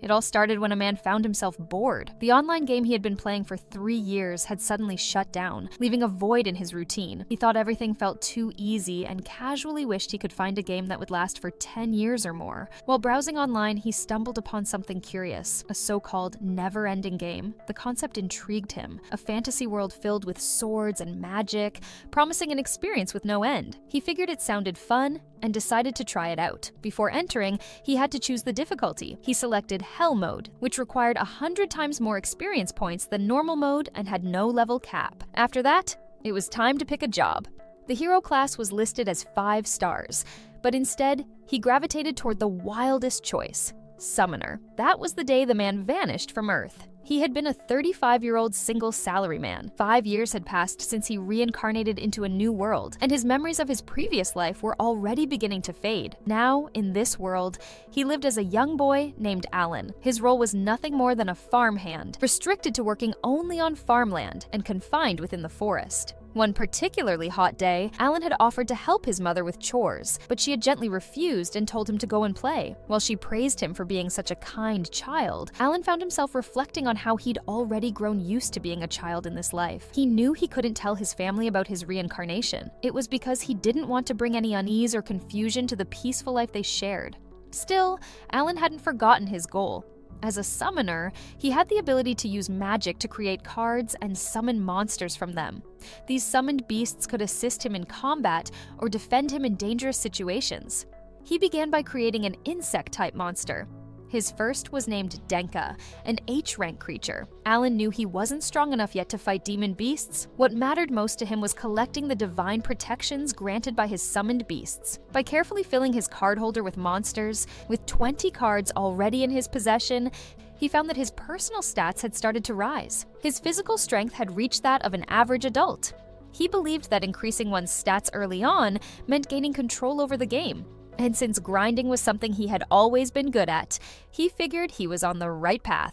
It all started when a man found himself bored. The online game he had been playing for 3 years had suddenly shut down, leaving a void in his routine. He thought everything felt too easy and casually wished he could find a game that would last for 10 years or more. While browsing online, he stumbled upon something curious, a so-called never-ending game. The concept intrigued him, a fantasy world filled with swords and magic, promising an experience with no end. He figured it sounded fun and decided to try it out. Before entering, he had to choose the difficulty. He selected Hell Mode, which required 100 times more experience points than normal mode and had no level cap. After that, it was time to pick a job. The hero class was listed as 5 stars, but instead, he gravitated toward the wildest choice: Summoner. That was the day the man vanished from Earth. He had been a 35-year-old single salaryman. 5 years had passed since he reincarnated into a new world, and his memories of his previous life were already beginning to fade. Now, in this world, he lived as a young boy named Alan. His role was nothing more than a farmhand, restricted to working only on farmland and confined within the forest. One particularly hot day, Alan had offered to help his mother with chores, but she had gently refused and told him to go and play. While she praised him for being such a kind child, Alan found himself reflecting on how he'd already grown used to being a child in this life. He knew he couldn't tell his family about his reincarnation. It was because he didn't want to bring any unease or confusion to the peaceful life they shared. Still, Alan hadn't forgotten his goal. As a summoner, he had the ability to use magic to create cards and summon monsters from them. These summoned beasts could assist him in combat or defend him in dangerous situations. He began by creating an insect-type monster. His first was named Denka, an H-rank creature. Alan knew he wasn't strong enough yet to fight demon beasts. What mattered most to him was collecting the divine protections granted by his summoned beasts. By carefully filling his card holder with monsters, with 20 cards already in his possession, he found that his personal stats had started to rise. His physical strength had reached that of an average adult. He believed that increasing one's stats early on meant gaining control over the game. And since grinding was something he had always been good at, he figured he was on the right path.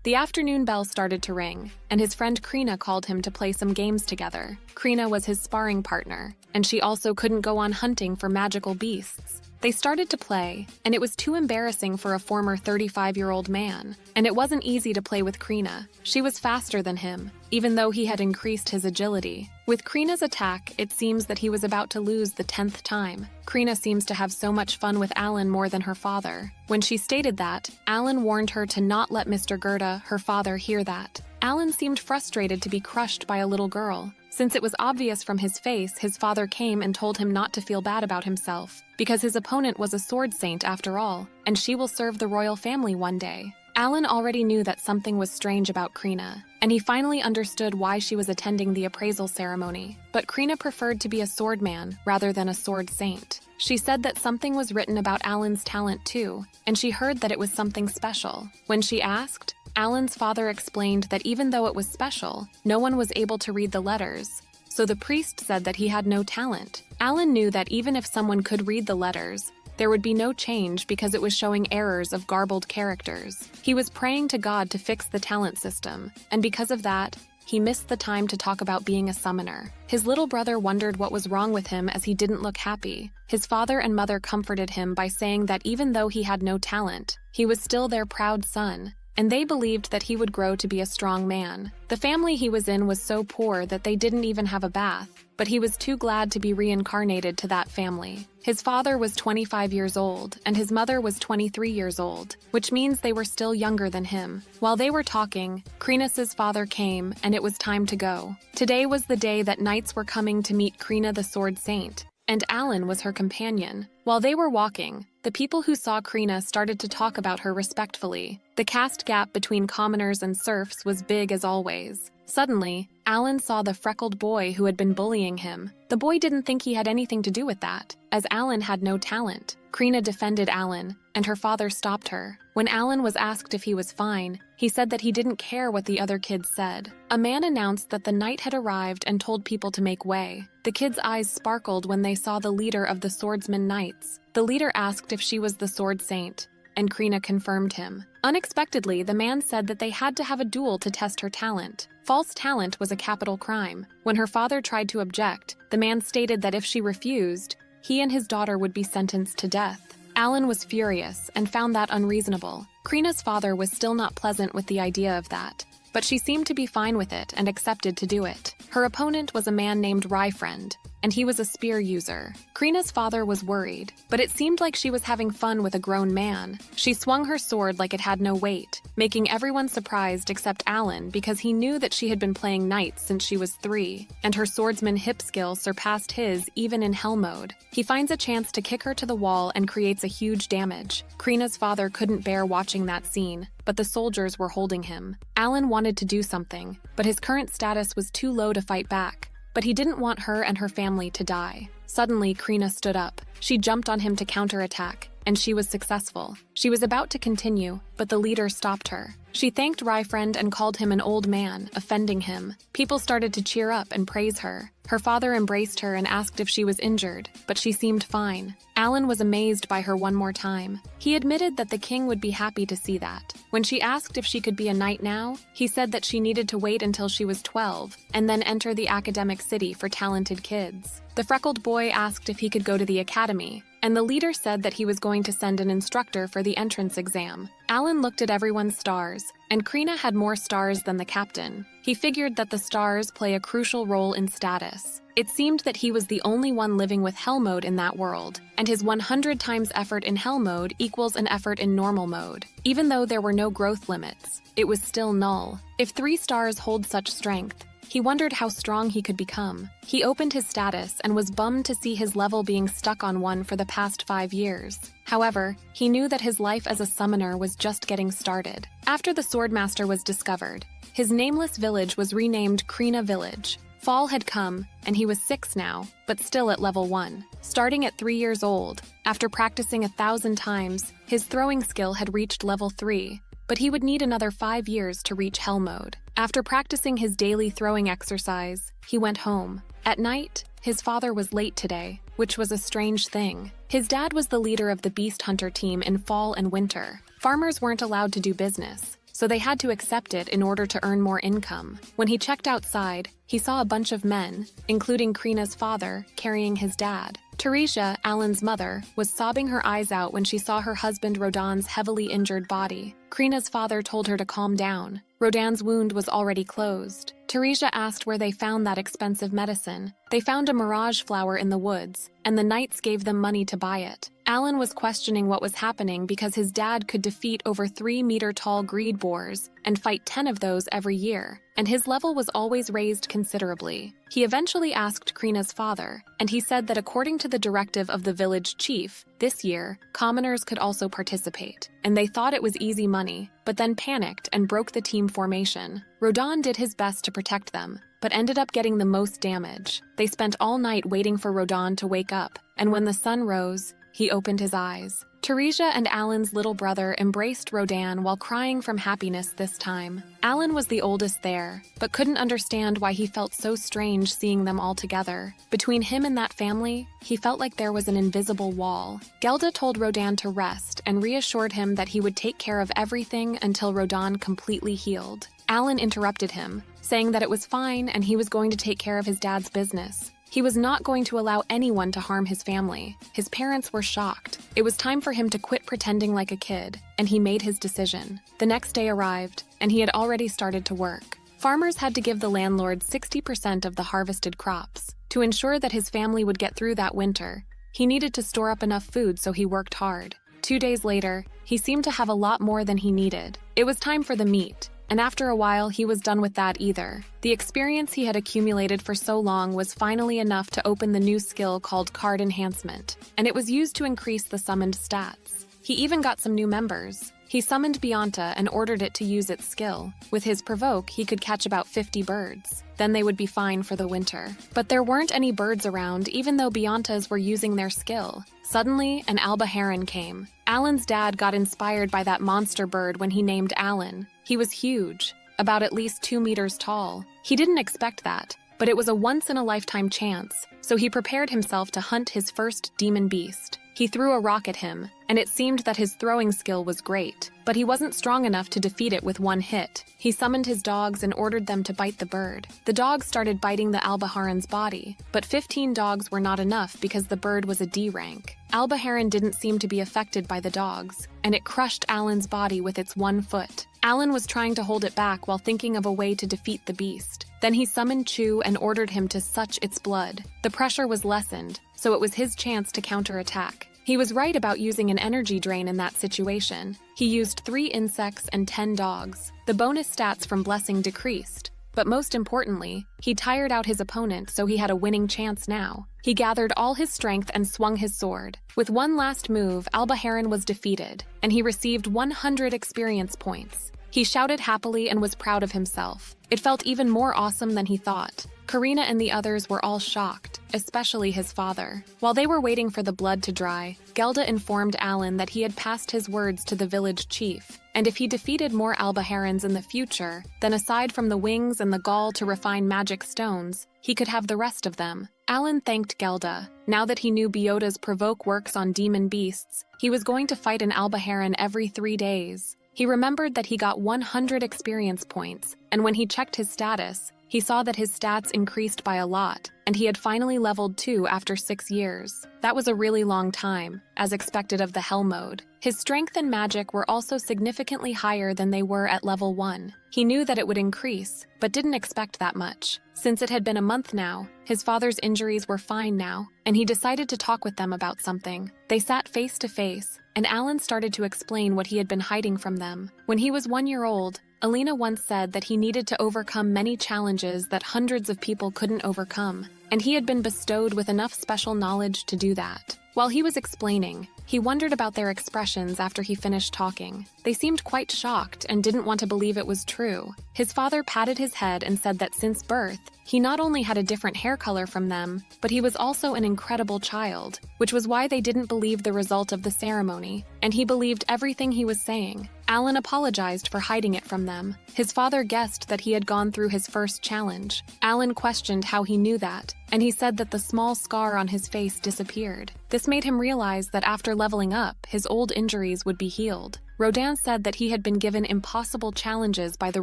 The afternoon bell started to ring, and his friend Krina called him to play some games together. Krina was his sparring partner, and she also couldn't go on hunting for magical beasts. They started to play, and it was too embarrassing for a former 35-year-old man. And it wasn't easy to play with Krina. She was faster than him, even though he had increased his agility. With Krina's attack, it seems that he was about to lose the 10th time. Krina seems to have so much fun with Alan more than her father. When she stated that, Alan warned her to not let Mr. Gerda, her father, hear that. Alan seemed frustrated to be crushed by a little girl. Since it was obvious from his face, his father came and told him not to feel bad about himself, because his opponent was a sword saint after all, and she will serve the royal family one day. Alan already knew that something was strange about Krina, and he finally understood why she was attending the appraisal ceremony. But Krina preferred to be a swordman rather than a sword saint. She said that something was written about Alan's talent too, and she heard that it was something special. When she asked, Alan's father explained that even though it was special, no one was able to read the letters. So the priest said that he had no talent. Alan knew that even if someone could read the letters, there would be no change because it was showing errors of garbled characters. He was praying to God to fix the talent system, and because of that, he missed the time to talk about being a summoner. His little brother wondered what was wrong with him as he didn't look happy. His father and mother comforted him by saying that even though he had no talent, he was still their proud son, and they believed that he would grow to be a strong man. The family he was in was so poor that they didn't even have a bath, but he was too glad to be reincarnated to that family. His father was 25 years old, and his mother was 23 years old, which means they were still younger than him. While they were talking, Krina's father came, and it was time to go. Today was the day that knights were coming to meet Krina the Sword Saint, and Alan was her companion. While they were walking, the people who saw Krina started to talk about her respectfully. The caste gap between commoners and serfs was big as always. Suddenly, Alan saw the freckled boy who had been bullying him. The boy didn't think he had anything to do with that, as Alan had no talent. Krina defended Alan, and her father stopped her. When Alan was asked if he was fine, he said that he didn't care what the other kids said. A man announced that the knight had arrived and told people to make way. The kids' eyes sparkled when they saw the leader of the swordsman knights. The leader asked if she was the sword saint, and Krina confirmed him. Unexpectedly, the man said that they had to have a duel to test her talent. False talent was a capital crime. When her father tried to object, the man stated that if she refused, he and his daughter would be sentenced to death. Alan was furious and found that unreasonable. Krina's father was still not pleasant with the idea of that, but she seemed to be fine with it and accepted to do it. Her opponent was a man named Reincarnated, and he was a spear user. Krina's father was worried, but it seemed like she was having fun with a grown man. She swung her sword like it had no weight, making everyone surprised except Alan because he knew that she had been playing knights since she was 3, and her swordsman hip skill surpassed his even in hell mode. He finds a chance to kick her to the wall and creates a huge damage. Krina's father couldn't bear watching that scene, but the soldiers were holding him. Alan wanted to do something, but his current status was too low to fight back. But he didn't want her and her family to die. Suddenly, Krina stood up. She jumped on him to counterattack, and she was successful. She was about to continue, but the leader stopped her. She thanked Reincarnated and called him an old man, offending him. People started to cheer up and praise her. Her father embraced her and asked if she was injured, but she seemed fine. Alan was amazed by her one more time. He admitted that the king would be happy to see that. When she asked if she could be a knight now, he said that she needed to wait until she was 12 and then enter the academic city for talented kids. The freckled boy asked if he could go to the academy, and the leader said that he was going to send an instructor for the entrance exam. Alan looked at everyone's stars, and Krina had more stars than the captain. He figured that the stars play a crucial role in status. It seemed that he was the only one living with hell mode in that world, and his 100 times effort in hell mode equals an effort in normal mode. Even though there were no growth limits, it was still null. If 3 stars hold such strength, he wondered how strong he could become. He opened his status and was bummed to see his level being stuck on 1 for the past 5 years. However, he knew that his life as a summoner was just getting started. After the Swordmaster was discovered, his nameless village was renamed Krina Village. Fall had come, and he was 6 now, but still at level 1. Starting at 3 years old, after practicing 1,000 times, his throwing skill had reached level 3, but he would need another 5 years to reach hell mode. After practicing his daily throwing exercise, he went home. At night, his father was late today, which was a strange thing. His dad was the leader of the beast hunter team in fall and winter. Farmers weren't allowed to do business, so they had to accept it in order to earn more income. When he checked outside, he saw a bunch of men, including Krina's father, carrying his dad. Teresia, Alan's mother, was sobbing her eyes out when she saw her husband Rodin's heavily injured body. Krina's father told her to calm down. Rodin's wound was already closed. Teresia asked where they found that expensive medicine. They found a mirage flower in the woods, and the knights gave them money to buy it. Alan was questioning what was happening because his dad could defeat over 3-meter-tall greed boars and fight 10 of those every year, and his level was always raised considerably. He eventually asked Krina's father, and he said that according to the directive of the village chief, this year, commoners could also participate, and they thought it was easy money, but then panicked and broke the team formation. Rodin did his best to protect them, but ended up getting the most damage. They spent all night waiting for Rodin to wake up, and when the sun rose, he opened his eyes. Teresia and Alan's little brother embraced Rodin while crying from happiness this time. Alan was the oldest there, but couldn't understand why he felt so strange seeing them all together. Between him and that family, he felt like there was an invisible wall. Gelda told Rodin to rest and reassured him that he would take care of everything until Rodin completely healed. Alan interrupted him, saying that it was fine and he was going to take care of his dad's business. He was not going to allow anyone to harm his family. His parents were shocked. It was time for him to quit pretending like a kid, and he made his decision. The next day arrived, and he had already started to work. Farmers had to give the landlord 60% of the harvested crops. To ensure that his family would get through that winter, he needed to store up enough food, so he worked hard. 2 days later, he seemed to have a lot more than he needed. It was time for the meat. And after a while, he was done with that either. The experience he had accumulated for so long was finally enough to open the new skill called Card Enhancement, and it was used to increase the summoned stats. He even got some new members. He summoned Bianta and ordered it to use its skill. With his provoke, he could catch about 50 birds. Then they would be fine for the winter. But there weren't any birds around, even though Biantas were using their skill. Suddenly, an alba heron came. Alan's dad got inspired by that monster bird when he named Alan. He was huge, about at least 2 meters tall. He didn't expect that, but it was a once-in-a-lifetime chance, so he prepared himself to hunt his first demon beast. He threw a rock at him, and it seemed that his throwing skill was great, but he wasn't strong enough to defeat it with one hit. He summoned his dogs and ordered them to bite the bird. The dogs started biting the alba heron's body, but 15 dogs were not enough because the bird was a D rank. Alba Heron didn't seem to be affected by the dogs, and it crushed Alan's body with its one foot. Alan was trying to hold it back while thinking of a way to defeat the beast. Then he summoned Chu and ordered him to suck its blood. The pressure was lessened, so it was his chance to counterattack. He was right about using an energy drain in that situation. He used 3 insects and 10 dogs. The bonus stats from Blessing decreased. But most importantly, he tired out his opponent, so he had a winning chance now. He gathered all his strength and swung his sword. With one last move, Alba Heron was defeated, and he received 100 experience points. He shouted happily and was proud of himself. It felt even more awesome than he thought. Karina and the others were all shocked, especially his father. While they were waiting for the blood to dry, Gelda informed Alan that he had passed his words to the village chief, and if he defeated more Alba Herons in the future, then aside from the wings and the gall to refine magic stones, he could have the rest of them. Alan thanked Gelda. Now that he knew Biota's provoke works on demon beasts, he was going to fight an Alba Heron every 3 days. He remembered that he got 100 experience points, and when he checked his status, he saw that his stats increased by a lot, and he had finally leveled 2 after 6 years. That was a really long time, as expected of the Hell mode. His strength and magic were also significantly higher than they were at level 1. He knew that it would increase, but didn't expect that much. Since it had been a month now, his father's injuries were fine now, and he decided to talk with them about something. They sat face to face, and Alan started to explain what he had been hiding from them. When he was 1 year old, Alina once said that he needed to overcome many challenges that hundreds of people couldn't overcome, and he had been bestowed with enough special knowledge to do that. While he was explaining, he wondered about their expressions after he finished talking. They seemed quite shocked and didn't want to believe it was true. His father patted his head and said that since birth, he not only had a different hair color from them, but he was also an incredible child, which was why they didn't believe the result of the ceremony, and he believed everything he was saying. Alan apologized for hiding it from them. His father guessed that he had gone through his first challenge. Alan questioned how he knew that, and he said that the small scar on his face disappeared. This made him realize that after leveling up, his old injuries would be healed. Rodin said that he had been given impossible challenges by the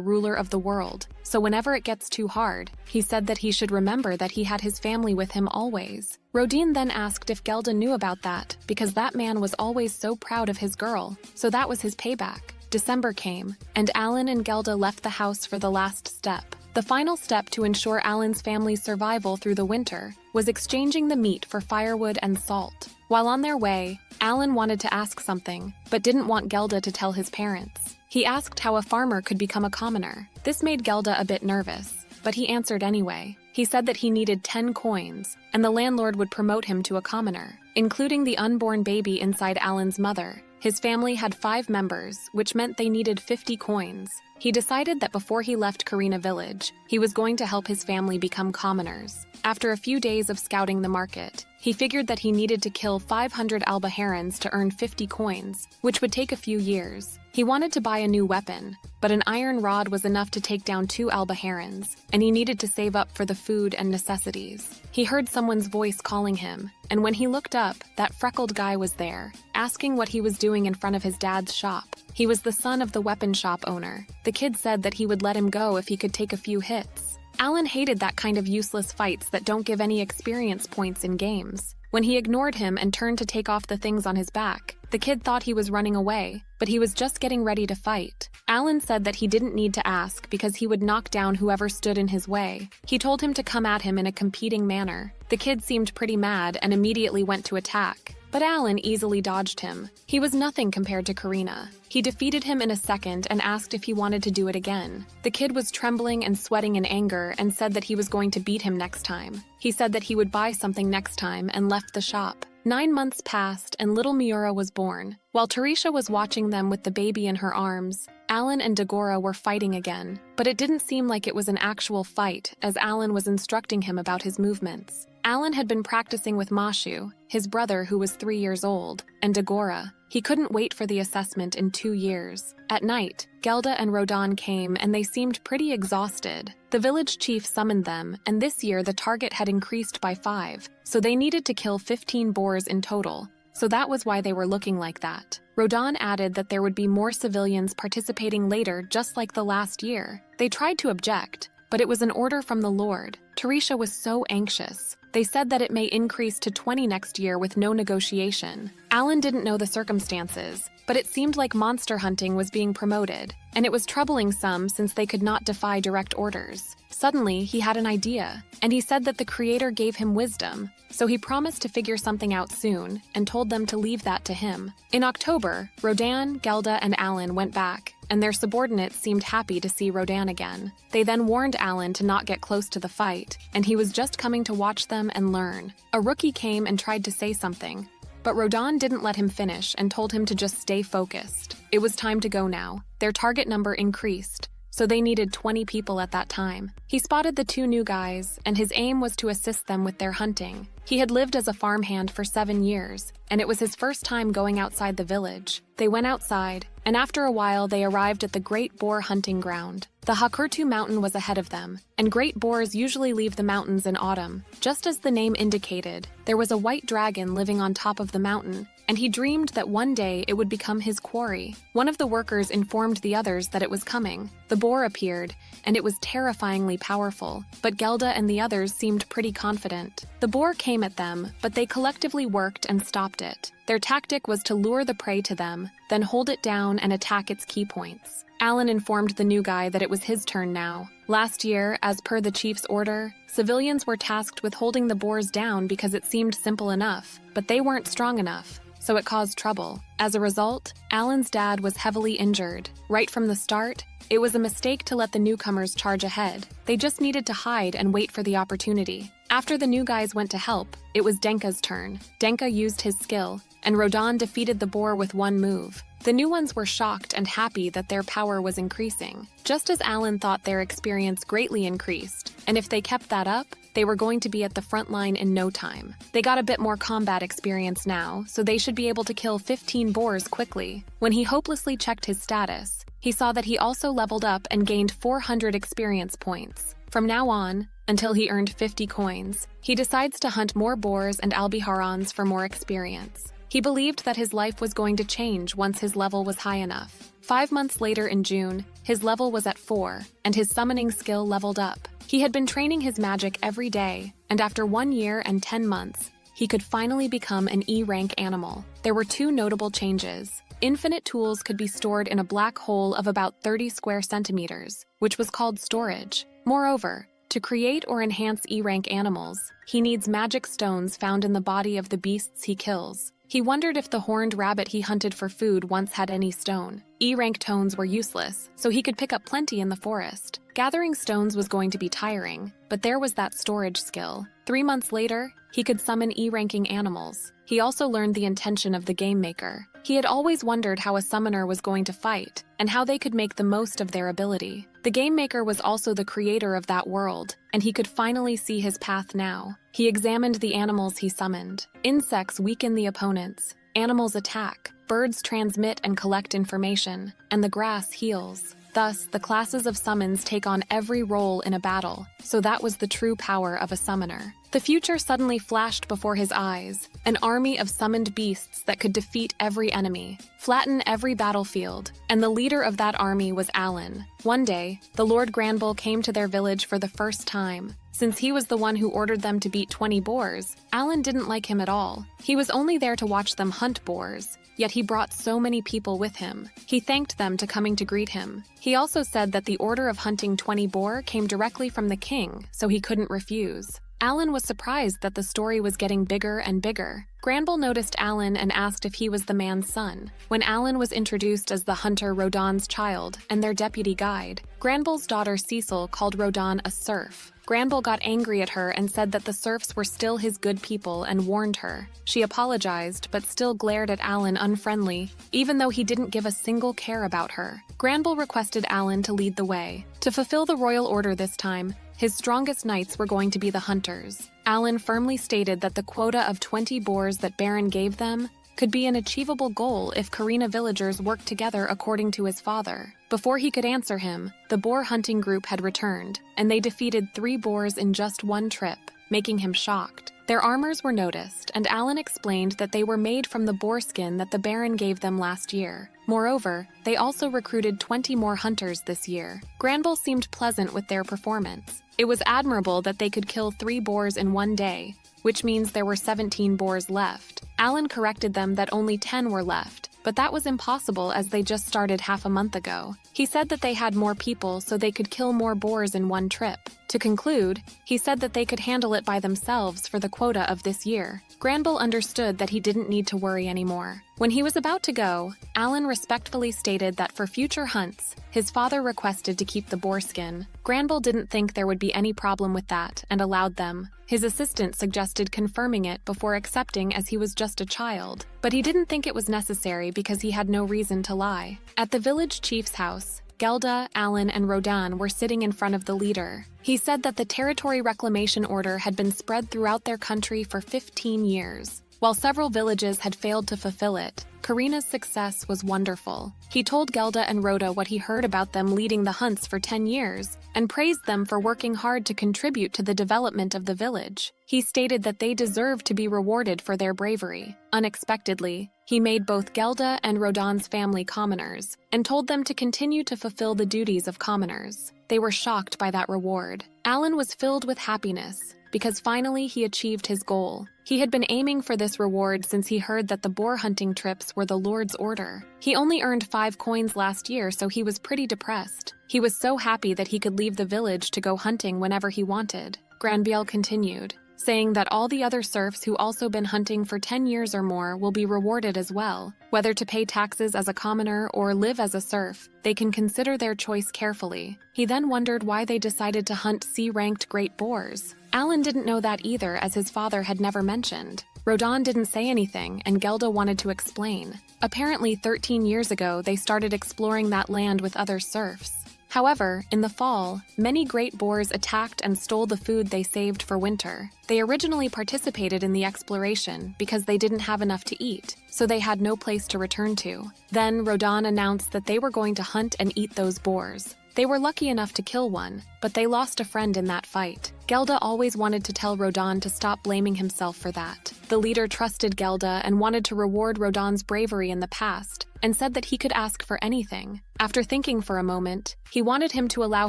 ruler of the world, so whenever it gets too hard, he said that he should remember that he had his family with him always. Rodin then asked if Gelda knew about that, because that man was always so proud of his girl, so that was his payback. December came, and Alan and Gelda left the house for the last step. The final step to ensure Alan's family's survival through the winter was exchanging the meat for firewood and salt. While on their way, Alan wanted to ask something, but didn't want Gelda to tell his parents. He asked how a farmer could become a commoner. This made Gelda a bit nervous, but he answered anyway. He said that he needed 10 coins, and the landlord would promote him to a commoner, including the unborn baby inside Alan's mother. His family had 5 members, which meant they needed 50 coins. He decided that before he left Karina village, he was going to help his family become commoners. After a few days of scouting the market, he figured that he needed to kill 500 Alba Herons to earn 50 coins, which would take a few years. He wanted to buy a new weapon, but an iron rod was enough to take down 2 Alba Herons, and he needed to save up for the food and necessities. He heard someone's voice calling him, and when he looked up, that freckled guy was there, asking what he was doing in front of his dad's shop. He was the son of the weapon shop owner. The kid said that he would let him go if he could take a few hits. Alan hated that kind of useless fights that don't give any experience points in games. When he ignored him and turned to take off the things on his back, the kid thought he was running away, but he was just getting ready to fight. Alan said that he didn't need to ask because he would knock down whoever stood in his way. He told him to come at him in a competing manner. The kid seemed pretty mad and immediately went to attack, but Alan easily dodged him. He was nothing compared to Karina. He defeated him in a second and asked if he wanted to do it again. The kid was trembling and sweating in anger and said that he was going to beat him next time. He said that he would buy something next time and left the shop. 9 months passed and little Miura was born. While Tarisha was watching them with the baby in her arms, Alan and Dagora were fighting again, but it didn't seem like it was an actual fight as Alan was instructing him about his movements. Alan had been practicing with Mashu, his brother who was 3 years old, and Dagora. He couldn't wait for the assessment in 2 years. At night, Gelda and Rodin came and they seemed pretty exhausted. The village chief summoned them, and this year the target had increased by 5, so they needed to kill 15 boars in total. So that was why they were looking like that. Rodin added that there would be more civilians participating later just like the last year. They tried to object, but it was an order from the Lord. Tarisha was so anxious. They said that it may increase to 20 next year with no negotiation. Alan didn't know the circumstances, but it seemed like monster hunting was being promoted, and it was troubling some since they could not defy direct orders. Suddenly, he had an idea, and he said that the creator gave him wisdom, so he promised to figure something out soon and told them to leave that to him. In October, Rodan, Gelda, and Alan went back, and their subordinates seemed happy to see Rodan again. They then warned Alan to not get close to the fight, and he was just coming to watch them and learn. A rookie came and tried to say something, but Rodan didn't let him finish and told him to just stay focused. It was time to go now. Their target number increased, so they needed 20 people at that time. He spotted the two new guys, and his aim was to assist them with their hunting. He had lived as a farmhand for 7 years, and it was his first time going outside the village. They went outside, and after a while they arrived at the Great Boar hunting ground. The Hakurtu mountain was ahead of them, and great boars usually leave the mountains in autumn. Just as the name indicated, there was a white dragon living on top of the mountain, and he dreamed that one day it would become his quarry. One of the workers informed the others that it was coming. The boar appeared, and it was terrifyingly powerful, but Gelda and the others seemed pretty confident. The boar came at them, but they collectively worked and stopped it. Their tactic was to lure the prey to them, then hold it down and attack its key points. Alan informed the new guy that it was his turn now. Last year, as per the chief's order, civilians were tasked with holding the boars down because it seemed simple enough, but they weren't strong enough, so it caused trouble. As a result, Alan's dad was heavily injured. Right from the start, it was a mistake to let the newcomers charge ahead. They just needed to hide and wait for the opportunity. After the new guys went to help, it was Denka's turn. Denka used his skill, and Rodan defeated the boar with one move. The new ones were shocked and happy that their power was increasing, just as Alan thought their experience greatly increased, and if they kept that up, they were going to be at the front line in no time. They got a bit more combat experience now, so they should be able to kill 15 boars quickly. When he hopelessly checked his status, he saw that he also leveled up and gained 400 experience points. From now on, until he earned 50 coins, he decides to hunt more boars and albiharans for more experience. He believed that his life was going to change once his level was high enough. 5 months later in June, his level was at 4, and his summoning skill leveled up. He had been training his magic every day, and after 1 year and 10 months, he could finally become an E-rank animal. There were 2 notable changes. Infinite tools could be stored in a black hole of about 30 square centimeters, which was called storage. Moreover, to create or enhance E-rank animals, he needs magic stones found in the body of the beasts he kills. He wondered if the horned rabbit he hunted for food once had any stone. E-rank tones were useless, so he could pick up plenty in the forest. Gathering stones was going to be tiring, but there was that storage skill. 3 months later, he could summon E-ranking animals. He also learned the intention of the game maker. He had always wondered how a summoner was going to fight, and how they could make the most of their ability. The game maker was also the creator of that world, and he could finally see his path now. He examined the animals he summoned. Insects weaken the opponents, animals attack, birds transmit and collect information, and the grass heals. Thus, the classes of summons take on every role in a battle, so that was the true power of a summoner. The future suddenly flashed before his eyes, an army of summoned beasts that could defeat every enemy, flatten every battlefield, and the leader of that army was Alan. One day, the Lord Granbull came to their village for the first time. Since he was the one who ordered them to beat 20 boars, Alan didn't like him at all. He was only there to watch them hunt boars, yet he brought so many people with him. He thanked them to coming to greet him. He also said that the order of hunting 20 boar came directly from the king, so he couldn't refuse. Alan was surprised that the story was getting bigger and bigger. Granbull noticed Alan and asked if he was the man's son. When Alan was introduced as the hunter Rodan's child and their deputy guide, Granbull's daughter Cecil called Rodan a serf. Granbull got angry at her and said that the serfs were still his good people and warned her. She apologized, but still glared at Alan unfriendly, even though he didn't give a single care about her. Granbull requested Alan to lead the way. To fulfill the royal order this time, his strongest knights were going to be the hunters. Alan firmly stated that the quota of 20 boars that Baron gave them could be an achievable goal if Karina villagers worked together according to his father. Before he could answer him, the boar hunting group had returned, and they defeated 3 boars in just one trip, making him shocked. Their armors were noticed, and Alan explained that they were made from the boar skin that the Baron gave them last year. Moreover, they also recruited 20 more hunters this year. Granbull seemed pleasant with their performance. It was admirable that they could kill 3 boars in one day, which means there were 17 boars left. Alan corrected them that only 10 were left, but that was impossible as they just started half a month ago. He said that they had more people so they could kill more boars in one trip. To conclude, he said that they could handle it by themselves for the quota of this year. Granville understood that he didn't need to worry anymore. When he was about to go, Alan respectfully stated that for future hunts, his father requested to keep the boar skin. Granville didn't think there would be any problem with that and allowed them. His assistant suggested confirming it before accepting as he was just a child, but he didn't think it was necessary because he had no reason to lie. At the village chief's house, Gelda, Alan, and Rodan were sitting in front of the leader. He said that the territory reclamation order had been spread throughout their country for 15 years. While several villages had failed to fulfill it, Karina's success was wonderful. He told Gelda and Rhoda what he heard about them leading the hunts for 10 years, and praised them for working hard to contribute to the development of the village. He stated that they deserved to be rewarded for their bravery. Unexpectedly, he made both Gelda and Rodan's family commoners, and told them to continue to fulfill the duties of commoners. They were shocked by that reward. Alan was filled with happiness, because finally he achieved his goal. He had been aiming for this reward since he heard that the boar hunting trips were the Lord's order. He only earned 5 coins last year, so he was pretty depressed. He was so happy that he could leave the village to go hunting whenever he wanted. Granville continued, saying that all the other serfs who also been hunting for 10 years or more will be rewarded as well. Whether to pay taxes as a commoner or live as a serf, they can consider their choice carefully. He then wondered why they decided to hunt C-ranked great boars. Alan didn't know that either, as his father had never mentioned. Rodan didn't say anything, and Gelda wanted to explain. Apparently 13 years ago, they started exploring that land with other serfs. However, in the fall, many great boars attacked and stole the food they saved for winter. They originally participated in the exploration because they didn't have enough to eat, so they had no place to return to. Then Rodan announced that they were going to hunt and eat those boars. They were lucky enough to kill one, but they lost a friend in that fight. Gelda always wanted to tell Rodan to stop blaming himself for that. The leader trusted Gelda and wanted to reward Rodan's bravery in the past, and said that he could ask for anything. After thinking for a moment, he wanted him to allow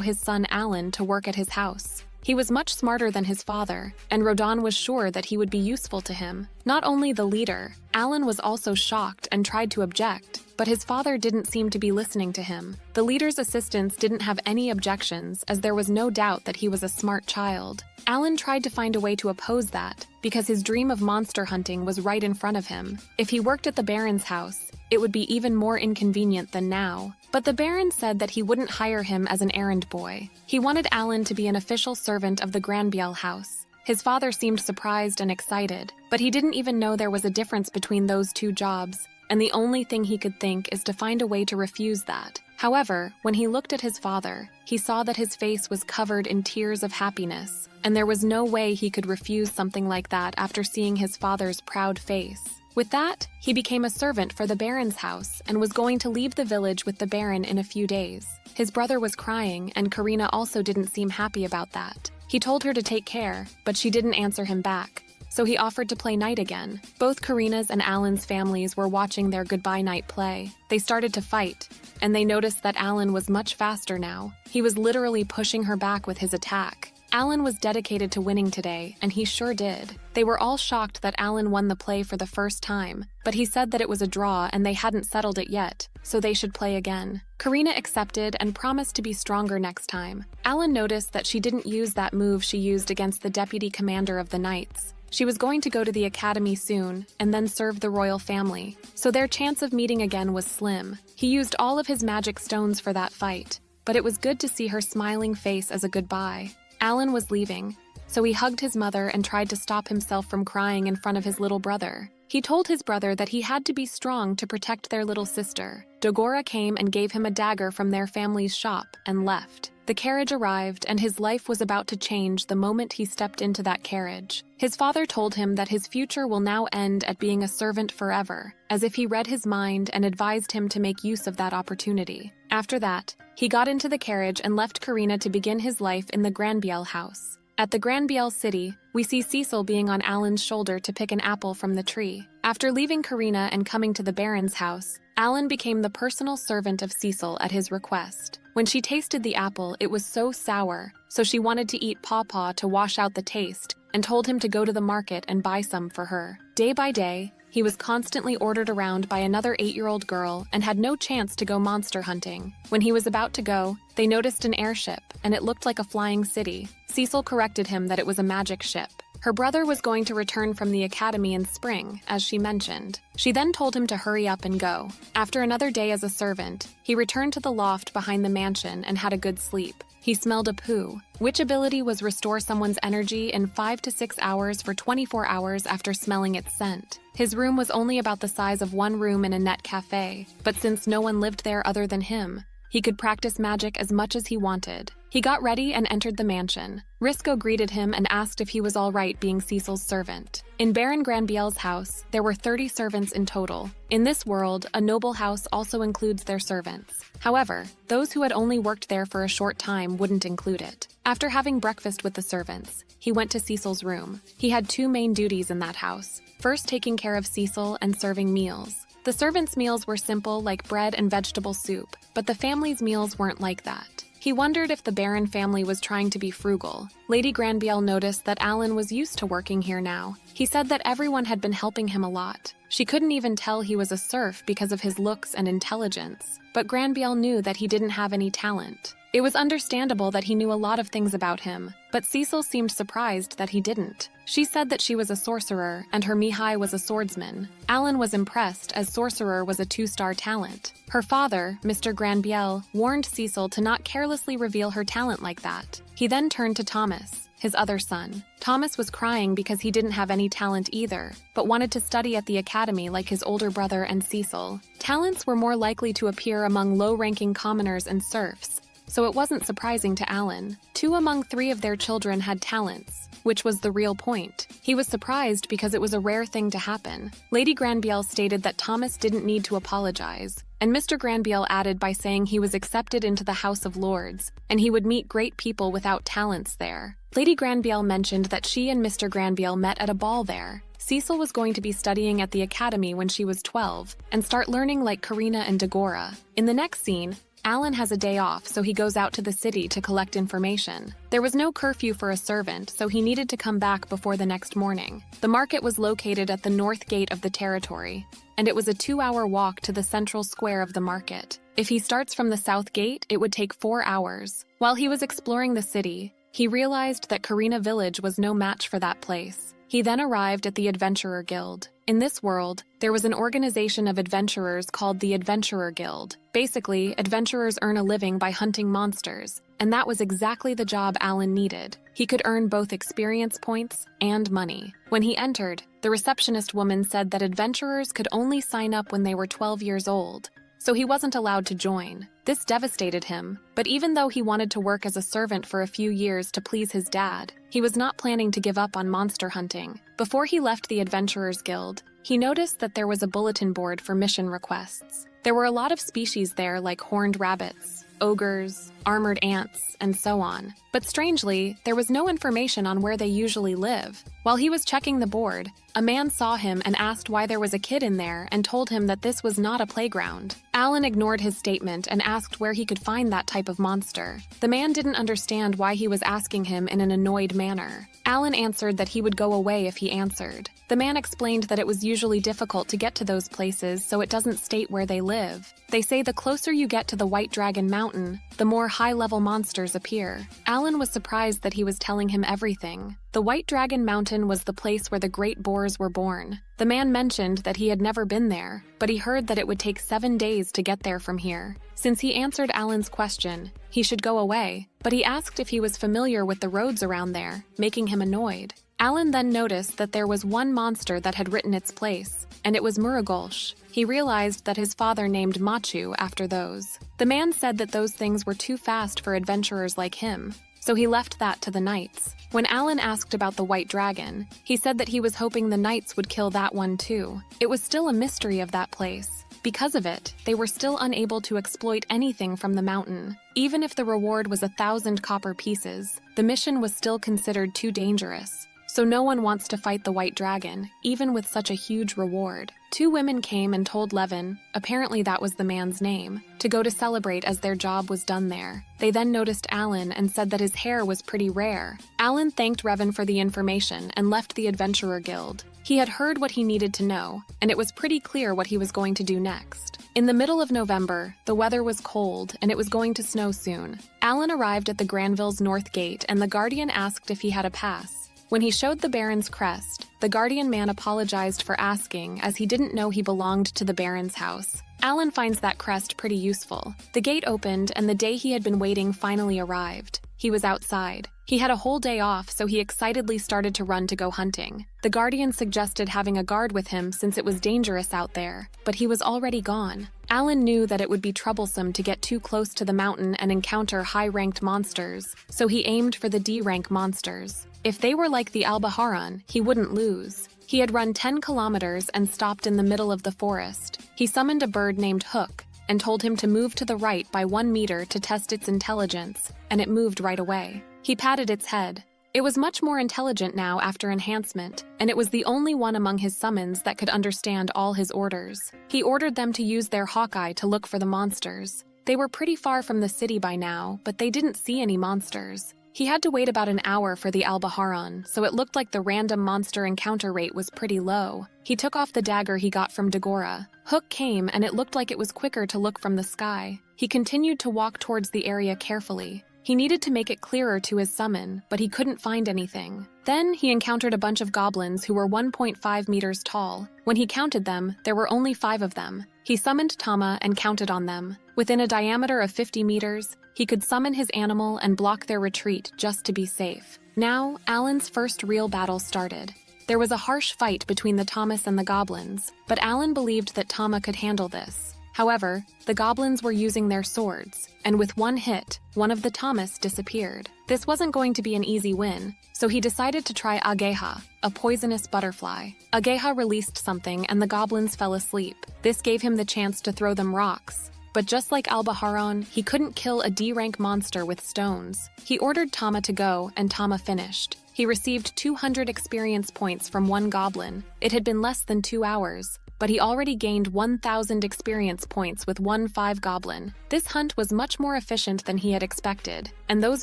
his son Alan to work at his house. He was much smarter than his father, and Rodan was sure that he would be useful to him. Not only the leader, Alan was also shocked and tried to object, but his father didn't seem to be listening to him. The leader's assistants didn't have any objections, as there was no doubt that he was a smart child. Alan tried to find a way to oppose that, because his dream of monster hunting was right in front of him. If he worked at the Baron's house, it would be even more inconvenient than now. But the Baron said that he wouldn't hire him as an errand boy. He wanted Alan to be an official servant of the Granville house. His father seemed surprised and excited, but he didn't even know there was a difference between those 2 jobs, and the only thing he could think is to find a way to refuse that. However, when he looked at his father, he saw that his face was covered in tears of happiness, and there was no way he could refuse something like that after seeing his father's proud face. With that, he became a servant for the Baron's house and was going to leave the village with the Baron in a few days. His brother was crying, and Karina also didn't seem happy about that. He told her to take care, but she didn't answer him back, so he offered to play night again. Both Karina's and Alan's families were watching their goodbye night play. They started to fight, and they noticed that Alan was much faster now. He was literally pushing her back with his attack. Alan was dedicated to winning today, and he sure did. They were all shocked that Alan won the play for the first time, but he said that it was a draw and they hadn't settled it yet, so they should play again. Karina accepted and promised to be stronger next time. Alan noticed that she didn't use that move she used against the deputy commander of the Knights. She was going to go to the academy soon, and then serve the royal family, so their chance of meeting again was slim. He used all of his magic stones for that fight, but it was good to see her smiling face as a goodbye. Alan was leaving, so he hugged his mother and tried to stop himself from crying in front of his little brother. He told his brother that he had to be strong to protect their little sister. Dogora came and gave him a dagger from their family's shop and left. The carriage arrived, and his life was about to change the moment he stepped into that carriage. His father told him that his future will now end at being a servant forever, as if he read his mind and advised him to make use of that opportunity. After that, he got into the carriage and left Karina to begin his life in the Granville house. At the Granville city, we see Cecil being on Alan's shoulder to pick an apple from the tree. After leaving Karina and coming to the Baron's house, Alan became the personal servant of Cecil at his request. When she tasted the apple, it was so sour, so she wanted to eat Pawpaw to wash out the taste and told him to go to the market and buy some for her. Day by day, he was constantly ordered around by another 8-year-old girl and had no chance to go monster hunting. When he was about to go, they noticed an airship, and it looked like a flying city. Cecil corrected him that it was a magic ship. Her brother was going to return from the academy in spring, as she mentioned. She then told him to hurry up and go. After another day as a servant, he returned to the loft behind the mansion and had a good sleep. He smelled a poo, which ability was restore someone's energy in 5 to 6 hours for 24 hours after smelling its scent. His room was only about the size of one room in a net cafe, but since no one lived there other than him, he could practice magic as much as he wanted. He got ready and entered the mansion. Risco greeted him and asked if he was all right being Cecil's servant. In Baron Granbiel's house, there were 30 servants in total. In this world, a noble house also includes their servants. However, those who had only worked there for a short time wouldn't include it. After having breakfast with the servants, he went to Cecil's room. He had 2 main duties in that house. First, taking care of Cecil and serving meals. The servants' meals were simple, like bread and vegetable soup, but the family's meals weren't like that. He wondered if the Baron family was trying to be frugal. Lady Granbiel noticed that Alan was used to working here now. He said that everyone had been helping him a lot. She couldn't even tell he was a serf because of his looks and intelligence, but Granbiel knew that he didn't have any talent. It was understandable that he knew a lot of things about him, but Cecil seemed surprised that he didn't. She said that she was a sorcerer and her Mihai was a swordsman. Alan was impressed as sorcerer was a 2-star talent. Her father, Mr. Granbiel, warned Cecil to not carelessly reveal her talent like that. He then turned to Thomas, his other son. Thomas was crying because he didn't have any talent either, but wanted to study at the academy like his older brother and Cecil. Talents were more likely to appear among low-ranking commoners and serfs, so it wasn't surprising to Alan. 2 among 3 of their children had talents, which was the real point. He was surprised because it was a rare thing to happen. Lady Granbiel stated that Thomas didn't need to apologize, and Mr. Granbiel added by saying he was accepted into the House of Lords, and he would meet great people without talents there. Lady Granbiel mentioned that she and Mr. Granbiel met at a ball there. Cecil was going to be studying at the academy when she was 12, and start learning like Karina and Dagora. In the next scene, Alan has a day off, so he goes out to the city to collect information. There was no curfew for a servant, so he needed to come back before the next morning. The market was located at the north gate of the territory, and it was a 2-hour walk to the central square of the market. If he starts from the south gate, it would take 4 hours. While he was exploring the city, he realized that Karina Village was no match for that place. He then arrived at the Adventurer Guild. In this world, there was an organization of adventurers called the Adventurer Guild. Basically, adventurers earn a living by hunting monsters, and that was exactly the job Alan needed. He could earn both experience points and money. When he entered, the receptionist woman said that adventurers could only sign up when they were 12 years old, so he wasn't allowed to join. This devastated him, but even though he wanted to work as a servant for a few years to please his dad, he was not planning to give up on monster hunting. Before he left the Adventurers Guild, he noticed that there was a bulletin board for mission requests. There were a lot of species there like horned rabbits, ogres, armored ants, and so on. But strangely, there was no information on where they usually live. While he was checking the board, a man saw him and asked why there was a kid in there and told him that this was not a playground. Alan ignored his statement and asked where he could find that type of monster. The man didn't understand why he was asking him in an annoyed manner. Alan answered that he would go away if he answered. The man explained that it was usually difficult to get to those places, so it doesn't state where they live. They say the closer you get to the White Dragon Mountain, the more high-level monsters appear. Alan was surprised that he was telling him everything. The White Dragon Mountain was the place where the great boars were born. The man mentioned that he had never been there, but he heard that it would take 7 days to get there from here. Since he answered Alan's question, he should go away, but he asked if he was familiar with the roads around there, making him annoyed. Alan then noticed that there was one monster that had written its place, and it was Murugolsh. He realized that his father named Machu after those. The man said that those things were too fast for adventurers like him, so he left that to the knights. When Alan asked about the White Dragon, he said that he was hoping the knights would kill that one too. It was still a mystery of that place. Because of it, they were still unable to exploit anything from the mountain. Even if the reward was 1,000 copper pieces, the mission was still considered too dangerous. So no one wants to fight the White Dragon, even with such a huge reward. 2 women came and told Levin, apparently that was the man's name, to go to celebrate as their job was done there. They then noticed Alan and said that his hair was pretty rare. Alan thanked Revan for the information and left the Adventurer Guild. He had heard what he needed to know, and it was pretty clear what he was going to do next. In the middle of November, the weather was cold and it was going to snow soon. Alan arrived at the Granville's North Gate and the Guardian asked if he had a pass. When he showed the Baron's crest, the Guardian man apologized for asking as he didn't know he belonged to the Baron's house. Alan finds that crest pretty useful. The gate opened and the day he had been waiting finally arrived. He was outside. He had a whole day off, so he excitedly started to run to go hunting. The Guardian suggested having a guard with him since it was dangerous out there, but he was already gone. Alan knew that it would be troublesome to get too close to the mountain and encounter high-ranked monsters, so he aimed for the D-rank monsters. If they were like the Albaharan, he wouldn't lose. He had run 10 kilometers and stopped in the middle of the forest. He summoned a bird named Hook and told him to move to the right by 1 meter to test its intelligence, and it moved right away. He patted its head. It was much more intelligent now after enhancement, and it was the only one among his summons that could understand all his orders. He ordered them to use their Hawkeye to look for the monsters. They were pretty far from the city by now, but they didn't see any monsters. He had to wait about an hour for the Albaharan, so it looked like the random monster encounter rate was pretty low. He took off the dagger he got from Dagora. Hook came, and it looked like it was quicker to look from the sky. He continued to walk towards the area carefully. He needed to make it clearer to his summon, but he couldn't find anything. Then he encountered a bunch of goblins who were 1.5 meters tall. When he counted them, there were only 5 of them. He summoned Tama and counted on them. Within a diameter of 50 meters, he could summon his animal and block their retreat just to be safe. Now, Alan's first real battle started. There was a harsh fight between the Thomas and the goblins, but Alan believed that Tama could handle this. However, the goblins were using their swords, and with 1 hit, one of the Thomas disappeared. This wasn't going to be an easy win, so he decided to try Ageha, a poisonous butterfly. Ageha released something and the goblins fell asleep. This gave him the chance to throw them rocks. But just like Albaharan, he couldn't kill a D-rank monster with stones. He ordered Tama to go, and Tama finished. He received 200 experience points from 1 goblin. It had been less than 2 hours, but he already gained 1,000 experience points with 1 5 goblin. This hunt was much more efficient than he had expected, and those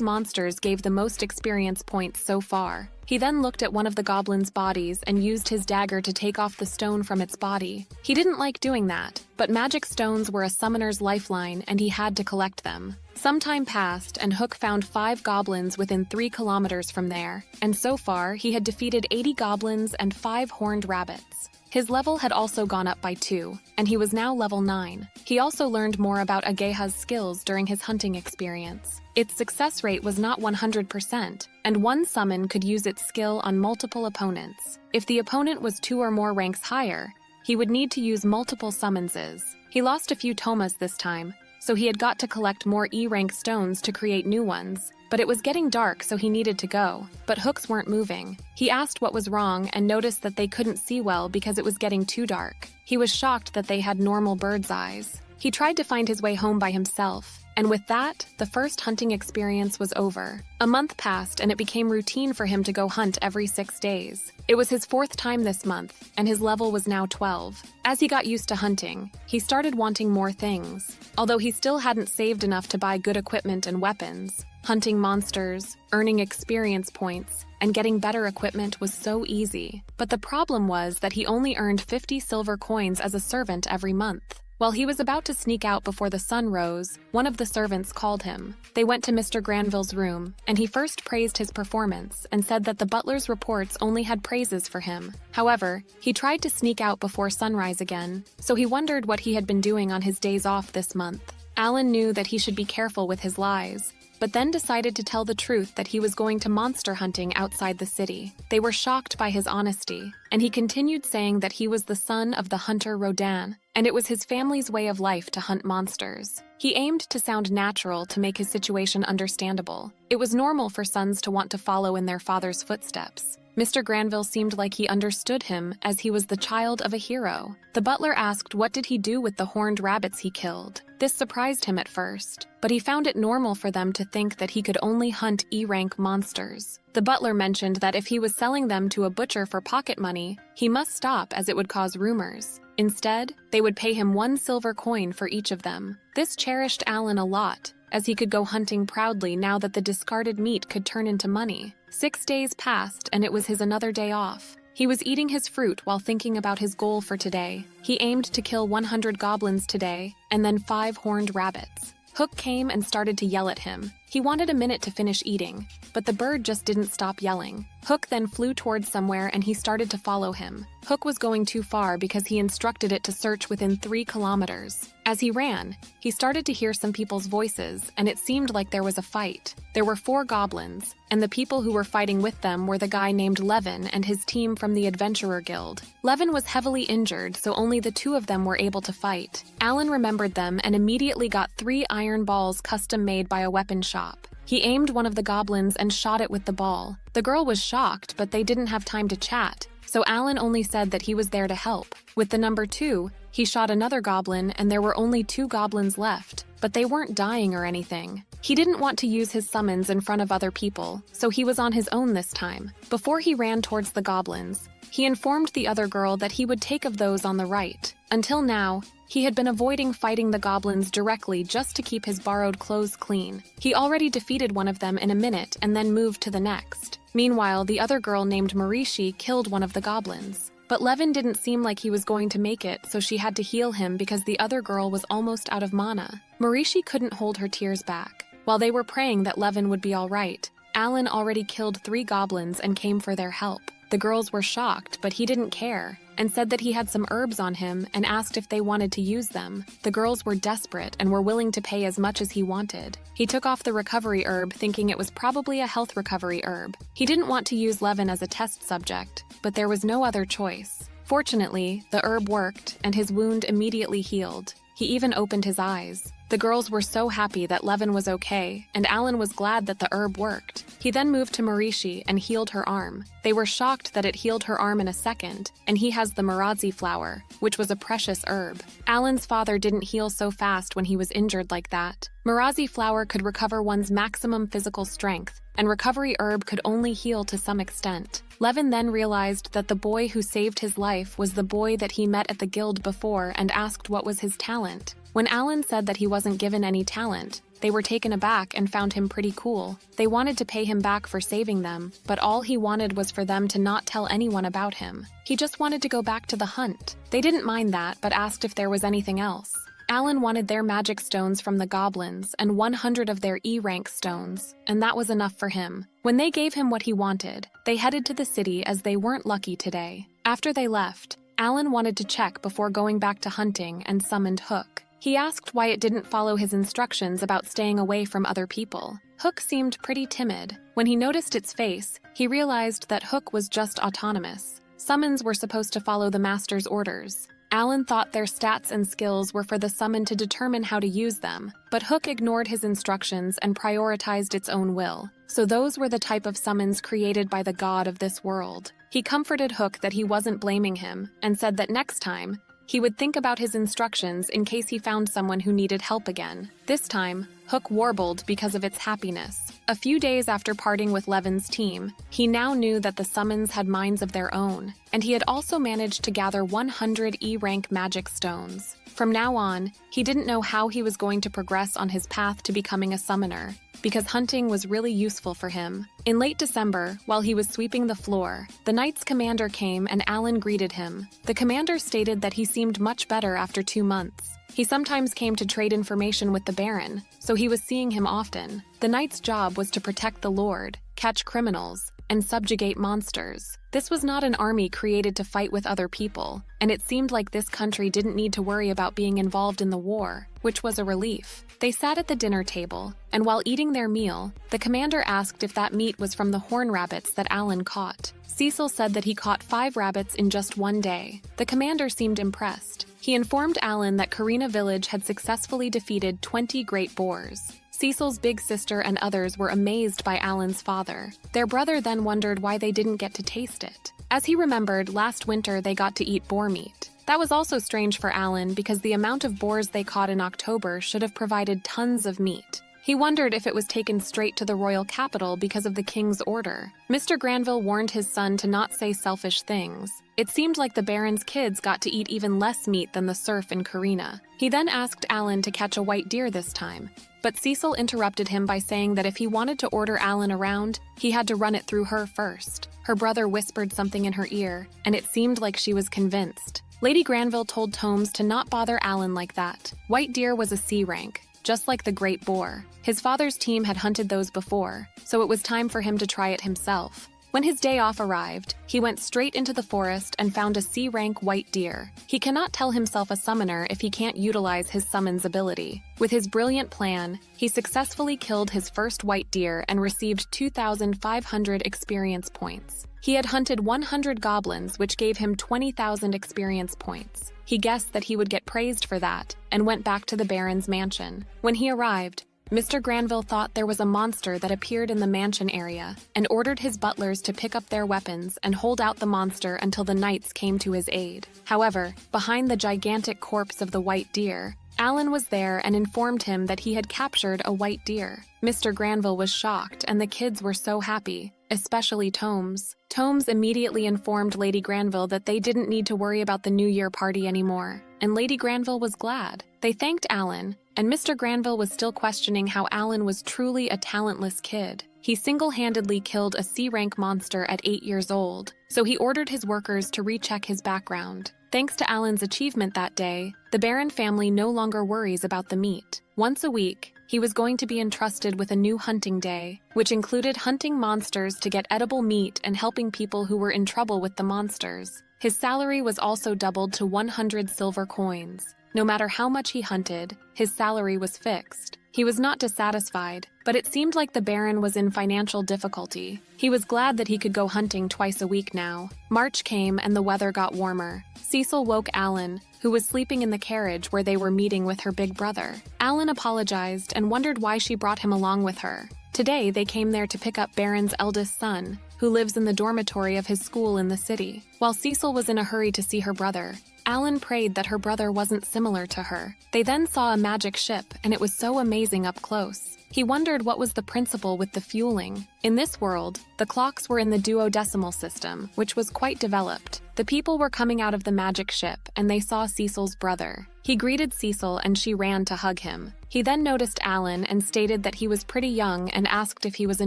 monsters gave the most experience points so far. He then looked at one of the goblin's bodies and used his dagger to take off the stone from its body. He didn't like doing that, but magic stones were a summoner's lifeline and he had to collect them. Some time passed and Hook found 5 goblins within 3 kilometers from there, and so far he had defeated 80 goblins and 5 horned rabbits. His level had also gone up by 2, and he was now level 9. He also learned more about Ageha's skills during his hunting experience. Its success rate was not 100%, and 1 summon could use its skill on multiple opponents. If the opponent was 2 or more ranks higher, he would need to use multiple summonses. He lost a few Tomas this time, so he had got to collect more E-rank stones to create new ones. But it was getting dark, so he needed to go. But hooks weren't moving. He asked what was wrong and noticed that they couldn't see well because it was getting too dark. He was shocked that they had normal bird's eyes. He tried to find his way home by himself, and with that, the first hunting experience was over. A month passed, and it became routine for him to go hunt every 6 days. It was his 4th time this month, and his level was now 12. As he got used to hunting, he started wanting more things. Although he still hadn't saved enough to buy good equipment and weapons, hunting monsters, earning experience points, and getting better equipment was so easy. But the problem was that he only earned 50 silver coins as a servant every month. While he was about to sneak out before the sun rose, one of the servants called him. They went to Mr. Granville's room, and he first praised his performance and said that the butler's reports only had praises for him. However, he tried to sneak out before sunrise again, so he wondered what he had been doing on his days off this month. Alan knew that he should be careful with his lies, but then decided to tell the truth that he was going to monster hunting outside the city. They were shocked by his honesty, and he continued saying that he was the son of the hunter Rodan, and it was his family's way of life to hunt monsters. He aimed to sound natural to make his situation understandable. It was normal for sons to want to follow in their father's footsteps. Mr. Granville seemed like he understood him as he was the child of a hero. The butler asked what did he do with the horned rabbits he killed. This surprised him at first, but he found it normal for them to think that he could only hunt E-rank monsters. The butler mentioned that if he was selling them to a butcher for pocket money, he must stop as it would cause rumors. Instead, they would pay him 1 silver coin for each of them. This cherished Alan a lot, as he could go hunting proudly now that the discarded meat could turn into money. 6 days passed and it was his another day off. He was eating his fruit while thinking about his goal for today. He aimed to kill 100 goblins today, and then 5 horned rabbits. Hook came and started to yell at him. He wanted a minute to finish eating, but the bird just didn't stop yelling. Hook then flew towards somewhere and he started to follow him. Hook was going too far because he instructed it to search within 3 kilometers. As he ran, he started to hear some people's voices, and it seemed like there was a fight. There were 4 goblins, and the people who were fighting with them were the guy named Levin and his team from the Adventurer Guild. Levin was heavily injured, so only the 2 of them were able to fight. Alan remembered them and immediately got 3 iron balls custom-made by a weapon shop. He aimed one of the goblins and shot it with the ball. The girl was shocked, but they didn't have time to chat, so Alan only said that he was there to help. With the number 2, he shot another goblin and there were only 2 goblins left, but they weren't dying or anything. He didn't want to use his summons in front of other people, so he was on his own this time. Before he ran towards the goblins, he informed the other girl that he would take of those on the right. Until now, he had been avoiding fighting the goblins directly just to keep his borrowed clothes clean. He already defeated one of them in a minute and then moved to the next. Meanwhile, the other girl named Marishi killed one of the goblins. But Levin didn't seem like he was going to make it, so she had to heal him because the other girl was almost out of mana. Marishi couldn't hold her tears back. While they were praying that Levin would be all right, Alan already killed 3 goblins and came for their help. The girls were shocked, but he didn't care, and said that he had some herbs on him and asked if they wanted to use them. The girls were desperate and were willing to pay as much as he wanted. He took off the recovery herb, thinking it was probably a health recovery herb. He didn't want to use Levin as a test subject, but there was no other choice. Fortunately, the herb worked, and his wound immediately healed. He even opened his eyes. The girls were so happy that Levin was okay, and Alan was glad that the herb worked. He then moved to Marishi and healed her arm. They were shocked that it healed her arm in a second, and he has the Marazi flower, which was a precious herb. Alan's father didn't heal so fast when he was injured like that. Marazi flower could recover one's maximum physical strength, and recovery herb could only heal to some extent. Levin then realized that the boy who saved his life was the boy that he met at the guild before and asked what was his talent. When Alan said that he wasn't given any talent, they were taken aback and found him pretty cool. They wanted to pay him back for saving them, but all he wanted was for them to not tell anyone about him. He just wanted to go back to the hunt. They didn't mind that, but asked if there was anything else. Alan wanted their magic stones from the goblins and 100 of their E-rank stones, and that was enough for him. When they gave him what he wanted, they headed to the city as they weren't lucky today. After they left, Alan wanted to check before going back to hunting and summoned Hook. He asked why it didn't follow his instructions about staying away from other people. Hook seemed pretty timid. When he noticed its face, he realized that Hook was just autonomous. Summons were supposed to follow the master's orders. Alan thought their stats and skills were for the summon to determine how to use them, but Hook ignored his instructions and prioritized its own will. So those were the type of summons created by the god of this world. He comforted Hook that he wasn't blaming him, and said that next time, he would think about his instructions in case he found someone who needed help again. This time, Hook warbled because of its happiness. A few days after parting with Levin's team, he now knew that the summons had minds of their own, and he had also managed to gather 100 E-rank magic stones. From now on, he didn't know how he was going to progress on his path to becoming a summoner, because hunting was really useful for him. In late December, while he was sweeping the floor, the Knight's commander came and Alan greeted him. The commander stated that he seemed much better after 2 months. He sometimes came to trade information with the Baron, so he was seeing him often. The Knight's job was to protect the Lord, catch criminals, and subjugate monsters. This was not an army created to fight with other people, and it seemed like this country didn't need to worry about being involved in the war, which was a relief. They sat at the dinner table, and while eating their meal, the commander asked if that meat was from the horn rabbits that Alan caught. Cecil said that he caught 5 rabbits in just 1 day. The commander seemed impressed. He informed Alan that Karina Village had successfully defeated 20 great boars. Cecil's big sister and others were amazed by Alan's father. Their brother then wondered why they didn't get to taste it. As he remembered, last winter they got to eat boar meat. That was also strange for Alan because the amount of boars they caught in October should have provided tons of meat. He wondered if it was taken straight to the royal capital because of the king's order. Mr. Granville warned his son to not say selfish things. It seemed like the Baron's kids got to eat even less meat than the serf in Karina. He then asked Alan to catch a white deer this time, but Cecil interrupted him by saying that if he wanted to order Alan around, he had to run it through her first. Her brother whispered something in her ear, and it seemed like she was convinced. Lady Granville told Tomes to not bother Alan like that. White deer was a C rank, just like the great boar. His father's team had hunted those before, so it was time for him to try it himself. When his day off arrived, he went straight into the forest and found a C-rank white deer. He cannot tell himself a summoner if he can't utilize his summons ability. With his brilliant plan, he successfully killed his first white deer and received 2,500 experience points. He had hunted 100 goblins, which gave him 20,000 experience points. He guessed that he would get praised for that, and went back to the Baron's mansion. When he arrived, Mr. Granville thought there was a monster that appeared in the mansion area, and ordered his butlers to pick up their weapons and hold out the monster until the knights came to his aid. However, behind the gigantic corpse of the white deer, Alan was there and informed him that he had captured a white deer. Mr. Granville was shocked, and the kids were so happy, especially Tomes. Tomes immediately informed Lady Granville that they didn't need to worry about the New Year party anymore, and Lady Granville was glad. They thanked Alan, and Mr. Granville was still questioning how Alan was truly a talentless kid. He single-handedly killed a C-rank monster at 8 years old, so he ordered his workers to recheck his background. Thanks to Alan's achievement that day, the Baron family no longer worries about the meat. Once a week, he was going to be entrusted with a new hunting day, which included hunting monsters to get edible meat and helping people who were in trouble with the monsters. His salary was also doubled to 100 silver coins. No matter how much he hunted, his salary was fixed. He was not dissatisfied, but it seemed like the Baron was in financial difficulty. He was glad that he could go hunting twice a week now. March came and the weather got warmer. Cecil woke Alan, who was sleeping in the carriage where they were meeting with her big brother. Alan apologized and wondered why she brought him along with her. Today, they came there to pick up Baron's eldest son, who lives in the dormitory of his school in the city. While Cecil was in a hurry to see her brother, Alan prayed that her brother wasn't similar to her. They then saw a magic ship, and it was so amazing up close. He wondered what was the principle with the fueling. In this world, the clocks were in the duodecimal system, which was quite developed. The people were coming out of the magic ship, and they saw Cecil's brother. He greeted Cecil, and she ran to hug him. He then noticed Alan and stated that he was pretty young and asked if he was a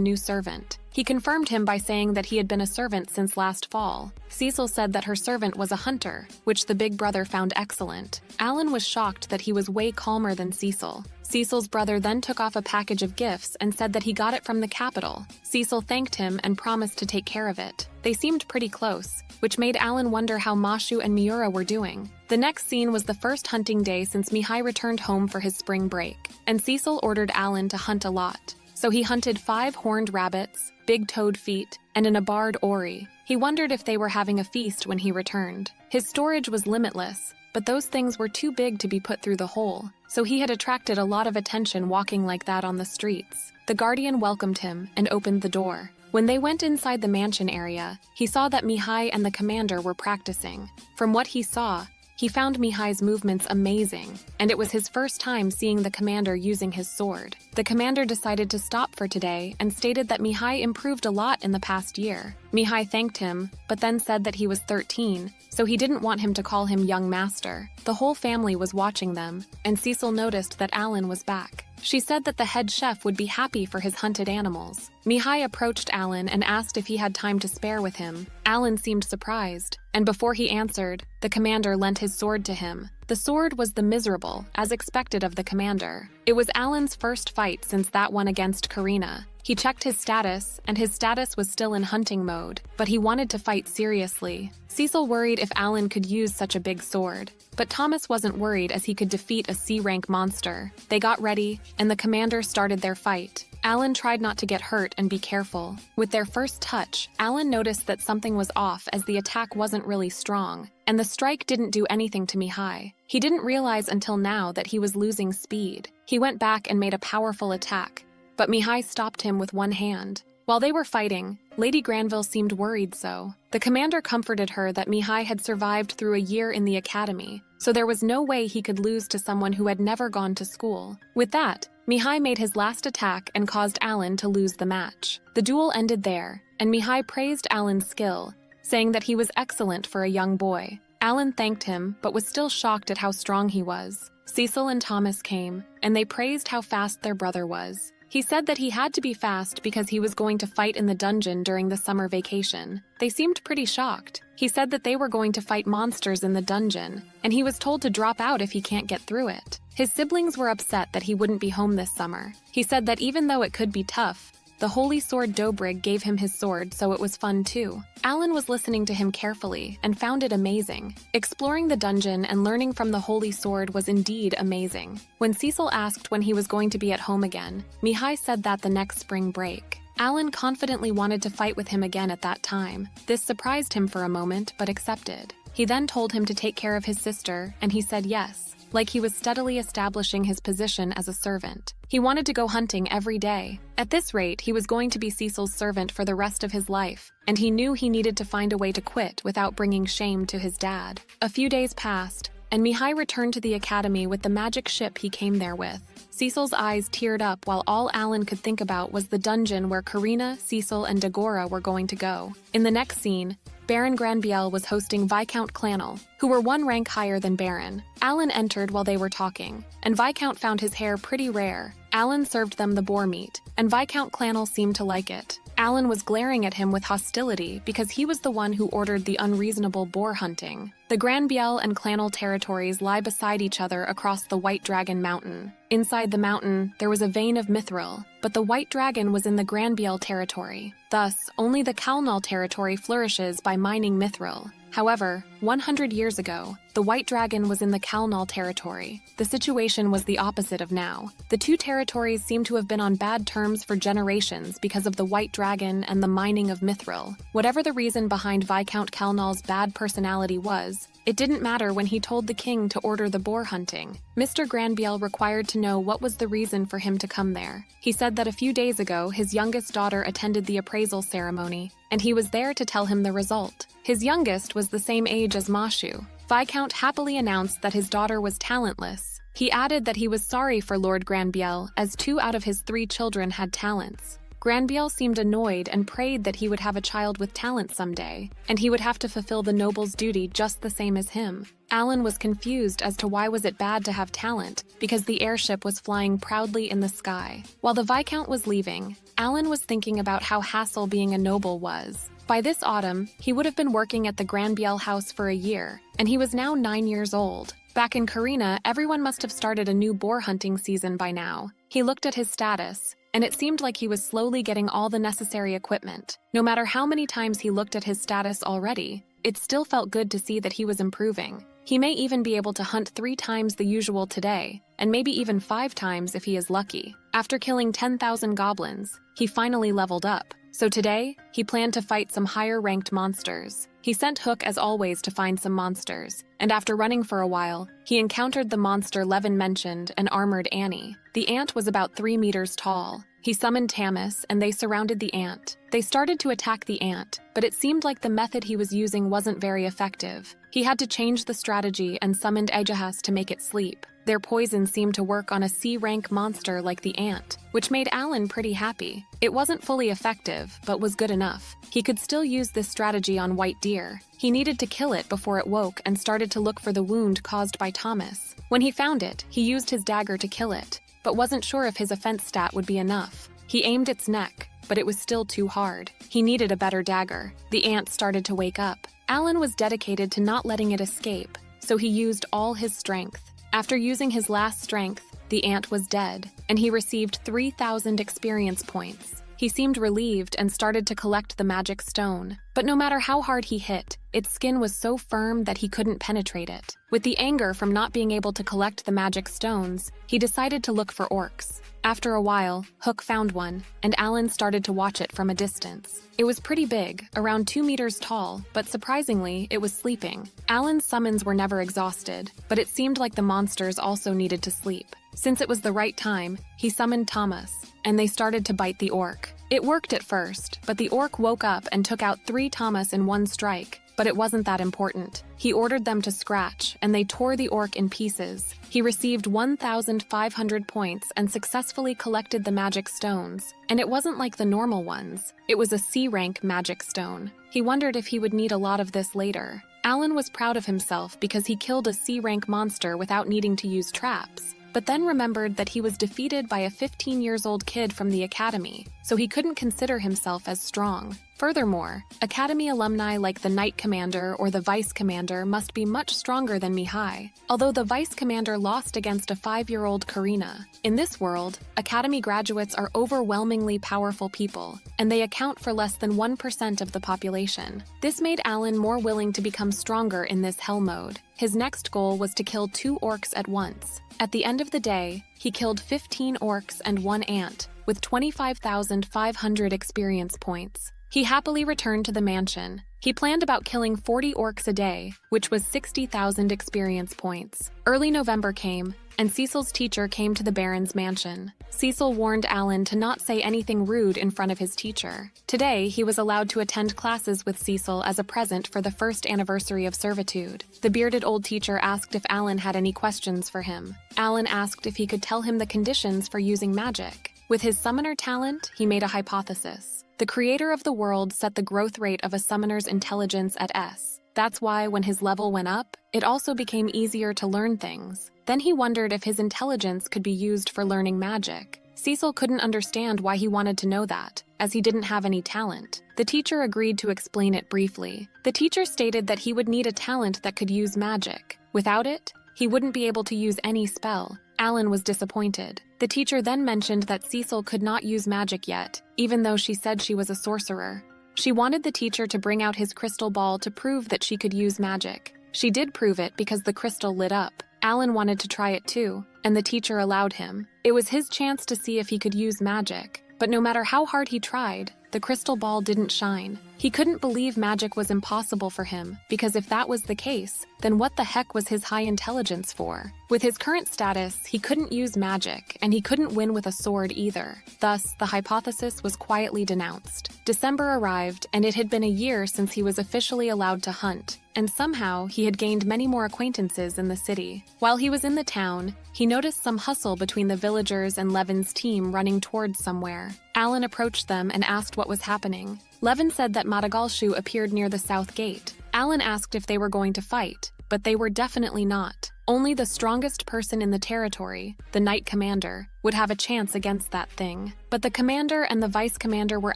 new servant. He confirmed him by saying that he had been a servant since last fall. Cecil said that her servant was a hunter, which the big brother found excellent. Alan was shocked that he was way calmer than Cecil. Cecil's brother then took off a package of gifts and said that he got it from the capital. Cecil thanked him and promised to take care of it. They seemed pretty close, which made Alan wonder how Mashu and Miura were doing. The next scene was the first hunting day since Mihai returned home for his spring break, and Cecil ordered Alan to hunt a lot. So he hunted 5 horned rabbits, big toad feet, and an abarred ori. He wondered if they were having a feast when he returned. His storage was limitless, but those things were too big to be put through the hole, so he had attracted a lot of attention walking like that on the streets. The guardian welcomed him and opened the door. When they went inside the mansion area, he saw that Mihai and the commander were practicing. From what he saw, he found Mihai's movements amazing, and it was his first time seeing the commander using his sword. The commander decided to stop for today and stated that Mihai improved a lot in the past year. Mihai thanked him, but then said that he was 13, so he didn't want him to call him young master. The whole family was watching them, and Cecil noticed that Alan was back. She said that the head chef would be happy for his hunted animals. Mihai approached Alan and asked if he had time to spare with him. Alan seemed surprised, and before he answered, the commander lent his sword to him. The sword was the miserable, as expected of the commander. It was Alan's first fight since that one against Karina. He checked his status, and his status was still in hunting mode, but he wanted to fight seriously. Cecil worried if Alan could use such a big sword, but Thomas wasn't worried as he could defeat a C-rank monster. They got ready, and the commander started their fight. Alan tried not to get hurt and be careful. With their first touch, Alan noticed that something was off as the attack wasn't really strong, and the strike didn't do anything to Mihai. He didn't realize until now that he was losing speed. He went back and made a powerful attack, but Mihai stopped him with one hand. While they were fighting, Lady Granville seemed worried so. The commander comforted her that Mihai had survived through a year in the academy, so there was no way he could lose to someone who had never gone to school. With that, Mihai made his last attack and caused Alan to lose the match. The duel ended there, and Mihai praised Alan's skill, saying that he was excellent for a young boy. Alan thanked him, but was still shocked at how strong he was. Cecil and Thomas came, and they praised how fast their brother was. He said that he had to be fast because he was going to fight in the dungeon during the summer vacation. They seemed pretty shocked. He said that they were going to fight monsters in the dungeon, and he was told to drop out if he can't get through it. His siblings were upset that he wouldn't be home this summer. He said that even though it could be tough, the holy sword Dobrig gave him his sword, so it was fun too. Alan was listening to him carefully and found it amazing. Exploring the dungeon and learning from the holy sword was indeed amazing. When Cecil asked when he was going to be at home again, Mihai said that the next spring break. Alan confidently wanted to fight with him again at that time. This surprised him for a moment, but accepted. He then told him to take care of his sister, and he said yes, like he was steadily establishing his position as a servant. He wanted to go hunting every day. At this rate, he was going to be Cecil's servant for the rest of his life, and he knew he needed to find a way to quit without bringing shame to his dad. A few days passed, and Mihai returned to the academy with the magic ship he came there with. Cecil's eyes teared up while all Alan could think about was the dungeon where Karina, Cecil, and Dagora were going to go. In the next scene, Baron Granbiel was hosting Viscount Clanel, who were one rank higher than Baron. Alan entered while they were talking, and Viscount found his hair pretty rare. Alan served them the boar meat, and Viscount Clanel seemed to like it. Alan was glaring at him with hostility because he was the one who ordered the unreasonable boar hunting. The Granbiel and Clanel territories lie beside each other across the White Dragon Mountain. Inside the mountain, there was a vein of mithril, but the White Dragon was in the Granbiel territory. Thus, only the Kalnal territory flourishes by mining mithril. However, 100 years ago, the White Dragon was in the Kalnal territory. The situation was the opposite of now. The two territories seem to have been on bad terms for generations because of the White Dragon and the mining of mithril. Whatever the reason behind Viscount Kalnal's bad personality was, it didn't matter when he told the king to order the boar hunting. Mr. Granbiel required to know what was the reason for him to come there. He said that a few days ago, his youngest daughter attended the appraisal ceremony, and he was there to tell him the result. His youngest was the same age as Mashu. Viscount happily announced that his daughter was talentless. He added that he was sorry for Lord Granbiel, as 2 out of his 3 children had talents. Granbiel seemed annoyed and prayed that he would have a child with talent someday, and he would have to fulfill the noble's duty just the same as him. Alan was confused as to why was it bad to have talent, because the airship was flying proudly in the sky. While the Viscount was leaving, Alan was thinking about how hassle being a noble was. By this autumn, he would have been working at the Granbiel house for a year, and he was now 9 years old. Back in Karina, everyone must have started a new boar hunting season by now. He looked at his status, and it seemed like he was slowly getting all the necessary equipment. No matter how many times he looked at his status already, it still felt good to see that he was improving. He may even be able to hunt 3 times the usual today, and maybe even 5 times if he is lucky. After killing 10,000 goblins, he finally leveled up. So today, he planned to fight some higher-ranked monsters. He sent Hook as always to find some monsters, and after running for a while, he encountered the monster Levin mentioned, an armored Annie. The ant was about 3 meters tall. He summoned Tamis, and they surrounded the ant. They started to attack the ant, but it seemed like the method he was using wasn't very effective. He had to change the strategy and summoned Ejahas to make it sleep. Their poison seemed to work on a C-rank monster like the ant, which made Alan pretty happy. It wasn't fully effective, but was good enough. He could still use this strategy on White Deer. He needed to kill it before it woke and started to look for the wound caused by Thomas. When he found it, he used his dagger to kill it, but wasn't sure if his offense stat would be enough. He aimed its neck, but it was still too hard. He needed a better dagger. The ant started to wake up. Alan was dedicated to not letting it escape, so he used all his strength. After using his last strength, the ant was dead, and he received 3,000 experience points. He seemed relieved and started to collect the magic stone. But no matter how hard he hit, its skin was so firm that he couldn't penetrate it. With the anger from not being able to collect the magic stones, he decided to look for orcs. After a while, Hook found one, and Alan started to watch it from a distance. It was pretty big, around 2 meters tall, but surprisingly, it was sleeping. Alan's summons were never exhausted, but it seemed like the monsters also needed to sleep. Since it was the right time, he summoned Thomas, and they started to bite the orc. It worked at first, but the orc woke up and took out 3 Thomas in one strike. But it wasn't that important. He ordered them to scratch, and they tore the orc in pieces. He received 1,500 points and successfully collected the magic stones. And it wasn't like the normal ones. It was a C-rank magic stone. He wondered if he would need a lot of this later. Alan was proud of himself because he killed a C-rank monster without needing to use traps, but then remembered that he was defeated by a 15-year-old kid from the academy, so he couldn't consider himself as strong. Furthermore, academy alumni like the Knight Commander or the Vice Commander must be much stronger than Mihai, although the Vice Commander lost against a 5-year-old Karina. In this world, academy graduates are overwhelmingly powerful people, and they account for less than 1% of the population. This made Alan more willing to become stronger in this hell mode. His next goal was to kill 2 orcs at once. At the end of the day, he killed 15 orcs and 1 ant, with 25,500 experience points. He happily returned to the mansion. He planned about killing 40 orcs a day, which was 60,000 experience points. Early November came, and Cecil's teacher came to the Baron's mansion. Cecil warned Alan to not say anything rude in front of his teacher. Today, he was allowed to attend classes with Cecil as a present for the first anniversary of servitude. The bearded old teacher asked if Alan had any questions for him. Alan asked if he could tell him the conditions for using magic. With his summoner talent, he made a hypothesis. The creator of the world set the growth rate of a summoner's intelligence at S. That's why when his level went up, it also became easier to learn things. Then he wondered if his intelligence could be used for learning magic. Cecil couldn't understand why he wanted to know that, as he didn't have any talent. The teacher agreed to explain it briefly. The teacher stated that he would need a talent that could use magic. Without it, he wouldn't be able to use any spell. Alan was disappointed. The teacher then mentioned that Cecil could not use magic yet, even though she said she was a sorcerer. She wanted the teacher to bring out his crystal ball to prove that she could use magic. She did prove it because the crystal lit up. Alan wanted to try it too, and the teacher allowed him. It was his chance to see if he could use magic. But no matter how hard he tried, the crystal ball didn't shine. He couldn't believe magic was impossible for him, because if that was the case, then what the heck was his high intelligence for? With his current status, he couldn't use magic, and he couldn't win with a sword either. Thus, the hypothesis was quietly denounced. December arrived, and it had been a year since he was officially allowed to hunt, and somehow he had gained many more acquaintances in the city. While he was in the town, he noticed some hustle between the villagers and Levin's team running towards somewhere. Alan approached them and asked what was happening. Levin said that Madagalshu appeared near the south gate. Alan asked if they were going to fight, but they were definitely not. Only the strongest person in the territory, the Knight Commander, would have a chance against that thing. But the Commander and the Vice Commander were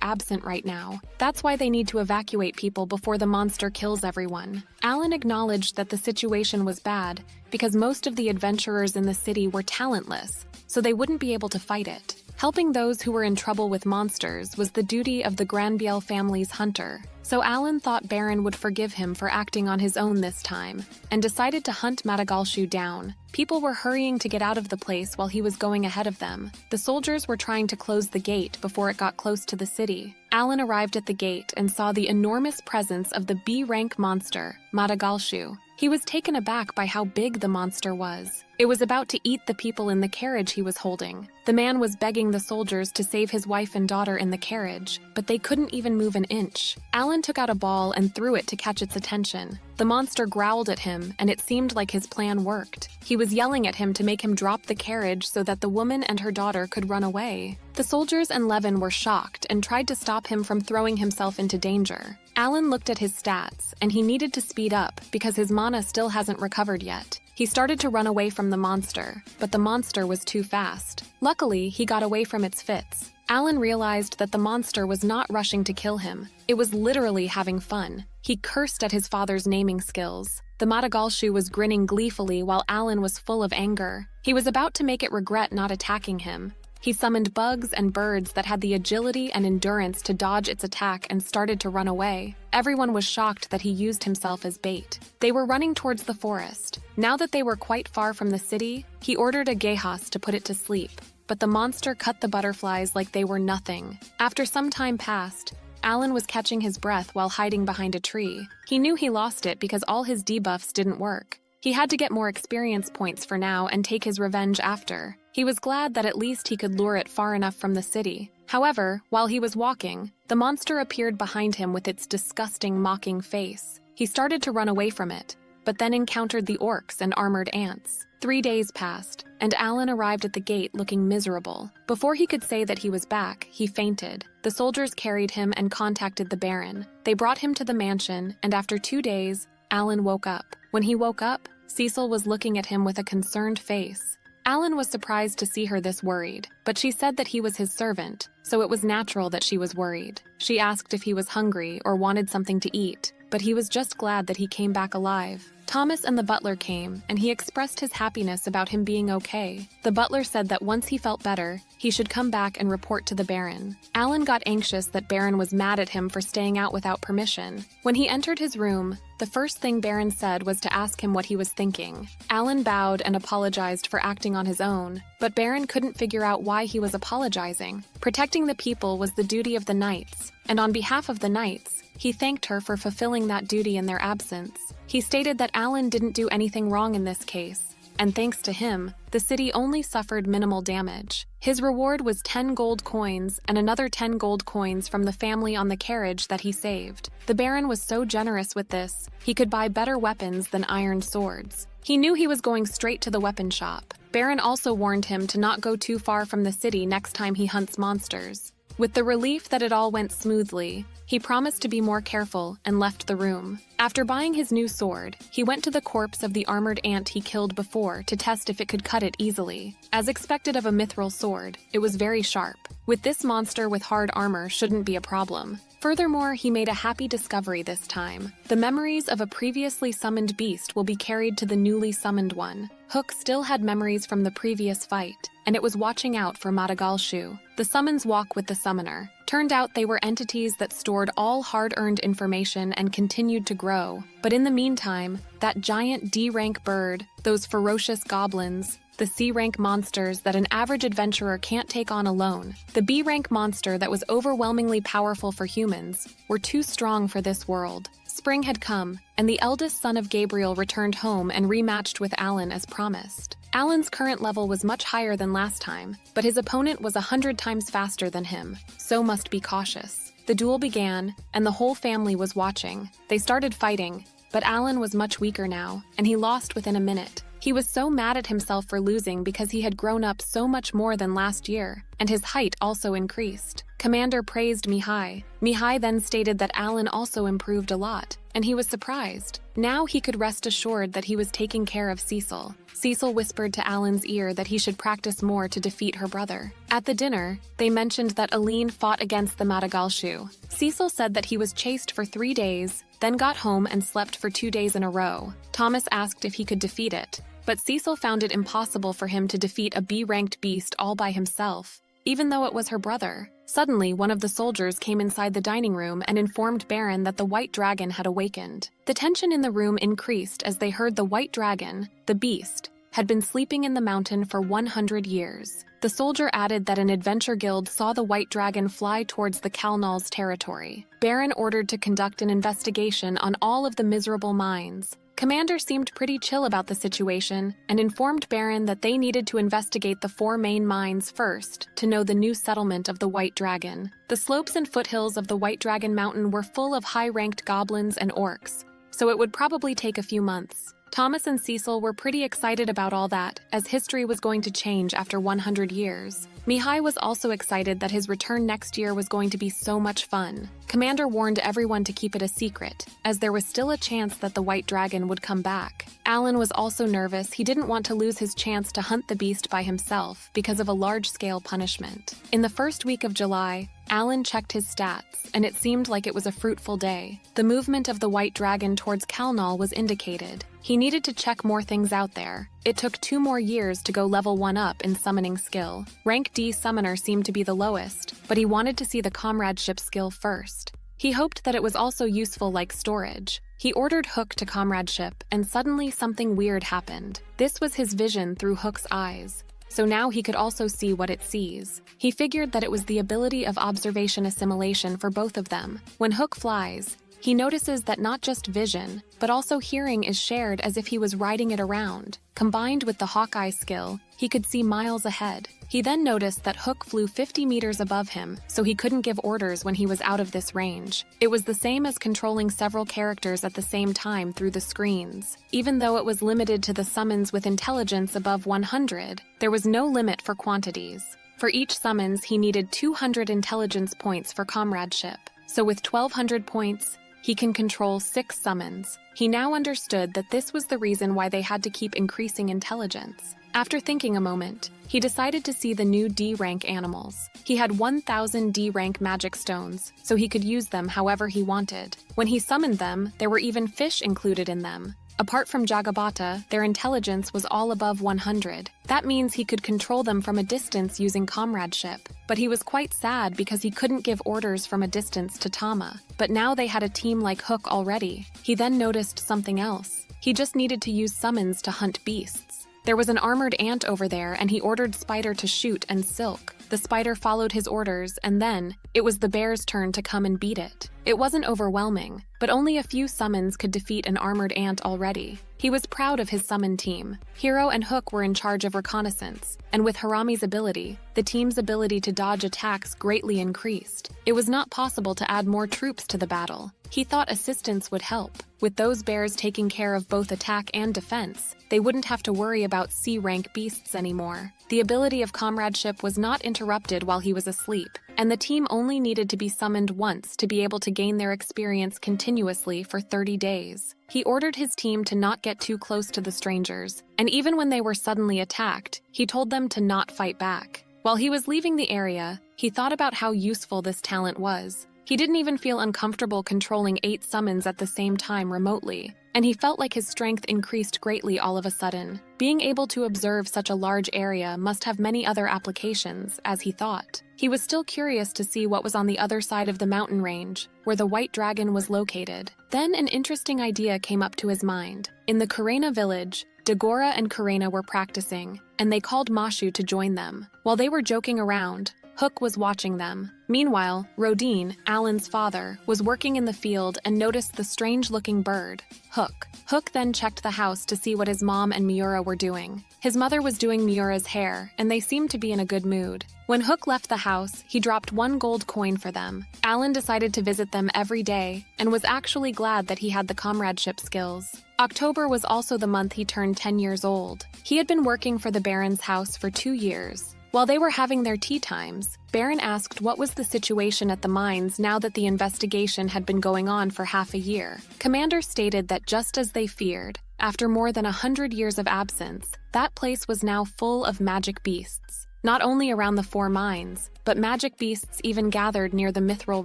absent right now. That's why they need to evacuate people before the monster kills everyone. Alan acknowledged that the situation was bad because most of the adventurers in the city were talentless, so they wouldn't be able to fight it. Helping those who were in trouble with monsters was the duty of the Granbiel family's hunter, so Alan thought Baron would forgive him for acting on his own this time, and decided to hunt Madagalshu down. People were hurrying to get out of the place while he was going ahead of them. The soldiers were trying to close the gate before it got close to the city. Alan arrived at the gate and saw the enormous presence of the B-rank monster, Madagalshu. He was taken aback by how big the monster was. It was about to eat the people in the carriage he was holding. The man was begging the soldiers to save his wife and daughter in the carriage, but they couldn't even move an inch. Alan took out a ball and threw it to catch its attention. The monster growled at him, and it seemed like his plan worked. He was yelling at him to make him drop the carriage so that the woman and her daughter could run away. The soldiers and Levin were shocked and tried to stop him from throwing himself into danger. Alan looked at his stats, and he needed to speed up because his mana still hasn't recovered yet. He started to run away from the monster, but the monster was too fast. Luckily, he got away from its fits. Alan realized that the monster was not rushing to kill him. It was literally having fun. He cursed at his father's naming skills. The Madagalshu was grinning gleefully while Alan was full of anger. He was about to make it regret not attacking him. He summoned bugs and birds that had the agility and endurance to dodge its attack and started to run away. Everyone was shocked that he used himself as bait. They were running towards the forest. Now that they were quite far from the city, he ordered a Gehas to put it to sleep. But the monster cut the butterflies like they were nothing. After some time passed, Alan was catching his breath while hiding behind a tree. He knew he lost it because all his debuffs didn't work. He had to get more experience points for now and take his revenge after. He was glad that at least he could lure it far enough from the city. However, while he was walking, the monster appeared behind him with its disgusting, mocking face. He started to run away from it, but then encountered the orcs and armored ants. 3 days passed, and Alan arrived at the gate looking miserable. Before he could say that he was back, he fainted. The soldiers carried him and contacted the Baron. They brought him to the mansion, and after 2 days, Alan woke up. When he woke up, Cecil was looking at him with a concerned face. Alan was surprised to see her this worried, but she said that he was his servant, so it was natural that she was worried. She asked if he was hungry or wanted something to eat, but he was just glad that he came back alive. Thomas and the butler came, and he expressed his happiness about him being okay. The butler said that once he felt better, he should come back and report to the Baron. Alan got anxious that Baron was mad at him for staying out without permission. When he entered his room, the first thing Baron said was to ask him what he was thinking. Alan bowed and apologized for acting on his own, but Baron couldn't figure out why he was apologizing. Protecting the people was the duty of the knights, and on behalf of the knights, he thanked her for fulfilling that duty in their absence. He stated that Alan didn't do anything wrong in this case, and thanks to him, the city only suffered minimal damage. His reward was 10 gold coins and another 10 gold coins from the family on the carriage that he saved. The Baron was so generous with this, he could buy better weapons than iron swords. He knew he was going straight to the weapon shop. Baron also warned him to not go too far from the city next time he hunts monsters. With the relief that it all went smoothly, he promised to be more careful and left the room. After buying his new sword, he went to the corpse of the armored ant he killed before to test if it could cut it easily. As expected of a mithril sword, it was very sharp. With this monster with hard armor shouldn't be a problem. Furthermore, he made a happy discovery this time. The memories of a previously summoned beast will be carried to the newly summoned one. Hook still had memories from the previous fight, and it was watching out for Madagalshu. The summons walk with the summoner. Turned out they were entities that stored all hard-earned information and continued to grow. But in the meantime, that giant D-rank bird, those ferocious goblins, the C-rank monsters that an average adventurer can't take on alone, the B-rank monster that was overwhelmingly powerful for humans, were too strong for this world. Spring had come, and the eldest son of Gabriel returned home and rematched with Alan as promised. Alan's current level was much higher than last time, but his opponent was 100 times faster than him, so must be cautious. The duel began, and the whole family was watching. They started fighting, but Alan was much weaker now, and he lost within a minute. He was so mad at himself for losing because he had grown up so much more than last year, and his height also increased. Commander praised Mihai. Mihai then stated that Alan also improved a lot, and he was surprised. Now he could rest assured that he was taking care of Cecil. Cecil whispered to Alan's ear that he should practice more to defeat her brother. At the dinner, they mentioned that Aline fought against the Madagalshu. Cecil said that he was chased for 3 days, then got home and slept for 2 days in a row. Thomas asked if he could defeat it, but Cecil found it impossible for him to defeat a B-ranked beast all by himself, even though it was her brother. Suddenly, one of the soldiers came inside the dining room and informed Baron that the white dragon had awakened. The tension in the room increased as they heard the white dragon, the beast, had been sleeping in the mountain for 100 years. The soldier added that an adventure guild saw the white dragon fly towards the Kalnal's territory. Baron ordered to conduct an investigation on all of the miserable mines. Commander seemed pretty chill about the situation and informed Baron that they needed to investigate the 4 main mines first to know the new settlement of the White Dragon. The slopes and foothills of the White Dragon Mountain were full of high-ranked goblins and orcs, so it would probably take a few months. Thomas and Cecil were pretty excited about all that, as history was going to change after 100 years. Mihai was also excited that his return next year was going to be so much fun. Commander warned everyone to keep it a secret, as there was still a chance that the White Dragon would come back. Alan was also nervous. He didn't want to lose his chance to hunt the beast by himself because of a large-scale punishment. In the first week of July, Alan checked his stats, and it seemed like it was a fruitful day. The movement of the White Dragon towards Kalnal was indicated. He needed to check more things out there. It took 2 more years to go level 1 up in summoning skill. Rank D summoner seemed to be the lowest, but he wanted to see the comradeship skill first. He hoped that it was also useful like storage. He ordered Hook to comradeship, and suddenly something weird happened. This was his vision through Hook's eyes, so now he could also see what it sees. He figured that it was the ability of observation assimilation for both of them. When Hook flies, he notices that not just vision, but also hearing is shared as if he was riding it around. Combined with the Hawkeye skill, He could see miles ahead. He then noticed that Hook flew 50 meters above him, so he couldn't give orders when he was out of this range. It was the same as controlling several characters at the same time through the screens. Even though it was limited to the summons with intelligence above 100, there was no limit for quantities. For each summons, he needed 200 intelligence points for comradeship. So with 1,200 points, he can control 6 summons. He now understood that this was the reason why they had to keep increasing intelligence. After thinking a moment, he decided to see the new D-rank animals. He had 1,000 D-rank magic stones, so he could use them however he wanted. When he summoned them, there were even fish included in them. Apart from Jagabata, their intelligence was all above 100. That means he could control them from a distance using comradeship. But he was quite sad because he couldn't give orders from a distance to Tama. But now they had a team like Hook already. He then noticed something else. He just needed to use summons to hunt beasts. There was an armored ant over there, and he ordered Spider to shoot and Silk. The spider followed his orders, and then it was the bear's turn to come and beat it. It wasn't overwhelming, but only a few summons could defeat an armored ant already. He was proud of his summon team. Hiro and Hook were in charge of reconnaissance, and with Harami's ability, the team's ability to dodge attacks greatly increased. It was not possible to add more troops to the battle. He thought assistance would help. With those bears taking care of both attack and defense, they wouldn't have to worry about C-rank beasts anymore. The ability of comradeship was not interrupted while he was asleep, and the team only needed to be summoned once to be able to gain their experience continuously for 30 days. He ordered his team to not get too close to the strangers, and even when they were suddenly attacked, he told them to not fight back. While he was leaving the area, he thought about how useful this talent was. He didn't even feel uncomfortable controlling 8 summons at the same time remotely, and he felt like his strength increased greatly all of a sudden. Being able to observe such a large area must have many other applications, as he thought. He was still curious to see what was on the other side of the mountain range, where the white dragon was located. Then an interesting idea came up to his mind. In the Karena village, Dagora and Karena were practicing, and they called Mashu to join them. While they were joking around, Hook was watching them. Meanwhile, Rodin, Alan's father, was working in the field and noticed the strange-looking bird, Hook. Hook then checked the house to see what his mom and Miura were doing. His mother was doing Miura's hair, and they seemed to be in a good mood. When Hook left the house, he dropped 1 gold coin for them. Alan decided to visit them every day, and was actually glad that he had the comradeship skills. October was also the month he turned 10 years old. He had been working for the Baron's house for 2 years. While they were having their tea times, Baron asked what was the situation at the mines now that the investigation had been going on for half a year. Commander stated that just as they feared, after more than 100 years of absence, that place was now full of magic beasts. Not only around the 4 mines, but magic beasts even gathered near the Mithril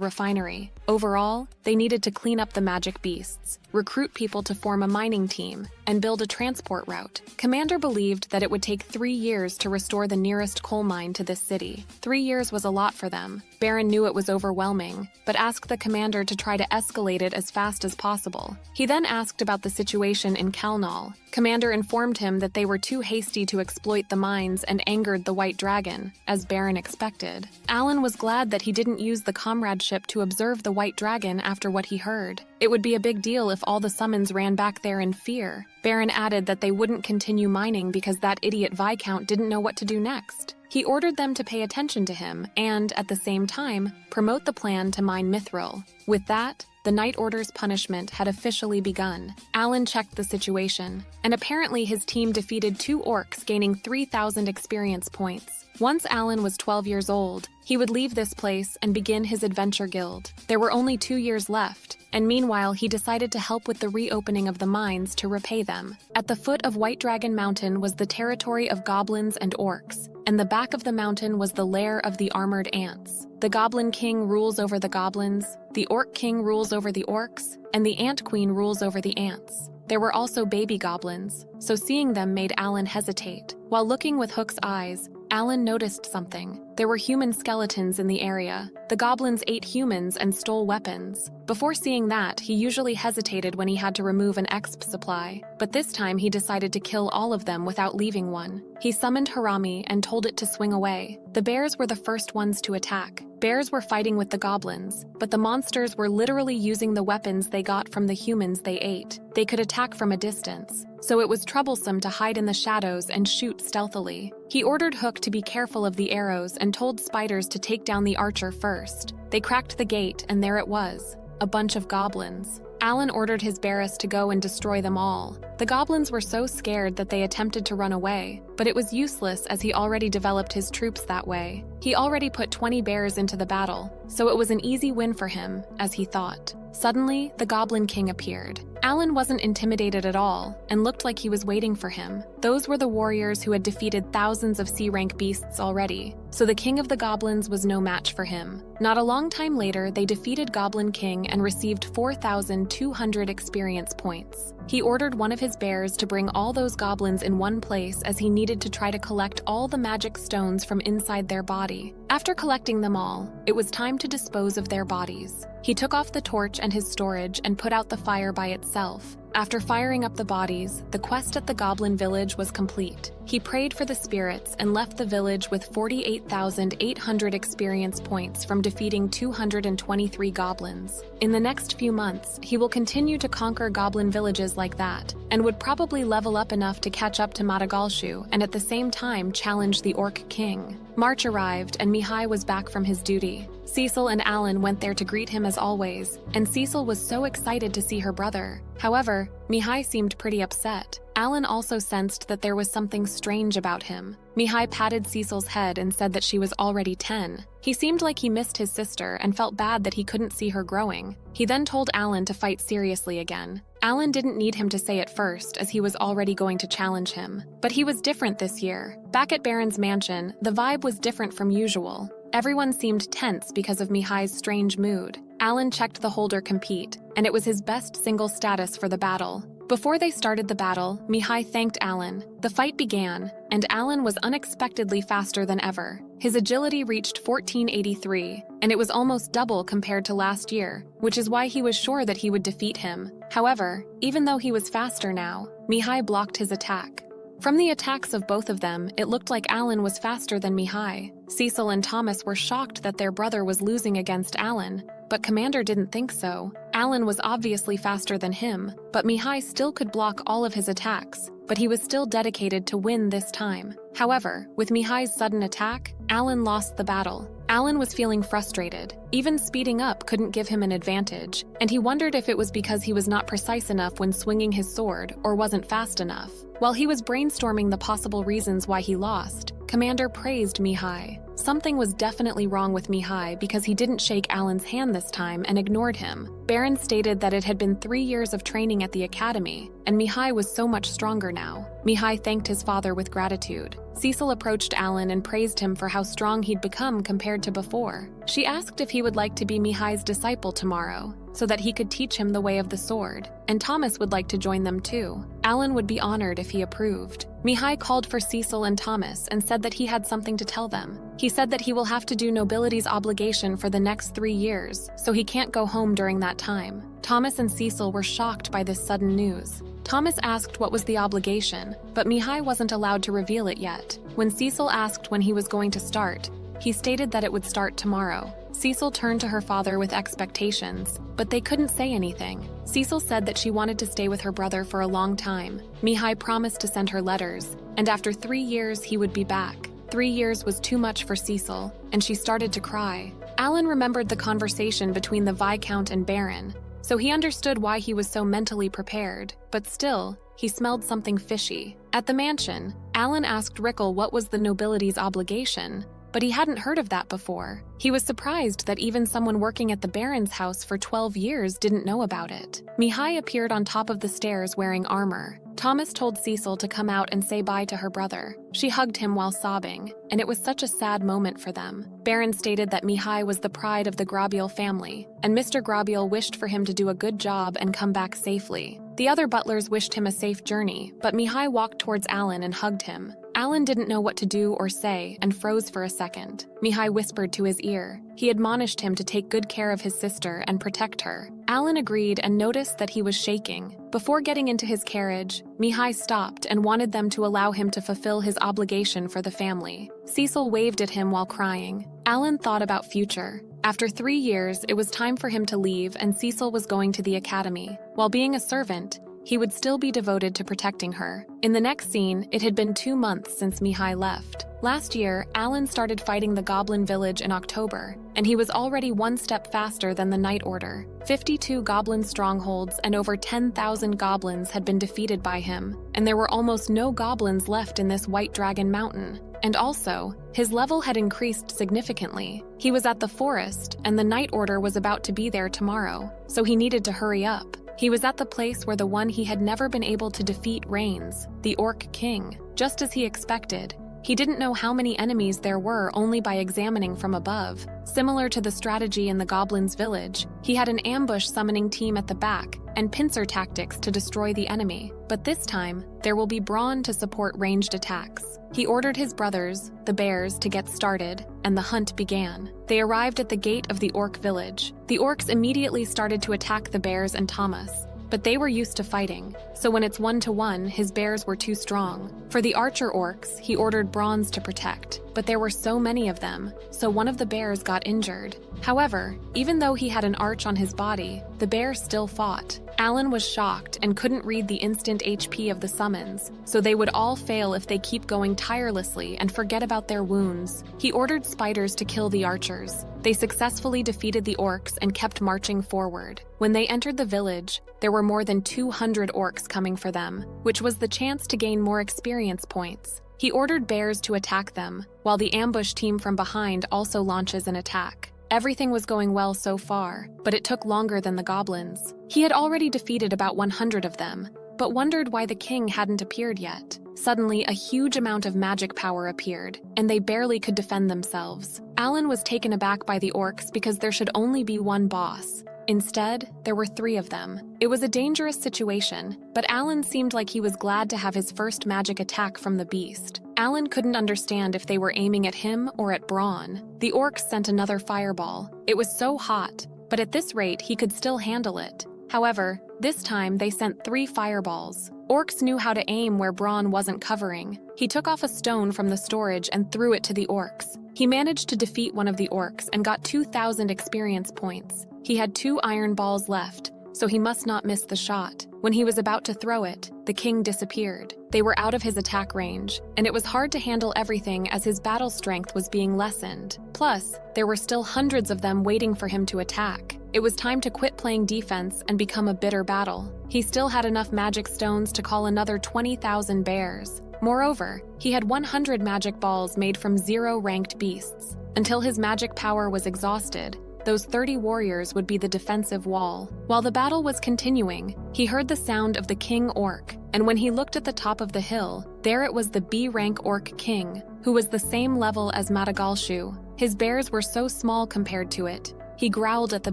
refinery. Overall, they needed to clean up the magic beasts, recruit people to form a mining team, and build a transport route. Commander believed that it would take 3 years to restore the nearest coal mine to this city. 3 years was a lot for them. Baron knew it was overwhelming, but asked the commander to try to escalate it as fast as possible. He then asked about the situation in Kalnal. Commander informed him that they were too hasty to exploit the mines and angered the White Dragon, as Baron expected. Alan was glad that he didn't use the comradeship to observe the White Dragon after what he heard. It would be a big deal if all the summons ran back there in fear. Baron added that they wouldn't continue mining because that idiot Viscount didn't know what to do next. He ordered them to pay attention to him and, at the same time, promote the plan to mine Mithril. With that, the Night Order's punishment had officially begun. Alan checked the situation, and apparently his team defeated 2 orcs, gaining 3,000 experience points. Once Alan was 12 years old, he would leave this place and begin his adventure guild. There were only 2 years left, and meanwhile he decided to help with the reopening of the mines to repay them. At the foot of White Dragon Mountain was the territory of goblins and orcs, and the back of the mountain was the lair of the armored ants. The Goblin King rules over the goblins, the Orc King rules over the orcs, and the Ant Queen rules over the ants. There were also baby goblins, so seeing them made Alan hesitate. While looking with Hook's eyes, Alan noticed something. There were human skeletons in the area. The goblins ate humans and stole weapons. Before seeing that, he usually hesitated when he had to remove an exp supply, but this time he decided to kill all of them without leaving one. He summoned Harami and told it to swing away. The bears were the first ones to attack. Bears were fighting with the goblins, but the monsters were literally using the weapons they got from the humans they ate. They could attack from a distance, so it was troublesome to hide in the shadows and shoot stealthily. He ordered Hook to be careful of the arrows and told Spiders to take down the archer first. They cracked the gate, and there it was, a bunch of goblins. Alan ordered his Barris to go and destroy them all. The goblins were so scared that they attempted to run away, but it was useless as he already developed his troops that way. He already put 20 bears into the battle, so it was an easy win for him, as he thought. Suddenly, the Goblin King appeared. Alan wasn't intimidated at all, and looked like he was waiting for him. Those were the warriors who had defeated thousands of C-rank beasts already, so the King of the Goblins was no match for him. Not a long time later, they defeated Goblin King and received 4,200 experience points. He ordered one of his bears to bring all those goblins in one place as he needed to try to collect all the magic stones from inside their body. After collecting them all, it was time to dispose of their bodies. He took off the torch and his storage and put out the fire by itself. After firing up the bodies, the quest at the Goblin Village was complete. He prayed for the spirits and left the village with 48,800 experience points from defeating 223 goblins. In the next few months, he will continue to conquer goblin villages like that, and would probably level up enough to catch up to Madagalshu and at the same time challenge the Orc King. March arrived and Mihai was back from his duty. Cecil and Alan went there to greet him as always, and Cecil was so excited to see her brother. However, Mihai seemed pretty upset. Alan also sensed that there was something strange about him. Mihai patted Cecil's head and said that she was already 10. He seemed like he missed his sister and felt bad that he couldn't see her growing. He then told Alan to fight seriously again. Alan didn't need him to say it first, as he was already going to challenge him. But he was different this year. Back at Baron's mansion, the vibe was different from usual. Everyone seemed tense because of Mihai's strange mood. Alan checked the holder compete, and it was his best single status for the battle. Before they started the battle, Mihai thanked Alan. The fight began, and Alan was unexpectedly faster than ever. His agility reached 1483, and it was almost double compared to last year, which is why he was sure that he would defeat him. However, even though he was faster now, Mihai blocked his attack. From the attacks of both of them, it looked like Alan was faster than Mihai. Cecil and Thomas were shocked that their brother was losing against Alan, but Commander didn't think so. Alan was obviously faster than him, but Mihai still could block all of his attacks, but he was still dedicated to win this time. However, with Mihai's sudden attack, Alan lost the battle. Alan was feeling frustrated. Even speeding up couldn't give him an advantage, and he wondered if it was because he was not precise enough when swinging his sword or wasn't fast enough. While he was brainstorming the possible reasons why he lost, Commander praised Mihai. Something was definitely wrong with Mihai because he didn't shake Alan's hand this time and ignored him. Baron stated that it had been 3 years of training at the academy, and Mihai was so much stronger now. Mihai thanked his father with gratitude. Cecil approached Alan and praised him for how strong he'd become compared to before. She asked if he would like to be Mihai's disciple tomorrow, so that he could teach him the way of the sword, and Thomas would like to join them too. Alan would be honored if he approved. Mihai called for Cecil and Thomas and said that he had something to tell them. He said that he will have to do nobility's obligation for the next 3 years, so he can't go home during that time. Thomas and Cecil were shocked by this sudden news. Thomas asked what was the obligation, but Mihai wasn't allowed to reveal it yet. When Cecil asked when he was going to start, he stated that it would start tomorrow. Cecil turned to her father with expectations, but they couldn't say anything. Cecil said that she wanted to stay with her brother for a long time. Mihai promised to send her letters, and after 3 years he would be back. 3 years was too much for Cecil, and she started to cry. Alan remembered the conversation between the Viscount and Baron, so he understood why he was so mentally prepared, but still, he smelled something fishy. At the mansion, Alan asked Rickle what was the nobility's obligation, but he hadn't heard of that before. He was surprised that even someone working at the Baron's house for 12 years didn't know about it. Mihai appeared on top of the stairs wearing armor. Thomas told Cecil to come out and say bye to her brother. She hugged him while sobbing, and it was such a sad moment for them. Baron stated that Mihai was the pride of the Grabiel family, and Mr. Grabiel wished for him to do a good job and come back safely. The other butlers wished him a safe journey, but Mihai walked towards Alan and hugged him. Alan didn't know what to do or say and froze for a second. Mihai whispered to his ear. He admonished him to take good care of his sister and protect her. Alan agreed and noticed that he was shaking. Before getting into his carriage, Mihai stopped and wanted them to allow him to fulfill his obligation for the family. Cecil waved at him while crying. Alan thought about future. After 3 years, it was time for him to leave and Cecil was going to the academy. While being a servant, he would still be devoted to protecting her. In the next scene, it had been 2 months since Mihai left. Last year, Alan started fighting the Goblin Village in October, and he was already one step faster than the Night Order. 52 Goblin strongholds and over 10,000 goblins had been defeated by him, and there were almost no goblins left in this White Dragon Mountain. And also, his level had increased significantly. He was at the forest, and the Night Order was about to be there tomorrow, so he needed to hurry up. He was at the place where the one he had never been able to defeat reigns, the Orc King. Just as he expected, he didn't know how many enemies there were only by examining from above. Similar to the strategy in the Goblin's village, he had an ambush summoning team at the back and pincer tactics to destroy the enemy. But this time, there will be brawn to support ranged attacks. He ordered his brothers, the bears, to get started, and the hunt began. They arrived at the gate of the Orc village. The orcs immediately started to attack the bears and Thomas, but they were used to fighting, so when it's 1-to-1, his bears were too strong. For the archer orcs, he ordered bronze to protect, but there were so many of them, so one of the bears got injured. However, even though he had an arch on his body, the bear still fought. Alan was shocked and couldn't read the instant HP of the summons, so they would all fail if they keep going tirelessly and forget about their wounds. He ordered spiders to kill the archers. They successfully defeated the orcs and kept marching forward. When they entered the village, there were more than 200 orcs coming for them, which was the chance to gain more experience points. He ordered bears to attack them, while the ambush team from behind also launches an attack. Everything was going well so far, but it took longer than the goblins. He had already defeated about 100 of them, but wondered why the king hadn't appeared yet. Suddenly, a huge amount of magic power appeared, and they barely could defend themselves. Alan was taken aback by the orcs because there should only be one boss. Instead, there were 3 of them. It was a dangerous situation, but Alan seemed like he was glad to have his first magic attack from the beast. Alan couldn't understand if they were aiming at him or at Braun. The orcs sent another fireball. It was so hot, but at this rate he could still handle it. However, this time they sent 3 fireballs. Orcs knew how to aim where Braun wasn't covering. He took off a stone from the storage and threw it to the orcs. He managed to defeat one of the orcs and got 2,000 experience points. He had 2 iron balls left, so he must not miss the shot. When he was about to throw it, the king disappeared. They were out of his attack range, and it was hard to handle everything as his battle strength was being lessened. Plus, there were still hundreds of them waiting for him to attack. It was time to quit playing defense and become a bitter battle. He still had enough magic stones to call another 20,000 bears. Moreover, he had 100 magic balls made from 0 ranked beasts. Until his magic power was exhausted, those 30 warriors would be the defensive wall. While the battle was continuing, he heard the sound of the king orc, and when he looked at the top of the hill, there it was the B-rank orc king, who was the same level as Madagalshu. His bears were so small compared to it. He growled at the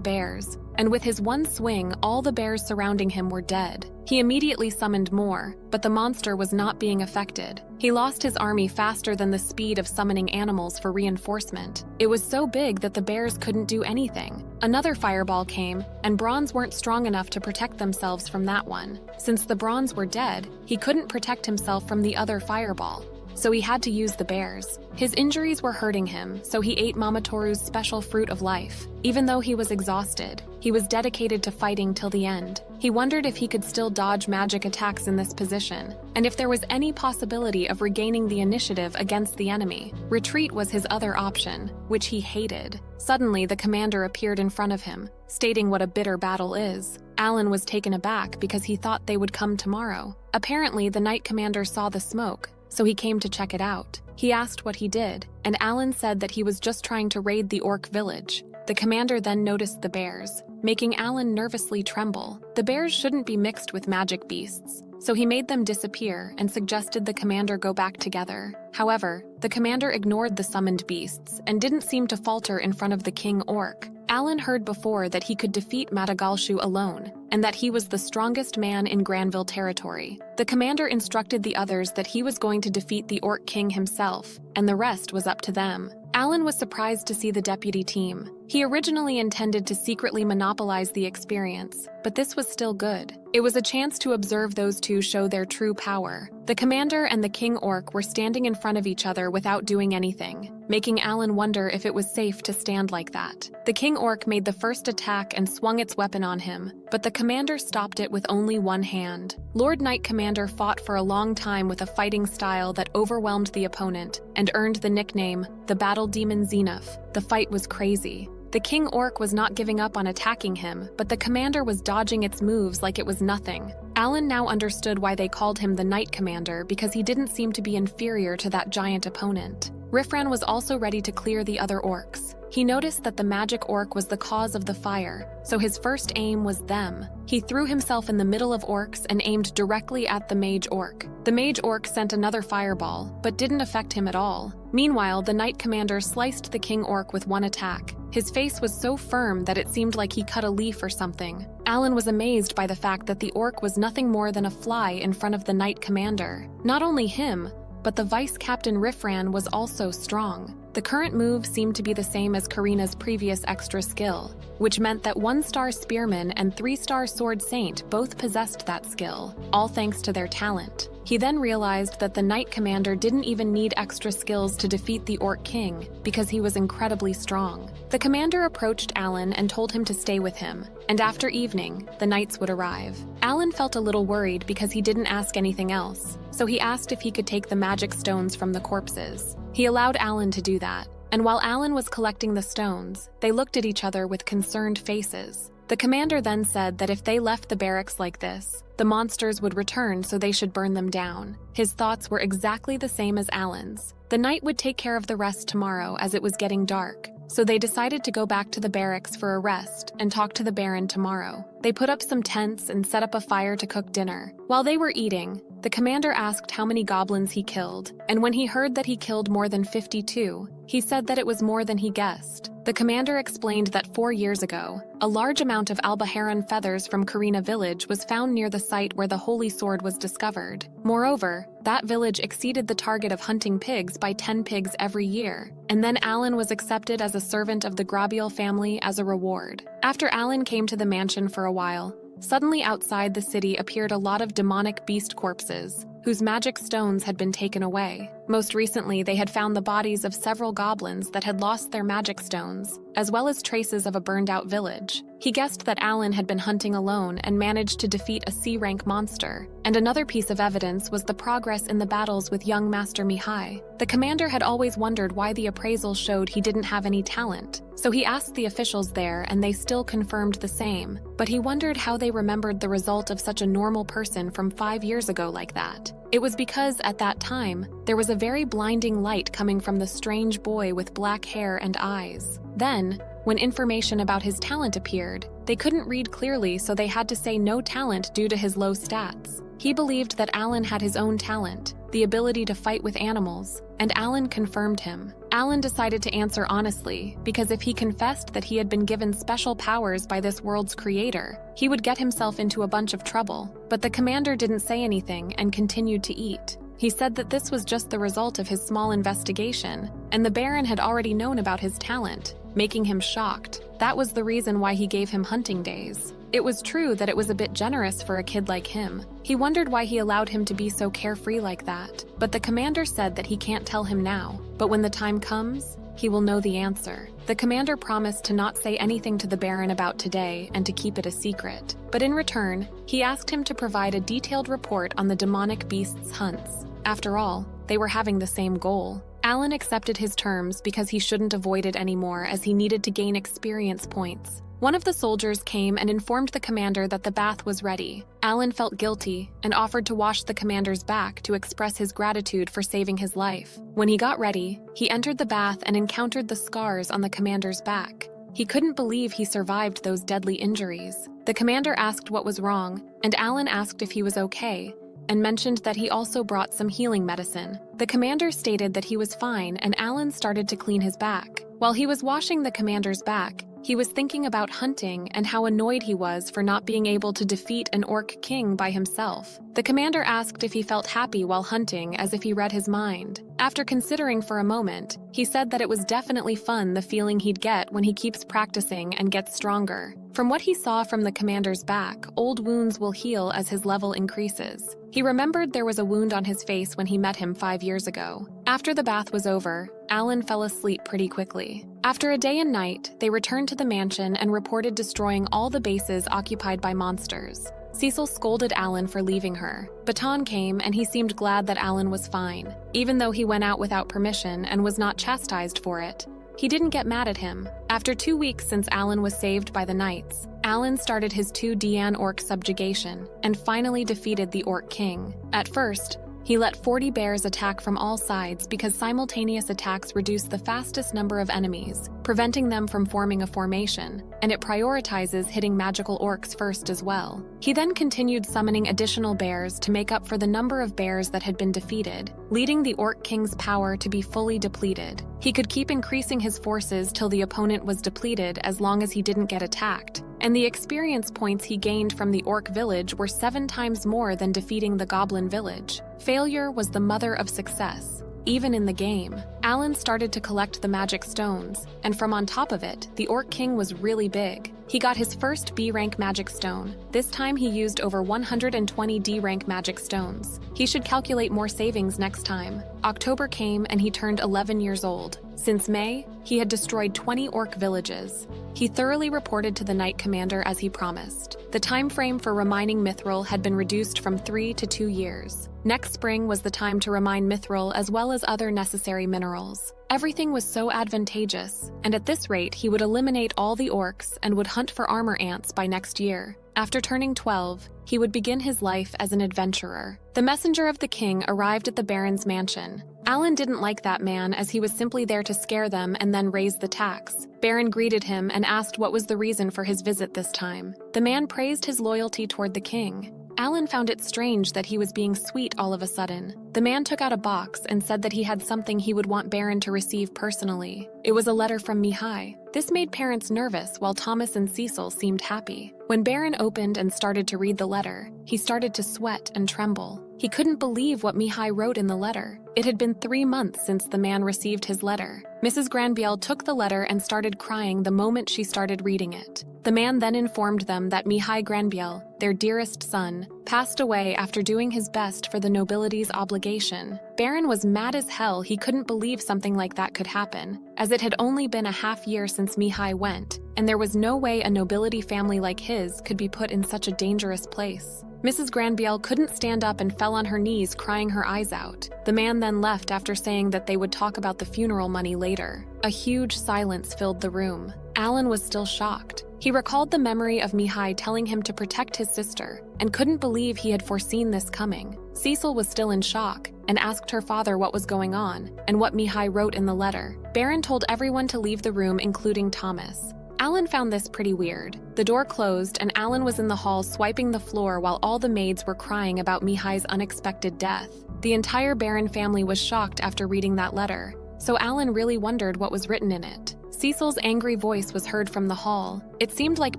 bears, and with his one swing, all the bears surrounding him were dead. He immediately summoned more, but the monster was not being affected. He lost his army faster than the speed of summoning animals for reinforcement. It was so big that the bears couldn't do anything. Another fireball came, and bronze weren't strong enough to protect themselves from that one. Since the bronze were dead, he couldn't protect himself from the other fireball, so he had to use the bears. His injuries were hurting him, so he ate Mamatoru's special fruit of life. Even though he was exhausted, he was dedicated to fighting till the end. He wondered if he could still dodge magic attacks in this position, and if there was any possibility of regaining the initiative against the enemy. Retreat was his other option, which he hated. Suddenly, the commander appeared in front of him, stating what a bitter battle is. Alan was taken aback because he thought they would come tomorrow. Apparently, the knight commander saw the smoke, so he came to check it out. He asked what he did, and Alan said that he was just trying to raid the orc village. The commander then noticed the bears, making Alan nervously tremble. The bears shouldn't be mixed with magic beasts, so he made them disappear and suggested the commander go back together. However, the commander ignored the summoned beasts and didn't seem to falter in front of the king orc. Alan heard before that he could defeat Madagalshu alone, and that he was the strongest man in Granville territory. The commander instructed the others that he was going to defeat the Orc King himself, and the rest was up to them. Alan was surprised to see the deputy team. He originally intended to secretly monopolize the experience, but this was still good. It was a chance to observe those two show their true power. The commander and the king orc were standing in front of each other without doing anything, making Alan wonder if it was safe to stand like that. The king orc made the first attack and swung its weapon on him, but the commander stopped it with only one hand. Lord Knight Commander fought for a long time with a fighting style that overwhelmed the opponent and earned the nickname, the Battle Demon Zenith. The fight was crazy. The king orc was not giving up on attacking him, but the commander was dodging its moves like it was nothing. Alan now understood why they called him the Knight Commander, because he didn't seem to be inferior to that giant opponent. Riffran was also ready to clear the other orcs. He noticed that the magic orc was the cause of the fire, so his first aim was them. He threw himself in the middle of orcs and aimed directly at the mage orc. The mage orc sent another fireball, but didn't affect him at all. Meanwhile, the Knight Commander sliced the king orc with one attack. His face was so firm that it seemed like he cut a leaf or something. Alan was amazed by the fact that the orc was nothing more than a fly in front of the Knight Commander. Not only him, but the Vice Captain Riffran was also strong. The current move seemed to be the same as Karina's previous extra skill, which meant that 1-star Spearman and 3-star Sword Saint both possessed that skill, all thanks to their talent. He then realized that the Knight Commander didn't even need extra skills to defeat the Orc King, because he was incredibly strong. The commander approached Alan and told him to stay with him, and after evening, the knights would arrive. Alan felt a little worried because he didn't ask anything else, so he asked if he could take the magic stones from the corpses. He allowed Alan to do that, and while Alan was collecting the stones, they looked at each other with concerned faces. The commander then said that if they left the barracks like this, the monsters would return, so they should burn them down. His thoughts were exactly the same as Alan's. The knight would take care of the rest tomorrow as it was getting dark, so they decided to go back to the barracks for a rest and talk to the Baron tomorrow. They put up some tents and set up a fire to cook dinner. While they were eating, the commander asked how many goblins he killed, and when he heard that he killed more than 52, he said that it was more than he guessed. The commander explained that 4 years ago, a large amount of Albaharan feathers from Karina village was found near the site where the holy sword was discovered. Moreover, that village exceeded the target of hunting pigs by 10 pigs every year, and then Alan was accepted as a servant of the Grabiel family as a reward. After Alan came to the mansion for a while, suddenly outside the city appeared a lot of demonic beast corpses, whose magic stones had been taken away. Most recently, they had found the bodies of several goblins that had lost their magic stones, as well as traces of a burned-out village. He guessed that Alan had been hunting alone and managed to defeat a C-rank monster. And another piece of evidence was the progress in the battles with young Master Mihai. The commander had always wondered why the appraisal showed he didn't have any talent, so he asked the officials there and they still confirmed the same, but he wondered how they remembered the result of such a normal person from 5 years ago like that. It was because, at that time, there was a very blinding light coming from the strange boy with black hair and eyes. Then, when information about his talent appeared, they couldn't read clearly, so they had to say no talent due to his low stats. He believed that Alan had his own talent, the ability to fight with animals, and Alan confirmed him. Alan decided to answer honestly, because if he confessed that he had been given special powers by this world's creator, he would get himself into a bunch of trouble. But the commander didn't say anything and continued to eat. He said that this was just the result of his small investigation, and the Baron had already known about his talent, making him shocked. That was the reason why he gave him hunting days. It was true that it was a bit generous for a kid like him. He wondered why he allowed him to be so carefree like that, but the commander said that he can't tell him now, but when the time comes, he will know the answer. The commander promised to not say anything to the Baron about today and to keep it a secret, but in return, he asked him to provide a detailed report on the demonic beasts' hunts. After all, they were having the same goal. Alan accepted his terms because he shouldn't avoid it anymore, as he needed to gain experience points. One of the soldiers came and informed the commander that the bath was ready. Alan felt guilty and offered to wash the commander's back to express his gratitude for saving his life. When he got ready, he entered the bath and encountered the scars on the commander's back. He couldn't believe he survived those deadly injuries. The commander asked what was wrong, and Alan asked if he was okay, and mentioned that he also brought some healing medicine. The commander stated that he was fine, and Alan started to clean his back. While he was washing the commander's back, He was thinking about hunting and how annoyed he was for not being able to defeat an orc king by himself. The commander asked if he felt happy while hunting, as if he read his mind. After considering for a moment, he said that it was definitely fun, the feeling he'd get when he keeps practicing and gets stronger. From what he saw from the commander's back, old wounds will heal as his level increases. He remembered there was a wound on his face when he met him 5 years ago. After the bath was over, Alan fell asleep pretty quickly. After a day and night, they returned to the mansion and reported destroying all the bases occupied by monsters. Cecil scolded Alan for leaving her. Baton came and he seemed glad that Alan was fine, even though he went out without permission and was not chastised for it. He didn't get mad at him. After 2 weeks since Alan was saved by the Knights, Alan started his 2 Dian orc subjugation and finally defeated the Orc King. At first, he let 40 bears attack from all sides because simultaneous attacks reduce the fastest number of enemies, preventing them from forming a formation, and it prioritizes hitting magical orcs first as well. He then continued summoning additional bears to make up for the number of bears that had been defeated, leading the Orc King's power to be fully depleted. He could keep increasing his forces till the opponent was depleted as long as he didn't get attacked, and the experience points he gained from the orc village were 7 times more than defeating the goblin village. Failure was the mother of success. Even in the game, Alan started to collect the magic stones, and from on top of it, the Orc King was really big. He got his first B-rank magic stone. This time he used over 120 D-rank magic stones. He should calculate more savings next time. October came and he turned 11 years old. Since May, he had destroyed 20 orc villages. He thoroughly reported to the Knight Commander as he promised. The time frame for reminding Mithril had been reduced from 3 to 2 years. Next spring was the time to remine Mithril as well as other necessary minerals. Everything was so advantageous, and at this rate he would eliminate all the orcs and would hunt for armor ants by next year. After turning 12, he would begin his life as an adventurer. The messenger of the king arrived at the Baron's mansion. Alan didn't like that man as he was simply there to scare them and then raise the tax. Baron greeted him and asked what was the reason for his visit this time. The man praised his loyalty toward the king. Alan found it strange that he was being sweet all of a sudden. The man took out a box and said that he had something he would want Baron to receive personally. It was a letter from Mihai. This made parents nervous while Thomas and Cecil seemed happy. When Baron opened and started to read the letter, he started to sweat and tremble. He couldn't believe what Mihai wrote in the letter. It had been 3 months since the man received his letter. Mrs. Granbiel took the letter and started crying the moment she started reading it. The man then informed them that Mihai Granbiel, their dearest son, passed away after doing his best for the nobility's obligation. Baron was mad as hell. He couldn't believe something like that could happen, as it had only been a half year since Mihai went, and there was no way a nobility family like his could be put in such a dangerous place. Mrs. Granbiel couldn't stand up and fell on her knees crying her eyes out. The man then left after saying that they would talk about the funeral money later. A huge silence filled the room. Alan was still shocked. He recalled the memory of Mihai telling him to protect his sister, and couldn't believe he had foreseen this coming. Cecil was still in shock, and asked her father what was going on, and what Mihai wrote in the letter. Baron told everyone to leave the room, including Thomas. Alan found this pretty weird. The door closed, and Alan was in the hall swiping the floor while all the maids were crying about Mihai's unexpected death. The entire Baron family was shocked after reading that letter, so Alan really wondered what was written in it. Cecil's angry voice was heard from the hall. It seemed like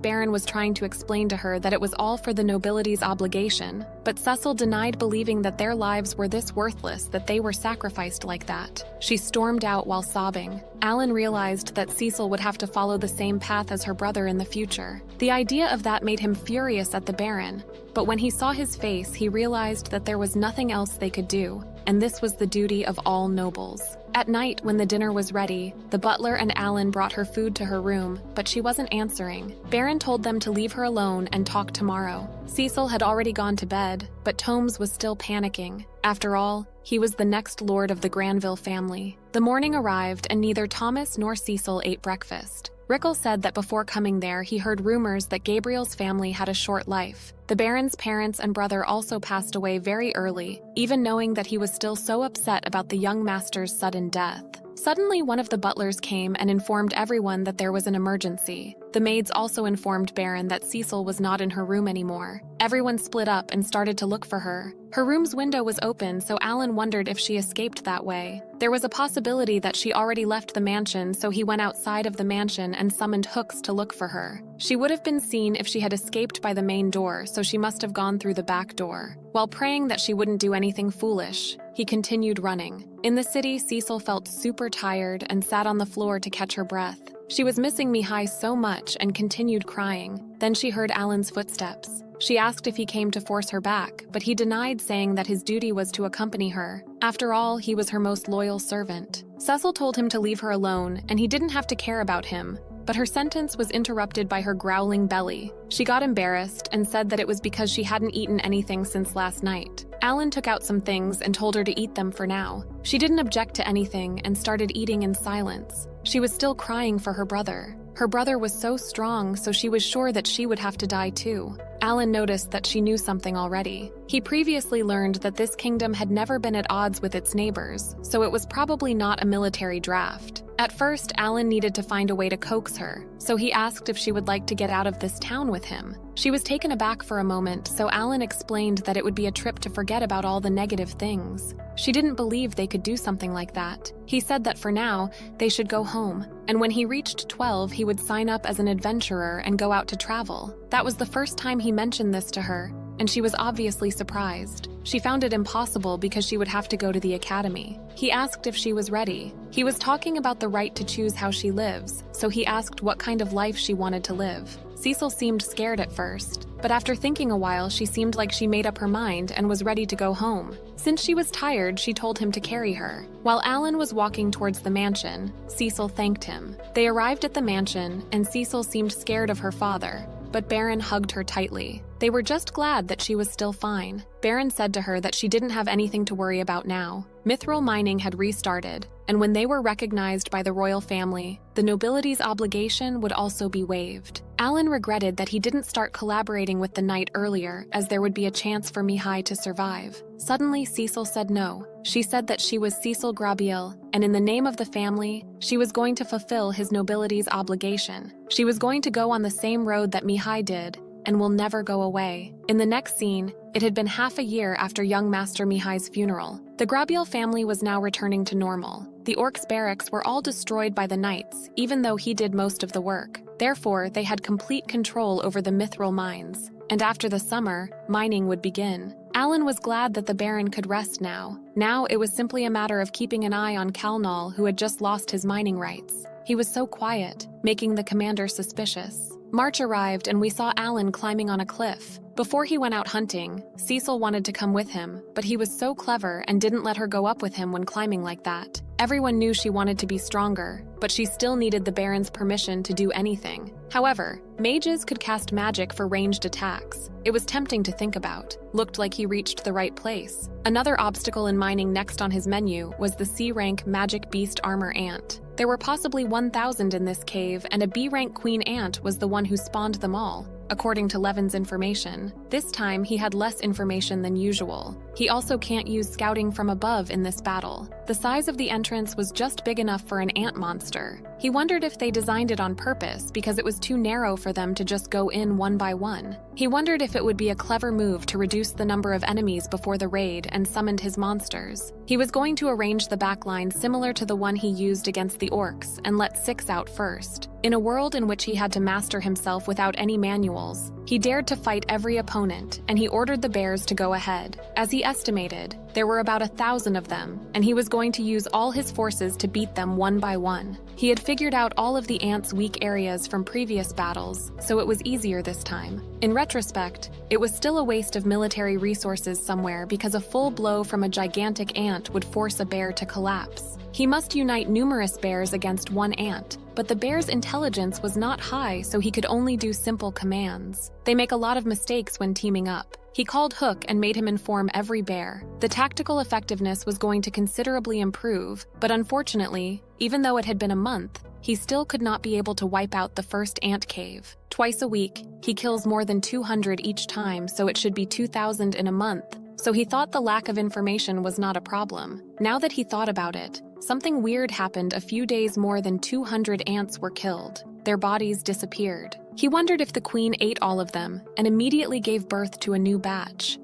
Baron was trying to explain to her that it was all for the nobility's obligation, but Cecil denied believing that their lives were this worthless that they were sacrificed like that. She stormed out while sobbing. Alan realized that Cecil would have to follow the same path as her brother in the future. The idea of that made him furious at the Baron, but when he saw his face, he realized that there was nothing else they could do, and this was the duty of all nobles. At night, when the dinner was ready, the butler and Alan brought her food to her room, but she wasn't answering. Baron told them to leave her alone and talk tomorrow. Cecil had already gone to bed, but Tomes was still panicking. After all, he was the next lord of the Granville family. The morning arrived, and neither Thomas nor Cecil ate breakfast. Rickle said that before coming there, he heard rumors that Gabriel's family had a short life. The Baron's parents and brother also passed away very early, even knowing that he was still so upset about the young master's sudden death. Suddenly, one of the butlers came and informed everyone that there was an emergency. The maids also informed Baron that Cecil was not in her room anymore. Everyone split up and started to look for her. Her room's window was open, so Alan wondered if she escaped that way. There was a possibility that she already left the mansion, so he went outside of the mansion and summoned hooks to look for her. She would have been seen if she had escaped by the main door, so she must have gone through the back door. While praying that she wouldn't do anything foolish, he continued running. In the city, Cecil felt super tired and sat on the floor to catch her breath. She was missing Mihai so much and continued crying. Then she heard Alan's footsteps. She asked if he came to force her back, but he denied, saying that his duty was to accompany her. After all, he was her most loyal servant. Cecil told him to leave her alone, and he didn't have to care about him. But her sentence was interrupted by her growling belly. She got embarrassed and said that it was because she hadn't eaten anything since last night. Alan took out some things and told her to eat them for now. She didn't object to anything and started eating in silence. She was still crying for her brother. Her brother was so strong, so she was sure that she would have to die too. Alan noticed that she knew something already. He previously learned that this kingdom had never been at odds with its neighbors, so it was probably not a military draft. At first, Alan needed to find a way to coax her, so he asked if she would like to get out of this town with him. She was taken aback for a moment, so Alan explained that it would be a trip to forget about all the negative things. She didn't believe they could do something like that. He said that for now, they should go home, and when he reached 12, he would sign up as an adventurer and go out to travel. That was the first time he mentioned this to her, and she was obviously surprised. She found it impossible because she would have to go to the academy. He asked if she was ready. He was talking about the right to choose how she lives, so he asked what kind of life she wanted to live. Cecil seemed scared at first, but after thinking a while, she seemed like she made up her mind and was ready to go home. Since she was tired, she told him to carry her. While Alan was walking towards the mansion, Cecil thanked him. They arrived at the mansion, and Cecil seemed scared of her father, but Baron hugged her tightly. They were just glad that she was still fine. Baron said to her that she didn't have anything to worry about now. Mithril mining had restarted, and when they were recognized by the royal family, the nobility's obligation would also be waived. Alan regretted that he didn't start collaborating with the knight earlier, as there would be a chance for Mihai to survive. Suddenly, Cecil said no. She said that she was Cecil Grabiel, and in the name of the family, she was going to fulfill his nobility's obligation. She was going to go on the same road that Mihai did, and will never go away. In the next scene, it had been half a year after young Master Mihai's funeral. The Grabiel family was now returning to normal. The orcs' barracks were all destroyed by the knights, even though he did most of the work. Therefore, they had complete control over the mithril mines. And after the summer, mining would begin. Alan was glad that the Baron could rest now. Now it was simply a matter of keeping an eye on Kalnal, who had just lost his mining rights. He was so quiet, making the commander suspicious. March arrived and we saw Alan climbing on a cliff. Before he went out hunting, Cecil wanted to come with him, but he was so clever and didn't let her go up with him when climbing like that. Everyone knew she wanted to be stronger, but she still needed the Baron's permission to do anything. However, mages could cast magic for ranged attacks. It was tempting to think about. Looked like he reached the right place. Another obstacle in mining next on his menu was the C-rank magic beast armor ant. There were possibly 1,000 in this cave, and a B-rank queen ant was the one who spawned them all. According to Levin's information, this time he had less information than usual. He also can't use scouting from above in this battle. The size of the entrance was just big enough for an ant monster. He wondered if they designed it on purpose because it was too narrow for them to just go in one by one. He wondered if it would be a clever move to reduce the number of enemies before the raid and summoned his monsters. He was going to arrange the backline similar to the one he used against the orcs and let 6 out first. In a world in which he had to master himself without any manuals, he dared to fight every opponent, and he ordered the bears to go ahead. As he estimated, there were about 1,000 of them, and he was going to use all his forces to beat them one by one. He had figured out all of the ants' weak areas from previous battles, so it was easier this time. In retrospect, it was still a waste of military resources somewhere because a full blow from a gigantic ant would force a bear to collapse. He must unite numerous bears against one ant, but the bear's intelligence was not high, so he could only do simple commands. They make a lot of mistakes when teaming up. He called Hook and made him inform every bear. The tactical effectiveness was going to considerably improve, but unfortunately, even though it had been a month, he still could not be able to wipe out the first ant cave. Twice a week, he kills more than 200 each time, so it should be 2,000 in a month. So he thought the lack of information was not a problem. Now that he thought about it, something weird happened. A few days more than 200 ants were killed. Their bodies disappeared. He wondered if the queen ate all of them and immediately gave birth to a new batch.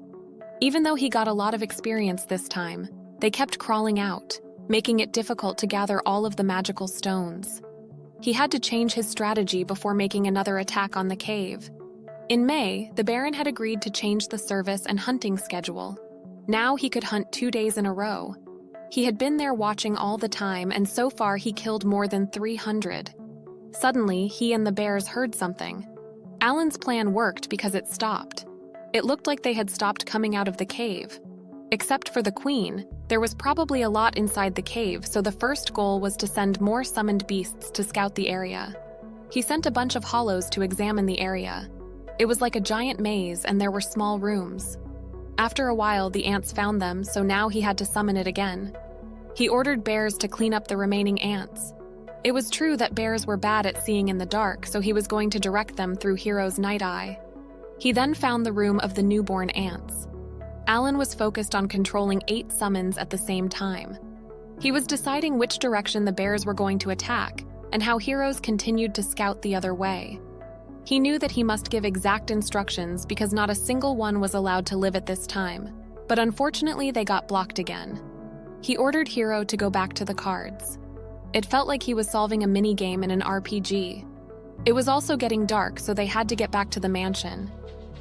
Even though he got a lot of experience this time, they kept crawling out, making it difficult to gather all of the magical stones. He had to change his strategy before making another attack on the cave. In May, the Baron had agreed to change the service and hunting schedule. Now he could hunt 2 days in a row. He had been there watching all the time, and so far he killed more than 300. Suddenly, he and the bears heard something. Alan's plan worked because it stopped. It looked like they had stopped coming out of the cave. Except for the queen, there was probably a lot inside the cave, so the first goal was to send more summoned beasts to scout the area. He sent a bunch of hollows to examine the area. It was like a giant maze, and there were small rooms. After a while, the ants found them, so now he had to summon it again. He ordered bears to clean up the remaining ants. It was true that bears were bad at seeing in the dark, so he was going to direct them through Hero's night eye. He then found the room of the newborn ants. Alan was focused on controlling 8 summons at the same time. He was deciding which direction the bears were going to attack, and how heroes continued to scout the other way. He knew that he must give exact instructions because not a single one was allowed to live at this time, but unfortunately they got blocked again. He ordered Hero to go back to the cards. It felt like he was solving a mini-game in an RPG. It was also getting dark, so they had to get back to the mansion.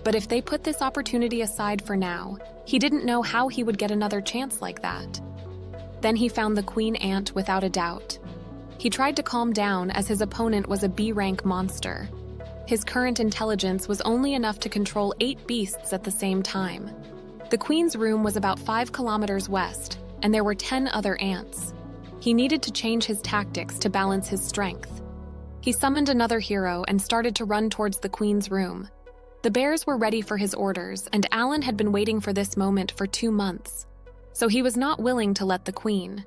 But if they put this opportunity aside for now, he didn't know how he would get another chance like that. Then he found the queen ant without a doubt. He tried to calm down as his opponent was a B-rank monster. His current intelligence was only enough to control 8 beasts at the same time. The queen's room was about 5 kilometers west, and there were 10 other ants. He needed to change his tactics to balance his strength. He summoned another hero and started to run towards the queen's room. The bears were ready for his orders, and Alan had been waiting for this moment for 2 months, so he was not willing to let the queen.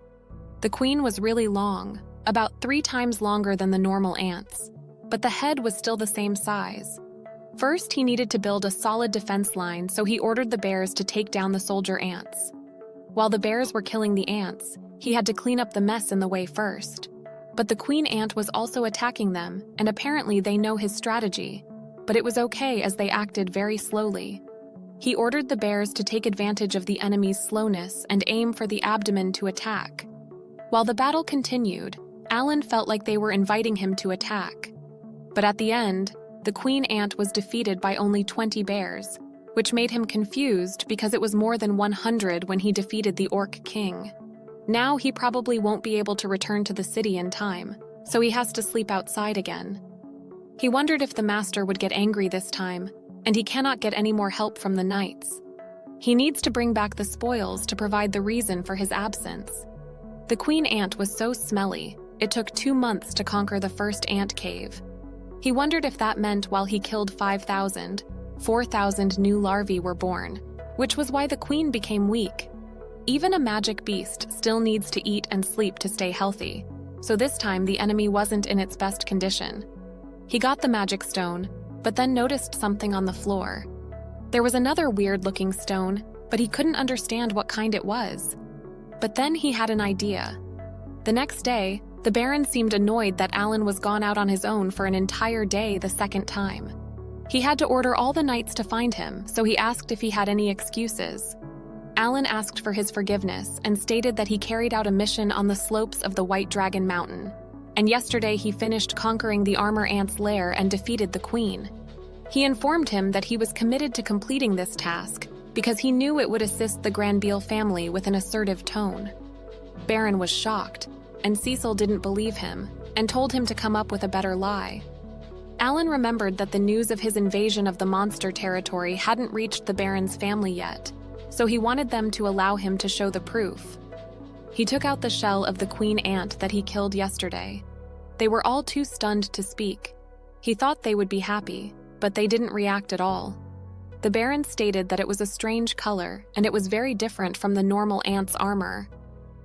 The queen was really long, about 3 times longer than the normal ants, but the head was still the same size. First, he needed to build a solid defense line, so he ordered the bears to take down the soldier ants. While the bears were killing the ants, he had to clean up the mess in the way first. But the queen ant was also attacking them, and apparently they know his strategy. But it was okay as they acted very slowly. He ordered the bears to take advantage of the enemy's slowness and aim for the abdomen to attack. While the battle continued, Alan felt like they were inviting him to attack. But at the end, the queen ant was defeated by only 20 bears, which made him confused because it was more than 100 when he defeated the orc king. Now he probably won't be able to return to the city in time, so he has to sleep outside again. He wondered if the master would get angry this time, and he cannot get any more help from the knights. He needs to bring back the spoils to provide the reason for his absence. The queen ant was so smelly, it took 2 months to conquer the first ant cave. He wondered if that meant while he killed 5,000, 4,000 new larvae were born, which was why the queen became weak. Even a magic beast still needs to eat and sleep to stay healthy, so this time the enemy wasn't in its best condition. He got the magic stone, but then noticed something on the floor. There was another weird-looking stone, but he couldn't understand what kind it was. But then he had an idea. The next day, the Baron seemed annoyed that Alan was gone out on his own for an entire day the second time. He had to order all the knights to find him, so he asked if he had any excuses. Alan asked for his forgiveness and stated that he carried out a mission on the slopes of the White Dragon Mountain, and yesterday he finished conquering the armor ant's lair and defeated the queen. He informed him that he was committed to completing this task because he knew it would assist the Granville family with an assertive tone. Baron was shocked, and Cecil didn't believe him and told him to come up with a better lie. Alan remembered that the news of his invasion of the monster territory hadn't reached the Baron's family yet, so he wanted them to allow him to show the proof. He took out the shell of the queen ant that he killed yesterday. They were all too stunned to speak. He thought they would be happy, but they didn't react at all. The Baron stated that it was a strange color, and it was very different from the normal ant's armor.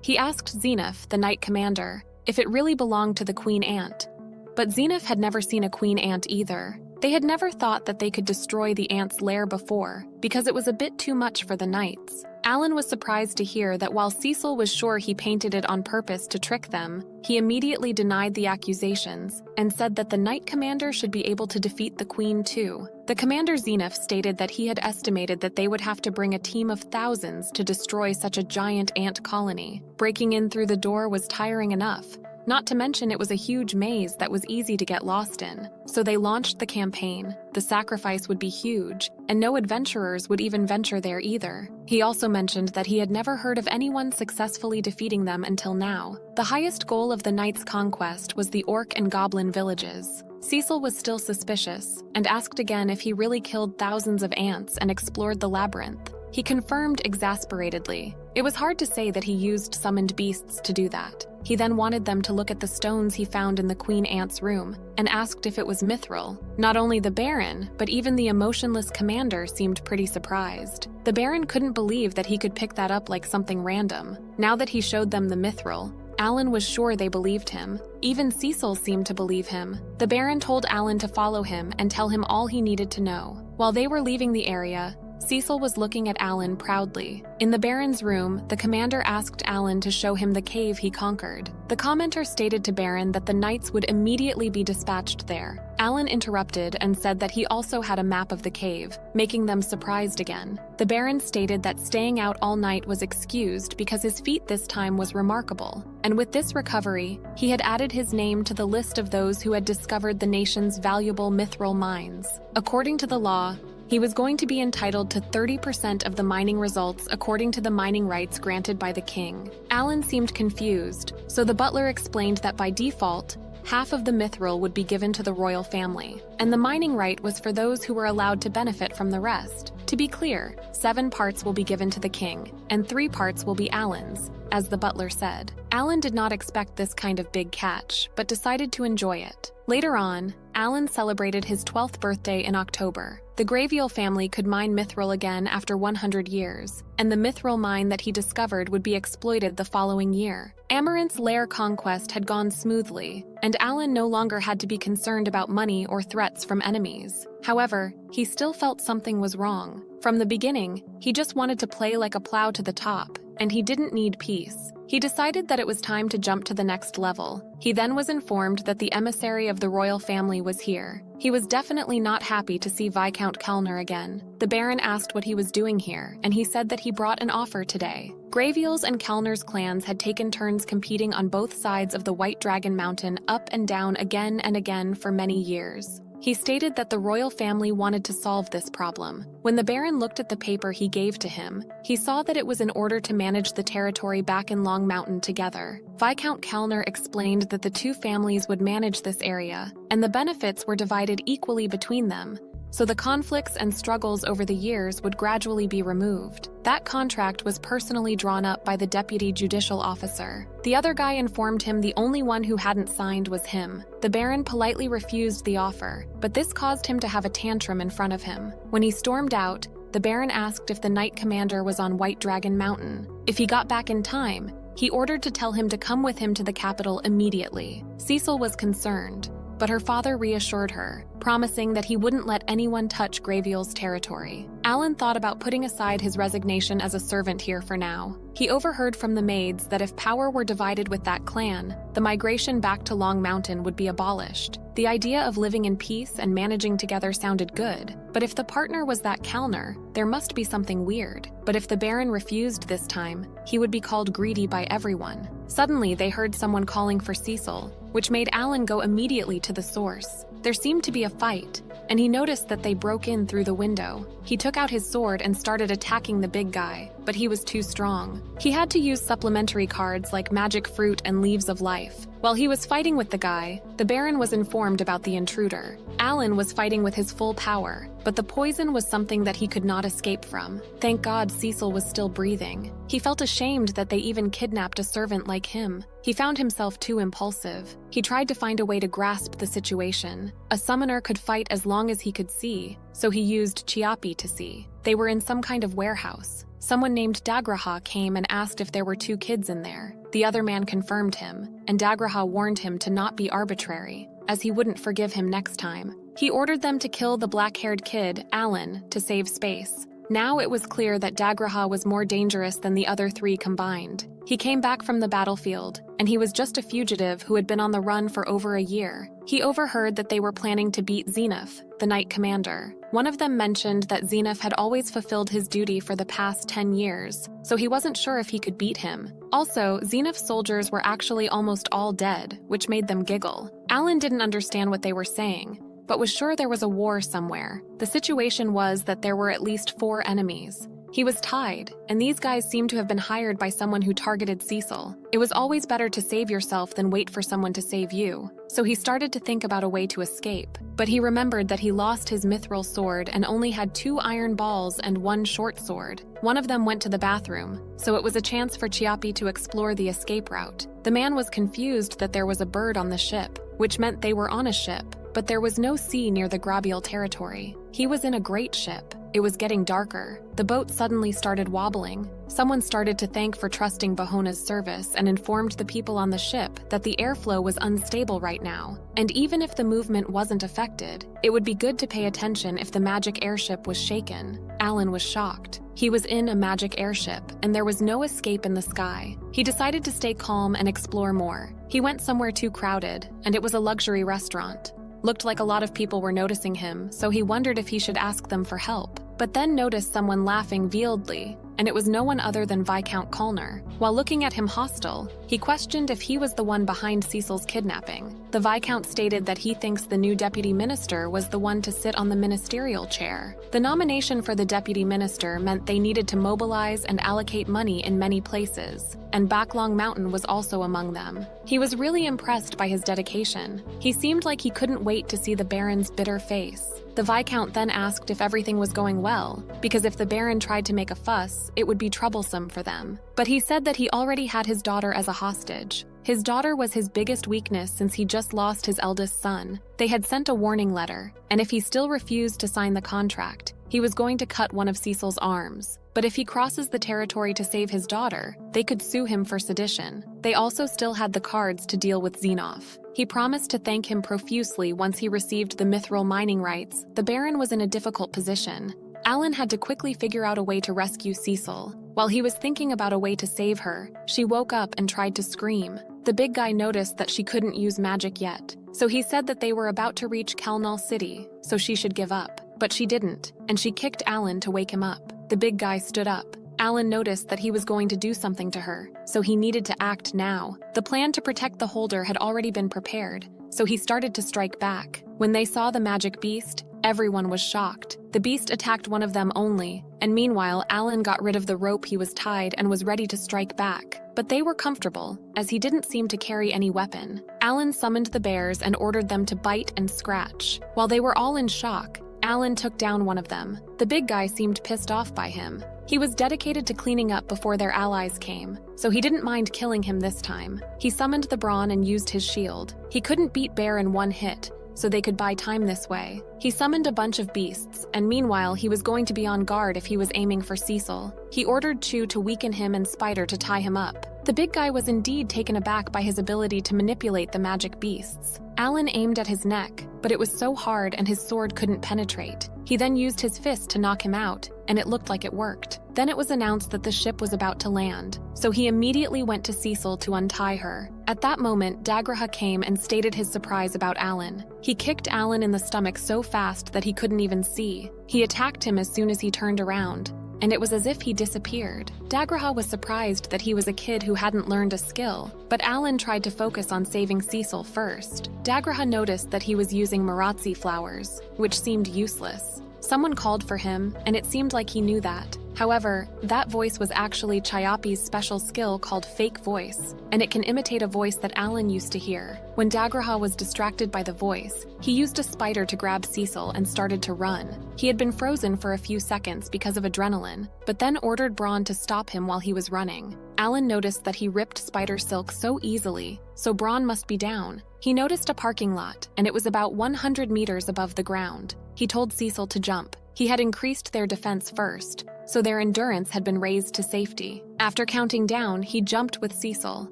He asked Zenith, the knight commander, if it really belonged to the queen ant, but Zenith had never seen a queen ant either. They had never thought that they could destroy the ants' lair before, because it was a bit too much for the knights. Alan was surprised to hear that while Cecil was sure he painted it on purpose to trick them, he immediately denied the accusations and said that the Knight Commander should be able to defeat the Queen too. The Commander Zenith stated that he had estimated that they would have to bring a team of thousands to destroy such a giant ant colony. Breaking in through the door was tiring enough. Not to mention it was a huge maze that was easy to get lost in. So they launched the campaign. The sacrifice would be huge, and no adventurers would even venture there either. He also mentioned that he had never heard of anyone successfully defeating them until now. The highest goal of the Knights' conquest was the orc and goblin villages. Cecil was still suspicious, and asked again if he really killed thousands of ants and explored the labyrinth. He confirmed exasperatedly. It was hard to say that he used summoned beasts to do that. He then wanted them to look at the stones he found in the Queen Ant's room, and asked if it was mithril. Not only the Baron, but even the emotionless commander seemed pretty surprised. The Baron couldn't believe that he could pick that up like something random. Now that he showed them the mithril, Alan was sure they believed him. Even Cecil seemed to believe him. The Baron told Alan to follow him and tell him all he needed to know. While they were leaving the area, Cecil was looking at Alan proudly. In the Baron's room, the commander asked Alan to show him the cave he conquered. The commenter stated to Baron that the knights would immediately be dispatched there. Alan interrupted and said that he also had a map of the cave, making them surprised again. The Baron stated that staying out all night was excused because his feat this time was remarkable. And with this recovery, he had added his name to the list of those who had discovered the nation's valuable mithril mines. According to the law, he was going to be entitled to 30% of the mining results according to the mining rights granted by the king. Alan seemed confused, so the butler explained that by default, half of the mithril would be given to the royal family, and the mining right was for those who were allowed to benefit from the rest. To be clear, 7 parts will be given to the king, and 3 parts will be Alan's, as the butler said. Alan did not expect this kind of big catch, but decided to enjoy it. Later on, Alan celebrated his 12th birthday in October. The Graviel family could mine mithril again after 100 years, and the mithril mine that he discovered would be exploited the following year. Amaranth's lair conquest had gone smoothly, and Alan no longer had to be concerned about money or threats from enemies. However, he still felt something was wrong. From the beginning, he just wanted to play like a plow to the top, and he didn't need peace. He decided that it was time to jump to the next level. He then was informed that the emissary of the royal family was here. He was definitely not happy to see Viscount Kellner again. The Baron asked what he was doing here, and he said that he brought an offer today. Graviel's and Kellner's clans had taken turns competing on both sides of the White Dragon Mountain up and down again and again for many years. He stated that the royal family wanted to solve this problem. When the Baron looked at the paper he gave to him, he saw that it was in order to manage the territory back in Long Mountain together. Viscount Kellner explained that the two families would manage this area, and the benefits were divided equally between them, so the conflicts and struggles over the years would gradually be removed. That contract was personally drawn up by the deputy judicial officer. The other guy informed him the only one who hadn't signed was him. The Baron politely refused the offer, but this caused him to have a tantrum in front of him. When he stormed out, the Baron asked if the Knight Commander was on White Dragon Mountain. If he got back in time, he ordered to tell him to come with him to the capital immediately. Cecil was concerned, but her father reassured her, promising that he wouldn't let anyone touch Graviel's territory. Alan thought about putting aside his resignation as a servant here for now. He overheard from the maids that if power were divided with that clan, the migration back to Long Mountain would be abolished. The idea of living in peace and managing together sounded good, but if the partner was that Kellner, there must be something weird. But if the Baron refused this time, he would be called greedy by everyone. Suddenly, they heard someone calling for Cecil, which made Alan go immediately to the source. There seemed to be a fight, and he noticed that they broke in through the window. He took out his sword and started attacking the big guy, but he was too strong. He had to use supplementary cards like Magic Fruit and Leaves of Life. While he was fighting with the guy, the Baron was informed about the intruder. Alan was fighting with his full power, but the poison was something that he could not escape from. Thank God Cecil was still breathing. He felt ashamed that they even kidnapped a servant like him. He found himself too impulsive. He tried to find a way to grasp the situation. A summoner could fight as long as he could see, so he used Chiapi to see. They were in some kind of warehouse. Someone named Dagraha came and asked if there were 2 kids in there. The other man confirmed him, and Dagraha warned him to not be arbitrary, as he wouldn't forgive him next time. He ordered them to kill the black-haired kid, Alan, to save space. Now it was clear that Dagraha was more dangerous than the other three combined. He came back from the battlefield, and he was just a fugitive who had been on the run for over a year. He overheard that they were planning to beat Zenith, the Knight Commander. One of them mentioned that Zenith had always fulfilled his duty for the past 10 years, so he wasn't sure if he could beat him. Also, Zenith's soldiers were actually almost all dead, which made them giggle. Alan didn't understand what they were saying, but was sure there was a war somewhere. The situation was that there were at least 4 enemies. He was tied, and these guys seemed to have been hired by someone who targeted Cecil. It was always better to save yourself than wait for someone to save you, so he started to think about a way to escape. But he remembered that he lost his mithril sword and only had 2 iron balls and 1 short sword. One of them went to the bathroom, so it was a chance for Chiapi to explore the escape route. The man was confused that there was a bird on the ship, which meant they were on a ship, but there was no sea near the Grabiel territory. He was in a great ship. It was getting darker. The boat suddenly started wobbling. Someone started to thank for trusting Bahona's service and informed the people on the ship that the airflow was unstable right now. And even if the movement wasn't affected, it would be good to pay attention if the magic airship was shaken. Alan was shocked. He was in a magic airship, and there was no escape in the sky. He decided to stay calm and explore more. He went somewhere too crowded, and it was a luxury restaurant. Looked like a lot of people were noticing him, so he wondered if he should ask them for help, but then noticed someone laughing vehemently, and it was no one other than Viscount Kulner. While looking at him hostile, he questioned if he was the one behind Cecil's kidnapping. The Viscount stated that he thinks the new deputy minister was the one to sit on the ministerial chair. The nomination for the deputy minister meant they needed to mobilize and allocate money in many places, and Backlong Mountain was also among them. He was really impressed by his dedication. He seemed like he couldn't wait to see the Baron's bitter face. The Viscount then asked if everything was going well, because if the Baron tried to make a fuss, it would be troublesome for them. But he said that he already had his daughter as a hostage. His daughter was his biggest weakness since he just lost his eldest son. They had sent a warning letter, and if he still refused to sign the contract, he was going to cut one of Cecil's arms. But if he crosses the territory to save his daughter, they could sue him for sedition. They also still had the cards to deal with Xenoph. He promised to thank him profusely once he received the mithril mining rights. The Baron was in a difficult position. Alan had to quickly figure out a way to rescue Cecil. While he was thinking about a way to save her, she woke up and tried to scream. The big guy noticed that she couldn't use magic yet, so he said that they were about to reach Kalnal City, so she should give up. But she didn't, and she kicked Alan to wake him up. The big guy stood up. Alan noticed that he was going to do something to her, so he needed to act now. The plan to protect the holder had already been prepared, so he started to strike back. When they saw the magic beast, everyone was shocked. The beast attacked one of them only, and meanwhile, Alan got rid of the rope he was tied and was ready to strike back. But they were comfortable, as he didn't seem to carry any weapon. Alan summoned the bears and ordered them to bite and scratch. While they were all in shock, Alan took down one of them. The big guy seemed pissed off by him. He was dedicated to cleaning up before their allies came, so he didn't mind killing him this time. He summoned the brawn and used his shield. He couldn't beat Bear in one hit, so they could buy time this way. He summoned a bunch of beasts, and meanwhile he was going to be on guard if he was aiming for Cecil. He ordered Chu to weaken him and Spider to tie him up. The big guy was indeed taken aback by his ability to manipulate the magic beasts. Alan aimed at his neck, but it was so hard and his sword couldn't penetrate. He then used his fist to knock him out, and it looked like it worked. Then it was announced that the ship was about to land, so he immediately went to Cecil to untie her. At that moment, Dagraha came and stated his surprise about Alan. He kicked Alan in the stomach so fast that he couldn't even see. He attacked him as soon as he turned around, and it was as if he disappeared. Dagraha was surprised that he was a kid who hadn't learned a skill, but Alan tried to focus on saving Cecil first. Dagraha noticed that he was using Marazzi flowers, which seemed useless. Someone called for him, and it seemed like he knew that. However, that voice was actually Chiapi's special skill called Fake Voice, and it can imitate a voice that Alan used to hear. When Dagraha was distracted by the voice, he used a spider to grab Cecil and started to run. He had been frozen for a few seconds because of adrenaline, but then ordered Braun to stop him while he was running. Alan noticed that he ripped spider silk so easily, so Braun must be down. He noticed a parking lot, and it was about 100 meters above the ground. He told Cecil to jump. He had increased their defense first. so their endurance had been raised to safety. After counting down, he jumped with Cecil.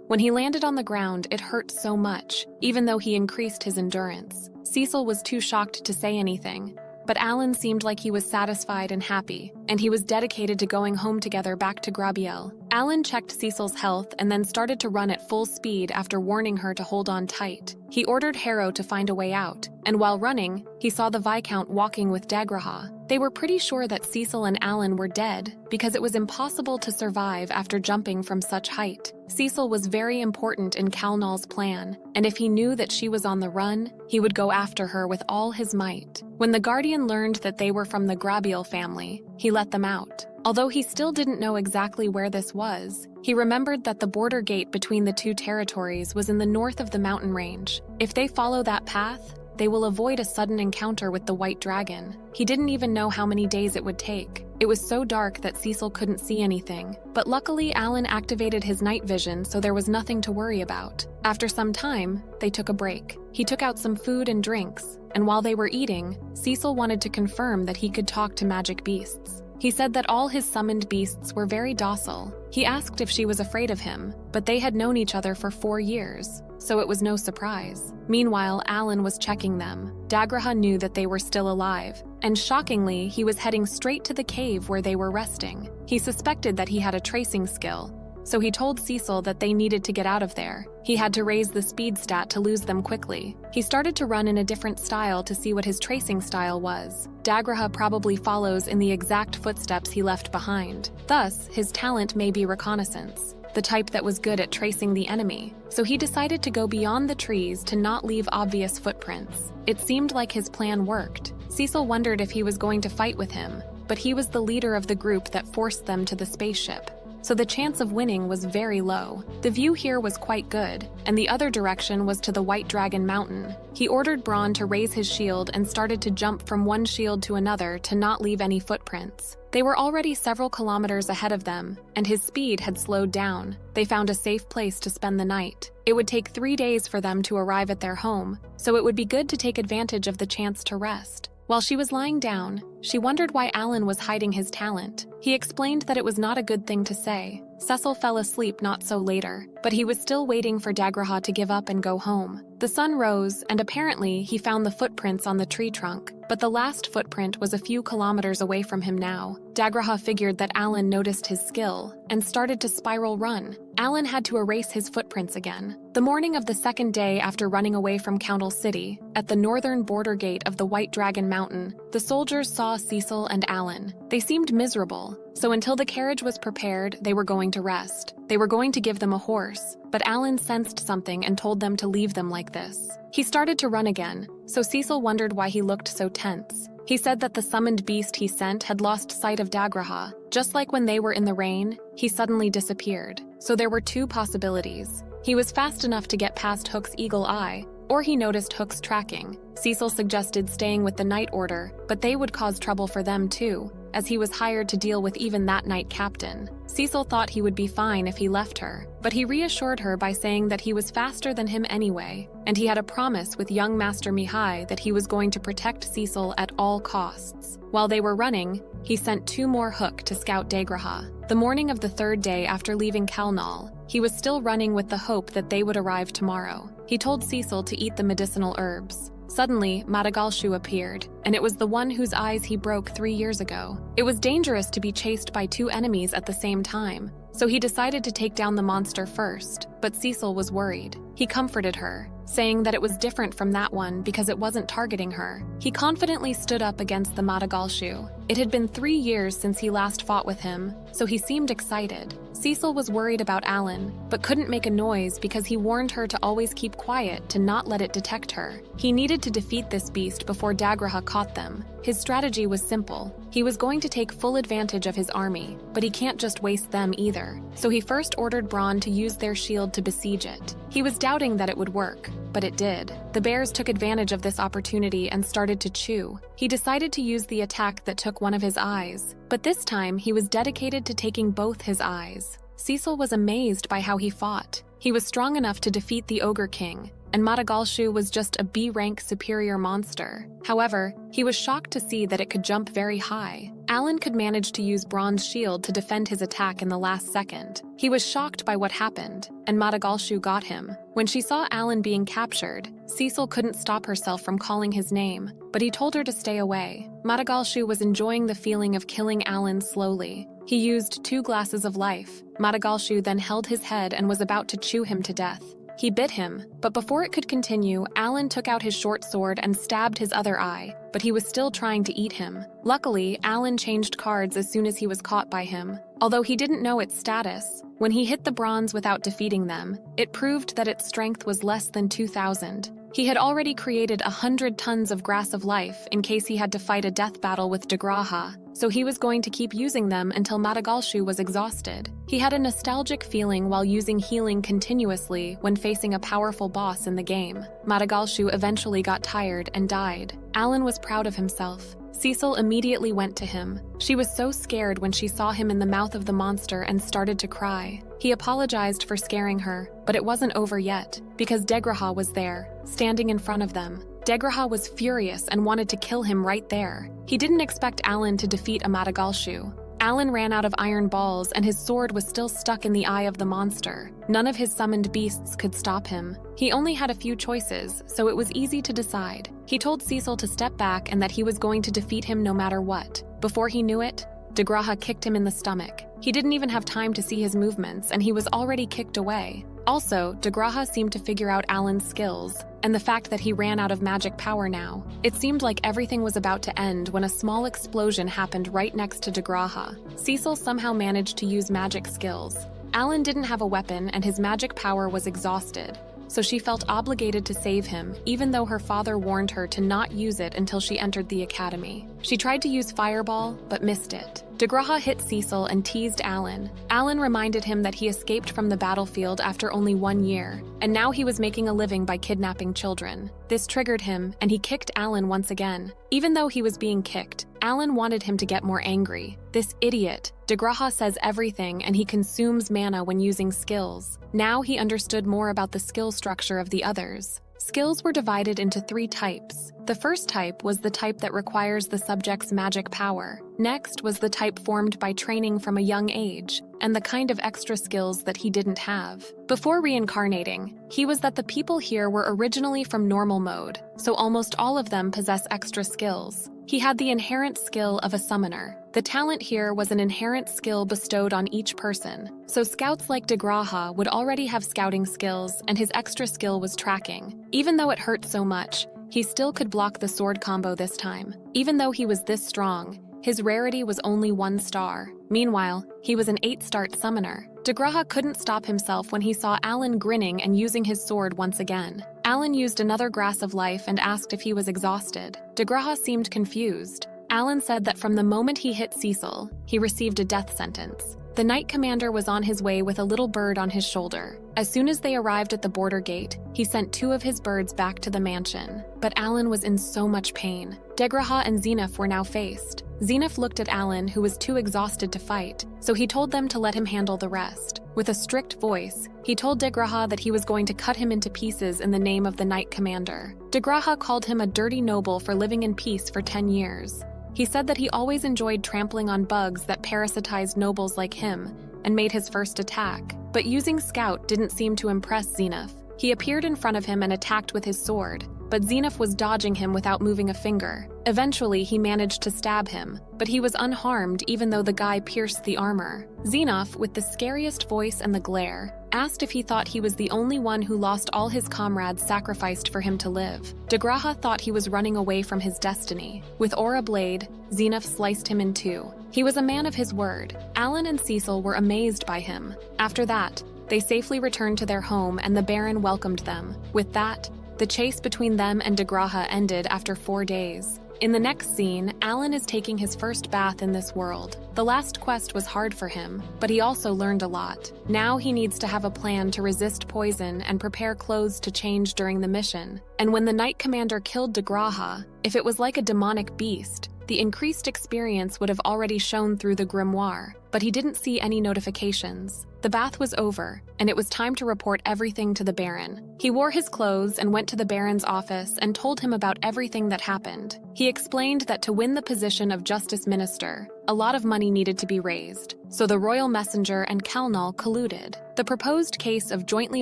When he landed on the ground, it hurt so much, even though he increased his endurance. Cecil was too shocked to say anything, but Alan seemed like he was satisfied and happy, and he was dedicated to going home together back to Grabiel. Alan checked Cecil's health and then started to run at full speed after warning her to hold on tight. He ordered Harrow to find a way out, and while running, he saw the Viscount walking with Dagraha. They were pretty sure that Cecil and Alan were dead because it was impossible to survive after jumping from such height. Cecil was very important in Calnal's plan, and if he knew that she was on the run, he would go after her with all his might. When the Guardian learned that they were from the Grabiel family, he let them out. Although he still didn't know exactly where this was, he remembered that the border gate between the two territories was in the north of the mountain range. If they follow that path, they will avoid a sudden encounter with the White Dragon. He didn't even know how many days it would take. It was so dark that Cecil couldn't see anything, but luckily Alan activated his night vision, so there was nothing to worry about. After some time, they took a break. He took out some food and drinks, and while they were eating, Cecil wanted to confirm that he could talk to magic beasts. He said that all his summoned beasts were very docile. He asked if she was afraid of him, but they had known each other for 4 years, so it was no surprise. Meanwhile, Alan was checking them. Dagraha knew that they were still alive, and shockingly, he was heading straight to the cave where they were resting. He suspected that he had a tracing skill, so he told Cecil that they needed to get out of there. He had to raise the speed stat to lose them quickly. He started to run in a different style to see what his tracing style was. Dagraha probably follows in the exact footsteps he left behind. Thus, his talent may be reconnaissance, the type that was good at tracing the enemy. So he decided to go beyond the trees to not leave obvious footprints. It seemed like his plan worked. Cecil wondered if he was going to fight with him, but he was the leader of the group that forced them to the spaceship, so the chance of winning was very low. The view here was quite good, and the other direction was to the White Dragon Mountain. He ordered Braun to raise his shield and started to jump from one shield to another to not leave any footprints. They were already several kilometers ahead of them, and his speed had slowed down. They found a safe place to spend the night. It would take 3 days for them to arrive at their home, so it would be good to take advantage of the chance to rest. While she was lying down, she wondered why Alan was hiding his talent. He explained that it was not a good thing to say. Cecil fell asleep not so later, but he was still waiting for Dagraha to give up and go home. The sun rose, and apparently he found the footprints on the tree trunk, but the last footprint was a few kilometers away from him now. Dagraha figured that Alan noticed his skill and started to spiral run. Alan had to erase his footprints again. The morning of the second day after running away from Council City, at the northern border gate of the White Dragon Mountain, the soldiers saw Cecil and Alan. They seemed miserable, so until the carriage was prepared, they were going to rest. They were going to give them a horse, but Alan sensed something and told them to leave them like this. He started to run again, so Cecil wondered why he looked so tense. He said that the summoned beast he sent had lost sight of Dagraha. Just like when they were in the rain, he suddenly disappeared. So there were 2 possibilities. He was fast enough to get past Hook's eagle eye, or he noticed Hook's tracking. Cecil suggested staying with the Night Order, but they would cause trouble for them too, as he was hired to deal with even that night captain. Cecil thought he would be fine if he left her, but he reassured her by saying that he was faster than him anyway, and he had a promise with young Master Mihai that he was going to protect Cecil at all costs. While they were running, he sent 2 more Hook to scout Dagraha. The morning of the 3rd day after leaving Calnal, he was still running with the hope that they would arrive tomorrow. He told Cecil to eat the medicinal herbs. Suddenly, Madagalshu appeared, and it was the one whose eyes he broke 3 years ago. It was dangerous to be chased by 2 enemies at the same time, so he decided to take down the monster first, but Cecil was worried. He comforted her, saying that it was different from that one because it wasn't targeting her. He confidently stood up against the Madagalshu. It had been 3 years since he last fought with him, so he seemed excited. Cecil was worried about Alan, but couldn't make a noise because he warned her to always keep quiet to not let it detect her. He needed to defeat this beast before Dagraha caught them. His strategy was simple. He was going to take full advantage of his army, but he can't just waste them either. So he first ordered Braun to use their shield to besiege it. He was doubting that it would work, but it did. The bears took advantage of this opportunity and started to chew. He decided to use the attack that took one of his eyes, but this time he was dedicated to taking both his eyes. Cecil was amazed by how he fought. He was strong enough to defeat the Ogre King, and Madagalshu was just a B-rank superior monster. However, he was shocked to see that it could jump very high. Alan could manage to use Bronze Shield to defend his attack in the last second. He was shocked by what happened, and Madagalshu got him. When she saw Alan being captured, Cecil couldn't stop herself from calling his name, but he told her to stay away. Madagalshu was enjoying the feeling of killing Alan slowly. He used 2 glasses of life. Madagalshu then held his head and was about to chew him to death. He bit him, but before it could continue, Alan took out his short sword and stabbed his other eye, but he was still trying to eat him. Luckily, Alan changed cards as soon as he was caught by him. Although he didn't know its status, when he hit the bronze without defeating them, it proved that its strength was less than 2,000. He had already created 100 tons of Grass of Life in case he had to fight a death battle with Degraha, so he was going to keep using them until Madagalshu was exhausted. He had a nostalgic feeling while using healing continuously when facing a powerful boss in the game. Madagalshu eventually got tired and died. Alan was proud of himself. Cecil immediately went to him. She was so scared when she saw him in the mouth of the monster and started to cry. He apologized for scaring her, but it wasn't over yet, because Degraha was there, standing in front of them. Degraha was furious and wanted to kill him right there. He didn't expect Alan to defeat a Madagalshu. Alan ran out of iron balls and his sword was still stuck in the eye of the monster. None of his summoned beasts could stop him. He only had a few choices, so it was easy to decide. He told Cecil to step back and that he was going to defeat him no matter what. Before he knew it, Degraha kicked him in the stomach. He didn't even have time to see his movements and he was already kicked away. Also, Degraha seemed to figure out Alan's skills, and the fact that he ran out of magic power now. It seemed like everything was about to end when a small explosion happened right next to Degraha. Cecil somehow managed to use magic skills. Alan didn't have a weapon and his magic power was exhausted, so she felt obligated to save him, even though her father warned her to not use it until she entered the academy. She tried to use Fireball, but missed it. Degraha hit Cecil and teased Alan. Alan reminded him that he escaped from the battlefield after only 1 year, and now he was making a living by kidnapping children. This triggered him, and he kicked Alan once again. Even though he was being kicked, Alan wanted him to get more angry. This idiot. Degraha says everything, and he consumes mana when using skills. Now he understood more about the skill structure of the others. Skills were divided into 3 types. The first type was the type that requires the subject's magic power. Next was the type formed by training from a young age, and the kind of extra skills that he didn't have. Before reincarnating, he was that the people here were originally from normal mode, so almost all of them possess extra skills. He had the inherent skill of a summoner. The talent here was an inherent skill bestowed on each person. So scouts like Degraha would already have scouting skills, and his extra skill was tracking. Even though it hurt so much, he still could block the sword combo this time. Even though he was this strong, his rarity was only 1 star. Meanwhile, he was an 8-star summoner. Degraha couldn't stop himself when he saw Alan grinning and using his sword once again. Alan used another Grass of Life and asked if he was exhausted. Degraha seemed confused. Alan said that from the moment he hit Cecil, he received a death sentence. The Knight Commander was on his way with a little bird on his shoulder. As soon as they arrived at the border gate, he sent 2 of his birds back to the mansion. But Alan was in so much pain. Degraha and Zenith were now faced. Zenith looked at Alan, who was too exhausted to fight, so he told them to let him handle the rest. With a strict voice, he told Degraha that he was going to cut him into pieces in the name of the Knight Commander. Degraha called him a dirty noble for living in peace for 10 years. He said that he always enjoyed trampling on bugs that parasitized nobles like him, and made his first attack. But using Scout didn't seem to impress Zenith. He appeared in front of him and attacked with his sword, but Zenith was dodging him without moving a finger. Eventually, he managed to stab him, but he was unharmed even though the guy pierced the armor. Zenith, with the scariest voice and the glare, asked if he thought he was the only one who lost all his comrades sacrificed for him to live. Degraha thought he was running away from his destiny. With Aura Blade, Zenith sliced him in 2. He was a man of his word. Alan and Cecil were amazed by him. After that, they safely returned to their home and the Baron welcomed them. With that, the chase between them and Degraha ended after 4 days. In the next scene, Alan is taking his first bath in this world. The last quest was hard for him, but he also learned a lot. Now he needs to have a plan to resist poison and prepare clothes to change during the mission. And when the Knight Commander killed Degraha, if it was like a demonic beast, the increased experience would have already shown through the grimoire. but he didn't see any notifications. The bath was over, and it was time to report everything to the Baron. He wore his clothes and went to the Baron's office and told him about everything that happened. He explained that to win the position of Justice Minister, a lot of money needed to be raised, so the Royal Messenger and Kalnal colluded. The proposed case of jointly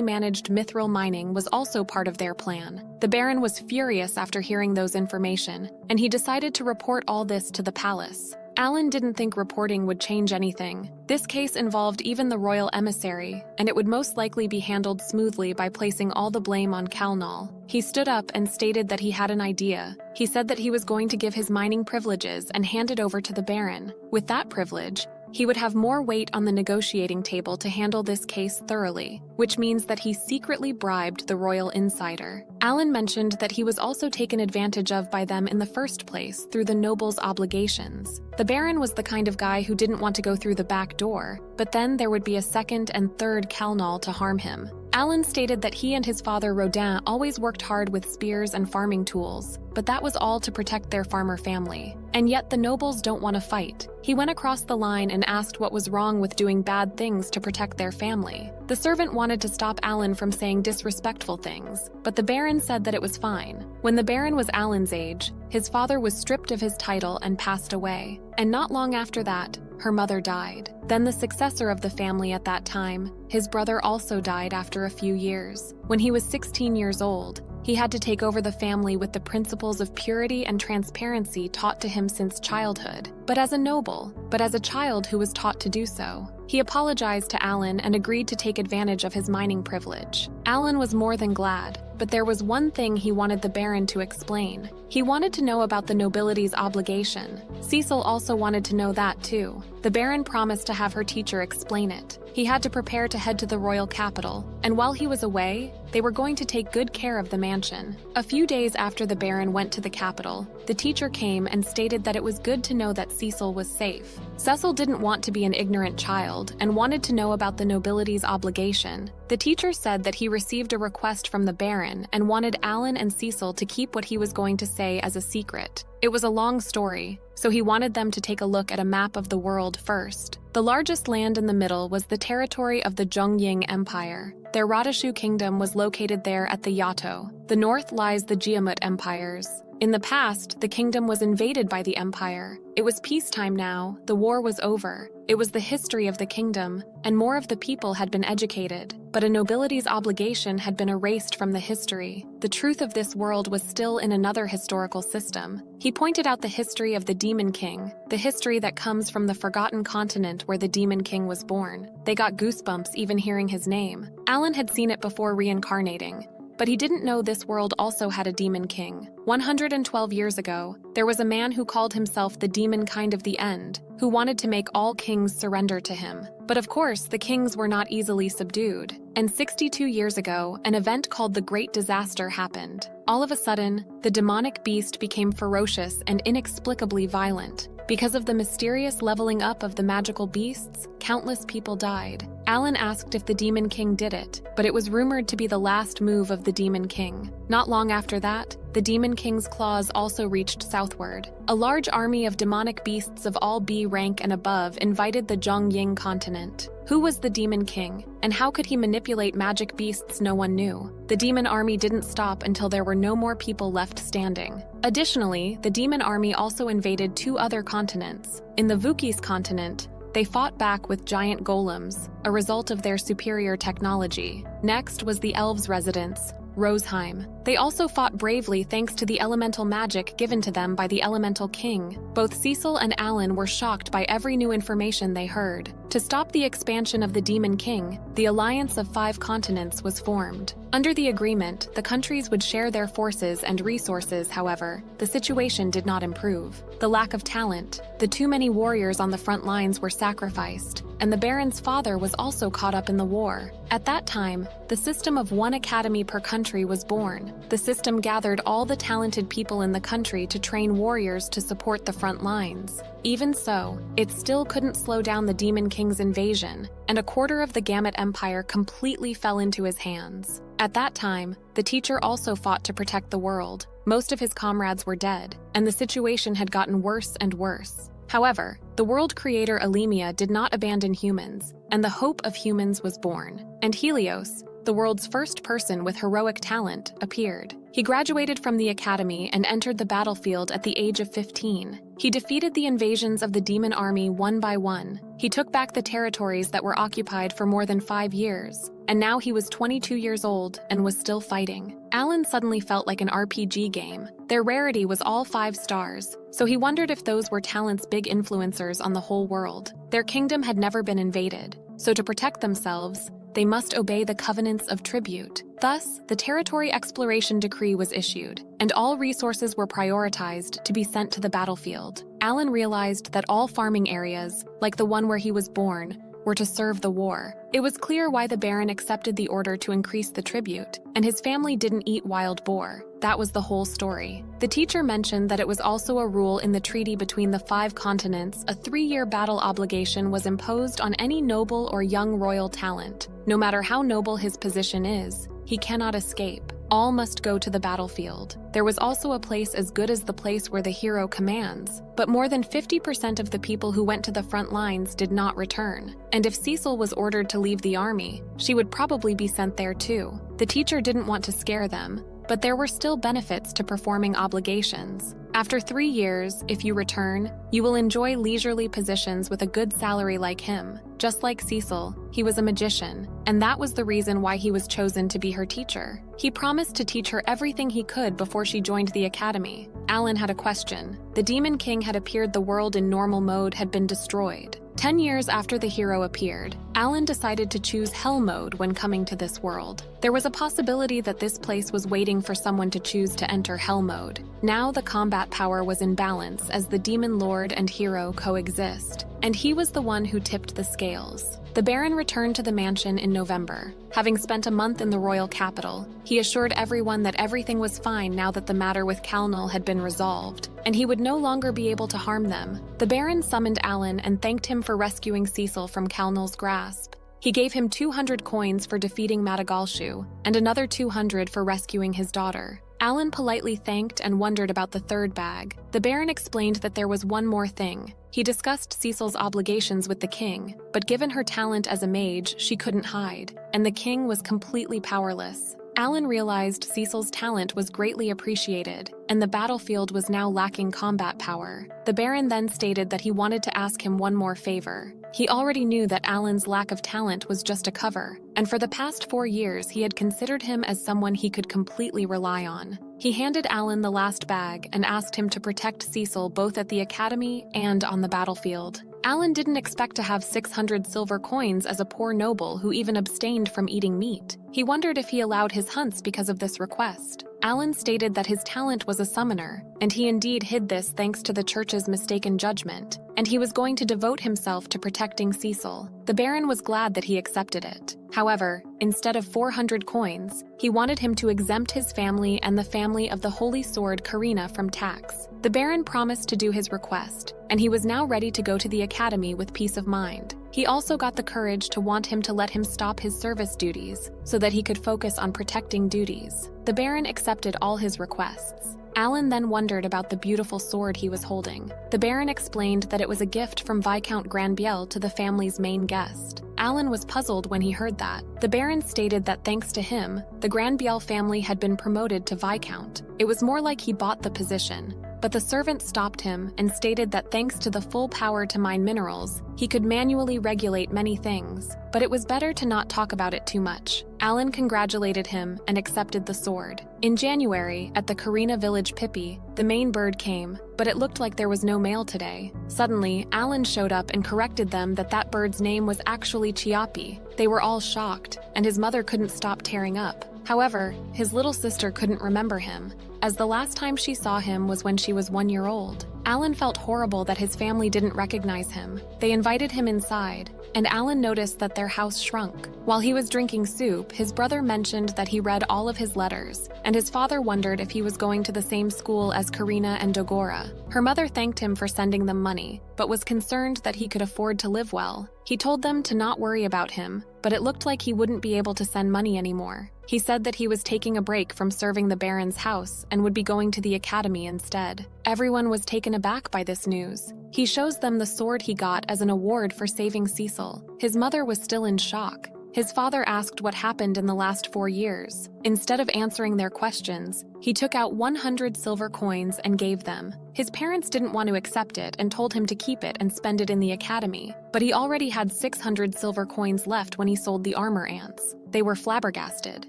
managed mithril mining was also part of their plan. The Baron was furious after hearing those information, and he decided to report all this to the palace. Alan didn't think reporting would change anything. This case involved even the royal emissary, and it would most likely be handled smoothly by placing all the blame on Kalnal. He stood up and stated that he had an idea. He said that he was going to give his mining privileges and hand it over to the Baron. With that privilege, he would have more weight on the negotiating table to handle this case thoroughly, which means that he secretly bribed the royal insider. Alan mentioned that he was also taken advantage of by them in the first place through the noble's obligations. The Baron was the kind of guy who didn't want to go through the back door, but then there would be a second and third Kalnal to harm him. Alan stated that he and his father Rodin always worked hard with spears and farming tools, but that was all to protect their farmer family. And yet the nobles don't want to fight. He went across the line and asked what was wrong with doing bad things to protect their family. The servant wanted to stop Alan from saying disrespectful things, but the Baron said that it was fine. When the Baron was Alan's age, his father was stripped of his title and passed away, and not long after that, her mother died. Then the successor of the family at that time, his brother, also died after a few years. When he was 16 years old, he had to take over the family with the principles of purity and transparency taught to him since childhood. But as a child who was taught to do so. He apologized to Alan and agreed to take advantage of his mining privilege. Alan was more than glad, but there was one thing he wanted the Baron to explain. He wanted to know about the nobility's obligation. Cecil also wanted to know that too. The Baron promised to have her teacher explain it. He had to prepare to head to the royal capital, and while he was away, they were going to take good care of the mansion. A few days after the Baron went to the capital, the teacher came and stated that it was good to know that Cecil was safe. Cecil didn't want to be an ignorant child and wanted to know about the nobility's obligation. The teacher said that he received a request from the Baron and wanted Alan and Cecil to keep what he was going to say as a secret. It was a long story, so he wanted them to take a look at a map of the world first. The largest land in the middle was the territory of the Zhongying Empire. Their Radashu kingdom was located there at the Yato. The north lies the Jiamut empires. In the past, the kingdom was invaded by the empire. It was peacetime now, the war was over. It was the history of the kingdom, and more of the people had been educated, but a nobility's obligation had been erased from the history. The truth of this world was still in another historical system. He pointed out the history of the Demon King, the history that comes from the forgotten continent where the Demon King was born. They got goosebumps even hearing his name. Alan had seen it before reincarnating, but he didn't know this world also had a Demon King. 112 years ago, there was a man who called himself the Demon Kind of the End, who wanted to make all kings surrender to him. But of course, the kings were not easily subdued. And 62 years ago, an event called the Great Disaster happened. All of a sudden, the demonic beast became ferocious and inexplicably violent. Because of the mysterious leveling up of the magical beasts, countless people died. Alan asked if the Demon King did it, but it was rumored to be the last move of the Demon King. Not long after that, the Demon King's claws also reached southward. A large army of demonic beasts of all B rank and above invited the Zhongying continent. Who was the Demon King, and how could he manipulate magic beasts? No one knew. The demon army didn't stop until there were no more people left standing. Additionally, the demon army also invaded 2 other continents. In the Vukis continent, they fought back with giant golems, a result of their superior technology. Next was the elves' residence, Roseheim. They also fought bravely thanks to the elemental magic given to them by the Elemental King. Both Cecil and Alan were shocked by every new information they heard. To stop the expansion of the Demon King, the Alliance of 5 Continents was formed. Under the agreement, the countries would share their forces and resources. However, the situation did not improve. The lack of talent, the too many warriors on the front lines were sacrificed, and the Baron's father was also caught up in the war. At that time, the system of 1 academy per country was born. The system gathered all the talented people in the country to train warriors to support the front lines. Even so, it still couldn't slow down the Demon King's invasion, and a quarter of the Gamut Empire completely fell into his hands. At that time, the teacher also fought to protect the world. Most of his comrades were dead, and the situation had gotten worse and worse. However, the world creator Alemia did not abandon humans, and the hope of humans was born. And Helios, the world's first person with heroic talent, appeared. He graduated from the academy and entered the battlefield at the age of 15. He defeated the invasions of the demon army one by one. He took back the territories that were occupied for more than 5 years, and now he was 22 years old and was still fighting. Alan suddenly felt like an RPG game. Their rarity was all 5 stars, so he wondered if those were talents big influencers on the whole world. Their kingdom had never been invaded, so to protect themselves, they must obey the covenants of tribute. Thus, the territory exploration decree was issued, and all resources were prioritized to be sent to the battlefield. Alan realized that all farming areas, like the one where he was born, were to serve the war. It was clear why the Baron accepted the order to increase the tribute, and his family didn't eat wild boar. That was the whole story. The teacher mentioned that it was also a rule in the treaty between the 5 continents. A 3-year battle obligation was imposed on any noble or young royal talent. No matter how noble his position is, he cannot escape. All must go to the battlefield. There was also a place as good as the place where the hero commands, but more than 50% of the people who went to the front lines did not return. And if Cecil was ordered to leave the army, she would probably be sent there too. The teacher didn't want to scare them, but there were still benefits to performing obligations. After 3 years, if you return, you will enjoy leisurely positions with a good salary like him. Just like Cecil, he was a magician, and that was the reason why he was chosen to be her teacher. He promised to teach her everything he could before she joined the academy. Alan had a question. The Demon King had appeared. The world in normal mode had been destroyed. 10 years after the hero appeared, Alan decided to choose Hell mode when coming to this world. There was a possibility that this place was waiting for someone to choose to enter Hell mode. Now the combat power was in balance as the Demon Lord and hero coexist, and he was the one who tipped the scales. The Baron returned to the mansion in November. Having spent a month in the royal capital, he assured everyone that everything was fine now that the matter with Calnal had been resolved, and he would no longer be able to harm them. The Baron summoned Alan and thanked him for rescuing Cecil from Calnal's grasp. He gave him 200 coins for defeating Madagalshu, and another 200 for rescuing his daughter. Alan politely thanked and wondered about the 3rd bag. The Baron explained that there was one more thing. He discussed Cecil's obligations with the king, but given her talent as a mage, she couldn't hide, and the king was completely powerless. Alan realized Cecil's talent was greatly appreciated, and the battlefield was now lacking combat power. The Baron then stated that he wanted to ask him one more favor. He already knew that Alan's lack of talent was just a cover, and for the past 4 years he had considered him as someone he could completely rely on. He handed Alan the last bag and asked him to protect Cecil both at the academy and on the battlefield. Alan didn't expect to have 600 silver coins as a poor noble who even abstained from eating meat. He wondered if he allowed his hunts because of this request. Alan stated that his talent was a summoner, and he indeed hid this thanks to the church's mistaken judgment, and he was going to devote himself to protecting Cecil. The Baron was glad that he accepted it. However, instead of 400 coins, he wanted him to exempt his family and the family of the Holy Sword Karina from tax. The Baron promised to do his request, and he was now ready to go to the academy with peace of mind. He also got the courage to want him to let him stop his service duties so that he could focus on protecting duties. The Baron accepted all his requests. Alan then wondered about the beautiful sword he was holding. The Baron explained that it was a gift from Viscount Granbiel to the family's main guest. Alan was puzzled when he heard that. The Baron stated that thanks to him, the Granbiel family had been promoted to Viscount. It was more like he bought the position. But the servant stopped him and stated that thanks to the full power to mine minerals, he could manually regulate many things, but it was better to not talk about it too much. Alan congratulated him and accepted the sword. In January, at the Karina village Pippi, the main bird came, but it looked like there was no mail today. Suddenly, Alan showed up and corrected them that that bird's name was actually Chiapi. They were all shocked, and his mother couldn't stop tearing up. However, his little sister couldn't remember him, as the last time she saw him was when she was 1 year old. Alan felt horrible that his family didn't recognize him. They invited him inside, and Alan noticed that their house shrunk. While he was drinking soup, his brother mentioned that he read all of his letters, and his father wondered if he was going to the same school as Karina and Dogora. Her mother thanked him for sending them money, but was concerned that he could afford to live well. He told them to not worry about him, but it looked like he wouldn't be able to send money anymore. He said that he was taking a break from serving the Baron's house and would be going to the academy instead. Everyone was taken aback by this news. He shows them the sword he got as an award for saving Cecil. His mother was still in shock. His father asked what happened in the last 4 years. Instead of answering their questions, he took out 100 silver coins and gave them. His parents didn't want to accept it and told him to keep it and spend it in the academy, but he already had 600 silver coins left when he sold the armor ants. They were flabbergasted.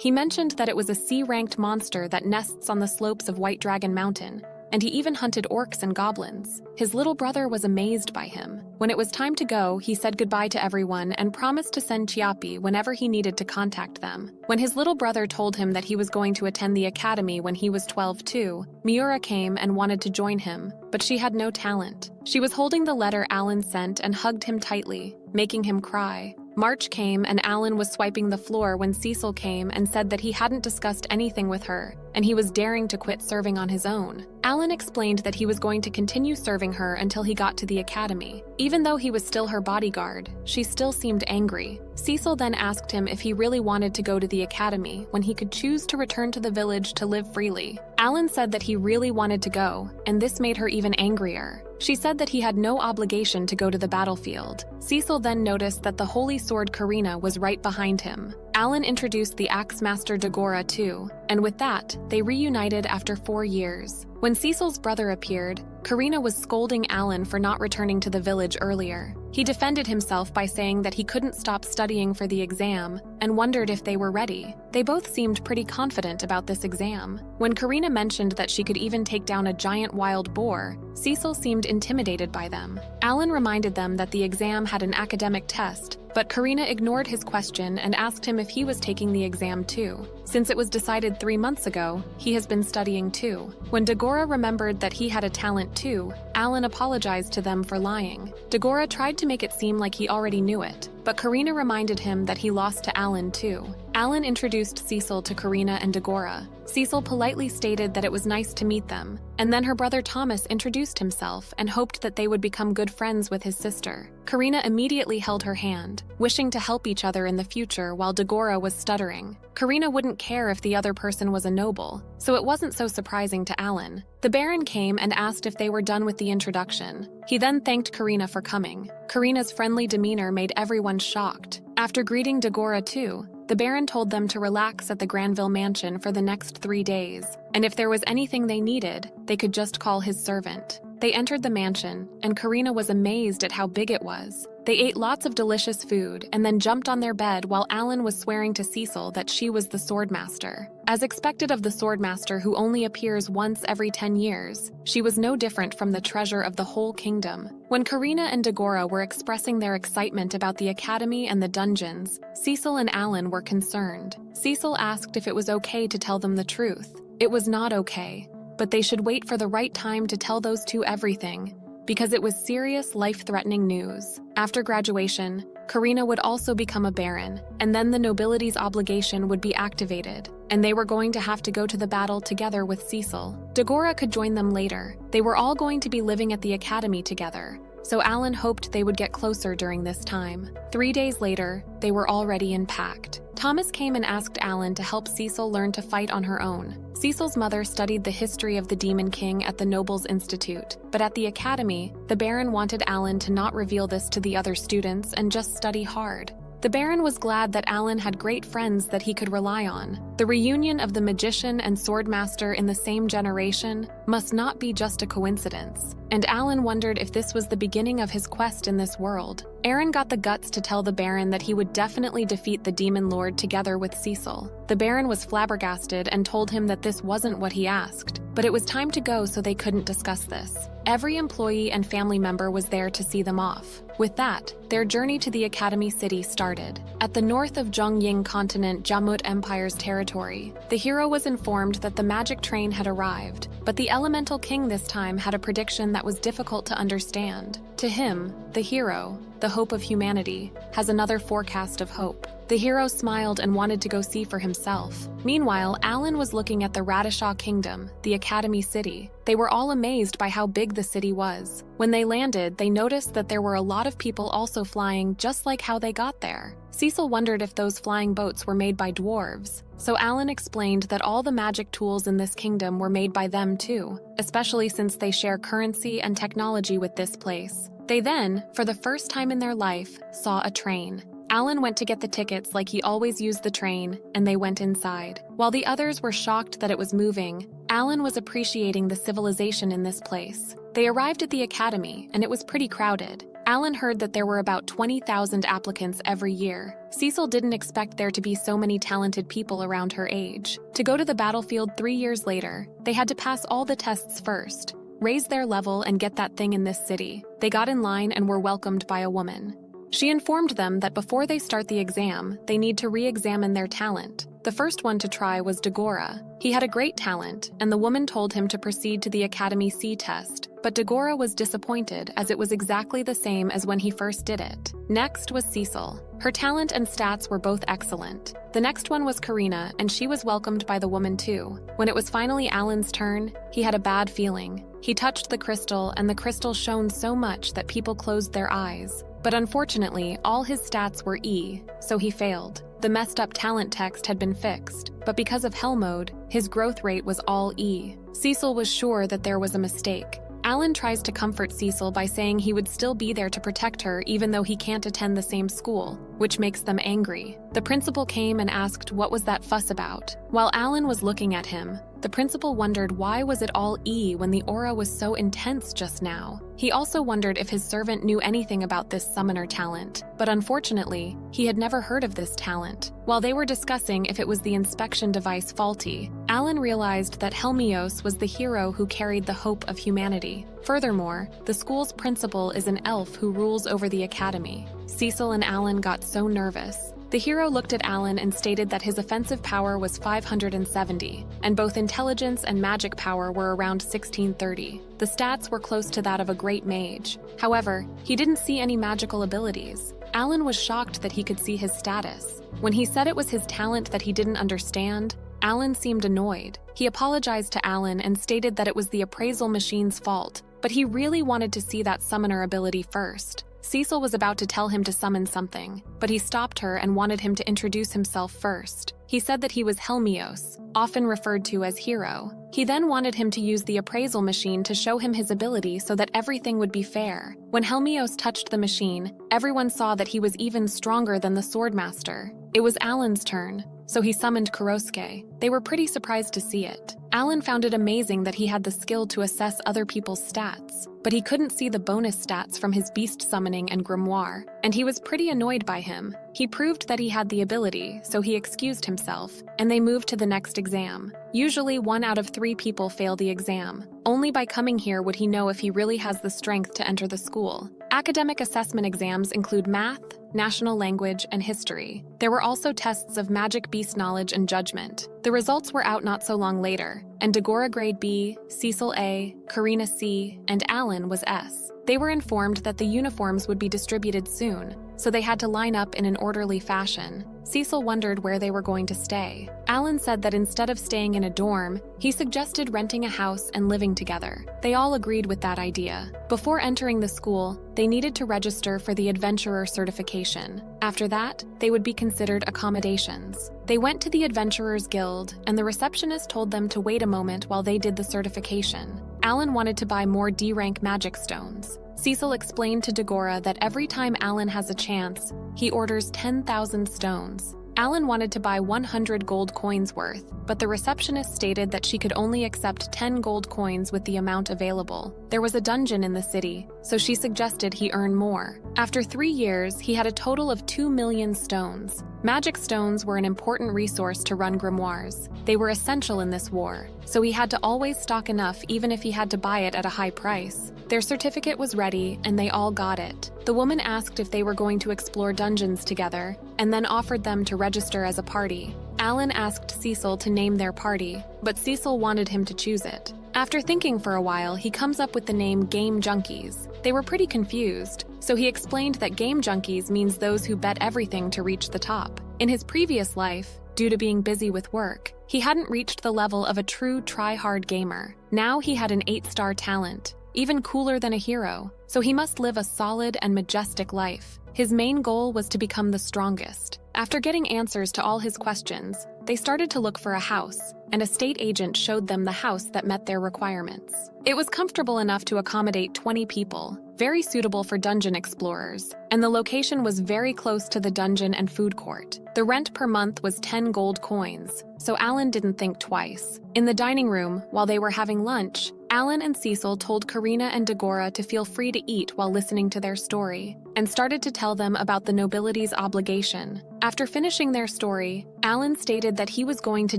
He mentioned that it was a C-ranked monster that nests on the slopes of White Dragon Mountain, and he even hunted orcs and goblins. His little brother was amazed by him. When it was time to go, he said goodbye to everyone and promised to send Chiapi whenever he needed to contact them. When his little brother told him that he was going to attend the academy when he was 12 too, Miura came and wanted to join him, but she had no talent. She was holding the letter Alan sent and hugged him tightly, making him cry. March came and Alan was swiping the floor when Cecil came and said that he hadn't discussed anything with her, and he was daring to quit serving on his own. Alan explained that he was going to continue serving her until he got to the academy. Even though he was still her bodyguard, she still seemed angry. Cecil then asked him if he really wanted to go to the academy when he could choose to return to the village to live freely. Alan said that he really wanted to go, and this made her even angrier. She said that he had no obligation to go to the battlefield. Cecil then noticed that the holy sword Karina was right behind him. Alan introduced the Axe Master Dagora too, and with that, they reunited after 4 years. When Cecil's brother appeared, Karina was scolding Alan for not returning to the village earlier. He defended himself by saying that he couldn't stop studying for the exam and wondered if they were ready. They both seemed pretty confident about this exam. When Karina mentioned that she could even take down a giant wild boar, Cecil seemed intimidated by them. Alan reminded them that the exam had an academic test, but Karina ignored his question and asked him if he was taking the exam too. Since it was decided 3 months ago, he has been studying too. When Dagora remembered that he had a talent too, Alan apologized to them for lying. Dagora tried to make it seem like he already knew it, but Karina reminded him that he lost to Alan too. Alan introduced Cecil to Karina and Dagora. Cecil politely stated that it was nice to meet them, and then her brother Thomas introduced himself and hoped that they would become good friends with his sister. Karina immediately held her hand, wishing to help each other in the future while Dagora was stuttering. Karina wouldn't care if the other person was a noble, so it wasn't so surprising to Alan. The Baron came and asked if they were done with the introduction. He then thanked Karina for coming. Karina's friendly demeanor made everyone shocked. After greeting Dagora too, the Baron told them to relax at the Granville mansion for the next 3 days, and if there was anything they needed, they could just call his servant. They entered the mansion, and Karina was amazed at how big it was. They ate lots of delicious food and then jumped on their bed while Alan was swearing to Cecil that she was the Swordmaster. As expected of the Swordmaster who only appears once every 10 years, she was no different from the treasure of the whole kingdom. When Karina and Dagora were expressing their excitement about the academy and the dungeons, Cecil and Alan were concerned. Cecil asked if it was okay to tell them the truth. It was not okay, but they should wait for the right time to tell those two everything, because it was serious, life-threatening news. After graduation, Karina would also become a baron, and then the nobility's obligation would be activated, and they were going to have to go to the battle together with Cecil. Dagora could join them later. They were all going to be living at the academy together, so Alan hoped they would get closer during this time. 3 days later, they were already in pact. Thomas came and asked Alan to help Cecil learn to fight on her own. Cecil's mother studied the history of the Demon King at the Nobles Institute, but at the academy, the Baron wanted Alan to not reveal this to the other students and just study hard. The Baron was glad that Alan had great friends that he could rely on. The reunion of the magician and swordmaster in the same generation must not be just a coincidence, and Alan wondered if this was the beginning of his quest in this world. Aaron got the guts to tell the Baron that he would definitely defeat the Demon Lord together with Cecil. The Baron was flabbergasted and told him that this wasn't what he asked, but it was time to go so they couldn't discuss this. Every employee and family member was there to see them off. With that, their journey to the Academy City started. At the north of Zhongying continent Jamut Empire's territory, the hero was informed that the magic train had arrived, but the Elemental King this time had a prediction that was difficult to understand. To him, the hero, the hope of humanity, has another forecast of hope. The hero smiled and wanted to go see for himself. Meanwhile, Alan was looking at the Radishaw Kingdom, the Academy City. They were all amazed by how big the city was. When they landed, they noticed that there were a lot of people also flying just like how they got there. Cecil wondered if those flying boats were made by dwarves. So Alan explained that all the magic tools in this kingdom were made by them too, especially since they share currency and technology with this place. They then, for the first time in their life, saw a train. Alan went to get the tickets like he always used the train, and they went inside. While the others were shocked that it was moving, Alan was appreciating the civilization in this place. They arrived at the academy, and it was pretty crowded. Alan heard that there were about 20,000 applicants every year. Cecil didn't expect there to be so many talented people around her age. To go to the battlefield 3 years later, they had to pass all the tests first, raise their level, and get that thing in this city. They got in line and were welcomed by a woman. She informed them that before they start the exam, they need to re-examine their talent. The first one to try was Dagora. He had a great talent, and the woman told him to proceed to the Academy C test. But Dagora was disappointed as it was exactly the same as when he first did it. Next was Cecil. Her talent and stats were both excellent. The next one was Karina, and she was welcomed by the woman too. When it was finally Alan's turn, he had a bad feeling. He touched the crystal, and the crystal shone so much that people closed their eyes. But unfortunately, all his stats were E, so he failed. The messed up talent text had been fixed, but because of Hell Mode, his growth rate was all E. Cecil was sure that there was a mistake. Alan tries to comfort Cecil by saying he would still be there to protect her even though he can't attend the same school, which makes them angry. The principal came and asked what was that fuss about. While Alan was looking at him, the principal wondered why was it all E when the aura was so intense just now. He also wondered if his servant knew anything about this summoner talent, but unfortunately, he had never heard of this talent. While they were discussing if it was the inspection device faulty, Alan realized that Helmios was the hero who carried the hope of humanity. Furthermore, the school's principal is an elf who rules over the academy. Cecil and Alan got so nervous. The hero looked at Alan and stated that his offensive power was 570, and both intelligence and magic power were around 1630. The stats were close to that of a great mage. However, he didn't see any magical abilities. Alan was shocked that he could see his status. When he said it was his talent that he didn't understand, Alan seemed annoyed. He apologized to Alan and stated that it was the appraisal machine's fault, but he really wanted to see that summoner ability first. Cecil was about to tell him to summon something, but he stopped her and wanted him to introduce himself first. He said that he was Helmios, often referred to as Hero. He then wanted him to use the appraisal machine to show him his ability so that everything would be fair. When Helmios touched the machine, everyone saw that he was even stronger than the Swordmaster. It was Alan's turn, so he summoned Kurosuke. They were pretty surprised to see it. Alan found it amazing that he had the skill to assess other people's stats, but he couldn't see the bonus stats from his beast summoning and grimoire, and he was pretty annoyed by him. He proved that he had the ability, so he excused himself, and they moved to the next exam. Usually 1 out of 3 people fail the exam. Only by coming here would he know if he really has the strength to enter the school. Academic assessment exams include math, national language, and history. There were also tests of magic beast knowledge and judgment. The results were out not so long later, and Dagora grade B, Cecil A, Karina C, and Alan was S. They were informed that the uniforms would be distributed soon, so they had to line up in an orderly fashion. Cecil wondered where they were going to stay. Alan said that instead of staying in a dorm, he suggested renting a house and living together. They all agreed with that idea. Before entering the school, they needed to register for the Adventurer certification. After that, they would be considered accommodations. They went to the Adventurers Guild, and the receptionist told them to wait a moment while they did the certification. Alan wanted to buy more D-rank magic stones. Cecil explained to Dagora that every time Alan has a chance, he orders 10,000 stones. Alan wanted to buy 100 gold coins worth, but the receptionist stated that she could only accept 10 gold coins with the amount available. There was a dungeon in the city, so she suggested he earn more. After 3 years, he had a total of 2 million stones. Magic stones were an important resource to run grimoires. They were essential in this war, so he had to always stock enough even if he had to buy it at a high price. Their certificate was ready, and they all got it. The woman asked if they were going to explore dungeons together, and then offered them to register as a party. Alan asked Cecil to name their party, but Cecil wanted him to choose it. After thinking for a while, he comes up with the name Game Junkies. They were pretty confused, so he explained that Game Junkies means those who bet everything to reach the top. In his previous life, due to being busy with work, he hadn't reached the level of a true try-hard gamer. Now he had an 8-star talent, even cooler than a hero, so he must live a solid and majestic life. His main goal was to become the strongest. After getting answers to all his questions, they started to look for a house, and a state agent showed them the house that met their requirements. It was comfortable enough to accommodate 20 people, very suitable for dungeon explorers, and the location was very close to the dungeon and food court. The rent per month was 10 gold coins, so Alan didn't think twice. In the dining room, while they were having lunch, Alan and Cecil told Karina and Dagora to feel free to eat while listening to their story, and started to tell them about the nobility's obligation. After finishing their story, Alan stated that he was going to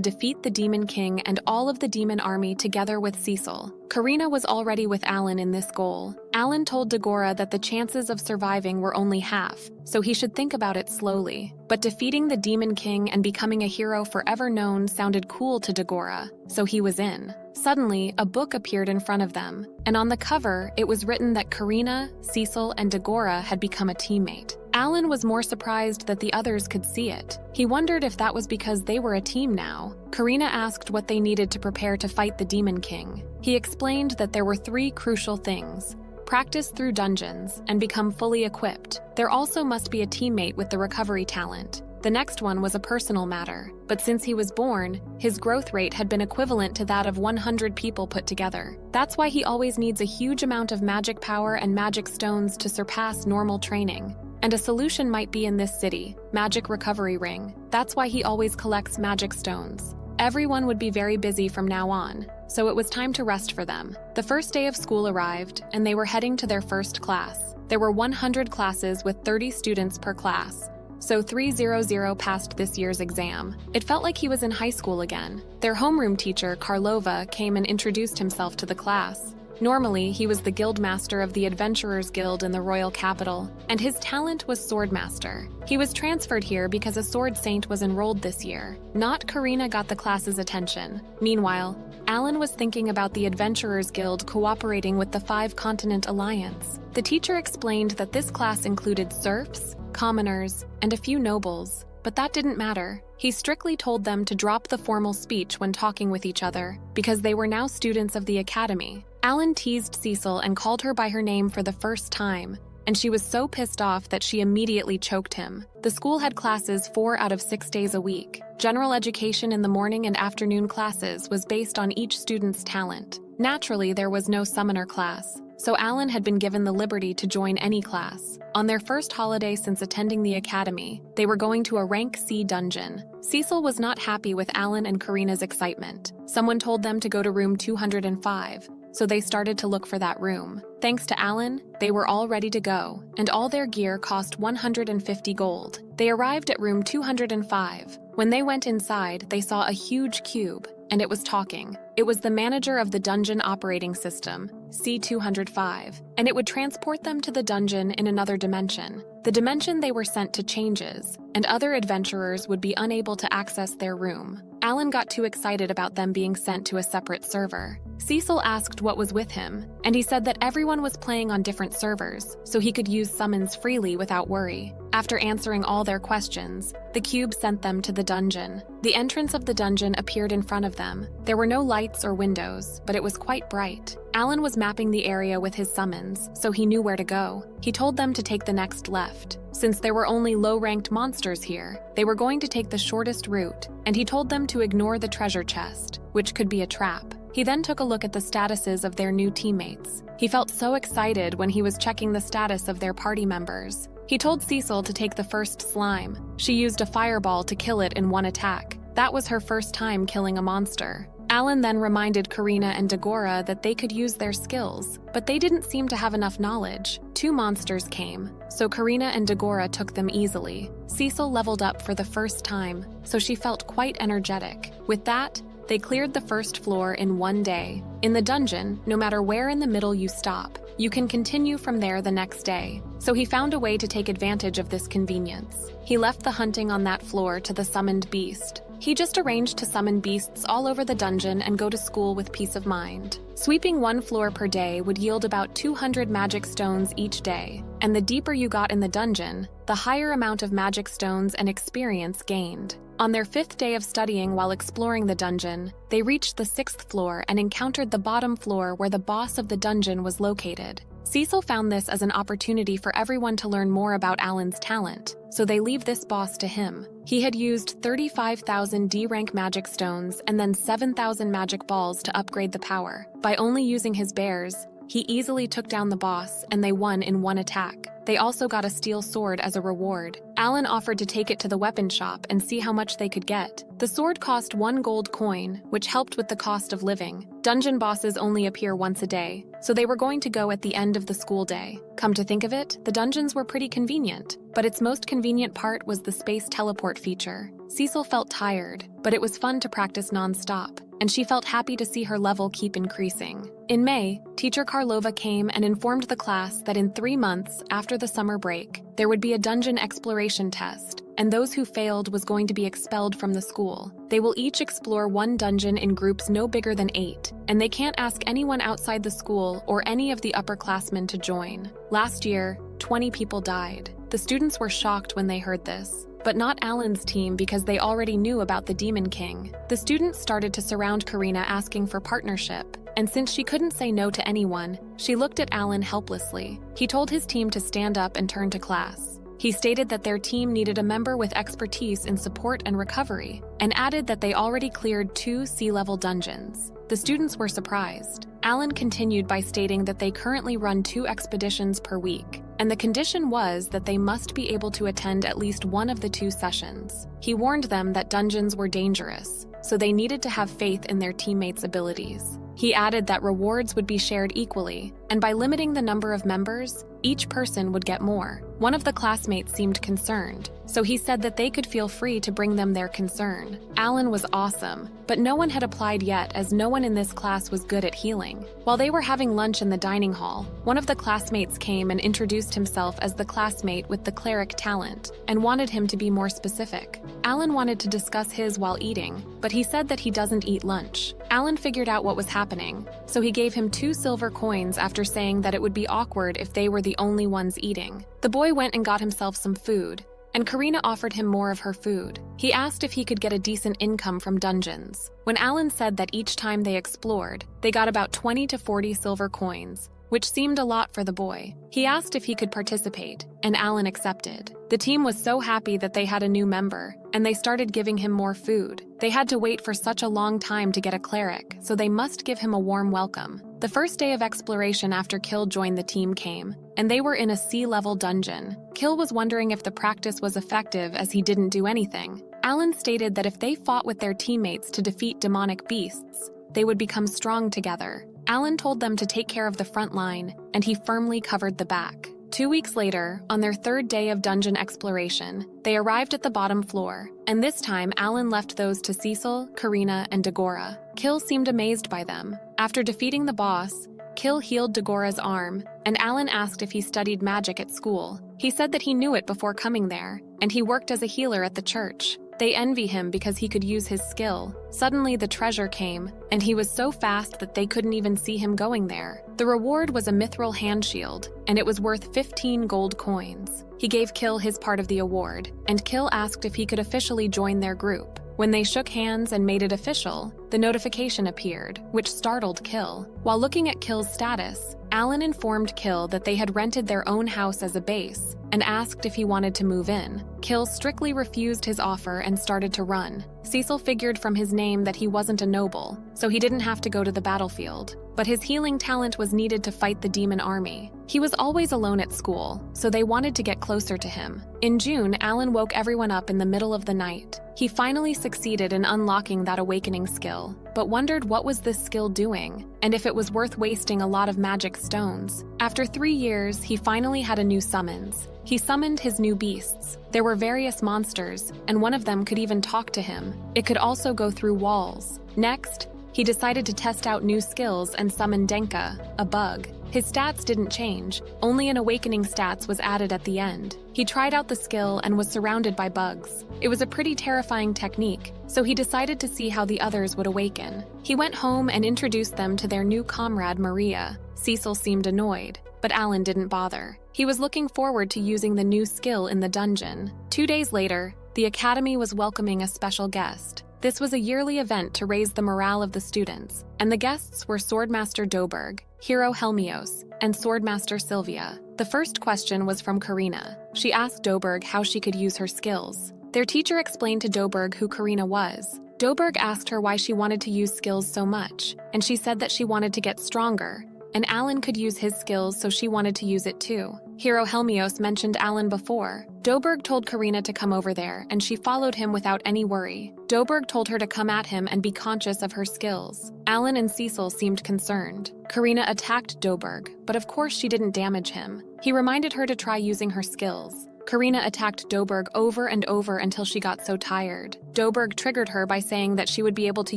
defeat the Demon King and all of the demon army together with Cecil. Karina was already with Alan in this goal. Alan told Dagora that the chances of surviving were only half, so he should think about it slowly. But defeating the Demon King and becoming a hero forever known sounded cool to Dagora, so he was in. Suddenly, a book appeared in front of them, and on the cover, it was written that Karina, Cecil, and Dagora had become a teammate. Alan was more surprised that the others could see it. He wondered if that was because they were a team now. Karina asked what they needed to prepare to fight the Demon King. He explained that there were 3 crucial things: practice through dungeons and become fully equipped. There also must be a teammate with the recovery talent. The next one was a personal matter, but since he was born, his growth rate had been equivalent to that of 100 people put together. That's why he always needs a huge amount of magic power and magic stones to surpass normal training. And a solution might be in this city, Magic Recovery Ring. That's why he always collects magic stones. Everyone would be very busy from now on, so it was time to rest for them. The first day of school arrived, and they were heading to their first class. There were 100 classes with 30 students per class, so 300 passed this year's exam. It felt like he was in high school again. Their homeroom teacher, Karlova, came and introduced himself to the class. Normally, he was the guild master of the Adventurers Guild in the royal capital, and his talent was swordmaster. He was transferred here because a sword saint was enrolled this year. Not Karina got the class's attention. Meanwhile, Alan was thinking about the Adventurers Guild cooperating with the 5-Continent Alliance. The teacher explained that this class included serfs, commoners, and a few nobles, but that didn't matter. He strictly told them to drop the formal speech when talking with each other, because they were now students of the academy. Alan teased Cecil and called her by her name for the first time, and she was so pissed off that she immediately choked him. The school had classes 4 out of 6 days a week. General education in the morning and afternoon classes was based on each student's talent. Naturally, there was no summoner class, so Alan had been given the liberty to join any class. On their first holiday since attending the academy, they were going to a rank C dungeon. Cecil was not happy with Alan and Karina's excitement. Someone told them to go to room 205, so they started to look for that room. Thanks to Alan, they were all ready to go, and all their gear cost 150 gold. They arrived at room 205. When they went inside, they saw a huge cube, and it was talking. It was the manager of the dungeon operating system, C205, and it would transport them to the dungeon in another dimension. The dimension they were sent to changes, and other adventurers would be unable to access their room. Alan got too excited about them being sent to a separate server. Cecil asked what was with him, and he said that everyone was playing on different servers, so he could use summons freely without worry. After answering all their questions, the cube sent them to the dungeon. The entrance of the dungeon appeared in front of them. There were no lights or windows, but it was quite bright. Alan was mapping the area with his summons, so he knew where to go. He told them to take the next left. Since there were only low-ranked monsters here, they were going to take the shortest route, and he told them to ignore the treasure chest, which could be a trap. He then took a look at the statuses of their new teammates. He felt so excited when he was checking the status of their party members. He told Cecil to take the first slime. She used a fireball to kill it in one attack. That was her first time killing a monster. Alan then reminded Karina and Dagora that they could use their skills, but they didn't seem to have enough knowledge. 2 monsters came, so Karina and Dagora took them easily. Cecil leveled up for the first time, so she felt quite energetic. With that, they cleared the first floor in 1 day. In the dungeon, no matter where in the middle you stop, you can continue from there the next day. So he found a way to take advantage of this convenience. He left the hunting on that floor to the summoned beast. He just arranged to summon beasts all over the dungeon and go to school with peace of mind. Sweeping one floor per day would yield about 200 magic stones each day, and the deeper you got in the dungeon, the higher amount of magic stones and experience gained. On their 5th day of studying while exploring the dungeon, they reached the 6th floor and encountered the bottom floor where the boss of the dungeon was located. Cecil found this as an opportunity for everyone to learn more about Alan's talent, so they leave this boss to him. He had used 35,000 D-rank magic stones and then 7,000 magic balls to upgrade the power. By only using his bears, he easily took down the boss, and they won in one attack. They also got a steel sword as a reward. Alan offered to take it to the weapon shop and see how much they could get. The sword cost 1 gold coin, which helped with the cost of living. Dungeon bosses only appear once a day, so they were going to go at the end of the school day. Come to think of it, the dungeons were pretty convenient, but its most convenient part was the space teleport feature. Cecil felt tired, but it was fun to practice non-stop, and she felt happy to see her level keep increasing. In May, teacher Karlova came and informed the class that in 3 months after the summer break, there would be a dungeon exploration test, and those who failed was going to be expelled from the school. They will each explore one dungeon in groups no bigger than 8, and they can't ask anyone outside the school or any of the upperclassmen to join. Last year, 20 people died. The students were shocked when they heard this, but not Alan's team because they already knew about the Demon King. The students started to surround Karina asking for partnership, and since she couldn't say no to anyone, she looked at Alan helplessly. He told his team to stand up and turn to class. He stated that their team needed a member with expertise in support and recovery, and added that they already cleared 2 sea-level dungeons. The students were surprised. Alan continued by stating that they currently run 2 expeditions per week, and the condition was that they must be able to attend at least one of the 2 sessions. He warned them that dungeons were dangerous, so they needed to have faith in their teammates' abilities. He added that rewards would be shared equally, and by limiting the number of members, each person would get more. One of the classmates seemed concerned, so he said that they could feel free to bring them their concern. Alan was awesome, but no one had applied yet as no one in this class was good at healing. While they were having lunch in the dining hall, one of the classmates came and introduced himself as the classmate with the cleric talent, and wanted him to be more specific. Alan wanted to discuss his while eating, but he said that he doesn't eat lunch. Alan figured out what was happening, so he gave him 2 silver coins after saying that it would be awkward if they were the only ones eating. The boy went and got himself some food, and Karina offered him more of her food. He asked if he could get a decent income from dungeons. When Alan said that each time they explored, they got about 20 to 40 silver coins, which seemed a lot for the boy. He asked if he could participate, and Alan accepted. The team was so happy that they had a new member, and they started giving him more food. They had to wait for such a long time to get a cleric, so they must give him a warm welcome. The first day of exploration after Kill joined the team came, and they were in a sea-level dungeon. Kill was wondering if the practice was effective as he didn't do anything. Alan stated that if they fought with their teammates to defeat demonic beasts, they would become strong together. Alan told them to take care of the front line, and he firmly covered the back. 2 weeks later, on their 3rd day of dungeon exploration, they arrived at the bottom floor, and this time Alan left those to Cecil, Karina, and Dagora. Kill seemed amazed by them. After defeating the boss, Kill healed Dagora's arm, and Alan asked if he studied magic at school. He said that he knew it before coming there, and he worked as a healer at the church. They envy him because he could use his skill. Suddenly the treasure came, and he was so fast that they couldn't even see him going there. The reward was a mithril hand shield, and it was worth 15 gold coins. He gave Kill his part of the award, and Kill asked if he could officially join their group. When they shook hands and made it official, the notification appeared, which startled Kill. While looking at Kill's status, Alan informed Kill that they had rented their own house as a base, and asked if he wanted to move in. Kill strictly refused his offer and started to run. Cecil figured from his name that he wasn't a noble, so he didn't have to go to the battlefield. But his healing talent was needed to fight the demon army. He was always alone at school, so they wanted to get closer to him. In June, Alan woke everyone up in the middle of the night. He finally succeeded in unlocking that awakening skill, but wondered what was this skill doing, and if it was worth wasting a lot of magic stones. After 3 years, he finally had a new summons. He summoned his new beasts. There were various monsters, and one of them could even talk to him. It could also go through walls. Next, he decided to test out new skills and summon Denka, a bug. His stats didn't change, only an awakening stats was added at the end. He tried out the skill and was surrounded by bugs. It was a pretty terrifying technique, so he decided to see how the others would awaken. He went home and introduced them to their new comrade Maria. Cecil seemed annoyed, but Alan didn't bother. He was looking forward to using the new skill in the dungeon. 2 days later, the academy was welcoming a special guest. This was a yearly event to raise the morale of the students, and the guests were Swordmaster Doberg, Hero Helmios, and Swordmaster Sylvia. The first question was from Karina. She asked Doberg how she could use her skills. Their teacher explained to Doberg who Karina was. Doberg asked her why she wanted to use skills so much, and she said that she wanted to get stronger, and Alan could use his skills, so she wanted to use it too. Hero Helmios mentioned Alan before. Doberg told Karina to come over there, and she followed him without any worry. Doberg told her to come at him and be conscious of her skills. Alan and Cecil seemed concerned. Karina attacked Doberg, but of course she didn't damage him. He reminded her to try using her skills. Karina attacked Doberg over and over until she got so tired. Doberg triggered her by saying that she would be able to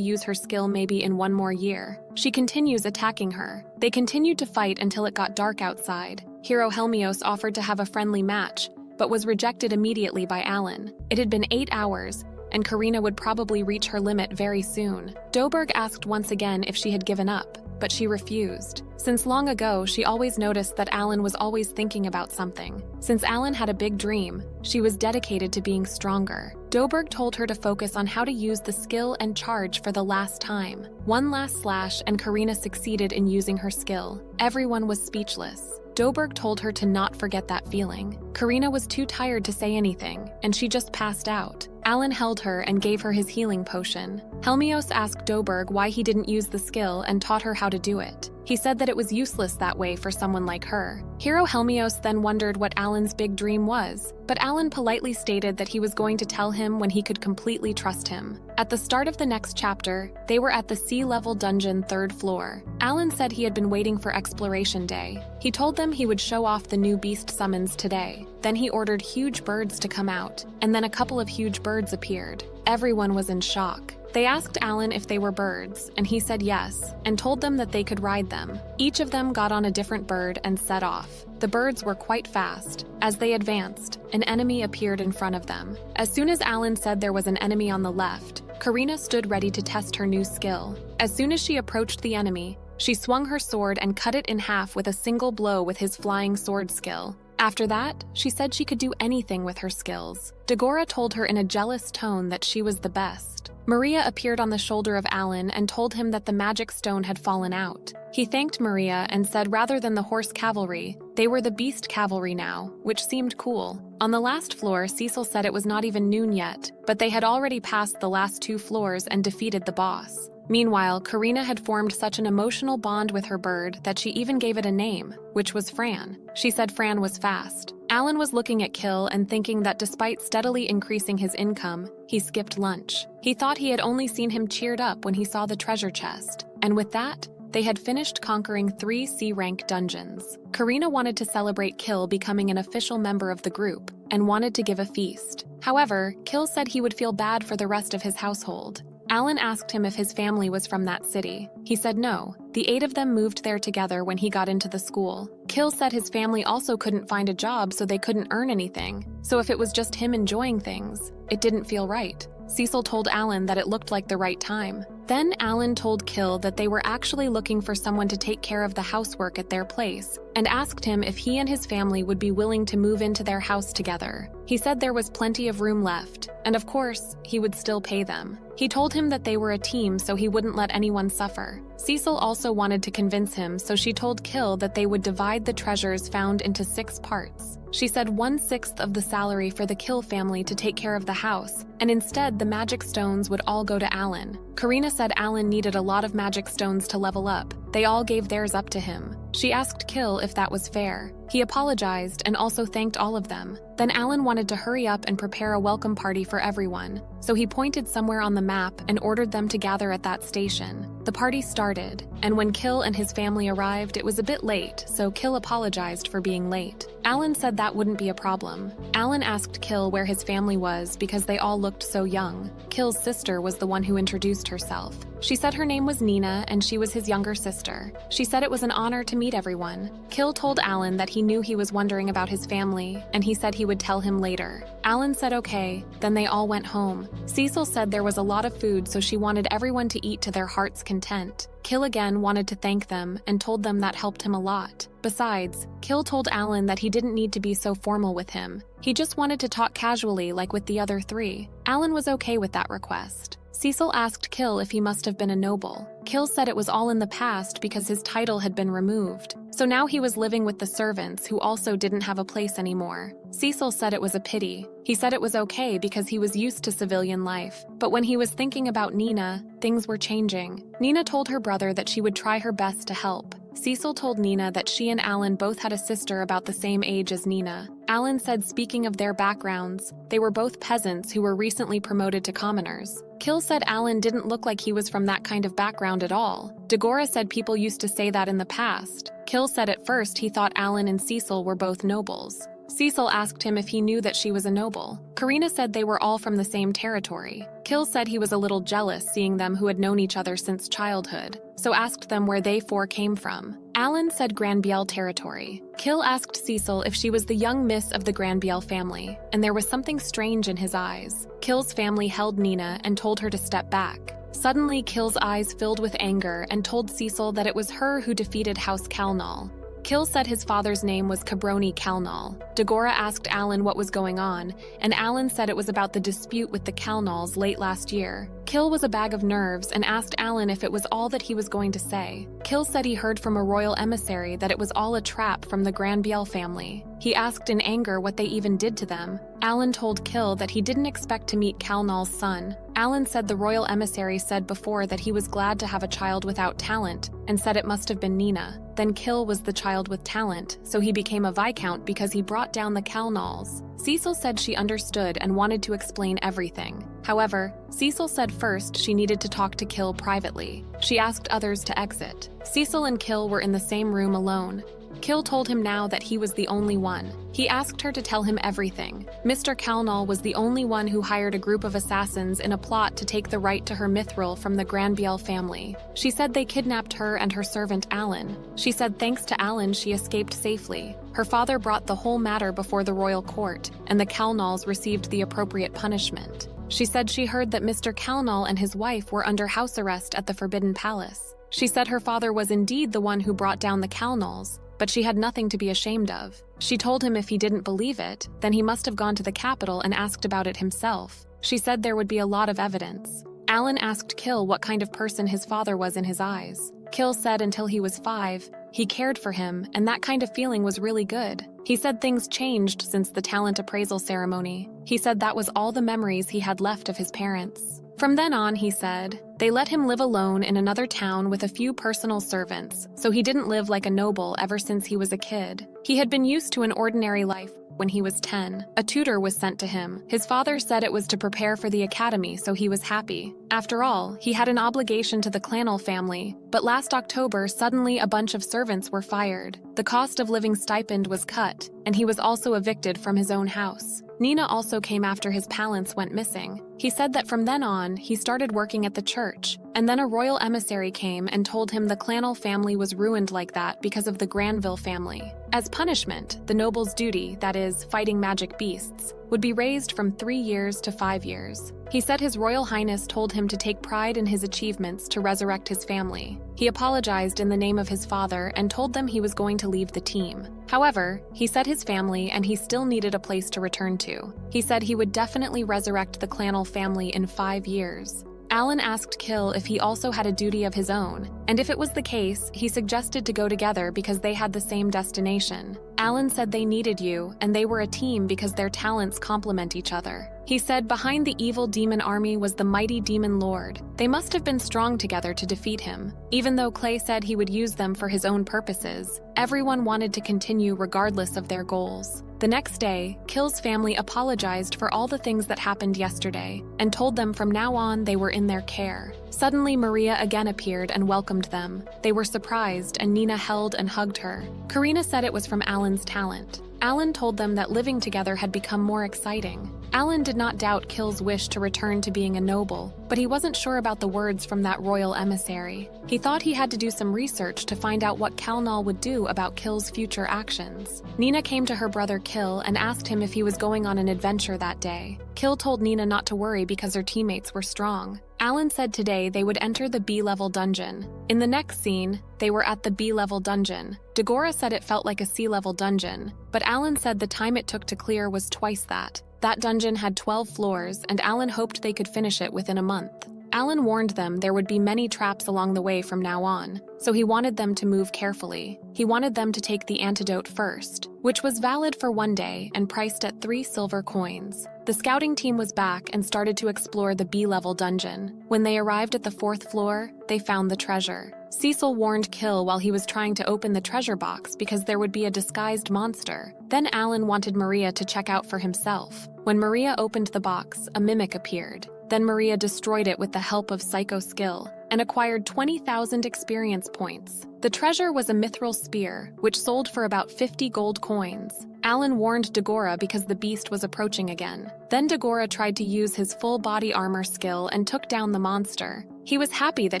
use her skill maybe in 1 more year. She continues attacking her. They continued to fight until it got dark outside. Hero Helmios offered to have a friendly match, but was rejected immediately by Alan. It had been 8 hours, and Karina would probably reach her limit very soon. Doberg asked once again if she had given up, but she refused. Since long ago, she always noticed that Alan was always thinking about something. Since Alan had a big dream, she was dedicated to being stronger. Doberg told her to focus on how to use the skill and charge for the last time. One last slash and Karina succeeded in using her skill. Everyone was speechless. Doberg told her to not forget that feeling. Karina was too tired to say anything, and she just passed out. Alan held her and gave her his healing potion. Helmios asked Doberg why he didn't use the skill and taught her how to do it. He said that it was useless that way for someone like her. Hero Helmios then wondered what Alan's big dream was, but Alan politely stated that he was going to tell him when he could completely trust him. At the start of the next chapter, they were at the sea-level dungeon 3rd floor. Alan said he had been waiting for exploration day. He told them he would show off the new beast summons today. Then he ordered huge birds to come out, and then a couple of huge birds appeared. Everyone was in shock. They asked Alan if they were birds, and he said yes, and told them that they could ride them. Each of them got on a different bird and set off. The birds were quite fast. As they advanced, an enemy appeared in front of them. As soon as Alan said there was an enemy on the left, Karina stood ready to test her new skill. As soon as she approached the enemy, she swung her sword and cut it in half with a single blow with his flying sword skill. After that, she said she could do anything with her skills. Dagora told her in a jealous tone that she was the best. Maria appeared on the shoulder of Alan and told him that the magic stone had fallen out. He thanked Maria and said rather than the horse cavalry, they were the beast cavalry now, which seemed cool. On the last floor, Cecil said it was not even noon yet, but they had already passed the last 2 floors and defeated the boss. Meanwhile, Karina had formed such an emotional bond with her bird that she even gave it a name, which was Fran. She said Fran was fast. Alan was looking at Kill and thinking that despite steadily increasing his income, he skipped lunch. He thought he had only seen him cheered up when he saw the treasure chest. And with that, they had finished conquering 3 C-rank dungeons. Karina wanted to celebrate Kill becoming an official member of the group and wanted to give a feast. However, Kill said he would feel bad for the rest of his household. Alan asked him if his family was from that city. He said no. The 8 of them moved there together when he got into the school. Kill said his family also couldn't find a job, so they couldn't earn anything. So if it was just him enjoying things, it didn't feel right. Cecil told Alan that it looked like the right time. Then Alan told Kill that they were actually looking for someone to take care of the housework at their place, and asked him if he and his family would be willing to move into their house together. He said there was plenty of room left, and of course, he would still pay them. He told him that they were a team so he wouldn't let anyone suffer. Cecil also wanted to convince him, so she told Kill that they would divide the treasures found into 6 parts. She said 1/6 of the salary for the Kill family to take care of the house, and instead the magic stones would all go to Alan. Karina said Alan needed a lot of magic stones to level up. They all gave theirs up to him. She asked Kill if that was fair. He apologized and also thanked all of them. Then Alan wanted to hurry up and prepare a welcome party for everyone, so he pointed somewhere on the map and ordered them to gather at that station. The party started, and when Kill and his family arrived, it was a bit late, so Kill apologized for being late. Alan said that wouldn't be a problem. Alan asked Kill where his family was because they all looked so young. Kill's sister was the one who introduced herself. She said her name was Nina and she was his younger sister. She said it was an honor to meet everyone. Kill told Alan that he knew he was wondering about his family, and he said he would tell him later. Alan said okay, then they all went home. Cecil said there was a lot of food, so she wanted everyone to eat to their heart's content. Kill again wanted to thank them and told them that helped him a lot. Besides, Kill told Alan that he didn't need to be so formal with him. He just wanted to talk casually like with the other three. Alan was okay with that request. Cecil asked Kill if he must have been a noble. Kill said it was all in the past because his title had been removed. So now he was living with the servants who also didn't have a place anymore. Cecil said it was a pity. He said it was okay because he was used to civilian life. But when he was thinking about Nina, things were changing. Nina told her brother that she would try her best to help. Cecil told Nina that she and Alan both had a sister about the same age as Nina. Alan said speaking of their backgrounds, they were both peasants who were recently promoted to commoners. Kill said Alan didn't look like he was from that kind of background at all. Dagora said people used to say that in the past. Kill said at first he thought Alan and Cecil were both nobles. Cecil asked him if he knew that she was a noble. Karina said they were all from the same territory. Kill said he was a little jealous seeing them who had known each other since childhood, so asked them where they four came from. Alan said Granbiel territory. Kill asked Cecil if she was the young miss of the Granbiel family, and there was something strange in his eyes. Kill's family held Nina and told her to step back. Suddenly, Kill's eyes filled with anger and told Cecil that it was her who defeated House Calnal. Kill said his father's name was Cabroni Calnal. Dagora asked Alan what was going on, and Alan said it was about the dispute with the Calnals late last year. Kill was a bag of nerves and asked Alan if it was all that he was going to say. Kill said he heard from a royal emissary that it was all a trap from the Granbiel family. He asked in anger what they even did to them. Alan told Kill that he didn't expect to meet Calnal's son. Alan said the royal emissary said before that he was glad to have a child without talent, and said it must have been Nina. Then Kill was the child with talent, so he became a viscount because he brought down the Calnals. Cecil said she understood and wanted to explain everything. However, Cecil said first she needed to talk to Kill privately. She asked others to exit. Cecil and Kill were in the same room alone. Kill told him now that he was the only one. He asked her to tell him everything. Mr. Calnal was the only one who hired a group of assassins in a plot to take the right to her mithril from the Granbiel family. She said they kidnapped her and her servant Alan. She said thanks to Alan she escaped safely. Her father brought the whole matter before the royal court, and the Calnals received the appropriate punishment. She said she heard that Mr. Calnal and his wife were under house arrest at the Forbidden Palace. She said her father was indeed the one who brought down the Calnals, but she had nothing to be ashamed of. She told him if he didn't believe it, then he must have gone to the capital and asked about it himself. She said there would be a lot of evidence. Alan asked Kill what kind of person his father was in his eyes. Kill said until he was 5, he cared for him, and that kind of feeling was really good. He said things changed since the talent appraisal ceremony. He said that was all the memories he had left of his parents. From then on, he said, they let him live alone in another town with a few personal servants, so he didn't live like a noble ever since he was a kid. He had been used to an ordinary life. When he was 10, a tutor was sent to him. His father said it was to prepare for the academy, so he was happy. After all, he had an obligation to the Clanal family, but last October, suddenly a bunch of servants were fired. The cost of living stipend was cut, and he was also evicted from his own house. Nina also came after his palance went missing. He said that from then on, he started working at the church, and then a royal emissary came and told him the Clanal family was ruined like that because of the Granville family. As punishment, the noble's duty, that is, fighting magic beasts, would be raised from 3 years to 5 years. He said His Royal Highness told him to take pride in his achievements to resurrect his family. He apologized in the name of his father and told them he was going to leave the team. However, he said his family and he still needed a place to return to. He said he would definitely resurrect the Clanal family in 5 years. Alan asked Kill if he also had a duty of his own, and if it was the case, he suggested to go together because they had the same destination. Alan said they needed you, and they were a team because their talents complement each other. He said behind the evil demon army was the mighty demon lord. They must have been strong together to defeat him. Even though Clay said he would use them for his own purposes, everyone wanted to continue regardless of their goals. The next day, Kill's family apologized for all the things that happened yesterday and told them from now on they were in their care. Suddenly, Maria again appeared and welcomed them. They were surprised, and Nina held and hugged her. Karina said it was from Alan's talent. Alan told them that living together had become more exciting. Alan did not doubt Kill's wish to return to being a noble, but he wasn't sure about the words from that royal emissary. He thought he had to do some research to find out what Kalnal would do about Kill's future actions. Nina came to her brother Kill and asked him if he was going on an adventure that day. Kill told Nina not to worry because her teammates were strong. Alan said today they would enter the B-level dungeon. In the next scene, they were at the B-level dungeon. Dagora said it felt like a C-level dungeon, but Alan said the time it took to clear was twice that. That dungeon had 12 floors, and Alan hoped they could finish it within a month. Alan warned them there would be many traps along the way from now on, so he wanted them to move carefully. He wanted them to take the antidote first, which was valid for 1 day and priced at 3 silver coins. The scouting team was back and started to explore the B-level dungeon. When they arrived at the 4th floor, they found the treasure. Cecil warned Kill while he was trying to open the treasure box because there would be a disguised monster. Then Alan wanted Maria to check out for himself. When Maria opened the box, a mimic appeared. Then Maria destroyed it with the help of psycho skill and acquired 20,000 experience points. The treasure was a mithril spear, which sold for about 50 gold coins. Alan warned Dagora because the beast was approaching again. Then Dagora tried to use his full body armor skill and took down the monster. He was happy that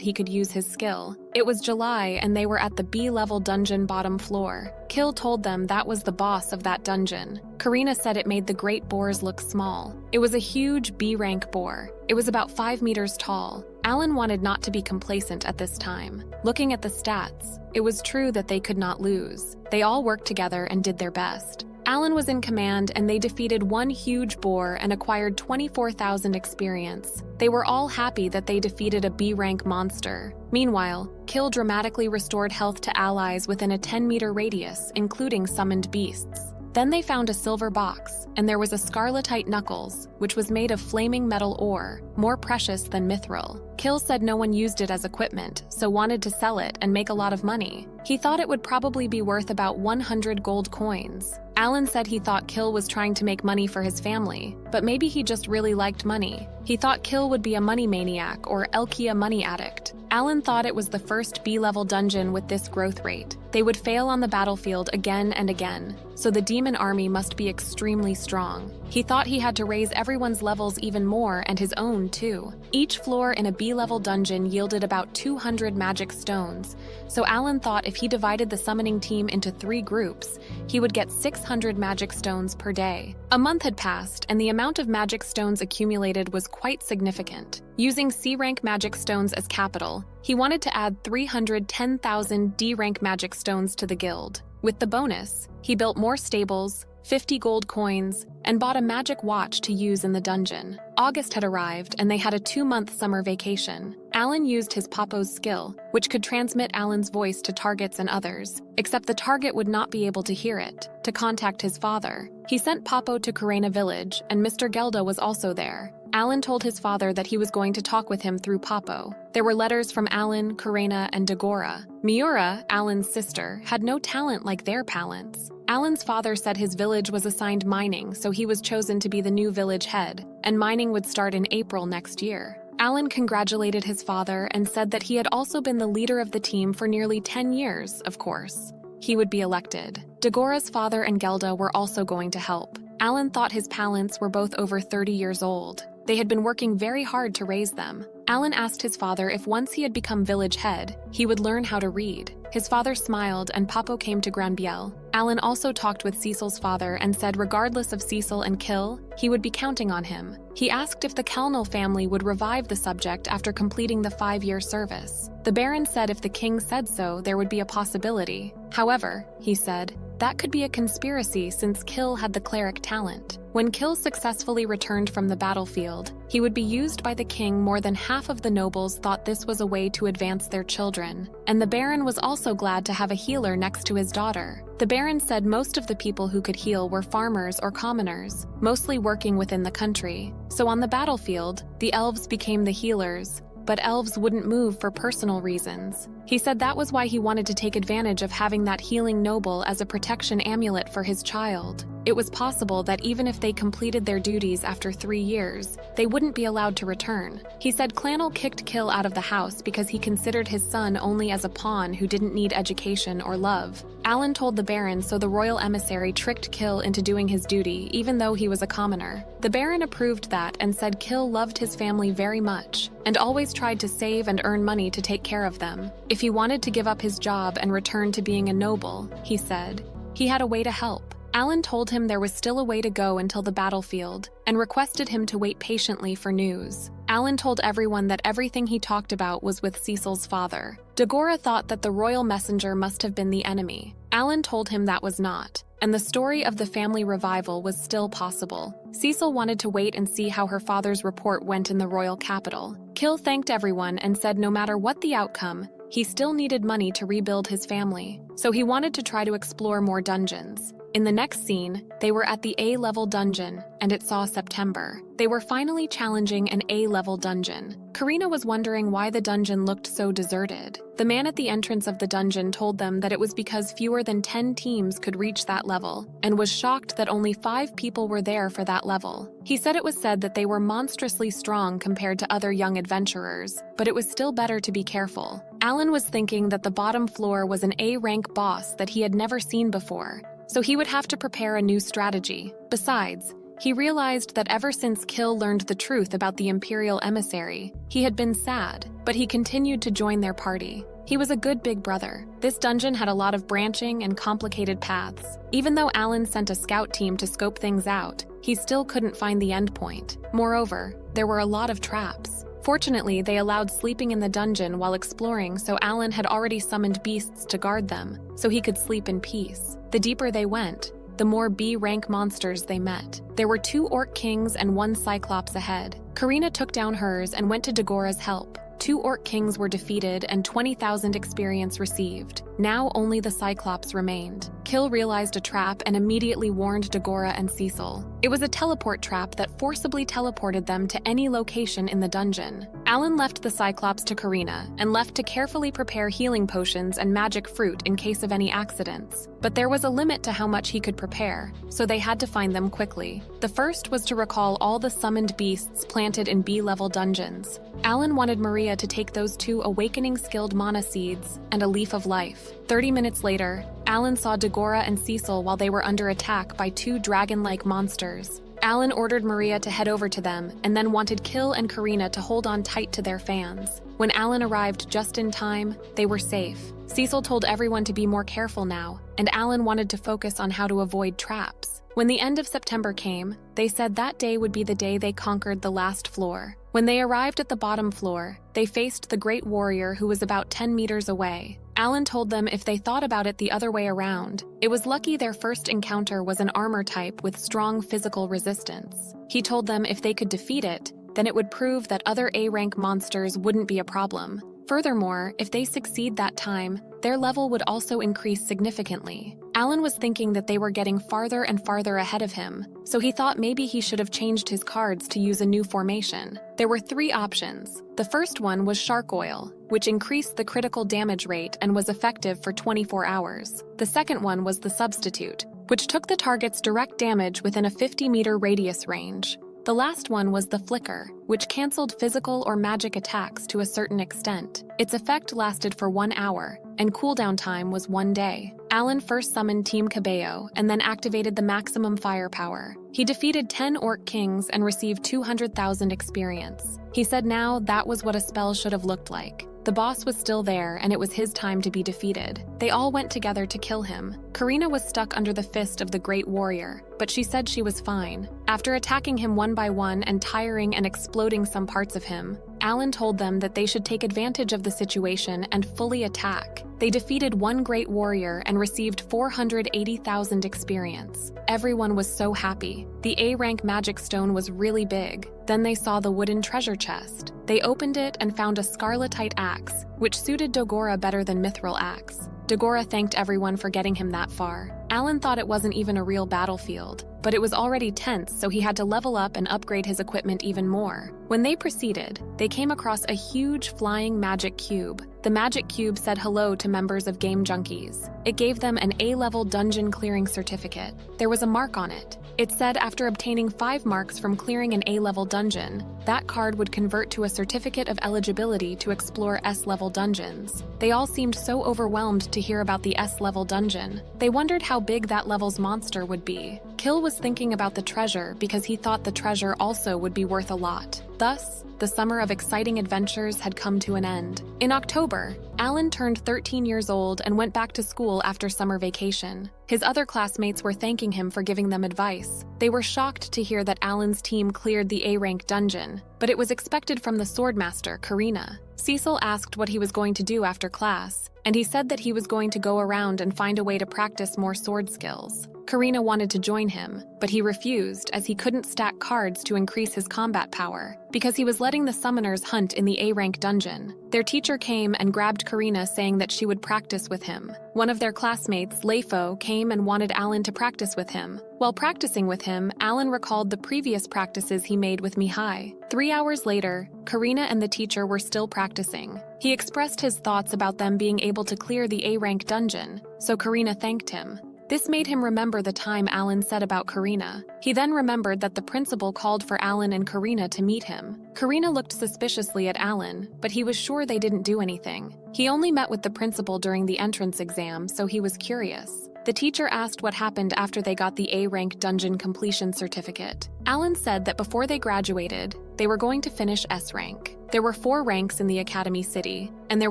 he could use his skill. It was July and they were at the B-level dungeon bottom floor. Kill told them that was the boss of that dungeon. Karina said it made the great boars look small. It was a huge B-rank boar. It was about 5 meters tall. Alan wanted not to be complacent at this time. Looking at the stats, it was true that they could not lose. They all worked together and did their best. Alan was in command and they defeated one huge boar and acquired 24,000 experience. They were all happy that they defeated a B-rank monster. Meanwhile, Kill dramatically restored health to allies within a 10-meter radius, including summoned beasts. Then they found a silver box, and there was a scarletite knuckles, which was made of flaming metal ore, more precious than mithril. Kill said no one used it as equipment, so wanted to sell it and make a lot of money. He thought it would probably be worth about 100 gold coins. Alan said he thought Kill was trying to make money for his family, but maybe he just really liked money. He thought Kill would be a money maniac or Elkia money addict. Alan thought it was the first B-level dungeon with this growth rate. They would fail on the battlefield again and again, so the demon army must be extremely strong. He thought he had to raise everyone's levels even more and his own too. Each floor in a B-level dungeon yielded about 200 magic stones, so Alan thought if he divided the summoning team into 3 groups, he would get 600 magic stones per day. A month had passed, and the amount of magic stones accumulated was quite significant. Using C-rank magic stones as capital, he wanted to add 310,000 D-rank magic stones to the guild. With the bonus, he built more stables, 50 gold coins, and bought a magic watch to use in the dungeon. August had arrived, and they had a 2-month summer vacation. Alan used his Papo's skill, which could transmit Alan's voice to targets and others, except the target would not be able to hear it, to contact his father. He sent Papo to Karena village, and Mr. Gelda was also there. Alan told his father that he was going to talk with him through Papo. There were letters from Alan, Karena, and Dagora. Miura, Alan's sister, had no talent like their palants. Alan's father said his village was assigned mining, so he was chosen to be the new village head, and mining would start in April next year. Alan congratulated his father and said that he had also been the leader of the team for nearly 10 years, of course. He would be elected. Dagora's father and Gelda were also going to help. Alan thought his palants were both over 30 years old. They had been working very hard to raise them. Alan asked his father if once he had become village head, he would learn how to read. His father smiled and Papo came to Granbiel. Alan also talked with Cecil's father and said regardless of Cecil and Kill, he would be counting on him. He asked if the Kalnal family would revive the subject after completing the 5-year service. The Baron said if the king said so, there would be a possibility. However, he said, that could be a conspiracy since Kill had the cleric talent. When Kill successfully returned from the battlefield, he would be used by the king. More than half of the nobles thought this was a way to advance their children, and the Baron was also glad to have a healer next to his daughter. The Baron said most of the people who could heal were farmers or commoners, mostly working within the country. So on the battlefield, the elves became the healers, but elves wouldn't move for personal reasons. He said that was why he wanted to take advantage of having that healing noble as a protection amulet for his child. it was possible that even if they completed their duties after 3 years, they wouldn't be allowed to return. He said Clanel kicked Kill out of the house because he considered his son only as a pawn who didn't need education or love. Alan told the Baron, so the royal emissary tricked Kill into doing his duty even though he was a commoner. The Baron approved that and said Kill loved his family very much and always tried to save and earn money to take care of them. If he wanted to give up his job and return to being a noble, he said, he had a way to help. Alan told him there was still a way to go until the battlefield and requested him to wait patiently for news. Alan told everyone that everything he talked about was with Cecil's father. Dagora thought that the royal messenger must have been the enemy. Alan told him that was not, and the story of the family revival was still possible. Cecil wanted to wait and see how her father's report went in the royal capital. Kill thanked everyone and said no matter what the outcome, he still needed money to rebuild his family, so he wanted to try to explore more dungeons. In the next scene, they were at the A-level dungeon, and it saw September. They were finally challenging an A-level dungeon. Karina was wondering why the dungeon looked so deserted. The man at the entrance of the dungeon told them that it was because fewer than 10 teams could reach that level, and was shocked that only 5 people were there for that level. He said it was said that they were monstrously strong compared to other young adventurers, but it was still better to be careful. Alan was thinking that the bottom floor was an A-rank boss that he had never seen before, so he would have to prepare a new strategy. Besides, he realized that ever since Kill learned the truth about the Imperial emissary, he had been sad, but he continued to join their party. He was a good big brother. This dungeon had a lot of branching and complicated paths. Even though Alan sent a scout team to scope things out, he still couldn't find the end point. Moreover, there were a lot of traps. Fortunately, they allowed sleeping in the dungeon while exploring, so Alan had already summoned beasts to guard them, so he could sleep in peace. The deeper they went, the more B-rank monsters they met. There were 2 Orc Kings and 1 Cyclops ahead. Karina took down hers and went to Dagora's help. 2 Orc Kings were defeated and 20,000 experience received. Now only the Cyclops remained. Kill realized a trap and immediately warned Dagora and Cecil. It was a teleport trap that forcibly teleported them to any location in the dungeon. Alan left the Cyclops to Karina and left to carefully prepare healing potions and magic fruit in case of any accidents. But there was a limit to how much he could prepare, so they had to find them quickly. The first was to recall all the summoned beasts planted in B-level dungeons. Alan wanted Maria to take those 2 awakening-skilled mana seeds and a leaf of life. 30 minutes later, Alan saw Dagora and Cecil while they were under attack by 2 dragon-like monsters. Alan ordered Maria to head over to them and then wanted Kill and Karina to hold on tight to their fans. When Alan arrived just in time, they were safe. Cecil told everyone to be more careful now, and Alan wanted to focus on how to avoid traps. When the end of September came, they said that day would be the day they conquered the last floor. When they arrived at the bottom floor, they faced the Great Warrior who was about 10 meters away. Alan told them if they thought about it the other way around, it was lucky their first encounter was an armor type with strong physical resistance. He told them if they could defeat it, then it would prove that other A-rank monsters wouldn't be a problem. Furthermore, if they succeed that time, their level would also increase significantly. Alan was thinking that they were getting farther and farther ahead of him, so he thought maybe he should have changed his cards to use a new formation. There were 3 options. The first one was Shark Oil, which increased the critical damage rate and was effective for 24 hours. The second one was the Substitute, which took the target's direct damage within a 50-meter radius range. The last one was the Flicker, which cancelled physical or magic attacks to a certain extent. Its effect lasted for 1 hour, and cooldown time was 1 day. Alan first summoned Team Cabello and then activated the maximum firepower. He defeated 10 Orc Kings and received 200,000 experience. He said now that was what a spell should have looked like. The boss was still there, and it was his time to be defeated. They all went together to kill him. Karina was stuck under the fist of the Great Warrior, but she said she was fine. After attacking him one by one and tiring and exploding some parts of him, Alan told them that they should take advantage of the situation and fully attack. They defeated 1 Great Warrior and received 480,000 experience. Everyone was so happy. The A-rank magic stone was really big. Then they saw the wooden treasure chest. They opened it and found a scarletite axe, which suited Dagora better than Mithril axe. Dagora thanked everyone for getting him that far. Alan thought it wasn't even a real battlefield, but it was already tense, so he had to level up and upgrade his equipment even more. When they proceeded, they came across a huge flying magic cube. The The magic cube said hello to members of Game Junkies. It gave them an A-level dungeon clearing certificate. There was a mark on it. It said after obtaining 5 marks from clearing an A-level dungeon, that card would convert to a certificate of eligibility to explore S-level dungeons. They all seemed so overwhelmed to hear about the S-level dungeon. They wondered how big that level's monster would be. Kill was thinking about the treasure because he thought the treasure also would be worth a lot. Thus, the summer of exciting adventures had come to an end. In October, Alan turned 13 years old and went back to school after summer vacation. His other classmates were thanking him for giving them advice. They were shocked to hear that Alan's team cleared the A-rank dungeon, but it was expected from the swordmaster, Karina. Cecil asked what he was going to do after class, and he said that he was going to go around and find a way to practice more sword skills. Karina wanted to join him, but he refused as he couldn't stack cards to increase his combat power, because he was letting the summoners hunt in the A-rank dungeon. Their teacher came and grabbed Karina, saying that she would practice with him. One of their classmates, Leifo, came and wanted Alan to practice with him. While practicing with him, Alan recalled the previous practices he made with Mihai. 3 hours later, Karina and the teacher were still practicing. He expressed his thoughts about them being able to clear the A-rank dungeon, so Karina thanked him. This made him remember the time Alan said about Karina. He then remembered that the principal called for Alan and Karina to meet him. Karina looked suspiciously at Alan, but he was sure they didn't do anything. He only met with the principal during the entrance exam, so he was curious. The teacher asked what happened after they got the A-rank dungeon completion certificate. Alan said that before they graduated, they were going to finish S-rank. There were 4 ranks in the Academy City, and there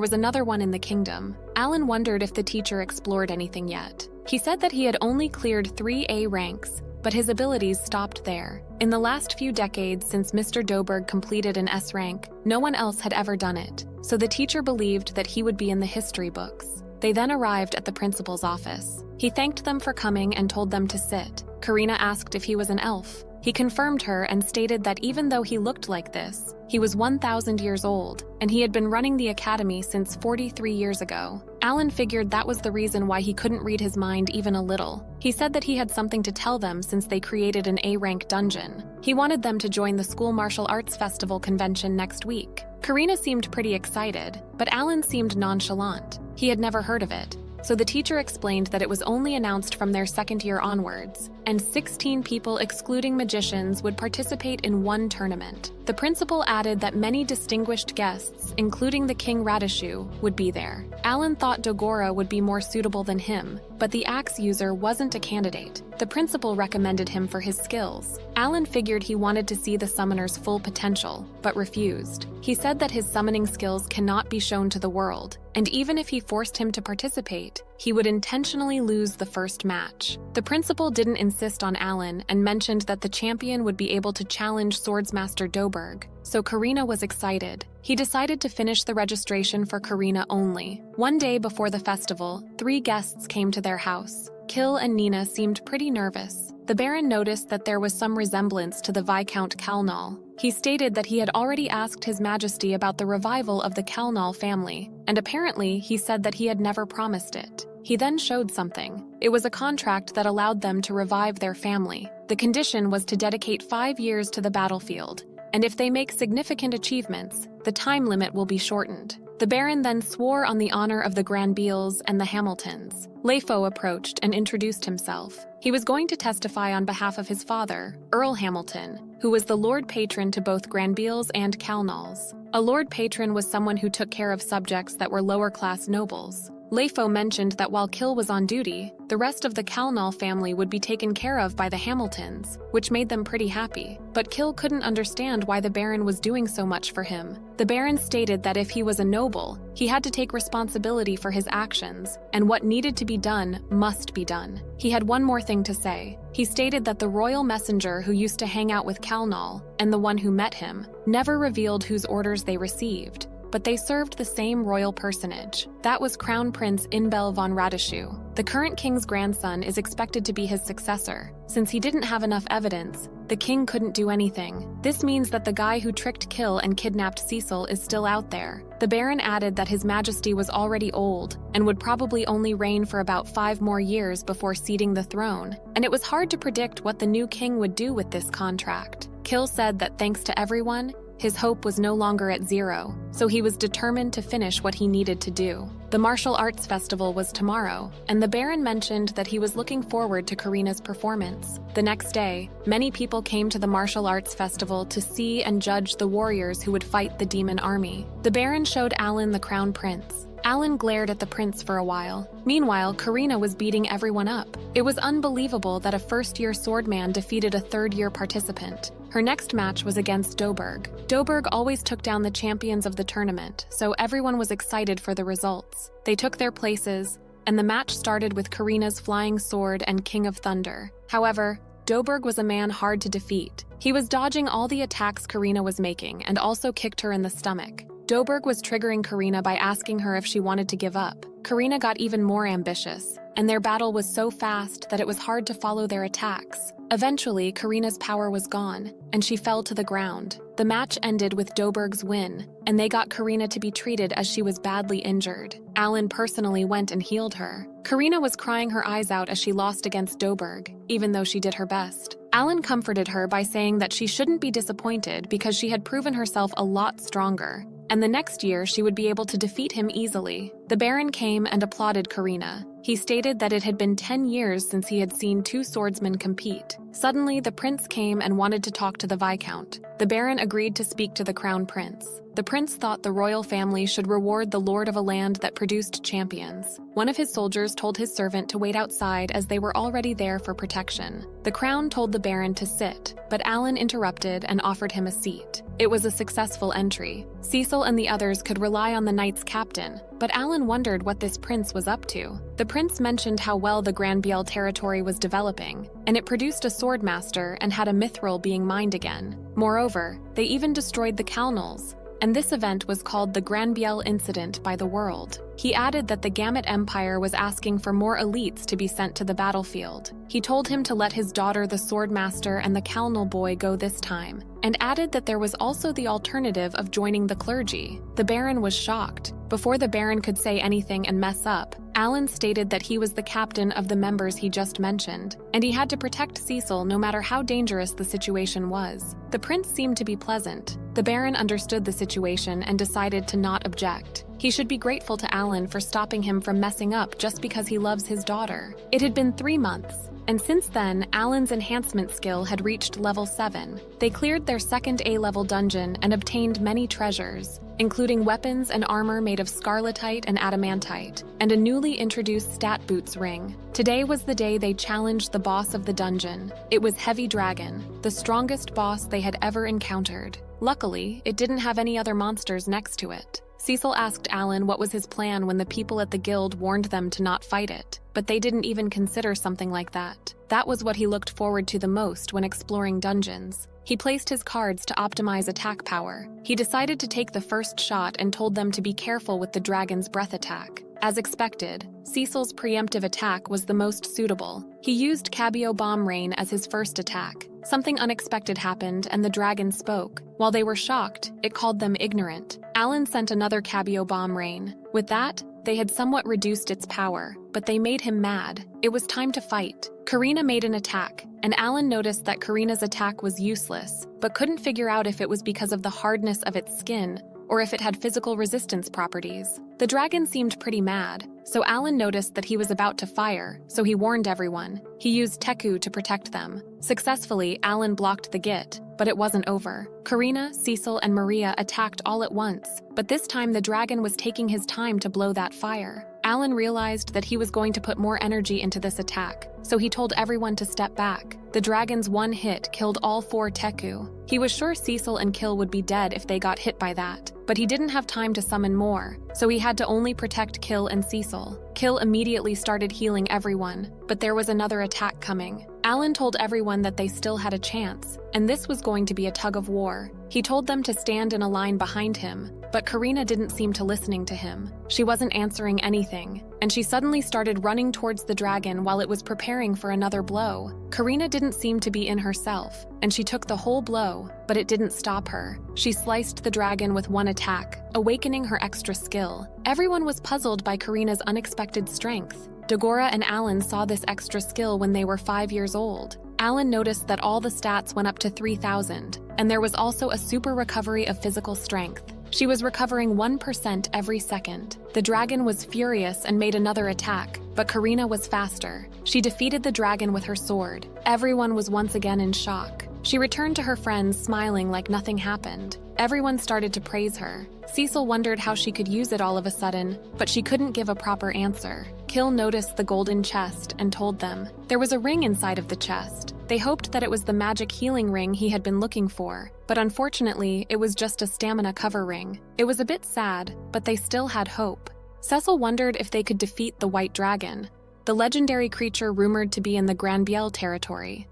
was another one in the Kingdom. Alan wondered if the teacher explored anything yet. He said that he had only cleared 3 A ranks, but his abilities stopped there. In the last few decades since Mr. Doberg completed an S rank, no one else had ever done it, so the teacher believed that he would be in the history books. They then arrived at the principal's office. He thanked them for coming and told them to sit. Karina asked if he was an elf. He confirmed her and stated that even though he looked like this, he was 1,000 years old, and he had been running the academy since 43 years ago. Alan figured that was the reason why he couldn't read his mind even a little. He said that he had something to tell them since they created an A-rank dungeon. He wanted them to join the School Martial Arts Festival convention next week. Karina seemed pretty excited, but Alan seemed nonchalant. He had never heard of it. So the teacher explained that it was only announced from their second year onwards, and 16 people excluding magicians would participate in one tournament. The principal added that many distinguished guests, including the King Radishu, would be there. Alan thought Dogora would be more suitable than him, but the axe user wasn't a candidate. The principal recommended him for his skills. Alan figured he wanted to see the summoner's full potential, but refused. He said that his summoning skills cannot be shown to the world, and even if he forced him to participate, he would intentionally lose the first match. The principal didn't insist on Alan and mentioned that the champion would be able to challenge Swordsmaster Doberg, so Karina was excited. He decided to finish the registration for Karina only. One day before the festival, 3 guests came to their house. Kill and Nina seemed pretty nervous. The Baron noticed that there was some resemblance to the Viscount Kalnal. He stated that he had already asked His Majesty about the revival of the Kalnal family, and apparently he said that he had never promised it. He then showed something. It was a contract that allowed them to revive their family. The condition was to dedicate 5 years to the battlefield, and if they make significant achievements, the time limit will be shortened. The Baron then swore on the honor of the Granbeels and the Hamiltons. Leifo approached and introduced himself. He was going to testify on behalf of his father, Earl Hamilton, who was the Lord Patron to both Granbeels and Kalnals. A Lord Patron was someone who took care of subjects that were lower-class nobles. Leifo mentioned that while Kill was on duty, the rest of the Kalnal family would be taken care of by the Hamiltons, which made them pretty happy. But Kill couldn't understand why the Baron was doing so much for him. The Baron stated that if he was a noble, he had to take responsibility for his actions, and what needed to be done must be done. He had one more thing to say. He stated that the royal messenger who used to hang out with Kalnal, and the one who met him, never revealed whose orders they received, but they served the same royal personage. That was Crown Prince Inbel von Radishu. The current king's grandson is expected to be his successor. Since he didn't have enough evidence, the king couldn't do anything. This means that the guy who tricked Kill and kidnapped Cecil is still out there. The Baron added that His Majesty was already old and would probably only reign for about 5 more years before ceding the throne, and it was hard to predict what the new king would do with this contract. Kill said that thanks to everyone, his hope was no longer at zero, so he was determined to finish what he needed to do. The martial arts festival was tomorrow, and the Baron mentioned that he was looking forward to Karina's performance. The next day, many people came to the martial arts festival to see and judge the warriors who would fight the demon army. The Baron showed Alan the crown prince. Alan glared at the prince for a while. Meanwhile, Karina was beating everyone up. It was unbelievable that a first-year swordman defeated a third-year participant. Her next match was against Doberg. Doberg always took down the champions of the tournament, so everyone was excited for the results. They took their places, and the match started with Karina's flying sword and King of Thunder. However, Doberg was a man hard to defeat. He was dodging all the attacks Karina was making and also kicked her in the stomach. Doberg was triggering Karina by asking her if she wanted to give up. Karina got even more ambitious, and their battle was so fast that it was hard to follow their attacks. Eventually, Karina's power was gone, and she fell to the ground. The match ended with Doberg's win, and they got Karina to be treated as she was badly injured. Alan personally went and healed her. Karina was crying her eyes out as she lost against Doberg, even though she did her best. Alan comforted her by saying that she shouldn't be disappointed because she had proven herself a lot stronger, and the next year she would be able to defeat him easily. The Baron came and applauded Karina. He stated that it had been 10 years since he had seen two swordsmen compete. Suddenly, the prince came and wanted to talk to the Viscount. The Baron agreed to speak to the crown prince. The prince thought the royal family should reward the lord of a land that produced champions. One of his soldiers told his servant to wait outside as they were already there for protection. The crown told the Baron to sit, but Alan interrupted and offered him a seat. It was a successful entry. Cecil and the others could rely on the knight's captain, but Alan wondered what this prince was up to. The prince mentioned how well the Granbiel territory was developing, and it produced a swordmaster and had a mithril being mined again. Moreover, they even destroyed the Calnals, and this event was called the Granbiel Incident by the world. He added that the Gamut Empire was asking for more elites to be sent to the battlefield. He told him to let his daughter, the Swordmaster, and the Calnal boy go this time, and added that there was also the alternative of joining the clergy. The Baron was shocked. Before the Baron could say anything and mess up, Alan stated that he was the captain of the members he just mentioned, and he had to protect Cecil no matter how dangerous the situation was. The prince seemed to be pleasant. The Baron understood the situation and decided to not object. He should be grateful to Alan for stopping him from messing up just because he loves his daughter. It had been 3 months, and since then, Alan's enhancement skill had reached level 7. They cleared their second A-level dungeon and obtained many treasures, including weapons and armor made of scarletite and adamantite, and a newly introduced stat boots ring. Today was the day they challenged the boss of the dungeon. It was Heavy Dragon, the strongest boss they had ever encountered. Luckily, it didn't have any other monsters next to it. Cecil asked Alan what was his plan when the people at the guild warned them to not fight it, but they didn't even consider something like that. That was what he looked forward to the most when exploring dungeons. He placed his cards to optimize attack power. He decided to take the first shot and told them to be careful with the dragon's breath attack. As expected, Cecil's preemptive attack was the most suitable. He used Cabio Bomb Rain as his first attack. Something unexpected happened and the dragon spoke. While they were shocked, it called them ignorant. Alan sent another Cabio Bomb Rain. With that, they had somewhat reduced its power, but they made him mad. It was time to fight. Karina made an attack, and Alan noticed that Karina's attack was useless, but couldn't figure out if it was because of the hardness of its skin or if it had physical resistance properties. The dragon seemed pretty mad, so Alan noticed that he was about to fire, so he warned everyone. He used Teku to protect them. Successfully, Alan blocked the Git, but it wasn't over. Karina, Cecil, and Maria attacked all at once, but this time the dragon was taking his time to blow that fire. Alan realized that he was going to put more energy into this attack, so he told everyone to step back. The dragon's one hit killed all 4 Teku. He was sure Cecil and Kill would be dead if they got hit by that, but he didn't have time to summon more, so he had to only protect Kill and Cecil. Kill immediately started healing everyone, but there was another attack coming. Alan told everyone that they still had a chance, and this was going to be a tug of war. He told them to stand in a line behind him, but Karina didn't seem to listening to him. She wasn't answering anything, and she suddenly started running towards the dragon while it was preparing for another blow. Karina didn't seem to be in herself, and she took the whole blow, but it didn't stop her. She sliced the dragon with one attack, awakening her extra skill. Everyone was puzzled by Karina's unexpected strength. Dagora and Alan saw this extra skill when they were 5 years old. Alan noticed that all the stats went up to 3,000, and there was also a super recovery of physical strength. She was recovering 1% every second. The dragon was furious and made another attack, but Karina was faster. She defeated the dragon with her sword. Everyone was once again in shock. She returned to her friends smiling like nothing happened. Everyone started to praise her. Cecil wondered how she could use it all of a sudden, but she couldn't give a proper answer. Kill noticed the golden chest and told them. There was a ring inside of the chest. They hoped that it was the magic healing ring he had been looking for, but unfortunately, it was just a stamina cover ring. It was a bit sad, but they still had hope. Cecil wondered if they could defeat the White Dragon, the legendary creature rumored to be in the Granbiel territory.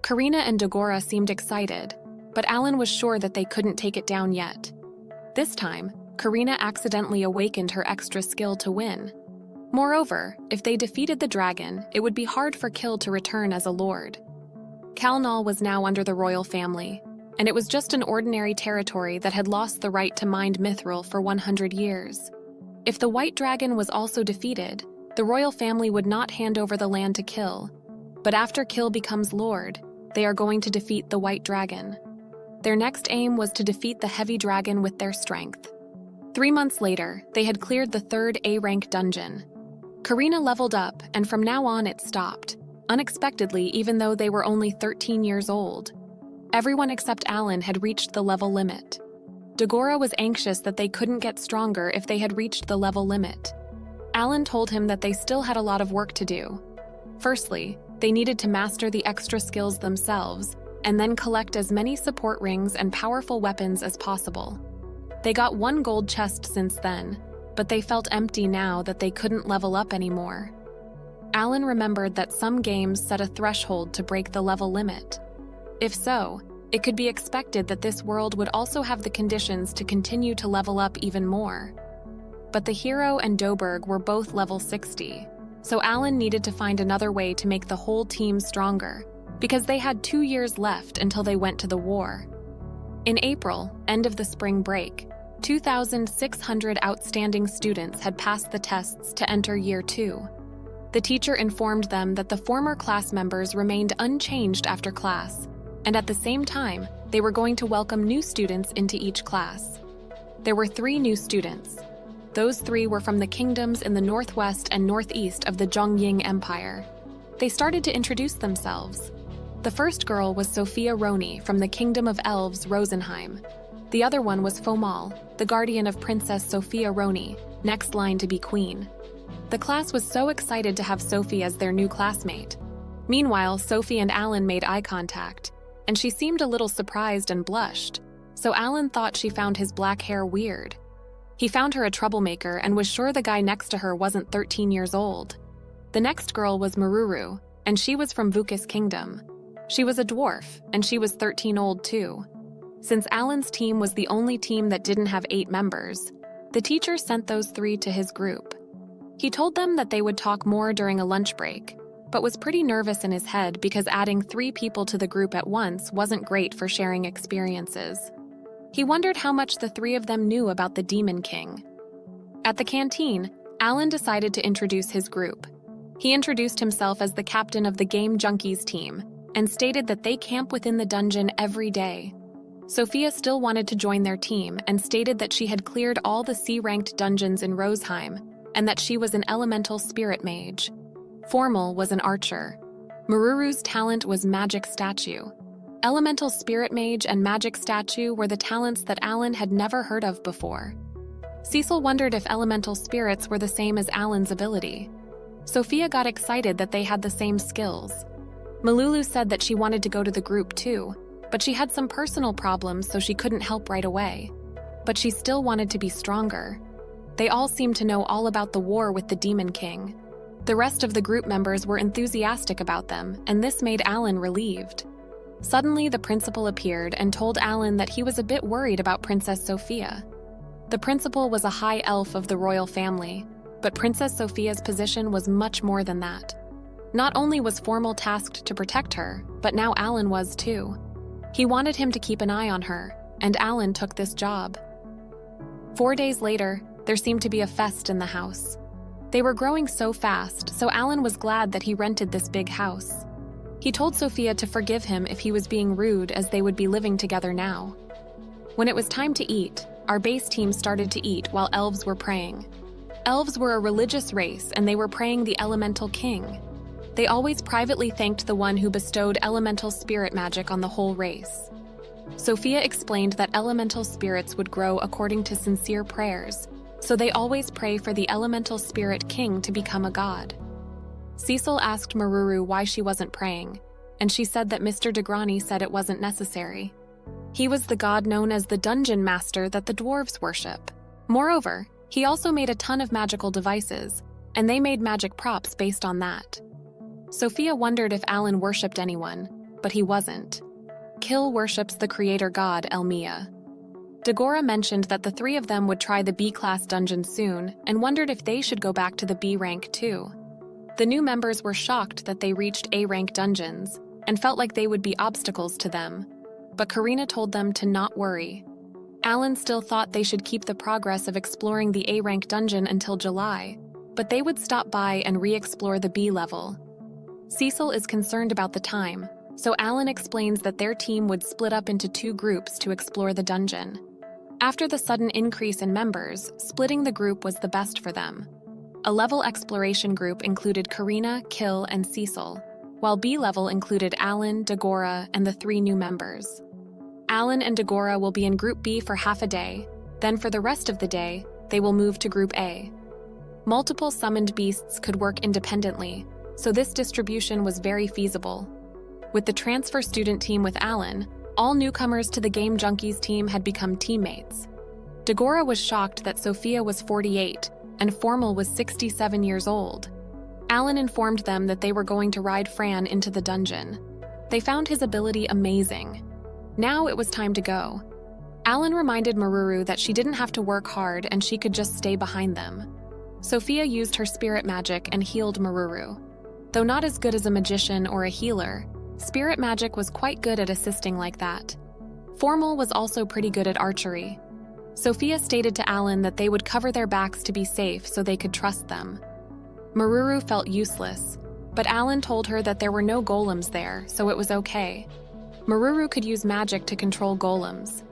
Karina and Dagora seemed excited, but Alan was sure that they couldn't take it down yet. This time, Karina accidentally awakened her extra skill to win. Moreover, if they defeated the dragon, it would be hard for Kill to return as a lord. Kalnal was now under the royal family, and it was just an ordinary territory that had lost the right to mind Mithril for 100 years. If the White Dragon was also defeated, the royal family would not hand over the land to Kill. But after Kill becomes lord, they are going to defeat the White Dragon. Their next aim was to defeat the heavy dragon with their strength. 3 months later, they had cleared the 3rd A-rank dungeon. Karina leveled up, and from now on it stopped, unexpectedly even though they were only 13 years old. Everyone except Alan had reached the level limit. Dagora was anxious that they couldn't get stronger if they had reached the level limit. Alan told him that they still had a lot of work to do. Firstly, they needed to master the extra skills themselves, and then collect as many support rings and powerful weapons as possible. They got 1 gold chest since then, but they felt empty now that they couldn't level up anymore. Alan remembered that some games set a threshold to break the level limit. If so, it could be expected that this world would also have the conditions to continue to level up even more. But the hero and Doberg were both level 60, so Alan needed to find another way to make the whole team stronger, because they had 2 years left until they went to the war. In April, end of the spring break, 2,600 outstanding students had passed the tests to enter Year 2. The teacher informed them that the former class members remained unchanged after class, and at the same time, they were going to welcome new students into each class. There were 3 new students. Those 3 were from the kingdoms in the northwest and northeast of the Zhongying Empire. They started to introduce themselves. The first girl was Sophia Roni from the Kingdom of Elves Rosenheim. The other one was Fomal, the guardian of Princess Sophia Roni, next line to be queen. The class was so excited to have Sophie as their new classmate. Meanwhile, Sophie and Alan made eye contact, and she seemed a little surprised and blushed, so Alan thought she found his black hair weird. He found her a troublemaker and was sure the guy next to her wasn't 13 years old. The next girl was Maruru, and she was from Vukis Kingdom. She was a dwarf, and she was 13 old too. Since Alan's team was the only team that didn't have 8 members, the teacher sent those 3 to his group. He told them that they would talk more during a lunch break, but was pretty nervous in his head because adding 3 people to the group at once wasn't great for sharing experiences. He wondered how much the 3 of them knew about the Demon King. At the canteen, Alan decided to introduce his group. He introduced himself as the captain of the Game Junkies team and stated that they camp within the dungeon every day. Sophia still wanted to join their team and stated that she had cleared all the C-ranked dungeons in Roseheim and that she was an elemental spirit mage. Formal was an archer. Maruru's talent was magic statue. Elemental spirit mage and magic statue were the talents that Alan had never heard of before. Cecil wondered if elemental spirits were the same as Alan's ability. Sophia got excited that they had the same skills. Malulu said that she wanted to go to the group too, but she had some personal problems so she couldn't help right away. But she still wanted to be stronger. They all seemed to know all about the war with the Demon King. The rest of the group members were enthusiastic about them, and this made Alan relieved. Suddenly, the principal appeared and told Alan that he was a bit worried about Princess Sophia. The principal was a high elf of the royal family, but Princess Sophia's position was much more than that. Not only was Formal tasked to protect her, but now Alan was too. He wanted him to keep an eye on her, and Alan took this job. 4 days later, there seemed to be a fest in the house. They were growing so fast, so Alan was glad that he rented this big house. He told Sophia to forgive him if he was being rude, as they would be living together now. When it was time to eat, our base team started to eat while elves were praying. Elves were a religious race, and they were praying the elemental king. They always privately thanked the one who bestowed elemental spirit magic on the whole race. Sophia explained that elemental spirits would grow according to sincere prayers, so they always pray for the elemental spirit king to become a god. Cecil asked Maruru why she wasn't praying, and she said that Mr. Degrani said it wasn't necessary. He was the god known as the dungeon master that the dwarves worship. Moreover, he also made a ton of magical devices, and they made magic props based on that. Sophia wondered if Alan worshipped anyone, but he wasn't. Kill worships the creator god Elmia. Dagora mentioned that the three of them would try the B-class dungeon soon and wondered if they should go back to the B rank too. The new members were shocked that they reached A-rank dungeons and felt like they would be obstacles to them, but Karina told them to not worry. Alan still thought they should keep the progress of exploring the A-rank dungeon until July, but they would stop by and re-explore the B level. Cecil is concerned about the time, so Alan explains that their team would split up into 2 groups to explore the dungeon. After the sudden increase in members, splitting the group was the best for them. A level exploration group included Karina, Kill, and Cecil, while B level included Alan, Dagora, and the 3 new members. Alan and Dagora will be in Group B for half a day, then for the rest of the day, they will move to Group A. Multiple summoned beasts could work independently, so this distribution was very feasible. With the transfer student team with Alan, all newcomers to the Game Junkies team had become teammates. Dagora was shocked that Sophia was 48, and Formal was 67 years old. Alan informed them that they were going to ride Fran into the dungeon. They found his ability amazing. Now it was time to go. Alan reminded Maruru that she didn't have to work hard and she could just stay behind them. Sophia used her spirit magic and healed Maruru. Though not as good as a magician or a healer, spirit magic was quite good at assisting like that. Formal was also pretty good at archery. Sophia stated to Alan that they would cover their backs to be safe so they could trust them. Maruru felt useless, but Alan told her that there were no golems there, so it was okay. Maruru could use magic to control golems.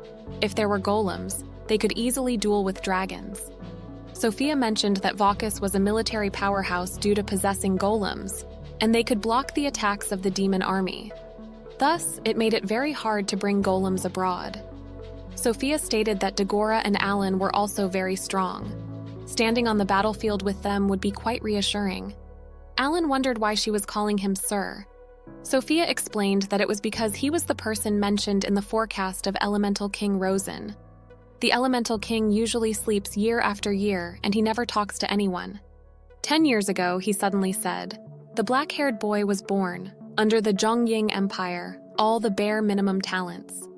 If there were golems, they could easily duel with dragons. Sophia mentioned that Vaucus was a military powerhouse due to possessing golems, and they could block the attacks of the demon army. Thus, it made it very hard to bring golems abroad. Sophia stated that Dagora and Alan were also very strong. Standing on the battlefield with them would be quite reassuring. Alan wondered why she was calling him Sir. Sophia explained that it was because he was the person mentioned in the forecast of Elemental King Rosen. The Elemental King usually sleeps year after year, and he never talks to anyone. 10 years ago, he suddenly said, "The black-haired boy was born, under the Zhongying Empire, all the bare minimum talents."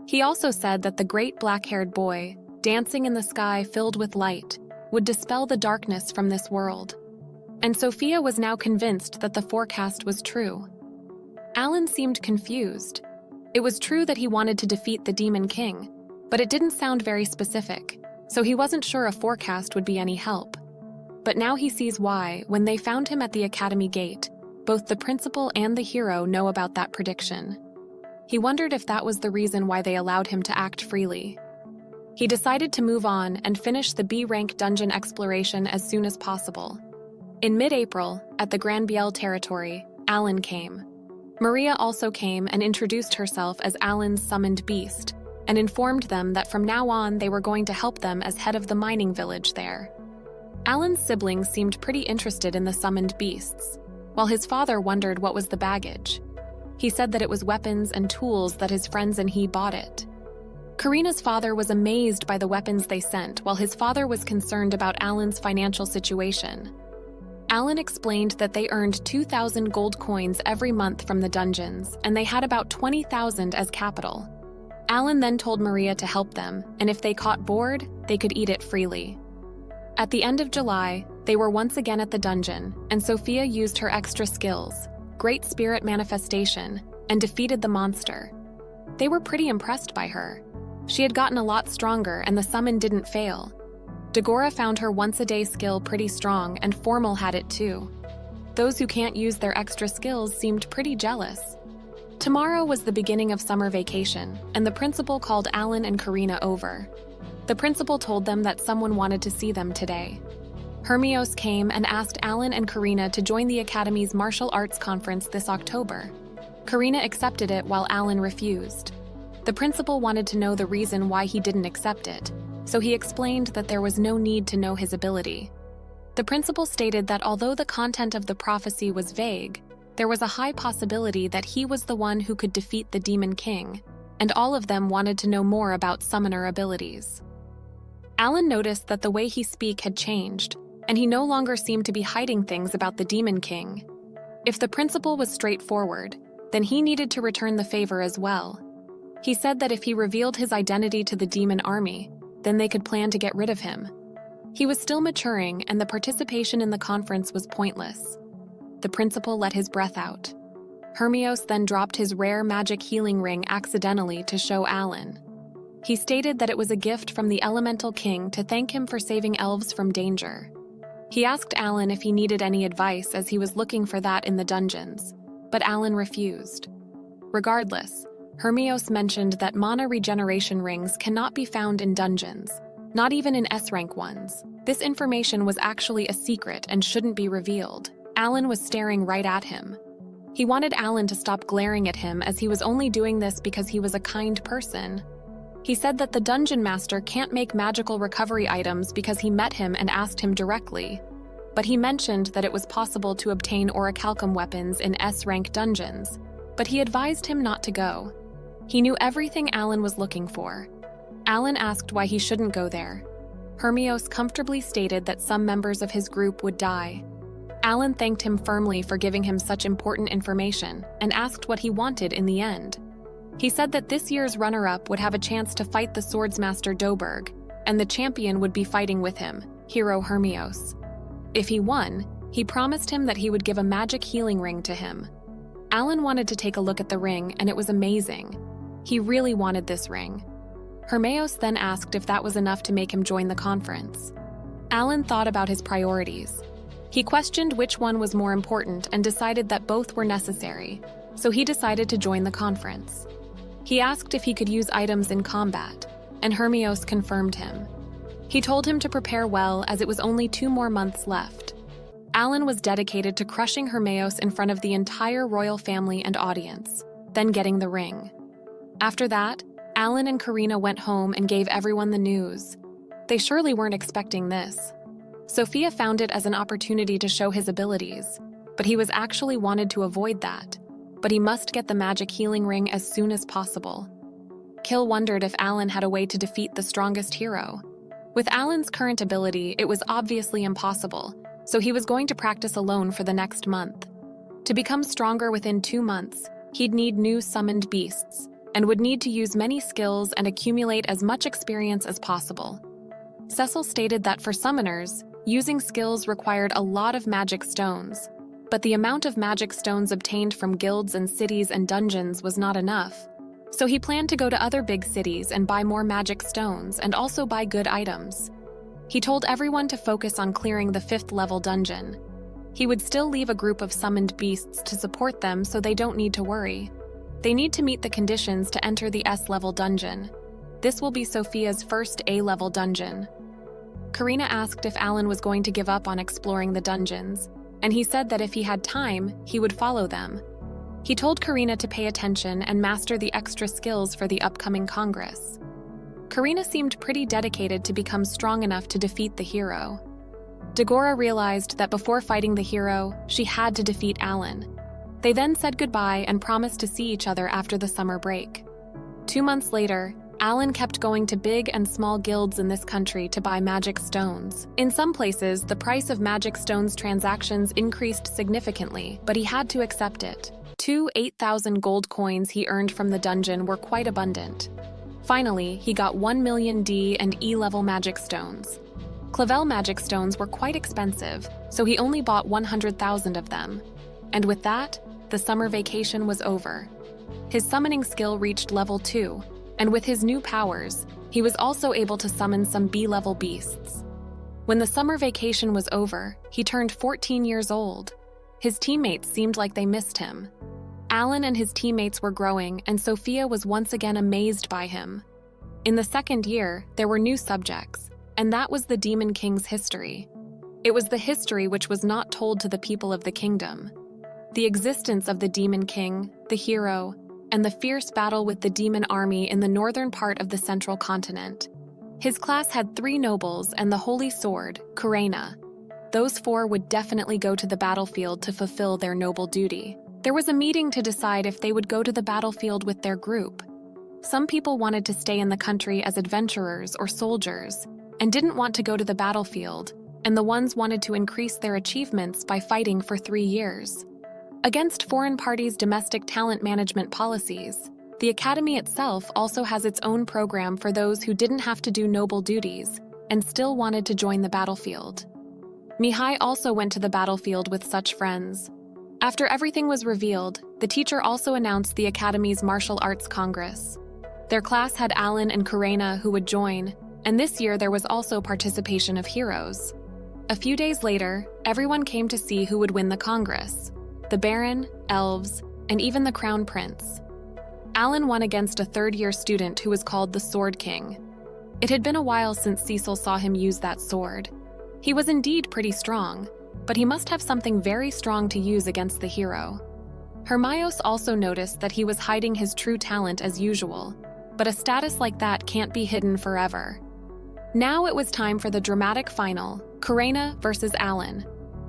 He also said that the great black-haired boy, dancing in the sky filled with light, would dispel the darkness from this world. And Sophia was now convinced that the forecast was true. Alan seemed confused. It was true that he wanted to defeat the Demon King, but it didn't sound very specific, so he wasn't sure a forecast would be any help. But now he sees why, when they found him at the academy gate, both the principal and the hero know about that prediction. He wondered if that was the reason why they allowed him to act freely. He decided to move on and finish the B-rank dungeon exploration as soon as possible. In mid-April, at the Grand Biel territory, Alan came. Maria also came and introduced herself as Alan's summoned beast, and informed them that from now on they were going to help them as head of the mining village there. Alan's siblings seemed pretty interested in the summoned beasts, while his father wondered what was the baggage. He said that it was weapons and tools that his friends and he bought it. Karina's father was amazed by the weapons they sent, while his father was concerned about Alan's financial situation. Alan explained that they earned 2,000 gold coins every month from the dungeons, and they had about 20,000 as capital. Alan then told Maria to help them, and if they caught board, they could eat it freely. At the end of July, they were once again at the dungeon, and Sophia used her extra skills, Great Spirit Manifestation, and defeated the monster. They were pretty impressed by her. She had gotten a lot stronger, and the summon didn't fail. Dagora found her once-a-day skill pretty strong, and Formal had it too. Those who can't use their extra skills seemed pretty jealous. Tomorrow was the beginning of summer vacation, and the principal called Alan and Karina over. The principal told them that someone wanted to see them today. Hermios came and asked Alan and Karina to join the Academy's martial arts conference this October. Karina accepted it while Alan refused. The principal wanted to know the reason why he didn't accept it, so he explained that there was no need to know his ability. The principal stated that although the content of the prophecy was vague, there was a high possibility that he was the one who could defeat the Demon King, and all of them wanted to know more about summoner abilities. Alan noticed that the way he spoke had changed, and he no longer seemed to be hiding things about the Demon King. If the principal was straightforward, then he needed to return the favor as well. He said that if he revealed his identity to the demon army, then they could plan to get rid of him. He was still maturing, and the participation in the conference was pointless. The principal let his breath out. Hermios then dropped his rare magic healing ring accidentally to show Alan. He stated that it was a gift from the Elemental King to thank him for saving elves from danger. He asked Alan if he needed any advice as he was looking for that in the dungeons, but Alan refused. Regardless, Hermios mentioned that mana regeneration rings cannot be found in dungeons, not even in S-rank ones. This information was actually a secret and shouldn't be revealed. Alan was staring right at him. He wanted Alan to stop glaring at him as he was only doing this because he was a kind person. He said that the dungeon master can't make magical recovery items because he met him and asked him directly, but he mentioned that it was possible to obtain orichalcum weapons in S-rank dungeons, but he advised him not to go. He knew everything Alan was looking for. Alan asked why he shouldn't go there. Hermios comfortably stated that some members of his group would die. Alan thanked him firmly for giving him such important information and asked what he wanted in the end. He said that this year's runner-up would have a chance to fight the swordsmaster Doberg, and the champion would be fighting with him, hero Hermios. If he won, he promised him that he would give a magic healing ring to him. Alan wanted to take a look at the ring, and it was amazing. He really wanted this ring. Hermios then asked if that was enough to make him join the conference. Alan thought about his priorities. He questioned which one was more important and decided that both were necessary, so he decided to join the conference. He asked if he could use items in combat, and Hermios confirmed him. He told him to prepare well as it was only 2 more months left. Alan was dedicated to crushing Hermios in front of the entire royal family and audience, then getting the ring. After that, Alan and Karina went home and gave everyone the news. They surely weren't expecting this. Sophia found it as an opportunity to show his abilities, but he was actually wanted to avoid that. But he must get the magic healing ring as soon as possible. Kill wondered if Alan had a way to defeat the strongest hero. With Alan's current ability, it was obviously impossible, so he was going to practice alone for the next month. To become stronger within 2 months, he'd need new summoned beasts, and would need to use many skills and accumulate as much experience as possible. Cecil stated that for summoners, using skills required a lot of magic stones, but the amount of magic stones obtained from guilds and cities and dungeons was not enough, so he planned to go to other big cities and buy more magic stones and also buy good items. He told everyone to focus on clearing the 5th level dungeon. He would still leave a group of summoned beasts to support them so they don't need to worry. They need to meet the conditions to enter the S-level dungeon. This will be Sophia's first A-level dungeon. Karina asked if Alan was going to give up on exploring the dungeons, and he said that if he had time, he would follow them. He told Karina to pay attention and master the extra skills for the upcoming Congress. Karina seemed pretty dedicated to become strong enough to defeat the hero. Dagora realized that before fighting the hero, she had to defeat Alan. They then said goodbye and promised to see each other after the summer break. 2 months later, Alan kept going to big and small guilds in this country to buy magic stones. In some places, the price of magic stones transactions increased significantly, but he had to accept it. 2 8,000 gold coins he earned from the dungeon were quite abundant. Finally, he got 1 million D and E-level magic stones. Clavel magic stones were quite expensive, so he only bought 100,000 of them. And with that, the summer vacation was over. His summoning skill reached level 2, and with his new powers, he was also able to summon some B-level beasts. When the summer vacation was over, he turned 14 years old. His teammates seemed like they missed him. Alan and his teammates were growing, and Sophia was once again amazed by him. In the second year, there were new subjects, and that was the Demon King's history. It was the history which was not told to the people of the kingdom. The existence of the Demon King, the hero, and the fierce battle with the demon army in the northern part of the central continent. His class had 3 nobles and the holy sword, Kurena. Those 4 would definitely go to the battlefield to fulfill their noble duty. There was a meeting to decide if they would go to the battlefield with their group. Some people wanted to stay in the country as adventurers or soldiers, and didn't want to go to the battlefield, and the ones wanted to increase their achievements by fighting for 3 years. Against foreign parties' domestic talent management policies, the academy itself also has its own program for those who didn't have to do noble duties and still wanted to join the battlefield. Mihai also went to the battlefield with such friends. After everything was revealed, the teacher also announced the academy's martial arts congress. Their class had Alan and Kurena who would join, and this year there was also participation of heroes. A few days later, everyone came to see who would win the congress: the Baron, elves, and even the Crown Prince. Alan won against a third-year student who was called the Sword King. It had been a while since Cecil saw him use that sword. He was indeed pretty strong, but he must have something very strong to use against the hero. Hermione also noticed that he was hiding his true talent as usual, but a status like that can't be hidden forever. Now it was time for the dramatic final, Kurena versus Alan.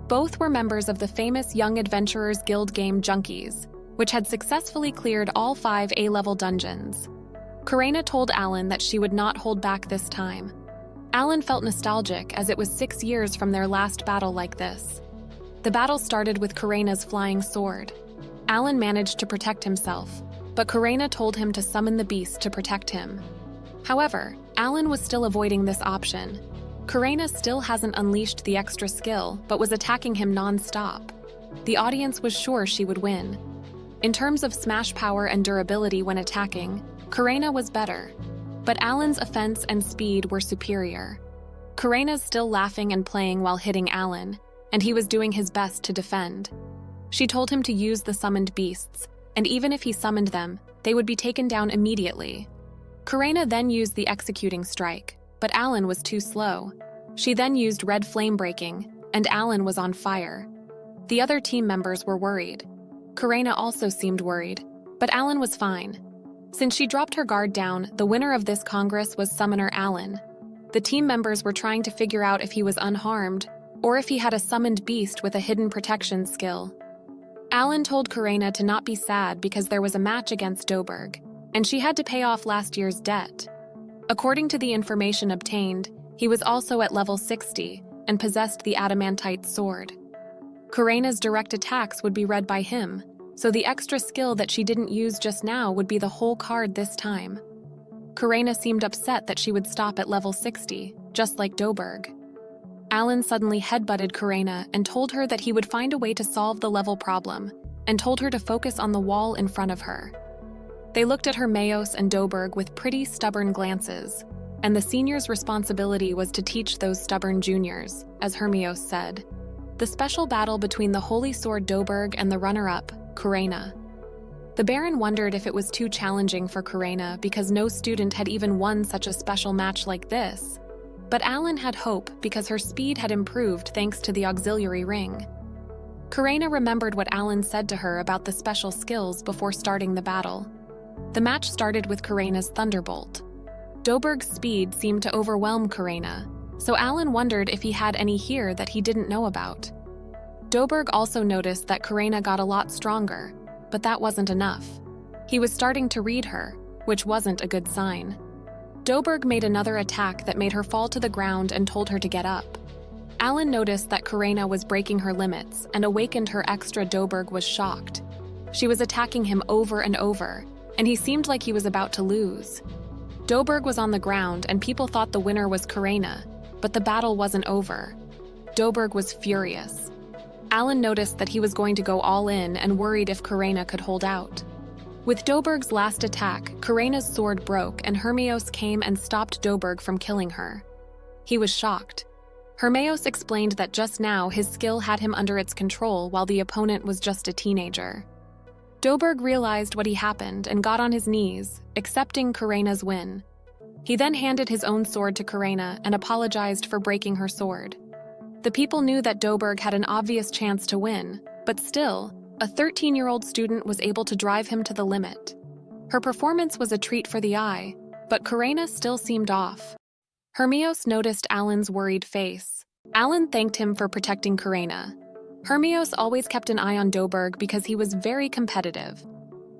Both were members of the famous Young Adventurers Guild game Junkies, which had successfully cleared all 5 A-level dungeons. Kurena told Alan that she would not hold back this time. Alan felt nostalgic as it was 6 years from their last battle like this. The battle started with Kurena's flying sword. Alan managed to protect himself, but Kurena told him to summon the beast to protect him. However, Alan was still avoiding this option. Kurena still hasn't unleashed the extra skill, but was attacking him non-stop. The audience was sure she would win. In terms of smash power and durability when attacking, Kurena was better, but Alan's offense and speed were superior. Kurena's still laughing and playing while hitting Alan, and he was doing his best to defend. She told him to use the summoned beasts, and even if he summoned them, they would be taken down immediately. Kurena then used the executing strike, but Alan was too slow. She then used red flame breaking, and Alan was on fire. The other team members were worried. Kurena also seemed worried, but Alan was fine. Since she dropped her guard down, the winner of this congress was Summoner Alan. The team members were trying to figure out if he was unharmed, or if he had a summoned beast with a hidden protection skill. Alan told Kurena to not be sad because there was a match against Doberg, and she had to pay off last year's debt. According to the information obtained, he was also at level 60 and possessed the adamantite sword. Kurena's direct attacks would be read by him, so the extra skill that she didn't use just now would be the whole card this time. Kurena seemed upset that she would stop at level 60, just like Doberg. Alan suddenly headbutted Kurena and told her that he would find a way to solve the level problem, and told her to focus on the wall in front of her. They looked at Hermione and Doberg with pretty stubborn glances, and the senior's responsibility was to teach those stubborn juniors, as Hermione said. The special battle between the Holy Sword Doberg and the runner-up, Kurena. The Baron wondered if it was too challenging for Kurena because no student had even won such a special match like this. But Alan had hope because her speed had improved thanks to the auxiliary ring. Kurena remembered what Alan said to her about the special skills before starting the battle. The match started with Kurena's Thunderbolt. Doberg's speed seemed to overwhelm Kurena, so Alan wondered if he had any here that he didn't know about. Doberg also noticed that Kurena got a lot stronger, but that wasn't enough. He was starting to read her, which wasn't a good sign. Doberg made another attack that made her fall to the ground and told her to get up. Alan noticed that Kurena was breaking her limits and awakened her extra. Doberg was shocked. She was attacking him over and over, and he seemed like he was about to lose. Doberg was on the ground and people thought the winner was Kurena, but the battle wasn't over. Doberg was furious. Alan noticed that he was going to go all in and worried if Kurena could hold out. With Doberg's last attack, Kurena's sword broke and Hermione came and stopped Doberg from killing her. He was shocked. Hermeos explained that just now his skill had him under its control while the opponent was just a teenager. Doberg realized what had happened and got on his knees, accepting Karena's win. He then handed his own sword to Karena and apologized for breaking her sword. The people knew that Doberg had an obvious chance to win, but still, a 13-year-old student was able to drive him to the limit. Her performance was a treat for the eye, but Karena still seemed off. Hermeos noticed Alan's worried face. Alan thanked him for protecting Karena. Hermeos always kept an eye on Doberg because he was very competitive.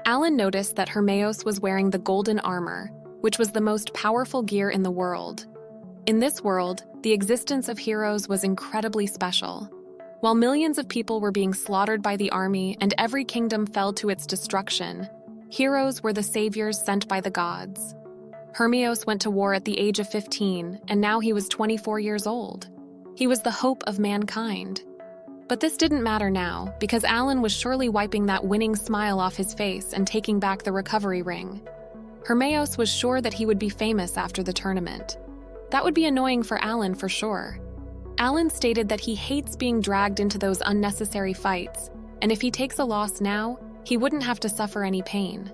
Alan noticed that Hermeos was wearing the golden armor, which was the most powerful gear in the world. In this world, the existence of heroes was incredibly special. While millions of people were being slaughtered by the army and every kingdom fell to its destruction, heroes were the saviors sent by the gods. Hermeos went to war at the age of 15, and now he was 24 years old. He was the hope of mankind. But this didn't matter now, because Alan was surely wiping that winning smile off his face and taking back the recovery ring. Hermeos was sure that he would be famous after the tournament. That would be annoying for Alan for sure. Alan stated that he hates being dragged into those unnecessary fights, and if he takes a loss now, he wouldn't have to suffer any pain.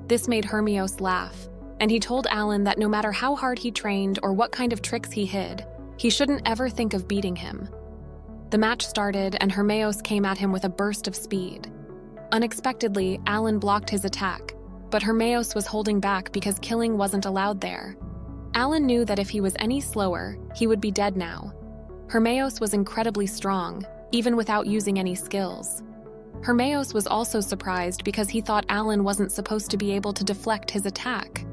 This made Hermeos laugh, and he told Alan that no matter how hard he trained or what kind of tricks he hid, he shouldn't ever think of beating him. The match started, and Hermeos came at him with a burst of speed. Unexpectedly, Alan blocked his attack, but Hermeos was holding back because killing wasn't allowed there. Alan knew that if he was any slower, he would be dead now. Hermeos was incredibly strong, even without using any skills. Hermeos was also surprised because he thought Alan wasn't supposed to be able to deflect his attack.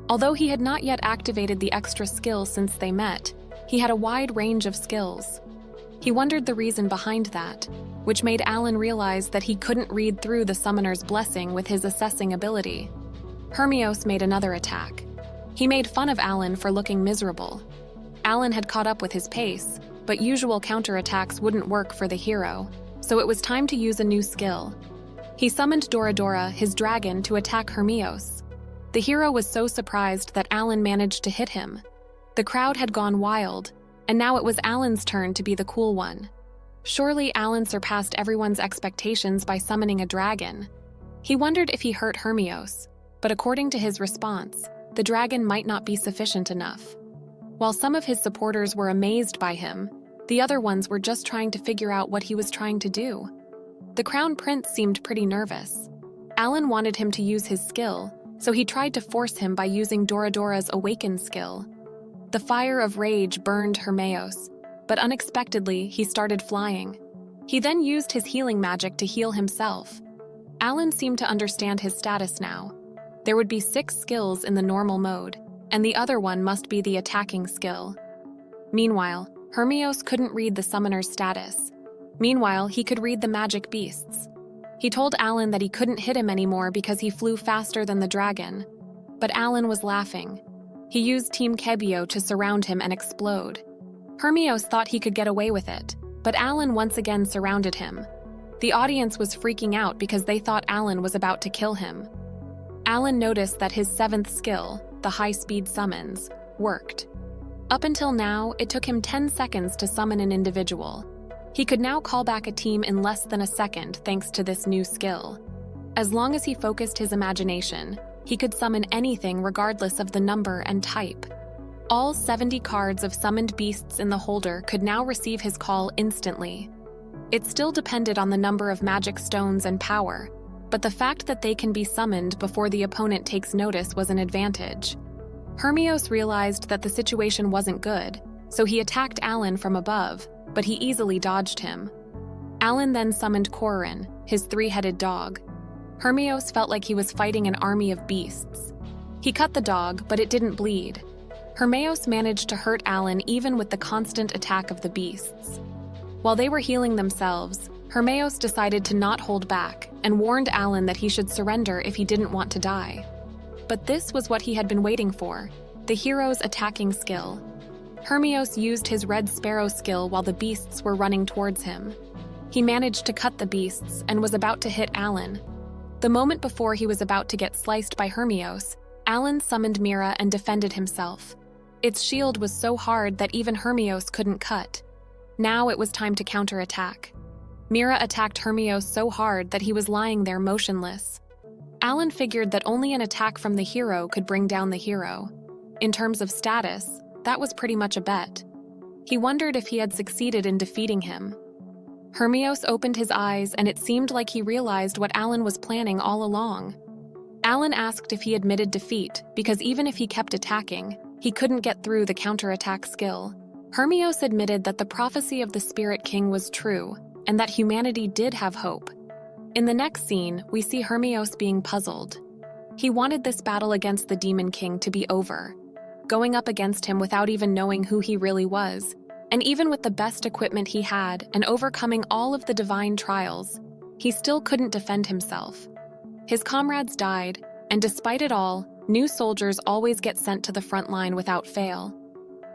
Although he had not yet activated the extra skill since they met, he had a wide range of skills. He wondered the reason behind that, which made Alan realize that he couldn't read through the summoner's blessing with his assessing ability. Hermeos made another attack. He made fun of Alan for looking miserable. Alan had caught up with his pace, but usual counterattacks wouldn't work for the hero, so it was time to use a new skill. He summoned Doradora, his dragon, to attack Hermeos. The hero was so surprised that Alan managed to hit him. The crowd had gone wild, and now it was Alan's turn to be the cool one. Surely Alan surpassed everyone's expectations by summoning a dragon. He wondered if he hurt Hermeos, but according to his response, the dragon might not be sufficient enough. While some of his supporters were amazed by him, the other ones were just trying to figure out what he was trying to do. The Crown Prince seemed pretty nervous. Alan wanted him to use his skill, so he tried to force him by using Doradora's Awaken skill. The fire of rage burned Hermeos, but unexpectedly he started flying. He then used his healing magic to heal himself. Alan seemed to understand his status now. There would be 6 skills in the normal mode, and the other one must be the attacking skill. Meanwhile, Hermeos couldn't read the summoner's status. Meanwhile, he could read the magic beasts. He told Alan that he couldn't hit him anymore because he flew faster than the dragon. But Alan was laughing. He used Team Kebio to surround him and explode. Hermeos thought he could get away with it, but Alan once again surrounded him. The audience was freaking out because they thought Alan was about to kill him. Alan noticed that his 7th skill, the high-speed summons, worked. Up until now, it took him 10 seconds to summon an individual. He could now call back a team in less than a second thanks to this new skill. As long as he focused his imagination, he could summon anything regardless of the number and type. All 70 cards of summoned beasts in the holder could now receive his call instantly. It still depended on the number of magic stones and power, but the fact that they can be summoned before the opponent takes notice was an advantage. Hermeos realized that the situation wasn't good, so he attacked Alan from above, but he easily dodged him. Alan then summoned Korin, his 3-headed dog. Hermeos felt like he was fighting an army of beasts. He cut the dog, but it didn't bleed. Hermeos managed to hurt Alan even with the constant attack of the beasts. While they were healing themselves, Hermeos decided to not hold back and warned Alan that he should surrender if he didn't want to die. But this was what he had been waiting for, the hero's attacking skill. Hermeos used his Red Sparrow skill while the beasts were running towards him. He managed to cut the beasts and was about to hit Alan. The moment before he was about to get sliced by Hermeos, Alan summoned Mira and defended himself. Its shield was so hard that even Hermios couldn't cut. Now it was time to counterattack. Mira attacked Hermios so hard that he was lying there motionless. Alan figured that only an attack from the hero could bring down the hero. In terms of status, that was pretty much a bet. He wondered if he had succeeded in defeating him. Hermios opened his eyes, and it seemed like he realized what Alan was planning all along. Alan asked if he admitted defeat, because even if he kept attacking, he couldn't get through the counterattack skill. Hermios admitted that the prophecy of the Spirit King was true, and that humanity did have hope. In the next scene, we see Hermios being puzzled. He wanted this battle against the Demon King to be over, going up against him without even knowing who he really was, and even with the best equipment he had and overcoming all of the divine trials, he still couldn't defend himself. His comrades died, and despite it all, new soldiers always get sent to the front line without fail.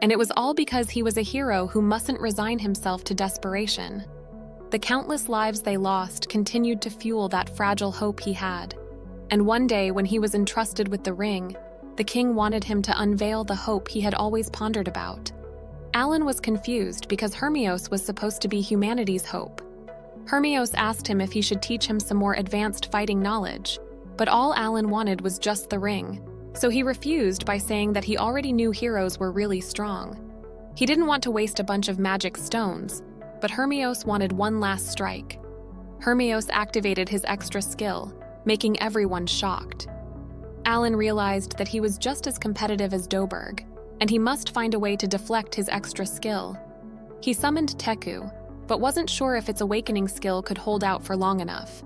And it was all because he was a hero who mustn't resign himself to desperation. The countless lives they lost continued to fuel that fragile hope he had. And one day, when he was entrusted with the ring, the king wanted him to unveil the hope he had always pondered about. Alan was confused because Hermios was supposed to be humanity's hope. Hermios asked him if he should teach him some more advanced fighting knowledge, but all Alan wanted was just the ring, so he refused by saying that he already knew heroes were really strong. He didn't want to waste a bunch of magic stones, but Hermios wanted one last strike. Hermios activated his extra skill, making everyone shocked. Alan realized that he was just as competitive as Doberg, and he must find a way to deflect his extra skill. He summoned Teku, but wasn't sure if its awakening skill could hold out for long enough.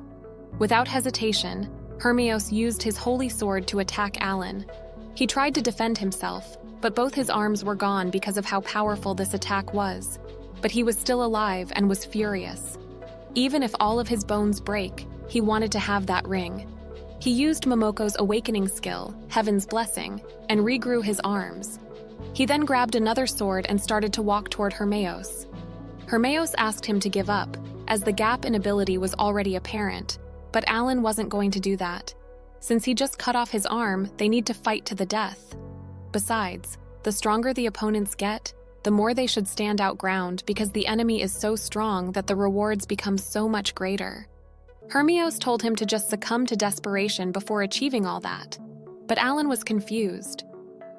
Without hesitation, Hermios used his holy sword to attack Alan. He tried to defend himself, but both his arms were gone because of how powerful this attack was. But he was still alive and was furious. Even if all of his bones break, he wanted to have that ring. He used Momoko's awakening skill, Heaven's Blessing, and regrew his arms. He then grabbed another sword and started to walk toward Hermios. Hermios asked him to give up, as the gap in ability was already apparent, but Alan wasn't going to do that. Since he just cut off his arm, they need to fight to the death. Besides, the stronger the opponents get, the more they should stand out ground because the enemy is so strong that the rewards become so much greater. Hermios told him to just succumb to desperation before achieving all that. But Alan was confused.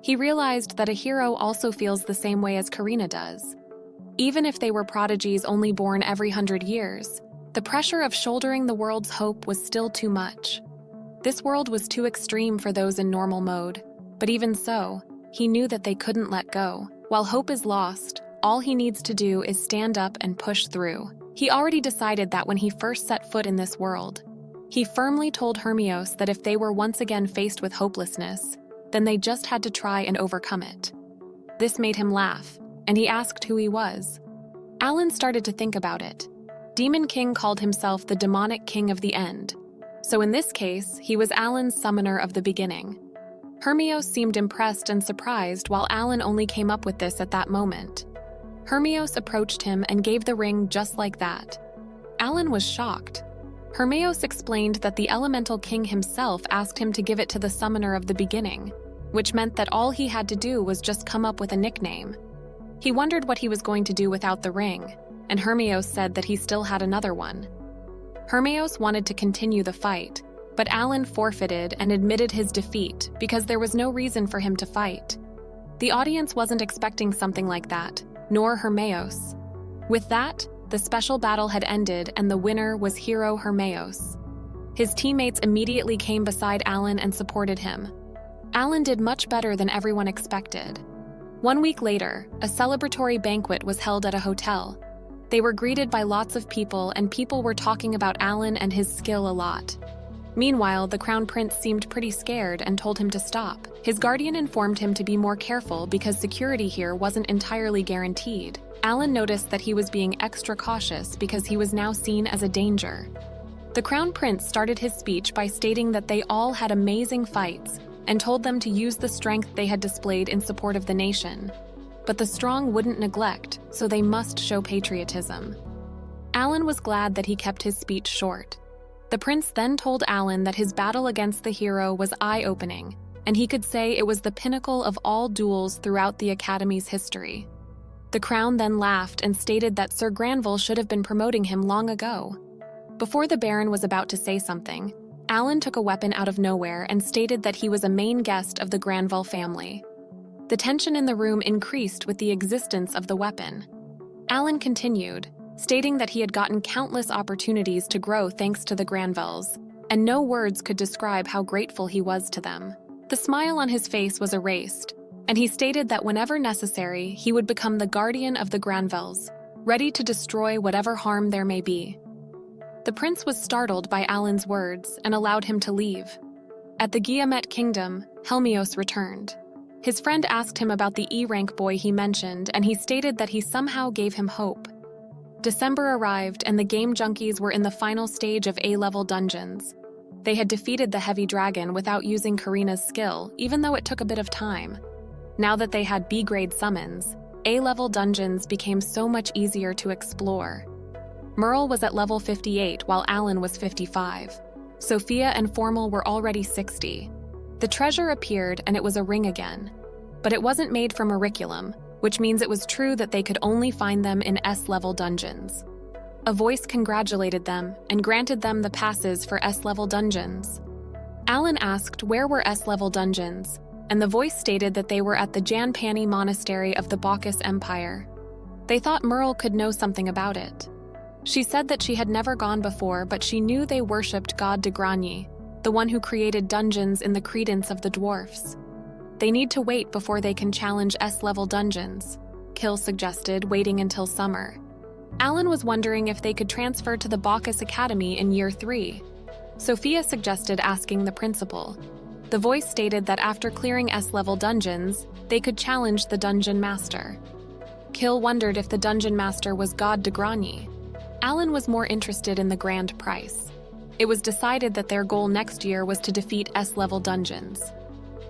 He realized that a hero also feels the same way as Karina does. Even if they were prodigies only born every 100 years, the pressure of shouldering the world's hope was still too much. This world was too extreme for those in normal mode, but even so, he knew that they couldn't let go. While hope is lost, all he needs to do is stand up and push through. He already decided that when he first set foot in this world. He firmly told Hermios that if they were once again faced with hopelessness, then they just had to try and overcome it. This made him laugh, and he asked who he was. Alan started to think about it. Demon King called himself the demonic king of the end. So in this case, he was Alan's summoner of the beginning. Hermios seemed impressed and surprised while Alan only came up with this at that moment. Hermios approached him and gave the ring just like that. Alan was shocked. Hermios explained that the Elemental King himself asked him to give it to the summoner of the beginning, which meant that all he had to do was just come up with a nickname. He wondered what he was going to do without the ring, and Hermios said that he still had another one. Hermios wanted to continue the fight, but Alan forfeited and admitted his defeat because there was no reason for him to fight. The audience wasn't expecting something like that, nor Hermios. With that, the special battle had ended and the winner was hero Hermios. His teammates immediately came beside Alan and supported him. Alan did much better than everyone expected. 1 week later, a celebratory banquet was held at a hotel. They were greeted by lots of people and people were talking about Alan and his skill a lot. Meanwhile, the Crown Prince seemed pretty scared and told him to stop. His guardian informed him to be more careful because security here wasn't entirely guaranteed. Alan noticed that he was being extra cautious because he was now seen as a danger. The Crown Prince started his speech by stating that they all had amazing fights and told them to use the strength they had displayed in support of the nation. But the strong wouldn't neglect, so they must show patriotism. Alan was glad that he kept his speech short. The prince then told Alan that his battle against the hero was eye-opening, and he could say it was the pinnacle of all duels throughout the Academy's history. The Crown then laughed and stated that Sir Granville should have been promoting him long ago. Before the Baron was about to say something, Alan took a weapon out of nowhere and stated that he was a main guest of the Granville family. The tension in the room increased with the existence of the weapon. Alan continued, stating that he had gotten countless opportunities to grow thanks to the Granvilles, and no words could describe how grateful he was to them. The smile on his face was erased, and he stated that whenever necessary, he would become the guardian of the Granvilles, ready to destroy whatever harm there may be. The prince was startled by Alan's words and allowed him to leave. At the Guillemette Kingdom, Helmios returned. His friend asked him about the E-rank boy he mentioned, and he stated that he somehow gave him hope. December arrived, and the game junkies were in the final stage of A-level dungeons. They had defeated the heavy dragon without using Karina's skill, even though it took a bit of time. Now that they had B-grade summons, A-level dungeons became so much easier to explore. Merle was at level 58 while Alan was 55. Sophia and Formal were already 60. The treasure appeared and it was a ring again. But it wasn't made from auriculum, which means it was true that they could only find them in S-level dungeons. A voice congratulated them and granted them the passes for S-level dungeons. Alan asked where were S-level dungeons, and the voice stated that they were at the Janpani Monastery of the Bacchus Empire. They thought Merle could know something about it. She said that she had never gone before, but she knew they worshipped God de Grigny, the one who created dungeons in the credence of the dwarfs. They need to wait before they can challenge S-level dungeons, Kill suggested, waiting until summer. Alan was wondering if they could transfer to the Bacchus Academy in year 3. Sophia suggested asking the principal. The voice stated that after clearing S-level dungeons, they could challenge the dungeon master. Kill wondered if the dungeon master was God de Grigny. Alan was more interested in the grand prize. It was decided that their goal next year was to defeat S-level dungeons.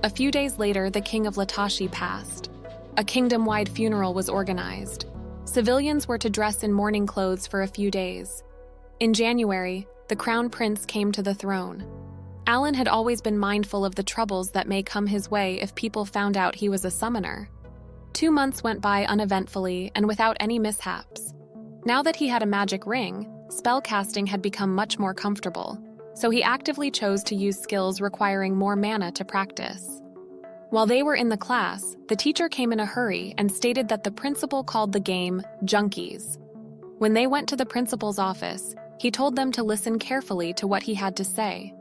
A few days later, the king of Latashi passed. A kingdom-wide funeral was organized. Civilians were to dress in mourning clothes for a few days. In January, the crown prince came to the throne. Alan had always been mindful of the troubles that may come his way if people found out he was a summoner. 2 months went by uneventfully and without any mishaps. Now that he had a magic ring, spellcasting had become much more comfortable, so he actively chose to use skills requiring more mana to practice. While they were in the class, the teacher came in a hurry and stated that the principal called the game Junkies. When they went to the principal's office, he told them to listen carefully to what he had to say.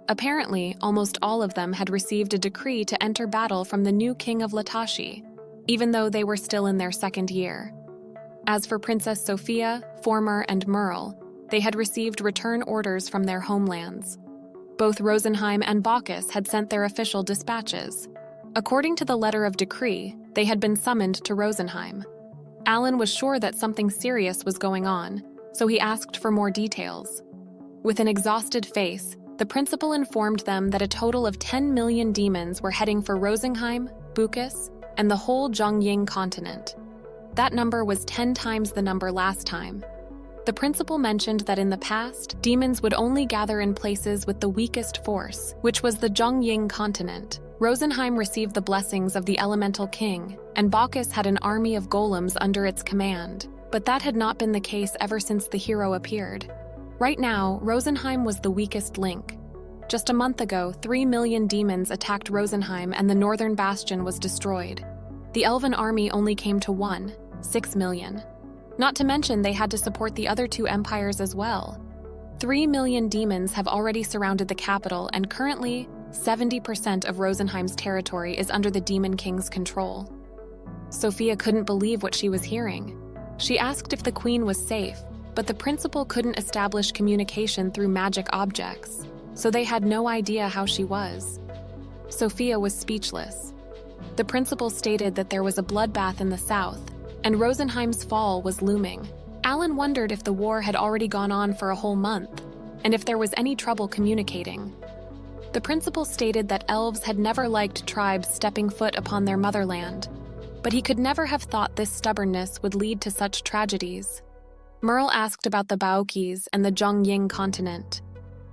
Apparently, almost all of them had received a decree to enter battle from the new king of Latashi, even though they were still in their second year. As for Princess Sophia, Former, and Merle, they had received return orders from their homelands. Both Rosenheim and Bacchus had sent their official dispatches. According to the letter of decree, they had been summoned to Rosenheim. Alan was sure that something serious was going on, so he asked for more details. With an exhausted face, the principal informed them that a total of 10 million demons were heading for Rosenheim, Bacchus, and the whole Zhongying continent. That number was 10 times the number last time. The principal mentioned that in the past, demons would only gather in places with the weakest force, which was the Zhongying continent. Rosenheim received the blessings of the elemental king, and Bacchus had an army of golems under its command, but that had not been the case ever since the hero appeared. Right now, Rosenheim was the weakest link. Just a month ago, 3 million demons attacked Rosenheim and the northern bastion was destroyed. The elven army only came to 6 million. Not to mention they had to support the other 2 empires as well. 3 million demons have already surrounded the capital, and currently, 70% of Rosenheim's territory is under the Demon King's control. Sophia couldn't believe what she was hearing. She asked if the queen was safe, but the principal couldn't establish communication through magic objects, so they had no idea how she was. Sophia was speechless. The principal stated that there was a bloodbath in the south, and Rosenheim's fall was looming. Alan wondered if the war had already gone on for a whole month, and if there was any trouble communicating. The principal stated that elves had never liked tribes stepping foot upon their motherland, but he could never have thought this stubbornness would lead to such tragedies. Merle asked about the Baokis and the Zhongying continent.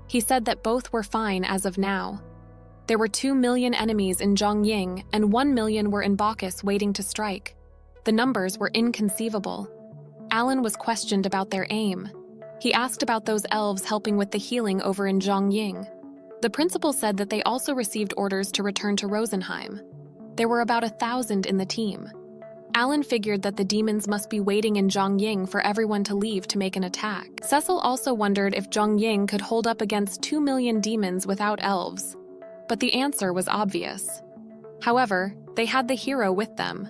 He said that both were fine as of now. There were 2 million enemies in Zhongying, and 1 million were in Bacchus waiting to strike. The numbers were inconceivable. Alan was questioned about their aim. He asked about those elves helping with the healing over in Zhongying. The principal said that they also received orders to return to Rosenheim. There were about 1,000 in the team. Alan figured that the demons must be waiting in Zhongying for everyone to leave to make an attack. Cecil also wondered if Zhongying could hold up against 2 million demons without elves. But the answer was obvious. However, they had the hero with them.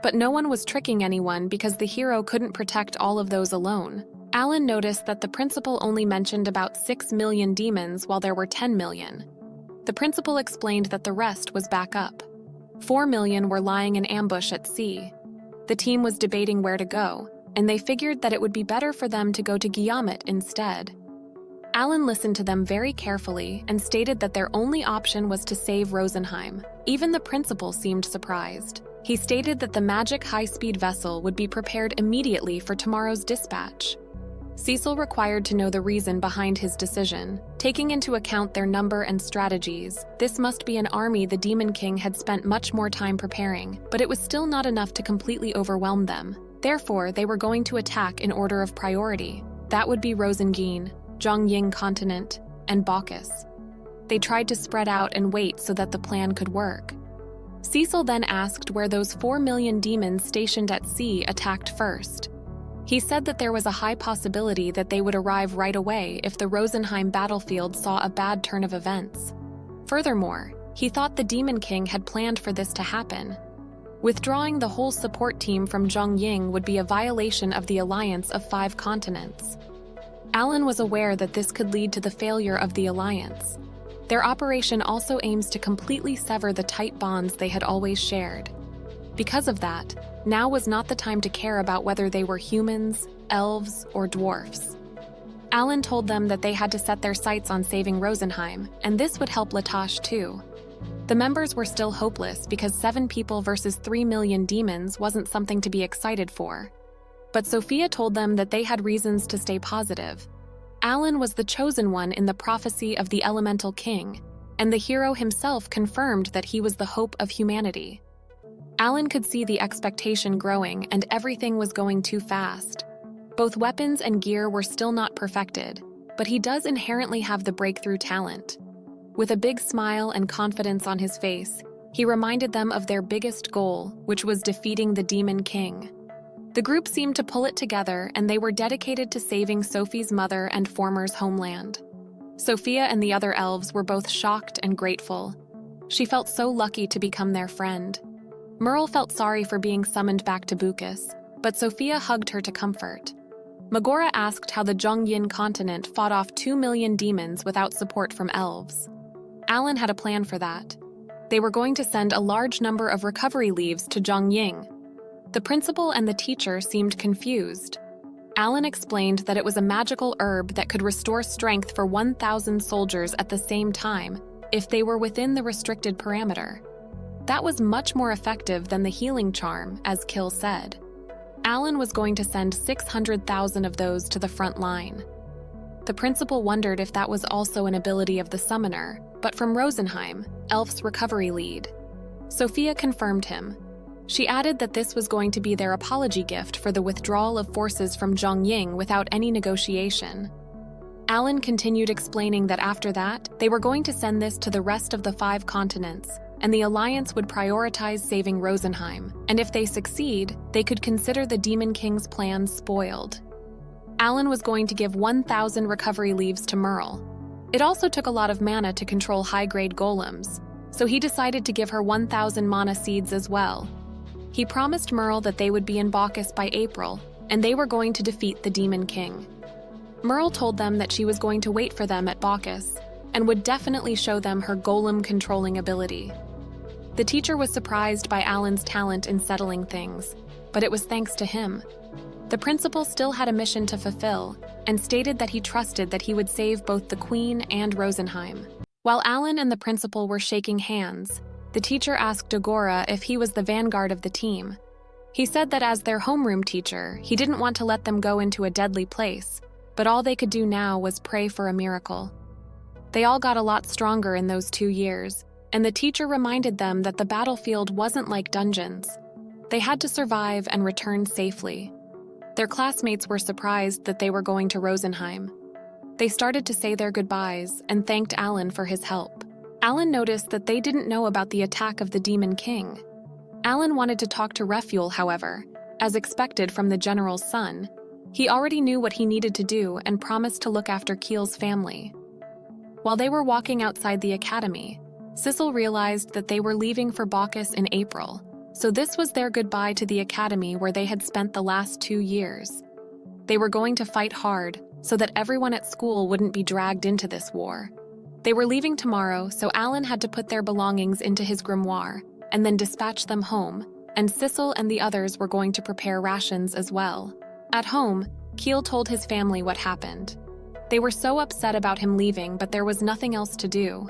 But no one was tricking anyone because the hero couldn't protect all of those alone. Alan noticed that the principal only mentioned about 6 million demons while there were 10 million. The principal explained that the rest was back up. 4 million were lying in ambush at sea. The team was debating where to go, and they figured that it would be better for them to go to Guillemot instead. Alan listened to them very carefully and stated that their only option was to save Rosenheim. Even the principal seemed surprised. He stated that the magic high-speed vessel would be prepared immediately for tomorrow's dispatch. Cecil required to know the reason behind his decision. Taking into account their number and strategies, this must be an army the Demon King had spent much more time preparing, but it was still not enough to completely overwhelm them. Therefore, they were going to attack in order of priority. That would be Rosengeen, Zhongying Continent, and Bacchus. They tried to spread out and wait so that the plan could work. Cecil then asked where those 4 million demons stationed at sea attacked first. He said that there was a high possibility that they would arrive right away if the Rosenheim battlefield saw a bad turn of events. Furthermore, he thought the Demon King had planned for this to happen. Withdrawing the whole support team from Zhongying would be a violation of the alliance of 5 continents. Alan was aware that this could lead to the failure of the alliance. Their operation also aims to completely sever the tight bonds they had always shared. Because of that, now was not the time to care about whether they were humans, elves, or dwarfs. Alan told them that they had to set their sights on saving Rosenheim, and this would help Latosh too. The members were still hopeless because 7 people versus 3 million demons wasn't something to be excited for. But Sophia told them that they had reasons to stay positive. Alan was the chosen one in the prophecy of the Elemental King, and the hero himself confirmed that he was the hope of humanity. Alan could see the expectation growing and everything was going too fast. Both weapons and gear were still not perfected, but he does inherently have the breakthrough talent. With a big smile and confidence on his face, he reminded them of their biggest goal, which was defeating the Demon King. The group seemed to pull it together, and they were dedicated to saving Sophie's mother and Former's homeland. Sophia and the other elves were both shocked and grateful. She felt so lucky to become their friend. Merle felt sorry for being summoned back to Bacchus, but Sophia hugged her to comfort. Megora asked how the Zhongying continent fought off 2 million demons without support from elves. Alan had a plan for that. They were going to send a large number of recovery leaves to Zhongying. The principal and the teacher seemed confused. Alan explained that it was a magical herb that could restore strength for 1,000 soldiers at the same time if they were within the restricted parameter. That was much more effective than the healing charm, as Kill said. Alan was going to send 600,000 of those to the front line. The principal wondered if that was also an ability of the summoner, but from Rosenheim, Elf's recovery lead. Sophia confirmed him. She added that this was going to be their apology gift for the withdrawal of forces from Zhongying without any negotiation. Alan continued explaining that after that, they were going to send this to the rest of the 5 continents, and the Alliance would prioritize saving Rosenheim, and if they succeed, they could consider the Demon King's plan spoiled. Alan was going to give 1,000 recovery leaves to Merle. It also took a lot of mana to control high-grade golems, so he decided to give her 1,000 mana seeds as well. He promised Merle that they would be in Bacchus by April, and they were going to defeat the Demon King. Merle told them that she was going to wait for them at Bacchus, and would definitely show them her golem-controlling ability. The teacher was surprised by Alan's talent in settling things, but it was thanks to him. The principal still had a mission to fulfill, and stated that he trusted that he would save both the Queen and Rosenheim. While Alan and the principal were shaking hands, the teacher asked Dagora if he was the vanguard of the team. He said that as their homeroom teacher, he didn't want to let them go into a deadly place, but all they could do now was pray for a miracle. They all got a lot stronger in those 2 years, and the teacher reminded them that the battlefield wasn't like dungeons. They had to survive and return safely. Their classmates were surprised that they were going to Rosenheim. They started to say their goodbyes and thanked Alan for his help. Alan noticed that they didn't know about the attack of the Demon King. Alan wanted to talk to Refuel, however, as expected from the general's son. He already knew what he needed to do and promised to look after Kiel's family. While they were walking outside the academy, Sissel realized that they were leaving for Bacchus in April, so this was their goodbye to the academy where they had spent the last 2 years. They were going to fight hard so that everyone at school wouldn't be dragged into this war. They were leaving tomorrow, so Alan had to put their belongings into his grimoire and then dispatch them home, and Sissel and the others were going to prepare rations as well. At home, Kiel told his family what happened. They were so upset about him leaving, but there was nothing else to do.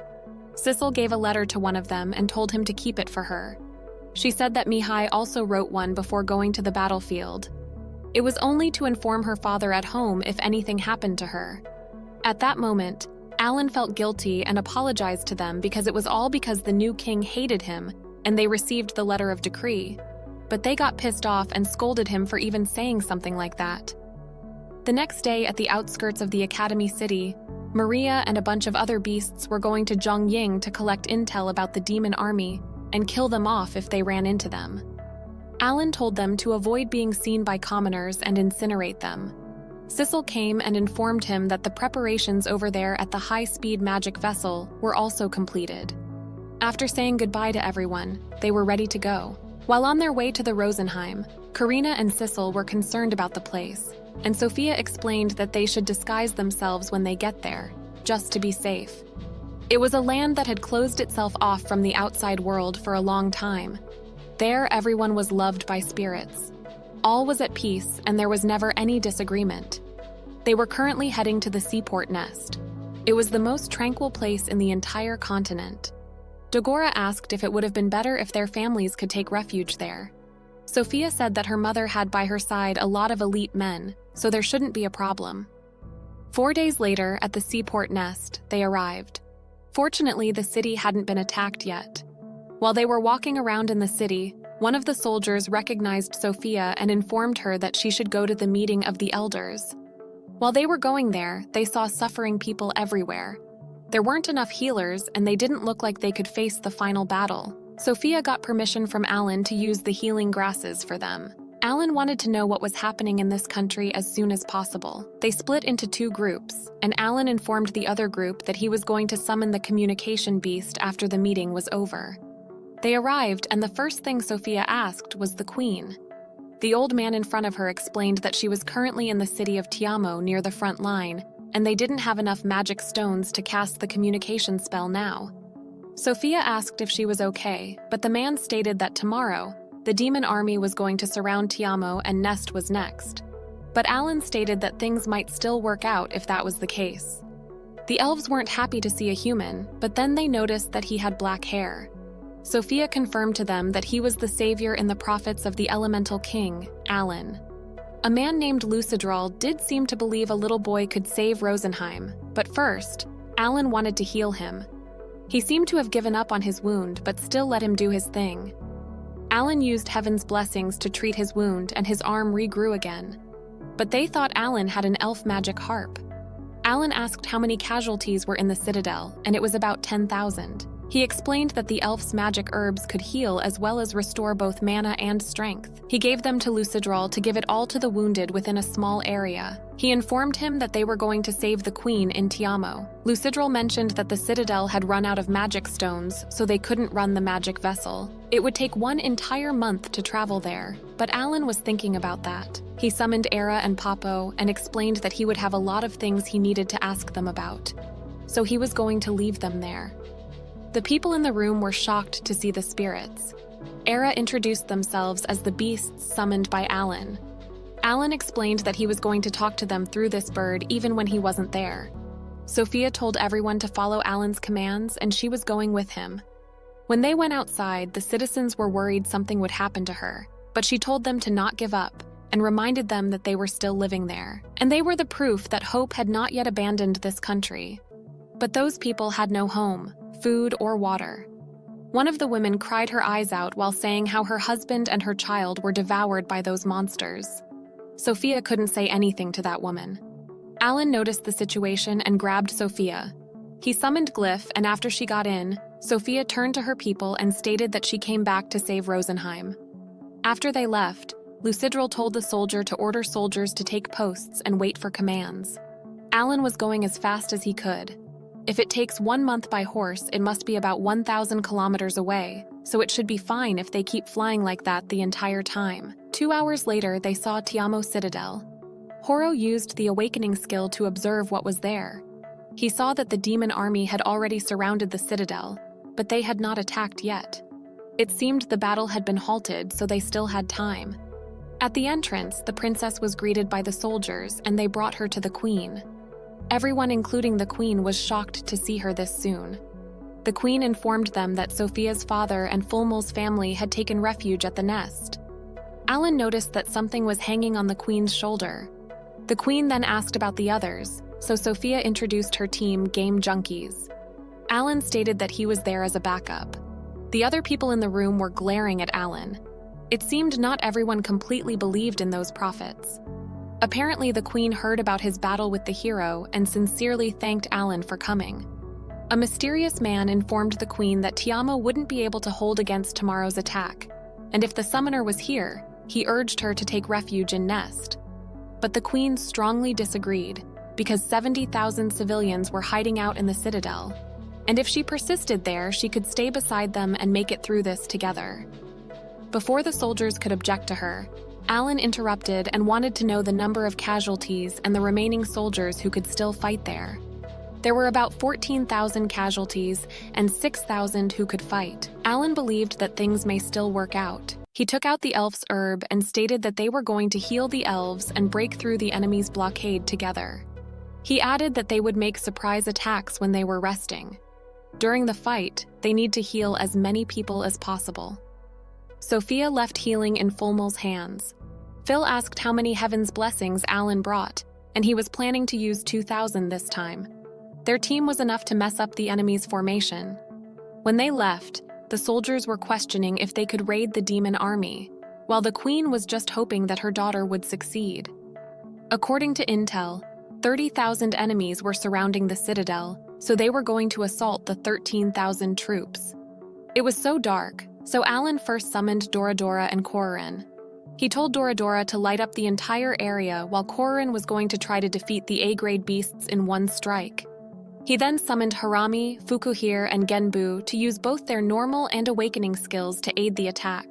Sissel gave a letter to one of them and told him to keep it for her. She said that Mihai also wrote one before going to the battlefield. It was only to inform her father at home if anything happened to her. At that moment, Alan felt guilty and apologized to them because it was all because the new king hated him and they received the letter of decree. But they got pissed off and scolded him for even saying something like that. The next day, at the outskirts of the academy city, Maria and a bunch of other beasts were going to Zhongying to collect intel about the demon army and kill them off if they ran into them. Alan told them to avoid being seen by commoners and incinerate them. Sissel came and informed him that the preparations over there at the high-speed magic vessel were also completed. After saying goodbye to everyone, they were ready to go. While on their way to the Rosenheim, Karina and Sissel were concerned about the place, and Sophia explained that they should disguise themselves when they get there, just to be safe. It was a land that had closed itself off from the outside world for a long time. There, everyone was loved by spirits. All was at peace, and there was never any disagreement. They were currently heading to the seaport nest. It was the most tranquil place in the entire continent. Dagora asked if it would have been better if their families could take refuge there. Sophia said that her mother had by her side a lot of elite men, so there shouldn't be a problem. 4 days later, at the seaport nest, they arrived. Fortunately, the city hadn't been attacked yet. While they were walking around in the city, one of the soldiers recognized Sophia and informed her that she should go to the meeting of the elders. While they were going there, they saw suffering people everywhere. There weren't enough healers, and they didn't look like they could face the final battle. Sophia got permission from Alan to use the healing grasses for them. Alan wanted to know what was happening in this country as soon as possible. They split into 2 groups, and Alan informed the other group that he was going to summon the communication beast after the meeting was over. They arrived, and the first thing Sophia asked was the queen. The old man in front of her explained that she was currently in the city of Tiamo near the front line, and they didn't have enough magic stones to cast the communication spell now. Sophia asked if she was okay, but the man stated that tomorrow, the demon army was going to surround Tiamo and Nest was next. But Alan stated that things might still work out if that was the case. The elves weren't happy to see a human, but then they noticed that he had black hair. Sophia confirmed to them that he was the savior in the prophets of the elemental king, Alan. A man named Lucidral did seem to believe a little boy could save Rosenheim, but first, Alan wanted to heal him. He seemed to have given up on his wound, but still let him do his thing. Alan used Heaven's blessings to treat his wound, and his arm regrew again. But they thought Alan had an elf magic harp. Alan asked how many casualties were in the citadel, and it was about 10,000. He explained that the elf's magic herbs could heal as well as restore both mana and strength. He gave them to Lucidral to give it all to the wounded within a small area. He informed him that they were going to save the queen in Tiamo. Lucidral mentioned that the citadel had run out of magic stones, so they couldn't run the magic vessel. It would take 1 entire month to travel there, but Alan was thinking about that. He summoned Era and Papo and explained that he would have a lot of things he needed to ask them about. So he was going to leave them there. The people in the room were shocked to see the spirits. Era introduced themselves as the beasts summoned by Alan. Alan explained that he was going to talk to them through this bird even when he wasn't there. Sophia told everyone to follow Alan's commands, and she was going with him. When they went outside, the citizens were worried something would happen to her, but she told them to not give up and reminded them that they were still living there. And they were the proof that hope had not yet abandoned this country. But those people had no home, food, or water. One of the women cried her eyes out while saying how her husband and her child were devoured by those monsters. Sophia couldn't say anything to that woman. Alan noticed the situation and grabbed Sophia. He summoned Glyph, and after she got in, Sophia turned to her people and stated that she came back to save Rosenheim. After they left, Lucidril told the soldier to order soldiers to take posts and wait for commands. Alan was going as fast as he could. If it takes 1 month by horse, it must be about 1,000 kilometers away, so it should be fine if they keep flying like that the entire time. 2 hours later, they saw Tiamo Citadel. Horo used the awakening skill to observe what was there. He saw that the demon army had already surrounded the citadel, but they had not attacked yet. It seemed the battle had been halted, so they still had time. At the entrance, the princess was greeted by the soldiers, and they brought her to the queen. Everyone, including the queen, was shocked to see her this soon. The queen informed them that Sophia's father and Fulmul's family had taken refuge at the nest. Alan noticed that something was hanging on the queen's shoulder. The queen then asked about the others, so Sophia introduced her team, Game Junkies. Alan stated that he was there as a backup. The other people in the room were glaring at Alan. It seemed not everyone completely believed in those prophets. Apparently, the queen heard about his battle with the hero and sincerely thanked Alan for coming. A mysterious man informed the queen that Tiamo wouldn't be able to hold against tomorrow's attack, and if the summoner was here, he urged her to take refuge in Nest. But the queen strongly disagreed, because 70,000 civilians were hiding out in the citadel, and if she persisted there, she could stay beside them and make it through this together. Before the soldiers could object to her, Alan interrupted and wanted to know the number of casualties and the remaining soldiers who could still fight there. There were about 14,000 casualties and 6,000 who could fight. Alan believed that things may still work out. He took out the elf's herb and stated that they were going to heal the elves and break through the enemy's blockade together. He added that they would make surprise attacks when they were resting. During the fight, they need to heal as many people as possible. Sophia left healing in Fulmul's hands. Phil asked how many Heaven's Blessings Alan brought, and he was planning to use 2,000 this time. Their team was enough to mess up the enemy's formation. When they left, the soldiers were questioning if they could raid the demon army, while the queen was just hoping that her daughter would succeed. According to intel, 30,000 enemies were surrounding the citadel, so they were going to assault the 13,000 troops. It was so dark, so Alan first summoned Doradora and Korin. He told Doradora to light up the entire area while Korin was going to try to defeat the A-grade beasts in one strike. He then summoned Harami, Fukuhir, and Genbu to use both their normal and awakening skills to aid the attack.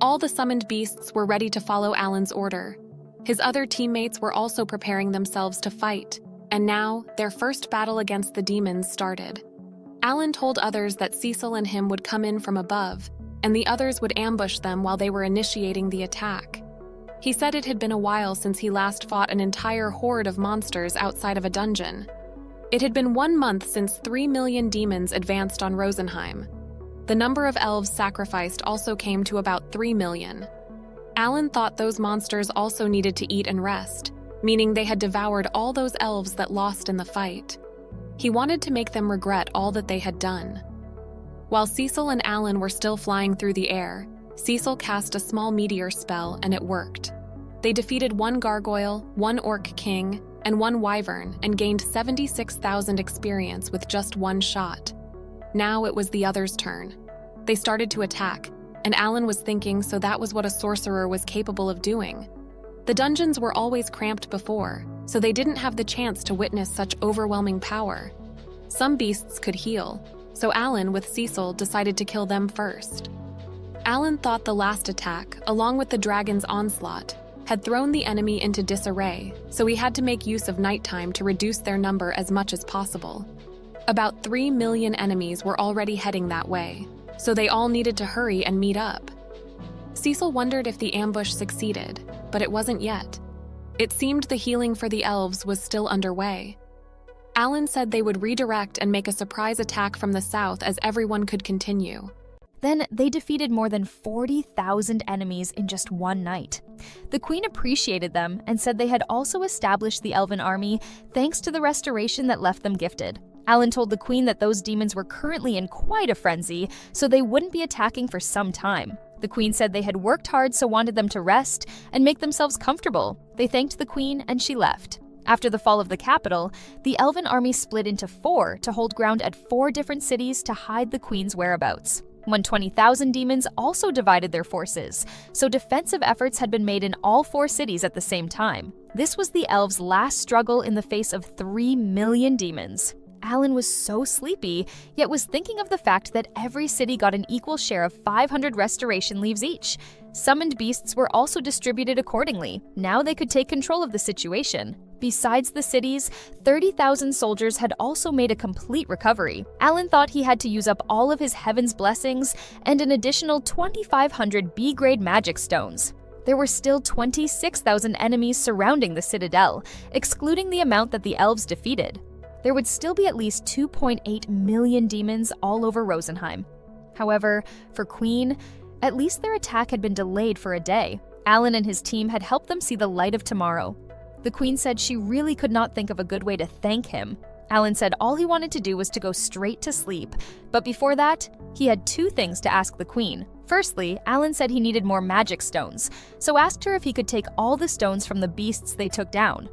All the summoned beasts were ready to follow Alan's order. His other teammates were also preparing themselves to fight, and now their first battle against the demons started. Alan told others that Cecil and him would come in from above, and the others would ambush them while they were initiating the attack. He said it had been a while since he last fought an entire horde of monsters outside of a dungeon. It had been 1 month since 3 million demons advanced on Rosenheim. The number of elves sacrificed also came to about 3 million. Alan thought those monsters also needed to eat and rest, meaning they had devoured all those elves that lost in the fight. He wanted to make them regret all that they had done. While Cecil and Alan were still flying through the air, Cecil cast a small meteor spell and it worked. They defeated 1 gargoyle, 1 orc king, and 1 wyvern and gained 76,000 experience with just 1 shot. Now it was the others' turn. They started to attack, and Alan was thinking so that was what a sorcerer was capable of doing. The dungeons were always cramped before, so they didn't have the chance to witness such overwhelming power. Some beasts could heal, so Alan with Cecil decided to kill them first. Alan thought the last attack, along with the dragon's onslaught, had thrown the enemy into disarray, so he had to make use of nighttime to reduce their number as much as possible. About 3 million enemies were already heading that way, so they all needed to hurry and meet up. Cecil wondered if the ambush succeeded, but it wasn't yet. It seemed the healing for the elves was still underway. Alan said they would redirect and make a surprise attack from the south as everyone could continue. Then they defeated more than 40,000 enemies in just 1 night. The queen appreciated them and said they had also established the elven army thanks to the restoration that left them gifted. Alan told the queen that those demons were currently in quite a frenzy, so they wouldn't be attacking for some time. The queen said they had worked hard, so wanted them to rest and make themselves comfortable. They thanked the queen and she left. After the fall of the capital, the elven army split into 4 to hold ground at 4 different cities to hide the queen's whereabouts. 120,000 demons also divided their forces, so defensive efforts had been made in all 4 cities at the same time. This was the elves' last struggle in the face of 3 million demons. Alan was so sleepy, yet was thinking of the fact that every city got an equal share of 500 restoration leaves each. Summoned beasts were also distributed accordingly. Now they could take control of the situation. Besides the cities, 30,000 soldiers had also made a complete recovery. Alan thought he had to use up all of his heaven's blessings and an additional 2,500 B-grade magic stones. There were still 26,000 enemies surrounding the citadel, excluding the amount that the elves defeated. There would still be at least 2.8 million demons all over Rosenheim. However, for Queen, at least their attack had been delayed for a day. Alan and his team had helped them see the light of tomorrow. The queen said she really could not think of a good way to thank him. Alan said all he wanted to do was to go straight to sleep, but before that, he had 2 things to ask the queen. Firstly, Alan said he needed more magic stones, so asked her if he could take all the stones from the beasts they took down.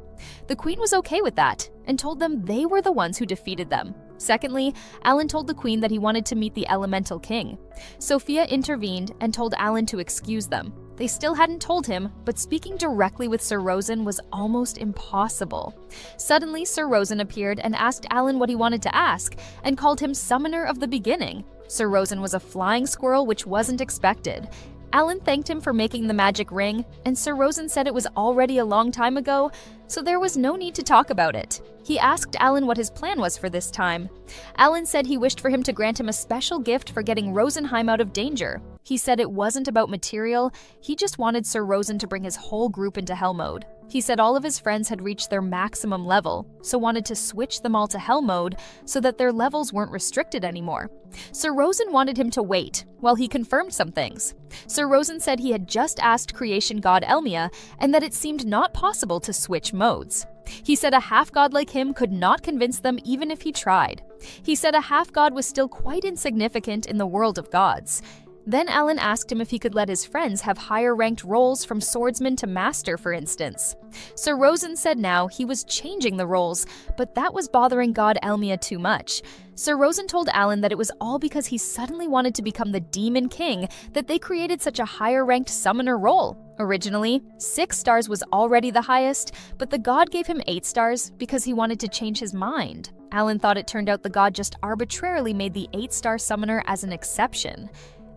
The queen was okay with that, and told them they were the ones who defeated them. Secondly, Alan told the queen that he wanted to meet the elemental king. Sophia intervened and told Alan to excuse them. They still hadn't told him, but speaking directly with Sir Rosen was almost impossible. Suddenly, Sir Rosen appeared and asked Alan what he wanted to ask, and called him Summoner of the Beginning. Sir Rosen was a flying squirrel, which wasn't expected. Alan thanked him for making the magic ring, and Sir Rosen said it was already a long time ago, so there was no need to talk about it. He asked Alan what his plan was for this time. Alan said he wished for him to grant him a special gift for getting Rosenheim out of danger. He said it wasn't about material, he just wanted Sir Rosen to bring his whole group into Hell mode. He said all of his friends had reached their maximum level, so wanted to switch them all to Hell mode so that their levels weren't restricted anymore. Sir Rosen wanted him to wait while he confirmed some things. Sir Rosen said he had just asked creation god Elmia and that it seemed not possible to switch modes. He said a half-god like him could not convince them even if he tried. He said a half-god was still quite insignificant in the world of gods. Then Alan asked him if he could let his friends have higher-ranked roles from swordsman to master, for instance. Sir Rosen said now he was changing the roles, but that was bothering god Elmia too much. Sir Rosen told Alan that it was all because he suddenly wanted to become the Demon King that they created such a higher-ranked summoner role. Originally, 6 stars was already the highest, but the god gave him 8 stars because he wanted to change his mind. Alan thought it turned out the god just arbitrarily made the 8-star summoner as an exception.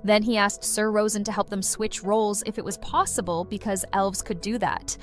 Then he asked Sir Rosen to help them switch roles if it was possible because elves could do that.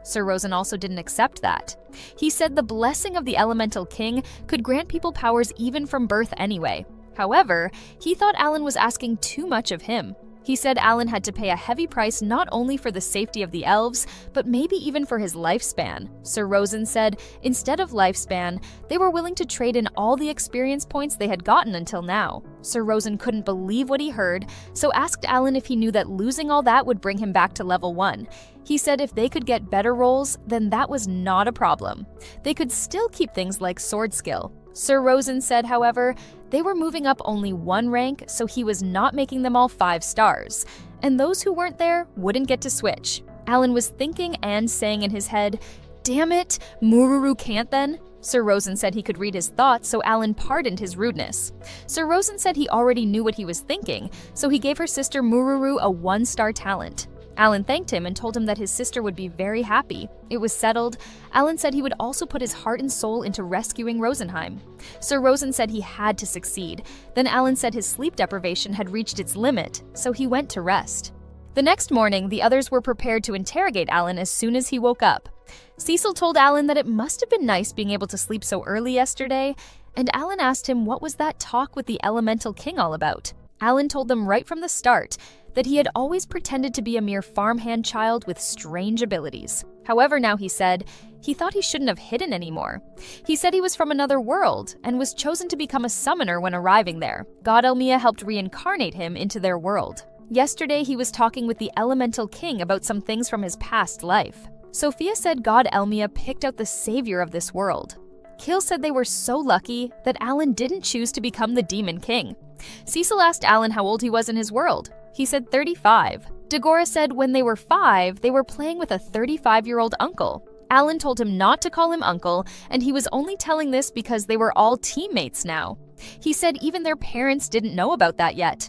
Sir Rosen also didn't accept that. He said the blessing of the Elemental King could grant people powers even from birth anyway. However, he thought Alan was asking too much of him. He said Alan had to pay a heavy price not only for the safety of the elves, but maybe even for his lifespan. Sir Rosen said instead of lifespan, they were willing to trade in all the experience points they had gotten until now. Sir Rosen couldn't believe what he heard, so asked Alan if he knew that losing all that would bring him back to level 1. He said if they could get better roles, then that was not a problem. They could still keep things like sword skill. Sir Rosen said, however, they were moving up only 1 rank, so he was not making them all 5 stars, and those who weren't there wouldn't get to switch. Alan was thinking and saying in his head, "Damn it, Mururu can't then?" Sir Rosen said he could read his thoughts, so Alan pardoned his rudeness. Sir Rosen said he already knew what he was thinking, so he gave her sister Mururu a 1-star talent. Alan thanked him and told him that his sister would be very happy. It was settled. Alan said he would also put his heart and soul into rescuing Rosenheim. Sir Rosen said he had to succeed. Then Alan said his sleep deprivation had reached its limit, so he went to rest. The next morning, the others were prepared to interrogate Alan as soon as he woke up. Cecil told Alan that it must have been nice being able to sleep so early yesterday, and Alan asked him what was that talk with the Elemental King all about. Alan told them right from the start that he had always pretended to be a mere farmhand child with strange abilities. However, now he said, he thought he shouldn't have hidden anymore. He said he was from another world and was chosen to become a summoner when arriving there. God Elmia helped reincarnate him into their world. Yesterday, he was talking with the Elemental King about some things from his past life. Sophia said God Elmia picked out the savior of this world. Kill said they were so lucky that Alan didn't choose to become the Demon King. Cecil asked Alan how old he was in his world. He said 35. Dagora said when they were 5, they were playing with a 35-year-old uncle. Alan told him not to call him uncle, and he was only telling this because they were all teammates now. He said even their parents didn't know about that yet.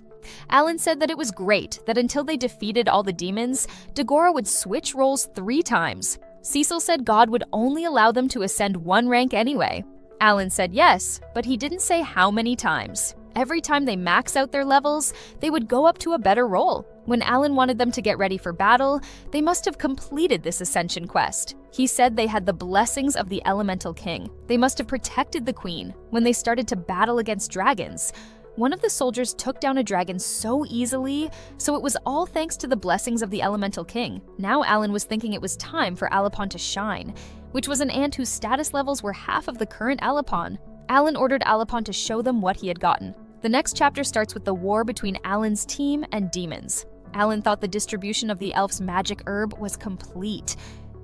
Alan said that it was great that until they defeated all the demons, Dagora would switch roles 3 times. Cecil said God would only allow them to ascend 1 rank anyway. Alan said yes, but he didn't say how many times. Every time they max out their levels, they would go up to a better role. When Alan wanted them to get ready for battle, they must have completed this ascension quest. He said they had the blessings of the Elemental King. They must have protected the Queen when they started to battle against dragons. One of the soldiers took down a dragon so easily, so it was all thanks to the blessings of the Elemental King. Now Alan was thinking it was time for Alapon to shine, which was an ant whose status levels were half of the current Alapon. Alan ordered Alapon to show them what he had gotten. The next chapter starts with the war between Alan's team and demons. Alan thought the distribution of the elf's magic herb was complete.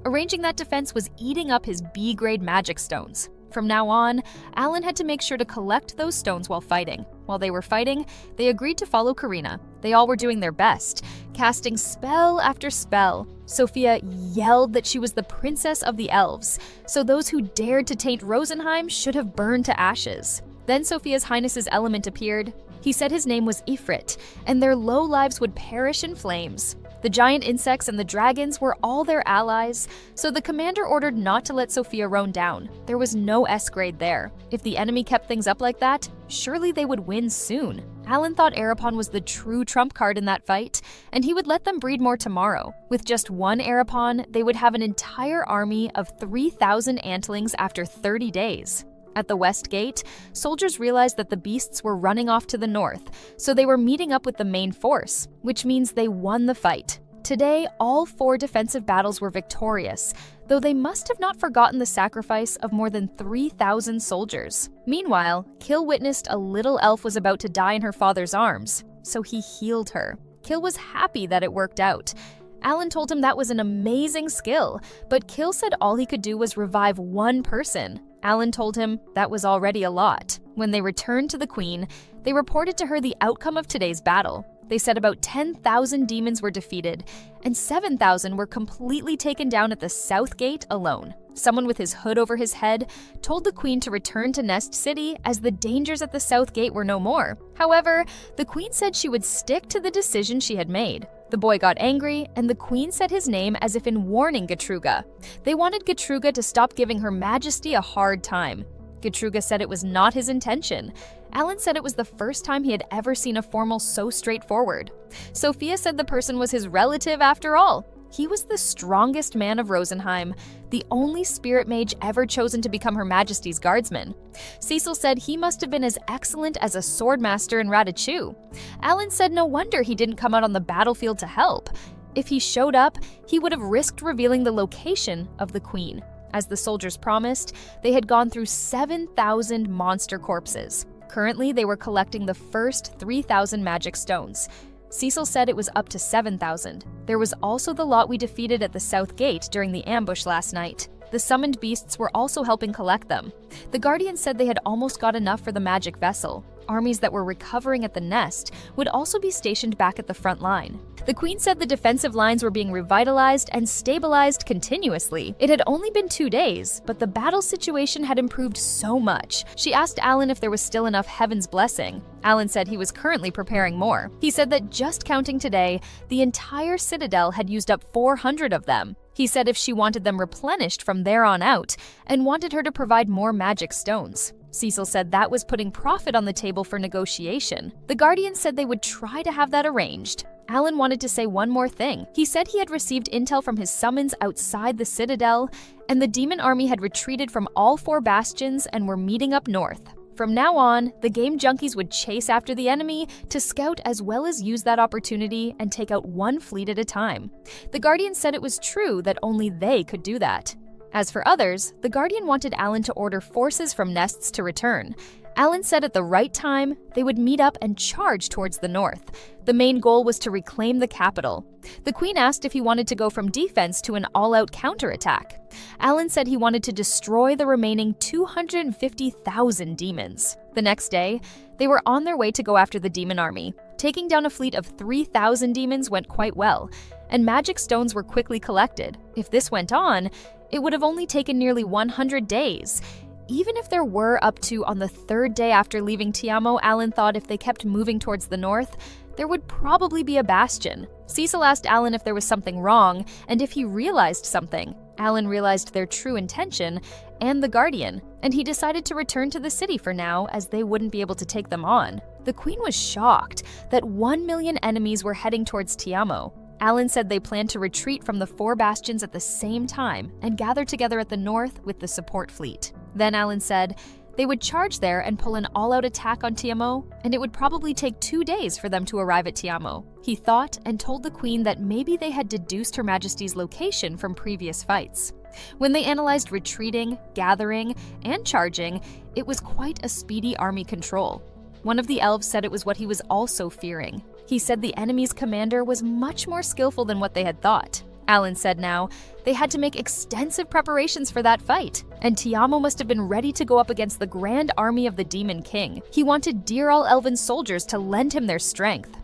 Arranging that defense was eating up his B-grade magic stones. From now on, Alan had to make sure to collect those stones while fighting. While they were fighting, they agreed to follow Karina. They all were doing their best, casting spell after spell. Sophia yelled that she was the princess of the elves, so those who dared to taint Rosenheim should have burned to ashes. Then Sophia's Highness's element appeared. He said his name was Ifrit, and their low lives would perish in flames. The giant insects and the dragons were all their allies, so the commander ordered not to let Sophia roam down. There was no S-grade there. If the enemy kept things up like that, surely they would win soon. Alan thought Arapon was the true trump card in that fight, and he would let them breed more tomorrow. With just 1 Arapon, they would have an entire army of 3,000 antlings after 30 days. At the West Gate, soldiers realized that the beasts were running off to the north, so they were meeting up with the main force, which means they won the fight. Today, all 4 defensive battles were victorious, though they must have not forgotten the sacrifice of more than 3,000 soldiers. Meanwhile, Kill witnessed a little elf was about to die in her father's arms, so he healed her. Kill was happy that it worked out. Alan told him that was an amazing skill, but Kill said all he could do was revive 1 person. Alan told him that was already a lot. When they returned to the Queen, they reported to her the outcome of today's battle. They said about 10,000 demons were defeated, and 7,000 were completely taken down at the South Gate alone. Someone with his hood over his head told the Queen to return to Nest City as the dangers at the South Gate were no more. However, the Queen said she would stick to the decision she had made. The boy got angry, and the Queen said his name as if in warning Gertruga. They wanted Gertruga to stop giving Her Majesty a hard time. Gertruga said it was not his intention. Alan said it was the first time he had ever seen a formal so straightforward. Sophia said the person was his relative after all. He was the strongest man of Rosenheim, the only spirit mage ever chosen to become Her Majesty's guardsman. Cecil said he must have been as excellent as a swordmaster in Radichu. Alan said no wonder he didn't come out on the battlefield to help. If he showed up, he would have risked revealing the location of the Queen. As the soldiers promised, they had gone through 7,000 monster corpses. Currently, they were collecting the first 3,000 magic stones. Cecil said it was up to 7,000. There was also the lot we defeated at the South Gate during the ambush last night. The summoned beasts were also helping collect them. The Guardians said they had almost got enough for the magic vessel. Armies that were recovering at the nest would also be stationed back at the front line. The Queen said the defensive lines were being revitalized and stabilized continuously. It had only been 2 days, but the battle situation had improved so much. She asked Alan if there was still enough Heaven's blessing. Alan said he was currently preparing more. He said that just counting today, the entire Citadel had used up 400 of them. He said if she wanted them replenished from there on out, and wanted her to provide more magic stones. Cecil said that was putting profit on the table for negotiation. The Guardians said they would try to have that arranged. Alan wanted to say one more thing. He said he had received intel from his summons outside the Citadel, and the demon army had retreated from all 4 bastions and were meeting up north. From now on, the game junkies would chase after the enemy to scout as well as use that opportunity and take out 1 fleet at a time. The Guardian said it was true that only they could do that. As for others, the Guardian wanted Alan to order forces from nests to return. Alan said at the right time, they would meet up and charge towards the north. The main goal was to reclaim the capital. The queen asked if he wanted to go from defense to an all-out counterattack. Alan said he wanted to destroy the remaining 250,000 demons. The next day, they were on their way to go after the demon army. Taking down a fleet of 3,000 demons went quite well, and magic stones were quickly collected. If this went on, it would have only taken nearly 100 days. Even if there were up to on the third day after leaving Tiamo, Alan thought if they kept moving towards the north, there would probably be a bastion. Cecil asked Alan if there was something wrong, and if he realized something. Alan realized their true intention and the Guardian, and he decided to return to the city for now, as they wouldn't be able to take them on. The Queen was shocked that 1 million enemies were heading towards Tiamo. Alan said they planned to retreat from the 4 bastions at the same time and gather together at the north with the support fleet. Then Alan said they would charge there and pull an all-out attack on Tiamo, and it would probably take 2 days for them to arrive at Tiamo. He thought and told the Queen that maybe they had deduced Her Majesty's location from previous fights. When they analyzed retreating, gathering, and charging, it was quite a speedy army control. One of the elves said it was what he was also fearing. He said the enemy's commander was much more skillful than what they had thought. Alan said now they had to make extensive preparations for that fight, and Tiamo must have been ready to go up against the grand army of the Demon King. He wanted dear all elven soldiers to lend him their strength.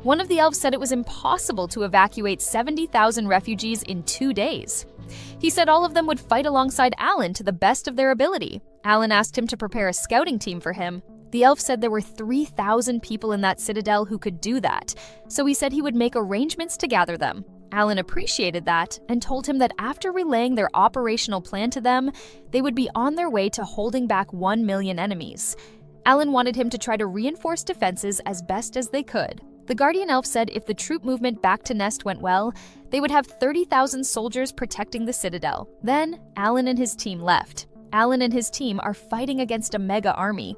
One of the elves said it was impossible to evacuate 70,000 refugees in 2 days. He said all of them would fight alongside Alan to the best of their ability. Alan asked him to prepare a scouting team for him. The elf said there were 3,000 people in that citadel who could do that, so he said he would make arrangements to gather them. Alan appreciated that and told him that after relaying their operational plan to them, they would be on their way to holding back 1 million enemies. Alan wanted him to try to reinforce defenses as best as they could. The Guardian Elf said if the troop movement back to Nest went well, they would have 30,000 soldiers protecting the citadel. Then, Alan and his team left. Alan and his team are fighting against a mega army.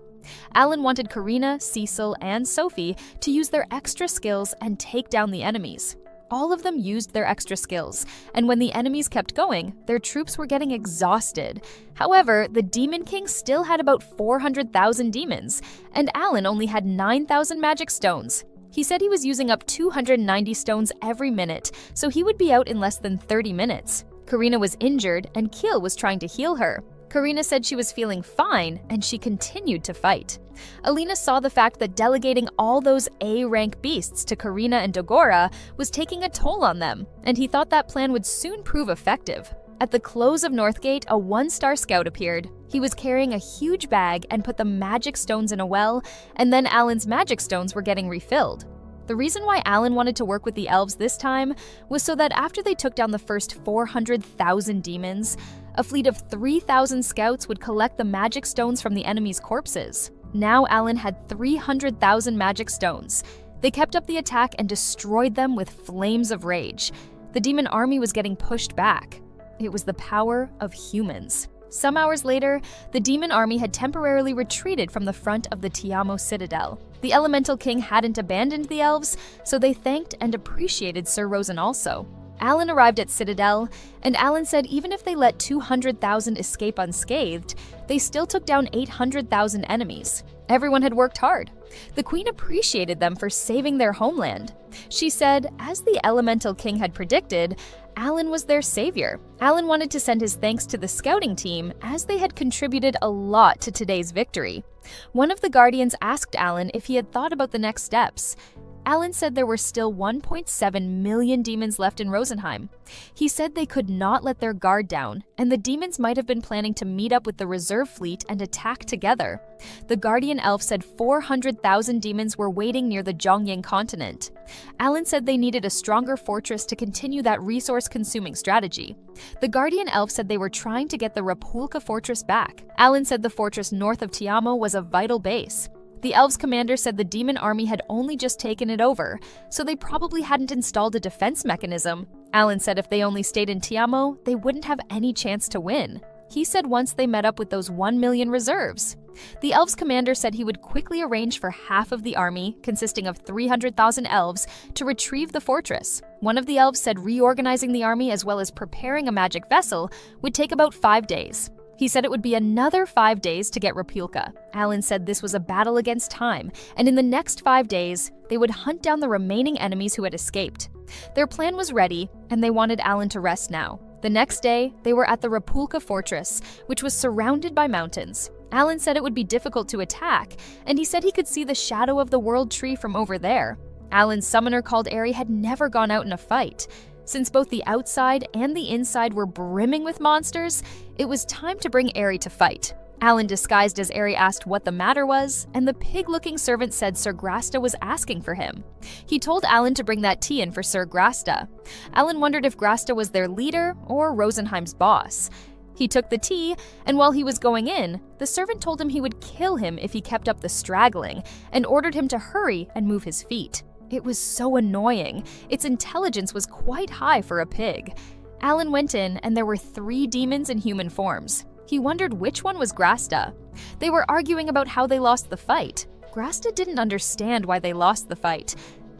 Alan wanted Karina, Cecil, and Sophie to use their extra skills and take down the enemies. All of them used their extra skills, and when the enemies kept going, their troops were getting exhausted. However, the Demon King still had about 400,000 demons, and Alan only had 9,000 magic stones. He said he was using up 290 stones every minute, so he would be out in less than 30 minutes. Karina was injured, and Keel was trying to heal her. Karina said she was feeling fine, and she continued to fight. Alina saw the fact that delegating all those A-rank beasts to Karina and Dogora was taking a toll on them, and he thought that plan would soon prove effective. At the close of Northgate, a 1-star scout appeared. He was carrying a huge bag and put the magic stones in a well, and then Alan's magic stones were getting refilled. The reason why Alan wanted to work with the elves this time was so that after they took down the first 400,000 demons, a fleet of 3,000 scouts would collect the magic stones from the enemy's corpses. Now Alan had 300,000 magic stones. They kept up the attack and destroyed them with flames of rage. The demon army was getting pushed back. It was the power of humans. Some hours later, the demon army had temporarily retreated from the front of the Tiamo citadel. The Elemental King hadn't abandoned the elves, so they thanked and appreciated Sir Rosen also. Alan arrived at Citadel, and Alan said even if they let 200,000 escape unscathed, they still took down 800,000 enemies. Everyone had worked hard. The Queen appreciated them for saving their homeland. She said, as the Elemental King had predicted, Alan was their savior. Alan wanted to send his thanks to the scouting team, as they had contributed a lot to today's victory. One of the Guardians asked Alan if he had thought about the next steps. Alan said there were still 1.7 million demons left in Rosenheim. He said they could not let their guard down, and the demons might have been planning to meet up with the reserve fleet and attack together. The Guardian Elf said 400,000 demons were waiting near the Zhongying continent. Alan said they needed a stronger fortress to continue that resource-consuming strategy. The Guardian Elf said they were trying to get the Rapulka fortress back. Alan said the fortress north of Tiamo was a vital base. The elves' commander said the demon army had only just taken it over, so they probably hadn't installed a defense mechanism. Alan said if they only stayed in Tiamo, they wouldn't have any chance to win. He said once they met up with those 1 million reserves. The elves' commander said he would quickly arrange for half of the army, consisting of 300,000 elves, to retrieve the fortress. One of the elves said reorganizing the army as well as preparing a magic vessel would take about 5 days. He said it would be another 5 days to get Rapulka. Alan said this was a battle against time, and in the next 5 days, they would hunt down the remaining enemies who had escaped. Their plan was ready, and they wanted Alan to rest now. The next day, they were at the Rapulka fortress, which was surrounded by mountains. Alan said it would be difficult to attack, and he said he could see the shadow of the World Tree from over there. Alan's summoner called Eri had never gone out in a fight. Since both the outside and the inside were brimming with monsters, it was time to bring Eri to fight. Alan disguised as Eri asked what the matter was, and the pig-looking servant said Sir Grasta was asking for him. He told Alan to bring that tea in for Sir Grasta. Alan wondered if Grasta was their leader or Rosenheim's boss. He took the tea, and while he was going in, the servant told him he would kill him if he kept up the straggling, and ordered him to hurry and move his feet. It was so annoying. Its intelligence was quite high for a pig. Alan went in, and there were 3 demons in human forms. He wondered which one was Grasta. They were arguing about how they lost the fight. Grasta didn't understand why they lost the fight.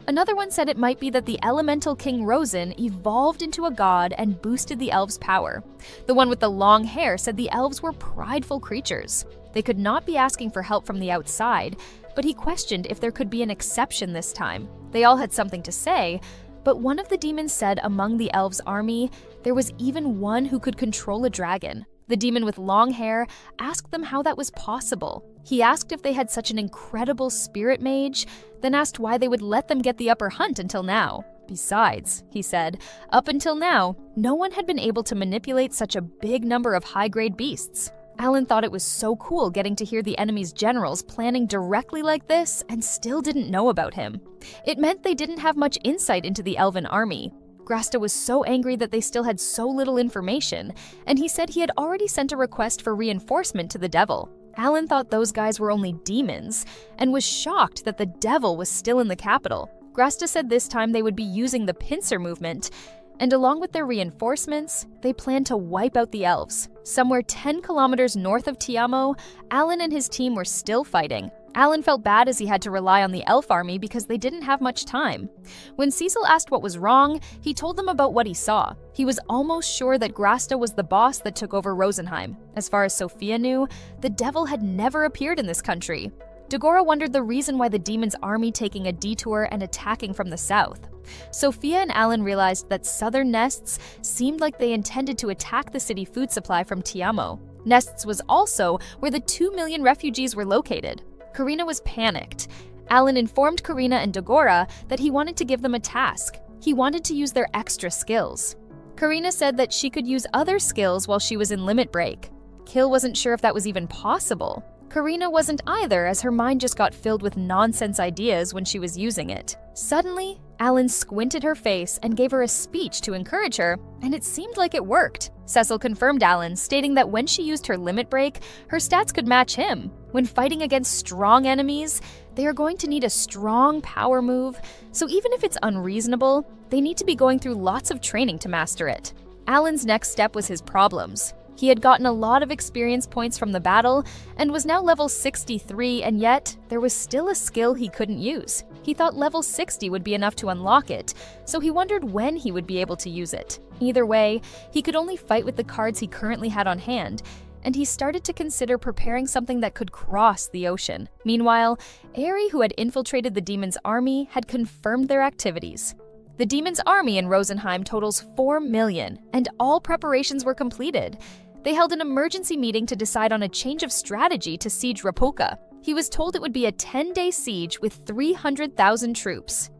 Another one said it might be that the elemental King Rosen evolved into a god and boosted the elves' power. The one with the long hair said the elves were prideful creatures. They could not be asking for help from the outside, but he questioned if there could be an exception this time. They all had something to say, but one of the demons said among the elves' army, there was even one who could control a dragon. The demon with long hair asked them how that was possible. He asked if they had such an incredible spirit mage, then asked why they would let them get the upper hunt until now. Besides, he said, up until now, no one had been able to manipulate such a big number of high-grade beasts. Alan thought it was so cool getting to hear the enemy's generals planning directly like this and still didn't know about him. It meant they didn't have much insight into the elven army. Grasta was so angry that they still had so little information, and he said he had already sent a request for reinforcement to the devil. Alan thought those guys were only demons, and was shocked that the devil was still in the capital. Grasta said this time they would be using the pincer movement, and along with their reinforcements, they planned to wipe out the elves. Somewhere 10 kilometers north of Tiamo, Alan and his team were still fighting. Alan felt bad as he had to rely on the elf army because they didn't have much time. When Cecil asked what was wrong, he told them about what he saw. He was almost sure that Grasta was the boss that took over Rosenheim. As far as Sophia knew, the devil had never appeared in this country. Dagora wondered the reason why the demon's army taking a detour and attacking from the south. Sophia and Alan realized that southern Nests seemed like they intended to attack the city food supply from Tiamo. Nests was also where the 2 million refugees were located. Karina was panicked. Alan informed Karina and Dagora that he wanted to give them a task. He wanted to use their extra skills. Karina said that she could use other skills while she was in limit break. Kill wasn't sure if that was even possible. Karina wasn't either, as her mind just got filled with nonsense ideas when she was using it. Suddenly, Alan squinted her face and gave her a speech to encourage her, and it seemed like it worked. Cecil confirmed Alan, stating that when she used her limit break, her stats could match him. When fighting against strong enemies, they are going to need a strong power move, so even if it's unreasonable, they need to be going through lots of training to master it. Alan's next step was his problems. He had gotten a lot of experience points from the battle and was now level 63, and yet there was still a skill he couldn't use. He thought level 60 would be enough to unlock it, so he wondered when he would be able to use it. Either way, he could only fight with the cards he currently had on hand, and he started to consider preparing something that could cross the ocean. Meanwhile, Eri, who had infiltrated the demon's army, had confirmed their activities. The demon's army in Rosenheim totals 4 million, and all preparations were completed. They held an emergency meeting to decide on a change of strategy to siege Rapulka. He was told it would be a 10-day siege with 300,000 troops.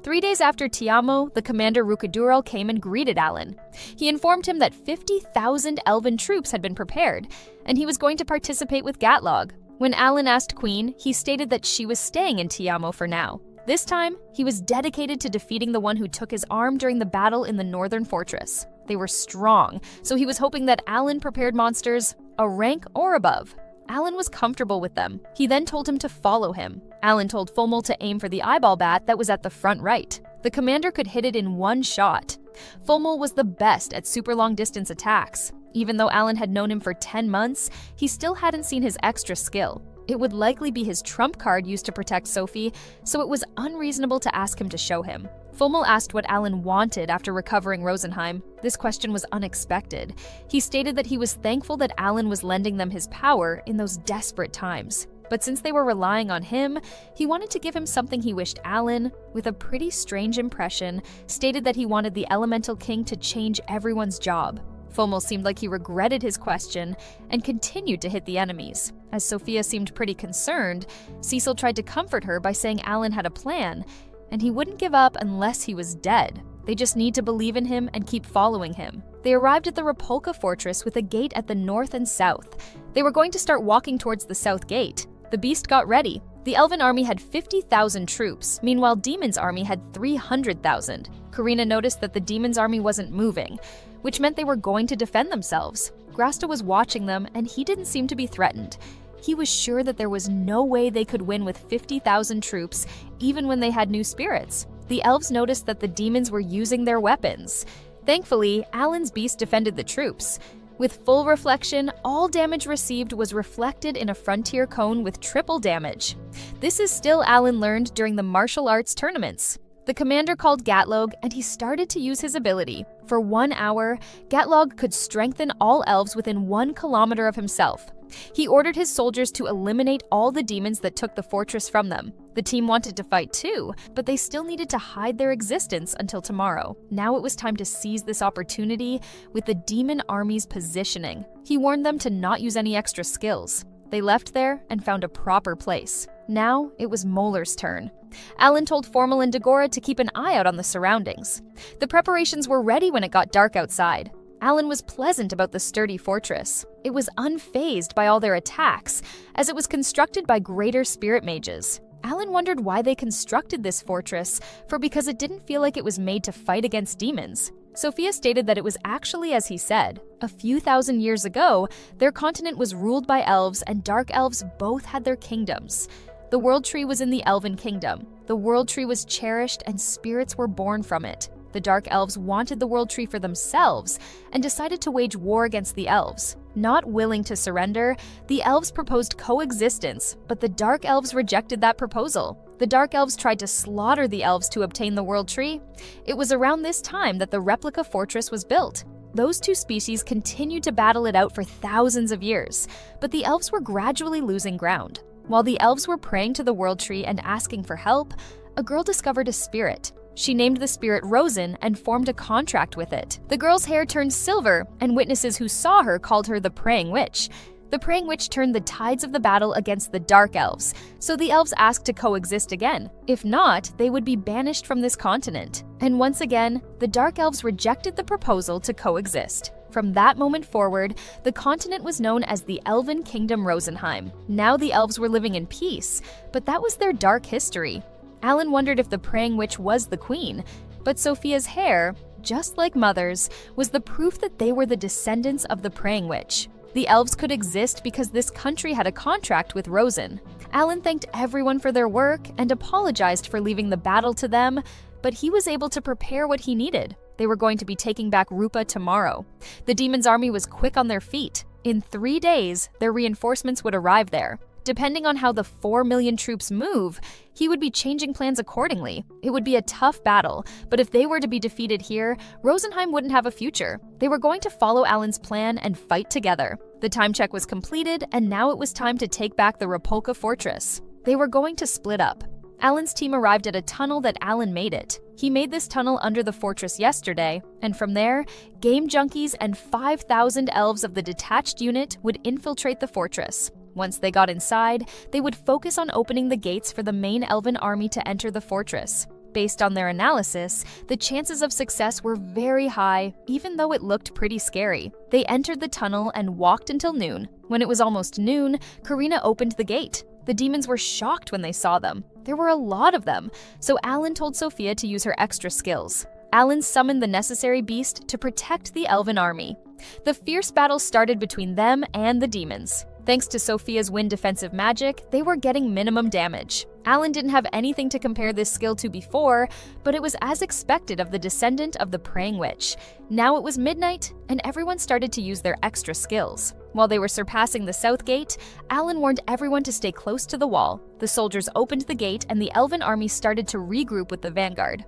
3 days after Tiamo, the commander Rukadural came and greeted Alan. He informed him that 50,000 elven troops had been prepared, and he was going to participate with Gatlog. When Alan asked Queen, he stated that she was staying in Tiamo for now. This time, he was dedicated to defeating the one who took his arm during the battle in the northern fortress. They were strong, so he was hoping that Alan prepared monsters a rank or above. Alan was comfortable with them. He then told him to follow him. Alan told Fomel to aim for the eyeball bat that was at the front right. The commander could hit it in one shot. Fomel was the best at super long distance attacks. Even though Alan had known him for 10 months, he still hadn't seen his extra skill. It would likely be his trump card used to protect Sophie, so it was unreasonable to ask him to show him. Fummel asked what Alan wanted after recovering Rosenheim. This question was unexpected. He stated that he was thankful that Alan was lending them his power in those desperate times. But since they were relying on him, he wanted to give him something he wished Alan, with a pretty strange impression, stated that he wanted the Elemental King to change everyone's job. Fummel seemed like he regretted his question and continued to hit the enemies. As Sophia seemed pretty concerned, Cecil tried to comfort her by saying Alan had a plan, and he wouldn't give up unless he was dead. They just need to believe in him and keep following him. They arrived at the Rapolka fortress with a gate at the north and south. They were going to start walking towards the south gate. The beast got ready. The Elven army had 50,000 troops, meanwhile Demon's army had 300,000. Karina noticed that the Demon's army wasn't moving, which meant they were going to defend themselves. Grasta was watching them, and he didn't seem to be threatened. He was sure that there was no way they could win with 50,000 troops, even when they had new spirits. The elves noticed that the demons were using their weapons. Thankfully, Alan's beast defended the troops. With full reflection, all damage received was reflected in a frontier cone with triple damage. This is still Alan learned during the martial arts tournaments. The commander called Gatlog, and he started to use his ability. For 1 hour, Gatlog could strengthen all elves within 1 kilometer of himself. He ordered his soldiers to eliminate all the demons that took the fortress from them. The team wanted to fight too, but they still needed to hide their existence until tomorrow. Now it was time to seize this opportunity with the demon army's positioning. He warned them to not use any extra skills. They left there and found a proper place. Now it was Molar's turn. Alan told Formal and Dagora to keep an eye out on the surroundings. The preparations were ready when it got dark outside. Alan was pleasant about the sturdy fortress. It was unfazed by all their attacks, as it was constructed by greater spirit mages. Alan wondered why they constructed this fortress, because it didn't feel like it was made to fight against demons. Sophia stated that it was actually as he said. A few thousand years ago, their continent was ruled by elves, and dark elves both had their kingdoms. The World Tree was in the Elven Kingdom. The World Tree was cherished, and spirits were born from it. The Dark Elves wanted the World Tree for themselves and decided to wage war against the Elves. Not willing to surrender, the Elves proposed coexistence, but the Dark Elves rejected that proposal. The Dark Elves tried to slaughter the Elves to obtain the World Tree. It was around this time that the replica fortress was built. Those two species continued to battle it out for thousands of years, but the Elves were gradually losing ground. While the Elves were praying to the World Tree and asking for help, a girl discovered a spirit. She named the spirit Rosen and formed a contract with it. The girl's hair turned silver, and witnesses who saw her called her the Praying Witch. The Praying Witch turned the tides of the battle against the Dark Elves, so the Elves asked to coexist again. If not, they would be banished from this continent. And once again, the Dark Elves rejected the proposal to coexist. From that moment forward, the continent was known as the Elven Kingdom Rosenheim. Now the elves were living in peace, but that was their dark history. Alan wondered if the Praying Witch was the queen, but Sophia's hair, just like Mother's, was the proof that they were the descendants of the Praying Witch. The elves could exist because this country had a contract with Rosen. Alan thanked everyone for their work and apologized for leaving the battle to them, but he was able to prepare what he needed. They were going to be taking back Rupa tomorrow. The demon's army was quick on their feet. In 3 days, their reinforcements would arrive there. Depending on how the 4 million troops move, he would be changing plans accordingly. It would be a tough battle, but if they were to be defeated here, Rosenheim wouldn't have a future. They were going to follow Alan's plan and fight together. The time check was completed, and now it was time to take back the Rapolka fortress. They were going to split up. Alan's team arrived at a tunnel that Alan made it. He made this tunnel under the fortress yesterday, and from there, game junkies and 5,000 elves of the detached unit would infiltrate the fortress. Once they got inside, they would focus on opening the gates for the main elven army to enter the fortress. Based on their analysis, the chances of success were very high, even though it looked pretty scary. They entered the tunnel and walked until noon. When it was almost noon, Karina opened the gate. The demons were shocked when they saw them. There were a lot of them, so Alan told Sophia to use her extra skills. Alan summoned the necessary beast to protect the elven army. The fierce battle started between them and the demons. Thanks to Sophia's wind defensive magic, they were getting minimum damage. Alan didn't have anything to compare this skill to before, but it was as expected of the descendant of the praying witch. Now it was midnight, and everyone started to use their extra skills. While they were surpassing the south gate, Alan warned everyone to stay close to the wall. The soldiers opened the gate, and the elven army started to regroup with the vanguard.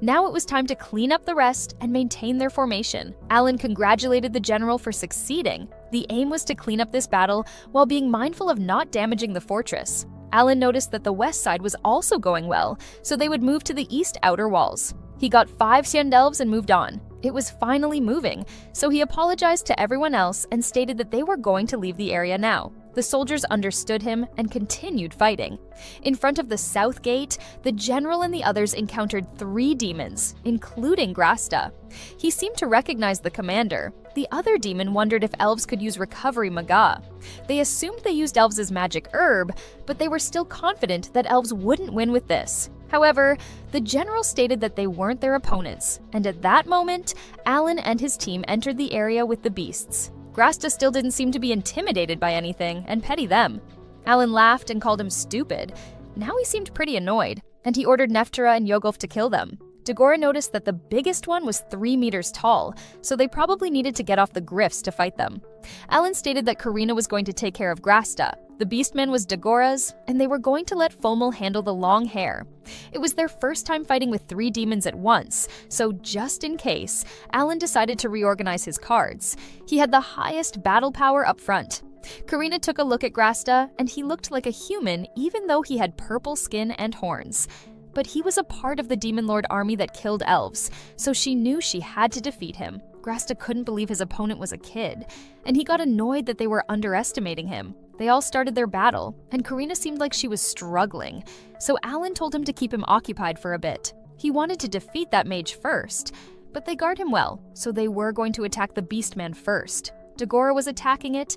Now it was time to clean up the rest and maintain their formation. Alan congratulated the general for succeeding. The aim was to clean up this battle while being mindful of not damaging the fortress. Alan noticed that the west side was also going well, so they would move to the east outer walls. He got 5 Syandelves and moved on. It was finally moving, so he apologized to everyone else and stated that they were going to leave the area now. The soldiers understood him and continued fighting. In front of the south gate, the general and the others encountered 3 demons, including Grasta. He seemed to recognize the commander. The other demon wondered if elves could use recovery Manga. They assumed they used elves as magic herb, but they were still confident that elves wouldn't win with this. However, the general stated that they weren't their opponents, and at that moment, Alan and his team entered the area with the beasts. Grasta still didn't seem to be intimidated by anything and petty them. Alan laughed and called him stupid. Now he seemed pretty annoyed, and he ordered Neftera and Yogolf to kill them. Dagora noticed that the biggest one was 3 meters tall, so they probably needed to get off the griffs to fight them. Alan stated that Karina was going to take care of Grasta. The Beastman was Dagora's, and they were going to let Fomel handle the long hair. It was their first time fighting with 3 demons at once, so just in case, Alan decided to reorganize his cards. He had the highest battle power up front. Karina took a look at Grasta, and he looked like a human even though he had purple skin and horns. But he was a part of the Demon Lord army that killed elves, so she knew she had to defeat him. Grasta couldn't believe his opponent was a kid, and he got annoyed that they were underestimating him. They all started their battle, and Karina seemed like she was struggling, so Alan told him to keep him occupied for a bit. He wanted to defeat that mage first, but they guard him well, so they were going to attack the Beastman first. Dagora was attacking it,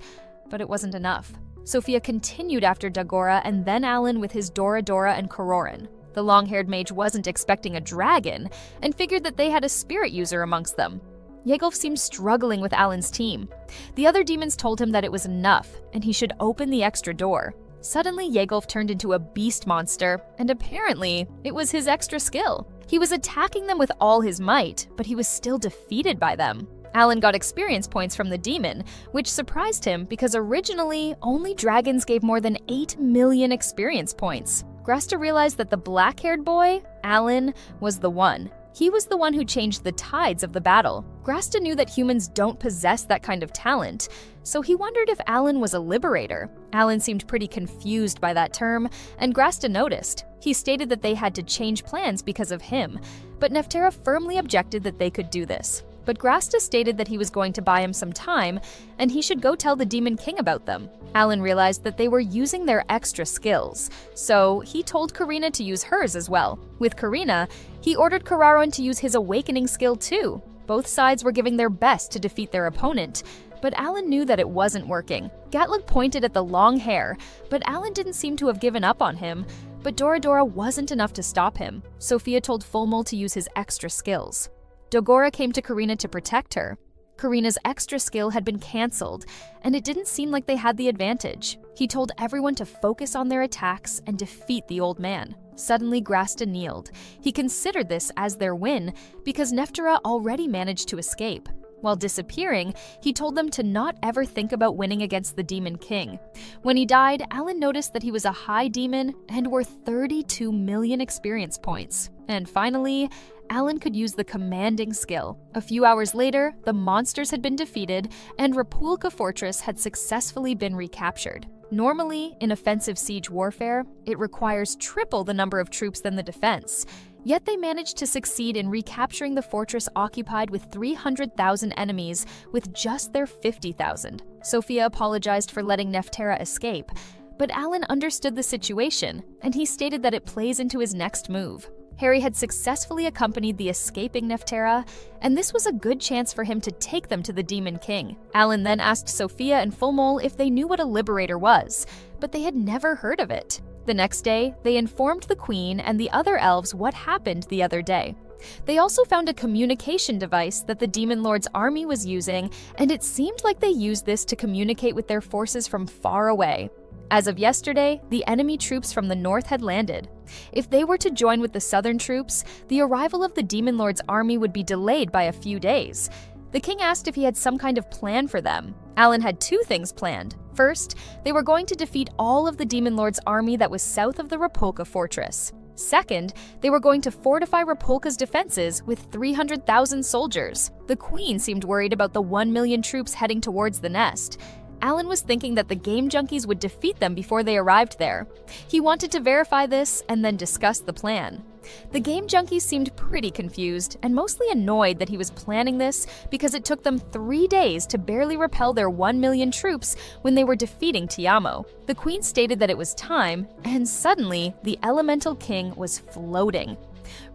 but it wasn't enough. Sophia continued after Dagora and then Alan with his Dora Dora and Kororin. The long-haired mage wasn't expecting a dragon and figured that they had a spirit user amongst them. Yegolf seemed struggling with Alan's team. The other demons told him that it was enough and he should open the extra door. Suddenly, Yegolf turned into a beast monster, and apparently, it was his extra skill. He was attacking them with all his might, but he was still defeated by them. Alan got experience points from the demon, which surprised him because originally, only dragons gave more than 8 million experience points. Grasta realized that the black-haired boy, Alan, was the one. He was the one who changed the tides of the battle. Grasta knew that humans don't possess that kind of talent, so he wondered if Alan was a liberator. Alan seemed pretty confused by that term, and Grasta noticed. He stated that they had to change plans because of him, but Neftera firmly objected that they could do this. But Grasta stated that he was going to buy him some time, and he should go tell the Demon King about them. Alan realized that they were using their extra skills, so he told Karina to use hers as well. With Karina, he ordered Kararon to use his awakening skill too. Both sides were giving their best to defeat their opponent, but Alan knew that it wasn't working. Gatlick pointed at the long hair, but Alan didn't seem to have given up on him. But Dora Dora wasn't enough to stop him. Sophia told Fomel to use his extra skills. Dagora came to Karina to protect her. Karina's extra skill had been cancelled, and it didn't seem like they had the advantage. He told everyone to focus on their attacks and defeat the old man. Suddenly, Grasta kneeled. He considered this as their win because Neftera already managed to escape. While disappearing, he told them to not ever think about winning against the Demon King. When he died, Alan noticed that he was a high demon and worth 32 million experience points. And finally, Alan could use the commanding skill. A few hours later, the monsters had been defeated and Rapulka Fortress had successfully been recaptured. Normally, in offensive siege warfare, it requires triple the number of troops than the defense. Yet they managed to succeed in recapturing the fortress occupied with 300,000 enemies with just their 50,000. Sophia apologized for letting Neftera escape, but Alan understood the situation, and he stated that it plays into his next move. Harry had successfully accompanied the escaping Neftera, and this was a good chance for him to take them to the Demon King. Alan then asked Sophia and Fomel if they knew what a liberator was, but they had never heard of it. The next day, they informed the Queen and the other elves what happened the other day. They also found a communication device that the Demon Lord's army was using, and it seemed like they used this to communicate with their forces from far away. As of yesterday, the enemy troops from the north had landed. If they were to join with the southern troops, the arrival of the Demon Lord's army would be delayed by a few days. The king asked if he had some kind of plan for them. Alan had two things planned. First, they were going to defeat all of the Demon Lord's army that was south of the Rapolka fortress. Second, they were going to fortify Rapolka's defenses with 300,000 soldiers. The queen seemed worried about the 1 million troops heading towards the nest. Alan was thinking that the game junkies would defeat them before they arrived there. He wanted to verify this and then discuss the plan. The game junkies seemed pretty confused and mostly annoyed that he was planning this because it took them 3 days to barely repel their 1 million troops when they were defeating Tiamo. The queen stated that it was time, and suddenly, the elemental king was floating.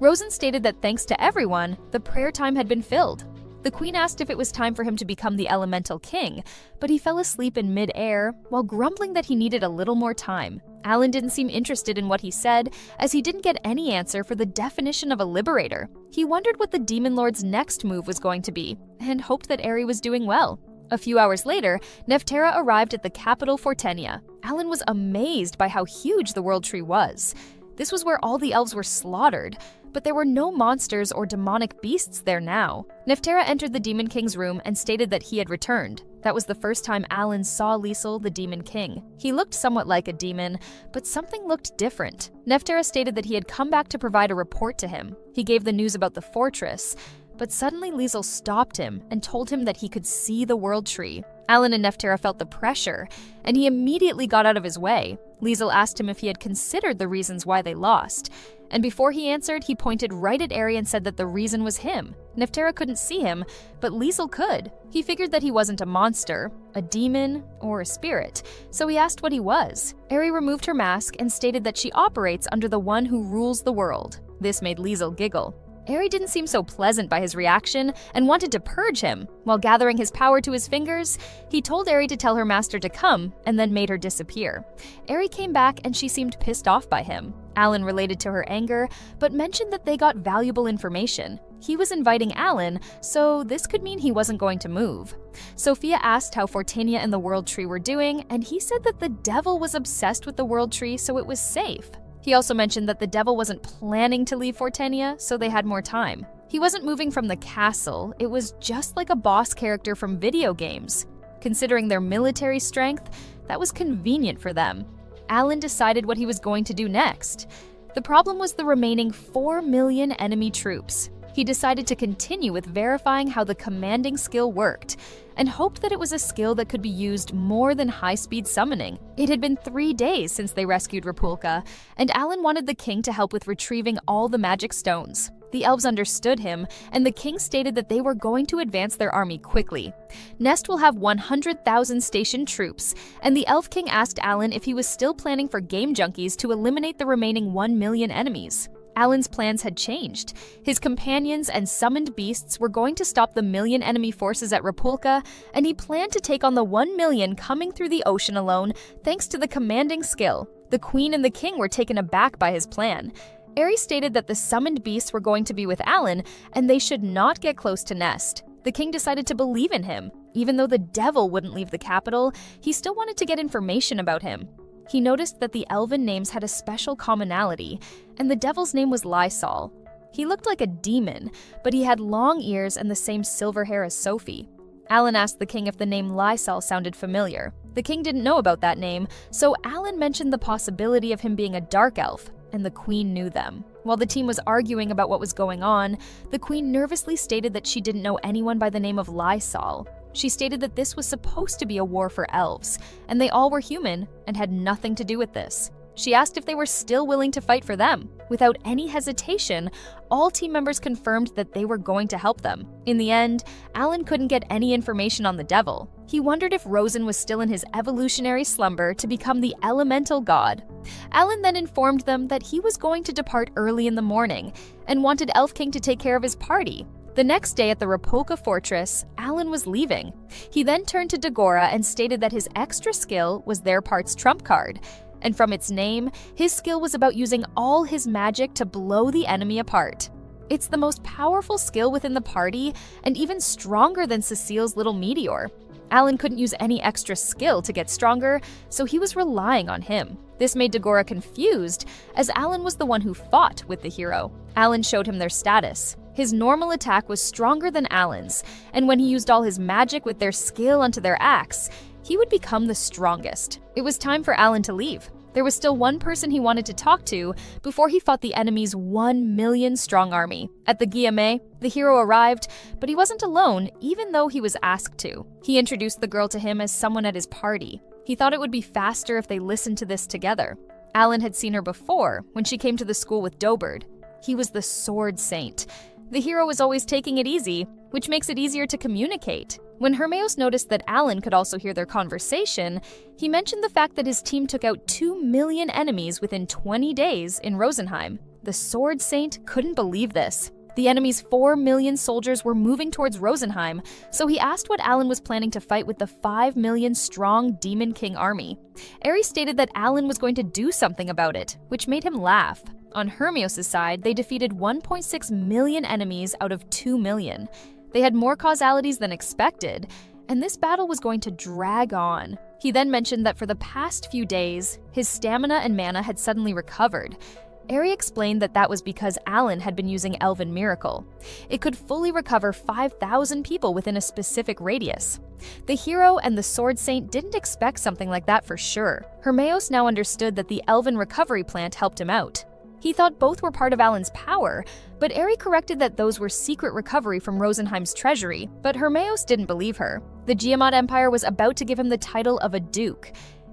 Rosen stated that thanks to everyone, the prayer time had been filled. The queen asked if it was time for him to become the elemental king, but he fell asleep in mid-air while grumbling that he needed a little more time. Alan didn't seem interested in what he said, as he didn't get any answer for the definition of a liberator. He wondered what the Demon Lord's next move was going to be, and hoped that Eri was doing well. A few hours later, Neftera arrived at the capital Fortenia. Alan was amazed by how huge the World Tree was. This was where all the elves were slaughtered, but there were no monsters or demonic beasts there now. Neftera entered the Demon King's room and stated that he had returned. That was the first time Alan saw Liesel, the Demon King. He looked somewhat like a demon, but something looked different. Neftera stated that he had come back to provide a report to him. He gave the news about the fortress, but suddenly Liesel stopped him and told him that he could see the World Tree. Alan and Neftera felt the pressure, and he immediately got out of his way. Liesel asked him if he had considered the reasons why they lost, and before he answered, he pointed right at Eri and said that the reason was him. Neftera couldn't see him, but Liesel could. He figured that he wasn't a monster, a demon, or a spirit, so he asked what he was. Eri removed her mask and stated that she operates under the one who rules the world. This made Liesel giggle. Eri didn't seem so pleasant by his reaction and wanted to purge him. While gathering his power to his fingers, he told Eri to tell her master to come and then made her disappear. Eri came back and she seemed pissed off by him. Alan related to her anger, but mentioned that they got valuable information. He was inviting Alan, so this could mean he wasn't going to move. Sophia asked how Fortenia and the World Tree were doing, and he said that the devil was obsessed with the World Tree, so it was safe. He also mentioned that the devil wasn't planning to leave Fortenia, so they had more time. He wasn't moving from the castle, it was just like a boss character from video games. Considering their military strength, that was convenient for them. Alan decided what he was going to do next. The problem was the remaining 4 million enemy troops. He decided to continue with verifying how the commanding skill worked, and hoped that it was a skill that could be used more than high-speed summoning. It had been 3 days since they rescued Rapolka, and Alan wanted the king to help with retrieving all the magic stones. The elves understood him, and the king stated that they were going to advance their army quickly. Nest will have 100,000 stationed troops, and the elf king asked Alan if he was still planning for game junkies to eliminate the remaining 1 million enemies. Alan's plans had changed. His companions and summoned beasts were going to stop the million enemy forces at Rapolka, and he planned to take on the 1 million coming through the ocean alone thanks to the commanding skill. The queen and the king were taken aback by his plan. Eri stated that the summoned beasts were going to be with Alan, and they should not get close to Nest. The king decided to believe in him. Even though the devil wouldn't leave the capital, he still wanted to get information about him. He noticed that the elven names had a special commonality, and the devil's name was Lysol. He looked like a demon, but he had long ears and the same silver hair as Sophie. Alan asked the king if the name Lysol sounded familiar. The king didn't know about that name, so Alan mentioned the possibility of him being a dark elf, and the queen knew them. While the team was arguing about what was going on, the queen nervously stated that she didn't know anyone by the name of Lysol. She stated that this was supposed to be a war for elves, and they all were human and had nothing to do with this. She asked if they were still willing to fight for them. Without any hesitation, all team members confirmed that they were going to help them. In the end, Alan couldn't get any information on the devil. He wondered if Rosen was still in his evolutionary slumber to become the elemental god. Alan then informed them that he was going to depart early in the morning and wanted Elf King to take care of his party. The next day at the Rapolka fortress, Alan was leaving. He then turned to Dagora and stated that his extra skill was their part's trump card. And from its name, his skill was about using all his magic to blow the enemy apart. It's the most powerful skill within the party, and even stronger than Cecile's little meteor. Alan couldn't use any extra skill to get stronger, so he was relying on him. This made Dagora confused, as Alan was the one who fought with the hero. Alan showed him their status. His normal attack was stronger than Alan's, and when he used all his magic with their skill onto their axe, he would become the strongest. It was time for Alan to leave. There was still one person he wanted to talk to before he fought the enemy's 1 million strong army. At the Guillemets, the hero arrived, but he wasn't alone, even though he was asked to. He introduced the girl to him as someone at his party. He thought it would be faster if they listened to this together. Alan had seen her before, when she came to the school with Dobard. He was the Sword Saint. The hero was always taking it easy, which makes it easier to communicate. When Hermeos noticed that Alan could also hear their conversation, he mentioned the fact that his team took out 2 million enemies within 20 days in Rosenheim. The Sword Saint couldn't believe this. The enemy's 4 million soldiers were moving towards Rosenheim, so he asked what Alan was planning to fight with the 5 million strong Demon King army. Ares stated that Alan was going to do something about it, which made him laugh. On Hermeos' side, they defeated 1.6 million enemies out of 2 million. They had more causalities than expected, and this battle was going to drag on. He then mentioned that for the past few days, his stamina and mana had suddenly recovered. Aerie explained that that was because Alan had been using Elven Miracle. It could fully recover 5,000 people within a specific radius. The hero and the Sword Saint didn't expect something like that for sure. Hermeos now understood that the Elven recovery plant helped him out. He thought both were part of Alan's power, but Aerie corrected that those were secret recovery from Rosenheim's treasury, but Hermeos didn't believe her. The Giamot Empire was about to give him the title of a duke.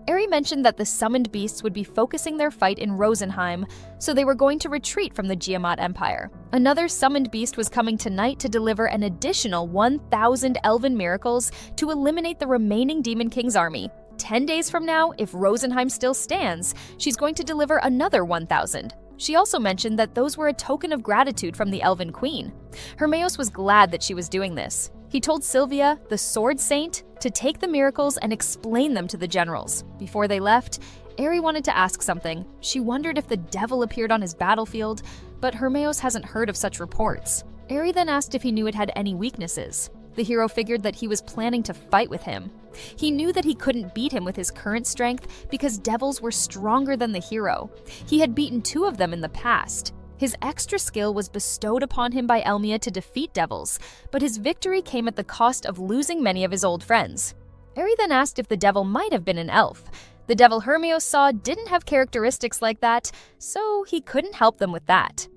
Aerie mentioned that the summoned beasts would be focusing their fight in Rosenheim, so they were going to retreat from the Giamot Empire. Another summoned beast was coming tonight to deliver an additional 1,000 Elven miracles to eliminate the remaining Demon King's army. 10 days from now, if Rosenheim still stands, she's going to deliver another 1,000. She also mentioned that those were a token of gratitude from the Elven Queen. Hermeos was glad that she was doing this. He told Sylvia, the Sword Saint, to take the miracles and explain them to the generals. Before they left, Aerie wanted to ask something. She wondered if the devil appeared on his battlefield, but Hermeos hasn't heard of such reports. Aerie then asked if he knew it had any weaknesses. The hero figured that he was planning to fight with him. He knew that he couldn't beat him with his current strength because devils were stronger than the hero. He had beaten 2 of them in the past. His extra skill was bestowed upon him by Elmia to defeat devils, but his victory came at the cost of losing many of his old friends. Aerie then asked if the devil might have been an elf. The devil Hermeos saw didn't have characteristics like that, so he couldn't help them with that.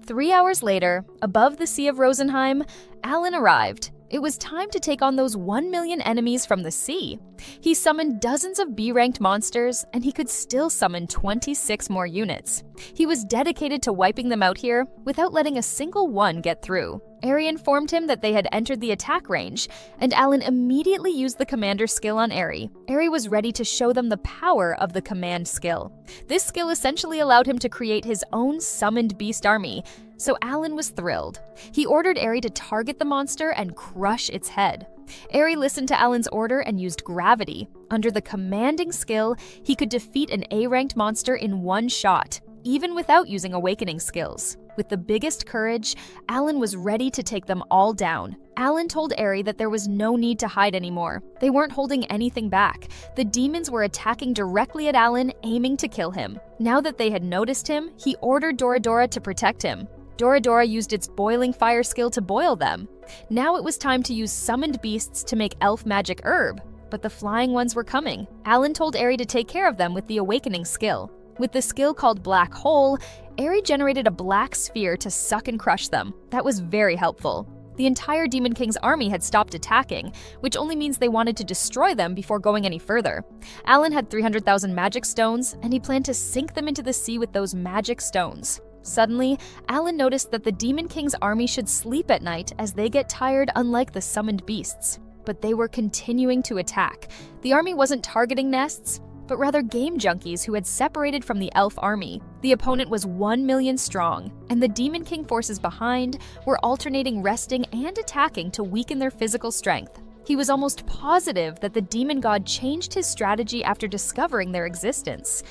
3 hours later, above the Sea of Rosenheim, Alan arrived. It was time to take on those 1 million enemies from the sea. He summoned dozens of B-ranked monsters, and he could still summon 26 more units. He was dedicated to wiping them out here without letting a single one get through. Aerie informed him that they had entered the attack range, and Alan immediately used the commander skill on Aerie. Aerie was ready to show them the power of the command skill. This skill essentially allowed him to create his own summoned beast army, so Alan was thrilled. He ordered Aerie to target the monster and crush its head. Aerie listened to Alan's order and used gravity. Under the commanding skill, he could defeat an A-ranked monster in one shot, even without using awakening skills. With the biggest courage, Alan was ready to take them all down. Alan told Aerie that there was no need to hide anymore. They weren't holding anything back. The demons were attacking directly at Alan, aiming to kill him. Now that they had noticed him, he ordered Doradora to protect him. Doradora used its boiling fire skill to boil them. Now it was time to use summoned beasts to make elf magic herb, but the flying ones were coming. Alan told Aerie to take care of them with the awakening skill. With the skill called Black Hole, Aerie generated a black sphere to suck and crush them. That was very helpful. The entire Demon King's army had stopped attacking, which only means they wanted to destroy them before going any further. Alan had 300,000 magic stones, and he planned to sink them into the sea with those magic stones. Suddenly, Alan noticed that the Demon King's army should sleep at night as they get tired, unlike the summoned beasts. But they were continuing to attack. The army wasn't targeting nests, but rather game junkies who had separated from the elf army. The opponent was 1 million strong, and the Demon King forces behind were alternating resting and attacking to weaken their physical strength. He was almost positive that the demon god changed his strategy after discovering their existence.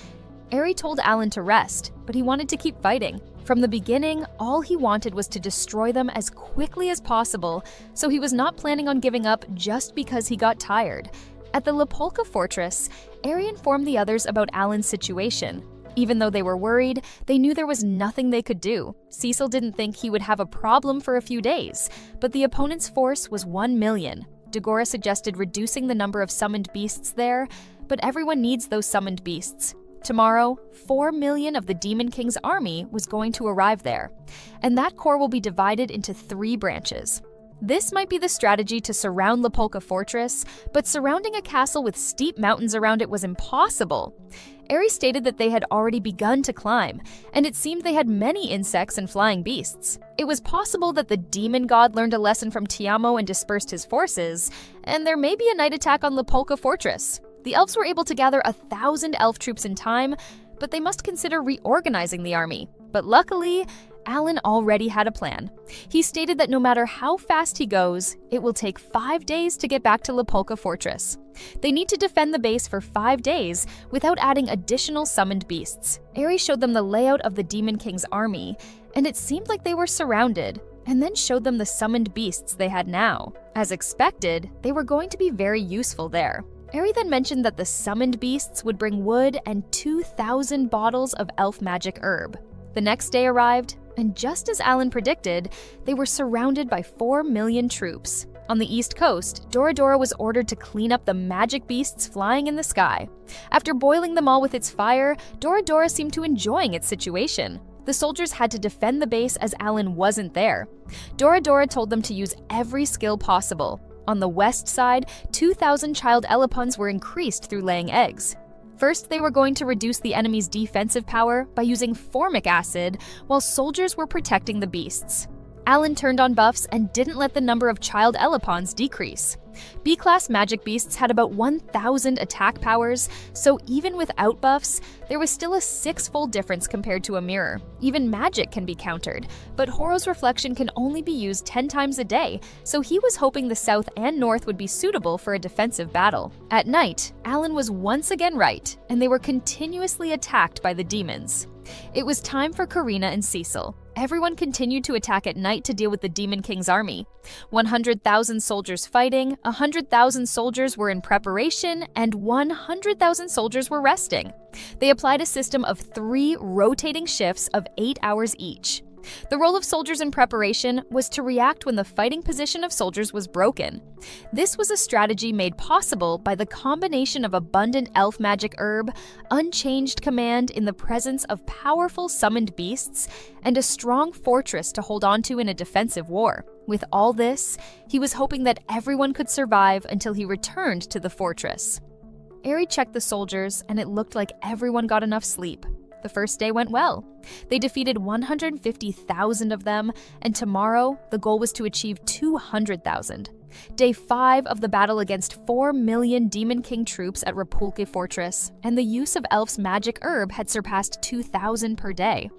Aerie told Alan to rest, but he wanted to keep fighting. From the beginning, all he wanted was to destroy them as quickly as possible, so he was not planning on giving up just because he got tired. At the Lapolka fortress, Eri informed the others about Alan's situation. Even though they were worried, they knew there was nothing they could do. Cecil didn't think he would have a problem for a few days, but the opponent's force was 1 million. Dagora suggested reducing the number of summoned beasts there, but everyone needs those summoned beasts. Tomorrow, 4 million of the Demon King's army was going to arrive there, and that corps will be divided into 3 branches. This might be the strategy to surround Lapolka Fortress, but surrounding a castle with steep mountains around it was impossible. Eri stated that they had already begun to climb, and it seemed they had many insects and flying beasts. It was possible that the demon god learned a lesson from Tiamo and dispersed his forces, and there may be a night attack on Lapolka Fortress. The elves were able to gather 1,000 elf troops in time, but they must consider reorganizing the army. But luckily, Alan already had a plan. He stated that no matter how fast he goes, it will take 5 days to get back to Lapolka Fortress. They need to defend the base for 5 days without adding additional summoned beasts. Eri showed them the layout of the Demon King's army, and it seemed like they were surrounded, and then showed them the summoned beasts they had now. As expected, they were going to be very useful there. Eri then mentioned that the summoned beasts would bring wood and 2,000 bottles of elf magic herb. The next day arrived, and just as Alan predicted, they were surrounded by 4 million troops. On the east coast, Dora was ordered to clean up the magic beasts flying in the sky. After boiling them all with its fire, Dora seemed to enjoying its situation. The soldiers had to defend the base as Alan wasn't there. Dora told them to use every skill possible. On the west side, 2,000 child elipons were increased through laying eggs. First, they were going to reduce the enemy's defensive power by using formic acid, while soldiers were protecting the beasts. Alan turned on buffs and didn't let the number of child elipons decrease. B-class magic beasts had about 1,000 attack powers, so even without buffs, there was still a 6-fold difference compared to a mirror. Even magic can be countered, but Horo's reflection can only be used 10 times a day, so he was hoping the south and north would be suitable for a defensive battle. At night, Alan was once again right, and they were continuously attacked by the demons. It was time for Karina and Cecil. Everyone continued to attack at night to deal with the Demon King's army. 100,000 soldiers fighting, 100,000 soldiers were in preparation, and 100,000 soldiers were resting. They applied a system of 3 rotating shifts of 8 hours each. The role of soldiers in preparation was to react when the fighting position of soldiers was broken. This was a strategy made possible by the combination of abundant elf magic herb, unchanged command in the presence of powerful summoned beasts, and a strong fortress to hold onto in a defensive war. With all this, he was hoping that everyone could survive until he returned to the fortress. Eri checked the soldiers, and it looked like everyone got enough sleep. The first day went well. They defeated 150,000 of them, and tomorrow, the goal was to achieve 200,000. Day 5 of the battle against 4 million Demon King troops at Rapulke Fortress, and the use of Elf's magic herb had surpassed 2,000 per day.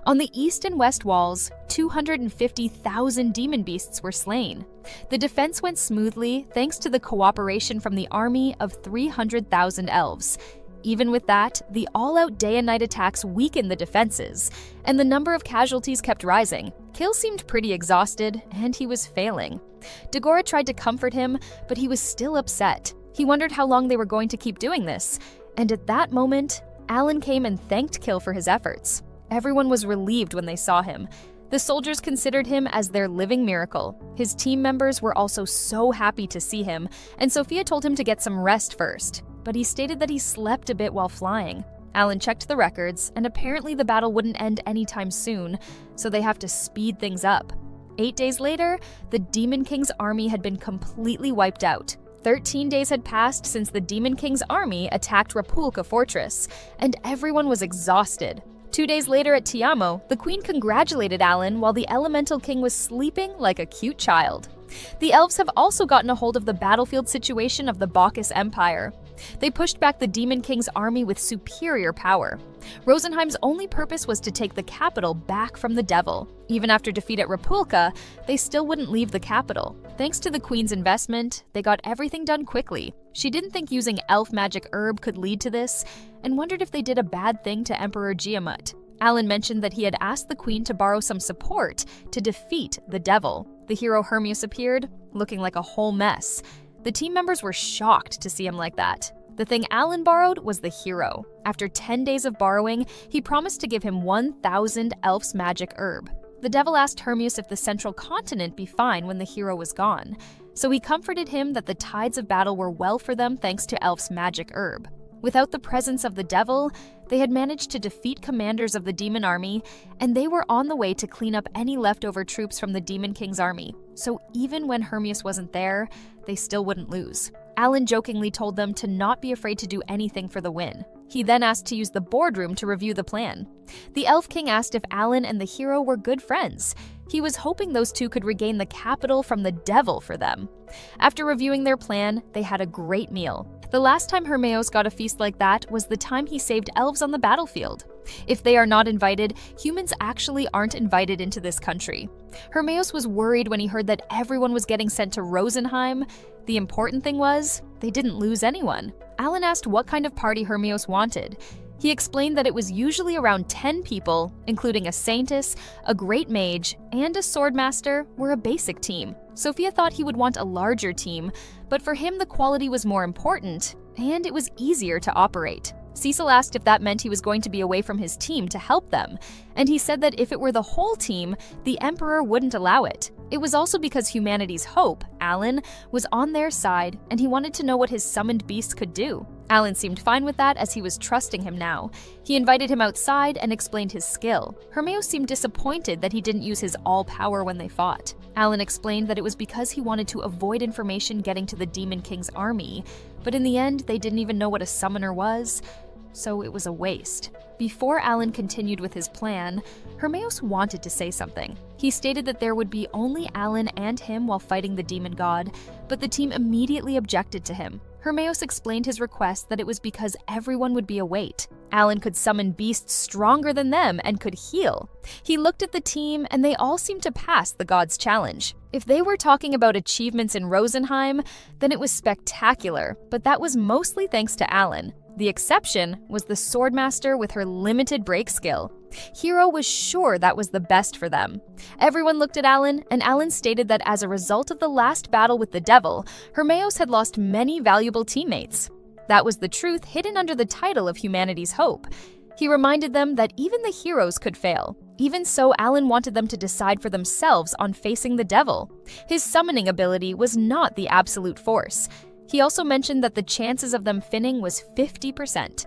On the east and west walls, 250,000 demon beasts were slain. The defense went smoothly thanks to the cooperation from the army of 300,000 elves. Even with that, the all-out day and night attacks weakened the defenses, and the number of casualties kept rising. Kill seemed pretty exhausted, and he was failing. Dagora tried to comfort him, but he was still upset. He wondered how long they were going to keep doing this, and at that moment, Alan came and thanked Kill for his efforts. Everyone was relieved when they saw him. The soldiers considered him as their living miracle. His team members were also so happy to see him, and Sophia told him to get some rest first. But he stated that he slept a bit while flying. Alan checked the records, and apparently the battle wouldn't end anytime soon, so they have to speed things up. 8 days later, the Demon King's army had been completely wiped out. 13 days had passed since the Demon King's army attacked Rapulka Fortress, and everyone was exhausted. 2 days later at Tiamo, the queen congratulated Alan while the Elemental King was sleeping like a cute child. The elves have also gotten a hold of the battlefield situation of the Bacchus Empire. They pushed back the Demon King's army with superior power. Rosenheim's only purpose was to take the capital back from the devil. Even after defeat at Rapulka, they still wouldn't leave the capital. Thanks to the queen's investment, they got everything done quickly. She didn't think using elf magic herb could lead to this, and wondered if they did a bad thing to Emperor Giamut. Alan mentioned that he had asked the queen to borrow some support to defeat the devil. The hero Hermias appeared, looking like a whole mess. The team members were shocked to see him like that. The thing Alan borrowed was the hero. After 10 days of borrowing, he promised to give him 1,000 elf's magic herb. The devil asked Hermias if the central continent be fine when the hero was gone. So he comforted him that the tides of battle were well for them thanks to elf's magic herb. Without the presence of the devil, they had managed to defeat commanders of the demon army, and they were on the way to clean up any leftover troops from the Demon King's army. So even when Hermias wasn't there, they still wouldn't lose. Alan jokingly told them to not be afraid to do anything for the win. He then asked to use the boardroom to review the plan. The Elf King asked if Alan and the hero were good friends. He was hoping those two could regain the capital from the devil for them. After reviewing their plan, they had a great meal. The last time Hermias got a feast like that was the time he saved elves on the battlefield. If they are not invited, humans actually aren't invited into this country. Hermias was worried when he heard that everyone was getting sent to Rosenheim. The important thing was, they didn't lose anyone. Alan asked what kind of party Hermias wanted. He explained that it was usually around 10 people, including a saintess, a great mage, and a swordmaster, were a basic team. Sophia thought he would want a larger team, but for him the quality was more important, and it was easier to operate. Cecil asked if that meant he was going to be away from his team to help them, and he said that if it were the whole team, the Emperor wouldn't allow it. It was also because humanity's hope, Alan, was on their side, and he wanted to know what his summoned beast could do. Alan seemed fine with that as he was trusting him now. He invited him outside and explained his skill. Hermias seemed disappointed that he didn't use his all-power when they fought. Alan explained that it was because he wanted to avoid information getting to the Demon King's army, but in the end, they didn't even know what a summoner was, so it was a waste. Before Alan continued with his plan, Hermias wanted to say something. He stated that there would be only Alan and him while fighting the demon god, but the team immediately objected to him. Hermias explained his request that it was because everyone would be a weight. Alan could summon beasts stronger than them and could heal. He looked at the team and they all seemed to pass the god's challenge. If they were talking about achievements in Rosenheim, then it was spectacular, but that was mostly thanks to Alan. The exception was the swordmaster with her limited break skill. Hero was sure that was the best for them. Everyone looked at Alan, and Alan stated that as a result of the last battle with the devil, Hermias had lost many valuable teammates. That was the truth hidden under the title of humanity's hope. He reminded them that even the heroes could fail. Even so, Alan wanted them to decide for themselves on facing the devil. His summoning ability was not the absolute force. He also mentioned that the chances of them finning was 50%.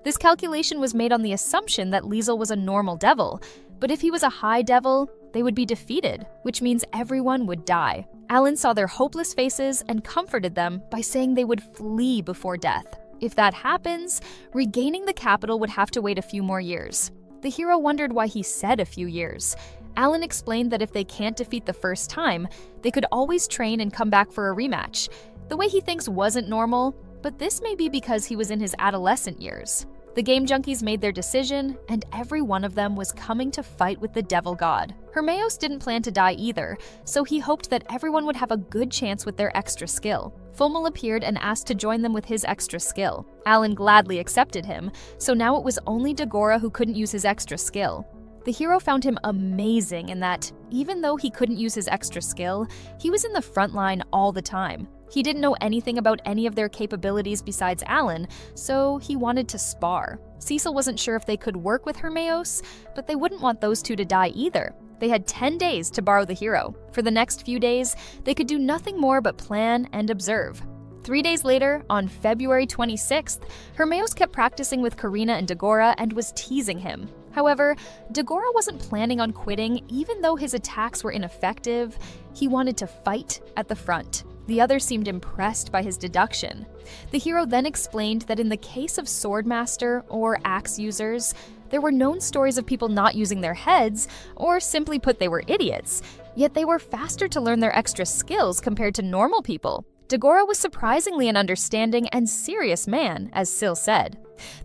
This calculation was made on the assumption that Liesel was a normal devil, but if he was a high devil, they would be defeated, which means everyone would die. Alan saw their hopeless faces and comforted them by saying they would flee before death. If that happens, regaining the capital would have to wait a few more years. The hero wondered why he said a few years. Alan explained that if they can't defeat the first time, they could always train and come back for a rematch. The way he thinks wasn't normal, but this may be because he was in his adolescent years. The game junkies made their decision, and every one of them was coming to fight with the devil god. Hermias didn't plan to die either, so he hoped that everyone would have a good chance with their extra skill. Fomel appeared and asked to join them with his extra skill. Alan gladly accepted him, so now it was only Dagora who couldn't use his extra skill. The hero found him amazing in that, even though he couldn't use his extra skill, he was in the front line all the time. He didn't know anything about any of their capabilities besides Alan, so he wanted to spar. Cecil wasn't sure if they could work with Hermias, but they wouldn't want those two to die either. They had 10 days to borrow the hero. For the next few days, they could do nothing more but plan and observe. 3 days later, on February 26th, Hermias kept practicing with Karina and Dagora and was teasing him. However, Dagora wasn't planning on quitting even though his attacks were ineffective. He wanted to fight at the front. The others seemed impressed by his deduction. The hero then explained that in the case of swordmaster or axe users, there were known stories of people not using their heads, or simply put, they were idiots. Yet they were faster to learn their extra skills compared to normal people. Dagora was surprisingly an understanding and serious man, as Syl said.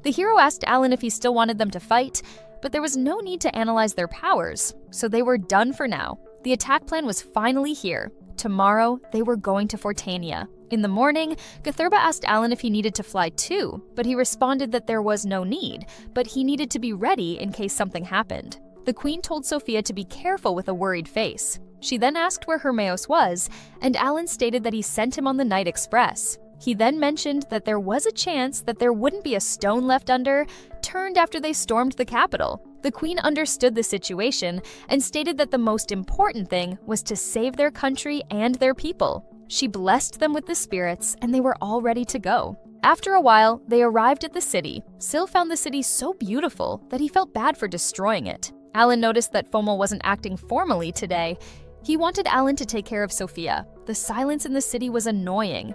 The hero asked Alan if he still wanted them to fight, but there was no need to analyze their powers, so they were done for now. The attack plan was finally here. Tomorrow, they were going to Fortania. In the morning, Gthurba asked Alan if he needed to fly too, but he responded that there was no need, but he needed to be ready in case something happened. The queen told Sophia to be careful with a worried face. She then asked where Hermeos was, and Alan stated that he sent him on the night express. He then mentioned that there was a chance that there wouldn't be a stone left under, turned after they stormed the capital. The queen understood the situation and stated that the most important thing was to save their country and their people. She blessed them with the spirits, and they were all ready to go. After a while, they arrived at the city. Syl found the city so beautiful that he felt bad for destroying it. Alan noticed that Fomel wasn't acting formally today. He wanted Alan to take care of Sophia. The silence in the city was annoying.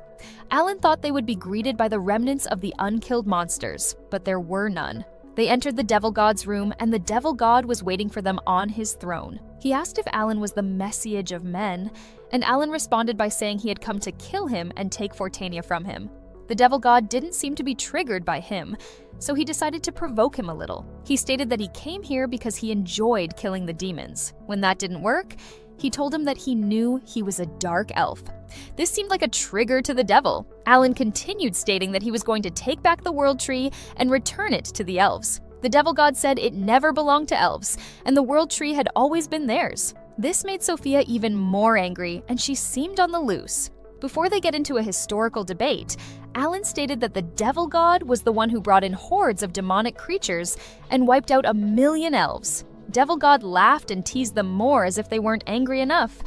Alan thought they would be greeted by the remnants of the unkilled monsters, but there were none. They entered the Devil God's room, and the Devil God was waiting for them on his throne. He asked if Alan was the messiage of men, and Alan responded by saying he had come to kill him and take Fortania from him. The Devil God didn't seem to be triggered by him, so he decided to provoke him a little. He stated that he came here because he enjoyed killing the demons. When that didn't work, he told him that he knew he was a dark elf. This seemed like a trigger to the devil. Alan continued stating that he was going to take back the world tree and return it to the elves. The Devil God said it never belonged to elves, and the world tree had always been theirs. This made Sophia even more angry, and she seemed on the loose. Before they get into a historical debate, Alan stated that the Devil God was the one who brought in hordes of demonic creatures and wiped out 1 million elves. Devil God laughed and teased them more as if they weren't angry enough.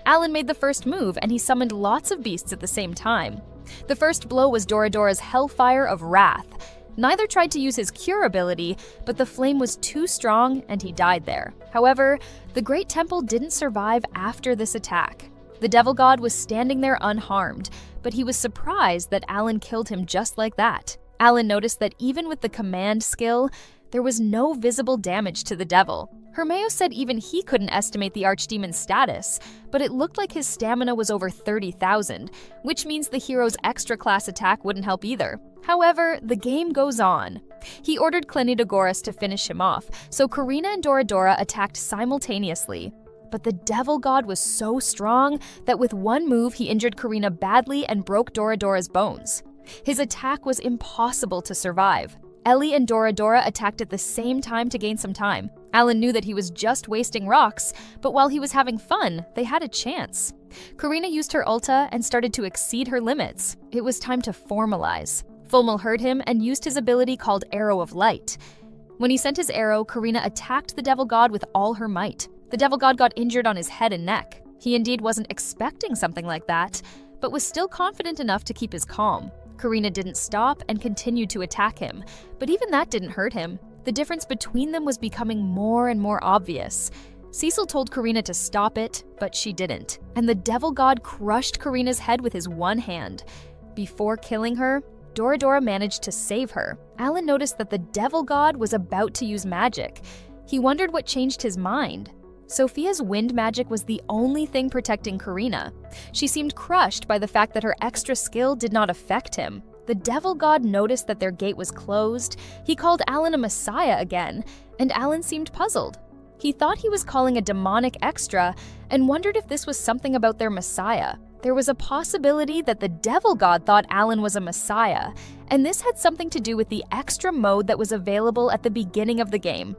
Alan made the first move, and he summoned lots of beasts at the same time. The first blow was Doradora's Hellfire of Wrath. Neither tried to use his cure ability, but the flame was too strong and he died there. However, the Great Temple didn't survive after this attack. The Devil God was standing there unharmed, but he was surprised that Alan killed him just like that. Alan noticed that even with the command skill, there was no visible damage to the devil. Hermeos said even he couldn't estimate the archdemon's status, but it looked like his stamina was over 30,000, which means the hero's extra class attack wouldn't help either. However, the game goes on. He ordered Clenidogoras to finish him off, so Karina and Doradora attacked simultaneously. But the Devil God was so strong that with one move he injured Karina badly and broke Doradora's bones. His attack was impossible to survive. Ellie and Doradora attacked at the same time to gain some time. Alan knew that he was just wasting rocks, but while he was having fun, they had a chance. Karina used her ulta and started to exceed her limits. It was time to formalize. Fomel heard him and used his ability called Arrow of Light. When he sent his arrow, Karina attacked the Devil God with all her might. The Devil God got injured on his head and neck. He indeed wasn't expecting something like that, but was still confident enough to keep his calm. Karina didn't stop and continued to attack him, but even that didn't hurt him. The difference between them was becoming more and more obvious. Cecil told Karina to stop it, but she didn't, and the Devil God crushed Karina's head with his one hand. Before killing her, Doradora managed to save her. Alan noticed that the Devil God was about to use magic. He wondered what changed his mind. Sophia's wind magic was the only thing protecting Karina. She seemed crushed by the fact that her extra skill did not affect him. The Devil God noticed that their gate was closed. He called Alan a messiah again, and Alan seemed puzzled. He thought he was calling a demonic extra and wondered if this was something about their messiah. There was a possibility that the Devil God thought Alan was a messiah, and this had something to do with the extra mode that was available at the beginning of the game.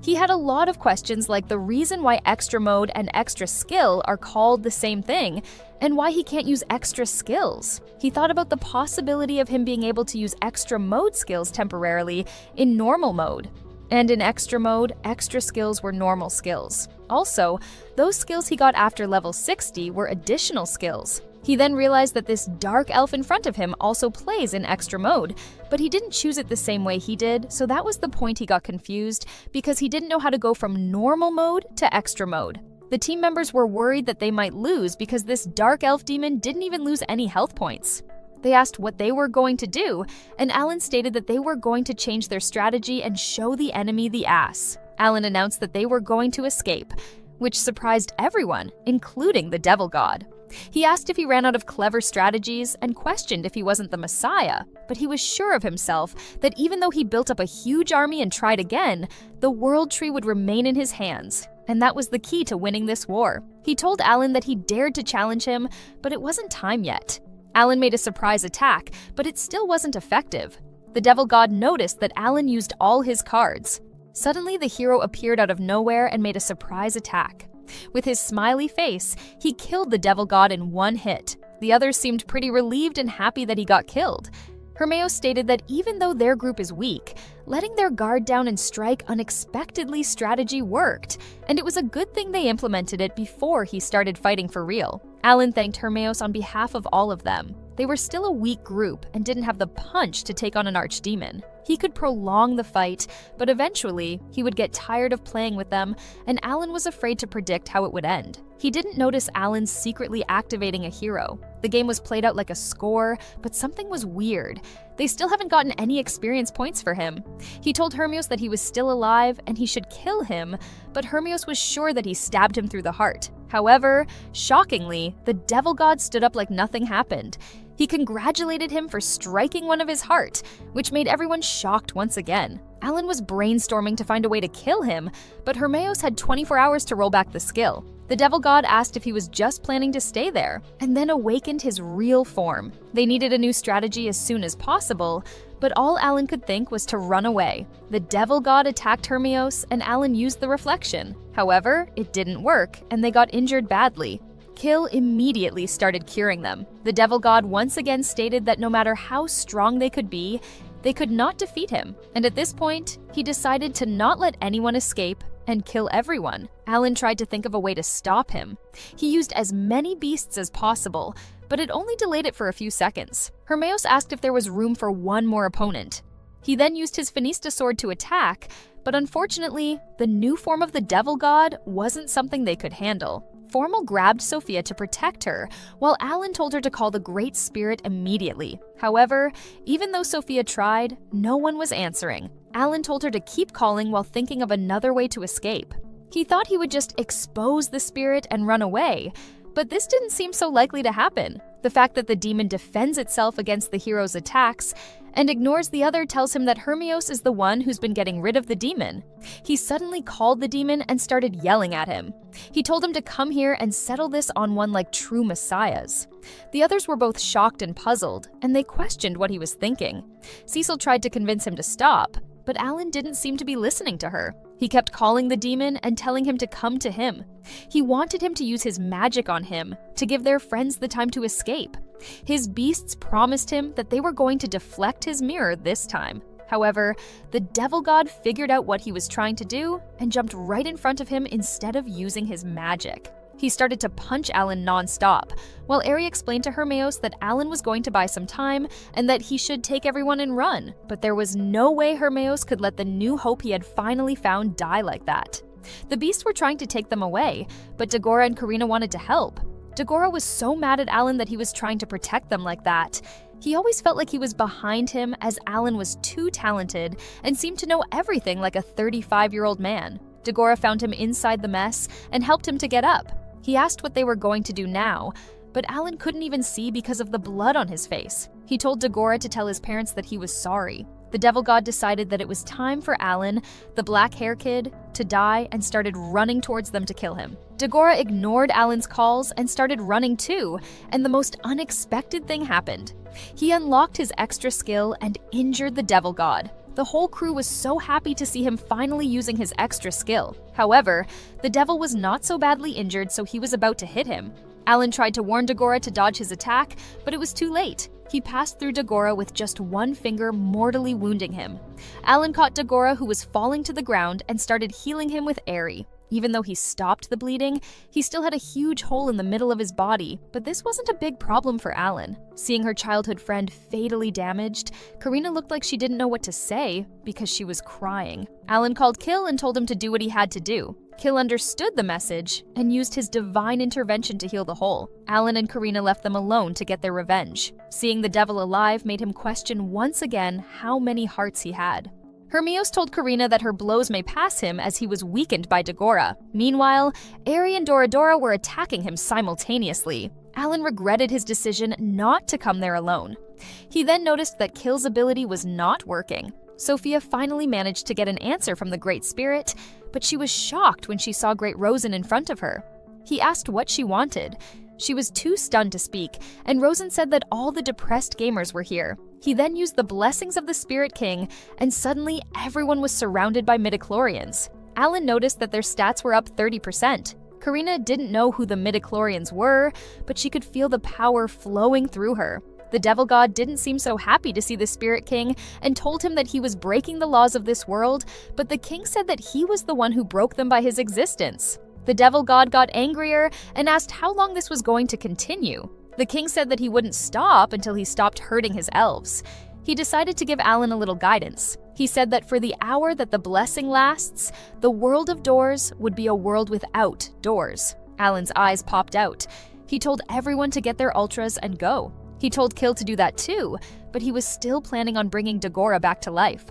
He had a lot of questions like the reason why extra mode and extra skill are called the same thing, and why he can't use extra skills. He thought about the possibility of him being able to use extra mode skills temporarily in normal mode. And in extra mode, extra skills were normal skills. Also, those skills he got after level 60 were additional skills. He then realized that this dark elf in front of him also plays in extra mode, but he didn't choose it the same way he did, so that was the point he got confused, because he didn't know how to go from normal mode to extra mode. The team members were worried that they might lose because this dark elf demon didn't even lose any health points. They asked what they were going to do, and Alan stated that they were going to change their strategy and show the enemy the ass. Alan announced that they were going to escape, which surprised everyone, including the Devil God. He asked if he ran out of clever strategies and questioned if he wasn't the Messiah, but he was sure of himself that even though he built up a huge army and tried again, the World Tree would remain in his hands, and that was the key to winning this war. He told Alan that he dared to challenge him, but it wasn't time yet. Alan made a surprise attack, but it still wasn't effective. The Devil God noticed that Alan used all his cards. Suddenly, the hero appeared out of nowhere and made a surprise attack. With his smiley face, he killed the Devil God in one hit. The others seemed pretty relieved and happy that he got killed. Hermeos stated that even though their group is weak, letting their guard down and strike unexpectedly strategy worked, and it was a good thing they implemented it before he started fighting for real. Alan thanked Hermeos on behalf of all of them. They were still a weak group and didn't have the punch to take on an archdemon. He could prolong the fight, but eventually, he would get tired of playing with them, and Alan was afraid to predict how it would end. He didn't notice Alan secretly activating a hero. The game was played out like a score, but something was weird. They still haven't gotten any experience points for him. He told Hermeos that he was still alive and he should kill him, but Hermeos was sure that he stabbed him through the heart. However, shockingly, the Devil God stood up like nothing happened. He congratulated him for striking one of his heart, which made everyone shocked once again. Alan was brainstorming to find a way to kill him, but Hermeos had 24 hours to roll back the skill. The Devil God asked if he was just planning to stay there, and then awakened his real form. They needed a new strategy as soon as possible, but all Alan could think was to run away. The Devil God attacked Hermeos, and Alan used the reflection. However, it didn't work, and they got injured badly. Kill immediately started curing them. The Devil God once again stated that no matter how strong they could be, they could not defeat him, and at this point, he decided to not let anyone escape and kill everyone. Alan tried to think of a way to stop him. He used as many beasts as possible, but it only delayed it for a few seconds. Hermeos asked if there was room for one more opponent. He then used his Finista sword to attack, but unfortunately, the new form of the Devil God wasn't something they could handle. Formal grabbed Sophia to protect her, while Alan told her to call the Great Spirit immediately. However, even though Sophia tried, no one was answering. Alan told her to keep calling while thinking of another way to escape. He thought he would just expose the spirit and run away, but this didn't seem so likely to happen. The fact that the demon defends itself against the hero's attacks and ignores the other tells him that Hermeos is the one who's been getting rid of the demon. He suddenly called the demon and started yelling at him. He told him to come here and settle this on one like true messiahs. The others were both shocked and puzzled, and they questioned what he was thinking. Cecil tried to convince him to stop, but Alan didn't seem to be listening to her. He kept calling the demon and telling him to come to him. He wanted him to use his magic on him, to give their friends the time to escape. His beasts promised him that they were going to deflect his mirror this time. However, the Devil God figured out what he was trying to do and jumped right in front of him instead of using his magic. He started to punch Alan non-stop, while Ari explained to Hermeos that Alan was going to buy some time and that he should take everyone and run, but there was no way Hermeos could let the new hope he had finally found die like that. The beasts were trying to take them away, but Dagora and Karina wanted to help. Dagora was so mad at Alan that he was trying to protect them like that. He always felt like he was behind him as Alan was too talented and seemed to know everything like a 35-year-old man. Dagora found him inside the mess and helped him to get up. He asked what they were going to do now, but Alan couldn't even see because of the blood on his face. He told Dagora to tell his parents that he was sorry. The Devil God decided that it was time for Alan, the black hair kid, to die and started running towards them to kill him. Dagora ignored Alan's calls and started running too, and the most unexpected thing happened. He unlocked his extra skill and injured the Devil God. The whole crew was so happy to see him finally using his extra skill. However, the devil was not so badly injured, so he was about to hit him. Alan tried to warn Dagora to dodge his attack, but it was too late. He passed through Dagora with just one finger, mortally wounding him. Alan caught Dagora, who was falling to the ground, and started healing him with Ari. Even though he stopped the bleeding, he still had a huge hole in the middle of his body, but this wasn't a big problem for Alan. Seeing her childhood friend fatally damaged, Karina looked like she didn't know what to say because she was crying. Alan called Kill and told him to do what he had to do. Kill understood the message and used his divine intervention to heal the hole. Alan and Karina left them alone to get their revenge. Seeing the devil alive made him question once again how many hearts he had. Hermeos told Karina that her blows may pass him as he was weakened by Dagora. Meanwhile, Ari and Doradora were attacking him simultaneously. Alan regretted his decision not to come there alone. He then noticed that Kill's ability was not working. Sophia finally managed to get an answer from the Great Spirit, but she was shocked when she saw Great Rosen in front of her. He asked what she wanted. She was too stunned to speak, and Rosen said that all the depressed gamers were here. He then used the blessings of the Spirit King, and suddenly everyone was surrounded by midichlorians. Alan noticed that their stats were up 30%. Karina didn't know who the midichlorians were, but she could feel the power flowing through her. The devil god didn't seem so happy to see the Spirit King and told him that he was breaking the laws of this world, but the king said that he was the one who broke them by his existence. The devil god got angrier and asked how long this was going to continue. The king said that he wouldn't stop until he stopped hurting his elves. He decided to give Alan a little guidance. He said that for the hour that the blessing lasts, the world of doors would be a world without doors. Alan's eyes popped out. He told everyone to get their ultras and go. He told Kill to do that too, but he was still planning on bringing Dagora back to life.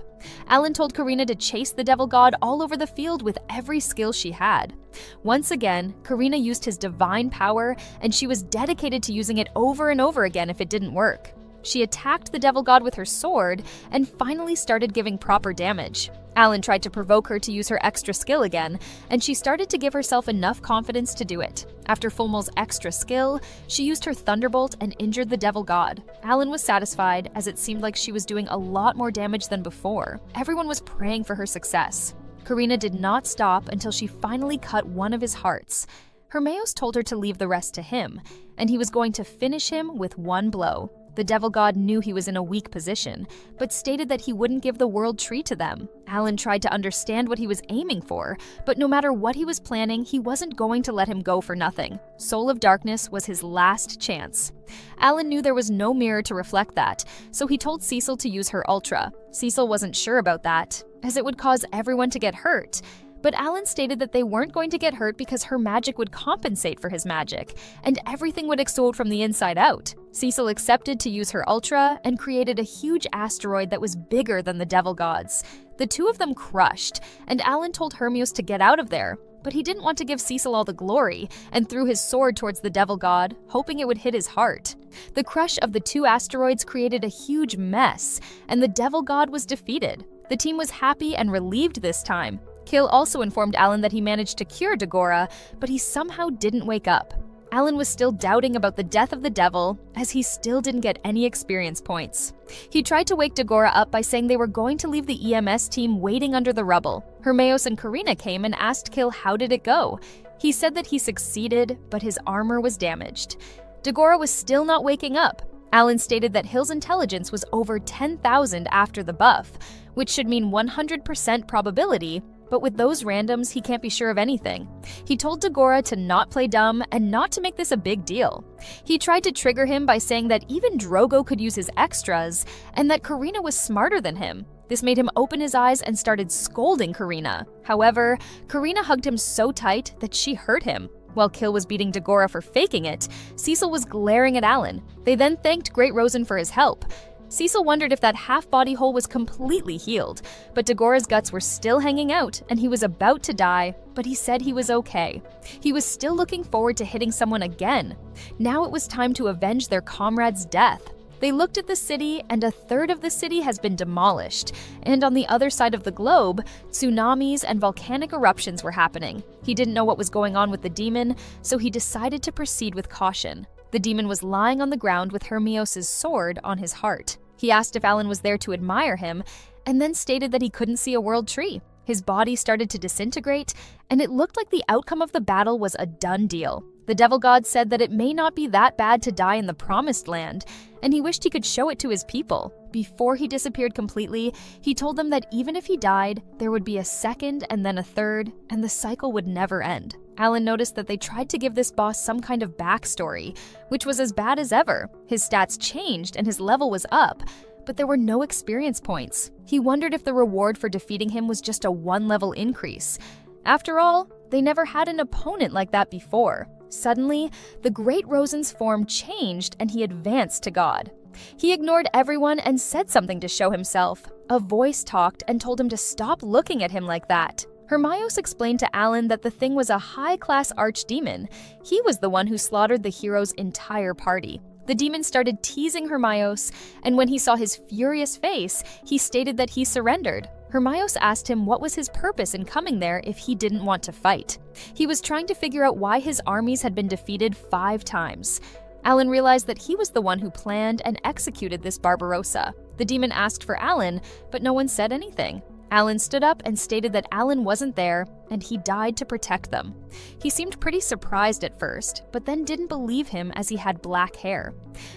Alan told Karina to chase the devil god all over the field with every skill she had. Once again, Karina used his divine power, and she was dedicated to using it over and over again if it didn't work. She attacked the devil god with her sword and finally started giving proper damage. Alan tried to provoke her to use her extra skill again, and she started to give herself enough confidence to do it. After Fulmo's extra skill, she used her thunderbolt and injured the devil god. Alan was satisfied, as it seemed like she was doing a lot more damage than before. Everyone was praying for her success. Karina did not stop until she finally cut one of his hearts. Hermeos told her to leave the rest to him, and he was going to finish him with one blow. The devil god knew he was in a weak position, but stated that he wouldn't give the world tree to them. Alan tried to understand what he was aiming for, but no matter what he was planning, he wasn't going to let him go for nothing. Soul of Darkness was his last chance. Alan knew there was no mirror to reflect that, so he told Cecil to use her ultra. Cecil wasn't sure about that, as it would cause everyone to get hurt. But Alan stated that they weren't going to get hurt because her magic would compensate for his magic, and everything would explode from the inside out. Cecil accepted to use her ultra and created a huge asteroid that was bigger than the devil gods. The two of them crushed, and Alan told Hermeos to get out of there, but he didn't want to give Cecil all the glory and threw his sword towards the devil god, hoping it would hit his heart. The crush of the two asteroids created a huge mess, and the devil god was defeated. The team was happy and relieved this time. Kill also informed Alan that he managed to cure Dagora, but he somehow didn't wake up. Alan was still doubting about the death of the devil, as he still didn't get any experience points. He tried to wake Dagora up by saying they were going to leave the EMS team waiting under the rubble. Hermeos and Karina came and asked Kill how did it go. He said that he succeeded, but his armor was damaged. Dagora was still not waking up. Alan stated that Hill's intelligence was over 10,000 after the buff, which should mean 100% probability, but with those randoms, he can't be sure of anything. He told Dagora to not play dumb and not to make this a big deal. He tried to trigger him by saying that even Drogo could use his extras and that Karina was smarter than him. This made him open his eyes and started scolding Karina. However, Karina hugged him so tight that she hurt him. While Kill was beating Dagora for faking it, Cecil was glaring at Alan. They then thanked Great Rosen for his help. Cecil wondered if that half-body hole was completely healed, but Dagora's guts were still hanging out and he was about to die, but he said he was okay. He was still looking forward to hitting someone again. Now it was time to avenge their comrade's death. They looked at the city, and a third of the city has been demolished, and on the other side of the globe, tsunamis and volcanic eruptions were happening. He didn't know what was going on with the demon, so he decided to proceed with caution. The demon was lying on the ground with Hermeos' sword on his heart. He asked if Alan was there to admire him, and then stated that he couldn't see a world tree. His body started to disintegrate, and it looked like the outcome of the battle was a done deal. The devil god said that it may not be that bad to die in the promised land, and he wished he could show it to his people. Before he disappeared completely, he told them that even if he died, there would be a second and then a third, and the cycle would never end. Alan noticed that they tried to give this boss some kind of backstory, which was as bad as ever. His stats changed and his level was up, but there were no experience points. He wondered if the reward for defeating him was just a one-level increase. After all, they never had an opponent like that before. Suddenly, the Great Rosen's form changed and he advanced to God. He ignored everyone and said something to show himself. A voice talked and told him to stop looking at him like that. Hermione explained to Alan that the thing was a high-class archdemon. He was the one who slaughtered the hero's entire party. The demon started teasing Hermione, and when he saw his furious face, he stated that he surrendered. Hermione asked him what was his purpose in coming there if he didn't want to fight. He was trying to figure out why his armies had been defeated 5 times. Alan realized that he was the one who planned and executed this Barbarossa. The demon asked for Alan, but no one said anything. Alan stood up and stated that Alan wasn't there, and he died to protect them. He seemed pretty surprised at first, but then didn't believe him as he had black hair.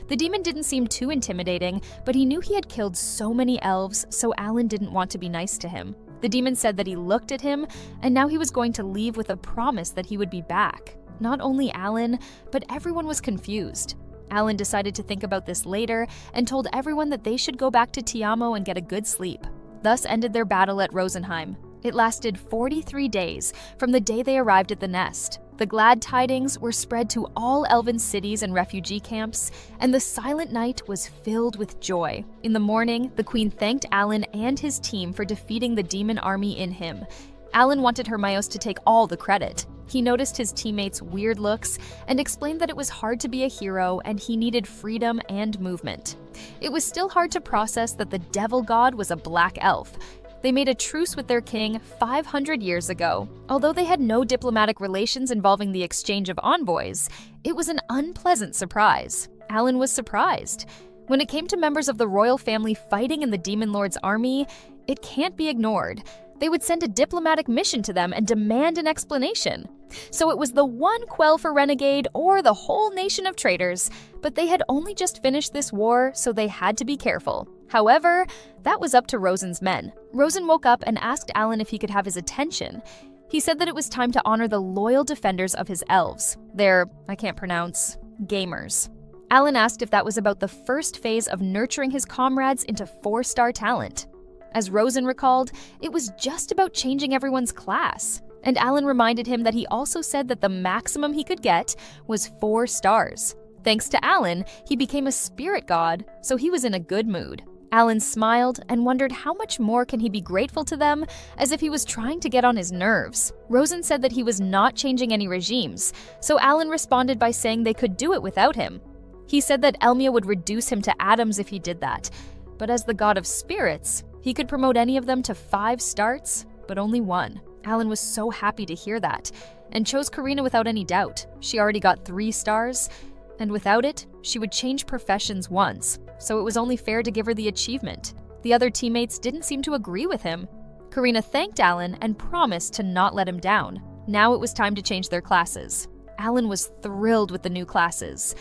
The demon didn't seem too intimidating, but he knew he had killed so many elves, so Alan didn't want to be nice to him. The demon said that he looked at him, and now he was going to leave with a promise that he would be back. Not only Alan, but everyone was confused. Alan decided to think about this later and told everyone that they should go back to Tiamo and get a good sleep. Thus ended their battle at Rosenheim. It lasted 43 days from the day they arrived at the nest. The glad tidings were spread to all elven cities and refugee camps, and the silent night was filled with joy. In the morning, the queen thanked Alan and his team for defeating the demon army in him. Alan wanted Hermione to take all the credit. He noticed his teammates' weird looks and explained that it was hard to be a hero and he needed freedom and movement. It was still hard to process that the devil god was a black elf. They made a truce with their king 500 years ago. Although they had no diplomatic relations involving the exchange of envoys, it was an unpleasant surprise. Alan was surprised. When it came to members of the royal family fighting in the Demon Lord's army, it can't be ignored. They would send a diplomatic mission to them and demand an explanation. So it was the one quell for Renegade or the whole nation of traitors, but they had only just finished this war, so they had to be careful. However, that was up to Rosen's men. Rosen woke up and asked Alan if he could have his attention. He said that it was time to honor the loyal defenders of his elves. They're, I can't pronounce, gamers. Alan asked if that was about the first phase of nurturing his comrades into 4-star talent. As Rosen recalled, it was just about changing everyone's class. And Alan reminded him that he also said that the maximum he could get was 4 stars. Thanks to Alan, he became a spirit god, so he was in a good mood. Alan smiled and wondered how much more can he be grateful to them, as if he was trying to get on his nerves. Rosen said that he was not changing any regimes, so Alan responded by saying they could do it without him. He said that Elmia would reduce him to atoms if he did that, but as the god of spirits, he could promote any of them to 5 starts, but only 1. Alan was so happy to hear that, and chose Karina without any doubt. She already got 3 stars, and without it, she would change professions once, so it was only fair to give her the achievement. The other teammates didn't seem to agree with him. Karina thanked Alan and promised to not let him down. Now it was time to change their classes. Alan was thrilled with the new classes.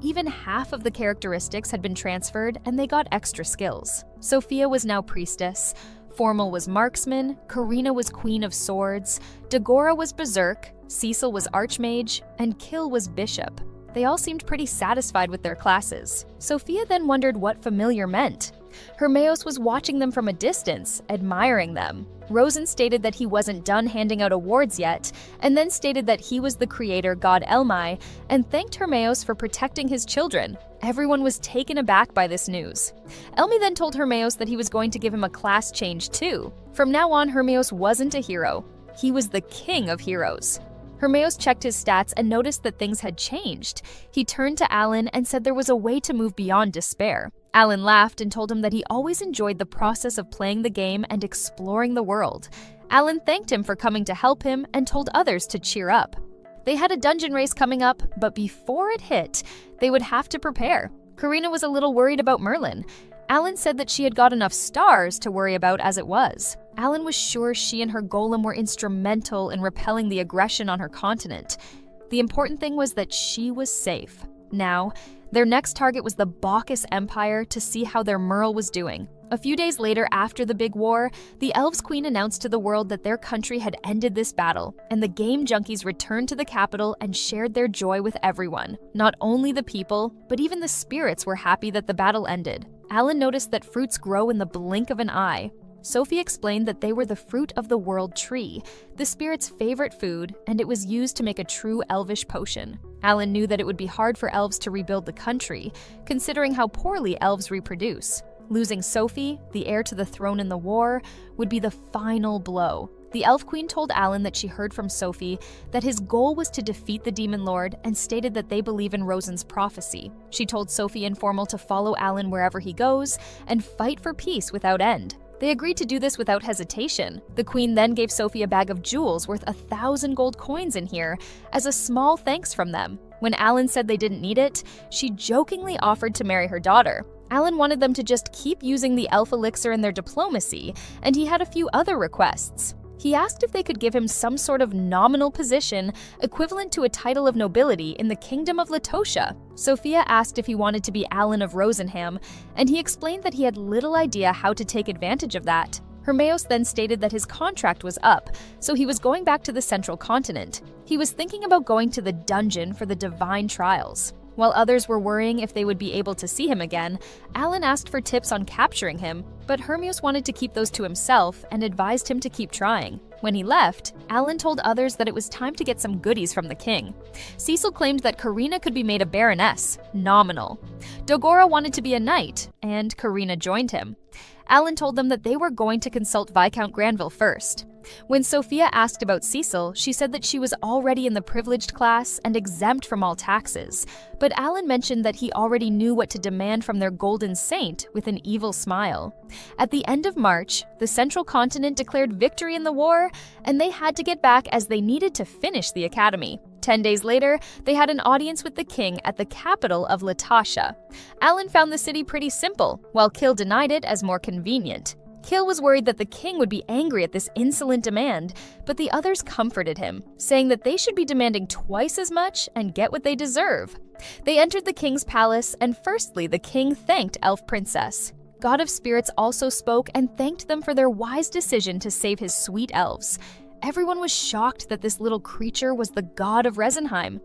Even half of the characteristics had been transferred and they got extra skills. Sophia was now priestess, Formal was marksman, Karina was queen of swords, Dagora was berserk, Cecil was archmage, and Kill was bishop. They all seemed pretty satisfied with their classes. Sophia then wondered what familiar meant. Hermione was watching them from a distance, admiring them. Rosen stated that he wasn't done handing out awards yet, and then stated that he was the creator god Elmai, and thanked Hermione for protecting his children. Everyone was taken aback by this news. Elmi then told Hermione that he was going to give him a class change too. From now on, Hermione wasn't a hero. He was the king of heroes. Hermione checked his stats and noticed that things had changed. He turned to Alan and said there was a way to move beyond despair. Alan laughed and told him that he always enjoyed the process of playing the game and exploring the world. Alan thanked him for coming to help him and told others to cheer up. They had a dungeon race coming up, but before it hit, they would have to prepare. Karina was a little worried about Merlin. Alan said that she had got enough stars to worry about as it was. Alan was sure she and her golem were instrumental in repelling the aggression on her continent. The important thing was that she was safe. Now, their next target was the Bacchus Empire to see how their Merle was doing. A few days later, after the big war, the Elves Queen announced to the world that their country had ended this battle, and the game junkies returned to the capital and shared their joy with everyone. Not only the people, but even the spirits were happy that the battle ended. Alan noticed that fruits grow in the blink of an eye. Sophie explained that they were the fruit of the world tree, the spirit's favorite food, and it was used to make a true elvish potion. Alan knew that it would be hard for elves to rebuild the country, considering how poorly elves reproduce. Losing Sophie, the heir to the throne in the war, would be the final blow. The Elf Queen told Alan that she heard from Sophie that his goal was to defeat the Demon Lord and stated that they believe in Rosen's prophecy. She told Sophie and Formal to follow Alan wherever he goes and fight for peace without end. They agreed to do this without hesitation. The Queen then gave Sophie a bag of jewels worth 1,000 gold coins in here as a small thanks from them. When Alan said they didn't need it, she jokingly offered to marry her daughter. Alan wanted them to just keep using the elf elixir in their diplomacy, and he had a few other requests. He asked if they could give him some sort of nominal position equivalent to a title of nobility in the Kingdom of Latosha. Sophia asked if he wanted to be Alan of Rosenham, and he explained that he had little idea how to take advantage of that. Hermeos then stated that his contract was up, so he was going back to the Central Continent. He was thinking about going to the dungeon for the Divine Trials. While others were worrying if they would be able to see him again, Alan asked for tips on capturing him, but Hermeos wanted to keep those to himself and advised him to keep trying. When he left, Alan told others that it was time to get some goodies from the king. Cecil claimed that Karina could be made a baroness, nominal. Dogora wanted to be a knight, and Karina joined him. Alan told them that they were going to consult Viscount Granville first. When Sophia asked about Cecil, she said that she was already in the privileged class and exempt from all taxes. But Alan mentioned that he already knew what to demand from their golden saint with an evil smile. At the end of March, the Central Continent declared victory in the war, and they had to get back as they needed to finish the academy. 10 days later, they had an audience with the king at the capital of Latasha. Alan found the city pretty simple, while Kill denied it as more convenient. Kill was worried that the king would be angry at this insolent demand, but the others comforted him, saying that they should be demanding twice as much and get what they deserve. They entered the king's palace, and firstly, the king thanked Elf Princess. God of Spirits also spoke and thanked them for their wise decision to save his sweet elves. Everyone was shocked that this little creature was the god of Rosenheim.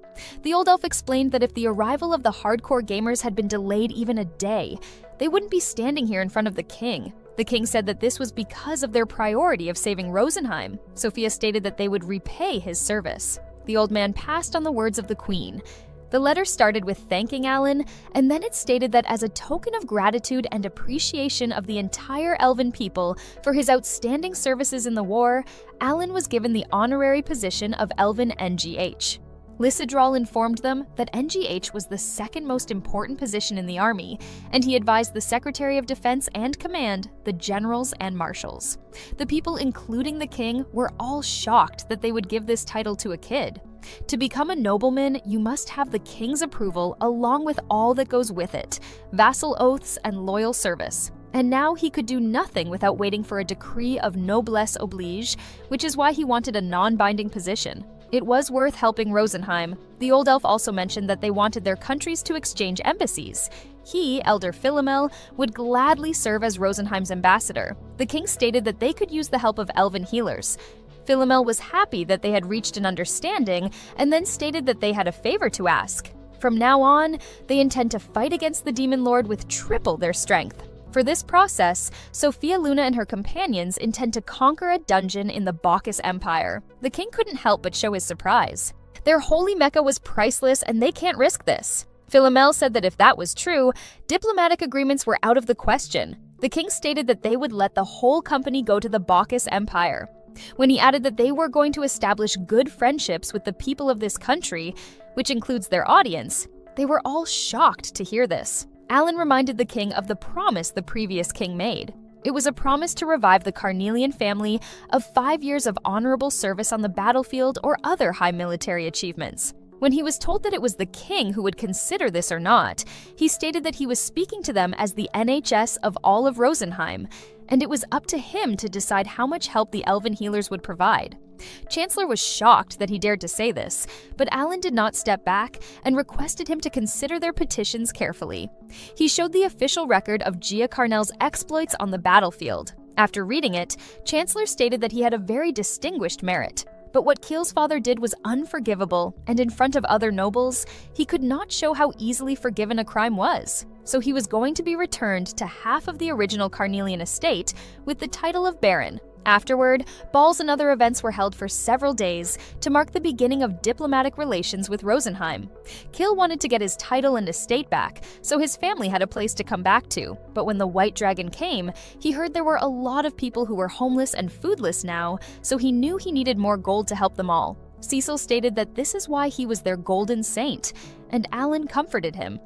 The old elf explained that if the arrival of the hardcore gamers had been delayed even a day, they wouldn't be standing here in front of the king. The king said that this was because of their priority of saving Rosenheim. Sophia stated that they would repay his service. The old man passed on the words of the queen. The letter started with thanking Alan, and then it stated that as a token of gratitude and appreciation of the entire elven people for his outstanding services in the war, Alan was given the honorary position of Elven NGH. Lysidral informed them that NGH was the second most important position in the army, and he advised the Secretary of Defense and Command, the generals and marshals. The people, including the king, were all shocked that they would give this title to a kid. To become a nobleman, you must have the king's approval along with all that goes with it, vassal oaths and loyal service. And now he could do nothing without waiting for a decree of noblesse oblige, which is why he wanted a non-binding position. It was worth helping Rosenheim. The old elf also mentioned that they wanted their countries to exchange embassies. He, Elder Philomel, would gladly serve as Rosenheim's ambassador. The king stated that they could use the help of elven healers. Philomel was happy that they had reached an understanding and then stated that they had a favor to ask. From now on, they intend to fight against the Demon Lord with triple their strength. For this process, Sophia Luna and her companions intend to conquer a dungeon in the Bacchus Empire. The king couldn't help but show his surprise. Their holy Mecca was priceless and they can't risk this. Philomel said that if that was true, diplomatic agreements were out of the question. The king stated that they would let the whole company go to the Bacchus Empire. When he added that they were going to establish good friendships with the people of this country, which includes their audience, they were all shocked to hear this. Alan reminded the king of the promise the previous king made. It was a promise to revive the Carnelian family of 5 years of honorable service on the battlefield or other high military achievements. When he was told that it was the king who would consider this or not, he stated that he was speaking to them as the NHS of all of Rosenheim, and it was up to him to decide how much help the elven healers would provide. Chancellor was shocked that he dared to say this, but Alan did not step back and requested him to consider their petitions carefully. He showed the official record of Gia Carnell's exploits on the battlefield. After reading it, Chancellor stated that he had a very distinguished merit. But what Keel's father did was unforgivable, and in front of other nobles, he could not show how easily forgiven a crime was. So he was going to be returned to half of the original Carnelian estate with the title of Baron. Afterward, balls and other events were held for several days to mark the beginning of diplomatic relations with Rosenheim. Kill wanted to get his title and estate back, so his family had a place to come back to. But when the White Dragon came, he heard there were a lot of people who were homeless and foodless now, so he knew he needed more gold to help them all. Cecil stated that this is why he was their golden saint, and Alan comforted him.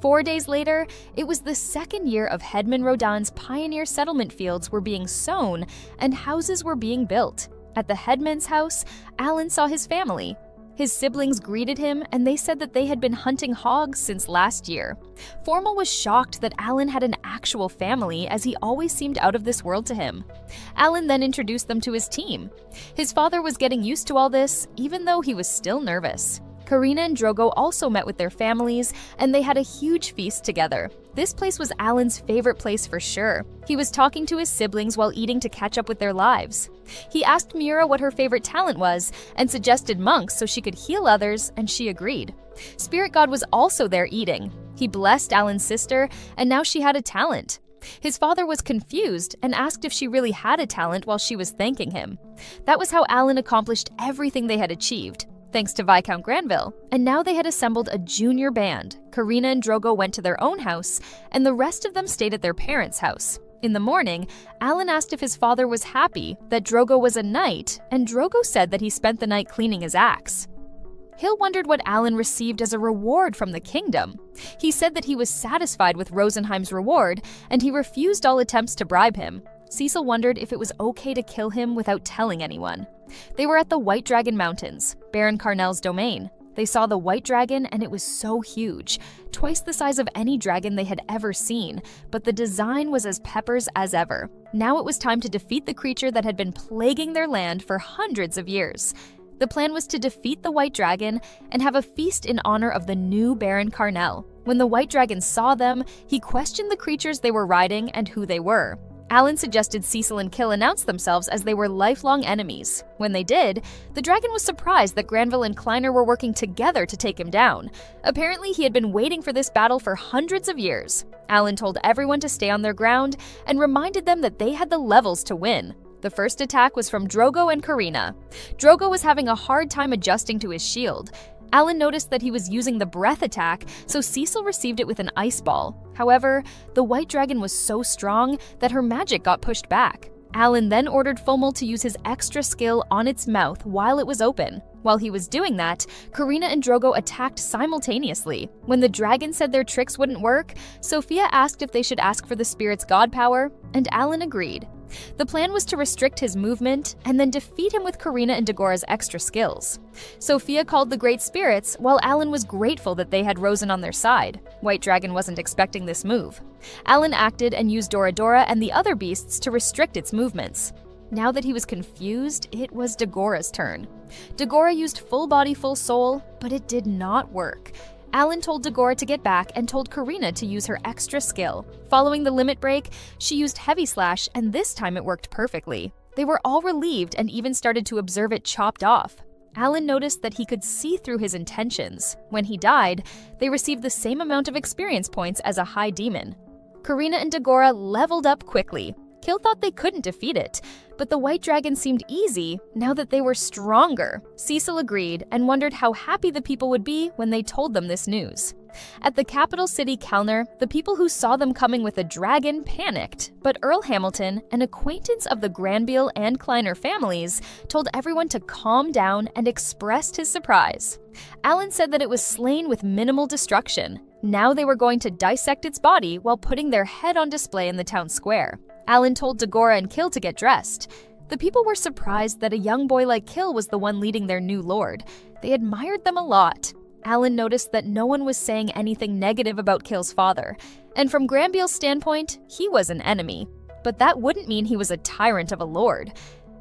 4 days later, it was the second year of Hedman Rodan's pioneer settlement fields were being sown and houses were being built. At the Hedman's house, Alan saw his family. His siblings greeted him and they said that they had been hunting hogs since last year. Formal was shocked that Alan had an actual family, as he always seemed out of this world to him. Alan then introduced them to his team. His father was getting used to all this, even though he was still nervous. Karina and Drogo also met with their families, and they had a huge feast together. This place was Alan's favorite place for sure. He was talking to his siblings while eating to catch up with their lives. He asked Mira what her favorite talent was and suggested monks so she could heal others, and she agreed. Spirit God was also there eating. He blessed Alan's sister, and now she had a talent. His father was confused and asked if she really had a talent while she was thanking him. That was how Alan accomplished everything they had achieved, thanks to Viscount Granville. And now they had assembled a junior band. Karina and Drogo went to their own house, and the rest of them stayed at their parents' house. In the morning, Alan asked if his father was happy that Drogo was a knight, and Drogo said that he spent the night cleaning his axe. Hill wondered what Alan received as a reward from the kingdom. He said that he was satisfied with Rosenheim's reward, and he refused all attempts to bribe him. Cecil wondered if it was okay to kill him without telling anyone. They were at the White Dragon Mountains, Baron Carnell's domain. They saw the White Dragon, and it was so huge, twice the size of any dragon they had ever seen, but the design was as peppers as ever. Now it was time to defeat the creature that had been plaguing their land for hundreds of years. The plan was to defeat the White Dragon and have a feast in honor of the new Baron Carnell. When the White Dragon saw them, he questioned the creatures they were riding and who they were. Alan suggested Cecil and Kill announce themselves as they were lifelong enemies. When they did, the dragon was surprised that Granville and Kleiner were working together to take him down. Apparently, he had been waiting for this battle for hundreds of years. Alan told everyone to stay on their ground and reminded them that they had the levels to win. The first attack was from Drogo and Karina. Drogo was having a hard time adjusting to his shield. Alan noticed that he was using the breath attack, so Cecil received it with an ice ball. However, the White Dragon was so strong that her magic got pushed back. Alan then ordered Fomal to use his extra skill on its mouth while it was open. While he was doing that, Karina and Drogo attacked simultaneously. When the dragon said their tricks wouldn't work, Sophia asked if they should ask for the spirit's god power, and Alan agreed. The plan was to restrict his movement and then defeat him with Karina and Dagora's extra skills. Sophia called the Great Spirits, while Alan was grateful that they had Rosen on their side. White Dragon wasn't expecting this move. Alan acted and used Dora and the other beasts to restrict its movements. Now that he was confused, it was Dagora's turn. Dagora used full body, full soul, but it did not work. Alan told Dagora to get back and told Karina to use her extra skill. Following the limit break, she used Heavy Slash, and this time it worked perfectly. They were all relieved and even started to observe it chopped off. Alan noticed that he could see through his intentions. When he died, they received the same amount of experience points as a high demon. Karina and Dagora leveled up quickly. Kill thought they couldn't defeat it, but the White Dragon seemed easy now that they were stronger. Cecil agreed and wondered how happy the people would be when they told them this news. At the capital city, Kelner, the people who saw them coming with a dragon panicked, but Earl Hamilton, an acquaintance of the Granville and Kleiner families, told everyone to calm down and expressed his surprise. Alan said that it was slain with minimal destruction. Now they were going to dissect its body while putting their head on display in the town square. Alan told Dagora and Kill to get dressed. The people were surprised that a young boy like Kill was the one leading their new lord. They admired them a lot. Alan noticed that no one was saying anything negative about Kill's father, and from Granville's standpoint, he was an enemy. But that wouldn't mean he was a tyrant of a lord.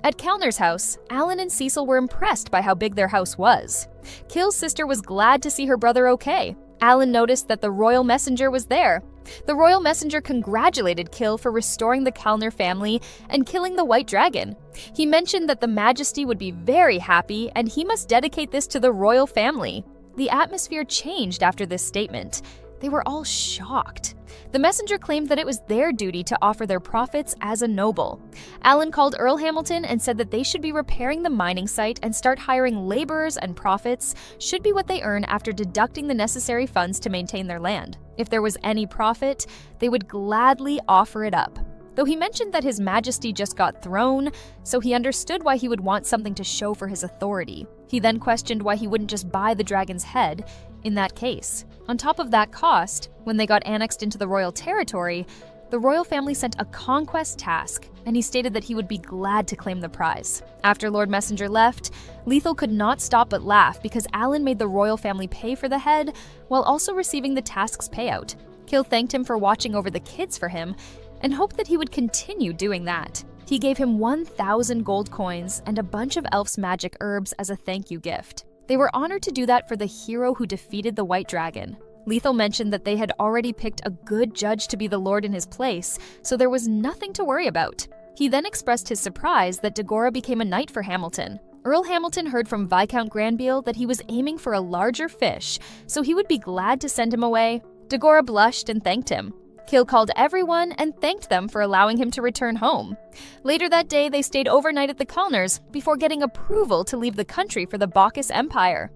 At Kellner's house, Alan and Cecil were impressed by how big their house was. Kill's sister was glad to see her brother okay. Alan noticed that the royal messenger was there. The royal messenger congratulated Kill for restoring the Kellner family and killing the White Dragon. He mentioned that the Majesty would be very happy and he must dedicate this to the royal family. The atmosphere changed after this statement. They were all shocked. The messenger claimed that it was their duty to offer their profits as a noble. Alan called Earl Hamilton and said that they should be repairing the mining site and start hiring laborers, and profits should be what they earn after deducting the necessary funds to maintain their land. If there was any profit, they would gladly offer it up. Though he mentioned that His Majesty just got thrown, so he understood why he would want something to show for his authority. He then questioned why he wouldn't just buy the dragon's head in that case. On top of that cost, when they got annexed into the royal territory, the royal family sent a conquest task, and he stated that he would be glad to claim the prize. After Lord Messenger left, Lethal could not stop but laugh because Alan made the royal family pay for the head while also receiving the task's payout. Kill thanked him for watching over the kids for him and hoped that he would continue doing that. He gave him 1,000 gold coins and a bunch of elf's magic herbs as a thank you gift. They were honored to do that for the hero who defeated the White Dragon. Lethal mentioned that they had already picked a good judge to be the lord in his place, so there was nothing to worry about. He then expressed his surprise that Dagora became a knight for Hamilton. Earl Hamilton heard from Viscount Granville that he was aiming for a larger fish, so he would be glad to send him away. Dagora blushed and thanked him. Kill called everyone and thanked them for allowing him to return home. Later that day, they stayed overnight at the Culners before getting approval to leave the country for the Bacchus Empire.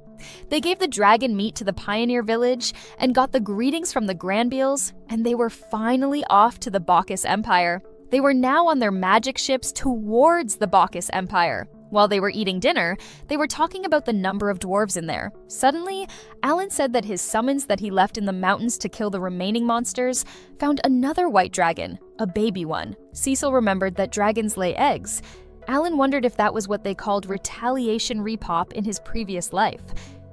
They gave the dragon meat to the pioneer village and got the greetings from the Granvilles, and they were finally off to the Bacchus Empire. They were now on their magic ships towards the Bacchus Empire. While they were eating dinner, they were talking about the number of dwarves in there. Suddenly, Alan said that his summons that he left in the mountains to kill the remaining monsters found another white dragon, a baby one. Cecil remembered that dragons lay eggs. Alan wondered if that was what they called retaliation repop in his previous life.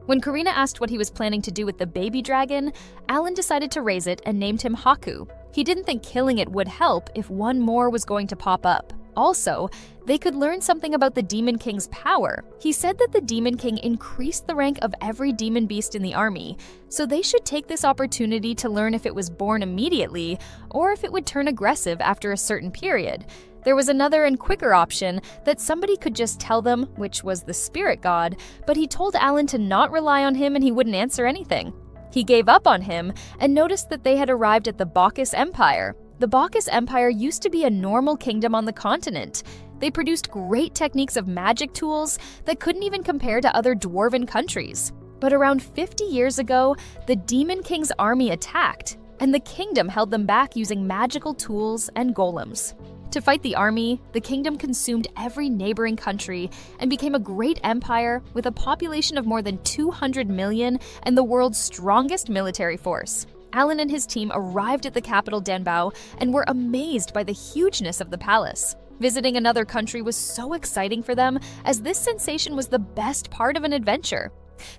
When Karina asked what he was planning to do with the baby dragon, Alan decided to raise it and named him Haku. He didn't think killing it would help if one more was going to pop up. Also, they could learn something about the Demon King's power. He said that the Demon King increased the rank of every demon beast in the army, so they should take this opportunity to learn if it was born immediately or if it would turn aggressive after a certain period. There was another and quicker option that somebody could just tell them, which was the spirit god, but he told Alan to not rely on him and he wouldn't answer anything. He gave up on him and noticed that they had arrived at the Bacchus Empire. The Bacchus Empire used to be a normal kingdom on the continent. They produced great techniques of magic tools that couldn't even compare to other dwarven countries. But around 50 years ago, the Demon King's army attacked, and the kingdom held them back using magical tools and golems. To fight the army, the kingdom consumed every neighboring country and became a great empire with a population of more than 200 million and the world's strongest military force. Alan and his team arrived at the capital Danbao and were amazed by the hugeness of the palace. Visiting another country was so exciting for them, as this sensation was the best part of an adventure.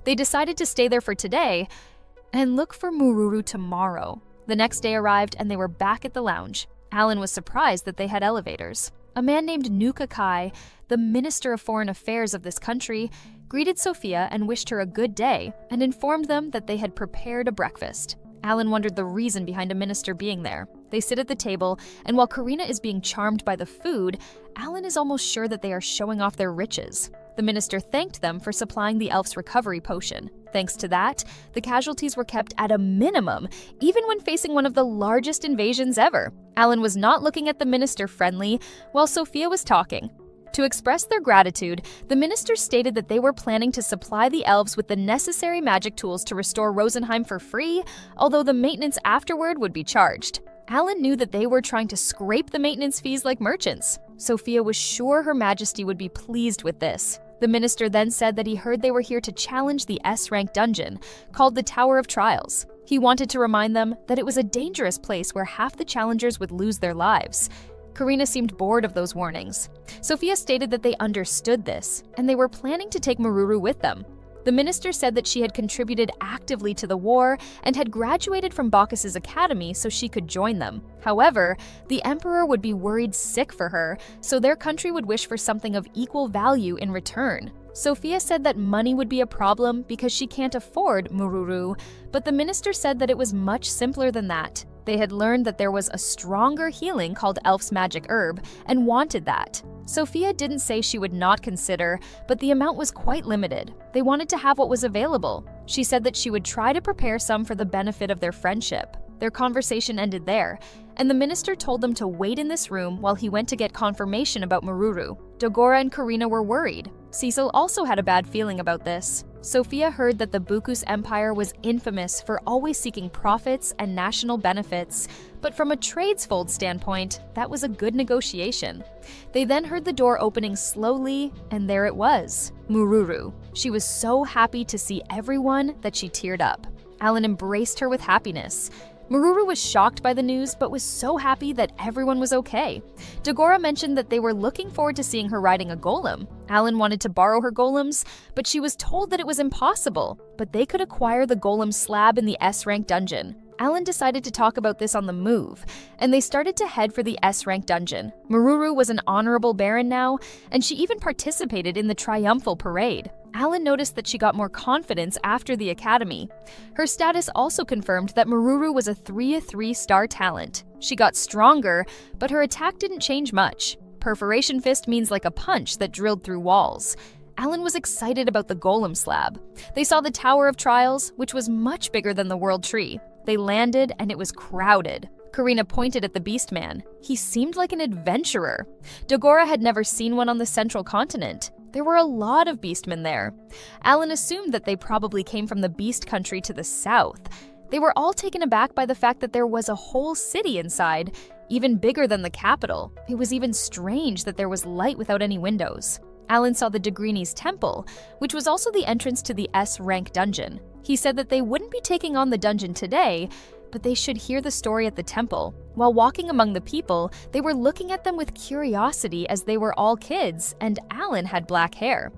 They decided to stay there for today and look for Mururu tomorrow. The next day arrived and they were back at the lounge. Alan was surprised that they had elevators. A man named Nuka Kai, the Minister of Foreign Affairs of this country, greeted Sophia and wished her a good day and informed them that they had prepared a breakfast. Alan wondered the reason behind a minister being there. They sit at the table, and while Karina is being charmed by the food, Alan is almost sure that they are showing off their riches. The minister thanked them for supplying the elf's recovery potion. Thanks to that, the casualties were kept at a minimum, even when facing one of the largest invasions ever. Alan was not looking at the minister friendly while Sophia was talking. To express their gratitude, the minister stated that they were planning to supply the elves with the necessary magic tools to restore Rosenheim for free, although the maintenance afterward would be charged. Alan knew that they were trying to scrape the maintenance fees like merchants. Sophia was sure Her Majesty would be pleased with this. The minister then said that he heard they were here to challenge the S-rank dungeon, called the Tower of Trials. He wanted to remind them that it was a dangerous place where half the challengers would lose their lives. Karina seemed bored of those warnings. Sophia stated that they understood this, and they were planning to take Mururu with them. The minister said that she had contributed actively to the war and had graduated from Bacchus's academy so she could join them. However, the emperor would be worried sick for her, so their country would wish for something of equal value in return. Sophia said that money would be a problem because she can't afford Mururu, but the minister said that it was much simpler than that. They had learned that there was a stronger healing called Elf's Magic Herb and wanted that. Sophia didn't say she would not consider, but the amount was quite limited. They wanted to have what was available. She said that she would try to prepare some for the benefit of their friendship. Their conversation ended there, and the minister told them to wait in this room while he went to get confirmation about Maruru. Dogora and Karina were worried. Cecil also had a bad feeling about this. Sophia heard that the Bukus Empire was infamous for always seeking profits and national benefits, but from a tradesfold standpoint, that was a good negotiation. They then heard the door opening slowly, and there it was, Maruru. She was so happy to see everyone that she teared up. Alan embraced her with happiness. Maruru was shocked by the news, but was so happy that everyone was okay. Dagora mentioned that they were looking forward to seeing her riding a golem. Alan wanted to borrow her golems, but she was told that it was impossible, but they could acquire the golem slab in the S-rank dungeon. Alan decided to talk about this on the move, and they started to head for the S-rank dungeon. Maruru was an honorable baron now, and she even participated in the triumphal parade. Alan noticed that she got more confidence after the academy. Her status also confirmed that Maruru was a 3-3-star talent. She got stronger, but her attack didn't change much. Perforation Fist means like a punch that drilled through walls. Alan was excited about the golem slab. They saw the Tower of Trials, which was much bigger than the World Tree. They landed, and it was crowded. Karina pointed at the Beastman. He seemed like an adventurer. Dagora had never seen one on the central continent. There were a lot of beastmen there. Alan assumed that they probably came from the beast country to the south. They were all taken aback by the fact that there was a whole city inside, even bigger than the capital. It was even strange that there was light without any windows. Alan saw the Degrini's temple, which was also the entrance to the S-rank dungeon. He said that they wouldn't be taking on the dungeon today, but they should hear the story at the temple. While walking among the people, they were looking at them with curiosity as they were all kids, and Alan had black hair.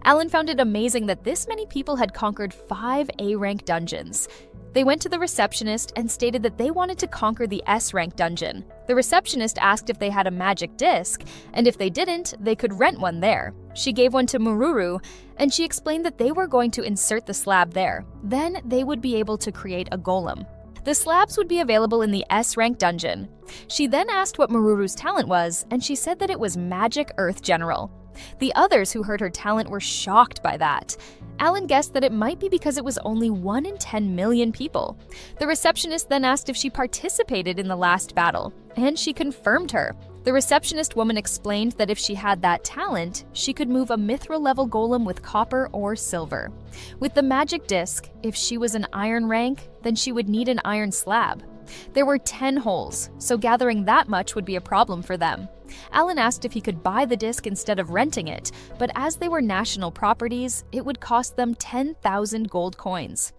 Alan found it amazing that this many people had conquered 5 A-rank dungeons. They went to the receptionist and stated that they wanted to conquer the S-rank dungeon. The receptionist asked if they had a magic disc, and if they didn't, they could rent one there. She gave one to Maruru, and she explained that they were going to insert the slab there. Then they would be able to create a golem. The slabs would be available in the S-rank dungeon. She then asked what Maruru's talent was, and she said that it was Magic Earth General. The others who heard her talent were shocked by that. Alan guessed that it might be because it was only 1 in 10 million people. The receptionist then asked if she participated in the last battle, and she confirmed her. The receptionist woman explained that if she had that talent, she could move a mithril-level golem with copper or silver. With the magic disc, if she was an iron rank, then she would need an iron slab. There were 10 holes, so gathering that much would be a problem for them. Alan asked if he could buy the disc instead of renting it, but as they were national properties, it would cost them 10,000 gold coins.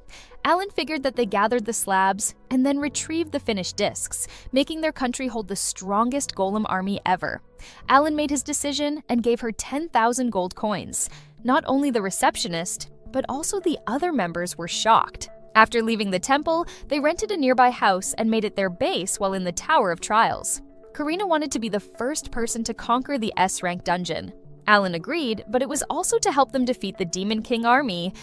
Alan figured that they gathered the slabs and then retrieved the finished discs, making their country hold the strongest golem army ever. Alan made his decision and gave her 10,000 gold coins. Not only the receptionist, but also the other members were shocked. After leaving the temple, they rented a nearby house and made it their base while in the Tower of Trials. Karina wanted to be the first person to conquer the S-rank dungeon. Alan agreed, but it was also to help them defeat the Demon King army,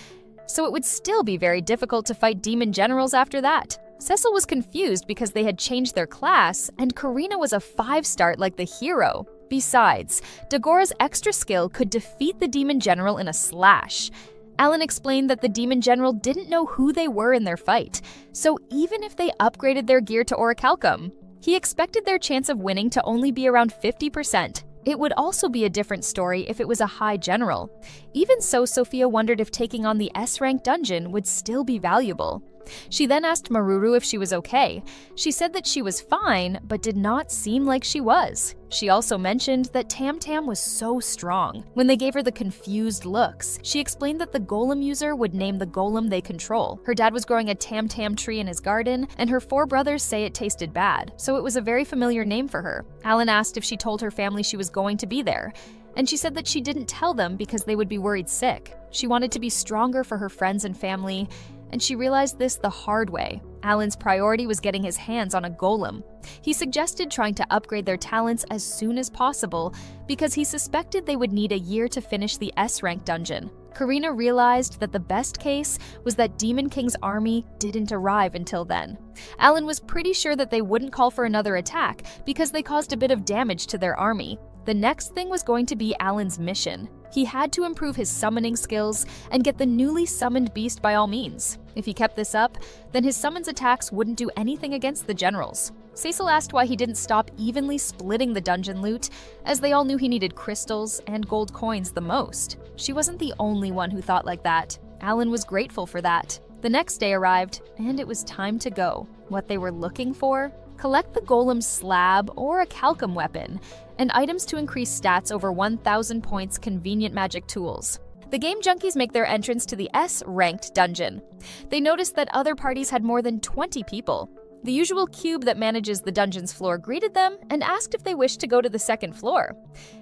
so it would still be very difficult to fight demon generals after that. Cecil was confused because they had changed their class, and Karina was a 5-star like the hero. Besides, Dagora's extra skill could defeat the demon general in a slash. Alan explained that the demon general didn't know who they were in their fight, so even if they upgraded their gear to orichalcum, he expected their chance of winning to only be around 50%. It would also be a different story if it was a high general. Even so, Sophia wondered if taking on the S-rank dungeon would still be valuable. She then asked Maruru if she was okay. She said that she was fine, but did not seem like she was. She also mentioned that Tam Tam was so strong. When they gave her the confused looks, she explained that the golem user would name the golem they control. Her dad was growing a Tam Tam tree in his garden, and her 4 brothers say it tasted bad, so it was a very familiar name for her. Alan asked if she told her family she was going to be there, and she said that she didn't tell them because they would be worried sick. She wanted to be stronger for her friends and family, and she realized this the hard way. Alan's priority was getting his hands on a golem. He suggested trying to upgrade their talents as soon as possible because he suspected they would need a year to finish the S-rank dungeon. Karina realized that the best case was that Demon King's army didn't arrive until then. Alan was pretty sure that they wouldn't call for another attack because they caused a bit of damage to their army. The next thing was going to be Alan's mission. He had to improve his summoning skills and get the newly summoned beast by all means. If he kept this up, then his summons attacks wouldn't do anything against the generals. Cecil asked why he didn't stop evenly splitting the dungeon loot, as they all knew he needed crystals and gold coins the most. She wasn't the only one who thought like that. Alan was grateful for that. The next day arrived, and it was time to go. What they were looking for? Collect the golem's slab or a calcum weapon, and items to increase stats over 1,000 points convenient magic tools. The game junkies make their entrance to the S-ranked dungeon. They noticed that other parties had more than 20 people. The usual cube that manages the dungeon's floor greeted them and asked if they wished to go to the second floor.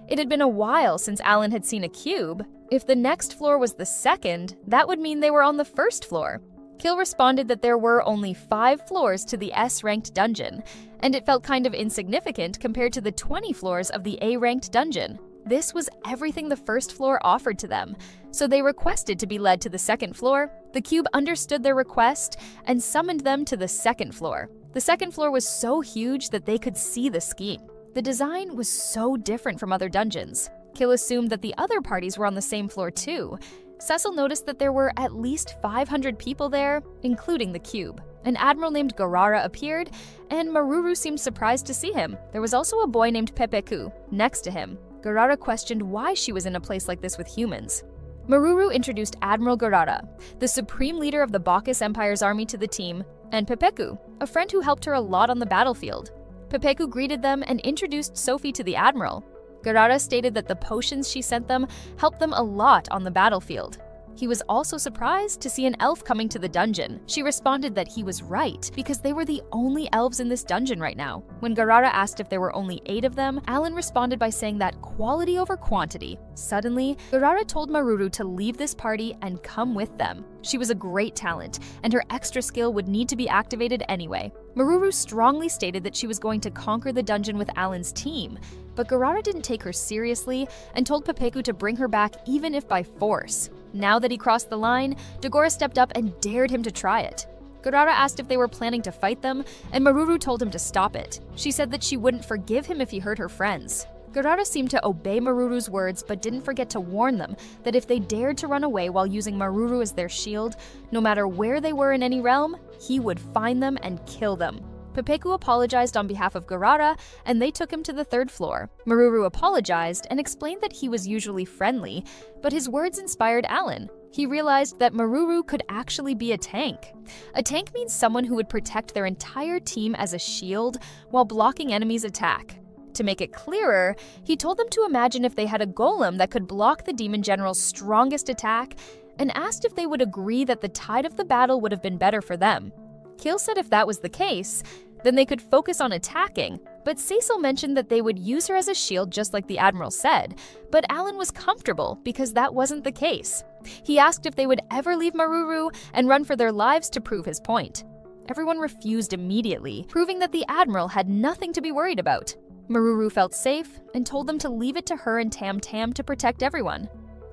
It had been a while since Alan had seen a cube. If the next floor was the second, that would mean they were on the first floor. Kill responded that there were only 5 floors to the S-ranked dungeon, and it felt kind of insignificant compared to the 20 floors of the A-ranked dungeon. This was everything the first floor offered to them, so they requested to be led to the second floor. The cube understood their request and summoned them to the second floor. The second floor was so huge that they could see the scheme. The design was so different from other dungeons. Kill assumed that the other parties were on the same floor too. Cecil noticed that there were at least 500 people there, including the cube. An admiral named Garara appeared, and Maruru seemed surprised to see him. There was also a boy named Pepeku next to him. Garara questioned why she was in a place like this with humans. Maruru introduced Admiral Garara, the supreme leader of the Bacchus Empire's army, to the team, and Pepeku, a friend who helped her a lot on the battlefield. Pepeku greeted them and introduced Sophie to the admiral. Garara stated that the potions she sent them helped them a lot on the battlefield. He was also surprised to see an elf coming to the dungeon. She responded that he was right, because they were the only elves in this dungeon right now. When Garara asked if there were only 8 of them, Alan responded by saying that quality over quantity. Suddenly, Garara told Maruru to leave this party and come with them. She was a great talent, and her extra skill would need to be activated anyway. Maruru strongly stated that she was going to conquer the dungeon with Alan's team, but Garara didn't take her seriously and told Pepeku to bring her back even if by force. Now that he crossed the line, Dagora stepped up and dared him to try it. Garara asked if they were planning to fight them, and Maruru told him to stop it. She said that she wouldn't forgive him if he hurt her friends. Garara seemed to obey Maruru's words, but didn't forget to warn them that if they dared to run away while using Maruru as their shield, no matter where they were in any realm, he would find them and kill them. Pepeku apologized on behalf of Garara, and they took him to the 3rd floor. Maruru apologized and explained that he was usually friendly, but his words inspired Alan. He realized that Maruru could actually be a tank. A tank means someone who would protect their entire team as a shield while blocking enemies' attack. To make it clearer, he told them to imagine if they had a golem that could block the demon general's strongest attack, and asked if they would agree that the tide of the battle would have been better for them. Kill said if that was the case, then they could focus on attacking, but Cecil mentioned that they would use her as a shield just like the Admiral said, but Alan was comfortable because that wasn't the case. He asked if they would ever leave Maruru and run for their lives to prove his point. Everyone refused immediately, proving that the Admiral had nothing to be worried about. Maruru felt safe and told them to leave it to her and Tam Tam to protect everyone.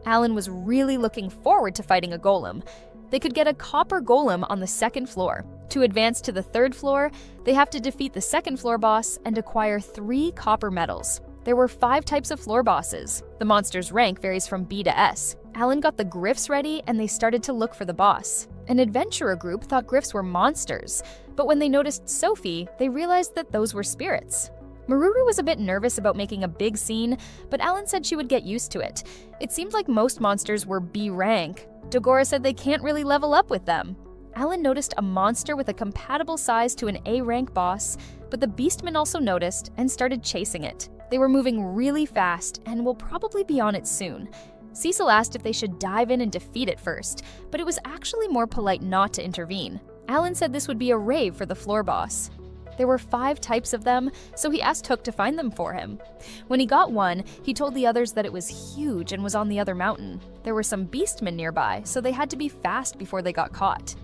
Alan was really looking forward to fighting a golem. They could get a copper golem on the 2nd floor. To advance to the 3rd floor, they have to defeat the 2nd floor boss and acquire 3 copper medals. There were 5 types of floor bosses. The monster's rank varies from B to S. Alan got the Griffs ready and they started to look for the boss. An adventurer group thought Griffs were monsters, but when they noticed Sophie, they realized that those were spirits. Maruru was a bit nervous about making a big scene, but Alan said she would get used to it. It seemed like most monsters were B rank. Dagora said they can't really level up with them. Alan noticed a monster with a compatible size to an A rank boss, but the beastmen also noticed and started chasing it. They were moving really fast and will probably be on it soon. Cecil asked if they should dive in and defeat it first, but it was actually more polite not to intervene. Alan said this would be a rave for the floor boss. There were 5 types of them, so he asked Hook to find them for him. When he got one, he told the others that it was huge and was on the other mountain. There were some beastmen nearby, so they had to be fast before they got caught.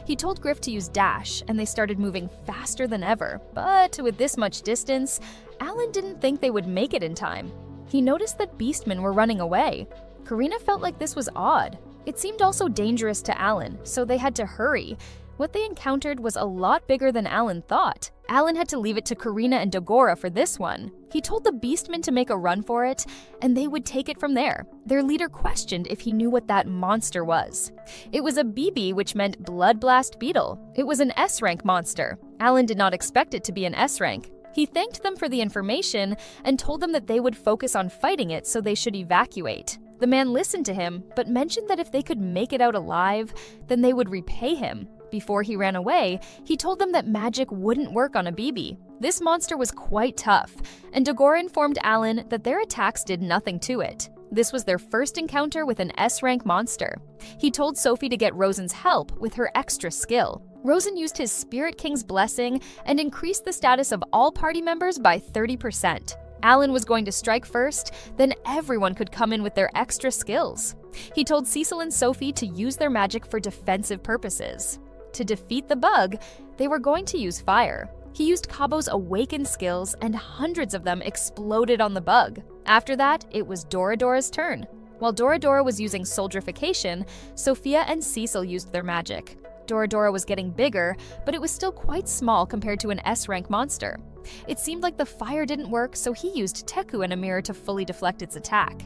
He told Griff to use dash, and they started moving faster than ever. But with this much distance, Alan didn't think they would make it in time. He noticed that beastmen were running away. Karina felt like this was odd. It seemed also dangerous to Alan, so they had to hurry. What they encountered was a lot bigger than Alan thought. Alan had to leave it to Karina and Dogora for this one. He told the Beastmen to make a run for it, and they would take it from there. Their leader questioned if he knew what that monster was. It was a BB, which meant Blood Blast Beetle. It was an S-rank monster. Alan did not expect it to be an S-rank. He thanked them for the information and told them that they would focus on fighting it, so they should evacuate. The man listened to him, but mentioned that if they could make it out alive, then they would repay him. Before he ran away, he told them that magic wouldn't work on a BB. This monster was quite tough, and Dogora informed Alan that their attacks did nothing to it. This was their first encounter with an S-rank monster. He told Sophie to get Rosen's help with her extra skill. Rosen used his Spirit King's blessing and increased the status of all party members by 30%. Alan was going to strike first, then everyone could come in with their extra skills. He told Cecil and Sophie to use their magic for defensive purposes. To defeat the bug, they were going to use fire. He used Cabo's awakened skills, and hundreds of them exploded on the bug. After that, it was Doradora's turn. While Doradora was using soldrification, Sophia and Cecil used their magic. Doradora was getting bigger, but it was still quite small compared to an S-rank monster. It seemed like the fire didn't work, so he used Teku and a mirror to fully deflect its attack.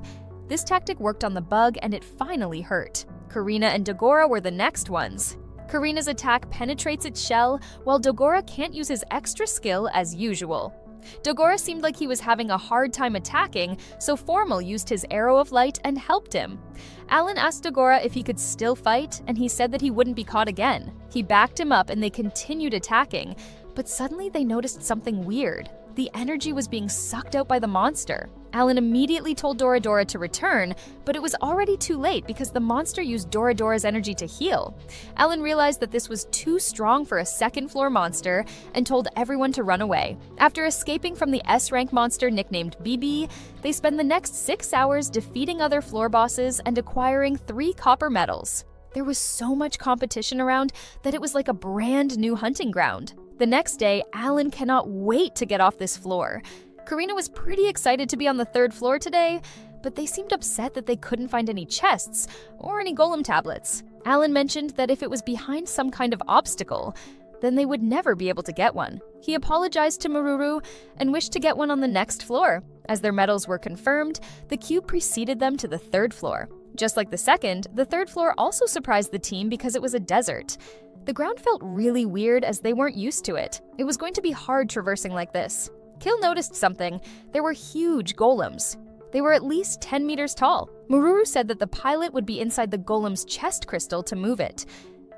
This tactic worked on the bug, and it finally hurt. Karina and Dogora were the next ones. Karina's attack penetrates its shell, while Dogora can't use his extra skill as usual. Dogora seemed like he was having a hard time attacking, so Formal used his Arrow of Light and helped him. Alan asked Dogora if he could still fight, and he said that he wouldn't be caught again. He backed him up and they continued attacking, but suddenly they noticed something weird. The energy was being sucked out by the monster. Alan immediately told Doradora to return, but it was already too late because the monster used Doradora's energy to heal. Alan realized that this was too strong for a second-floor monster and told everyone to run away. After escaping from the S-rank monster nicknamed BB, they spend the next 6 hours defeating other floor bosses and acquiring 3 copper medals. There was so much competition around that it was like a brand new hunting ground. The next day, Alan cannot wait to get off this floor. Karina was pretty excited to be on the 3rd floor today, but they seemed upset that they couldn't find any chests or any golem tablets. Alan mentioned that if it was behind some kind of obstacle, then they would never be able to get one. He apologized to Maruru and wished to get one on the next floor. As their medals were confirmed, the cube preceded them to the 3rd floor. Just like the 2nd, the 3rd floor also surprised the team because it was a desert. The ground felt really weird as they weren't used to it. It was going to be hard traversing like this. Kill noticed something. There were huge golems. They were at least 10 meters tall. Maruru said that the pilot would be inside the golem's chest crystal to move it.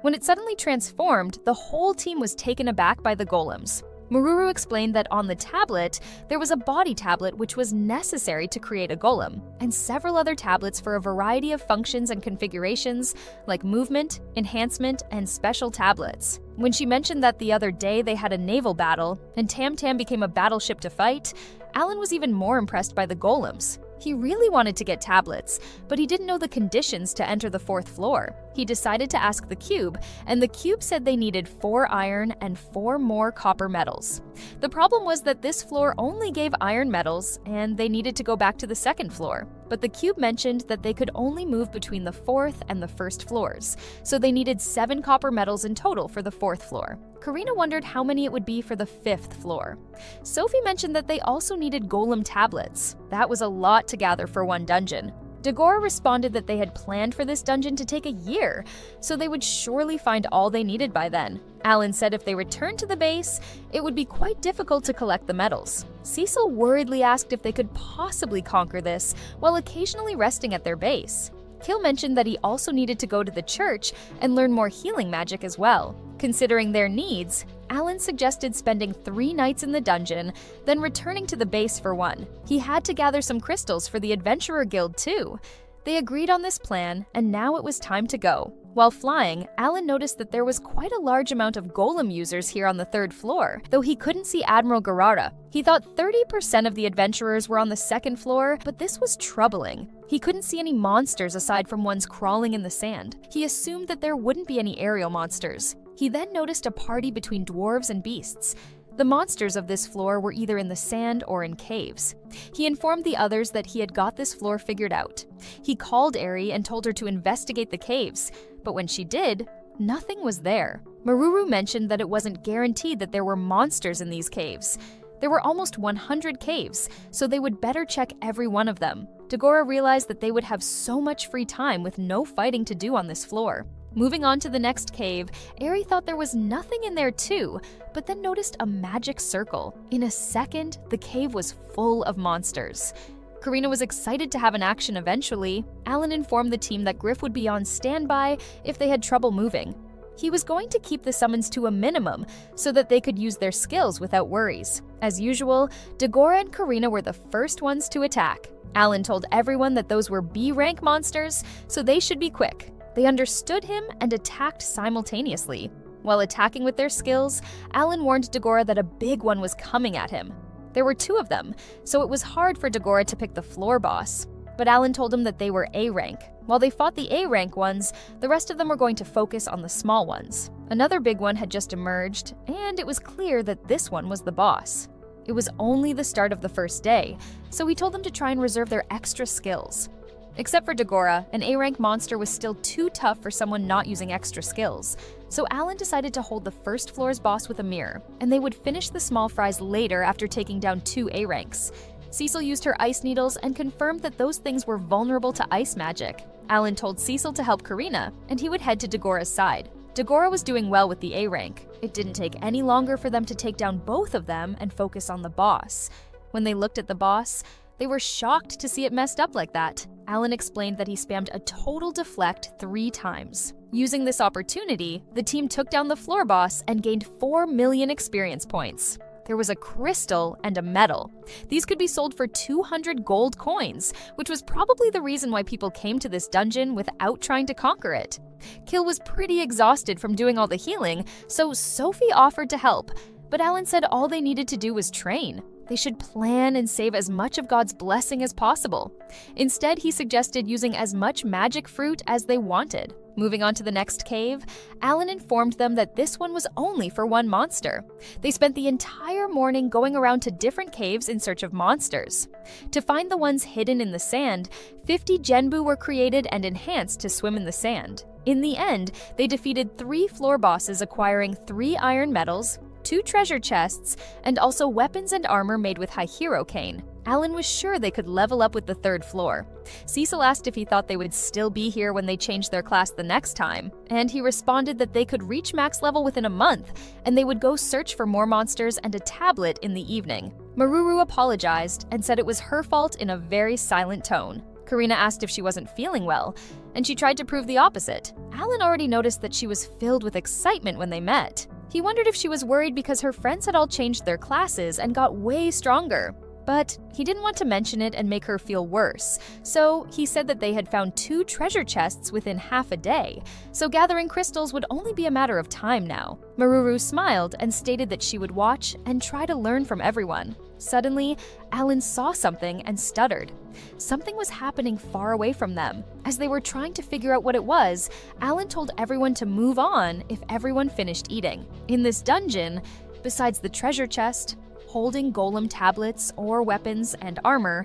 When it suddenly transformed, the whole team was taken aback by the golems. Maruru explained that on the tablet, there was a body tablet which was necessary to create a golem, and several other tablets for a variety of functions and configurations, like movement, enhancement, and special tablets. When she mentioned that the other day they had a naval battle, and Tam Tam became a battleship to fight, Alan was even more impressed by the golems. He really wanted to get tablets, but he didn't know the conditions to enter the 4th floor. He decided to ask the cube, and the cube said they needed 4 iron and 4 more copper medals. The problem was that this floor only gave iron medals, and they needed to go back to the 2nd floor. But the cube mentioned that they could only move between the 4th and the 1st floors, so they needed 7 copper medals in total for the 4th floor. Karina wondered how many it would be for the 5th floor. Sophie mentioned that they also needed golem tablets. That was a lot to gather for one dungeon. Dagora responded that they had planned for this dungeon to take a year, so they would surely find all they needed by then. Alan said if they returned to the base, it would be quite difficult to collect the medals. Cecil worriedly asked if they could possibly conquer this while occasionally resting at their base. Kill mentioned that he also needed to go to the church and learn more healing magic as well. Considering their needs, Alan suggested spending 3 nights in the dungeon, then returning to the base for one. He had to gather some crystals for the Adventurer Guild too. They agreed on this plan, and now it was time to go. While flying, Alan noticed that there was quite a large amount of golem users here on the 3rd floor, though he couldn't see Admiral Garara. He thought 30% of the adventurers were on the 2nd floor, but this was troubling. He couldn't see any monsters aside from ones crawling in the sand. He assumed that there wouldn't be any aerial monsters. He then noticed a party between dwarves and beasts. The monsters of this floor were either in the sand or in caves. He informed the others that he had got this floor figured out. He called Eri and told her to investigate the caves, but when she did, nothing was there. Maruru mentioned that it wasn't guaranteed that there were monsters in these caves. There were almost 100 caves, so they would better check every one of them. Dagora realized that they would have so much free time with no fighting to do on this floor. Moving on to the next cave, Eri thought there was nothing in there too, but then noticed a magic circle. In a second, the cave was full of monsters. Karina was excited to have an action eventually. Alan informed the team that Griff would be on standby if they had trouble moving. He was going to keep the summons to a minimum so that they could use their skills without worries. As usual, Dagora and Karina were the first ones to attack. Alan told everyone that those were B-rank monsters, so they should be quick. They understood him and attacked simultaneously. While attacking with their skills, Alan warned Dagora that a big one was coming at him. There were 2 of them, so it was hard for Dagora to pick the floor boss. But Alan told him that they were A-rank. While they fought the A-rank ones, the rest of them were going to focus on the small ones. Another big one had just emerged, and it was clear that this one was the boss. It was only the start of the first day, so he told them to try and reserve their extra skills. Except for Dagora, an A-rank monster was still too tough for someone not using extra skills, so Alan decided to hold the first floor's boss with a mirror, and they would finish the small fries later after taking down 2 A-ranks. Cecil used her ice needles and confirmed that those things were vulnerable to ice magic. Alan told Cecil to help Karina, and he would head to Dagora's side. Dagora was doing well with the A-rank. It didn't take any longer for them to take down both of them and focus on the boss. When they looked at the boss, they were shocked to see it messed up like that. Alan explained that he spammed a total deflect 3 times. Using this opportunity, the team took down the floor boss and gained 4 million experience points. There was a crystal and a medal. These could be sold for 200 gold coins, which was probably the reason why people came to this dungeon without trying to conquer it. Kill was pretty exhausted from doing all the healing, so Sophie offered to help, but Alan said all they needed to do was train. They should plan and save as much of God's blessing as possible. Instead, he suggested using as much magic fruit as they wanted. Moving on to the next cave, Alan informed them that this one was only for 1 monster. They spent the entire morning going around to different caves in search of monsters. To find the ones hidden in the sand, 50 Genbu were created and enhanced to swim in the sand. In the end, they defeated 3 floor bosses, acquiring 3 iron medals, 2 treasure chests, and also weapons and armor made with Hihiro cane. Alan was sure they could level up with the 3rd floor. Cecil asked if he thought they would still be here when they changed their class the next time, and he responded that they could reach max level within a month, and they would go search for more monsters and a tablet in the evening. Maruru apologized and said it was her fault in a very silent tone. Karina asked if she wasn't feeling well, and she tried to prove the opposite. Alan already noticed that she was filled with excitement when they met. He wondered if she was worried because her friends had all changed their classes and got way stronger. But he didn't want to mention it and make her feel worse, so he said that they had found 2 treasure chests within half a day, so gathering crystals would only be a matter of time now. Maruru smiled and stated that she would watch and try to learn from everyone. Suddenly, Alan saw something and stuttered. Something was happening far away from them. As they were trying to figure out what it was, Alan told everyone to move on if everyone finished eating. In this dungeon, besides the treasure chest, holding golem tablets or weapons and armor,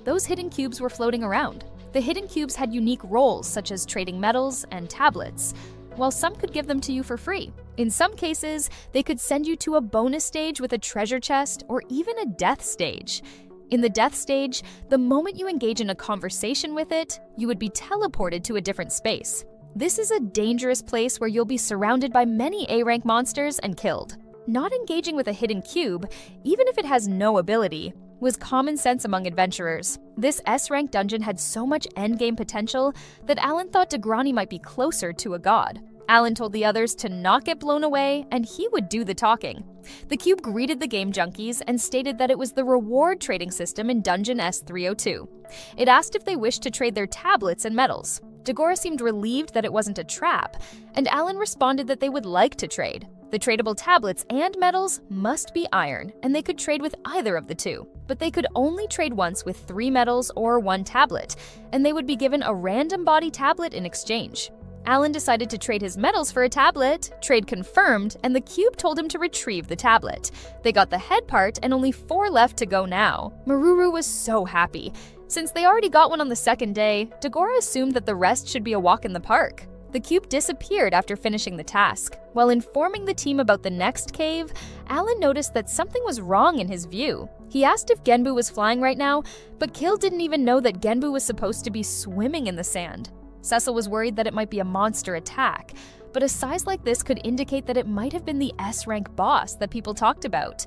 those hidden cubes were floating around. The hidden cubes had unique roles such as trading metals and tablets, while some could give them to you for free. In some cases, they could send you to a bonus stage with a treasure chest or even a death stage. In the death stage, the moment you engage in a conversation with it, you would be teleported to a different space. This is a dangerous place where you'll be surrounded by many A-rank monsters and killed. Not engaging with a hidden cube, even if it has no ability, was common sense among adventurers. This S-rank dungeon had so much endgame potential that Alan thought Degrani might be closer to a god. Alan told the others to not get blown away, and he would do the talking. The cube greeted the game junkies and stated that it was the reward trading system in Dungeon S302. It asked if they wished to trade their tablets and medals. Dagora seemed relieved that it wasn't a trap, and Alan responded that they would like to trade. The tradable tablets and medals must be iron, and they could trade with either of the 2. But they could only trade once with 3 medals or 1 tablet, and they would be given a random body tablet in exchange. Alan decided to trade his medals for a tablet. Trade confirmed, and the cube told him to retrieve the tablet. They got the head part, and only 4 left to go now. Maruru was so happy. Since they already got one on the second day, Dagora assumed that the rest should be a walk in the park. The cube disappeared after finishing the task. While informing the team about the next cave, Alan noticed that something was wrong in his view. He asked if Genbu was flying right now, but Kill didn't even know that Genbu was supposed to be swimming in the sand. Cecil was worried that it might be a monster attack, but a size like this could indicate that it might have been the S-rank boss that people talked about.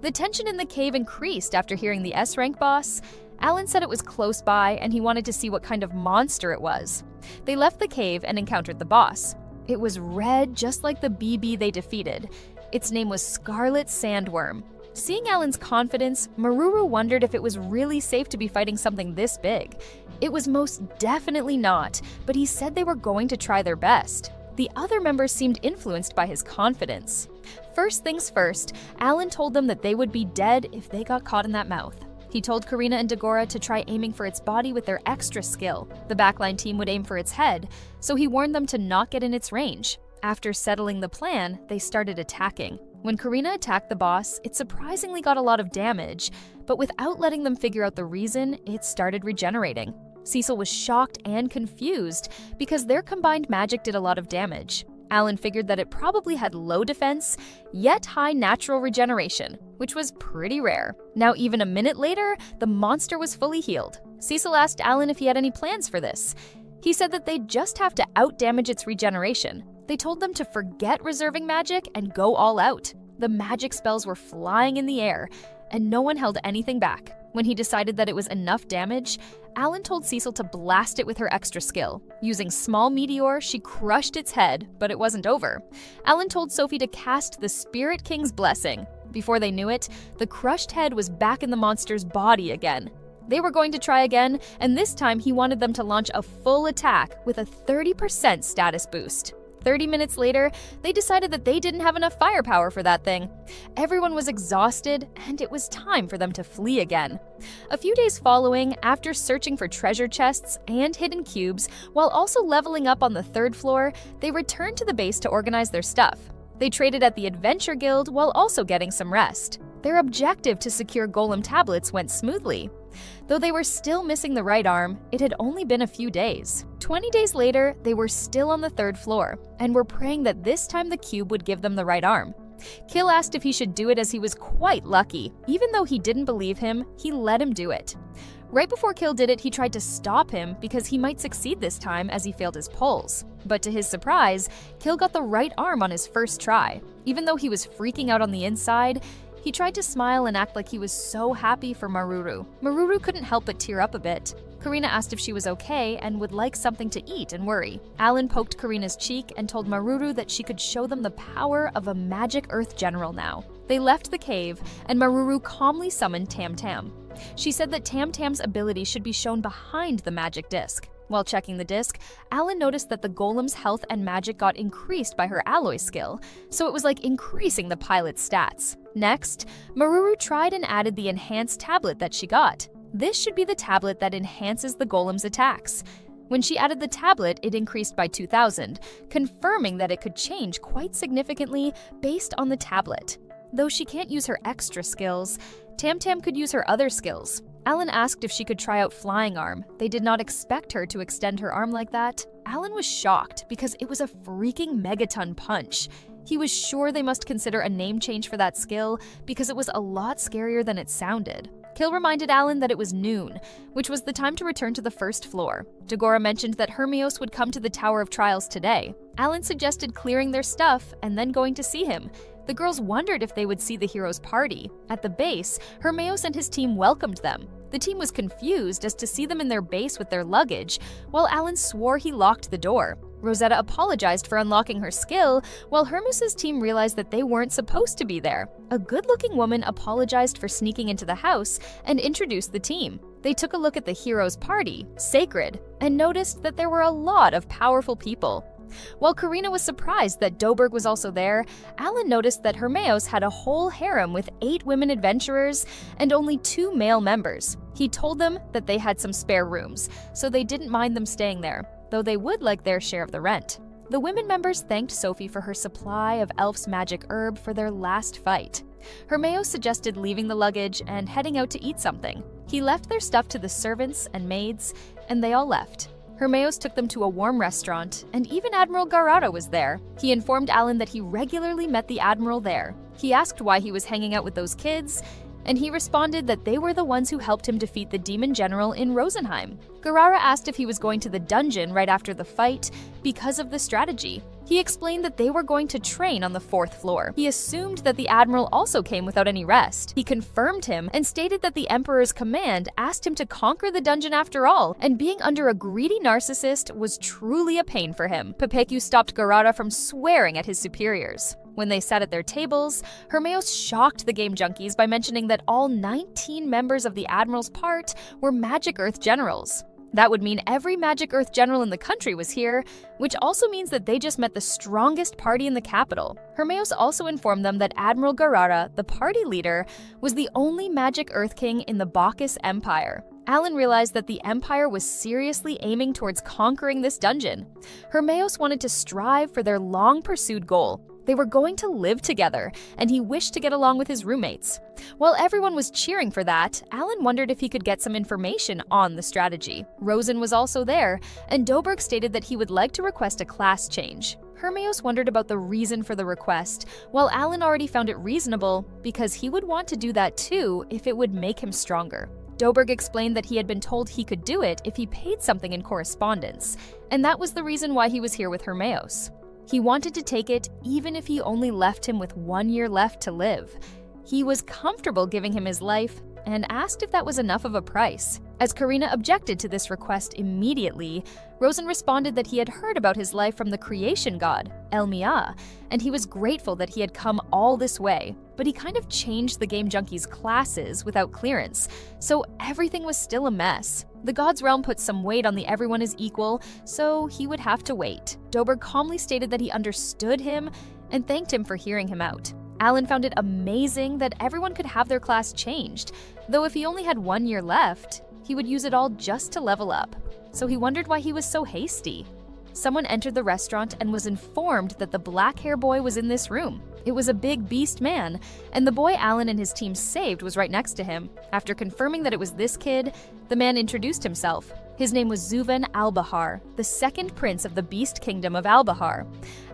The tension in the cave increased after hearing the S-rank boss. Alan said it was close by and he wanted to see what kind of monster it was. They left the cave and encountered the boss. It was red, just like the BB they defeated. Its name was Scarlet Sandworm. Seeing Alan's confidence, Maruru wondered if it was really safe to be fighting something this big. It was most definitely not, but he said they were going to try their best. The other members seemed influenced by his confidence. First things first, Alan told them that they would be dead if they got caught in that mouth. He told Karina and Dagora to try aiming for its body with their extra skill. The backline team would aim for its head, so he warned them to not get in its range. After settling the plan, they started attacking. When Karina attacked the boss, it surprisingly got a lot of damage, but without letting them figure out the reason, it started regenerating. Cecil was shocked and confused because their combined magic did a lot of damage. Alan figured that it probably had low defense, yet high natural regeneration, which was pretty rare. Now, even a minute later, the monster was fully healed. Cecil asked Alan if he had any plans for this. He said that they'd just have to outdamage its regeneration. They told them to forget reserving magic and go all out. The magic spells were flying in the air, and no one held anything back. When he decided that it was enough damage, Alan told Cecil to blast it with her extra skill. Using small meteor, she crushed its head, but it wasn't over. Alan told Sophie to cast the Spirit King's blessing. Before they knew it, the crushed head was back in the monster's body again. They were going to try again, and this time he wanted them to launch a full attack with a 30% status boost. 30 minutes later, they decided that they didn't have enough firepower for that thing. Everyone was exhausted, and it was time for them to flee again. A few days following, after searching for treasure chests and hidden cubes, while also leveling up on the 3rd floor, they returned to the base to organize their stuff. They traded at the Adventure Guild while also getting some rest. Their objective to secure golem tablets went smoothly. Though they were still missing the right arm, it had only been a few days. 20 days later, they were still on the 3rd floor, and were praying that this time the cube would give them the right arm. Kill asked if he should do it as he was quite lucky. Even though he didn't believe him, he let him do it. Right before Kill did it, he tried to stop him because he might succeed this time as he failed his pulls. But to his surprise, Kill got the right arm on his first try. Even though he was freaking out on the inside, he tried to smile and act like he was so happy for Maruru. Maruru couldn't help but tear up a bit. Karina asked if she was okay and would like something to eat and worry. Alan poked Karina's cheek and told Maruru that she could show them the power of a magic earth general now. They left the cave, and Maruru calmly summoned Tam Tam. She said that Tam Tam's ability should be shown behind the magic disc. While checking the disc, Alan noticed that the golem's health and magic got increased by her alloy skill, so it was like increasing the pilot's stats. Next, Maruru tried and added the enhanced tablet that she got. This should be the tablet that enhances the golem's attacks. When she added the tablet, it increased by 2,000, confirming that it could change quite significantly based on the tablet. Though she can't use her extra skills, Tam Tam could use her other skills. Alan asked if she could try out Flying Arm. They did not expect her to extend her arm like that. Alan was shocked because it was a freaking megaton punch. He was sure they must consider a name change for that skill because it was a lot scarier than it sounded. Kill reminded Alan that it was noon, which was the time to return to the 1st floor. Dagora mentioned that Hermios would come to the Tower of Trials today. Alan suggested clearing their stuff and then going to see him. The girls wondered if they would see the heroes' party. At the base, Hermios and his team welcomed them. The team was confused as to see them in their base with their luggage, while Alan swore he locked the door. Rosetta apologized for unlocking her skill, while Hermios' team realized that they weren't supposed to be there. A good-looking woman apologized for sneaking into the house and introduced the team. They took a look at the heroes' party, Sacred, and noticed that there were a lot of powerful people. While Karina was surprised that Doberg was also there, Alan noticed that Hermios had a whole harem with 8 women adventurers and only 2 male members. He told them that they had some spare rooms, so they didn't mind them staying there. though they would like their share of the rent. The women members thanked Sophie for her supply of Elf's magic herb for their last fight. Hermeos suggested leaving the luggage and heading out to eat something. He left their stuff to the servants and maids, and they all left. Hermeos took them to a warm restaurant, and even Admiral Garada was there. He informed Alan that he regularly met the Admiral there. He asked why he was hanging out with those kids, and he responded that they were the ones who helped him defeat the demon general in Rosenheim. Garara asked if he was going to the dungeon right after the fight because of the strategy. He explained that they were going to train on the 4th floor. He assumed that the Admiral also came without any rest. He confirmed him and stated that the Emperor's command asked him to conquer the dungeon after all, and being under a greedy narcissist was truly a pain for him. Pepeku stopped Garada from swearing at his superiors. When they sat at their tables, Hermeos shocked the game junkies by mentioning that all 19 members of the Admiral's part were Magic Earth generals. That would mean every Magic Earth general in the country was here, which also means that they just met the strongest party in the capital. Hermeos also informed them that Admiral Garada, the party leader, was the only Magic Earth king in the Bacchus Empire. Alan realized that the Empire was seriously aiming towards conquering this dungeon. Hermeos wanted to strive for their long-pursued goal. They were going to live together, and he wished to get along with his roommates. While everyone was cheering for that, Alan wondered if he could get some information on the strategy. Rosen was also there, and Doberg stated that he would like to request a class change. Hermeos wondered about the reason for the request, while Alan already found it reasonable because he would want to do that too if it would make him stronger. Doberg explained that he had been told he could do it if he paid something in correspondence, and that was the reason why he was here with Hermeos. He wanted to take it even if he only left him with 1 year left to live. He was comfortable giving him his life and asked if that was enough of a price. As Karina objected to this request immediately, Rosen responded that he had heard about his life from the creation god, Elmia, and he was grateful that he had come all this way, but he kind of changed the Game Junkies' classes without clearance, so everything was still a mess. The God's Realm put some weight on the everyone is equal, so he would have to wait. Doberg calmly stated that he understood him and thanked him for hearing him out. Alan found it amazing that everyone could have their class changed, though if he only had 1 year left, he would use it all just to level up. So he wondered why he was so hasty. Someone entered the restaurant and was informed that the black hair boy was in this room. It was a big beast man, and the boy Alan and his team saved was right next to him. After confirming that it was this kid, the man introduced himself. His name was Zuven Albahar, the second prince of the Beast Kingdom of Albahar.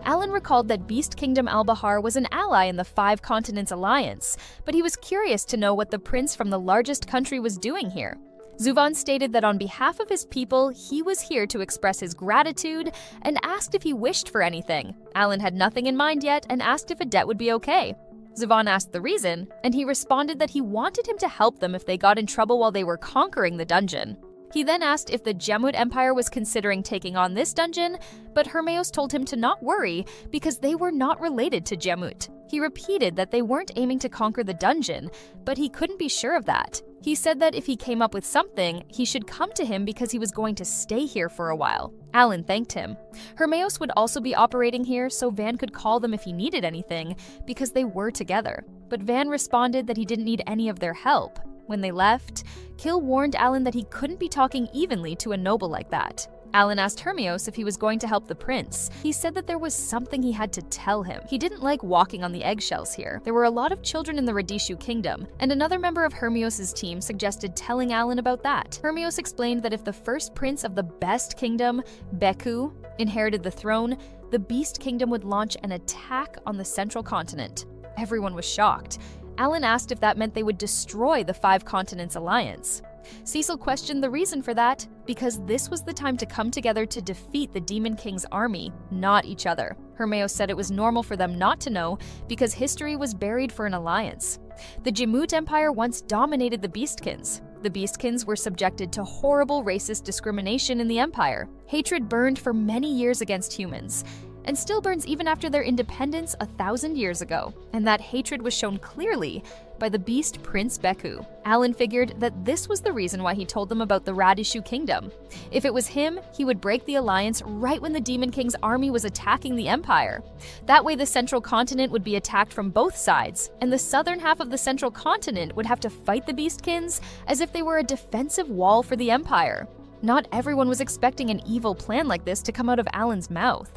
Alan recalled that Beast Kingdom Albahar was an ally in the Five Continents Alliance, but he was curious to know what the prince from the largest country was doing here. Zuvan stated that on behalf of his people, he was here to express his gratitude and asked if he wished for anything. Alan had nothing in mind yet and asked if a debt would be okay. Zuvan asked the reason, and he responded that he wanted him to help them if they got in trouble while they were conquering the dungeon. He then asked if the Jemut Empire was considering taking on this dungeon, but Hermeos told him to not worry because they were not related to Jemut. He repeated that they weren't aiming to conquer the dungeon, but he couldn't be sure of that. He said that if he came up with something, he should come to him because he was going to stay here for a while. Alan thanked him. Hermeos would also be operating here so Van could call them if he needed anything, because they were together. But Van responded that he didn't need any of their help. When they left, Kill warned Alan that he couldn't be talking evenly to a noble like that. Alan asked Hermeos if he was going to help the prince. He said that there was something he had to tell him. He didn't like walking on the eggshells here. There were a lot of children in the Radishu kingdom, and another member of Hermeos' team suggested telling Alan about that. Hermeos explained that if the first prince of the best kingdom, Beku, inherited the throne, the Beast Kingdom would launch an attack on the central continent. Everyone was shocked. Alan asked if that meant they would destroy the Five Continents Alliance. Cecil questioned the reason for that, because this was the time to come together to defeat the Demon King's army, not each other. Hermeos said it was normal for them not to know, because history was buried for an alliance. The Jemut Empire once dominated the Beastkins. The Beastkins were subjected to horrible racist discrimination in the Empire. Hatred burned for many years against humans, and still burns even after their independence 1,000 years ago. And that hatred was shown clearly by the beast Prince Beku. Alan figured that this was the reason why he told them about the Radishu Kingdom. If it was him, he would break the alliance right when the Demon King's army was attacking the Empire. That way the central continent would be attacked from both sides, and the southern half of the central continent would have to fight the Beastkins as if they were a defensive wall for the Empire. Not everyone was expecting an evil plan like this to come out of Alan's mouth.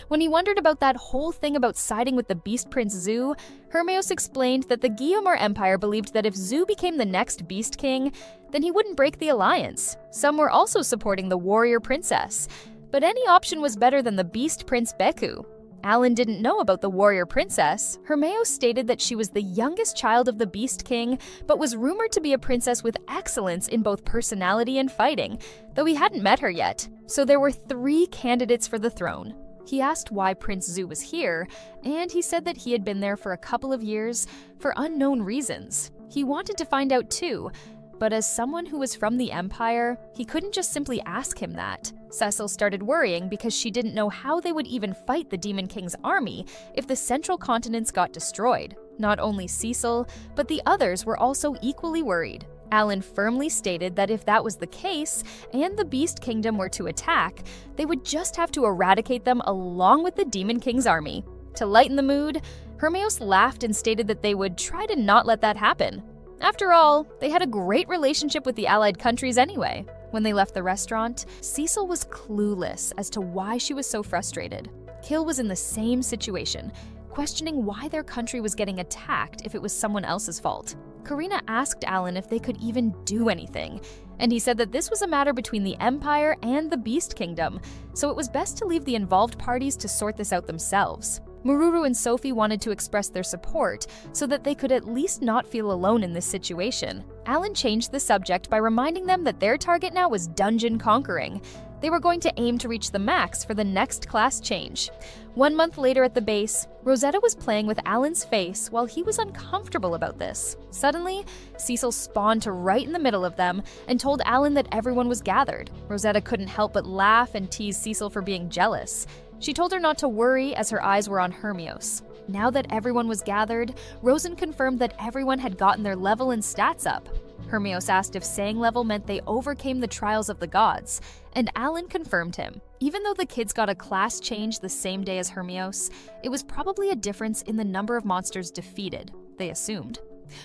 When he wondered about that whole thing about siding with the Beast Prince Zu, Hermios explained that the Guillemot Empire believed that if Zu became the next Beast King, then he wouldn't break the alliance. Some were also supporting the warrior princess, but any option was better than the Beast Prince Beku. Alan didn't know about the warrior princess. Hermios stated that she was the youngest child of the Beast King, but was rumored to be a princess with excellence in both personality and fighting, though he hadn't met her yet. So there were 3 candidates for the throne. He asked why Prince Zu was here, and he said that he had been there for a couple of years for unknown reasons. He wanted to find out too, but as someone who was from the Empire, he couldn't just simply ask him that. Cecil started worrying because she didn't know how they would even fight the Demon King's army if the central continents got destroyed. Not only Cecil, but the others were also equally worried. Alan firmly stated that if that was the case, and the Beast Kingdom were to attack, they would just have to eradicate them along with the Demon King's army. To lighten the mood, Hermios laughed and stated that they would try to not let that happen. After all, they had a great relationship with the allied countries anyway. When they left the restaurant, Cecil was clueless as to why she was so frustrated. Kil was in the same situation, questioning why their country was getting attacked if it was someone else's fault. Karina asked Alan if they could even do anything, and he said that this was a matter between the Empire and the Beast Kingdom, so it was best to leave the involved parties to sort this out themselves. Mururu and Sophie wanted to express their support so that they could at least not feel alone in this situation. Alan changed the subject by reminding them that their target now was dungeon conquering. They were going to aim to reach the max for the next class change. 1 month later at the base, Rosetta was playing with Alan's face while he was uncomfortable about this. Suddenly, Cecil spawned to right in the middle of them and told Alan that everyone was gathered. Rosetta couldn't help but laugh and tease Cecil for being jealous. She told her not to worry as her eyes were on Hermios. Now that everyone was gathered, Rosen confirmed that everyone had gotten their level and stats up. Hermios asked if saying level meant they overcame the trials of the gods, and Alan confirmed him. Even though the kids got a class change the same day as Hermios, it was probably a difference in the number of monsters defeated, they assumed.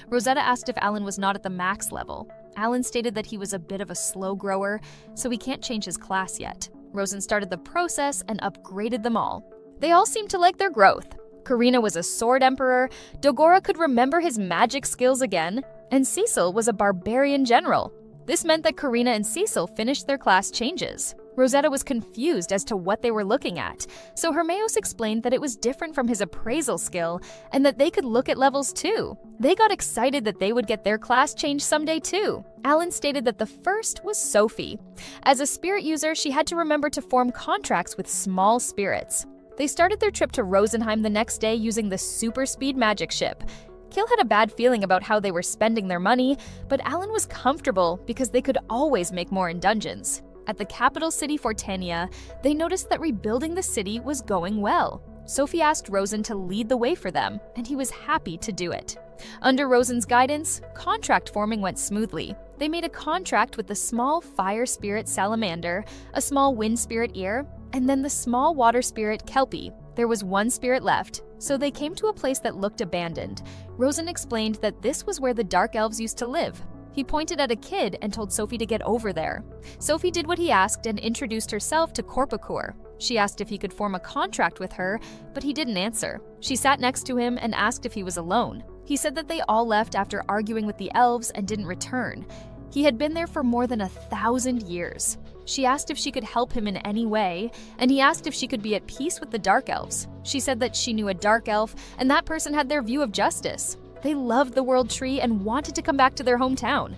Rosetta asked if Alan was not at the max level. Alan stated that he was a bit of a slow grower, so he can't change his class yet. Rosen started the process and upgraded them all. They all seemed to like their growth. Karina was a sword emperor, Dogora could remember his magic skills again, and Cecil was a barbarian general. This meant that Karina and Cecil finished their class changes. Rosetta was confused as to what they were looking at, so Hermios explained that it was different from his appraisal skill and that they could look at levels too. They got excited that they would get their class change someday too. Alan stated that the first was Sophie. As a spirit user, she had to remember to form contracts with small spirits. They started their trip to Rosenheim the next day using the super speed magic ship. Kil had a bad feeling about how they were spending their money, but Alan was comfortable because they could always make more in dungeons. At the capital city Fortania, they noticed that rebuilding the city was going well. Sophie asked Rosen to lead the way for them, and he was happy to do it. Under Rosen's guidance, contract forming went smoothly. They made a contract with the small fire spirit Salamander, a small wind spirit Ear, and then the small water spirit Kelpie. There was one spirit left, so they came to a place that looked abandoned. Rosen explained that this was where the Dark Elves used to live. He pointed at a kid and told Sophie to get over there. Sophie did what he asked and introduced herself to Corpacor. She asked if he could form a contract with her, but he didn't answer. She sat next to him and asked if he was alone. He said that they all left after arguing with the elves and didn't return. He had been there for more than 1,000 years. She asked if she could help him in any way, and he asked if she could be at peace with the Dark Elves. She said that she knew a Dark Elf, and that person had their view of justice. They loved the World Tree and wanted to come back to their hometown.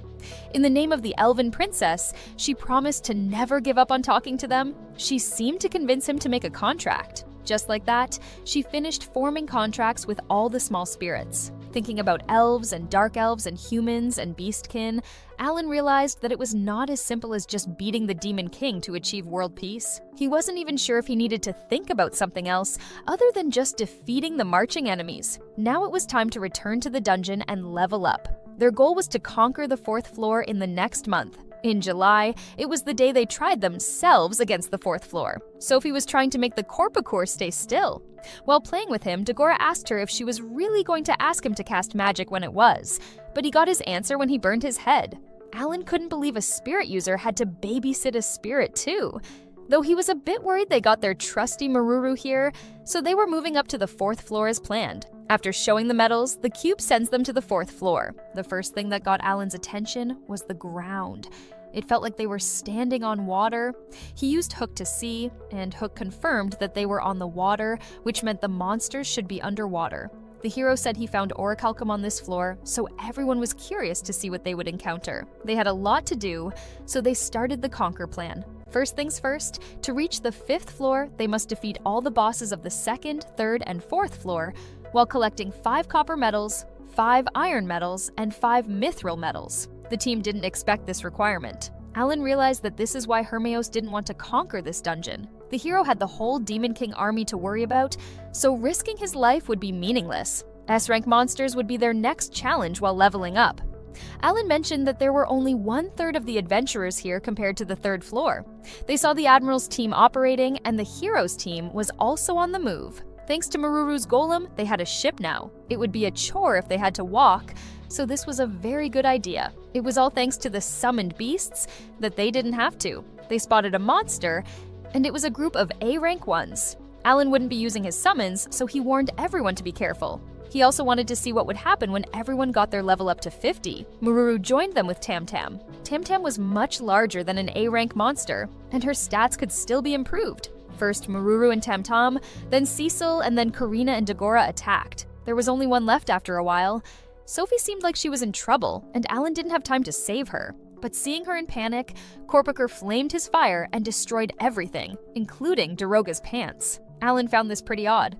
In the name of the Elven Princess, she promised to never give up on talking to them. She seemed to convince him to make a contract. Just like that, she finished forming contracts with all the small spirits. Thinking about elves and dark elves and humans and beastkin, Alan realized that it was not as simple as just beating the Demon King to achieve world peace. He wasn't even sure if he needed to think about something else other than just defeating the marching enemies. Now it was time to return to the dungeon and level up. Their goal was to conquer the 4th floor in the next month. In July, it was the day they tried themselves against the 4th floor. Sophie was trying to make the Corpacor stay still. While playing with him, Dagora asked her if she was really going to ask him to cast magic when it was, but he got his answer when he burned his head. Alan couldn't believe a spirit user had to babysit a spirit too. Though he was a bit worried they got their trusty Maruru here, so they were moving up to the 4th floor as planned. After showing the medals, the cube sends them to the 4th floor. The first thing that got Alan's attention was the ground. It felt like they were standing on water. He used Hook to see, and Hook confirmed that they were on the water, which meant the monsters should be underwater. The hero said he found orichalcum on this floor, so everyone was curious to see what they would encounter. They had a lot to do, so they started the conquer plan. First things first, to reach the 5th floor, they must defeat all the bosses of the 2nd, 3rd, and 4th floor, while collecting 5 copper medals, 5 iron medals, and 5 mithril medals. The team didn't expect this requirement. Alan realized that this is why Hermeos didn't want to conquer this dungeon. The hero had the whole Demon King army to worry about, so risking his life would be meaningless. S-rank monsters would be their next challenge while leveling up. Alan mentioned that there were only 1/3 of the adventurers here compared to the 3rd floor. They saw the Admiral's team operating, and the hero's team was also on the move. Thanks to Maruru's golem, they had a ship now. It would be a chore if they had to walk, so this was a very good idea. It was all thanks to the summoned beasts that they didn't have to. They spotted a monster, and it was a group of A-rank ones. Alan wouldn't be using his summons, so he warned everyone to be careful. He also wanted to see what would happen when everyone got their level up to 50. Maruru joined them with Tam Tam. Tam Tam was much larger than an A-rank monster, and her stats could still be improved. First Maruru and Tam Tam, then Cecil, and then Karina and Dagora attacked. There was only one left after a while. Sophie seemed like she was in trouble, and Alan didn't have time to save her. But seeing her in panic, Korpiker flamed his fire and destroyed everything, including Daroga's pants. Alan found this pretty odd.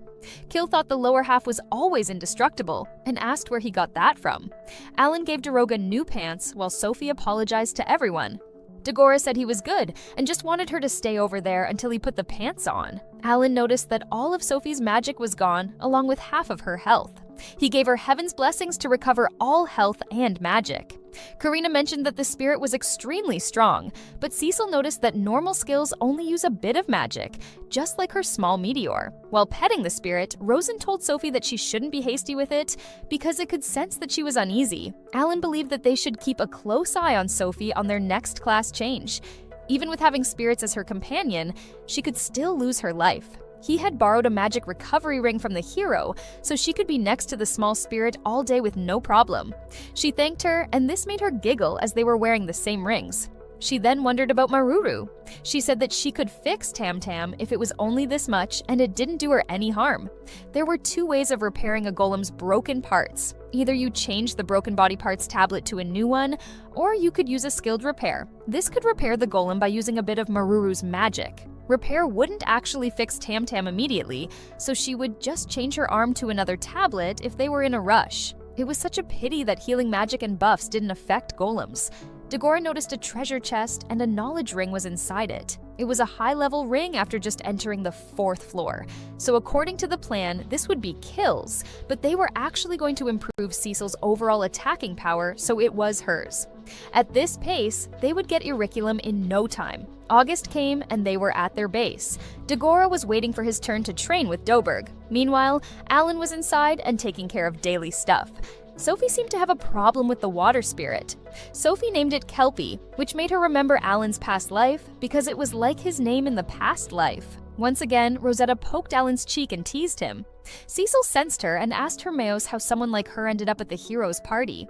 Kill thought the lower half was always indestructible, and asked where he got that from. Alan gave Daroga new pants, while Sophie apologized to everyone. Dagora said he was good, and just wanted her to stay over there until he put the pants on. Alan noticed that all of Sophie's magic was gone, along with half of her health. He gave her heaven's blessings to recover all health and magic. Karina mentioned that the spirit was extremely strong, but Cecil noticed that normal skills only use a bit of magic, just like her small meteor. While petting the spirit, Rosen told Sophie that she shouldn't be hasty with it because it could sense that she was uneasy. Alan believed that they should keep a close eye on Sophie on their next class change. Even with having spirits as her companion, she could still lose her life. He had borrowed a magic recovery ring from the hero, so she could be next to the small spirit all day with no problem. She thanked her, and this made her giggle as they were wearing the same rings. She then wondered about Maruru. She said that she could fix Tam Tam if it was only this much and it didn't do her any harm. There were 2 ways of repairing a golem's broken parts. Either you change the broken body parts tablet to a new one, or you could use a skilled repair. This could repair the golem by using a bit of Maruru's magic. Repair wouldn't actually fix Tam Tam immediately, so she would just change her arm to another tablet if they were in a rush. It was such a pity that healing magic and buffs didn't affect golems. Dagora noticed a treasure chest and a knowledge ring was inside it. It was a high-level ring after just entering the 4th floor. So according to the plan, this would be kills, but they were actually going to improve Cecil's overall attacking power, so it was hers. At this pace, they would get Auriculum in no time. August came and they were at their base. Dagora was waiting for his turn to train with Doberg. Meanwhile, Alan was inside and taking care of daily stuff. Sophie seemed to have a problem with the water spirit. Sophie named it Kelpie, which made her remember Alan's past life because it was like his name in the past life. Once again, Rosetta poked Alan's cheek and teased him. Cecil sensed her and asked Hermeos how someone like her ended up at the hero's party.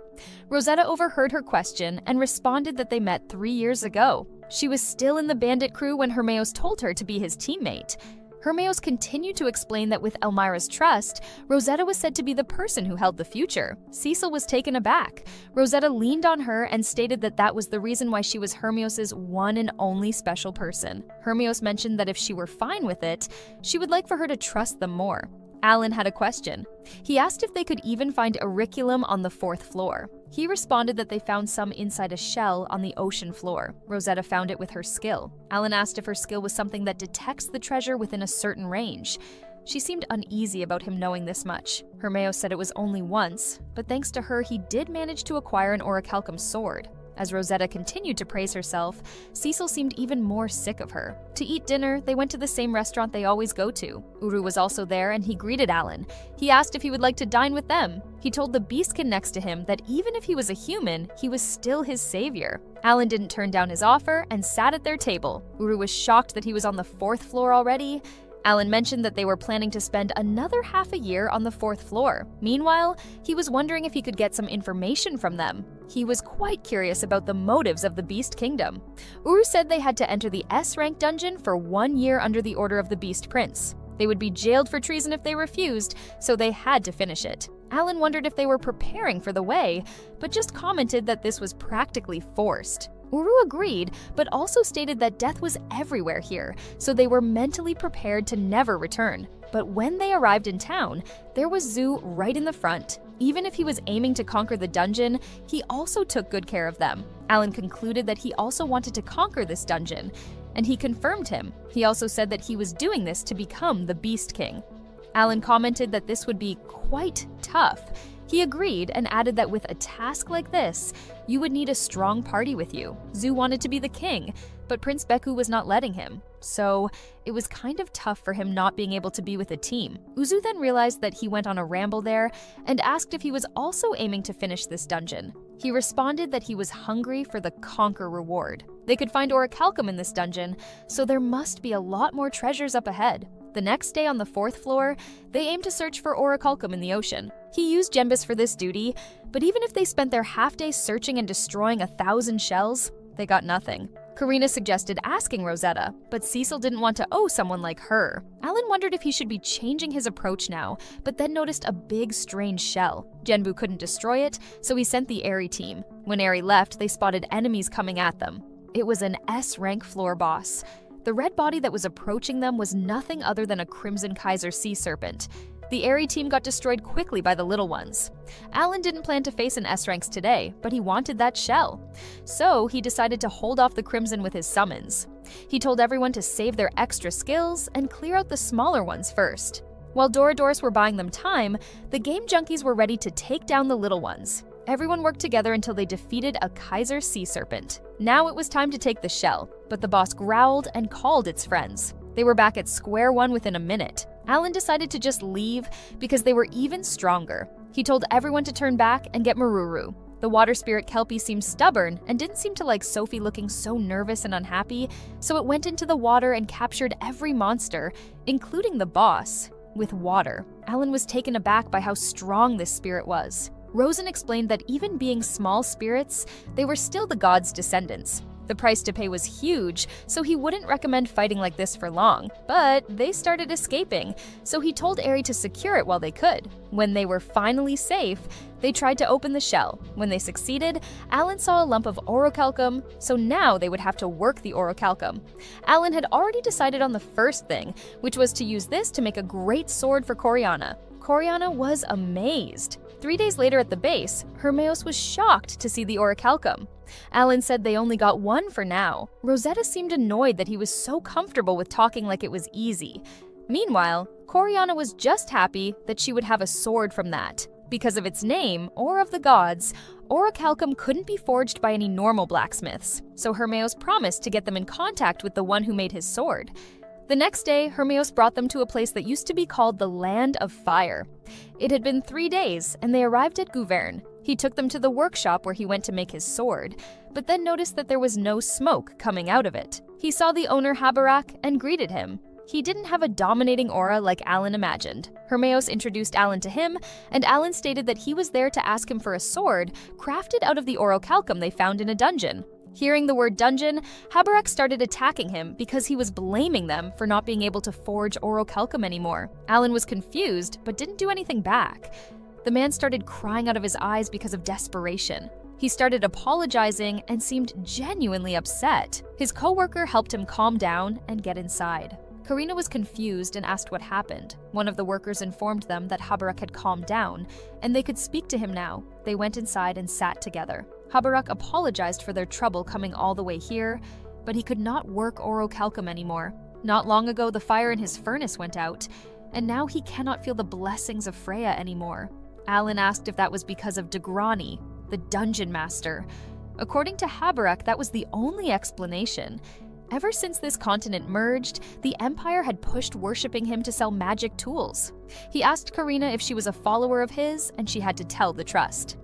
Rosetta overheard her question and responded that they met 3 years ago. She was still in the bandit crew when Hermeos told her to be his teammate. Hermeos continued to explain that with Elmira's trust, Rosetta was said to be the person who held the future. Cecil was taken aback. Rosetta leaned on her and stated that that was the reason why she was Hermeos's one and only special person. Hermeos mentioned that if she were fine with it, she would like for her to trust them more. Alan had a question. He asked if they could even find Auriculum on the 4th floor. He responded that they found some inside a shell on the ocean floor. Rosetta found it with her skill. Alan asked if her skill was something that detects the treasure within a certain range. She seemed uneasy about him knowing this much. Hermeos said it was only once, but thanks to her he did manage to acquire an orichalcum sword. As Rosetta continued to praise herself, Cecil seemed even more sick of her. To eat dinner, they went to the same restaurant they always go to. Uru was also there and he greeted Alan. He asked if he would like to dine with them. He told the beastkin next to him that even if he was a human, he was still his savior. Alan didn't turn down his offer and sat at their table. Uru was shocked that he was on the 4th floor already. Alan mentioned that they were planning to spend another half a year on the 4th floor. Meanwhile, he was wondering if he could get some information from them. He was quite curious about the motives of the Beast Kingdom. Uru said they had to enter the S-rank dungeon for 1 year under the order of the Beast Prince. They would be jailed for treason if they refused, so they had to finish it. Alan wondered if they were preparing for the way, but just commented that this was practically forced. Uru agreed, but also stated that death was everywhere here, so they were mentally prepared to never return. But when they arrived in town, there was Zu right in the front. Even if he was aiming to conquer the dungeon, he also took good care of them. Alan concluded that he also wanted to conquer this dungeon, and he confirmed him. He also said that he was doing this to become the Beast King. Alan commented that this would be quite tough. He agreed and added that with a task like this, you would need a strong party with you. Zu wanted to be the king, but Prince Beku was not letting him. So it was kind of tough for him not being able to be with a team. Uzu then realized that he went on a ramble there and asked if he was also aiming to finish this dungeon. He responded that he was hungry for the conquer reward. They could find orichalcum in this dungeon, so there must be a lot more treasures up ahead. The next day on the 4th floor, they aimed to search for orichalcum in the ocean. He used Jembus for this duty, but even if they spent their half-day searching and destroying 1,000 shells, they got nothing. Karina suggested asking Rosetta, but Cecil didn't want to owe someone like her. Alan wondered if he should be changing his approach now, but then noticed a big, strange shell. Genbu couldn't destroy it, so he sent the Eri team. When Eri left, they spotted enemies coming at them. It was an S-rank floor boss. The red body that was approaching them was nothing other than a Crimson Kaiser sea serpent. The Eri team got destroyed quickly by the little ones. Alan didn't plan to face an S-ranks today, but he wanted that shell. So he decided to hold off the Crimson with his summons. He told everyone to save their extra skills and clear out the smaller ones first. While Doradors were buying them time, the game junkies were ready to take down the little ones. Everyone worked together until they defeated a Kaiser sea serpent. Now it was time to take the shell, but the boss growled and called its friends. They were back at square one within a minute. Alan decided to just leave because they were even stronger. He told everyone to turn back and get Maruru. The water spirit Kelpie seemed stubborn and didn't seem to like Sophie looking so nervous and unhappy, so it went into the water and captured every monster, including the boss, with water. Alan was taken aback by how strong this spirit was. Rosen explained that even being small spirits, they were still the gods' descendants. The price to pay was huge, so he wouldn't recommend fighting like this for long, but they started escaping, so he told Eri to secure it while they could. When they were finally safe, they tried to open the shell. When they succeeded, Alan saw a lump of orichalcum, so now they would have to work the orichalcum. Alan had already decided on the first thing, which was to use this to make a great sword for Coriana. Coriana was amazed. 3 days later at the base, Hermeos was shocked to see the orichalcum. Alan said they only got one for now. Rosetta seemed annoyed that he was so comfortable with talking like it was easy. Meanwhile, Coriana was just happy that she would have a sword from that. Because of its name, or of the gods, orichalcum couldn't be forged by any normal blacksmiths, so Hermeos promised to get them in contact with the one who made his sword. The next day, Hermeos brought them to a place that used to be called the Land of Fire. It had been 3 days, and they arrived at Gouverne. He took them to the workshop where he went to make his sword, but then noticed that there was no smoke coming out of it. He saw the owner Habarak and greeted him. He didn't have a dominating aura like Alan imagined. Hermeos introduced Alan to him, and Alan stated that he was there to ask him for a sword crafted out of the orichalcum they found in a dungeon. Hearing the word dungeon, Habarak started attacking him because he was blaming them for not being able to forge orichalcum anymore. Alan was confused, but didn't do anything back. The man started crying out of his eyes because of desperation. He started apologizing and seemed genuinely upset. His coworker helped him calm down and get inside. Karina was confused and asked what happened. One of the workers informed them that Habarak had calmed down, and they could speak to him now. They went inside and sat together. Habarak apologized for their trouble coming all the way here, but he could not work orichalcum anymore. Not long ago, the fire in his furnace went out, and now he cannot feel the blessings of Freya anymore. Alan asked if that was because of Degrani, the dungeon master. According to Haberek, that was the only explanation. Ever since this continent merged, the Empire had pushed worshipping him to sell magic tools. He asked Karina if she was a follower of his, and she had to tell the trust.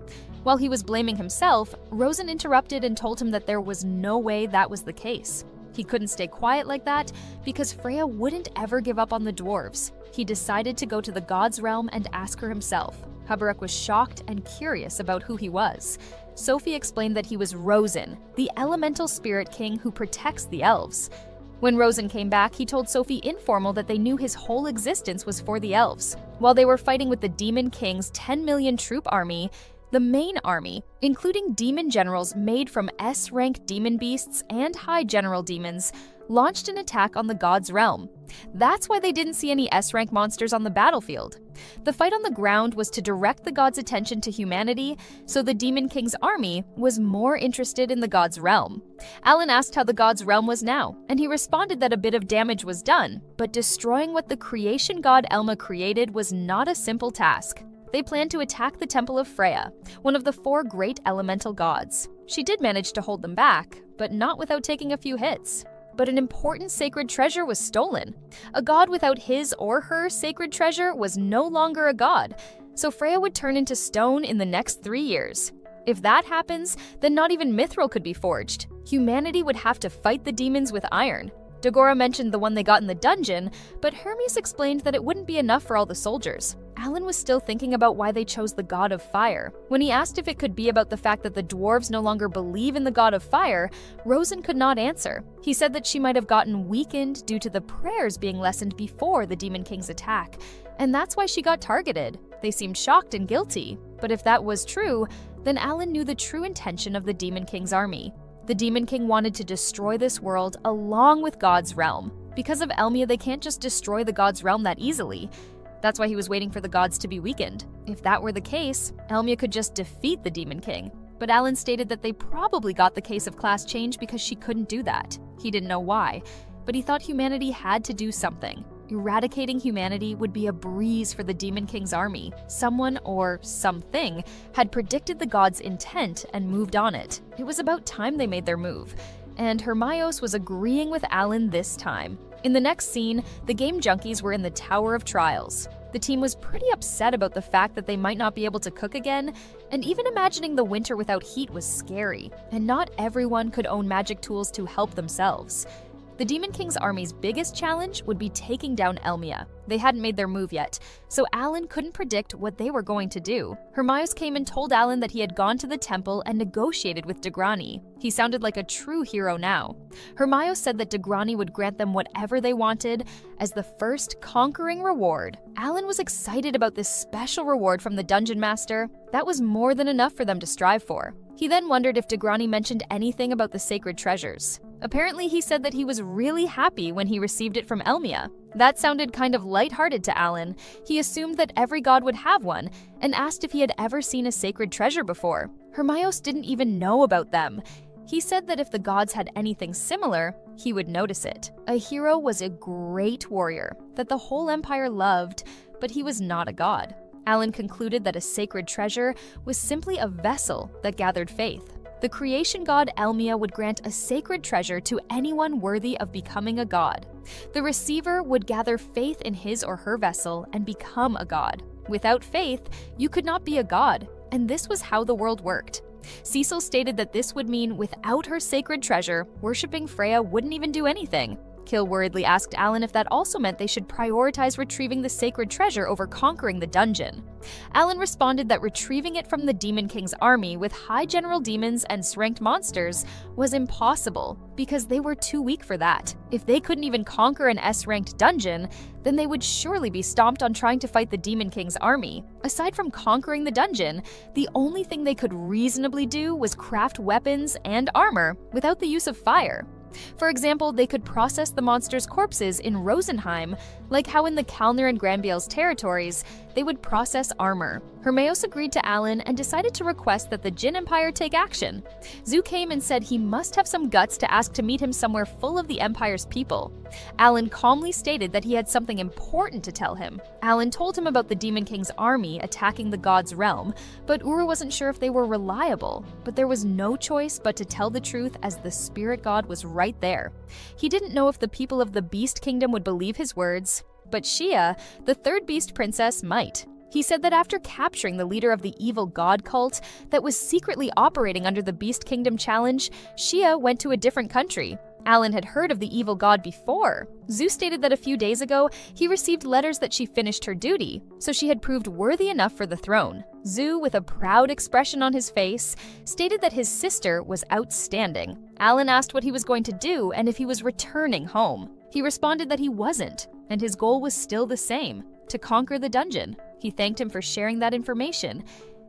While he was blaming himself, Rosen interrupted and told him that there was no way that was the case. He couldn't stay quiet like that because Freya wouldn't ever give up on the dwarves. He decided to go to the gods' realm and ask her himself. Haberek was shocked and curious about who he was. Sophie explained that he was Rosen, the elemental spirit king who protects the elves. When Rosen came back, he told Sophie informal that they knew his whole existence was for the elves. While they were fighting with the Demon King's 10 million troop army, the main army, including demon generals made from S-rank demon beasts and high general demons, launched an attack on the gods' realm. That's why they didn't see any S-rank monsters on the battlefield. The fight on the ground was to direct the gods' attention to humanity, so the Demon King's army was more interested in the gods' realm. Alan asked how the gods' realm was now, and he responded that a bit of damage was done, but destroying what the creation god Elma created was not a simple task. They planned to attack the Temple of Freya, one of the 4 great elemental gods. She did manage to hold them back, but not without taking a few hits. But an important sacred treasure was stolen. A god without his or her sacred treasure was no longer a god, so Freya would turn into stone in the next 3 years. If that happens, then not even Mithril could be forged. Humanity would have to fight the demons with iron. Dagora mentioned the one they got in the dungeon, but Hermes explained that it wouldn't be enough for all the soldiers. Alan was still thinking about why they chose the god of fire. When he asked if it could be about the fact that the dwarves no longer believe in the god of fire, Rosen could not answer. He said that she might have gotten weakened due to the prayers being lessened before the Demon King's attack, and that's why she got targeted. They seemed shocked and guilty, but if that was true, then Alan knew the true intention of the Demon King's army. The Demon King wanted to destroy this world along with God's realm. Because of Elmia, they can't just destroy the God's realm that easily. That's why he was waiting for the gods to be weakened. If that were the case, Elmia could just defeat the Demon King. But Alan stated that they probably got the case of class change because she couldn't do that. He didn't know why, but he thought humanity had to do something. Eradicating humanity would be a breeze for the Demon King's army. Someone, or something, had predicted the gods' intent and moved on it. It was about time they made their move. And Hermione was agreeing with Alan this time. In the next scene, the game junkies were in the Tower of Trials. The team was pretty upset about the fact that they might not be able to cook again, and even imagining the winter without heat was scary, and not everyone could own magic tools to help themselves. The Demon King's army's biggest challenge would be taking down Elmia. They hadn't made their move yet, so Alan couldn't predict what they were going to do. Hermione came and told Alan that he had gone to the temple and negotiated with Degrani. He sounded like a true hero now. Hermione said that Degrani would grant them whatever they wanted as the first conquering reward. Alan was excited about this special reward from the Dungeon Master. That was more than enough for them to strive for. He then wondered if Degrani mentioned anything about the sacred treasures. Apparently, he said that he was really happy when he received it from Elmia. That sounded kind of lighthearted to Alan. He assumed that every god would have one, and asked if he had ever seen a sacred treasure before. Hermione didn't even know about them. He said that if the gods had anything similar, he would notice it. A hero was a great warrior that the whole empire loved, but he was not a god. Alan concluded that a sacred treasure was simply a vessel that gathered faith. The creation god Elmia would grant a sacred treasure to anyone worthy of becoming a god. The receiver would gather faith in his or her vessel and become a god. Without faith, you could not be a god, and this was how the world worked. Cecil stated that this would mean without her sacred treasure, worshipping Freya wouldn't even do anything. Kill worriedly asked Alan if that also meant they should prioritize retrieving the sacred treasure over conquering the dungeon. Alan responded that retrieving it from the Demon King's army with high general demons and S-ranked monsters was impossible because they were too weak for that. If they couldn't even conquer an S-ranked dungeon, then they would surely be stomped on trying to fight the Demon King's army. Aside from conquering the dungeon, the only thing they could reasonably do was craft weapons and armor without the use of fire. For example, they could process the monsters' corpses in Rosenheim, like how in the Kalner and Granbiel's territories, they would process armor. Hermeos agreed to Alan and decided to request that the Jin Empire take action. Zhu came and said he must have some guts to ask to meet him somewhere full of the Empire's people. Alan calmly stated that he had something important to tell him. Alan told him about the Demon King's army attacking the god's realm, but Uru wasn't sure if they were reliable. But there was no choice but to tell the truth, as the spirit god was right there. He didn't know if the people of the Beast Kingdom would believe his words, but Xia, the third beast princess, might. He said that after capturing the leader of the evil god cult that was secretly operating under the Beast Kingdom challenge, Xia went to a different country. Alan had heard of the evil god before. Zhu stated that a few days ago, he received letters that she finished her duty, so she had proved worthy enough for the throne. Zhu, with a proud expression on his face, stated that his sister was outstanding. Alan asked what he was going to do and if he was returning home. He responded that he wasn't, and his goal was still the same: to conquer the dungeon. He thanked him for sharing that information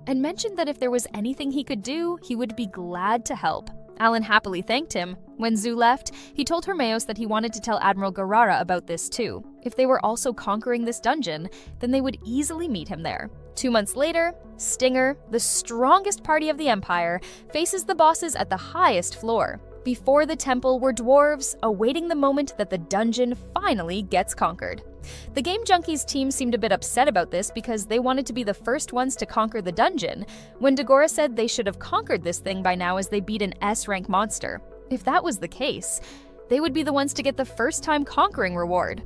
and mentioned that if there was anything he could do, he would be glad to help. Alan happily thanked him. When Zhu left, he told Hermeos that he wanted to tell Admiral Garara about this too. If they were also conquering this dungeon, then they would easily meet him there. 2 months later, Stinger, the strongest party of the Empire, faces the bosses at the highest floor. Before the temple were dwarves, awaiting the moment that the dungeon finally gets conquered. The Game Junkies team seemed a bit upset about this because they wanted to be the first ones to conquer the dungeon, when Dagora said they should have conquered this thing by now as they beat an S-rank monster. If that was the case, they would be the ones to get the first-time conquering reward.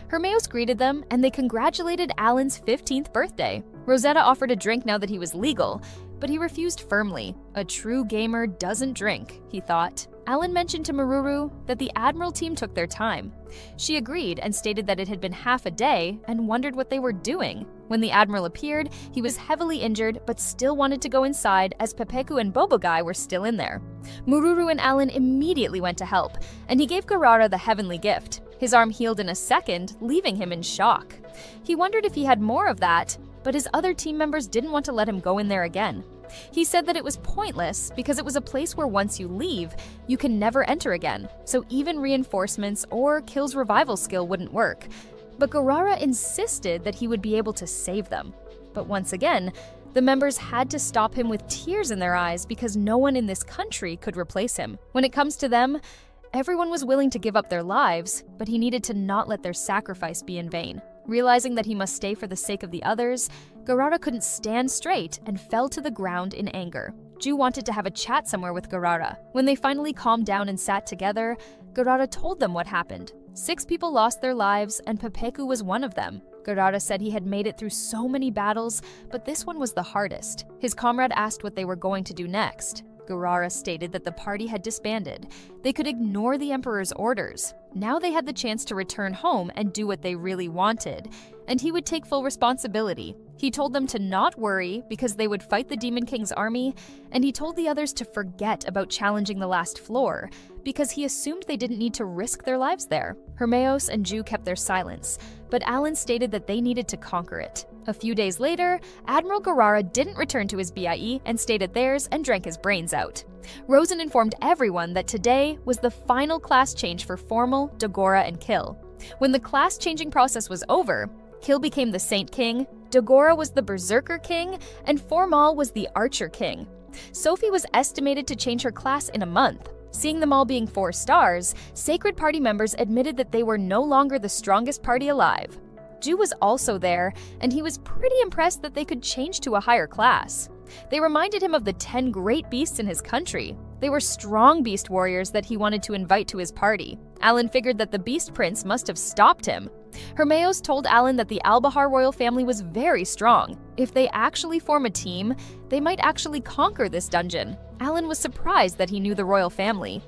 Hermeos greeted them, and they congratulated Alan's 15th birthday. Rosetta offered a drink now that he was legal, but he refused firmly. A true gamer doesn't drink, he thought. Alan mentioned to Maruru that the Admiral team took their time. She agreed and stated that it had been half a day and wondered what they were doing. When the Admiral appeared, he was heavily injured but still wanted to go inside as Pepeku and Bobogai were still in there. Maruru and Alan immediately went to help, and he gave Garara the heavenly gift. His arm healed in a second, leaving him in shock. He wondered if he had more of that, but his other team members didn't want to let him go in there again. He said that it was pointless because it was a place where once you leave, you can never enter again, so even reinforcements or Kill's revival skill wouldn't work. But Garara insisted that he would be able to save them. But once again, the members had to stop him with tears in their eyes because no one in this country could replace him. When it comes to them, everyone was willing to give up their lives, but he needed to not let their sacrifice be in vain. Realizing that he must stay for the sake of the others, Garara couldn't stand straight and fell to the ground in anger. Ju wanted to have a chat somewhere with Garara. When they finally calmed down and sat together, Garara told them what happened. 6 people lost their lives, and Pepeku was one of them. Garara said he had made it through so many battles, but this one was the hardest. His comrade asked what they were going to do next. Garara stated that the party had disbanded. They could ignore the Emperor's orders. Now they had the chance to return home and do what they really wanted, and he would take full responsibility. He told them to not worry because they would fight the Demon King's army, and he told the others to forget about challenging the last floor because he assumed they didn't need to risk their lives there. Hermeos and Ju kept their silence, but Alan stated that they needed to conquer it. A few days later, Admiral Garara didn't return to his BIE and stayed at theirs and drank his brains out. Rosen informed everyone that today was the final class change for Formal, Dagora, and Kill. When the class changing process was over, Kill became the Saint King, Dagora was the Berserker King, and Formal was the Archer King. Sophie was estimated to change her class in a month. Seeing them all being 4 stars, Sacred Party members admitted that they were no longer the strongest party alive. Ju was also there, and he was pretty impressed that they could change to a higher class. They reminded him of the 10 great beasts in his country. They were strong beast warriors that he wanted to invite to his party. Alan figured that the Beast Prince must have stopped him. Hermeos told Alan that the Albahar royal family was very strong. If they actually form a team, they might actually conquer this dungeon. Alan was surprised that he knew the royal family.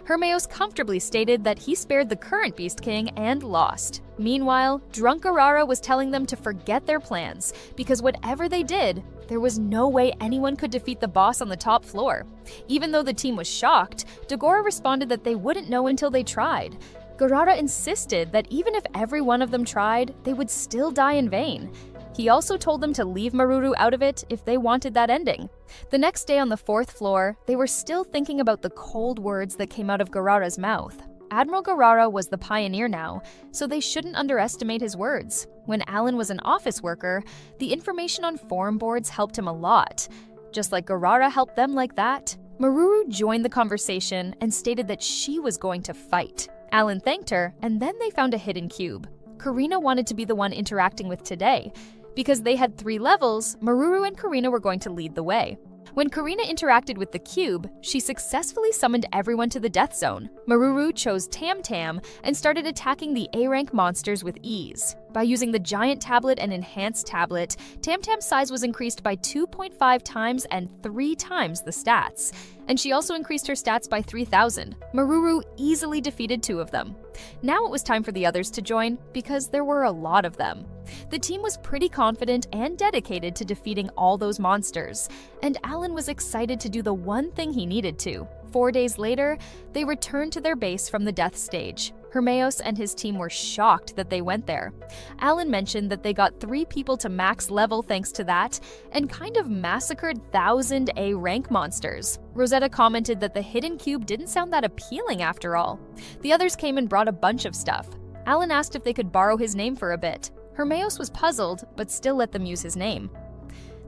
Hermeos comfortably stated that he spared the current Beast King and lost. Meanwhile, drunk Garara was telling them to forget their plans, because whatever they did, there was no way anyone could defeat the boss on the top floor. Even though the team was shocked, Dagora responded that they wouldn't know until they tried. Garara insisted that even if every one of them tried, they would still die in vain. He also told them to leave Maruru out of it if they wanted that ending. The next day on the 4th floor, they were still thinking about the cold words that came out of Garara's mouth. Admiral Garara was the pioneer now, so they shouldn't underestimate his words. When Alan was an office worker, the information on forum boards helped him a lot. Just like Garara helped them like that, Maruru joined the conversation and stated that she was going to fight. Alan thanked her, and then they found a hidden cube. Karina wanted to be the one interacting with Today. Because they had 3 levels, Maruru and Karina were going to lead the way. When Karina interacted with the cube, she successfully summoned everyone to the death zone. Maruru chose Tam Tam and started attacking the A-rank monsters with ease. By using the giant tablet and enhanced tablet, Tam Tam's size was increased by 2.5 times and 3 times the stats. And she also increased her stats by 3,000. Maruru easily defeated 2 of them. Now it was time for the others to join, because there were a lot of them. The team was pretty confident and dedicated to defeating all those monsters, and Alan was excited to do the one thing he needed to. 4 days later, they returned to their base from the death stage. Hermeos and his team were shocked that they went there. Alan mentioned that they got 3 people to max level thanks to that, and kind of massacred 1,000 A rank monsters. Rosetta commented that the hidden cube didn't sound that appealing after all. The others came and brought a bunch of stuff. Alan asked if they could borrow his name for a bit. Hermeos was puzzled, but still let them use his name.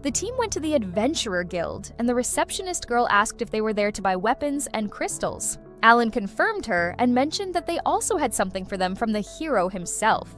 The team went to the Adventurer Guild, and the receptionist girl asked if they were there to buy weapons and crystals. Alan confirmed her and mentioned that they also had something for them from the hero himself.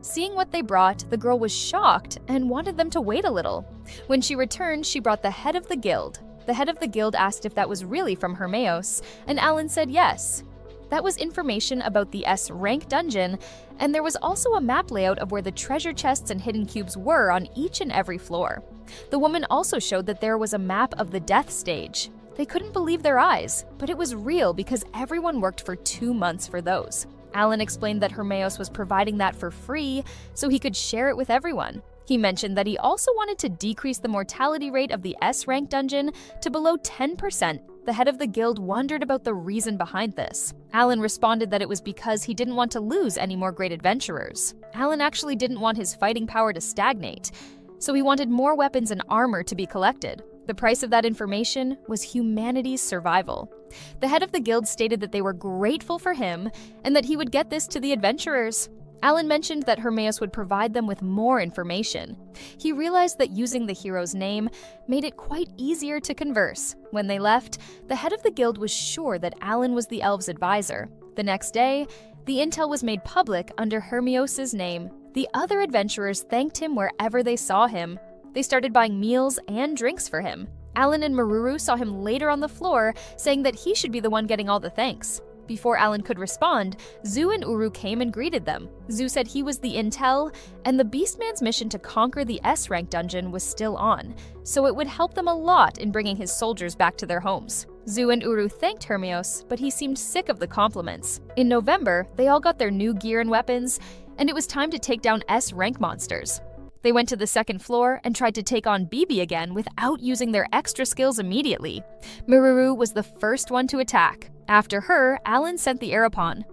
Seeing what they brought, the girl was shocked and wanted them to wait a little. When she returned, she brought the head of the guild. The head of the guild asked if that was really from Hermeos, and Alan said yes. That was information about the S-rank dungeon, and there was also a map layout of where the treasure chests and hidden cubes were on each and every floor. The woman also showed that there was a map of the death stage. They couldn't believe their eyes, but it was real because everyone worked for 2 months for those. Alan explained that Hermeos was providing that for free so he could share it with everyone. He mentioned that he also wanted to decrease the mortality rate of the S-rank dungeon to below 10%. The head of the guild wondered about the reason behind this. Alan responded that it was because he didn't want to lose any more great adventurers. Alan actually didn't want his fighting power to stagnate, so he wanted more weapons and armor to be collected. The price of that information was humanity's survival. The head of the guild stated that they were grateful for him and that he would get this to the adventurers. Alan mentioned that Hermeos would provide them with more information. He realized that using the hero's name made it quite easier to converse. When they left, the head of the guild was sure that Alan was the elves' advisor. The next day, the intel was made public under Hermeos' name. The other adventurers thanked him wherever they saw him. They started buying meals and drinks for him. Alan and Maruru saw him later on the floor, saying that he should be the one getting all the thanks. Before Alan could respond, Zu and Uru came and greeted them. Zu said he was the intel, and the Beastman's mission to conquer the S-rank dungeon was still on, so it would help them a lot in bringing his soldiers back to their homes. Zu and Uru thanked Hermeos, but he seemed sick of the compliments. In November, they all got their new gear and weapons, and it was time to take down S-rank monsters. They went to the second floor and tried to take on Bibi again without using their extra skills immediately. Maruru was the first one to attack. After her, Alan sent the Arapon.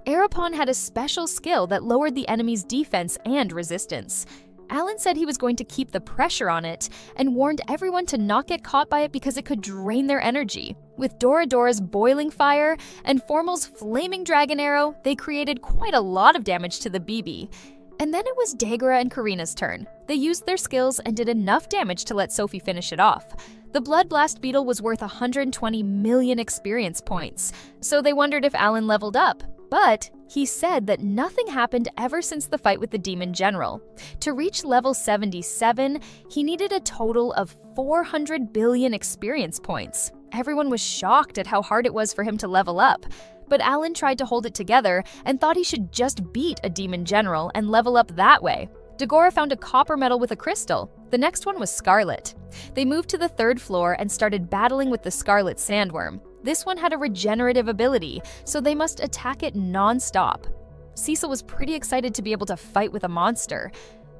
Arapon had a special skill that lowered the enemy's defense and resistance. Alan said he was going to keep the pressure on it and warned everyone to not get caught by it because it could drain their energy. With Doradora's boiling fire and Formal's flaming dragon arrow, they created quite a lot of damage to the Bibi. And then it was Dagra and Karina's turn. They used their skills and did enough damage to let Sophie finish it off. The Blood Blast Beetle was worth 120 million experience points, so they wondered if Alan leveled up. But he said that nothing happened ever since the fight with the Demon General. To reach level 77, he needed a total of 400 billion experience points. Everyone was shocked at how hard it was for him to level up. But Alan tried to hold it together and thought he should just beat a Demon General and level up that way. Dagora found a copper medal with a crystal. The next one was Scarlet. They moved to the 3rd floor and started battling with the Scarlet Sandworm. This one had a regenerative ability, so they must attack it non-stop. Cecil was pretty excited to be able to fight with a monster,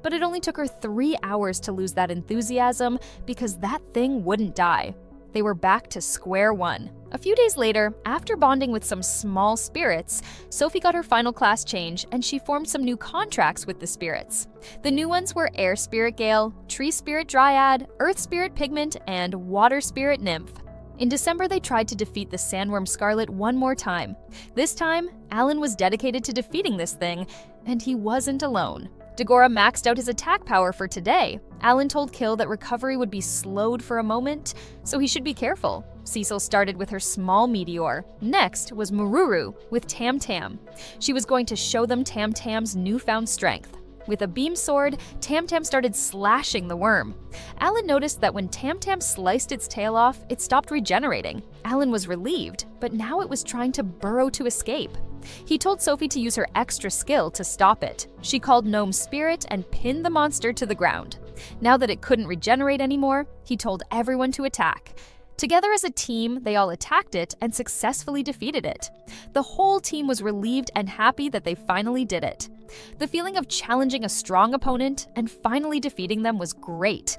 but it only took her 3 hours to lose that enthusiasm because that thing wouldn't die. They were back to square one. A few days later, after bonding with some small spirits, Sophie got her final class change and she formed some new contracts with the spirits. The new ones were Air Spirit Gale, Tree Spirit Dryad, Earth Spirit Pigment, and Water Spirit Nymph. In December, they tried to defeat the Sandworm Scarlet one more time. This time, Alan was dedicated to defeating this thing, and he wasn't alone. Dagora maxed out his attack power for today. Alan told Kill that recovery would be slowed for a moment, so he should be careful. Cecil started with her small meteor. Next was Mururu with Tam Tam. She was going to show them Tam Tam's newfound strength. With a beam sword, Tam Tam started slashing the worm. Alan noticed that when Tam Tam sliced its tail off, it stopped regenerating. Alan was relieved, but now it was trying to burrow to escape. He told Sophie to use her extra skill to stop it. She called Gnome Spirit and pinned the monster to the ground. Now that it couldn't regenerate anymore, he told everyone to attack. Together as a team, they all attacked it and successfully defeated it. The whole team was relieved and happy that they finally did it. The feeling of challenging a strong opponent and finally defeating them was great.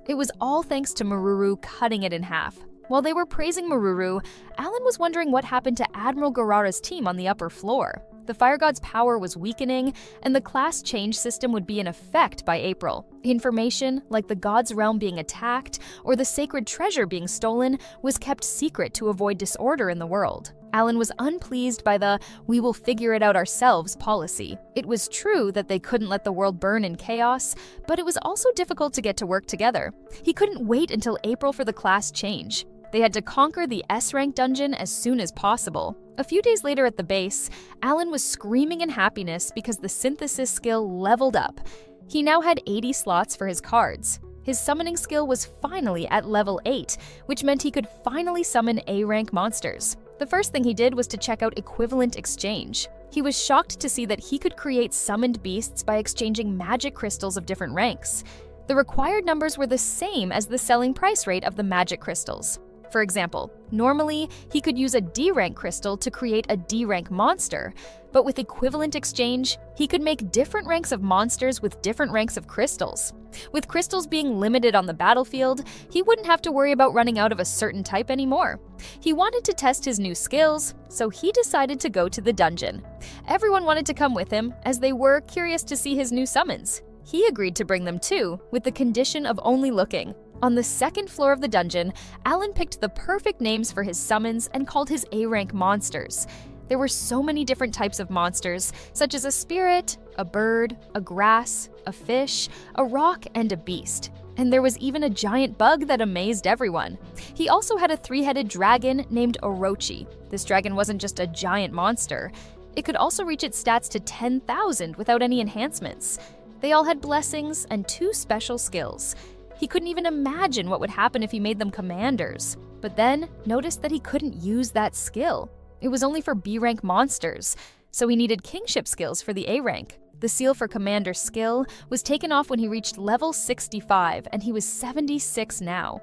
It was all thanks to Mururu cutting it in half. While they were praising Mururu, Alan was wondering what happened to Admiral Garara's team on the upper floor. The Fire God's power was weakening, and the class change system would be in effect by April. Information, like the God's realm being attacked or the sacred treasure being stolen, was kept secret to avoid disorder in the world. Alan was unpleased by the "we will figure it out ourselves" policy. It was true that they couldn't let the world burn in chaos, but it was also difficult to get to work together. He couldn't wait until April for the class change. They had to conquer the S-rank dungeon as soon as possible. A few days later at the base, Alan was screaming in happiness because the synthesis skill leveled up. He now had 80 slots for his cards. His summoning skill was finally at level 8, which meant he could finally summon A-rank monsters. The first thing he did was to check out equivalent exchange. He was shocked to see that he could create summoned beasts by exchanging magic crystals of different ranks. The required numbers were the same as the selling price rate of the magic crystals. For example, normally he could use a D-rank crystal to create a D-rank monster, but with equivalent exchange, he could make different ranks of monsters with different ranks of crystals. With crystals being limited on the battlefield, he wouldn't have to worry about running out of a certain type anymore. He wanted to test his new skills, so he decided to go to the dungeon. Everyone wanted to come with him, as they were curious to see his new summons. He agreed to bring them too, with the condition of only looking. On the second floor of the dungeon, Alan picked the perfect names for his summons and called his A-rank monsters. There were so many different types of monsters, such as a spirit, a bird, a grass, a fish, a rock, and a beast. And there was even a giant bug that amazed everyone. He also had a 3-headed dragon named Orochi. This dragon wasn't just a giant monster. It could also reach its stats to 10,000 without any enhancements. They all had blessings and 2 special skills. He couldn't even imagine what would happen if he made them commanders, but then noticed that he couldn't use that skill. It was only for B-rank monsters, so he needed kingship skills for the A-rank. The seal for commander skill was taken off when he reached level 65, and he was 76 now.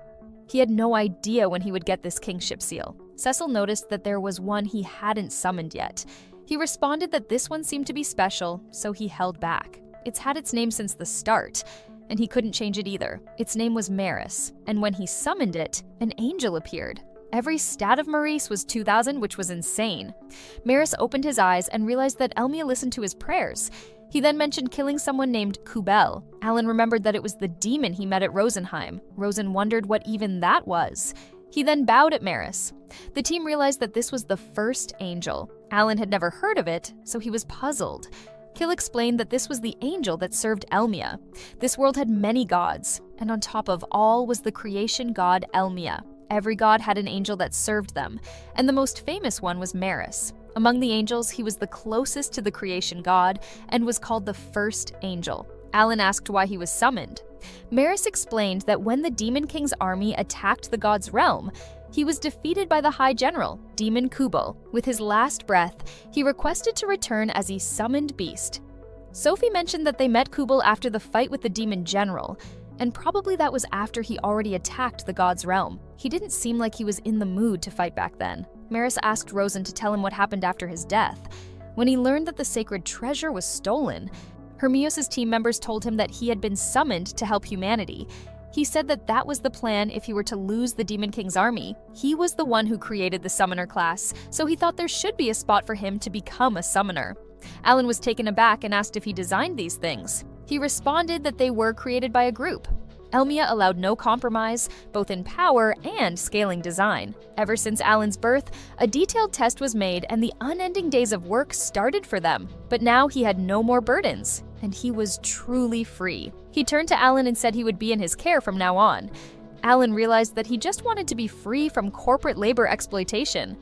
He had no idea when he would get this kingship seal. Cecil noticed that there was one he hadn't summoned yet. He responded that this one seemed to be special, so he held back. It's had its name since the start, and he couldn't change it either. Its name was Maris, and when he summoned it, an angel appeared. Every stat of Maurice was 2,000, which was insane. Maris opened his eyes and realized that Elmia listened to his prayers. He then mentioned killing someone named Kubel. Alan remembered that it was the demon he met at Rosenheim. Rosen wondered what even that was. He then bowed at Maris. The team realized that this was the first angel. Alan had never heard of it, so he was puzzled. Kill explained that this was the angel that served Elmia. This world had many gods, and on top of all was the creation god Elmia. Every god had an angel that served them, and the most famous one was Maris. Among the angels, he was the closest to the creation god and was called the first angel. Alan asked why he was summoned. Maris explained that when the Demon King's army attacked the god's realm, he was defeated by the High General, Demon Kubel. With his last breath, he requested to return as a summoned beast. Sophie mentioned that they met Kubel after the fight with the Demon General, and probably that was after he already attacked the god's realm. He didn't seem like he was in the mood to fight back then. Maris asked Rosen to tell him what happened after his death. When he learned that the sacred treasure was stolen, Hermios' team members told him that he had been summoned to help humanity. He said that that was the plan if he were to lose the Demon King's army. He was the one who created the summoner class, so he thought there should be a spot for him to become a summoner. Alan was taken aback and asked if he designed these things. He responded that they were created by a group. Elmia allowed no compromise, both in power and scaling design. Ever since Alan's birth, a detailed test was made and the unending days of work started for them. But now he had no more burdens, and he was truly free. He turned to Alan and said he would be in his care from now on. Alan realized that he just wanted to be free from corporate labor exploitation.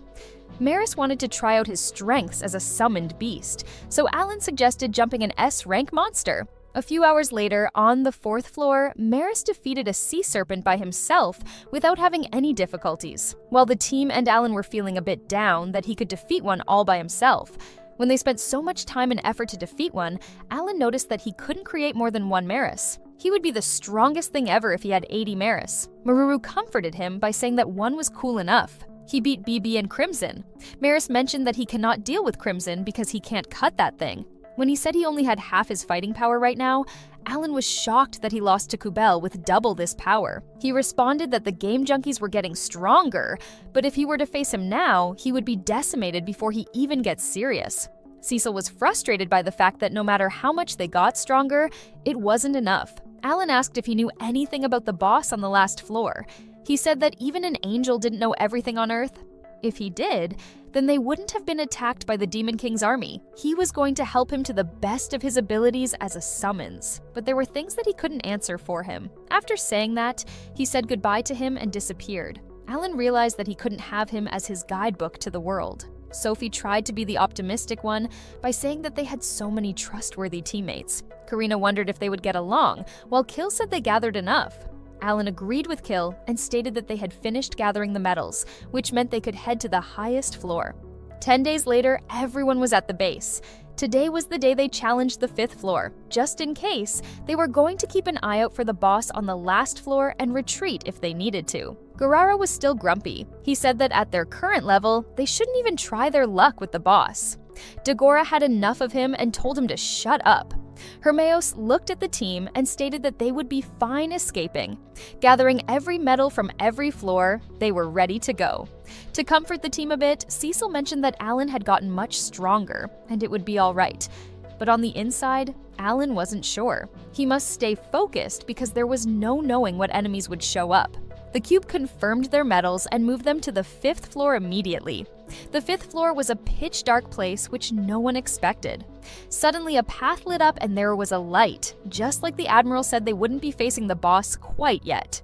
Maris wanted to try out his strengths as a summoned beast, so Alan suggested jumping an S-rank monster. A few hours later, on the 4th floor, Maris defeated a sea serpent by himself without having any difficulties. While the team and Alan were feeling a bit down that he could defeat one all by himself, when they spent so much time and effort to defeat one, Alan noticed that he couldn't create more than one Maris. He would be the strongest thing ever if he had 80 Maris. Maruru comforted him by saying that one was cool enough. He beat BB and Crimson. Maris mentioned that he cannot deal with Crimson because he can't cut that thing. When he said he only had half his fighting power right now, Alan was shocked that he lost to Kubel with double this power. He responded that the game junkies were getting stronger, but if he were to face him now, he would be decimated before he even gets serious. Cecil was frustrated by the fact that no matter how much they got stronger, it wasn't enough. Alan asked if he knew anything about the boss on the last floor. He said that even an angel didn't know everything on Earth. If he did, then they wouldn't have been attacked by the Demon King's army. He was going to help him to the best of his abilities as a summons, but there were things that he couldn't answer for him. After saying that, he said goodbye to him and disappeared. Alan realized that he couldn't have him as his guidebook to the world. Sophie tried to be the optimistic one by saying that they had so many trustworthy teammates. Karina wondered if they would get along, while Kill said they gathered enough. Alan agreed with Kill and stated that they had finished gathering the medals, which meant they could head to the highest floor. 10 days later, everyone was at the base. Today was the day they challenged the 5th floor. Just in case, they were going to keep an eye out for the boss on the last floor and retreat if they needed to. Guerrero was still grumpy. He said that at their current level, they shouldn't even try their luck with the boss. Dagora had enough of him and told him to shut up. Hermeos looked at the team and stated that they would be fine escaping. Gathering every medal from every floor, they were ready to go. To comfort the team a bit, Cecil mentioned that Alan had gotten much stronger, and it would be all right. But on the inside, Alan wasn't sure. He must stay focused because there was no knowing what enemies would show up. The cube confirmed their medals and moved them to the 5th floor immediately. The 5th floor was a pitch-dark place which no one expected. Suddenly, a path lit up and there was a light, just like the Admiral said they wouldn't be facing the boss quite yet.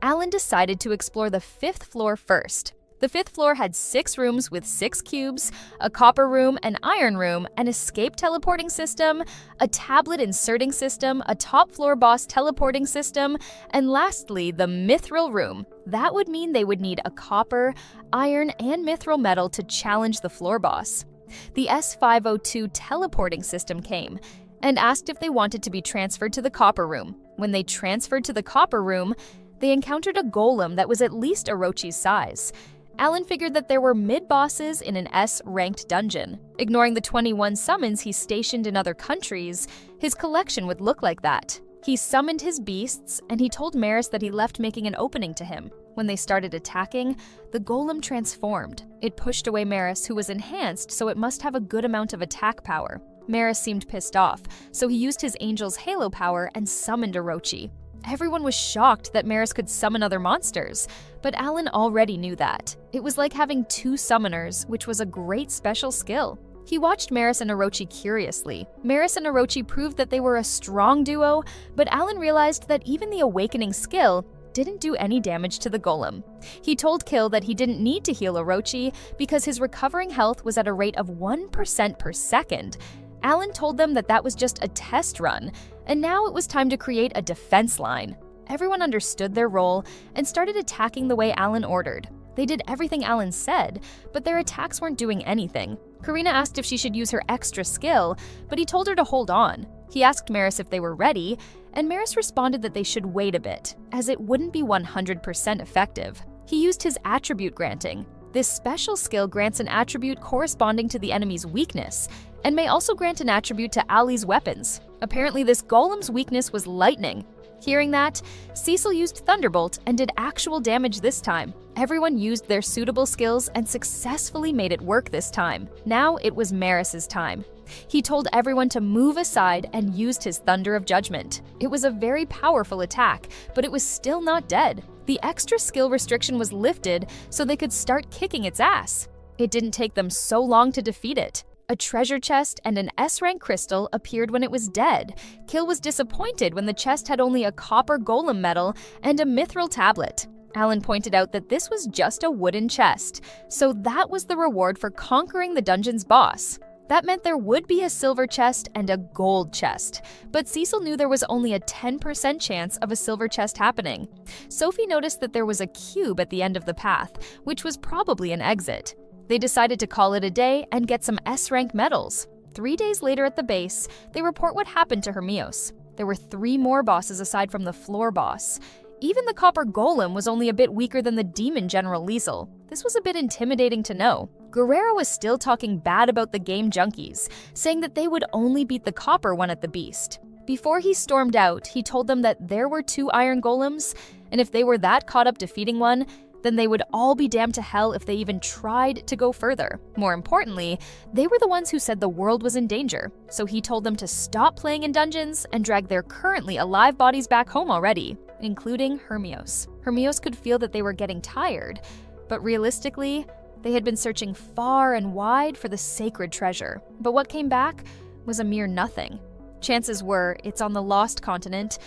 Alan decided to explore the 5th floor first. The 5th floor had 6 rooms with 6 cubes, a copper room, an iron room, an escape teleporting system, a tablet inserting system, a top floor boss teleporting system, and lastly, the mithril room. That would mean they would need a copper, iron, and mithril metal to challenge the floor boss. The S502 teleporting system came and asked if they wanted to be transferred to the copper room. When they transferred to the copper room, they encountered a golem that was at least Orochi's size. Alan figured that there were mid-bosses in an S-ranked dungeon. Ignoring the 21 summons he stationed in other countries, his collection would look like that. He summoned his beasts, and he told Maris that he left making an opening to him. When they started attacking, the golem transformed. It pushed away Maris, who was enhanced, so it must have a good amount of attack power. Maris seemed pissed off, so he used his angel's halo power and summoned Orochi. Everyone was shocked that Maris could summon other monsters, but Alan already knew that. It was like having 2 summoners, which was a great special skill. He watched Maris and Orochi curiously. Maris and Orochi proved that they were a strong duo, but Alan realized that even the awakening skill didn't do any damage to the golem. He told Kill that he didn't need to heal Orochi because his recovering health was at a rate of 1% per second. Alan told them that that was just a test run, and now it was time to create a defense line. Everyone understood their role and started attacking the way Alan ordered. They did everything Alan said, but their attacks weren't doing anything. Karina asked if she should use her extra skill, but he told her to hold on. He asked Maris if they were ready, and Maris responded that they should wait a bit, as it wouldn't be 100% effective. He used his attribute granting. This special skill grants an attribute corresponding to the enemy's weakness, and may also grant an attribute to Ali's weapons. Apparently, this golem's weakness was lightning. Hearing that, Cecil used Thunderbolt and did actual damage this time. Everyone used their suitable skills and successfully made it work this time. Now it was Maris's time. He told everyone to move aside and used his Thunder of Judgment. It was a very powerful attack, but it was still not dead. The extra skill restriction was lifted so they could start kicking its ass. It didn't take them so long to defeat it. A treasure chest and an S-rank crystal appeared when it was dead. Kill was disappointed when the chest had only a copper golem medal and a mithril tablet. Alan pointed out that this was just a wooden chest, so that was the reward for conquering the dungeon's boss. That meant there would be a silver chest and a gold chest, but Cecil knew there was only a 10% chance of a silver chest happening. Sophie noticed that there was a cube at the end of the path, which was probably an exit. They decided to call it a day and get some S-rank medals. 3 days later at the base, they report what happened to Hermios. There were 3 more bosses aside from the floor boss. Even the copper golem was only a bit weaker than the demon General Liesel. This was a bit intimidating to know. Guerrero was still talking bad about the game junkies, saying that they would only beat the copper one at the beast. Before he stormed out, he told them that there were 2 iron golems, and if they were that caught up defeating one, then they would all be damned to hell if they even tried to go further. More importantly, they were the ones who said the world was in danger, so he told them to stop playing in dungeons and drag their currently alive bodies back home already, including Hermios. Hermios could feel that they were getting tired, but realistically, they had been searching far and wide for the sacred treasure. But what came back was a mere nothing. Chances were it's on the lost continent,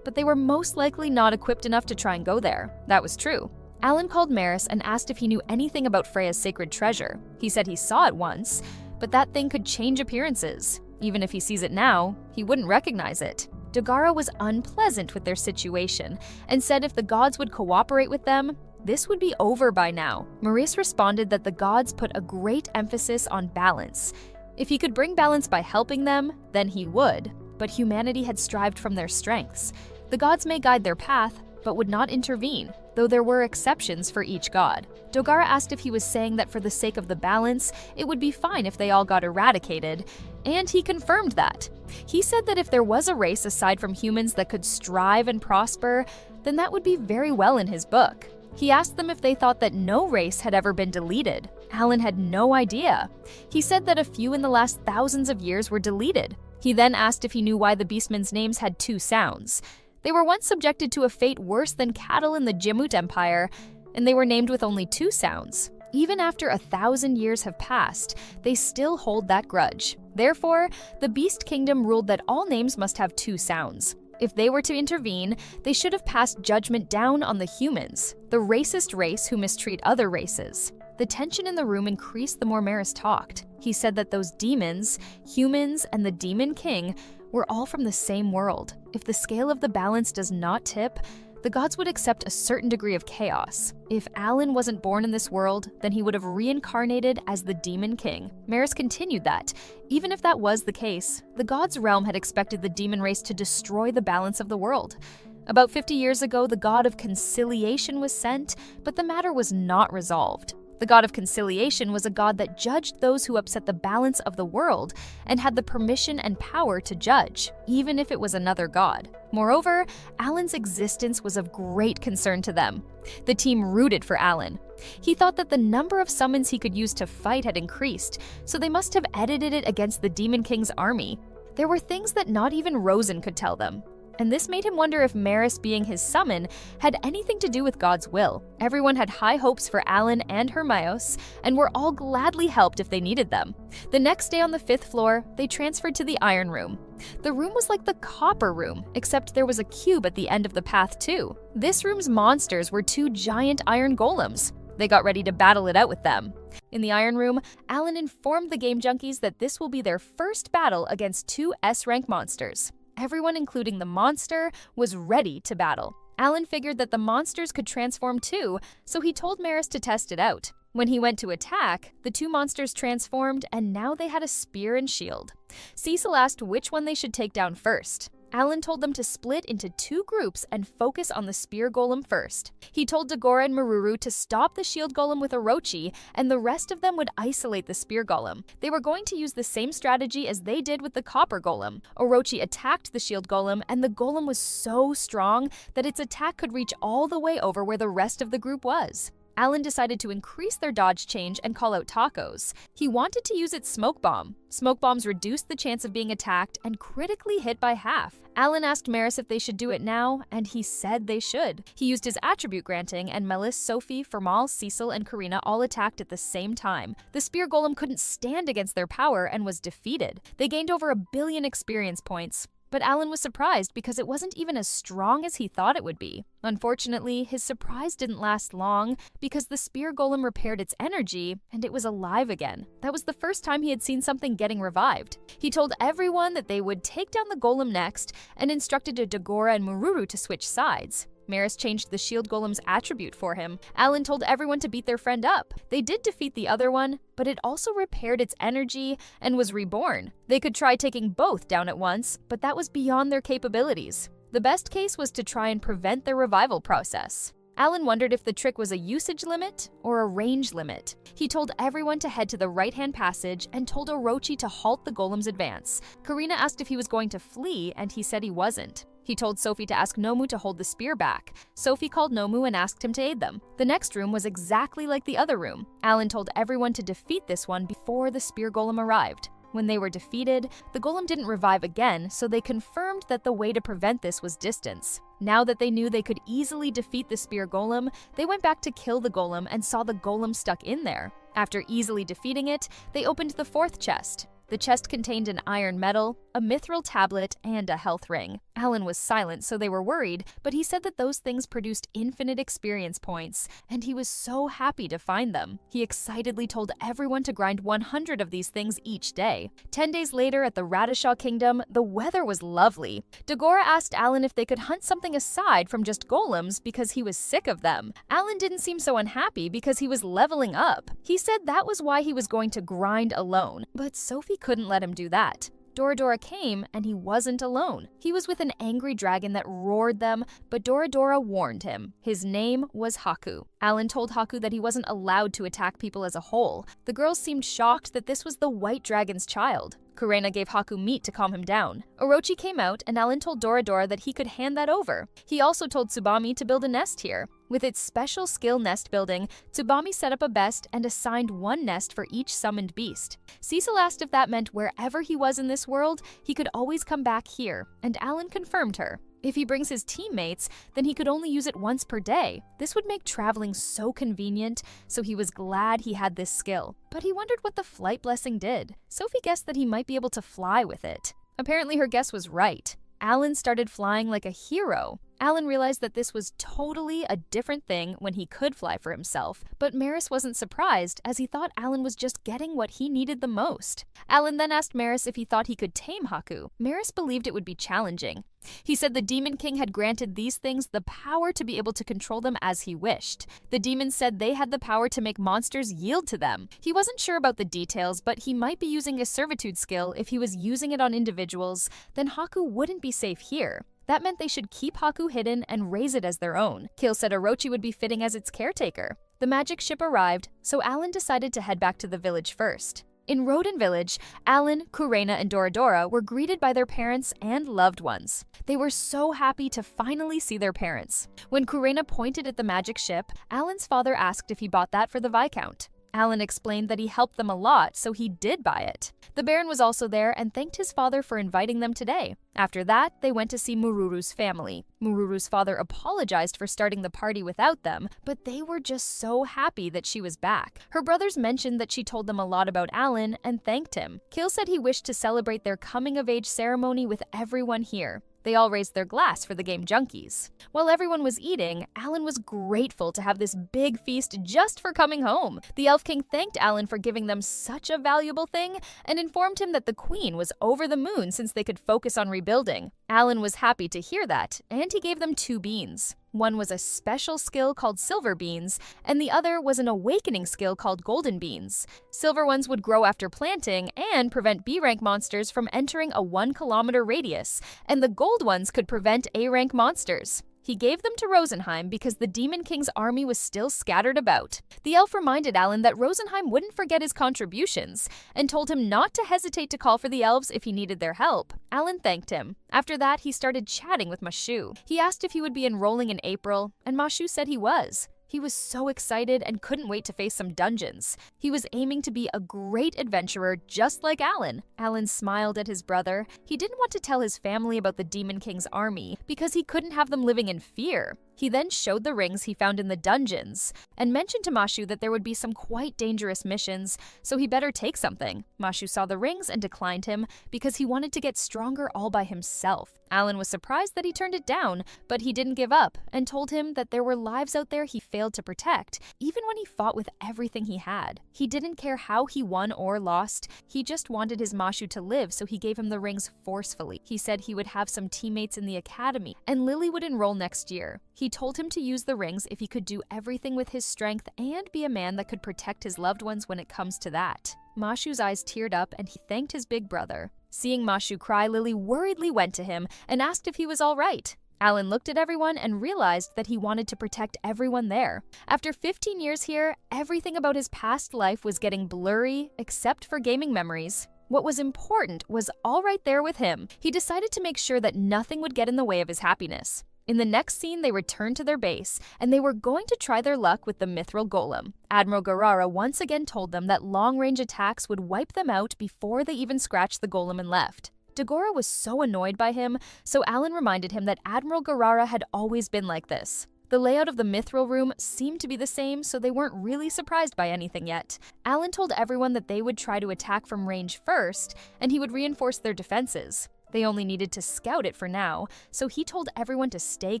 but they were most likely not equipped enough to try and go there. That was true. Alan called Maris and asked if he knew anything about Freya's sacred treasure. He said he saw it once, but that thing could change appearances. Even if he sees it now, he wouldn't recognize it. Dogara was unpleasant with their situation and said if the gods would cooperate with them, this would be over by now. Maurice responded that the gods put a great emphasis on balance. If he could bring balance by helping them, then he would, but humanity had strived from their strengths. The gods may guide their path, but would not intervene, though there were exceptions for each god. Dogara asked if he was saying that for the sake of the balance, it would be fine if they all got eradicated, and he confirmed that. He said that if there was a race aside from humans that could strive and prosper, then that would be very well in his book. He asked them if they thought that no race had ever been deleted. Alan had no idea. He said that a few in the last thousands of years were deleted. He then asked if he knew why the beastmen's names had 2 sounds. They were once subjected to a fate worse than cattle in the Jimut Empire, and they were named with only 2 sounds. Even after 1,000 years have passed, they still hold that grudge. Therefore, the Beast Kingdom ruled that all names must have 2 sounds. If they were to intervene, they should have passed judgment down on the humans, the racist race who mistreat other races. The tension in the room increased the more Maris talked. He said that those demons, humans, and the Demon King were all from the same world. If the scale of the balance does not tip, the gods would accept a certain degree of chaos. If Alan wasn't born in this world, then he would have reincarnated as the Demon King. Maris continued that, even if that was the case, the gods' realm had expected the demon race to destroy the balance of the world. About 50 years ago, the god of conciliation was sent, but the matter was not resolved. The god of conciliation was a god that judged those who upset the balance of the world and had the permission and power to judge, even if it was another god. Moreover, Alan's existence was of great concern to them. The team rooted for Alan. He thought that the number of summons he could use to fight had increased, so they must have edited it against the Demon King's army. There were things that not even Rosen could tell them. And this made him wonder if Maris being his summon had anything to do with God's will. Everyone had high hopes for Alan and Hermios, and were all gladly helped if they needed them. The next day on the 5th floor, they transferred to the Iron Room. The room was like the Copper Room, except there was a cube at the end of the path too. This room's monsters were 2 giant iron golems. They got ready to battle it out with them. In the Iron Room, Alan informed the game junkies that this will be their first battle against 2 S-rank monsters. Everyone, including the monster, was ready to battle. Alan figured that the monsters could transform too, so he told Maris to test it out. When he went to attack, the 2 monsters transformed, and now they had a spear and shield. Cecil asked which one they should take down first. Alan told them to split into 2 groups and focus on the spear golem first. He told Dagora and Maruru to stop the shield golem with Orochi, and the rest of them would isolate the spear golem. They were going to use the same strategy as they did with the copper golem. Orochi attacked the shield golem, and the golem was so strong that its attack could reach all the way over where the rest of the group was. Alan decided to increase their dodge change and call out tacos. He wanted to use its smoke bomb. Smoke bombs reduced the chance of being attacked and critically hit by half. Alan asked Maris if they should do it now, and he said they should. He used his attribute granting, and Melis, Sophie, Fermal, Cecil, and Karina all attacked at the same time. The spear golem couldn't stand against their power and was defeated. They gained over 1 billion experience points. But Alan was surprised because it wasn't even as strong as he thought it would be. Unfortunately, his surprise didn't last long because the spear golem repaired its energy and it was alive again. That was the first time he had seen something getting revived. He told everyone that they would take down the golem next and instructed Dagora and Mururu to switch sides. Maris changed the shield golem's attribute for him. Alan told everyone to beat their friend up. They did defeat the other one, but it also repaired its energy and was reborn. They could try taking both down at once, but that was beyond their capabilities. The best case was to try and prevent their revival process. Alan wondered if the trick was a usage limit or a range limit. He told everyone to head to the right-hand passage and told Orochi to halt the golem's advance. Karina asked if he was going to flee, and he said he wasn't. He told Sophie to ask Nomu to hold the spear back. Sophie called Nomu and asked him to aid them. The next room was exactly like the other room. Alan told everyone to defeat this one before the spear golem arrived. When they were defeated, the golem didn't revive again, so they confirmed that the way to prevent this was distance. Now that they knew they could easily defeat the spear golem, they went back to kill the golem and saw the golem stuck in there. After easily defeating it, they opened the fourth chest. The chest contained an iron medal, a mithril tablet, and a health ring. Alan was silent, so they were worried, but he said that those things produced infinite experience points, and he was so happy to find them. He excitedly told everyone to grind 100 of these things each day. 10 days later at the Radishaw Kingdom, the weather was lovely. Dagora asked Alan if they could hunt something aside from just golems because he was sick of them. Alan didn't seem so unhappy because he was leveling up. He said that was why he was going to grind alone, but Sophie couldn't let him do that. Doradora came, and he wasn't alone. He was with an angry dragon that roared them, but Doradora warned him. His name was Haku. Alan told Haku that he wasn't allowed to attack people as a whole. The girls seemed shocked that this was the white dragon's child. Kurena gave Haku meat to calm him down. Orochi came out, and Alan told Doradora that he could hand that over. He also told Tsubami to build a nest here. With its special skill nest building, Tsubami set up a best and assigned one nest for each summoned beast. Cecil asked if that meant wherever he was in this world, he could always come back here, and Alan confirmed her. If he brings his teammates, then he could only use it once per day. This would make traveling so convenient, so he was glad he had this skill. But he wondered what the flight blessing did. Sophie guessed that he might be able to fly with it. Apparently her guess was right. Alan started flying like a hero. Alan realized that this was totally a different thing when he could fly for himself, but Maris wasn't surprised as he thought Alan was just getting what he needed the most. Alan then asked Maris if he thought he could tame Haku. Maris believed it would be challenging. He said the Demon King had granted these things the power to be able to control them as he wished. The demons said they had the power to make monsters yield to them. He wasn't sure about the details, but he might be using a servitude skill. If he was using it on individuals, then Haku wouldn't be safe here. That meant they should keep Haku hidden and raise it as their own. Kill said Orochi would be fitting as its caretaker. The magic ship arrived, so Alan decided to head back to the village first. In Roden Village, Alan, Kurena, and Doradora were greeted by their parents and loved ones. They were so happy to finally see their parents. When Kurena pointed at the magic ship, Alan's father asked if he bought that for the Viscount. Alan explained that he helped them a lot, so he did buy it. The Baron was also there and thanked his father for inviting them today. After that, they went to see Mururu's family. Mururu's father apologized for starting the party without them, but they were just so happy that she was back. Her brothers mentioned that she told them a lot about Alan and thanked him. Kill said he wished to celebrate their coming-of-age ceremony with everyone here. They all raised their glass for the game junkies. While everyone was eating, Alan was grateful to have this big feast just for coming home. The Elf King thanked Alan for giving them such a valuable thing and informed him that the Queen was over the moon since they could focus on rebuilding. Alan was happy to hear that, and he gave them 2 beans. One was a special skill called Silver Beans, and the other was an awakening skill called Golden Beans. Silver ones would grow after planting and prevent B-rank monsters from entering a 1-kilometer radius, and the gold ones could prevent A-rank monsters. He gave them to Rosenheim because the Demon King's army was still scattered about. The elf reminded Alan that Rosenheim wouldn't forget his contributions and told him not to hesitate to call for the elves if he needed their help. Alan thanked him. After that, he started chatting with Mashu. He asked if he would be enrolling in April, and Mashu said he was. He was so excited and couldn't wait to face some dungeons. He was aiming to be a great adventurer just like Alan. Alan smiled at his brother. He didn't want to tell his family about the Demon King's army because he couldn't have them living in fear. He then showed the rings he found in the dungeons and mentioned to Mashu that there would be some quite dangerous missions, so he better take something. Mashu saw the rings and declined him because he wanted to get stronger all by himself. Alan was surprised that he turned it down, but he didn't give up and told him that there were lives out there he failed to protect, even when he fought with everything he had. He didn't care how he won or lost, he just wanted his Mashu to live, so he gave him the rings forcefully. He said he would have some teammates in the academy, and Lily would enroll next year. He told him to use the rings if he could do everything with his strength and be a man that could protect his loved ones when it comes to that. Mashu's eyes teared up and he thanked his big brother. Seeing Mashu cry, Lily worriedly went to him and asked if he was all right. Alan looked at everyone and realized that he wanted to protect everyone there. After 15 years here, everything about his past life was getting blurry except for gaming memories. What was important was all right there with him. He decided to make sure that nothing would get in the way of his happiness. In the next scene, they returned to their base, and they were going to try their luck with the Mithril Golem. Admiral Garara once again told them that long-range attacks would wipe them out before they even scratched the golem and left. Dagora was so annoyed by him, so Alan reminded him that Admiral Garara had always been like this. The layout of the Mithril room seemed to be the same, so they weren't really surprised by anything yet. Alan told everyone that they would try to attack from range first, and he would reinforce their defenses. They only needed to scout it for now, so he told everyone to stay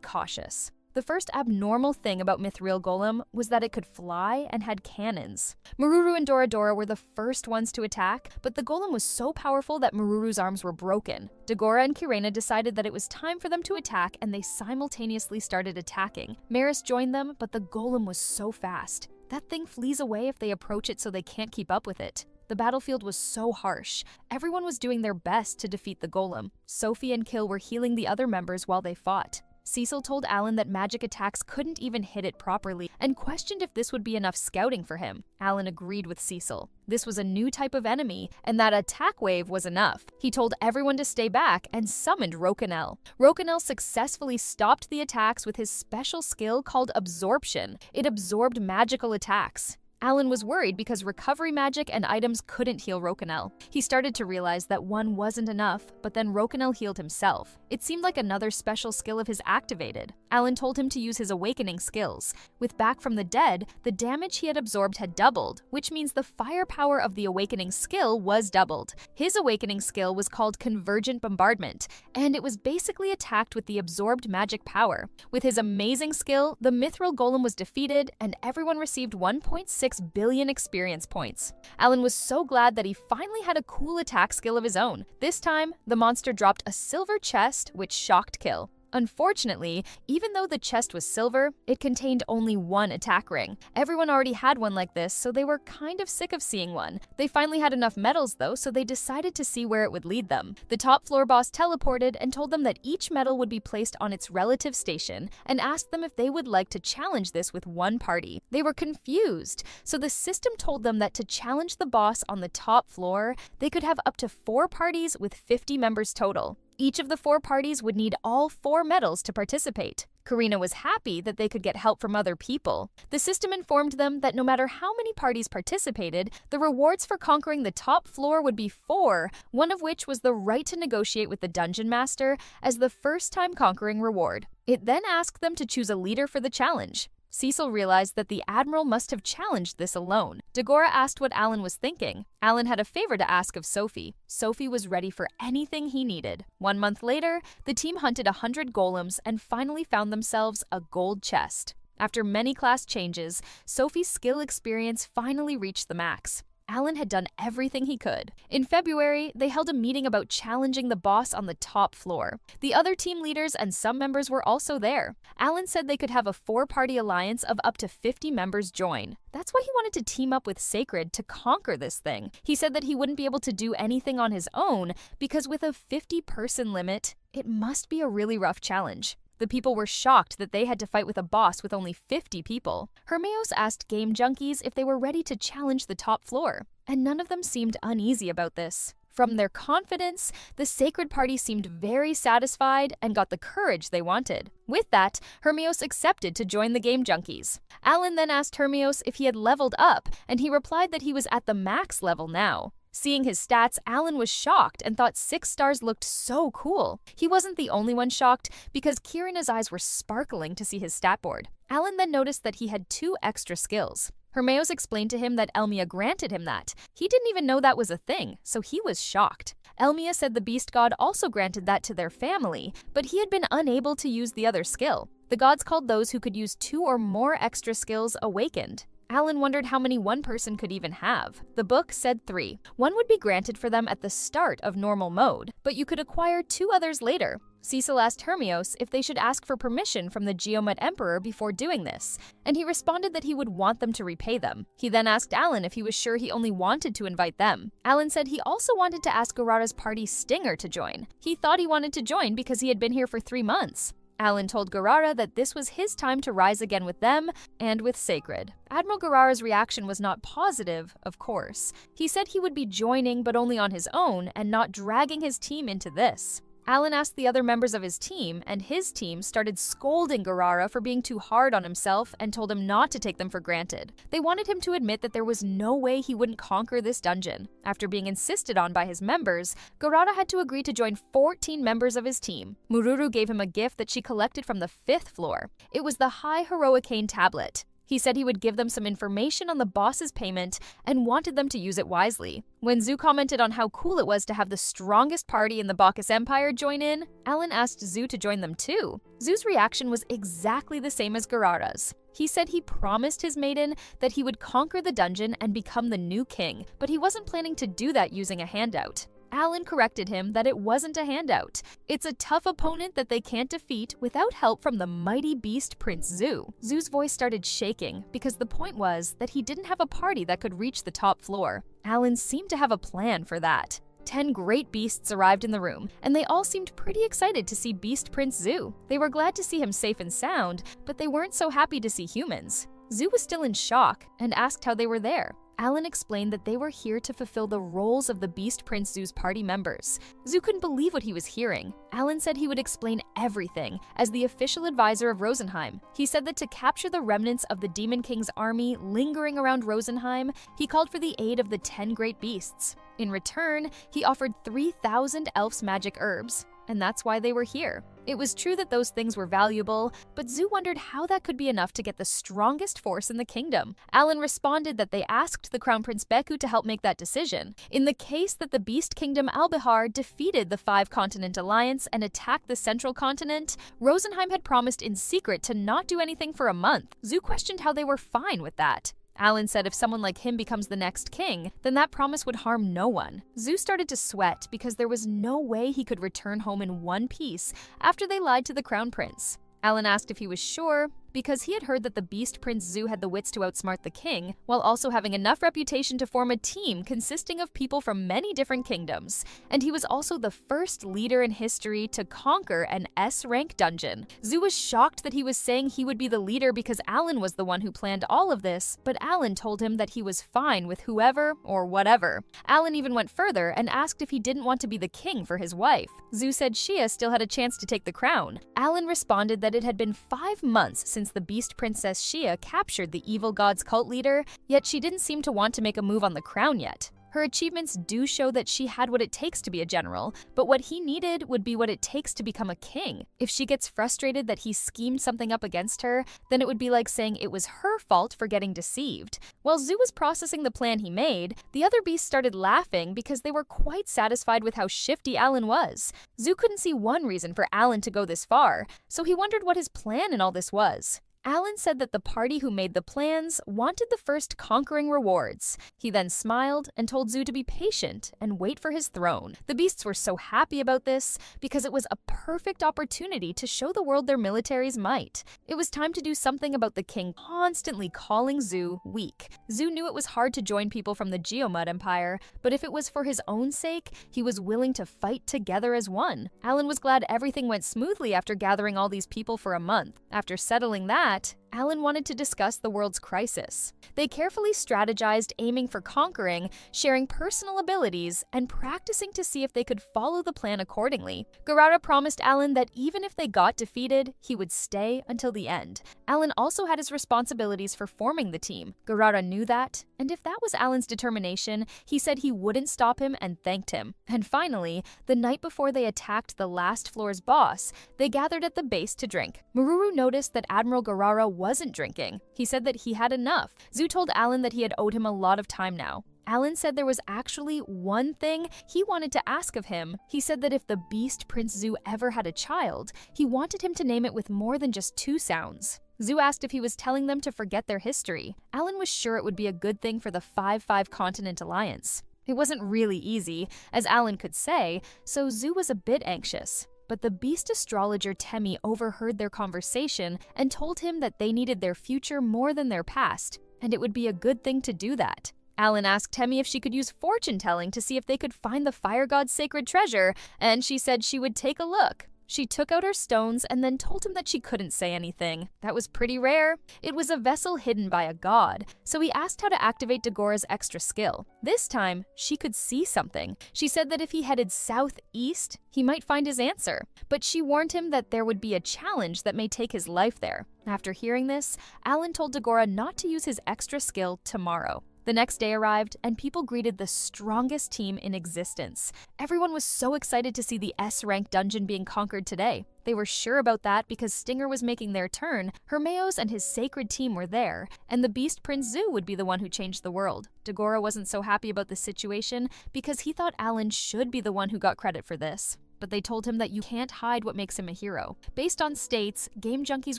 cautious. The first abnormal thing about Mithril Golem was that it could fly and had cannons. Maruru and Doradora were the first ones to attack, but the golem was so powerful that Maruru's arms were broken. Dagora and Kirena decided that it was time for them to attack, and they simultaneously started attacking. Maris joined them, but the golem was so fast. That thing flees away if they approach it, so they can't keep up with it. The battlefield was so harsh. Everyone was doing their best to defeat the golem. Sophie and Kill were healing the other members while they fought. Cecil told Alan that magic attacks couldn't even hit it properly and questioned if this would be enough scouting for him. Alan agreed with Cecil. This was a new type of enemy, and that attack wave was enough. He told everyone to stay back and summoned Rokanel. Rokanel successfully stopped the attacks with his special skill called Absorption. It absorbed magical attacks. Alan was worried because recovery magic and items couldn't heal Rokanel. He started to realize that one wasn't enough, but then Rokanel healed himself. It seemed like another special skill of his activated. Alan told him to use his awakening skills. With Back from the Dead, the damage he had absorbed had doubled, which means the firepower of the awakening skill was doubled. His awakening skill was called Convergent Bombardment, and it was basically attacked with the absorbed magic power. With his amazing skill, the Mithril Golem was defeated, and everyone received 1.6 billion experience points. Alan was so glad that he finally had a cool attack skill of his own. This time, the monster dropped a silver chest, which shocked Kill. Unfortunately, even though the chest was silver, it contained only one attack ring. Everyone already had one like this, so they were kind of sick of seeing one. They finally had enough medals though, so they decided to see where it would lead them. The top floor boss teleported and told them that each medal would be placed on its relative station and asked them if they would like to challenge this with one party. They were confused, so the system told them that to challenge the boss on the top floor, they could have up to 4 parties with 50 members total. Each of the 4 parties would need all 4 medals to participate. Karina was happy that they could get help from other people. The system informed them that no matter how many parties participated, the rewards for conquering the top floor would be 4, one of which was the right to negotiate with the dungeon master as the first-time conquering reward. It then asked them to choose a leader for the challenge. Cecil realized that the Admiral must have challenged this alone. Dagora asked what Alan was thinking. Alan had a favor to ask of Sophie. Sophie was ready for anything he needed. 1 month later, the team hunted 100 golems and finally found themselves a gold chest. After many class changes, Sophie's skill experience finally reached the max. Alan had done everything he could. In February, they held a meeting about challenging the boss on the top floor. The other team leaders and some members were also there. Alan said they could have a 4-party alliance of up to 50 members join. That's why he wanted to team up with Sacred to conquer this thing. He said that he wouldn't be able to do anything on his own because with a 50-person limit, it must be a really rough challenge. The people were shocked that they had to fight with a boss with only 50 people. Hermeos asked game junkies if they were ready to challenge the top floor, and none of them seemed uneasy about this. From their confidence, the sacred party seemed very satisfied and got the courage they wanted. With that, Hermios accepted to join the game junkies. Alan then asked Hermios if he had leveled up, and he replied that he was at the max level now. Seeing his stats, Alan was shocked and thought 6 stars looked so cool. He wasn't the only one shocked, because Kirina's eyes were sparkling to see his stat board. Alan then noticed that he had 2 extra skills. Hermios explained to him that Elmia granted him that. He didn't even know that was a thing, so he was shocked. Elmia said the beast god also granted that to their family, but he had been unable to use the other skill. The gods called those who could use 2 or more extra skills awakened. Alan wondered how many one person could even have. The book said 3. One would be granted for them at the start of normal mode, but you could acquire 2 others later. Cecil asked Hermios if they should ask for permission from the Geomut Emperor before doing this, and he responded that he would want them to repay them. He then asked Alan if he was sure he only wanted to invite them. Alan said he also wanted to ask Garara's party Stinger to join. He thought he wanted to join because he had been here for 3 months. Alan told Garara that this was his time to rise again with them and with Sacred. Admiral Garara's reaction was not positive, of course. He said he would be joining but only on his own and not dragging his team into this. Alan asked the other members of his team, and his team started scolding Garara for being too hard on himself and told him not to take them for granted. They wanted him to admit that there was no way he wouldn't conquer this dungeon. After being insisted on by his members, Garara had to agree to join 14 members of his team. Mururu gave him a gift that she collected from the 5th floor. It was the High Heroicane tablet. He said he would give them some information on the boss's payment and wanted them to use it wisely. When Zu commented on how cool it was to have the strongest party in the Bacchus Empire join in, Alan asked Zu to join them too. Zu's reaction was exactly the same as Garara's. He said he promised his maiden that he would conquer the dungeon and become the new king, but he wasn't planning to do that using a handout. Alan corrected him that it wasn't a handout. It's a tough opponent that they can't defeat without help from the mighty beast Prince Zu. Zu's voice started shaking because the point was that he didn't have a party that could reach the top floor. Alan seemed to have a plan for that. 10 great beasts arrived in the room, and they all seemed pretty excited to see Beast Prince Zu. They were glad to see him safe and sound, but they weren't so happy to see humans. Zu was still in shock and asked how they were there. Alan explained that they were here to fulfill the roles of the Beast Prince Zu's party members. Zu couldn't believe what he was hearing. Alan said he would explain everything as the official advisor of Rosenheim. He said that to capture the remnants of the Demon King's army lingering around Rosenheim, he called for the aid of the 10 great beasts. In return, he offered 3,000 elf's magic herbs, and that's why they were here. It was true that those things were valuable, but Zu wondered how that could be enough to get the strongest force in the kingdom. Alan responded that they asked the Crown Prince Beku to help make that decision. In the case that the Beast Kingdom Albihar defeated the 5-continent alliance and attacked the central continent, Rosenheim had promised in secret to not do anything for a month. Zu questioned how they were fine with that. Alan said if someone like him becomes the next king, then that promise would harm no one. Zu started to sweat because there was no way he could return home in one piece after they lied to the crown prince. Alan asked if he was sure, because he had heard that the Beast Prince Zu had the wits to outsmart the king, while also having enough reputation to form a team consisting of people from many different kingdoms. And he was also the first leader in history to conquer an S-rank dungeon. Zu was shocked that he was saying he would be the leader because Alan was the one who planned all of this, but Alan told him that he was fine with whoever or whatever. Alan even went further and asked if he didn't want to be the king for his wife. Zu said Shia still had a chance to take the crown. Alan responded that it had been 5 months since the Beast Princess Shia captured the evil god's cult leader, yet she didn't seem to want to make a move on the crown yet. Her achievements do show that she had what it takes to be a general, but what he needed would be what it takes to become a king. If she gets frustrated that he schemed something up against her, then it would be like saying it was her fault for getting deceived. While Zu was processing the plan he made, the other beasts started laughing because they were quite satisfied with how shifty Alan was. Zu couldn't see one reason for Alan to go this far, so he wondered what his plan in all this was. Alan said that the party who made the plans wanted the first conquering rewards. He then smiled and told Zu to be patient and wait for his throne. The beasts were so happy about this because it was a perfect opportunity to show the world their military's might. It was time to do something about the king constantly calling Zu weak. Zu knew it was hard to join people from the Geomut Empire, but if it was for his own sake, he was willing to fight together as one. Alan was glad everything went smoothly after gathering all these people for a month. After settling that, Alan wanted to discuss the world's crisis. They carefully strategized, aiming for conquering, sharing personal abilities, and practicing to see if they could follow the plan accordingly. Garara promised Alan that even if they got defeated, he would stay until the end. Alan also had his responsibilities for forming the team. Garara knew that, and if that was Alan's determination, he said he wouldn't stop him and thanked him. And finally, the night before they attacked the last floor's boss, they gathered at the base to drink. Mururu noticed that Admiral Garara wasn't drinking. He said that he had enough. Zu told Alan that he had owed him a lot of time now. Alan said there was actually one thing he wanted to ask of him. He said that if the Beast Prince Zu ever had a child, he wanted him to name it with more than just 2 sounds. Zu asked if he was telling them to forget their history. Alan was sure it would be a good thing for the 5-5 Continent Alliance. It wasn't really easy, as Alan could say, so Zu was a bit anxious. But the beast astrologer Temi overheard their conversation and told him that they needed their future more than their past, and it would be a good thing to do that. Alan asked Temi if she could use fortune-telling to see if they could find the fire god's sacred treasure, and she said she would take a look. She took out her stones and then told him that she couldn't say anything. That was pretty rare. It was a vessel hidden by a god, so he asked how to activate Dagora's extra skill. This time, she could see something. She said that if he headed southeast, he might find his answer, but she warned him that there would be a challenge that may take his life there. After hearing this, Alan told Dagora not to use his extra skill tomorrow. The next day arrived, and people greeted the strongest team in existence. Everyone was so excited to see the S-rank dungeon being conquered today. They were sure about that because Stinger was making their turn, Hermeos and his sacred team were there, and the Beast Prince Zu would be the one who changed the world. Dagora wasn't so happy about the situation because he thought Alan should be the one who got credit for this. But they told him that you can't hide what makes him a hero. Based on states, game junkies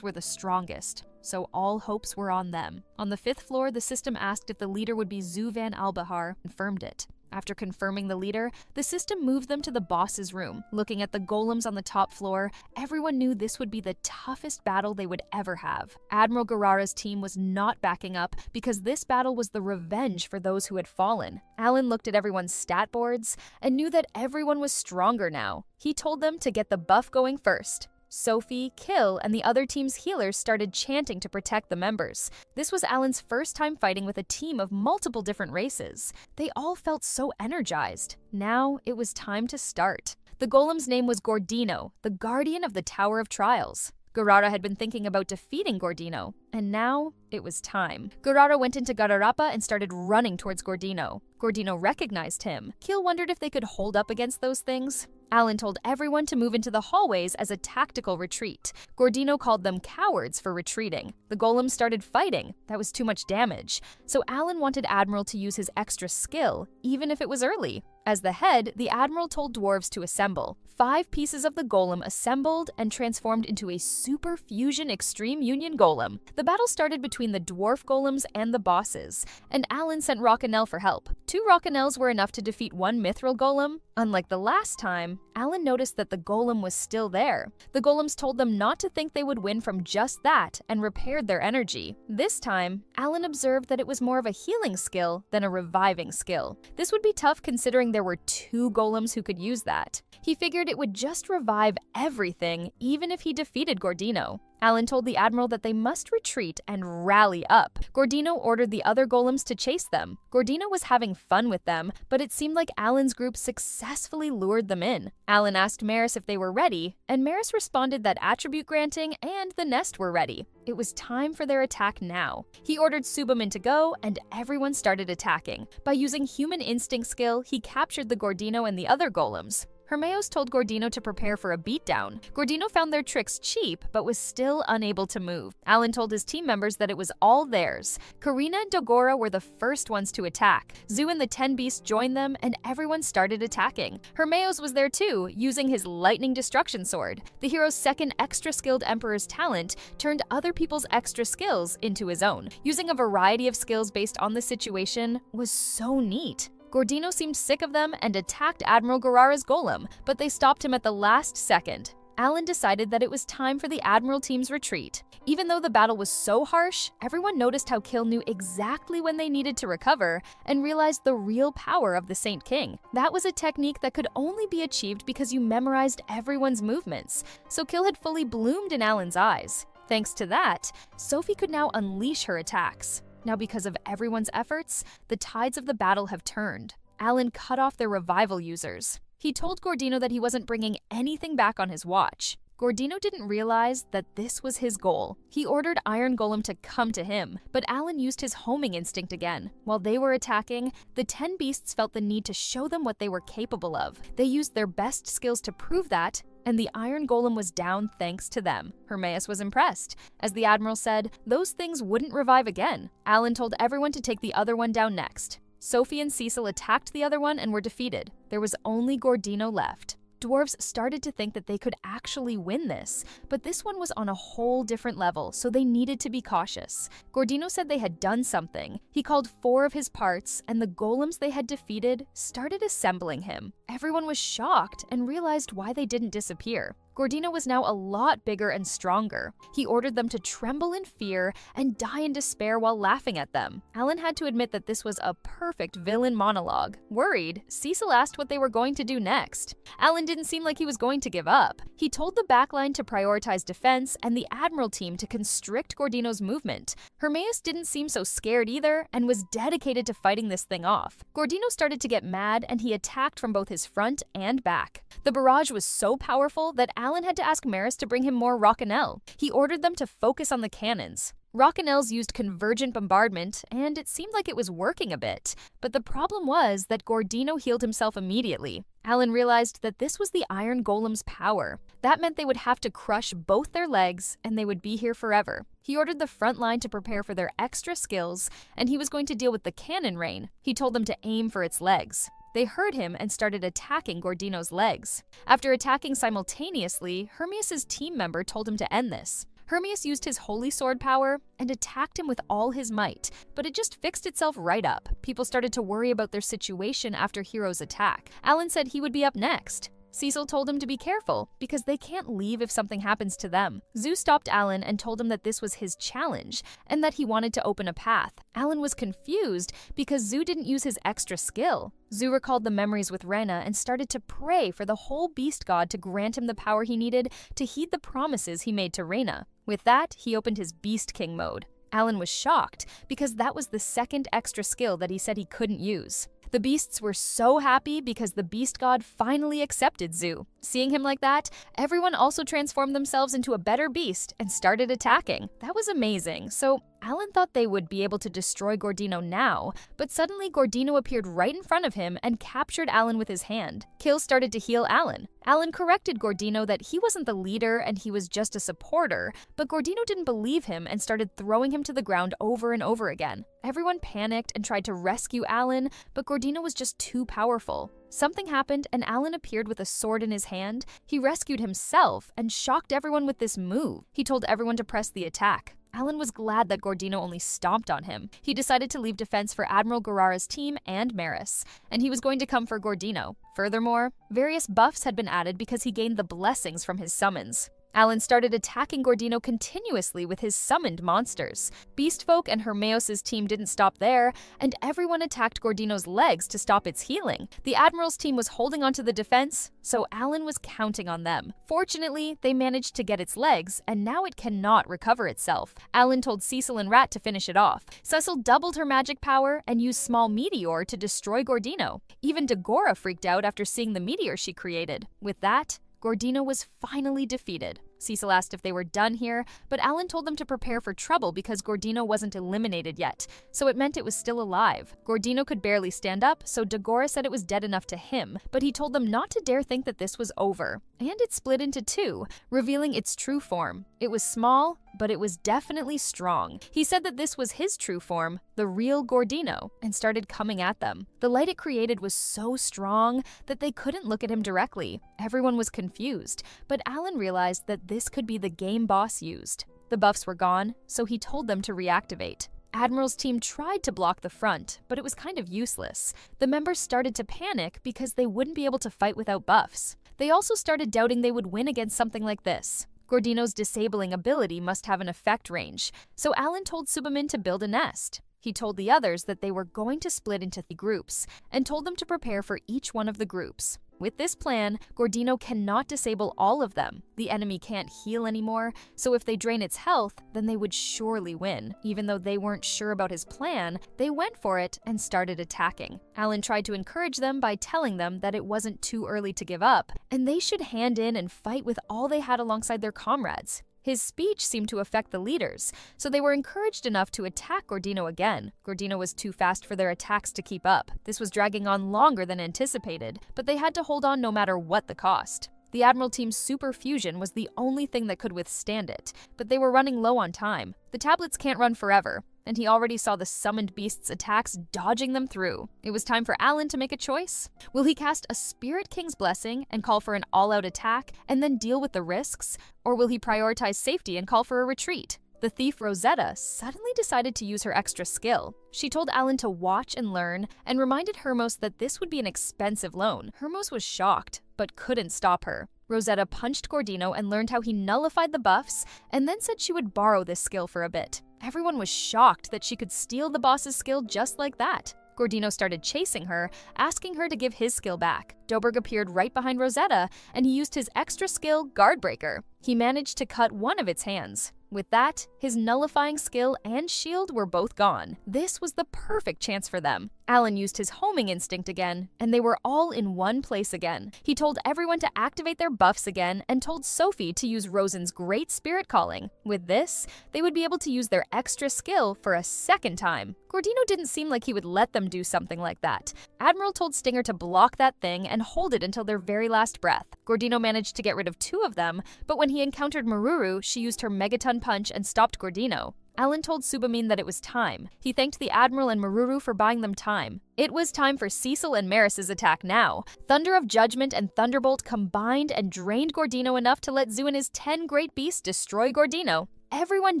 were the strongest, so all hopes were on them. On the 5th floor, the system asked if the leader would be Zu van Albahar, confirmed it. After confirming the leader, the system moved them to the boss's room. Looking at the golems on the top floor, everyone knew this would be the toughest battle they would ever have. Admiral Garara's team was not backing up because this battle was the revenge for those who had fallen. Alan looked at everyone's stat boards and knew that everyone was stronger now. He told them to get the buff going first. Sophie, Kill, and the other team's healers started chanting to protect the members. This was Alan's first time fighting with a team of multiple different races. They all felt so energized. Now it was time to start. The golem's name was Gordino, the guardian of the Tower of Trials. Garara had been thinking about defeating Gordino, and now it was time. Garara went into Gararapa and started running towards Gordino. Gordino recognized him. Kill wondered if they could hold up against those things. Alan told everyone to move into the hallways as a tactical retreat. Gordino called them cowards for retreating. The golems started fighting. That was too much damage. So Alan wanted Admiral to use his extra skill, even if it was early. As the head, the Admiral told dwarves to assemble. 5 pieces of the golem assembled and transformed into a super fusion extreme union golem. The battle started between the dwarf golems and the bosses, and Alan sent Rockanel for help. 2 Rockanels were enough to defeat 1 mithril golem. Unlike the last time, Alan noticed that the golem was still there. The golems told them not to think they would win from just that and repaired their energy. This time, Alan observed that it was more of a healing skill than a reviving skill. This would be tough considering there were 2 golems who could use that. He figured it would just revive everything, even if he defeated Gordino. Alan told the Admiral that they must retreat and rally up. Gordino ordered the other golems to chase them. Gordino was having fun with them, but it seemed like Alan's group successfully lured them in. Alan asked Maris if they were ready, and Maris responded that attribute granting and the nest were ready. It was time for their attack now. He ordered Subamin to go, and everyone started attacking. By using human instinct skill, he captured the Gordino and the other golems. Hermeos told Gordino to prepare for a beatdown. Gordino found their tricks cheap, but was still unable to move. Alan told his team members that it was all theirs. Karina and Dagora were the first ones to attack. Zu and the 10 Beasts joined them, and everyone started attacking. Hermeos was there too, using his lightning destruction sword. The hero's second extra-skilled Emperor's talent turned other people's extra skills into his own. Using a variety of skills based on the situation was so neat. Gordino seemed sick of them and attacked Admiral Garara's golem, but they stopped him at the last second. Alan decided that it was time for the Admiral team's retreat. Even though the battle was so harsh, everyone noticed how Kill knew exactly when they needed to recover and realized the real power of the Saint King. That was a technique that could only be achieved because you memorized everyone's movements, so Kill had fully bloomed in Alan's eyes. Thanks to that, Sophie could now unleash her attacks. Now, because of everyone's efforts, the tides of the battle have turned. Alan cut off their revival users. He told Gordino that he wasn't bringing anything back on his watch. Gordino didn't realize that this was his goal. He ordered Iron Golem to come to him, but Alan used his homing instinct again. While they were attacking, the 10 beasts felt the need to show them what they were capable of. They used their best skills to prove that, and the Iron Golem was down thanks to them. Hermaeus was impressed. As the Admiral said, those things wouldn't revive again. Alan told everyone to take the other one down next. Sophie and Cecil attacked the other one and were defeated. There was only Gordino left. Dwarves started to think that they could actually win this, but this one was on a whole different level, so they needed to be cautious. Gordino said they had done something. He called 4 of his parts, and the golems they had defeated started assembling him. Everyone was shocked and realized why they didn't disappear. Gordino was now a lot bigger and stronger. He ordered them to tremble in fear and die in despair while laughing at them. Alan had to admit that this was a perfect villain monologue. Worried, Cecil asked what they were going to do next. Alan didn't seem like he was going to give up. He told the backline to prioritize defense and the Admiral team to constrict Gordino's movement. Hermaeus didn't seem so scared either and was dedicated to fighting this thing off. Gordino started to get mad and he attacked from both his front and back. The barrage was so powerful that Alan had to ask Maris to bring him more Rockinelle. He ordered them to focus on the cannons. Rockinelles used convergent bombardment, and it seemed like it was working a bit. But the problem was that Gordino healed himself immediately. Alan realized that this was the Iron Golem's power. That meant they would have to crush both their legs, and they would be here forever. He ordered the front line to prepare for their extra skills, and he was going to deal with the cannon rain. He told them to aim for its legs. They heard him and started attacking Gordino's legs. After attacking simultaneously, Hermaeus' team member told him to end this. Hermaeus used his holy sword power and attacked him with all his might, but it just fixed itself right up. People started to worry about their situation after Hero's attack. Alan said he would be up next. Cecil told him to be careful, because they can't leave if something happens to them. Zu stopped Alan and told him that this was his challenge, and that he wanted to open a path. Alan was confused because Zu didn't use his extra skill. Zu recalled the memories with Rena and started to pray for the whole beast god to grant him the power he needed to heed the promises he made to Rena. With that, he opened his Beast King mode. Alan was shocked, because that was the second extra skill that he said he couldn't use. The beasts were so happy because the beast god finally accepted Zu. Seeing him like that, everyone also transformed themselves into a better beast and started attacking. That was amazing. So Alan thought they would be able to destroy Gordino now, but suddenly Gordino appeared right in front of him and captured Alan with his hand. Kill started to heal Alan. Alan corrected Gordino that he wasn't the leader and he was just a supporter, but Gordino didn't believe him and started throwing him to the ground over and over again. Everyone panicked and tried to rescue Alan, but Gordino was just too powerful. Something happened and Alan appeared with a sword in his hand. He rescued himself and shocked everyone with this move. He told everyone to press the attack. Alan was glad that Gordino only stomped on him. He decided to leave defense for Admiral Garara's team and Maris, and he was going to come for Gordino. Furthermore, various buffs had been added because he gained the blessings from his summons. Alan started attacking Gordino continuously with his summoned monsters. Beastfolk and Hermaeus' team didn't stop there, and everyone attacked Gordino's legs to stop its healing. The Admiral's team was holding onto the defense, so Alan was counting on them. Fortunately, they managed to get its legs, and now it cannot recover itself. Alan told Cecil and Rat to finish it off. Cecil doubled her magic power and used Small Meteor to destroy Gordino. Even Dagora freaked out after seeing the meteor she created. With that, Gordino was finally defeated. Cecil asked if they were done here, but Alan told them to prepare for trouble because Gordino wasn't eliminated yet, so it meant it was still alive. Gordino could barely stand up, so Dagora said it was dead enough to him, but he told them not to dare think that this was over. And it split into two, revealing its true form. It was small, but it was definitely strong. He said that this was his true form, the real Gordino, and started coming at them. The light it created was so strong that they couldn't look at him directly. Everyone was confused, but Alan realized that this could be the game boss used. The buffs were gone, so he told them to reactivate. Admiral's team tried to block the front, but it was kind of useless. The members started to panic because they wouldn't be able to fight without buffs. They also started doubting they would win against something like this. Gordino's disabling ability must have an effect range, so Alan told Subamin to build a nest. He told the others that they were going to split into 3 groups, and told them to prepare for each one of the groups. With this plan, Gordino cannot disable all of them. The enemy can't heal anymore, so if they drain its health, then they would surely win. Even though they weren't sure about his plan, they went for it and started attacking. Alan tried to encourage them by telling them that it wasn't too early to give up, and they should hand in and fight with all they had alongside their comrades. His speech seemed to affect the leaders, so they were encouraged enough to attack Gordino again. Gordino was too fast for their attacks to keep up. This was dragging on longer than anticipated, but they had to hold on no matter what the cost. The Admiral team's super fusion was the only thing that could withstand it, but they were running low on time. The tablets can't run forever, and he already saw the summoned beasts' attacks dodging them through. It was time for Alan to make a choice. Will he cast a Spirit King's Blessing and call for an all-out attack and then deal with the risks? Or will he prioritize safety and call for a retreat? The thief Rosetta suddenly decided to use her extra skill. She told Alan to watch and learn and reminded Hermos that this would be an expensive loan. Hermos was shocked, but couldn't stop her. Rosetta punched Gordino and learned how he nullified the buffs, and then said she would borrow this skill for a bit. Everyone was shocked that she could steal the boss's skill just like that. Gordino started chasing her, asking her to give his skill back. Dobberg appeared right behind Rosetta, and he used his extra skill, Guardbreaker. He managed to cut one of its hands. With that, his nullifying skill and shield were both gone. This was the perfect chance for them. Alan used his homing instinct again, and they were all in one place again. He told everyone to activate their buffs again and told Sophie to use Rosen's great spirit calling. With this, they would be able to use their extra skill for a second time. Gordino didn't seem like he would let them do something like that. Admiral told Stinger to block that thing and hold it until their very last breath. Gordino managed to get rid of two of them, but when he encountered Maruru, she used her Megaton Punch and stopped Gordino. Alan told Subamine that it was time. He thanked the Admiral and Maruru for buying them time. It was time for Cecil and Maris's attack now. Thunder of Judgment and Thunderbolt combined and drained Gordino enough to let Zu and his 10 great beasts destroy Gordino. Everyone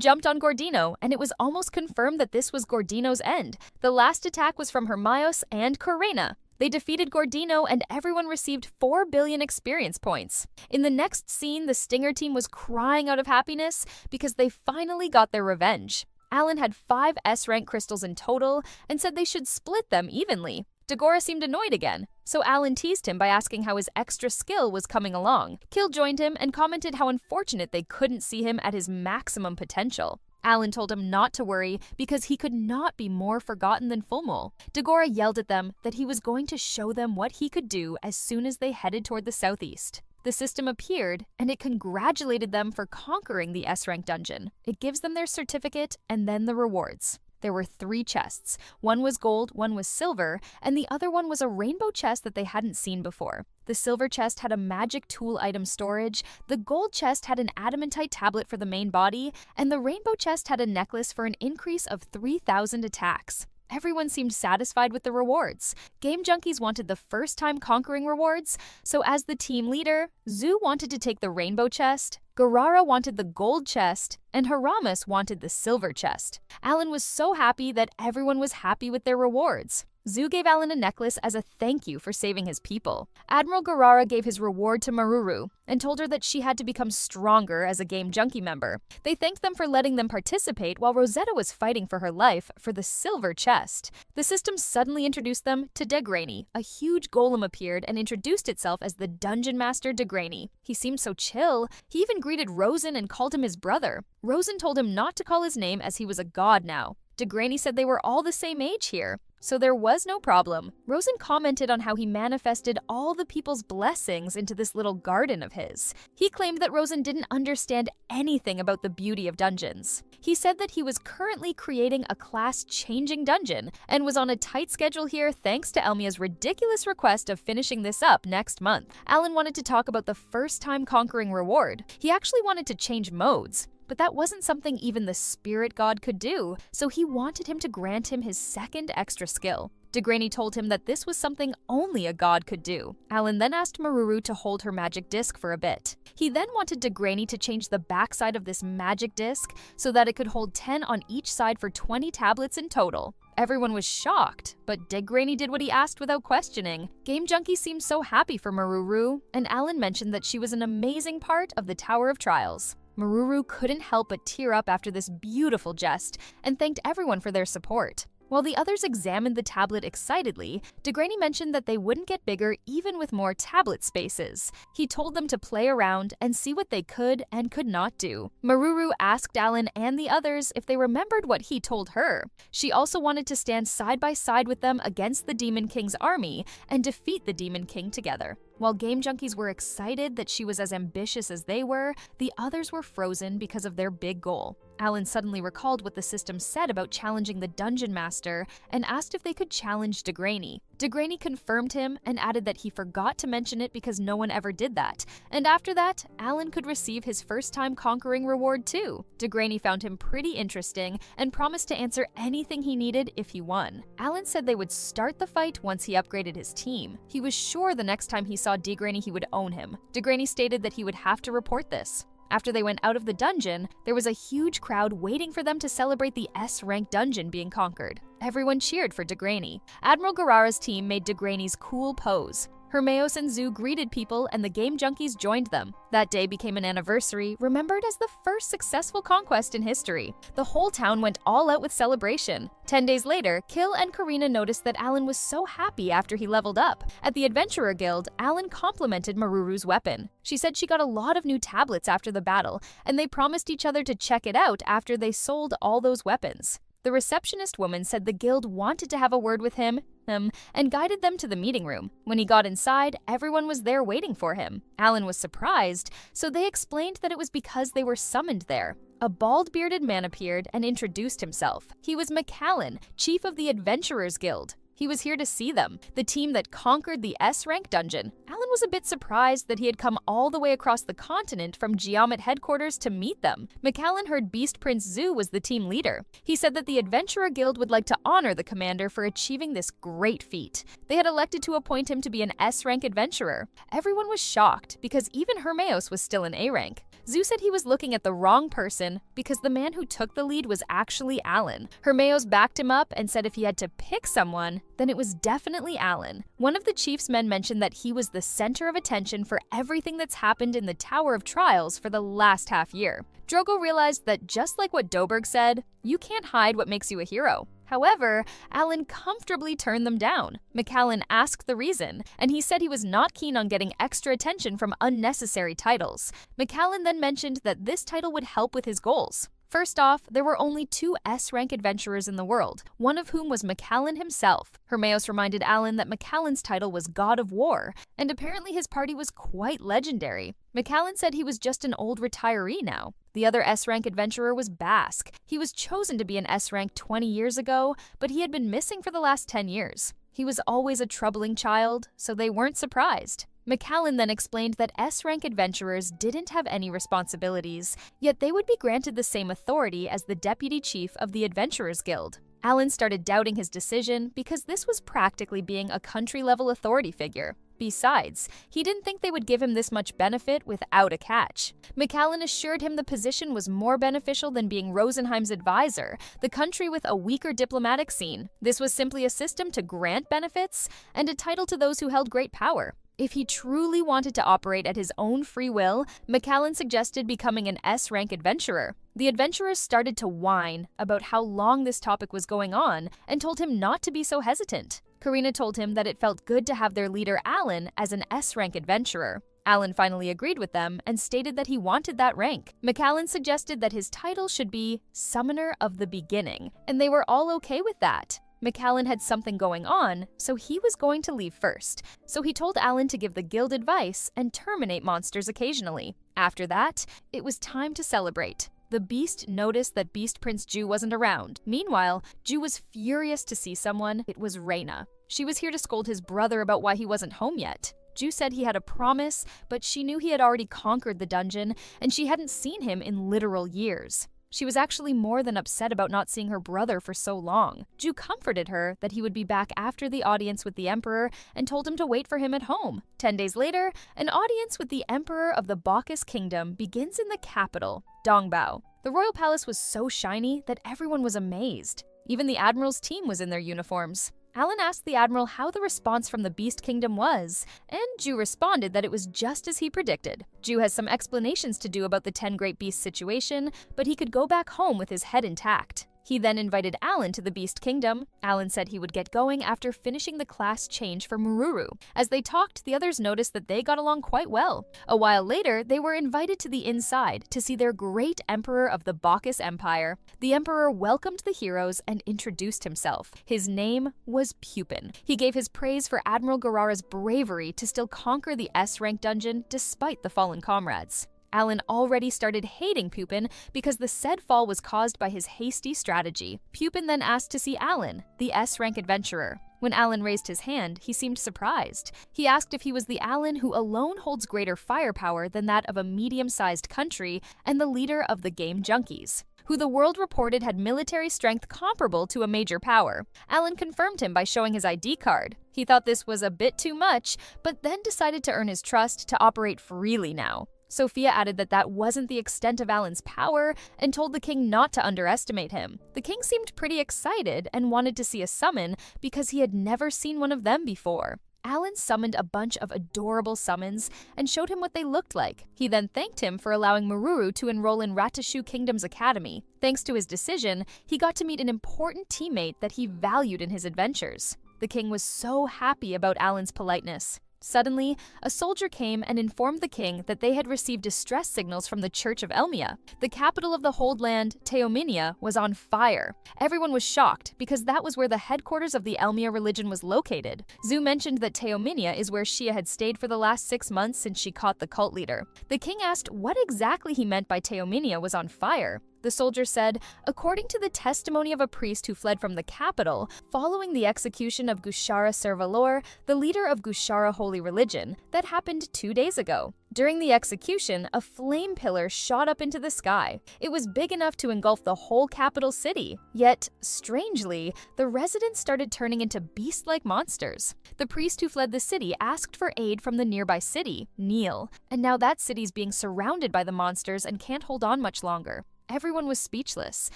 jumped on Gordino, and it was almost confirmed that this was Gordino's end. The last attack was from Hermios and Karena. They defeated Gordino, and everyone received 4 billion experience points. In the next scene, the Stinger team was crying out of happiness because they finally got their revenge. Alan had 5 S-rank crystals in total and said they should split them evenly. Dagora seemed annoyed again, so Alan teased him by asking how his extra skill was coming along. Kill joined him and commented how unfortunate they couldn't see him at his maximum potential. Alan told him not to worry because he could not be more forgotten than Fulmul. Dagora yelled at them that he was going to show them what he could do as soon as they headed toward the southeast. The system appeared, and it congratulated them for conquering the S-rank dungeon. It gives them their certificate and then the rewards. There were 3 chests. One was gold, one was silver, and the other one was a rainbow chest that they hadn't seen before. The silver chest had a magic tool item storage, the gold chest had an adamantite tablet for the main body, and the rainbow chest had a necklace for an increase of 3,000 attacks. Everyone seemed satisfied with the rewards. Game junkies wanted the first-time conquering rewards, so as the team leader, Zu wanted to take the rainbow chest, Garara wanted the gold chest, and Haramis wanted the silver chest. Alan was so happy that everyone was happy with their rewards. Zu gave Alan a necklace as a thank you for saving his people. Admiral Garara gave his reward to Maruru and told her that she had to become stronger as a Game Junkie member. They thanked them for letting them participate while Rosetta was fighting for her life for the silver chest. The system suddenly introduced them to Degrainy. A huge golem appeared and introduced itself as the Dungeon Master Degrainy. He seemed so chill. He even greeted Rosen and called him his brother. Rosen told him not to call his name as he was a god now. Degrainy said they were all the same age here, so there was no problem. Rosen commented on how he manifested all the people's blessings into this little garden of his. He claimed that Rosen didn't understand anything about the beauty of dungeons. He said that he was currently creating a class-changing dungeon and was on a tight schedule here thanks to Elmia's ridiculous request of finishing this up next month. Alan wanted to talk about the first-time conquering reward. He actually wanted to change modes. But that wasn't something even the spirit god could do, so he wanted him to grant him his second extra skill. Degrainy told him that this was something only a god could do. Alan then asked Maruru to hold her magic disc for a bit. He then wanted Degrainy to change the backside of this magic disc so that it could hold 10 on each side for 20 tablets in total. Everyone was shocked, but Degrainy did what he asked without questioning. Game Junkie seemed so happy for Maruru, and Alan mentioned that she was an amazing part of the Tower of Trials. Maruru couldn't help but tear up after this beautiful jest and thanked everyone for their support. While the others examined the tablet excitedly, DeGraney mentioned that they wouldn't get bigger even with more tablet spaces. He told them to play around and see what they could and could not do. Maruru asked Alan and the others if they remembered what he told her. She also wanted to stand side by side with them against the Demon King's army and defeat the Demon King together. While Game Junkies were excited that she was as ambitious as they were, the others were frozen because of their big goal. Alan suddenly recalled what the system said about challenging the Dungeon Master and asked if they could challenge DeGraney. DeGraney confirmed him and added that he forgot to mention it because no one ever did that. And after that, Alan could receive his first-time conquering reward too. DeGraney found him pretty interesting and promised to answer anything he needed if he won. Alan said they would start the fight once he upgraded his team. He was sure the next time he saw DeGraney he would own him. DeGraney stated that he would have to report this. After they went out of the dungeon, there was a huge crowd waiting for them to celebrate the S-rank dungeon being conquered. Everyone cheered for DeGraney. Admiral Garara's team made DeGraney's cool pose. Hermeos and Zu greeted people and the Game Junkies joined them. That day became an anniversary, remembered as the first successful conquest in history. The whole town went all out with celebration. 10 days later, Kill and Karina noticed that Alan was so happy after he leveled up. At the Adventurer Guild, Alan complimented Maruru's weapon. She said she got a lot of new tablets after the battle, and they promised each other to check it out after they sold all those weapons. The receptionist woman said the guild wanted to have a word with him, and guided them to the meeting room. When he got inside, everyone was there waiting for him. Alan was surprised, so they explained that it was because they were summoned there. A bald-bearded man appeared and introduced himself. He was Macallan, chief of the Adventurers Guild. He was here to see them, the team that conquered the S-rank dungeon. Alan was a bit surprised that he had come all the way across the continent from Geomet headquarters to meet them. Macallan heard Beast Prince Zu was the team leader. He said that the Adventurer Guild would like to honor the commander for achieving this great feat. They had elected to appoint him to be an S-rank adventurer. Everyone was shocked because even Hermeos was still an A-rank. Zu said he was looking at the wrong person because the man who took the lead was actually Alan. Hermeos backed him up and said if he had to pick someone, then it was definitely Alan. One of the chief's men mentioned that he was the center of attention for everything that's happened in the Tower of Trials for the last half year. Drogo realized that just like what Doberg said, you can't hide what makes you a hero. However, Alan comfortably turned them down. Macallan asked the reason, and he said he was not keen on getting extra attention from unnecessary titles. Macallan then mentioned that this title would help with his goals. First off, there were only 2 S-rank adventurers in the world, one of whom was Macallan himself. Hermeos reminded Alan that Macallan's title was God of War, and apparently his party was quite legendary. Macallan said he was just an old retiree now. The other S-rank adventurer was Bask. He was chosen to be an S-rank 20 years ago, but he had been missing for the last 10 years. He was always a troubling child, so they weren't surprised. Macallan then explained that S-rank adventurers didn't have any responsibilities, yet they would be granted the same authority as the deputy chief of the Adventurers Guild. Alan started doubting his decision because this was practically being a country-level authority figure. Besides, he didn't think they would give him this much benefit without a catch. Macallan assured him the position was more beneficial than being Rosenheim's advisor, the country with a weaker diplomatic scene. This was simply a system to grant benefits and a title to those who held great power. If he truly wanted to operate at his own free will, Macallan suggested becoming an S-rank adventurer. The adventurers started to whine about how long this topic was going on and told him not to be so hesitant. Karina told him that it felt good to have their leader Alan as an S-rank adventurer. Alan finally agreed with them and stated that he wanted that rank. Macallan suggested that his title should be Summoner of the Beginning, and they were all okay with that. Macallan had something going on, so he was going to leave first. So he told Alan to give the guild advice and terminate monsters occasionally. After that, it was time to celebrate. The Beast noticed that Beast Prince Ju wasn't around. Meanwhile, Ju was furious to see someone. It was Reyna. She was here to scold his brother about why he wasn't home yet. Ju said he had a promise, but she knew he had already conquered the dungeon, and she hadn't seen him in literal years. She was actually more than upset about not seeing her brother for so long. Ju comforted her that he would be back after the audience with the Emperor and told him to wait for him at home. 10 days later, an audience with the Emperor of the Bacchus Kingdom begins in the capital, Dongbao. The royal palace was so shiny that everyone was amazed. Even the Admiral's team was in their uniforms. Alan asked the Admiral how the response from the Beast Kingdom was, and Ju responded that it was just as he predicted. Ju has some explanations to do about the 10 Great Beasts situation, but he could go back home with his head intact. He then invited Alan to the Beast Kingdom. Alan said he would get going after finishing the class change for Mururu. As they talked, the others noticed that they got along quite well. A while later, they were invited to the inside to see their great emperor of the Bacchus Empire. The emperor welcomed the heroes and introduced himself. His name was Pupin. He gave his praise for Admiral Garara's bravery to still conquer the S-rank dungeon despite the fallen comrades. Alan already started hating Pupin because the said fall was caused by his hasty strategy. Pupin then asked to see Alan, the S-rank adventurer. When Alan raised his hand, he seemed surprised. He asked if he was the Alan who alone holds greater firepower than that of a medium-sized country and the leader of the Game Junkies, who the world reported had military strength comparable to a major power. Alan confirmed him by showing his ID card. He thought this was a bit too much, but then decided to earn his trust to operate freely now. Sophia added that that wasn't the extent of Alan's power and told the king not to underestimate him. The king seemed pretty excited and wanted to see a summon because he had never seen one of them before. Alan summoned a bunch of adorable summons and showed him what they looked like. He then thanked him for allowing Mururu to enroll in Ratashu Kingdom's academy. Thanks to his decision, he got to meet an important teammate that he valued in his adventures. The king was so happy about Alan's politeness. Suddenly, a soldier came and informed the king that they had received distress signals from the Church of Elmia. The capital of the Hold Land, Teominia, was on fire. Everyone was shocked because that was where the headquarters of the Elmia religion was located. Zhu mentioned that Teominia is where Shia had stayed for the last 6 months since she caught the cult leader. The king asked what exactly he meant by Teominia was on fire. The soldier said, according to the testimony of a priest who fled from the capital, following the execution of Gushara Servalor, the leader of Gushara Holy Religion, that happened 2 days ago. During the execution, a flame pillar shot up into the sky. It was big enough to engulf the whole capital city. Yet, strangely, the residents started turning into beast-like monsters. The priest who fled the city asked for aid from the nearby city, Neil, and now that city's being surrounded by the monsters and can't hold on much longer. Everyone was speechless.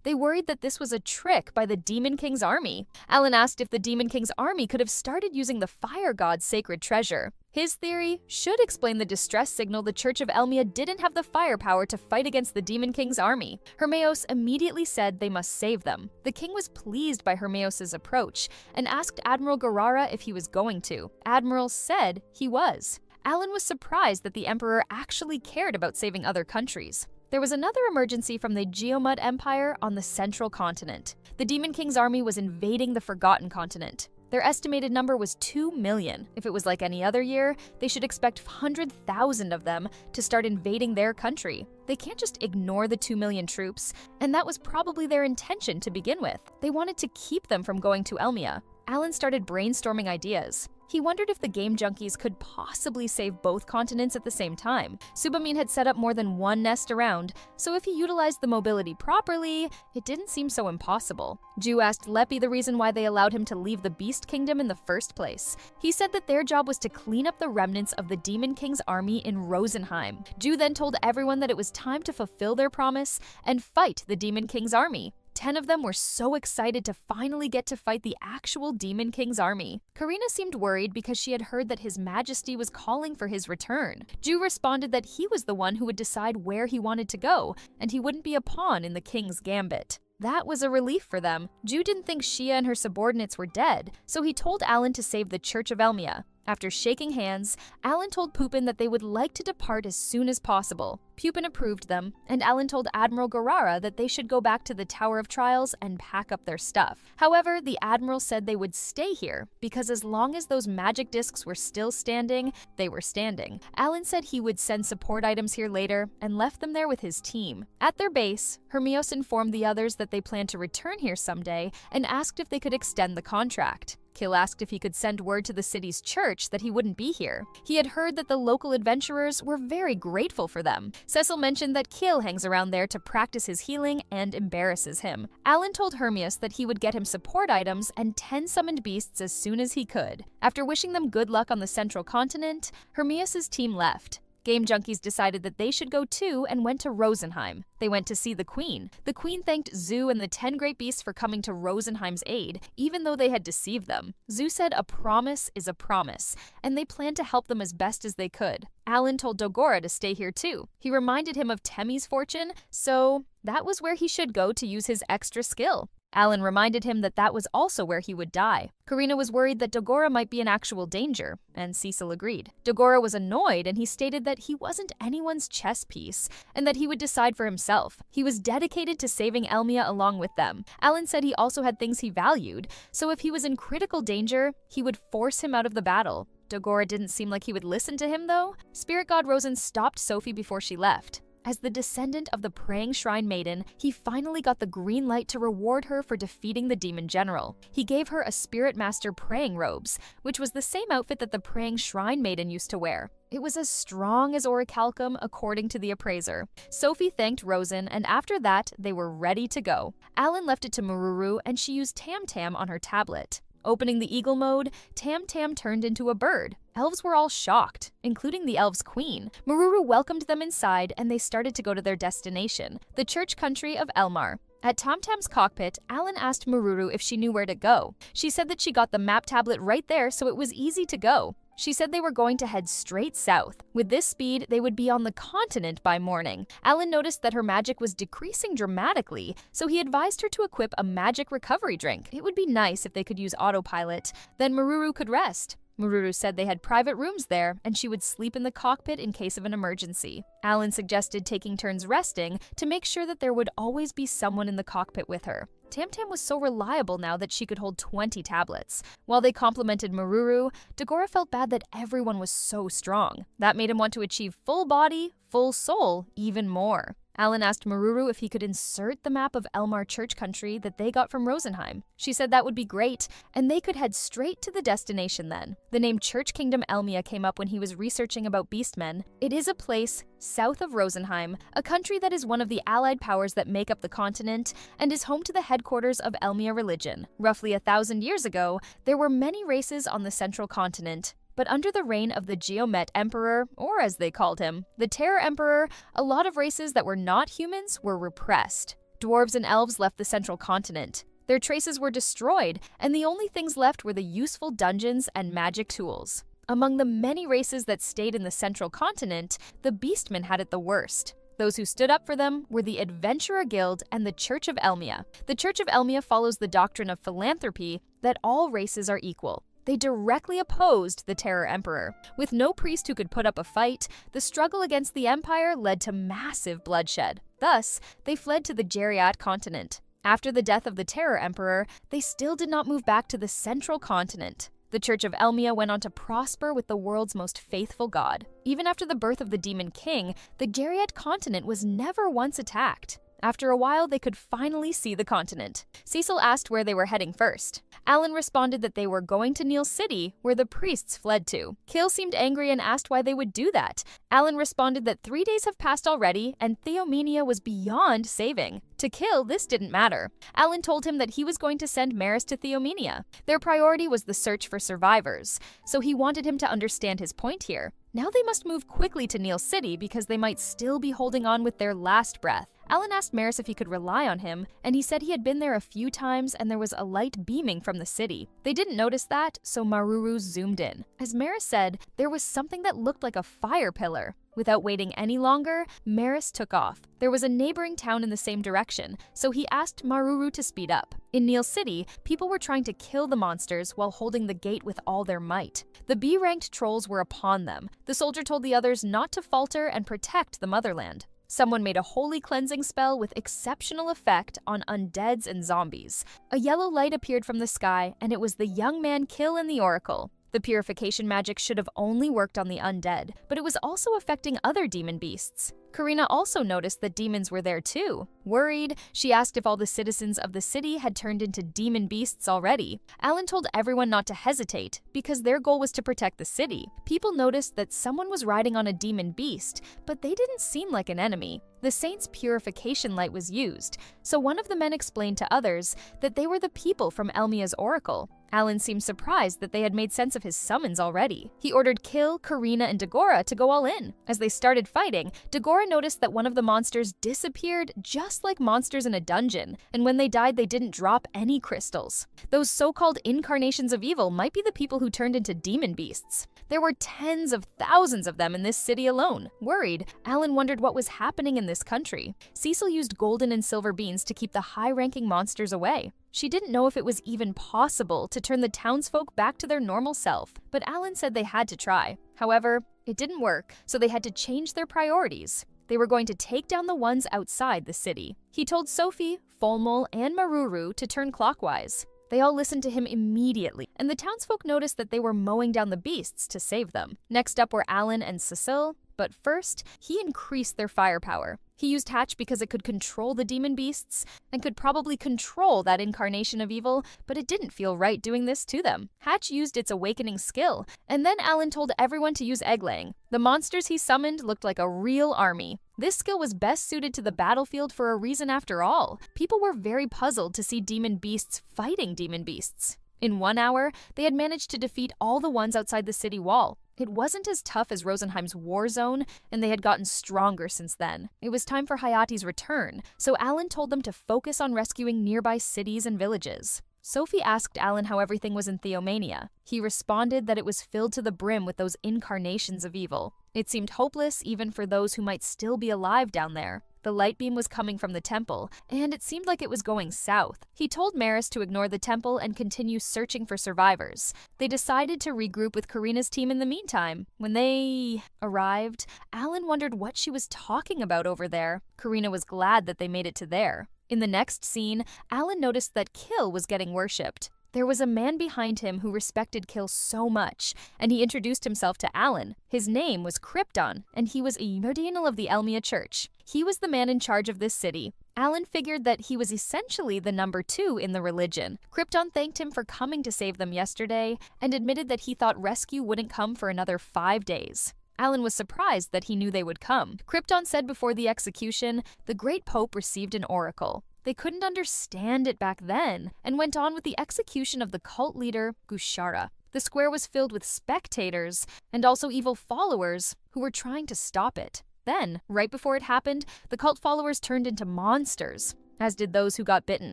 They worried that this was a trick by the Demon King's army. Alan asked if the Demon King's army could have started using the fire god's sacred treasure. His theory should explain the distress signal the Church of Elmia didn't have the firepower to fight against the Demon King's army. Hermeos immediately said they must save them. The king was pleased by Hermeos' approach and asked Admiral Garara if he was going to. Admiral said he was. Alan was surprised that the emperor actually cared about saving other countries. There was another emergency from the Geomud Empire on the central continent. The Demon King's army was invading the Forgotten Continent. Their estimated number was 2 million. If it was like any other year, they should expect 100,000 of them to start invading their country. They can't just ignore the 2 million troops, and that was probably their intention to begin with. They wanted to keep them from going to Elmia. Alan started brainstorming ideas. He wondered if the Game Junkies could possibly save both continents at the same time. Subamin had set up more than one nest around, so if he utilized the mobility properly, it didn't seem so impossible. Ju asked Lepi the reason why they allowed him to leave the Beast Kingdom in the first place. He said that their job was to clean up the remnants of the Demon King's army in Rosenheim. Ju then told everyone that it was time to fulfill their promise and fight the Demon King's army. 10 of them were so excited to finally get to fight the actual Demon King's army. Karina seemed worried because she had heard that His Majesty was calling for his return. Ju responded that he was the one who would decide where he wanted to go, and he wouldn't be a pawn in the king's gambit. That was a relief for them. Ju didn't think Shia and her subordinates were dead, so he told Alan to save the Church of Elmia. After shaking hands, Alan told Pupin that they would like to depart as soon as possible. Pupin approved them, and Alan told Admiral Garara that they should go back to the Tower of Trials and pack up their stuff. However, the Admiral said they would stay here, because as long as those magic discs were still standing, they were standing. Alan said he would send support items here later, and left them there with his team. At their base, Hermeos informed the others that they planned to return here someday, and asked if they could extend the contract. Kil asked if he could send word to the city's church that he wouldn't be here. He had heard that the local adventurers were very grateful for them. Cecil mentioned that Kil hangs around there to practice his healing and embarrasses him. Alan told Hermeus that he would get him support items and 10 summoned beasts as soon as he could. After wishing them good luck on the central continent, Hermeus' team left. Game junkies decided that they should go too and went to Rosenheim. They went to see the Queen. The Queen thanked Zoo and the 10 Great Beasts for coming to Rosenheim's aid, even though they had deceived them. Zoo said a promise is a promise, and they planned to help them as best as they could. Alan told Dogora to stay here too. He reminded him of Temmie's fortune, so that was where he should go to use his extra skill. Alan reminded him that that was also where he would die. Karina was worried that Dogora might be in actual danger, and Cecil agreed. Dogora was annoyed, and he stated that he wasn't anyone's chess piece, and that he would decide for himself. He was dedicated to saving Elmia along with them. Alan said he also had things he valued, so if he was in critical danger, he would force him out of the battle. Dogora didn't seem like he would listen to him, though. Spirit God Rosen stopped Sophie before she left. As the descendant of the Praying Shrine Maiden, he finally got the green light to reward her for defeating the demon general. He gave her a Spirit Master praying robes, which was the same outfit that the Praying Shrine Maiden used to wear. It was as strong as orichalcum, according to the appraiser. Sophie thanked Rosen, and after that, they were ready to go. Alan left it to Maruru, and she used Tam Tam on her tablet. Opening the eagle mode, Tam Tam turned into a bird. Elves were all shocked, including the elves' queen. Maruru welcomed them inside, and they started to go to their destination, the church country of Elmar. At Tam Tam's cockpit, Alan asked Maruru if she knew where to go. She said that she got the map tablet right there, so it was easy to go. She said they were going to head straight south. With this speed, they would be on the continent by morning. Alan noticed that her magic was decreasing dramatically, so he advised her to equip a magic recovery drink. It would be nice if they could use autopilot, then Maruru could rest. Maruru said they had private rooms there, and she would sleep in the cockpit in case of an emergency. Alan suggested taking turns resting to make sure that there would always be someone in the cockpit with her. Tam Tam was so reliable now that she could hold 20 tablets. While they complimented Maruru, Dagora felt bad that everyone was so strong. That made him want to achieve full body, full soul even more. Alan asked Maruru if he could insert the map of Elmar Church Country that they got from Rosenheim. She said that would be great, and they could head straight to the destination then. The name Church Kingdom Elmia came up when he was researching about beastmen. It is a place south of Rosenheim, a country that is one of the allied powers that make up the continent, and is home to the headquarters of Elmia religion. Roughly 1,000 years ago, there were many races on the central continent. But under the reign of the Geomet Emperor, or as they called him, the Terror Emperor, a lot of races that were not humans were repressed. Dwarves and elves left the central continent. Their traces were destroyed, and the only things left were the useful dungeons and magic tools. Among the many races that stayed in the central continent, the Beastmen had it the worst. Those who stood up for them were the Adventurer Guild and the Church of Elmia. The Church of Elmia follows the doctrine of philanthropy, that all races are equal. They directly opposed the Terror Emperor. With no priest who could put up a fight, the struggle against the Empire led to massive bloodshed. Thus, they fled to the Geriat continent. After the death of the Terror Emperor, they still did not move back to the central continent. The Church of Elmia went on to prosper with the world's most faithful god. Even after the birth of the Demon King, the Geriat continent was never once attacked. After a while, they could finally see the continent. Cecil asked where they were heading first. Alan responded that they were going to Neil City, where the priests fled to. Kill seemed angry and asked why they would do that. Alan responded that 3 days have passed already, and Theomenia was beyond saving. To Kill, this didn't matter. Alan told him that he was going to send Maris to Theomenia. Their priority was the search for survivors, so he wanted him to understand his point here. Now they must move quickly to Neil City because they might still be holding on with their last breath. Alan asked Maris if he could rely on him, and he said he had been there a few times and there was a light beaming from the city. They didn't notice that, so Maruru zoomed in. As Maris said, there was something that looked like a fire pillar. Without waiting any longer, Maris took off. There was a neighboring town in the same direction, so he asked Maruru to speed up. In Neil City, people were trying to kill the monsters while holding the gate with all their might. The B-ranked trolls were upon them. The soldier told the others not to falter and protect the motherland. Someone made a holy cleansing spell with exceptional effect on undeads and zombies. A yellow light appeared from the sky, and it was the young man Kill and the Oracle. The purification magic should have only worked on the undead, but it was also affecting other demon beasts. Karina also noticed that demons were there too. Worried, she asked if all the citizens of the city had turned into demon beasts already. Alan told everyone not to hesitate, because their goal was to protect the city. People noticed that someone was riding on a demon beast, but they didn't seem like an enemy. The saint's purification light was used, so one of the men explained to others that they were the people from Elmia's oracle. Alan seemed surprised that they had made sense of his summons already. He ordered Kill, Karina, and Dagora to go all in. As they started fighting, Dagora noticed that one of the monsters disappeared just like monsters in a dungeon, and when they died they didn't drop any crystals. Those so-called incarnations of evil might be the people who turned into demon beasts. There were tens of thousands of them in this city alone. Worried, Alan wondered what was happening in this country. Cecil used golden and silver beans to keep the high-ranking monsters away. She didn't know if it was even possible to turn the townsfolk back to their normal self, but Alan said they had to try. However, it didn't work, so they had to change their priorities. They were going to take down the ones outside the city. He told Sophie, Folmul, and Maruru to turn clockwise. They all listened to him immediately, and the townsfolk noticed that they were mowing down the beasts to save them. Next up were Alan and Cecile, but first, he increased their firepower. He used Hatch because it could control the demon beasts and could probably control that incarnation of evil, but it didn't feel right doing this to them. Hatch used its awakening skill, and then Alan told everyone to use egg-laying. The monsters he summoned looked like a real army. This skill was best suited to the battlefield for a reason after all. People were very puzzled to see demon beasts fighting demon beasts. In 1 hour, they had managed to defeat all the ones outside the city wall. It wasn't as tough as Rosenheim's war zone, and they had gotten stronger since then. It was time for Hayate's return, so Alan told them to focus on rescuing nearby cities and villages. Sophie asked Alan how everything was in Theomania. He responded that it was filled to the brim with those incarnations of evil. It seemed hopeless even for those who might still be alive down there. The light beam was coming from the temple, and it seemed like it was going south. He told Maris to ignore the temple and continue searching for survivors. They decided to regroup with Karina's team in the meantime. When they arrived, Alan wondered what she was talking about over there. Karina was glad that they made it to there. In the next scene, Alan noticed that Kill was getting worshipped. There was a man behind him who respected Kill so much, and he introduced himself to Alan. His name was Krypton, and he was a cardinal of the Elmia Church. He was the man in charge of this city. Alan figured that he was essentially the number 2 in the religion. Krypton thanked him for coming to save them yesterday, and admitted that he thought rescue wouldn't come for another 5 days. Alan was surprised that he knew they would come. Krypton said before the execution, the Great Pope received an oracle. They couldn't understand it back then, and went on with the execution of the cult leader, Gushara. The square was filled with spectators, and also evil followers, who were trying to stop it. Then, right before it happened, the cult followers turned into monsters, as did those who got bitten.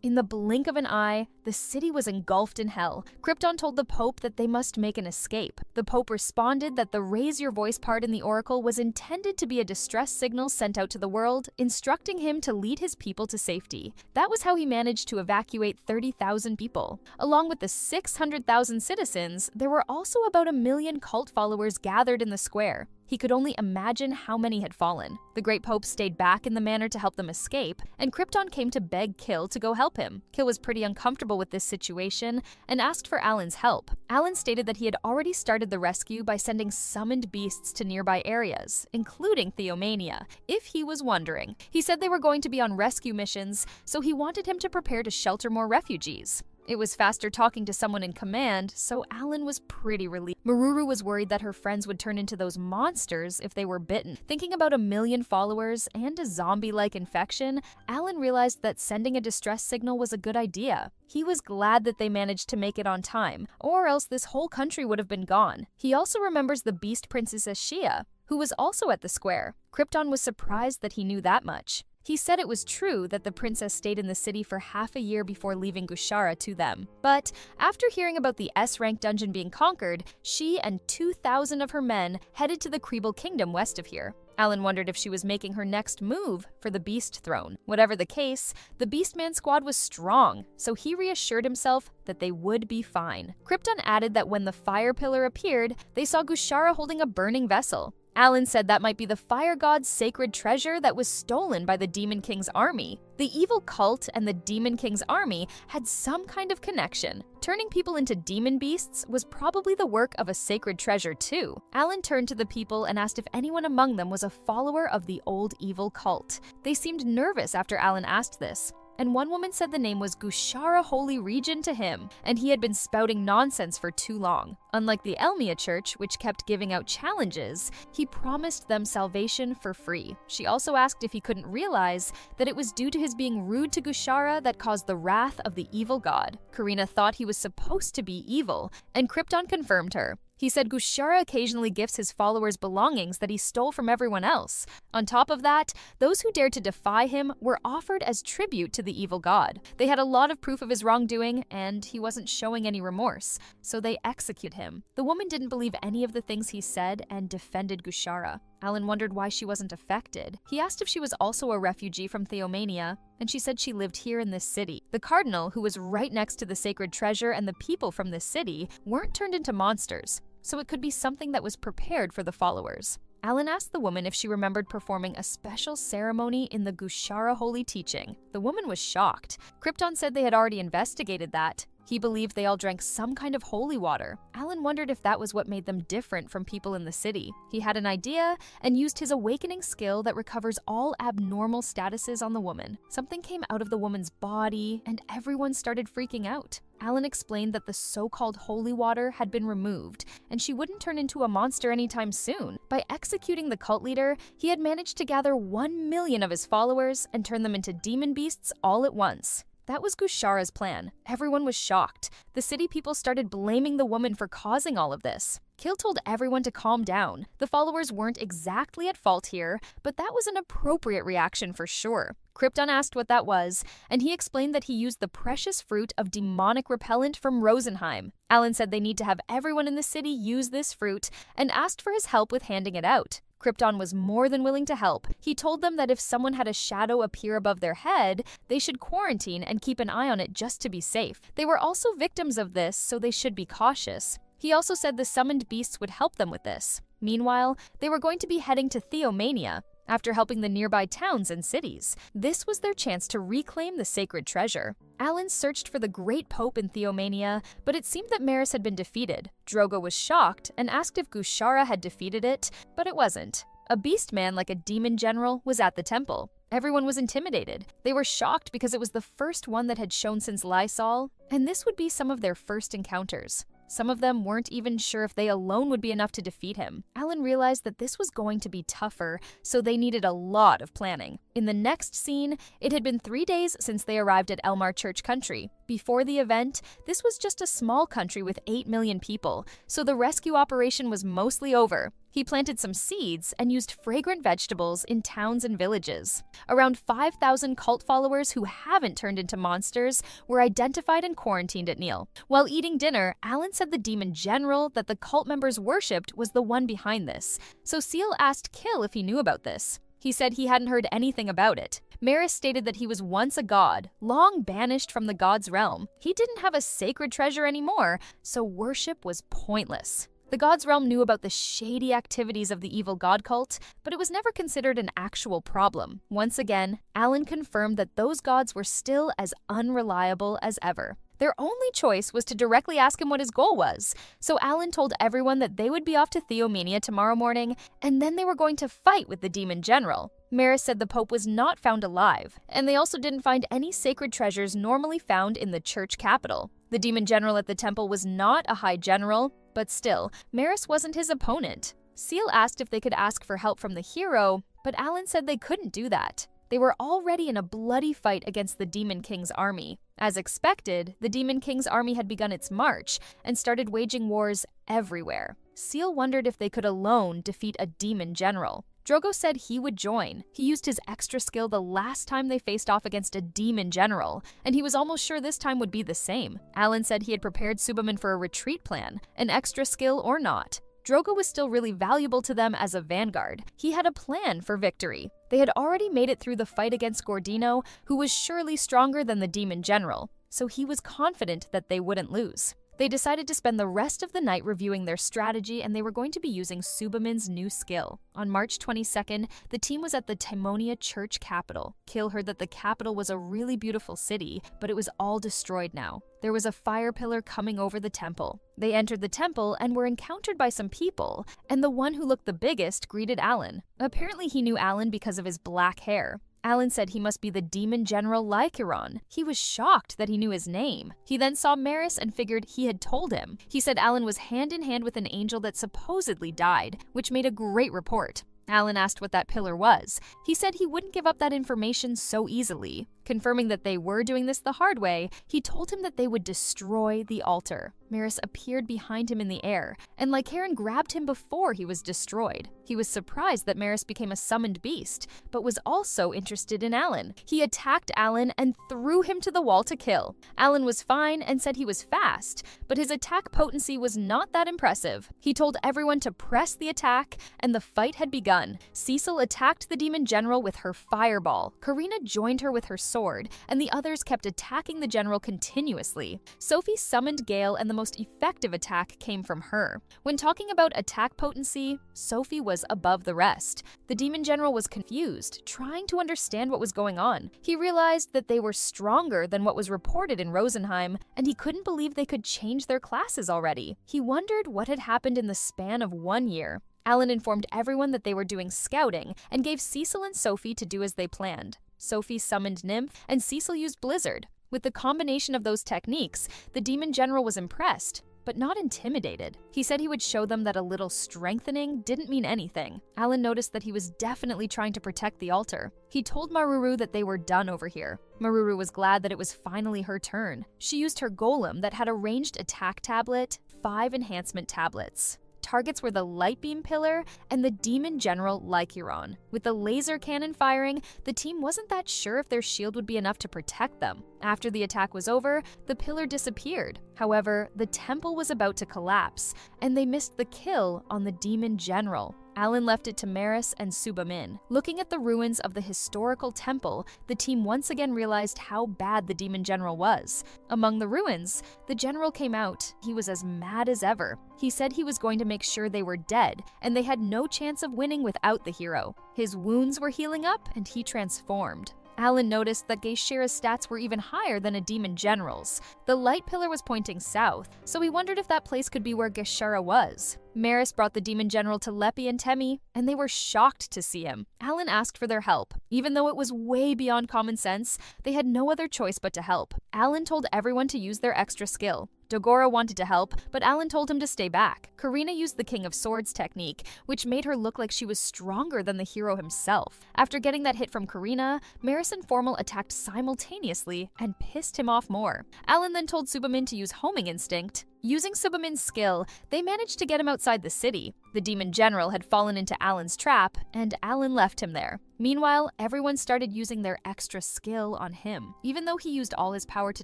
In the blink of an eye, the city was engulfed in hell. Krypton told the Pope that they must make an escape. The Pope responded that the raise your voice part in the oracle was intended to be a distress signal sent out to the world, instructing him to lead his people to safety. That was how he managed to evacuate 30,000 people. Along with the 600,000 citizens, there were also about 1 million cult followers gathered in the square. He could only imagine how many had fallen. The Great Pope stayed back in the manor to help them escape, and Krypton came to beg Kill to go help him. Kill was pretty uncomfortable with this situation and asked for Alan's help. Alan stated that he had already started the rescue by sending summoned beasts to nearby areas, including Theomania, if he was wondering. He said they were going to be on rescue missions, so he wanted him to prepare to shelter more refugees. It was faster talking to someone in command, so Alan was pretty relieved. Maruru was worried that her friends would turn into those monsters if they were bitten. Thinking about 1 million followers and a zombie-like infection, Alan realized that sending a distress signal was a good idea. He was glad that they managed to make it on time, or else this whole country would have been gone. He also remembers the Beast Princess Shia, who was also at the square. Krypton was surprised that he knew that much. He said it was true that the princess stayed in the city for half a year before leaving Gushara to them. But after hearing about the S-rank dungeon being conquered, she and 2,000 of her men headed to the Kriebel Kingdom west of here. Alan wondered if she was making her next move for the Beast Throne. Whatever the case, the Beastman squad was strong, so he reassured himself that they would be fine. Krypton added that when the fire pillar appeared, they saw Gushara holding a burning vessel. Alan said that might be the fire god's sacred treasure that was stolen by the Demon King's army. The evil cult and the Demon King's army had some kind of connection. Turning people into demon beasts was probably the work of a sacred treasure too. Alan turned to the people and asked if anyone among them was a follower of the old evil cult. They seemed nervous after Alan asked this, and one woman said the name was Gushara Holy Region to him, and he had been spouting nonsense for too long. Unlike the Elmia Church, which kept giving out challenges, he promised them salvation for free. She also asked if he couldn't realize that it was due to his being rude to Gushara that caused the wrath of the evil god. Karina thought he was supposed to be evil, and Krypton confirmed her. He said Gushara occasionally gifts his followers belongings that he stole from everyone else. On top of that, those who dared to defy him were offered as tribute to the evil god. They had a lot of proof of his wrongdoing, and he wasn't showing any remorse, so they execute him. The woman didn't believe any of the things he said and defended Gushara. Alan wondered why she wasn't affected. He asked if she was also a refugee from Theomania, and she said she lived here in this city. The cardinal, who was right next to the sacred treasure, and the people from this city weren't turned into monsters, so it could be something that was prepared for the followers. Alan asked the woman if she remembered performing a special ceremony in the Gushara Holy Teaching. The woman was shocked. Krypton said they had already investigated that. He believed they all drank some kind of holy water. Alan wondered if that was what made them different from people in the city. He had an idea and used his awakening skill that recovers all abnormal statuses on the woman. Something came out of the woman's body, and everyone started freaking out. Alan explained that the so-called holy water had been removed, and she wouldn't turn into a monster anytime soon. By executing the cult leader, he had managed to gather 1 million of his followers and turn them into demon beasts all at once. That was Gushara's plan. Everyone was shocked. The city people started blaming the woman for causing all of this. Kill told everyone to calm down. The followers weren't exactly at fault here, but that was an appropriate reaction for sure. Krypton asked what that was, and he explained that he used the precious fruit of demonic repellent from Rosenheim. Alan said they need to have everyone in the city use this fruit and asked for his help with handing it out. Krypton was more than willing to help. He told them that if someone had a shadow appear above their head, they should quarantine and keep an eye on it just to be safe. They were also victims of this, so they should be cautious. He also said the summoned beasts would help them with this. Meanwhile, they were going to be heading to Theomania after helping the nearby towns and cities. This was their chance to reclaim the sacred treasure. Alan searched for the Great Pope in Theomania, but it seemed that Maris had been defeated. Drogo was shocked and asked if Gushara had defeated it, but it wasn't. A beast man like a demon general was at the temple. Everyone was intimidated. They were shocked because it was the first one that had shown since Lysol, and this would be some of their first encounters. Some of them weren't even sure if they alone would be enough to defeat him. Alan realized that this was going to be tougher, so they needed a lot of planning. In the next scene, it had been 3 days since they arrived at Elmar Church Country. Before the event, this was just a small country with 8 million people, so the rescue operation was mostly over. He planted some seeds and used fragrant vegetables in towns and villages. Around 5,000 cult followers who haven't turned into monsters were identified and quarantined at Neil. While eating dinner, Alan said the demon general that the cult members worshipped was the one behind this, so Seal asked Kill if he knew about this. He said he hadn't heard anything about it. Maris stated that he was once a god, long banished from the god's realm. He didn't have a sacred treasure anymore, so worship was pointless. The god's realm knew about the shady activities of the evil god cult, but it was never considered an actual problem. Once again, Alan confirmed that those gods were still as unreliable as ever. Their only choice was to directly ask him what his goal was, so Alan told everyone that they would be off to Theomania tomorrow morning, and then they were going to fight with the demon general. Maris said the Pope was not found alive, and they also didn't find any sacred treasures normally found in the church capital. The demon general at the temple was not a high general, but still, Maris wasn't his opponent. Seal asked if they could ask for help from the hero, but Alan said they couldn't do that. They were already in a bloody fight against the Demon King's army. As expected, the Demon King's army had begun its march and started waging wars everywhere. Seal wondered if they could alone defeat a demon general. Drogo said he would join. He used his extra skill the last time they faced off against a demon general, and he was almost sure this time would be the same. Alan said he had prepared Subaman for a retreat plan, an extra skill or not. Drogo was still really valuable to them as a vanguard. He had a plan for victory. They had already made it through the fight against Gordino, who was surely stronger than the demon general, so he was confident that they wouldn't lose. They decided to spend the rest of the night reviewing their strategy, and they were going to be using Subamin's new skill. On March 22nd, the team was at the Timonia Church capital. Kale heard that the capital was a really beautiful city, but it was all destroyed now. There was a fire pillar coming over the temple. They entered the temple and were encountered by some people, and the one who looked the biggest greeted Alan. Apparently he knew Alan because of his black hair. Alan said he must be the demon general Lycaron. He was shocked that he knew his name. He then saw Maris and figured he had told him. He said Alan was hand in hand with an angel that supposedly died, which made a great report. Alan asked what that pillar was. He said he wouldn't give up that information so easily. Confirming that they were doing this the hard way, he told him that they would destroy the altar. Maris appeared behind him in the air, and Lycaron grabbed him before he was destroyed. He was surprised that Maris became a summoned beast, but was also interested in Alan. He attacked Alan and threw him to the wall to kill. Alan was fine and said he was fast, but his attack potency was not that impressive. He told everyone to press the attack, and the fight had begun. Cecil attacked the demon general with her fireball. Karina joined her with her sword, and the others kept attacking the general continuously. Sophie summoned Gale, and the most effective attack came from her. When talking about attack potency, Sophie was above the rest. The demon general was confused, trying to understand what was going on. He realized that they were stronger than what was reported in Rosenheim, and he couldn't believe they could change their classes already. He wondered what had happened in the span of 1 year. Alan informed everyone that they were doing scouting and gave Cecil and Sophie to do as they planned. Sophie summoned Nymph, and Cecil used Blizzard. With the combination of those techniques, the demon general was impressed, but not intimidated. He said he would show them that a little strengthening didn't mean anything. Alan noticed that he was definitely trying to protect the altar. He told Maruru that they were done over here. Maruru was glad that it was finally her turn. She used her golem that had a ranged attack tablet, 5 enhancement tablets. Targets were the light beam pillar and the demon general Lycaron. With the laser cannon firing, the team wasn't that sure if their shield would be enough to protect them. After the attack was over, the pillar disappeared. However, the temple was about to collapse, and they missed the kill on the demon general. Alan left it to Maris and Subamin. Looking at the ruins of the historical temple, the team once again realized how bad the demon general was. Among the ruins, the general came out. He was as mad as ever. He said he was going to make sure they were dead, and they had no chance of winning without the hero. His wounds were healing up, and he transformed. Alan noticed that Geishira's stats were even higher than a demon general's. The light pillar was pointing south, so he wondered if that place could be where Geishira was. Maris brought the demon general to Lepi and Temmie, and they were shocked to see him. Alan asked for their help. Even though it was way beyond common sense, they had no other choice but to help. Alan told everyone to use their extra skill. Dogora wanted to help, but Alan told him to stay back. Karina used the King of Swords technique, which made her look like she was stronger than the hero himself. After getting that hit from Karina, Maris and Formal attacked simultaneously and pissed him off more. Alan then told Subamin to use Homing Instinct. Using Subamin's skill, they managed to get him outside the city. The demon general had fallen into Alan's trap, and Alan left him there. Meanwhile, everyone started using their extra skill on him. Even though he used all his power to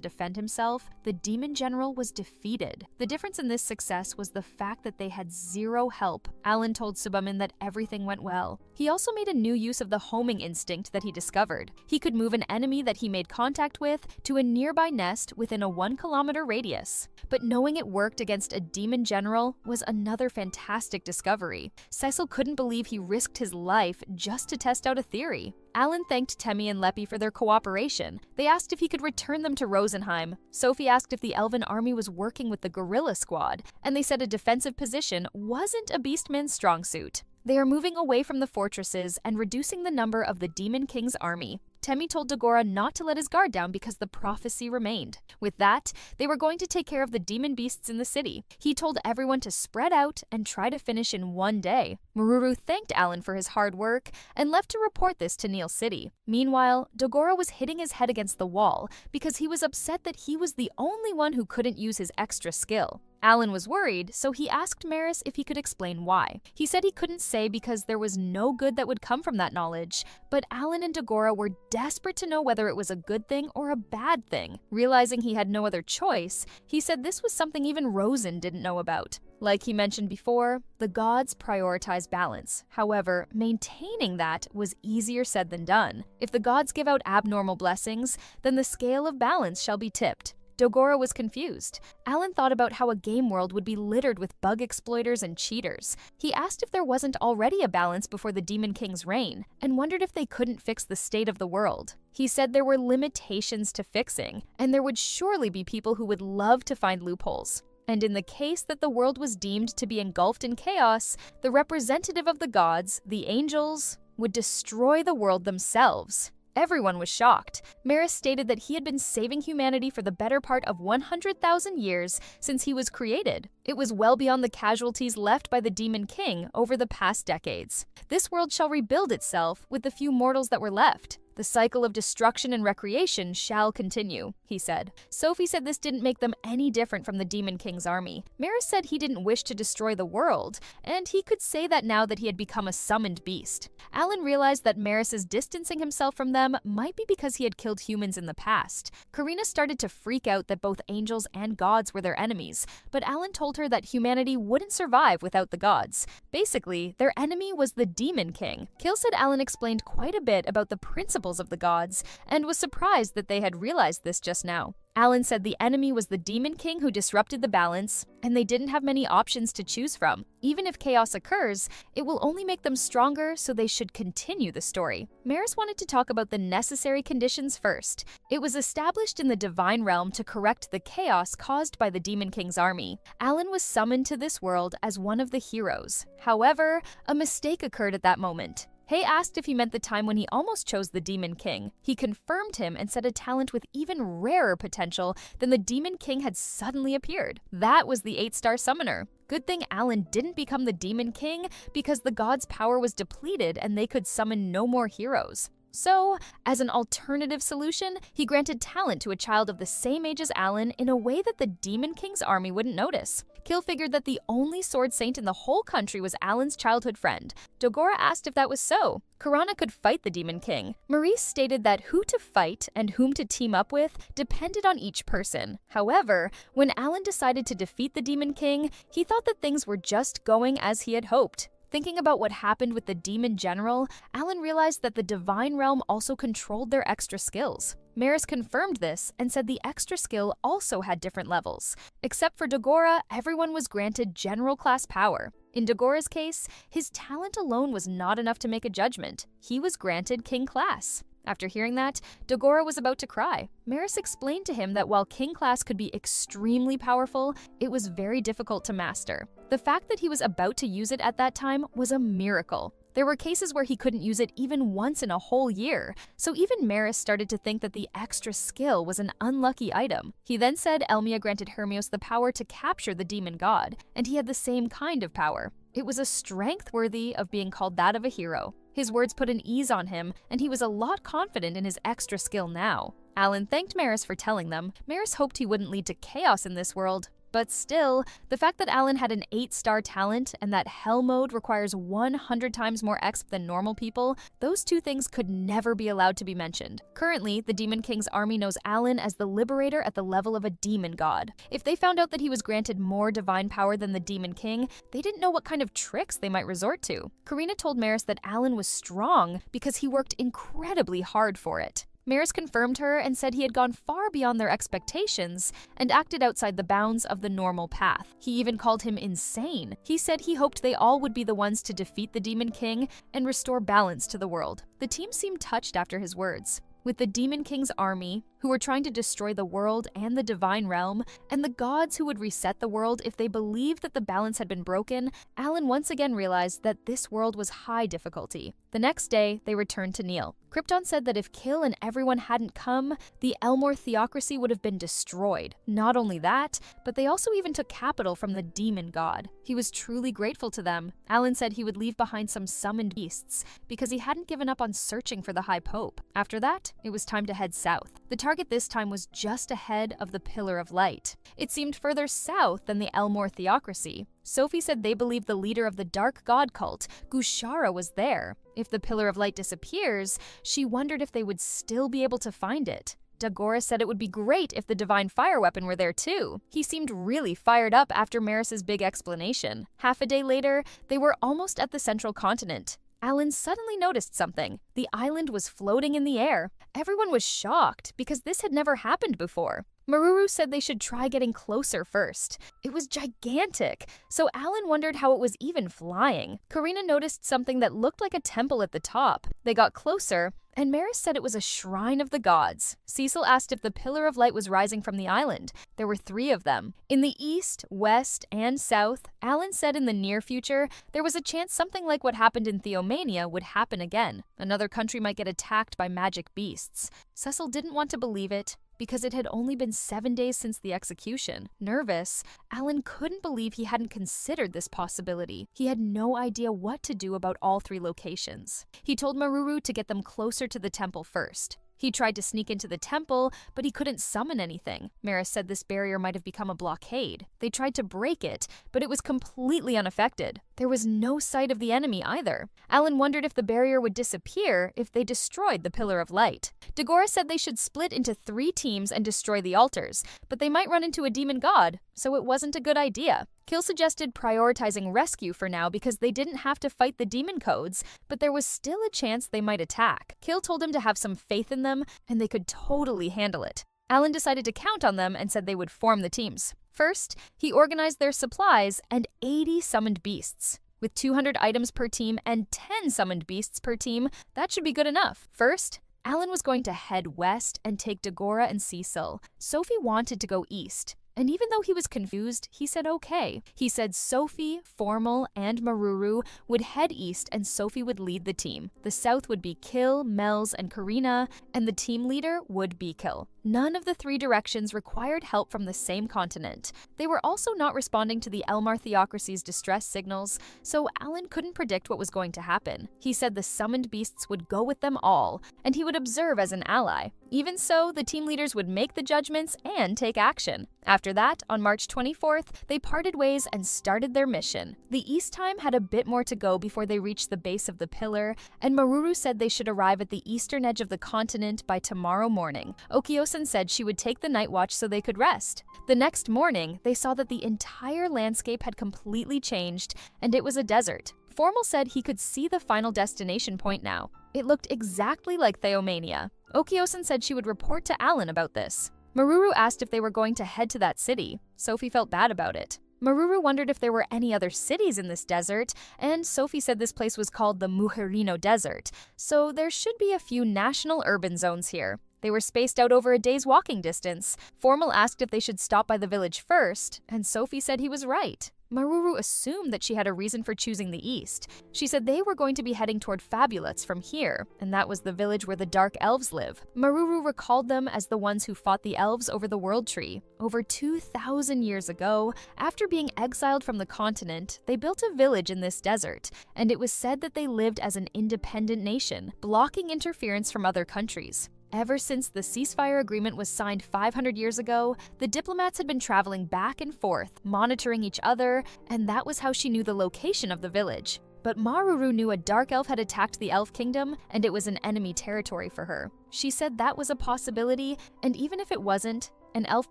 defend himself, the demon general was defeated. The difference in this success was the fact that they had zero help. Alan told Subamin that everything went well. He also made a new use of the homing instinct that he discovered. He could move an enemy that he made contact with to a nearby nest within a 1-kilometer radius. But knowing it worked against a demon general was another fantastic discovery. Cecil couldn't believe he risked his life just to test out a theory. Alan thanked Temmie and Lepi for their cooperation. They asked if he could return them to Rosenheim. Sophie asked if the Elven army was working with the guerrilla squad, and they said a defensive position wasn't a Beastman's strong suit. They are moving away from the fortresses and reducing the number of the Demon King's army. Temmie told Dogora not to let his guard down because the prophecy remained. With that, they were going to take care of the demon beasts in the city. He told everyone to spread out and try to finish in 1 day. Maruru thanked Alan for his hard work and left to report this to Neil City. Meanwhile, Dogora was hitting his head against the wall because he was upset that he was the only one who couldn't use his extra skill. Alan was worried, so he asked Maris if he could explain why. He said he couldn't say because there was no good that would come from that knowledge, but Alan and Dogora were desperate to know whether it was a good thing or a bad thing. Realizing he had no other choice, he said this was something even Rosen didn't know about. Like he mentioned before, the gods prioritize balance. However, maintaining that was easier said than done. If the gods give out abnormal blessings, then the scale of balance shall be tipped. Dogora was confused. Alan thought about how a game world would be littered with bug exploiters and cheaters. He asked if there wasn't already a balance before the Demon King's reign, and wondered if they couldn't fix the state of the world. He said there were limitations to fixing, and there would surely be people who would love to find loopholes. And in the case that the world was deemed to be engulfed in chaos, the representative of the gods, the angels, would destroy the world themselves. Everyone was shocked. Maris stated that he had been saving humanity for the better part of 100,000 years since he was created. It was well beyond the casualties left by the Demon King over the past decades. This world shall rebuild itself with the few mortals that were left. The cycle of destruction and recreation shall continue, he said. Sophie said this didn't make them any different from the Demon King's army. Maris said he didn't wish to destroy the world, and he could say that now that he had become a summoned beast. Alan realized that Maris's distancing himself from them might be because he had killed humans in the past. Karina started to freak out that both angels and gods were their enemies, but Alan told her that humanity wouldn't survive without the gods. Basically, their enemy was the Demon King. Kill said Alan explained quite a bit about the principles of the gods, and was surprised that they had realized this just now. Alan said the enemy was the Demon King who disrupted the balance, and they didn't have many options to choose from. Even if chaos occurs, it will only make them stronger, so they should continue the story. Maris wanted to talk about the necessary conditions first. It was established in the divine realm to correct the chaos caused by the Demon King's army. Alan was summoned to this world as one of the heroes. However, a mistake occurred at that moment. Hay asked if he meant the time when he almost chose the Demon King. He confirmed him and said a talent with even rarer potential than the Demon King had suddenly appeared. That was the 8-star summoner. Good thing Alan didn't become the Demon King because the gods' power was depleted and they could summon no more heroes. So, as an alternative solution, he granted talent to a child of the same age as Alan in a way that the Demon King's army wouldn't notice. Kill figured that the only sword saint in the whole country was Alan's childhood friend. Dogora asked if that was so. Karana could fight the Demon King. Maurice stated that who to fight and whom to team up with depended on each person. However, when Alan decided to defeat the Demon King, he thought that things were just going as he had hoped. Thinking about what happened with the Demon General, Alan realized that the Divine Realm also controlled their extra skills. Maris confirmed this and said the extra skill also had different levels. Except for Dogora, everyone was granted general class power. In Dogora's case, his talent alone was not enough to make a judgment. He was granted King class. After hearing that, Dogora was about to cry. Maris explained to him that while King class could be extremely powerful, it was very difficult to master. The fact that he was about to use it at that time was a miracle. There were cases where he couldn't use it even once in a whole year, so even Maris started to think that the extra skill was an unlucky item. He then said Elmia granted Hermios the power to capture the demon god, and he had the same kind of power. It was a strength worthy of being called that of a hero. His words put an ease on him, and he was a lot confident in his extra skill now. Alan thanked Maris for telling them. Maris hoped he wouldn't lead to chaos in this world. But still, the fact that Alan had an 8-star talent and that Hell mode requires 100 times more exp than normal people, those two things could never be allowed to be mentioned. Currently, the Demon King's army knows Alan as the Liberator at the level of a demon god. If they found out that he was granted more divine power than the Demon King, they didn't know what kind of tricks they might resort to. Karina told Maris that Alan was strong because he worked incredibly hard for it. Maris confirmed her and said he had gone far beyond their expectations and acted outside the bounds of the normal path. He even called him insane. He said he hoped they all would be the ones to defeat the Demon King and restore balance to the world. The team seemed touched after his words. With the Demon King's army, who were trying to destroy the world and the divine realm, and the gods who would reset the world if they believed that the balance had been broken, Alan once again realized that this world was high difficulty. The next day, they returned to Neil. Krypton said that if Kill and everyone hadn't come, the Elmore theocracy would have been destroyed. Not only that, but they also even took capital from the demon god. He was truly grateful to them. Alan said he would leave behind some summoned beasts because he hadn't given up on searching for the High Pope. After that, it was time to head south. The target this time was just ahead of the Pillar of Light. It seemed further south than the Elmore theocracy. Sophie said they believed the leader of the Dark God cult, Gushara, was there. If the Pillar of Light disappears, she wondered if they would still be able to find it. Dagora said it would be great if the Divine Fire Weapon were there too. He seemed really fired up after Maris's big explanation. Half a day later, they were almost at the Central Continent. Alan suddenly noticed something. The island was floating in the air. Everyone was shocked because this had never happened before. Maruru said they should try getting closer first. It was gigantic, so Alan wondered how it was even flying. Karina noticed something that looked like a temple at the top. They got closer, and Maris said it was a shrine of the gods. Cecil asked if the pillar of light was rising from the island. There were 3 of them. In the east, west, and south, Alan said in the near future, there was a chance something like what happened in Theomania would happen again. Another country might get attacked by magic beasts. Cecil didn't want to believe it, because it had only been 7 days since the execution. Nervous, Alan couldn't believe he hadn't considered this possibility. He had no idea what to do about all 3 locations. He told Maruru to get them closer to the temple first. He tried to sneak into the temple, but he couldn't summon anything. Maris said this barrier might have become a blockade. They tried to break it, but it was completely unaffected. There was no sight of the enemy either. Alan wondered if the barrier would disappear if they destroyed the Pillar of Light. Dagora said they should split into 3 teams and destroy the altars, but they might run into a demon god, so it wasn't a good idea. Kill suggested prioritizing rescue for now because they didn't have to fight the demon codes, but there was still a chance they might attack. Kill told him to have some faith in them, and they could totally handle it. Alan decided to count on them and said they would form the teams. First, he organized their supplies and 80 summoned beasts. With 200 items per team and 10 summoned beasts per team, that should be good enough. First, Alan was going to head west and take Dagora and Cecil. Sophie wanted to go east. And even though he was confused, he said okay. He said Sophie, Formal, and Maruru would head east and Sophie would lead the team. The south would be Kill, Mel's, and Karina, and the team leader would be Kill. None of the 3 directions required help from the same continent. They were also not responding to the Elmar Theocracy's distress signals, so Alan couldn't predict what was going to happen. He said the summoned beasts would go with them all, and he would observe as an ally. Even so, the team leaders would make the judgments and take action. After that, on March 24th, they parted ways and started their mission. The East time had a bit more to go before they reached the base of the pillar, and Maruru said they should arrive at the eastern edge of the continent by tomorrow morning. Okiosan said she would take the night watch so they could rest. The next morning, they saw that the entire landscape had completely changed, and it was a desert. Formal said he could see the final destination point now. It looked exactly like Theomania. Okiosan said she would report to Alan about this. Maruru asked if they were going to head to that city. Sophie felt bad about it. Maruru wondered if there were any other cities in this desert, and Sophie said this place was called the Mujerino Desert, so there should be a few national urban zones here. They were spaced out over a day's walking distance. Formal asked if they should stop by the village first, and Sophie said he was right. Maruru assumed that she had a reason for choosing the east. She said they were going to be heading toward Fabulets from here, and that was the village where the Dark Elves live. Maruru recalled them as the ones who fought the elves over the World Tree. Over 2,000 years ago, after being exiled from the continent, they built a village in this desert, and it was said that they lived as an independent nation, blocking interference from other countries. Ever since the ceasefire agreement was signed 500 years ago, the diplomats had been traveling back and forth, monitoring each other, and that was how she knew the location of the village. But Maruru knew a dark elf had attacked the elf kingdom, and it was an enemy territory for her. She said that was a possibility, and even if it wasn't, an elf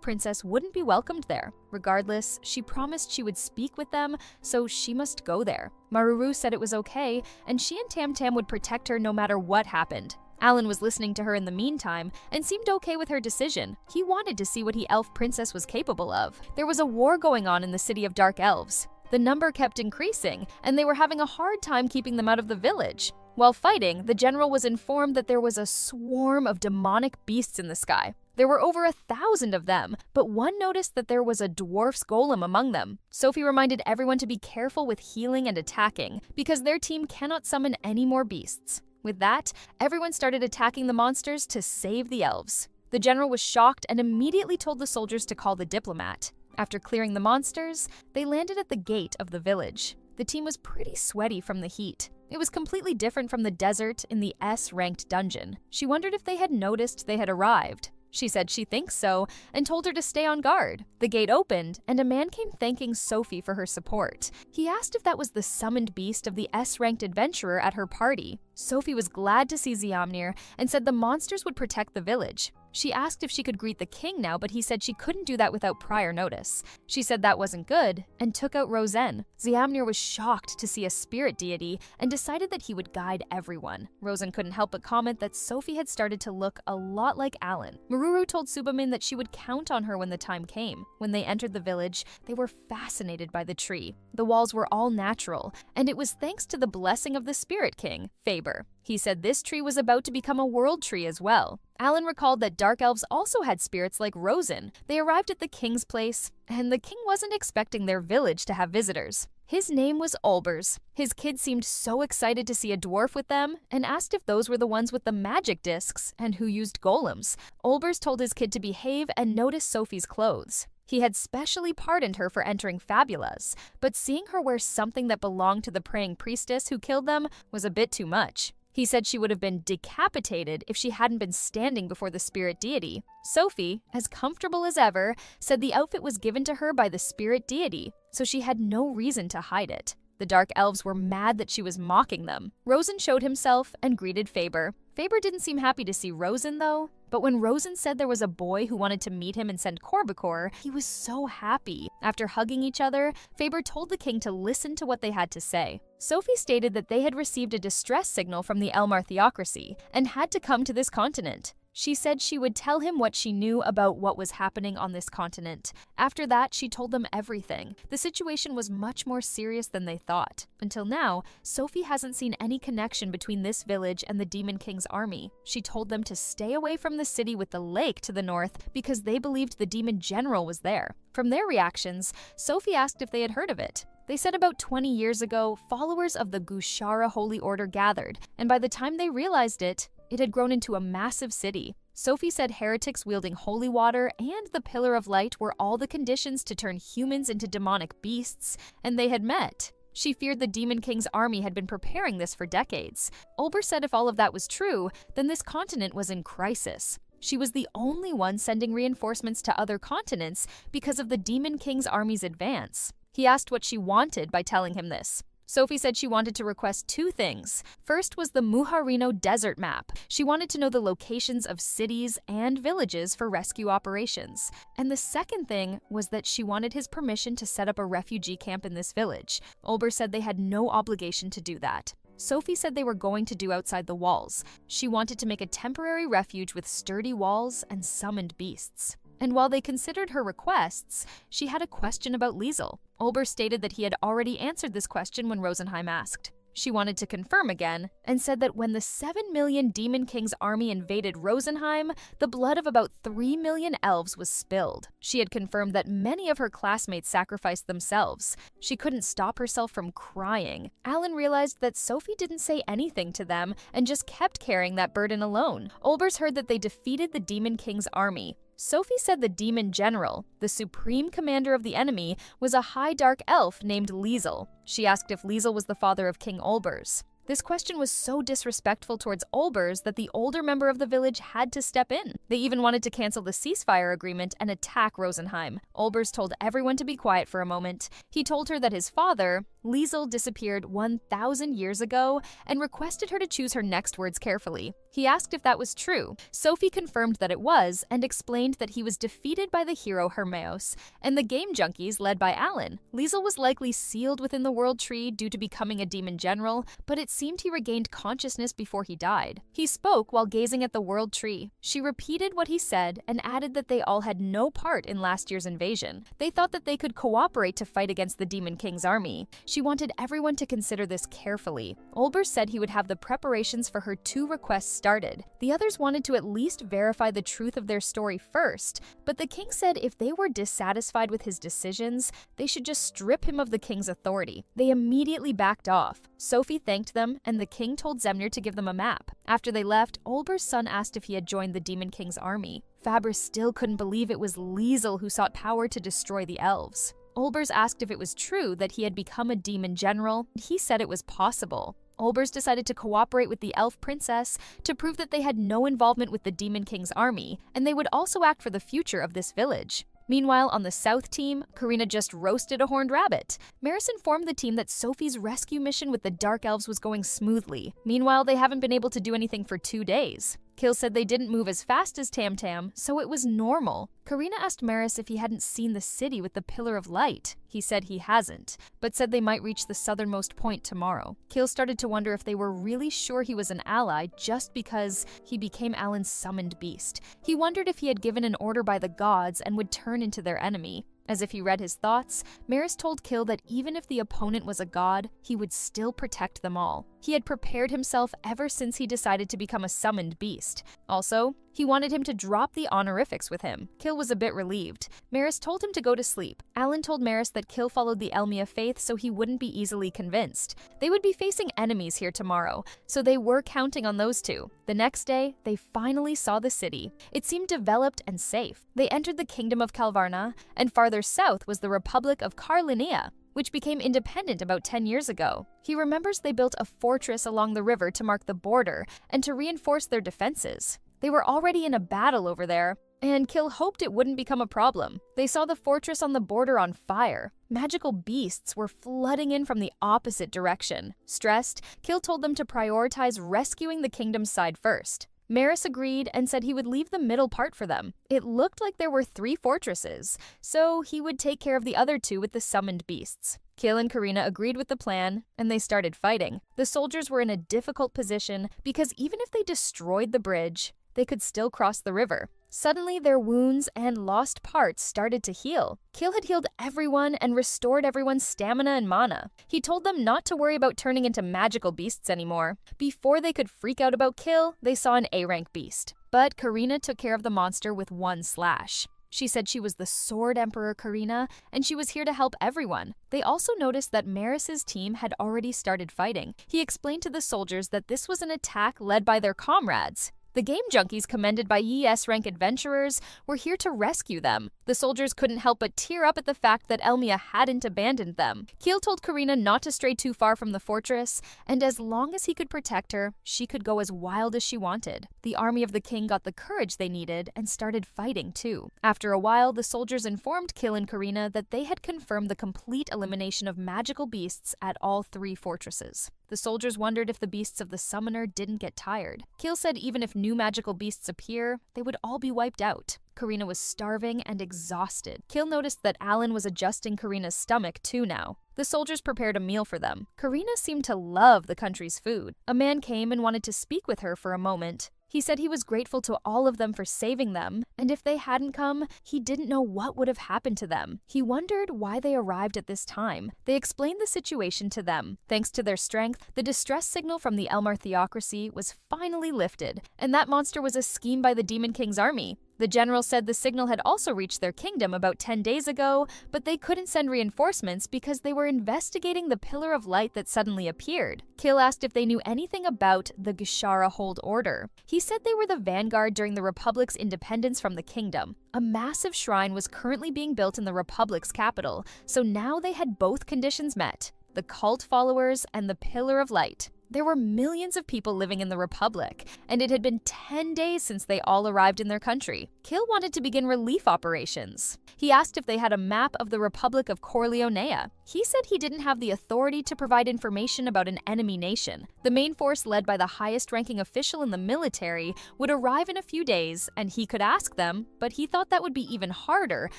princess wouldn't be welcomed there. Regardless, she promised she would speak with them, so she must go there. Maruru said it was okay, and she and Tam Tam would protect her no matter what happened. Alan was listening to her in the meantime and seemed okay with her decision. He wanted to see what the elf princess was capable of. There was a war going on in the city of dark elves. The number kept increasing, and they were having a hard time keeping them out of the village. While fighting, the general was informed that there was a swarm of demonic beasts in the sky. There were over 1,000 of them, but one noticed that there was a dwarf's golem among them. Sophie reminded everyone to be careful with healing and attacking, because their team cannot summon any more beasts. With that, everyone started attacking the monsters to save the elves. The general was shocked and immediately told the soldiers to call the diplomat. After clearing the monsters, they landed at the gate of the village. The team was pretty sweaty from the heat. It was completely different from the desert in the S-ranked dungeon. She wondered if they had noticed they had arrived. She said she thinks so, and told her to stay on guard. The gate opened, and a man came thanking Sophie for her support. He asked if that was the summoned beast of the S-ranked adventurer at her party. Sophie was glad to see Ziamnir and said the monsters would protect the village. She asked if she could greet the king now, but he said she couldn't do that without prior notice. She said that wasn't good and took out Rosen. Ziamnir was shocked to see a spirit deity and decided that he would guide everyone. Rosen couldn't help but comment that Sophie had started to look a lot like Alan. Maruru told Subamin that she would count on her when the time came. When they entered the village, they were fascinated by the tree. The walls were all natural, and it was thanks to the blessing of the Spirit King, Faber. He said this tree was about to become a world tree as well. Alan recalled that dark elves also had spirits like Rosen. They arrived at the king's place, and the king wasn't expecting their village to have visitors. His name was Olbers. His kids seemed so excited to see a dwarf with them and asked if those were the ones with the magic discs and who used golems. Olbers told his kid to behave and notice Sophie's clothes. He had specially pardoned her for entering Fabula's, but seeing her wear something that belonged to the praying priestess who killed them was a bit too much. He said she would have been decapitated if she hadn't been standing before the spirit deity. Sophie, as comfortable as ever, said the outfit was given to her by the spirit deity, so she had no reason to hide it. The dark elves were mad that she was mocking them. Rosen showed himself and greeted Faber. Faber didn't seem happy to see Rosen, though. But when Rosen said there was a boy who wanted to meet him and send Corbicor, he was so happy. After hugging each other, Faber told the king to listen to what they had to say. Sophie stated that they had received a distress signal from the Elmar theocracy and had to come to this continent. She said she would tell him what she knew about what was happening on this continent. After that, she told them everything. The situation was much more serious than they thought. Until now, Sophie hasn't seen any connection between this village and the Demon King's army. She told them to stay away from the city with the lake to the north because they believed the demon general was there. From their reactions, Sophie asked if they had heard of it. They said about 20 years ago, followers of the Gushara Holy Order gathered, and by the time they realized it had grown into a massive city. Sophie said heretics wielding holy water and the Pillar of Light were all the conditions to turn humans into demonic beasts, and they had met. She feared the Demon King's army had been preparing this for decades. Olber said if all of that was true, then this continent was in crisis. She was the only one sending reinforcements to other continents because of the Demon King's army's advance. He asked what she wanted by telling him this. Sophie said she wanted to request two things. First was the Muharino desert map. She wanted to know the locations of cities and villages for rescue operations. And the second thing was that she wanted his permission to set up a refugee camp in this village. Olber said they had no obligation to do that. Sophie said they were going to do outside the walls. She wanted to make a temporary refuge with sturdy walls and summoned beasts. And while they considered her requests, she had a question about Liesel. Olber stated that he had already answered this question when Rosenheim asked. She wanted to confirm again, and said that when the 7 million Demon King's army invaded Rosenheim, the blood of about 3 million elves was spilled. She had confirmed that many of her classmates sacrificed themselves. She couldn't stop herself from crying. Alan realized that Sophie didn't say anything to them and just kept carrying that burden alone. Olbers heard that they defeated the Demon King's army. Sophie said the demon general, the supreme commander of the enemy, was a high dark elf named Liesel. She asked if Liesel was the father of King Olbers. This question was so disrespectful towards Olbers that the older member of the village had to step in. They even wanted to cancel the ceasefire agreement and attack Rosenheim. Olbers told everyone to be quiet for a moment. He told her that his father, Liesel, disappeared 1,000 years ago and requested her to choose her next words carefully. He asked if that was true. Sophie confirmed that it was and explained that he was defeated by the hero Hermeos and the game junkies led by Alan. Liesel was likely sealed within the World Tree due to becoming a demon general, but it seemed he regained consciousness before he died. He spoke while gazing at the World Tree. She repeated what he said and added that they all had no part in last year's invasion. They thought that they could cooperate to fight against the Demon King's army. She wanted everyone to consider this carefully. Olbers said he would have the preparations for her 2 requests started. The others wanted to at least verify the truth of their story first, but the king said if they were dissatisfied with his decisions, they should just strip him of the king's authority. They immediately backed off. Sophie thanked them, and the king told Zemnir to give them a map. After they left, Olber's son asked if he had joined the Demon King's army. Fabris still couldn't believe it was Liesel who sought power to destroy the elves. Olbers asked if it was true that he had become a demon general. He said it was possible. Olbers decided to cooperate with the elf princess to prove that they had no involvement with the Demon King's army, and they would also act for the future of this village. Meanwhile, on the South team, Karina just roasted a horned rabbit. Maris informed the team that Sophie's rescue mission with the Dark Elves was going smoothly. Meanwhile, they haven't been able to do anything for 2 days. Kill said they didn't move as fast as Tam Tam, so it was normal. Karina asked Maris if he hadn't seen the city with the Pillar of Light. He said he hasn't, but said they might reach the southernmost point tomorrow. Kill started to wonder if they were really sure he was an ally just because he became Alan's summoned beast. He wondered if he had given an order by the gods and would turn into their enemy. As if he read his thoughts, Maris told Kill that even if the opponent was a god, he would still protect them all. He had prepared himself ever since he decided to become a summoned beast. Also, he wanted him to drop the honorifics with him. Kill was a bit relieved. Maris told him to go to sleep. Alan told Maris that Kill followed the Elmia faith so he wouldn't be easily convinced. They would be facing enemies here tomorrow, so they were counting on those two. The next day, they finally saw the city. It seemed developed and safe. They entered the kingdom of Kalvarna, and farther south was the Republic of Karlinia, which became independent about 10 years ago. He remembers they built a fortress along the river to mark the border and to reinforce their defenses. They were already in a battle over there, and Kill hoped it wouldn't become a problem. They saw the fortress on the border on fire. Magical beasts were flooding in from the opposite direction. Stressed, Kill told them to prioritize rescuing the kingdom's side first. Maris agreed and said he would leave the middle part for them. It looked like there were 3 fortresses, so he would take care of the other 2 with the summoned beasts. Kill and Karina agreed with the plan, and they started fighting. The soldiers were in a difficult position because even if they destroyed the bridge, they could still cross the river. Suddenly, their wounds and lost parts started to heal. Kill had healed everyone and restored everyone's stamina and mana. He told them not to worry about turning into magical beasts anymore. Before they could freak out about Kill, they saw an A-rank beast. But Karina took care of the monster with 1 slash. She said she was the Sword Emperor Karina, and she was here to help everyone. They also noticed that Maris's team had already started fighting. He explained to the soldiers that this was an attack led by their comrades. The game junkies, commended by ES rank adventurers, were here to rescue them. The soldiers couldn't help but tear up at the fact that Elmia hadn't abandoned them. Kiel told Karina not to stray too far from the fortress, and as long as he could protect her, she could go as wild as she wanted. The army of the king got the courage they needed and started fighting too. After a while, the soldiers informed Kiel and Karina that they had confirmed the complete elimination of magical beasts at all 3 fortresses. The soldiers wondered if the beasts of the summoner didn't get tired. Kiel said even if new magical beasts appear, they would all be wiped out. Karina was starving and exhausted. Kiel noticed that Alan was adjusting Karina's stomach too now. The soldiers prepared a meal for them. Karina seemed to love the country's food. A man came and wanted to speak with her for a moment. He said he was grateful to all of them for saving them, and if they hadn't come, he didn't know what would have happened to them. He wondered why they arrived at this time. They explained the situation to them. Thanks to their strength, the distress signal from the Elmar theocracy was finally lifted, and that monster was a scheme by the Demon King's army. The general said the signal had also reached their kingdom about 10 days ago, but they couldn't send reinforcements because they were investigating the Pillar of Light that suddenly appeared. Kiel asked if they knew anything about the Gishara Hold Order. He said they were the vanguard during the Republic's independence from the kingdom. A massive shrine was currently being built in the Republic's capital, so now they had both conditions met: the cult followers and the Pillar of Light. There were millions of people living in the Republic, and it had been 10 days since they all arrived in their country. Kiel wanted to begin relief operations. He asked if they had a map of the Republic of Corleonea. He said he didn't have the authority to provide information about an enemy nation. The main force, led by the highest-ranking official in the military, would arrive in a few days, and he could ask them, but he thought that would be even harder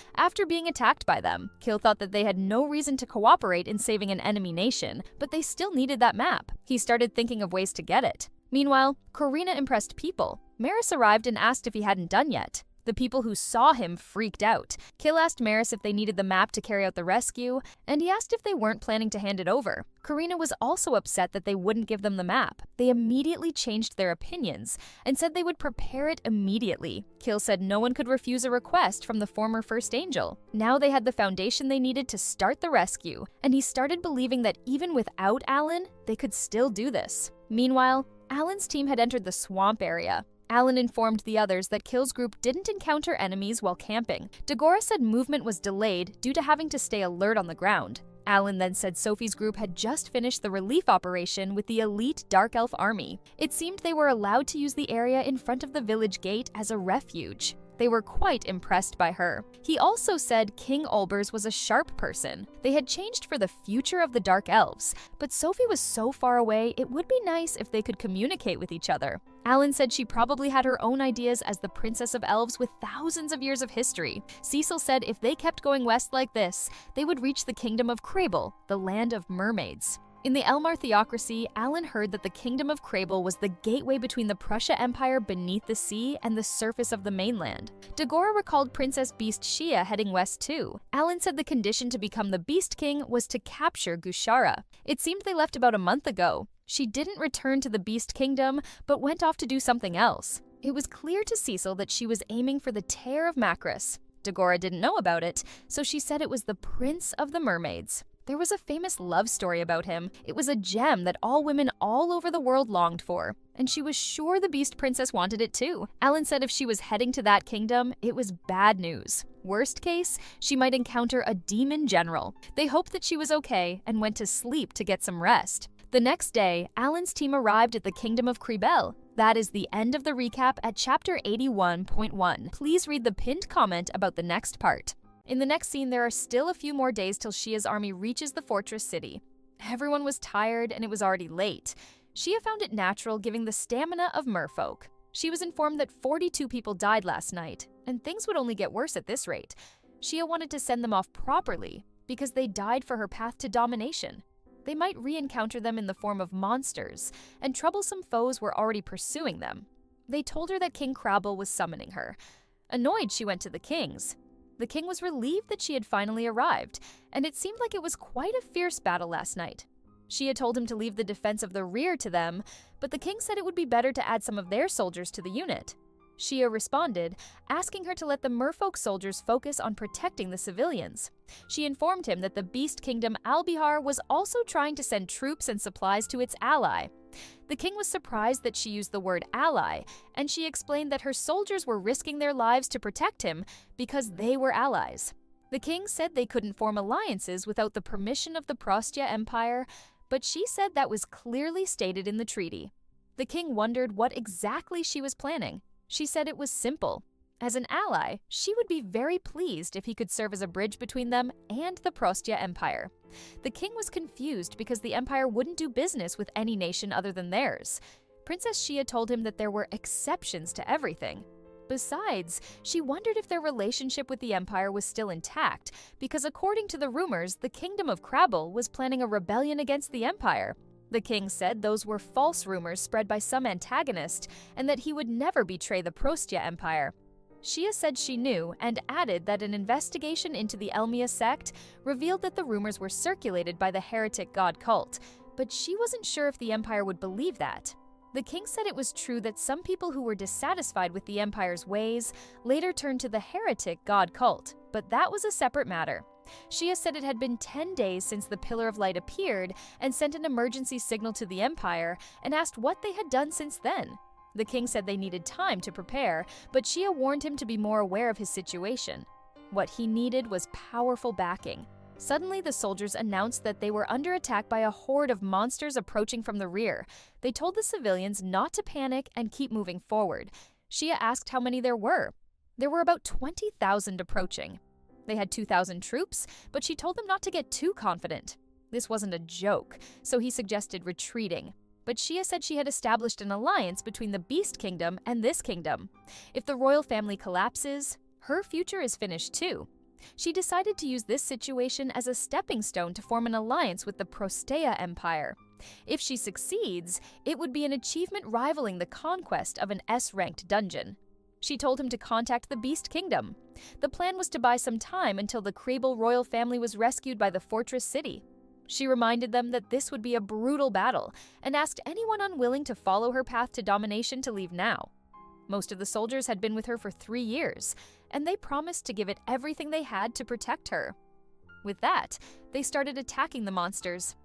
after being attacked by them. Kiel thought that they had no reason to cooperate in saving an enemy nation, but they still needed that map. He started thinking of ways to get it. Meanwhile, Karina impressed people. Maris arrived and asked if he hadn't done yet. The people who saw him freaked out. Kiel asked Maris if they needed the map to carry out the rescue, and he asked if they weren't planning to hand it over. Karina was also upset that they wouldn't give them the map. They immediately changed their opinions and said they would prepare it immediately. Kiel said no one could refuse a request from the former First Angel. Now they had the foundation they needed to start the rescue, and he started believing that even without Alan, they could still do this. Meanwhile, Alan's team had entered the swamp area. Alan informed the others that Kiel's group didn't encounter enemies while camping. Dagora said movement was delayed due to having to stay alert on the ground. Alan then said Sophie's group had just finished the relief operation with the elite Dark Elf army. It seemed they were allowed to use the area in front of the village gate as a refuge. They were quite impressed by her. He also said King Olbers was a sharp person. They had changed for the future of the Dark Elves, but Sophie was so far away it would be nice if they could communicate with each other. Alan said she probably had her own ideas as the Princess of Elves with thousands of years of history. Cecil said if they kept going west like this, they would reach the kingdom of Crable, the land of mermaids. In the Elmar theocracy, Alan heard that the Kingdom of Crable was the gateway between the Prussia Empire beneath the sea and the surface of the mainland. Dagora recalled Princess Beast Shia heading west too. Alan said the condition to become the Beast King was to capture Gushara. It seemed they left about a month ago. She didn't return to the Beast Kingdom, but went off to do something else. It was clear to Cecil that she was aiming for the Tear of Macris. Dagora didn't know about it, so she said it was the Prince of the Mermaids. There was a famous love story about him. It was a gem that all women all over the world longed for, and she was sure the Beast Princess wanted it too. Alan said if she was heading to that kingdom, it was bad news. Worst case, she might encounter a demon general. They hoped that she was okay and went to sleep to get some rest. The next day, Alan's team arrived at the Kingdom of Cribel. That is the end of the recap at chapter 81.1. Please read the pinned comment about the next part. In the next scene, there are still a few more days till Shia's army reaches the fortress city. Everyone was tired and it was already late. Shia found it natural giving the stamina of merfolk. She was informed that 42 people died last night, and things would only get worse at this rate. Shia wanted to send them off properly because they died for her path to domination. They might re-encounter them in the form of monsters, and troublesome foes were already pursuing them. They told her that King Crabble was summoning her. Annoyed, she went to the kings. The king was relieved that she had finally arrived, and it seemed like it was quite a fierce battle last night. She had told him to leave the defense of the rear to them, but the king said it would be better to add some of their soldiers to the unit. Shia responded, asking her to let the merfolk soldiers focus on protecting the civilians. She informed him that the Beast Kingdom Albihar was also trying to send troops and supplies to its ally. The king was surprised that she used the word ally, and she explained that her soldiers were risking their lives to protect him because they were allies. The king said they couldn't form alliances without the permission of the Prostia Empire, but she said that was clearly stated in the treaty. The king wondered what exactly she was planning. She said it was simple. As an ally, she would be very pleased if he could serve as a bridge between them and the Prostia Empire. The king was confused because the empire wouldn't do business with any nation other than theirs. Princess Shia told him that there were exceptions to everything. Besides, she wondered if their relationship with the empire was still intact, because according to the rumors, the kingdom of Crabble was planning a rebellion against the empire. The king said those were false rumors spread by some antagonist, and that he would never betray the Prostia Empire. Shia said she knew, and added that an investigation into the Elmia sect revealed that the rumors were circulated by the heretic god cult, but she wasn't sure if the empire would believe that. The king said it was true that some people who were dissatisfied with the empire's ways later turned to the heretic god cult, but that was a separate matter. Shia said it had been 10 days since the Pillar of Light appeared and sent an emergency signal to the empire and asked what they had done since then. The king said they needed time to prepare, but Shia warned him to be more aware of his situation. What he needed was powerful backing. Suddenly, the soldiers announced that they were under attack by a horde of monsters approaching from the rear. They told the civilians not to panic and keep moving forward. Shia asked how many there were. There were about 20,000 approaching. They had 2,000 troops, but she told them not to get too confident. This wasn't a joke, so he suggested retreating. But Shia said she had established an alliance between the Beast Kingdom and this kingdom. If the royal family collapses, her future is finished too. She decided to use this situation as a stepping stone to form an alliance with the Prostea Empire. If she succeeds, it would be an achievement rivaling the conquest of an S-ranked dungeon. She told him to contact the Beast Kingdom. The plan was to buy some time until the Crable royal family was rescued by the fortress city. She reminded them that this would be a brutal battle and asked anyone unwilling to follow her path to domination to leave now. Most of the soldiers had been with her for 3 years, and they promised to give it everything they had to protect her. With that, they started attacking the monsters.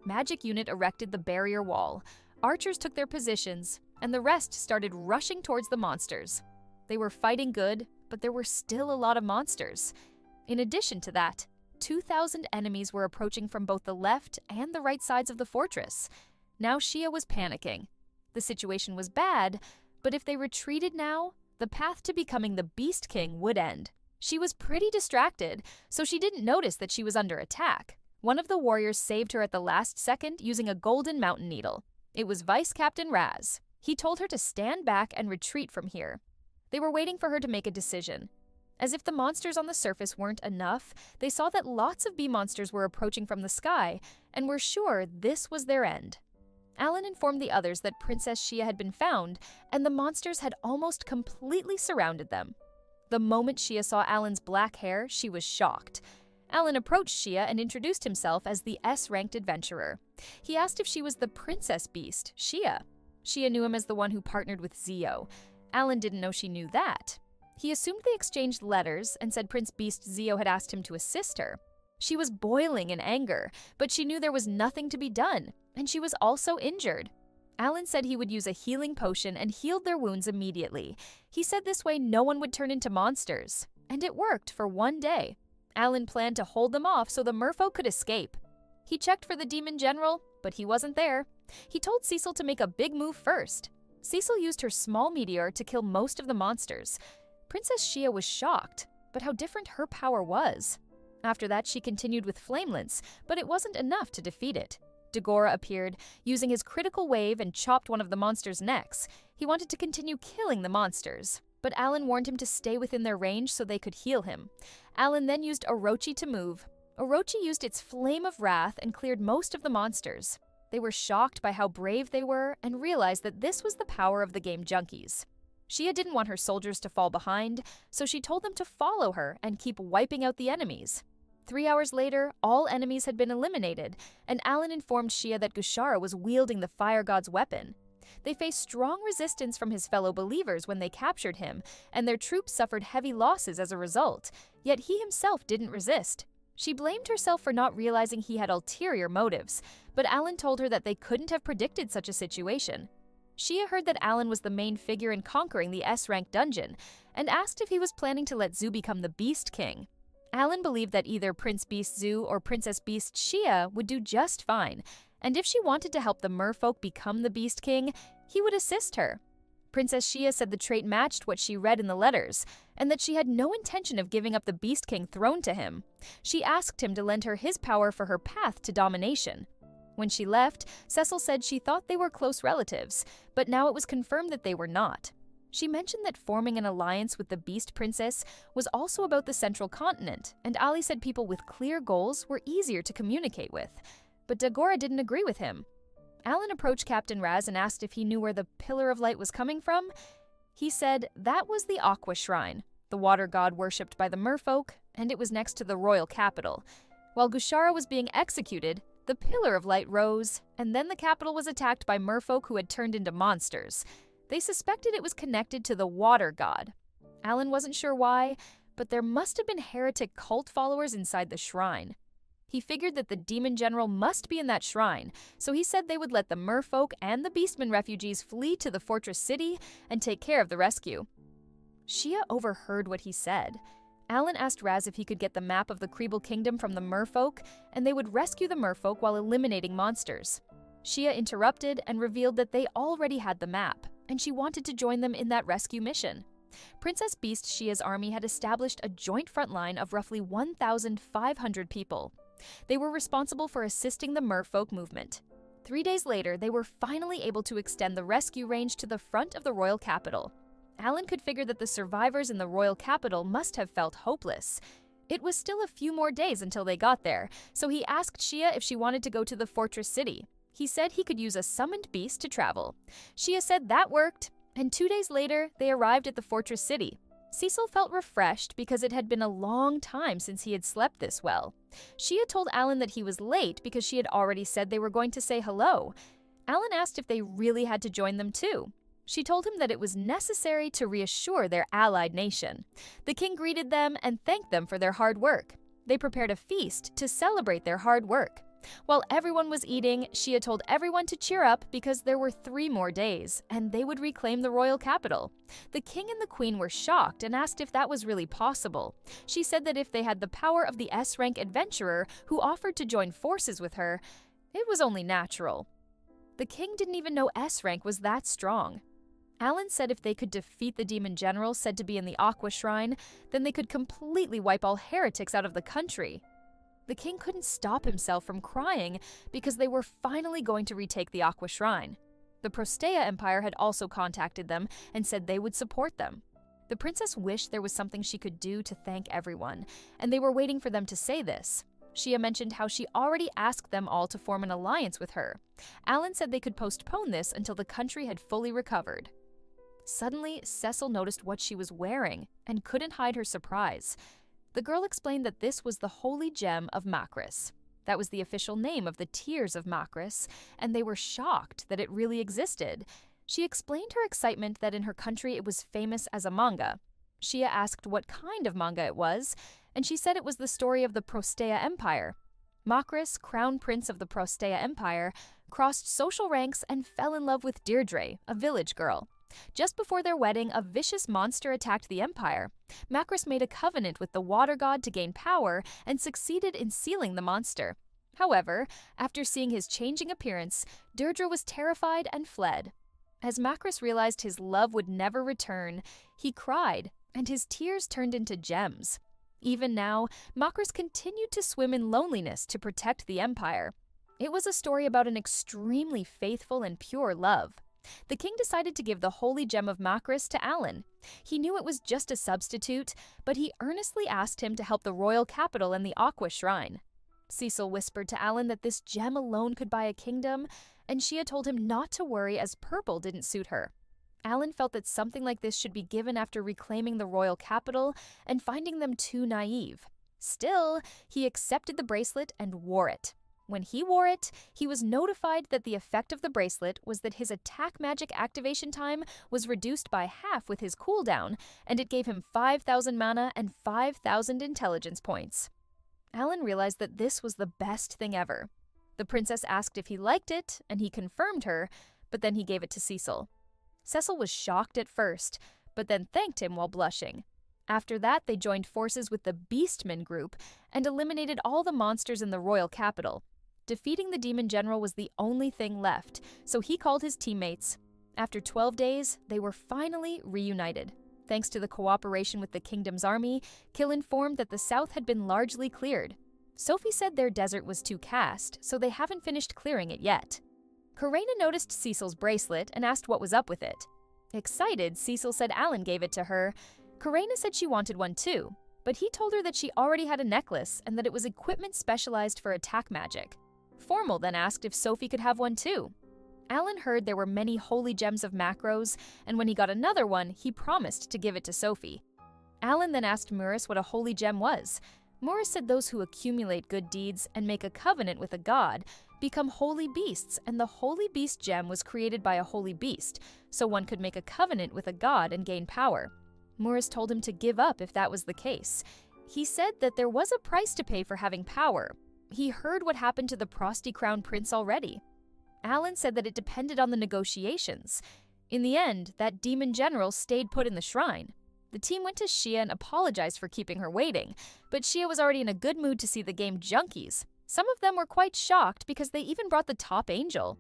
Magic Unit erected the barrier wall. Archers took their positions, and the rest started rushing towards the monsters. They were fighting good, but there were still a lot of monsters. In addition to that, 2,000 enemies were approaching from both the left and the right sides of the fortress. Now Shia was panicking. The situation was bad, but if they retreated now, The path to becoming the Beast King would end. She was pretty distracted, so she didn't notice that she was under attack. One of the warriors saved her at the last second using a golden mountain needle. It was Vice Captain Raz. He told her to stand back and retreat from here. They were waiting for her to make a decision. As if the monsters on the surface weren't enough, they saw that lots of bee monsters were approaching from the sky and were sure this was their end. Alan informed the others that Princess Xia had been found, and the monsters had almost completely surrounded them. The moment Xia saw Alan's black hair, she was shocked. Alan approached Xia and introduced himself as the S-ranked adventurer. He asked if she was the princess beast, Xia. Xia knew him as the one who partnered with Zio. Alan didn't know she knew that. He assumed they exchanged letters and said Prince Beast Zio had asked him to assist her. She was boiling in anger, but she knew there was nothing to be done, and she was also injured. Alan said he would use a healing potion and healed their wounds immediately. He said this way no one would turn into monsters. And it worked for one day. Alan planned to hold them off so the merfolk could escape. He checked for the demon general, but he wasn't there. He told Cecil to make a big move first. Cecil used her small meteor to kill most of the monsters. Princess Xia was shocked, but how different her power was. After that, she continued with Flamelance, but it wasn't enough to defeat it. Dagora appeared, using his critical wave and chopped one of the monsters' necks. He wanted to continue killing the monsters, but Alan warned him to stay within their range so they could heal him. Alan then used Orochi to move. Orochi used its Flame of Wrath and cleared most of the monsters. They were shocked by how brave they were and realized that this was the power of the game junkies. Xia didn't want her soldiers to fall behind, so she told them to follow her and keep wiping out the enemies. 3 hours later, all enemies had been eliminated, and Alan informed Xia that Gushara was wielding the fire god's weapon. They faced strong resistance from his fellow believers when they captured him, and their troops suffered heavy losses as a result, yet he himself didn't resist. She blamed herself for not realizing he had ulterior motives, but Alan told her that they couldn't have predicted such a situation. Xia heard that Alan was the main figure in conquering the S-rank dungeon, and asked if he was planning to let Zu become the Beast King. Alan believed that either Prince Beast Zu or Princess Beast Xia would do just fine, and if she wanted to help the merfolk become the Beast King, he would assist her. Princess Xia said the trait matched what she read in the letters, and that she had no intention of giving up the Beast King throne to him. She asked him to lend her his power for her path to domination. When she left, Cecil said she thought they were close relatives, but now it was confirmed that they were not. She mentioned that forming an alliance with the Beast Princess was also about the Central Continent, and Ali said people with clear goals were easier to communicate with. But Dagora didn't agree with him. Alan approached Captain Raz and asked if he knew where the Pillar of Light was coming from. He said that was the Aqua Shrine, the water god worshipped by the merfolk, and it was next to the royal capital. While Gushara was being executed, the Pillar of Light rose, and then the capital was attacked by merfolk who had turned into monsters. They suspected it was connected to the water god. Alan wasn't sure why, but there must have been heretic cult followers inside the shrine. He figured that the demon general must be in that shrine, so he said they would let the merfolk and the beastmen refugees flee to the fortress city and take care of the rescue. Xia overheard what he said. Alan asked Raz if he could get the map of the Kriebel kingdom from the merfolk, and they would rescue the merfolk while eliminating monsters. Xia interrupted and revealed that they already had the map, and she wanted to join them in that rescue mission. Princess Beast Xia's army had established a joint front line of roughly 1,500 people. They were responsible for assisting the merfolk movement. 3 days later, they were finally able to extend the rescue range to the front of the royal capital. Alan could figure that the survivors in the royal capital must have felt hopeless. It was still a few more days until they got there, so he asked Xia if she wanted to go to the fortress city. He said he could use a summoned beast to travel. Xia said that worked, and 2 days later, they arrived at the fortress city. Cecil felt refreshed because it had been a long time since he had slept this well. Xia told Alan that he was late because she had already said they were going to say hello. Alan asked if they really had to join them too. She told him that it was necessary to reassure their allied nation. The king greeted them and thanked them for their hard work. They prepared a feast to celebrate their hard work. While everyone was eating, Xia told everyone to cheer up because there were 3 more days, and they would reclaim the royal capital. The king and the queen were shocked and asked if that was really possible. She said that if they had the power of the S-rank adventurer who offered to join forces with her, it was only natural. The king didn't even know S-rank was that strong. Alan said if they could defeat the demon general said to be in the Aqua Shrine, then they could completely wipe all heretics out of the country. The king couldn't stop himself from crying because they were finally going to retake the Aqua Shrine. The Prostea Empire had also contacted them and said they would support them. The princess wished there was something she could do to thank everyone, and they were waiting for them to say this. Shia mentioned how she already asked them all to form an alliance with her. Alan said they could postpone this until the country had fully recovered. Suddenly, Cecil noticed what she was wearing and couldn't hide her surprise. The girl explained that this was the Holy Gem of Macris. That was the official name of the Tears of Macris, and they were shocked that it really existed. She explained her excitement that in her country it was famous as a manga. Shia asked what kind of manga it was, and she said it was the story of the Prostea Empire. Macris, crown prince of the Prostea Empire, crossed social ranks and fell in love with Deirdre, a village girl. Just before their wedding, a vicious monster attacked the empire. Macris made a covenant with the water god to gain power and succeeded in sealing the monster. However, after seeing his changing appearance, Deirdre was terrified and fled. As Macris realized his love would never return, he cried, and his tears turned into gems. Even now, Macris continued to swim in loneliness to protect the empire. It was a story about an extremely faithful and pure love. The king decided to give the Holy Gem of Macris to Alan. He knew it was just a substitute, but he earnestly asked him to help the royal capital and the Aqua Shrine. Cecil whispered to Alan that this gem alone could buy a kingdom, and Shia told him not to worry as purple didn't suit her. Alan felt that something like this should be given after reclaiming the royal capital and finding them too naive. Still, he accepted the bracelet and wore it. When he wore it, he was notified that the effect of the bracelet was that his attack magic activation time was reduced by half with his cooldown, and it gave him 5,000 mana and 5,000 intelligence points. Alan realized that this was the best thing ever. The princess asked if he liked it, and he confirmed her, but then he gave it to Cecil. Cecil was shocked at first, but then thanked him while blushing. After that, they joined forces with the Beastmen group and eliminated all the monsters in the royal capital. Defeating the demon general was the only thing left, so he called his teammates. After 12 days, they were finally reunited. Thanks to the cooperation with the kingdom's army, Kill informed that the south had been largely cleared. Sophie said their desert was too cast, so they haven't finished clearing it yet. Karena noticed Cecil's bracelet and asked what was up with it. Excited, Cecil said Alan gave it to her. Karena said she wanted one too, but he told her that she already had a necklace and that it was equipment specialized for attack magic. Formal then asked if Sophie could have one too. Alan heard there were many holy gems of macros, and when he got another one, he promised to give it to Sophie. Alan then asked Muris what a holy gem was. Muris said those who accumulate good deeds and make a covenant with a god become holy beasts, and the holy beast gem was created by a holy beast, so one could make a covenant with a god and gain power. Muris told him to give up if that was the case. He said that there was a price to pay for having power. He heard what happened to the Prosty Crown Prince already. Alan said that it depended on the negotiations. In the end, that demon general stayed put in the shrine. The team went to Shia and apologized for keeping her waiting, but Shia was already in a good mood to see the game junkies. Some of them were quite shocked because they even brought the top angel.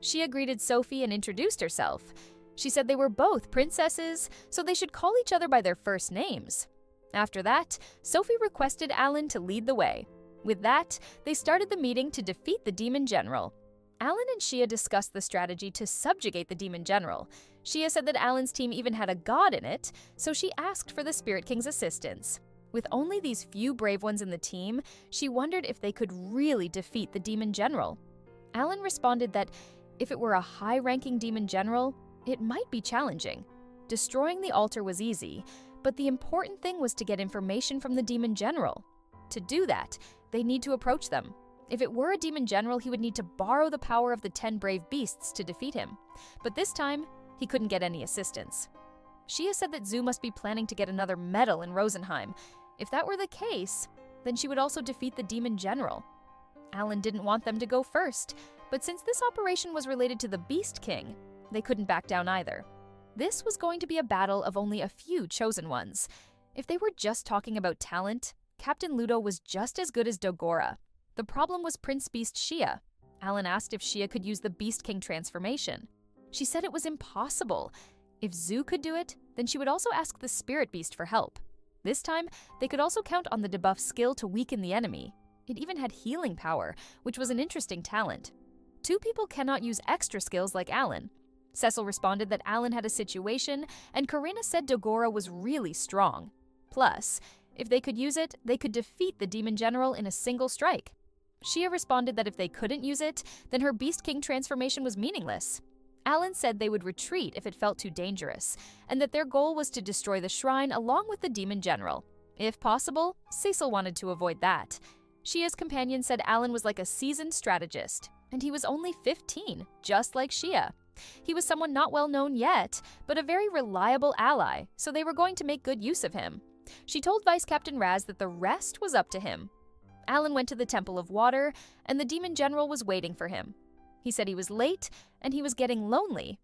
Shia greeted Sophie and introduced herself. She said they were both princesses, so they should call each other by their first names. After that, Sophie requested Alan to lead the way. With that, they started the meeting to defeat the demon general. Alan and Shia discussed the strategy to subjugate the demon general. Shia said that Alan's team even had a god in it, so she asked for the Spirit King's assistance. With only these few brave ones in the team, she wondered if they could really defeat the demon general. Alan responded that if it were a high-ranking demon general, it might be challenging. Destroying the altar was easy, but the important thing was to get information from the demon general. To do that, they need to approach them. If it were a demon general, he would need to borrow the power of the 10 brave beasts to defeat him. But this time, he couldn't get any assistance. Shia said that Zhu must be planning to get another medal in Rosenheim. If that were the case, then she would also defeat the demon general. Alan didn't want them to go first, but since this operation was related to the Beast King, they couldn't back down either. This was going to be a battle of only a few chosen ones. If they were just talking about talent, Captain Ludo was just as good as Dogora. The problem was Prince Beast Shia. Alan asked if Shia could use the Beast King transformation. She said it was impossible. If Zu could do it, then she would also ask the spirit beast for help. This time, they could also count on the debuff skill to weaken the enemy. It even had healing power, which was an interesting talent. Two people cannot use extra skills like Alan. Cecil responded that Alan had a situation, and Karina said Dogora was really strong. Plus, if they could use it, they could defeat the Demon General in a single strike. Shia responded that if they couldn't use it, then her Beast King transformation was meaningless. Alan said they would retreat if it felt too dangerous, and that their goal was to destroy the shrine along with the Demon General. If possible, Cecil wanted to avoid that. Shia's companion said Alan was like a seasoned strategist, and he was only 15, just like Shia. He was someone not well known yet, but a very reliable ally, so they were going to make good use of him. She told Vice Captain Raz that the rest was up to him. Alan went to the Temple of Water, and the Demon General was waiting for him. He said he was late, and he was getting lonely.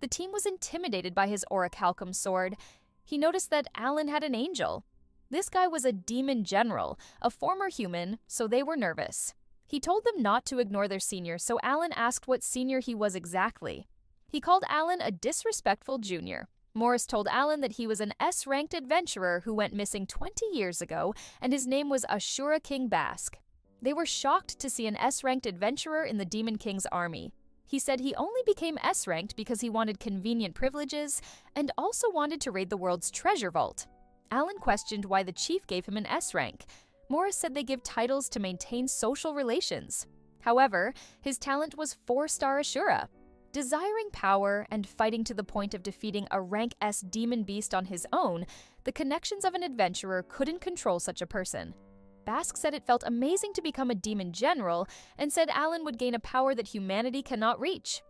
The team was intimidated by his orichalcum sword. He noticed that Alan had an angel. This guy was a Demon General, a former human, so they were nervous. He told them not to ignore their senior, so Alan asked what senior he was exactly. He called Alan a disrespectful junior. Morris told Alan that he was an S-ranked adventurer who went missing 20 years ago, and his name was Ashura King Basque. They were shocked to see an S-ranked adventurer in the Demon King's army. He said he only became S-ranked because he wanted convenient privileges and also wanted to raid the world's treasure vault. Alan questioned why the chief gave him an S rank. Morris said they give titles to maintain social relations. However, his talent was 4-star Ashura. Desiring power and fighting to the point of defeating a rank S demon beast on his own, the connections of an adventurer couldn't control such a person. Basque said it felt amazing to become a demon general and said Alan would gain a power that humanity cannot reach.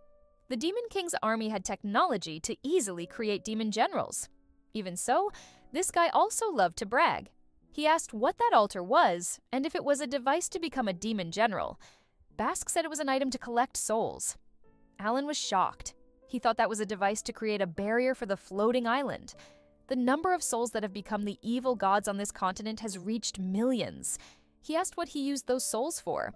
The Demon King's army had technology to easily create demon generals. Even so, this guy also loved to brag. He asked what that altar was and if it was a device to become a demon general. Basque said it was an item to collect souls. Alan was shocked. He thought that was a device to create a barrier for the floating island. The number of souls that have become the evil gods on this continent has reached millions. He asked what he used those souls for.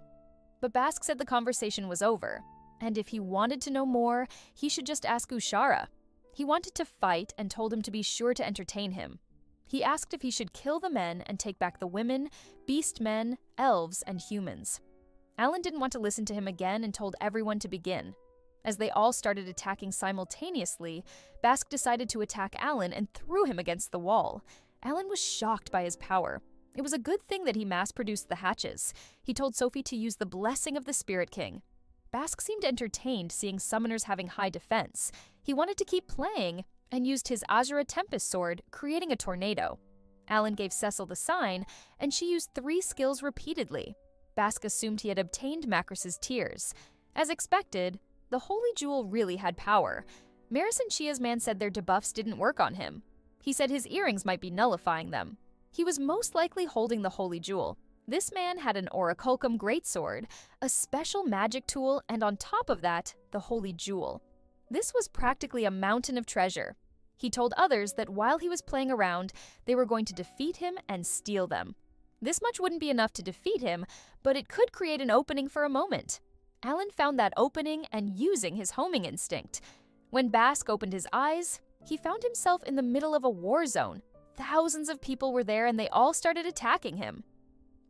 But Basque said the conversation was over, and if he wanted to know more, he should just ask Ushara. He wanted to fight and told him to be sure to entertain him. He asked if he should kill the men and take back the women, beast men, elves, and humans. Alan didn't want to listen to him again and told everyone to begin. As they all started attacking simultaneously, Basque decided to attack Alan and threw him against the wall. Alan was shocked by his power. It was a good thing that he mass-produced the hatches. He told Sophie to use the blessing of the Spirit King. Basque seemed entertained seeing summoners having high defense. He wanted to keep playing and used his Azura Tempest sword, creating a tornado. Alan gave Cecil the sign, and she used 3 skills repeatedly. Basque assumed he had obtained Macris's tears. As expected, the Holy Jewel really had power. Maris and Chia's man said their debuffs didn't work on him. He said his earrings might be nullifying them. He was most likely holding the Holy Jewel. This man had an Orichalcum Greatsword, a special magic tool, and on top of that, the Holy Jewel. This was practically a mountain of treasure. He told others that while he was playing around, they were going to defeat him and steal them. This much wouldn't be enough to defeat him, but it could create an opening for a moment. Alan found that opening and using his homing instinct. When Basque opened his eyes, he found himself in the middle of a war zone. Thousands of people were there and they all started attacking him.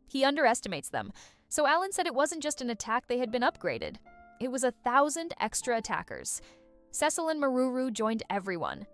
He underestimates them, so Alan said it wasn't just an attack, they had been upgraded. It was 1,000 extra attackers. Cecil and Maruru joined everyone.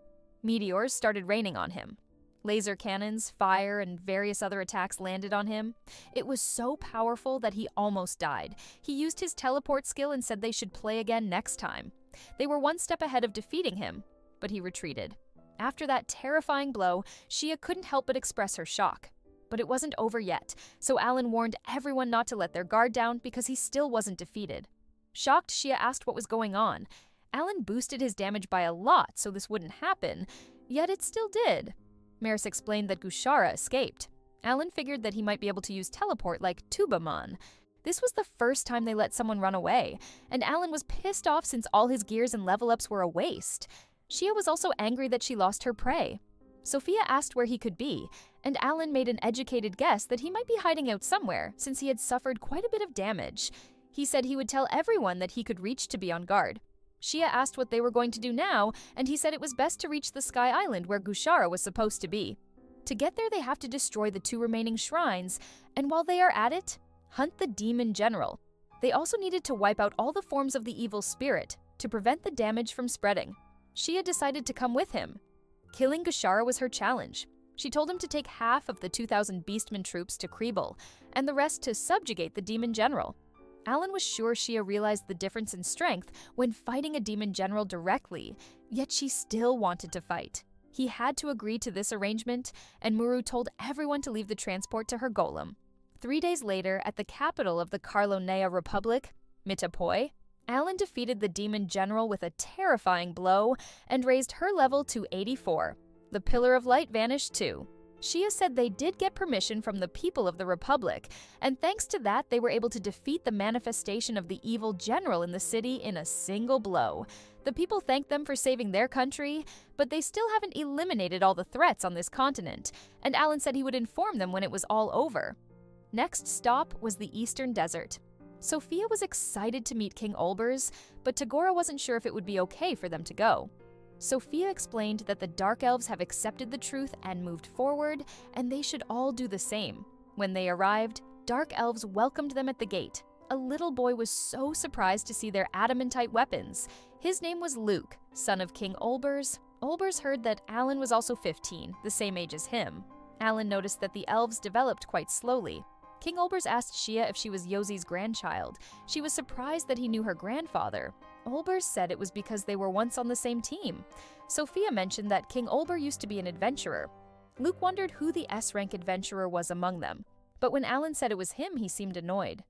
Meteors started raining on him. Laser cannons, fire, and various other attacks landed on him. It was so powerful that he almost died. He used his teleport skill and said they should play again next time. They were one step ahead of defeating him, but he retreated. After that terrifying blow, Shia couldn't help but express her shock. But it wasn't over yet, so Alan warned everyone not to let their guard down because he still wasn't defeated. Shocked, Shia asked what was going on. Alan boosted his damage by a lot so this wouldn't happen, yet it still did. Maris explained that Gushara escaped. Alan figured that he might be able to use teleport like Tubaman. This was the first time they let someone run away, and Alan was pissed off since all his gears and level-ups were a waste. Shia was also angry that she lost her prey. Sophia asked where he could be, and Alan made an educated guess that he might be hiding out somewhere since he had suffered quite a bit of damage. He said he would tell everyone that he could reach to be on guard. Shia asked what they were going to do now, and he said it was best to reach the Sky Island where Gushara was supposed to be. To get there, they have to destroy the 2 remaining shrines, and while they are at it, hunt the demon general. They also needed to wipe out all the forms of the evil spirit to prevent the damage from spreading. Shia decided to come with him. Killing Gushara was her challenge. She told him to take half of the 2,000 Beastmen troops to Kriebel, and the rest to subjugate the demon general. Alan was sure Shia realized the difference in strength when fighting a demon general directly, yet she still wanted to fight. He had to agree to this arrangement, and Muru told everyone to leave the transport to her golem. 3 days later, at the capital of the Carlonea Republic, Mitapoi, Alan defeated the demon general with a terrifying blow and raised her level to 84. The Pillar of Light vanished too. Shia said they did get permission from the people of the Republic, and thanks to that they were able to defeat the manifestation of the evil general in the city in a single blow. The people thanked them for saving their country, but they still haven't eliminated all the threats on this continent, and Alan said he would inform them when it was all over. Next stop was the Eastern Desert. Sophia was excited to meet King Olbers, but Tagora wasn't sure if it would be okay for them to go. Sophia explained that the Dark Elves have accepted the truth and moved forward, and they should all do the same. When they arrived, Dark Elves welcomed them at the gate. A little boy was so surprised to see their adamantite weapons. His name was Luke, son of King Olbers. Olbers heard that Alan was also 15, the same age as him. Alan noticed that the elves developed quite slowly. King Olbers asked Shia if she was Yosi's grandchild. She was surprised that he knew her grandfather. Olbers said it was because they were once on the same team. Sophia mentioned that King Olber used to be an adventurer. Luke wondered who the S-rank adventurer was among them, but when Alan said it was him, he seemed annoyed.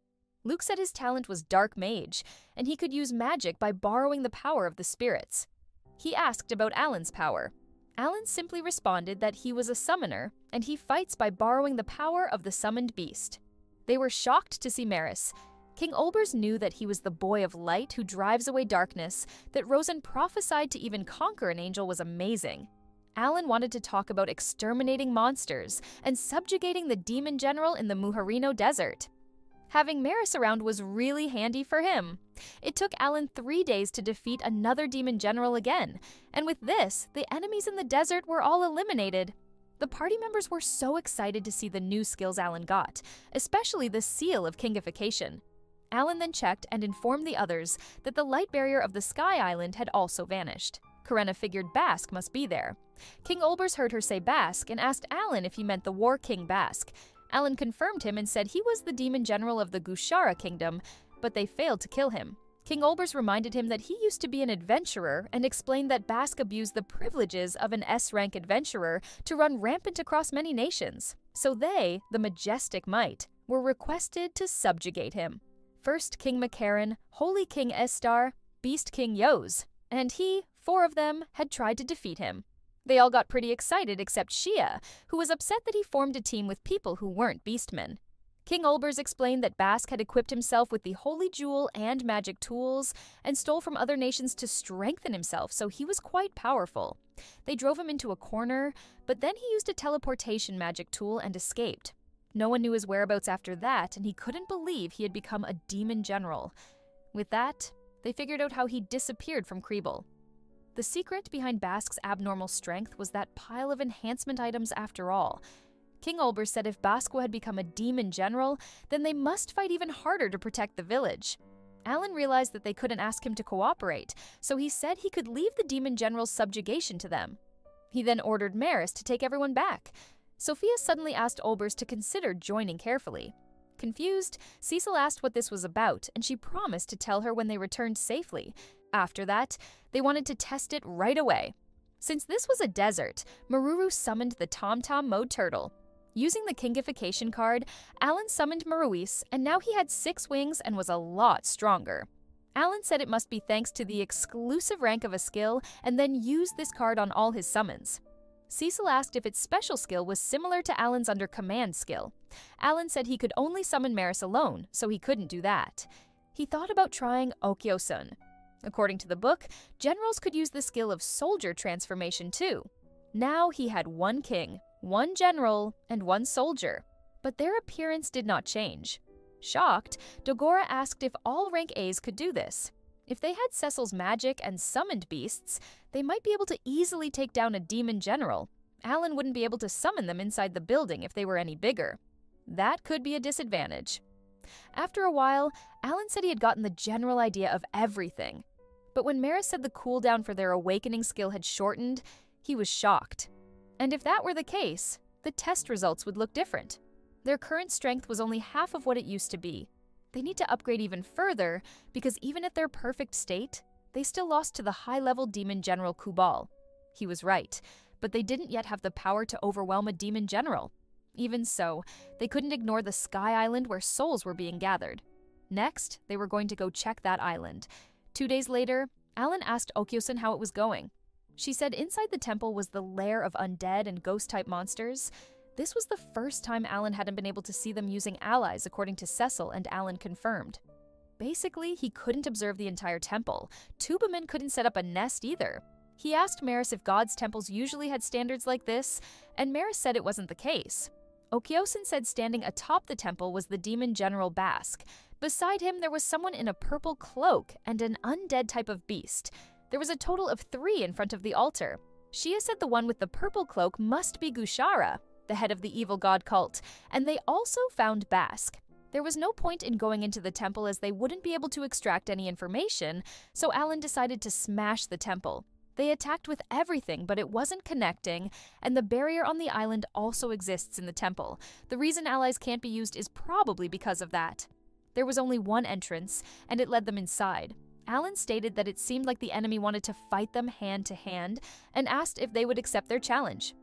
Luke said his talent was Dark Mage, and he could use magic by borrowing the power of the spirits. He asked about Alan's power. Alan simply responded that he was a summoner, and he fights by borrowing the power of the summoned beast. They were shocked to see Maris. King Olbers knew that he was the boy of light who drives away darkness, that Rosen prophesied to even conquer an angel was amazing. Alan wanted to talk about exterminating monsters and subjugating the demon general in the Muharino Desert. Having Maris around was really handy for him. It took Alan 3 days to defeat another demon general again, and with this, the enemies in the desert were all eliminated. The party members were so excited to see the new skills Alan got, especially the Seal of Kingification. Alan then checked and informed the others that the light barrier of the Sky Island had also vanished. Karenna figured Basque must be there. King Olbers heard her say Basque and asked Alan if he meant the War King Basque. Alan confirmed him and said he was the demon general of the Gushara kingdom, but they failed to kill him. King Olbers reminded him that he used to be an adventurer and explained that Basque abused the privileges of an S-rank adventurer to run rampant across many nations. So they, the Majestic Might, were requested to subjugate him. First King Makarin, Holy King Estar, Beast King Yos, and he, 4 of them, had tried to defeat him. They all got pretty excited except Shia, who was upset that he formed a team with people who weren't beastmen. King Olbers explained that Basque had equipped himself with the Holy Jewel and magic tools and stole from other nations to strengthen himself, so he was quite powerful. They drove him into a corner, but then he used a teleportation magic tool and escaped. No one knew his whereabouts after that, and he couldn't believe he had become a demon general. With that, they figured out how he disappeared from Kriebel. The secret behind Basque's abnormal strength was that pile of enhancement items after all. King Olbers said if Basque had become a demon general, then they must fight even harder to protect the village. Alan realized that they couldn't ask him to cooperate, so he said he could leave the demon general's subjugation to them. He then ordered Maris to take everyone back. Sophia suddenly asked Olbers to consider joining carefully. Confused, Cecil asked what this was about, and she promised to tell her when they returned safely. After that, they wanted to test it right away. Since this was a desert, Maruru summoned the Tom-Tom Mode Turtle. Using the Kingification card, Alan summoned Maruis, and now he had 6 wings and was a lot stronger. Alan said it must be thanks to the exclusive rank of a skill, and then used this card on all his summons. Cecil asked if its special skill was similar to Alan's Under Command skill. Alan said he could only summon Maris alone, so he couldn't do that. He thought about trying Okyosun. According to the book, generals could use the skill of soldier transformation too. Now he had 1 king, 1 general, and 1 soldier, but their appearance did not change. Shocked, Dogora asked if all rank A's could do this. If they had Cecil's magic and summoned beasts, they might be able to easily take down a demon general. Alan wouldn't be able to summon them inside the building if they were any bigger. That could be a disadvantage. After a while, Alan said he had gotten the general idea of everything. But when Maris said the cooldown for their awakening skill had shortened, he was shocked. And if that were the case, the test results would look different. Their current strength was only half of what it used to be. They need to upgrade even further because even at their perfect state, they still lost to the high-level demon general Kubal. He was right, but they didn't yet have the power to overwhelm a demon general. Even so, they couldn't ignore the Sky Island where souls were being gathered. Next, they were going to go check that island. 2 days later, Alan asked Okyosun how it was going. She said inside the temple was the lair of undead and ghost-type monsters. This was the first time Alan hadn't been able to see them using allies, according to Cecil, and Alan confirmed. Basically, he couldn't observe the entire temple. Tubaman couldn't set up a nest either. He asked Maris if God's temples usually had standards like this, and Maris said it wasn't the case. Okyosun said standing atop the temple was the demon general Basque. Beside him, there was someone in a purple cloak and an undead type of beast. There was a total of 3 in front of the altar. Shia said the one with the purple cloak must be Gushara, the head of the evil god cult, and they also found Basque. There was no point in going into the temple as they wouldn't be able to extract any information, so Alan decided to smash the temple. They attacked with everything, but it wasn't connecting, and the barrier on the island also exists in the temple. The reason allies can't be used is probably because of that. There was only one entrance, and it led them inside. Alan stated that it seemed like the enemy wanted to fight them hand to hand, and asked if they would accept their challenge.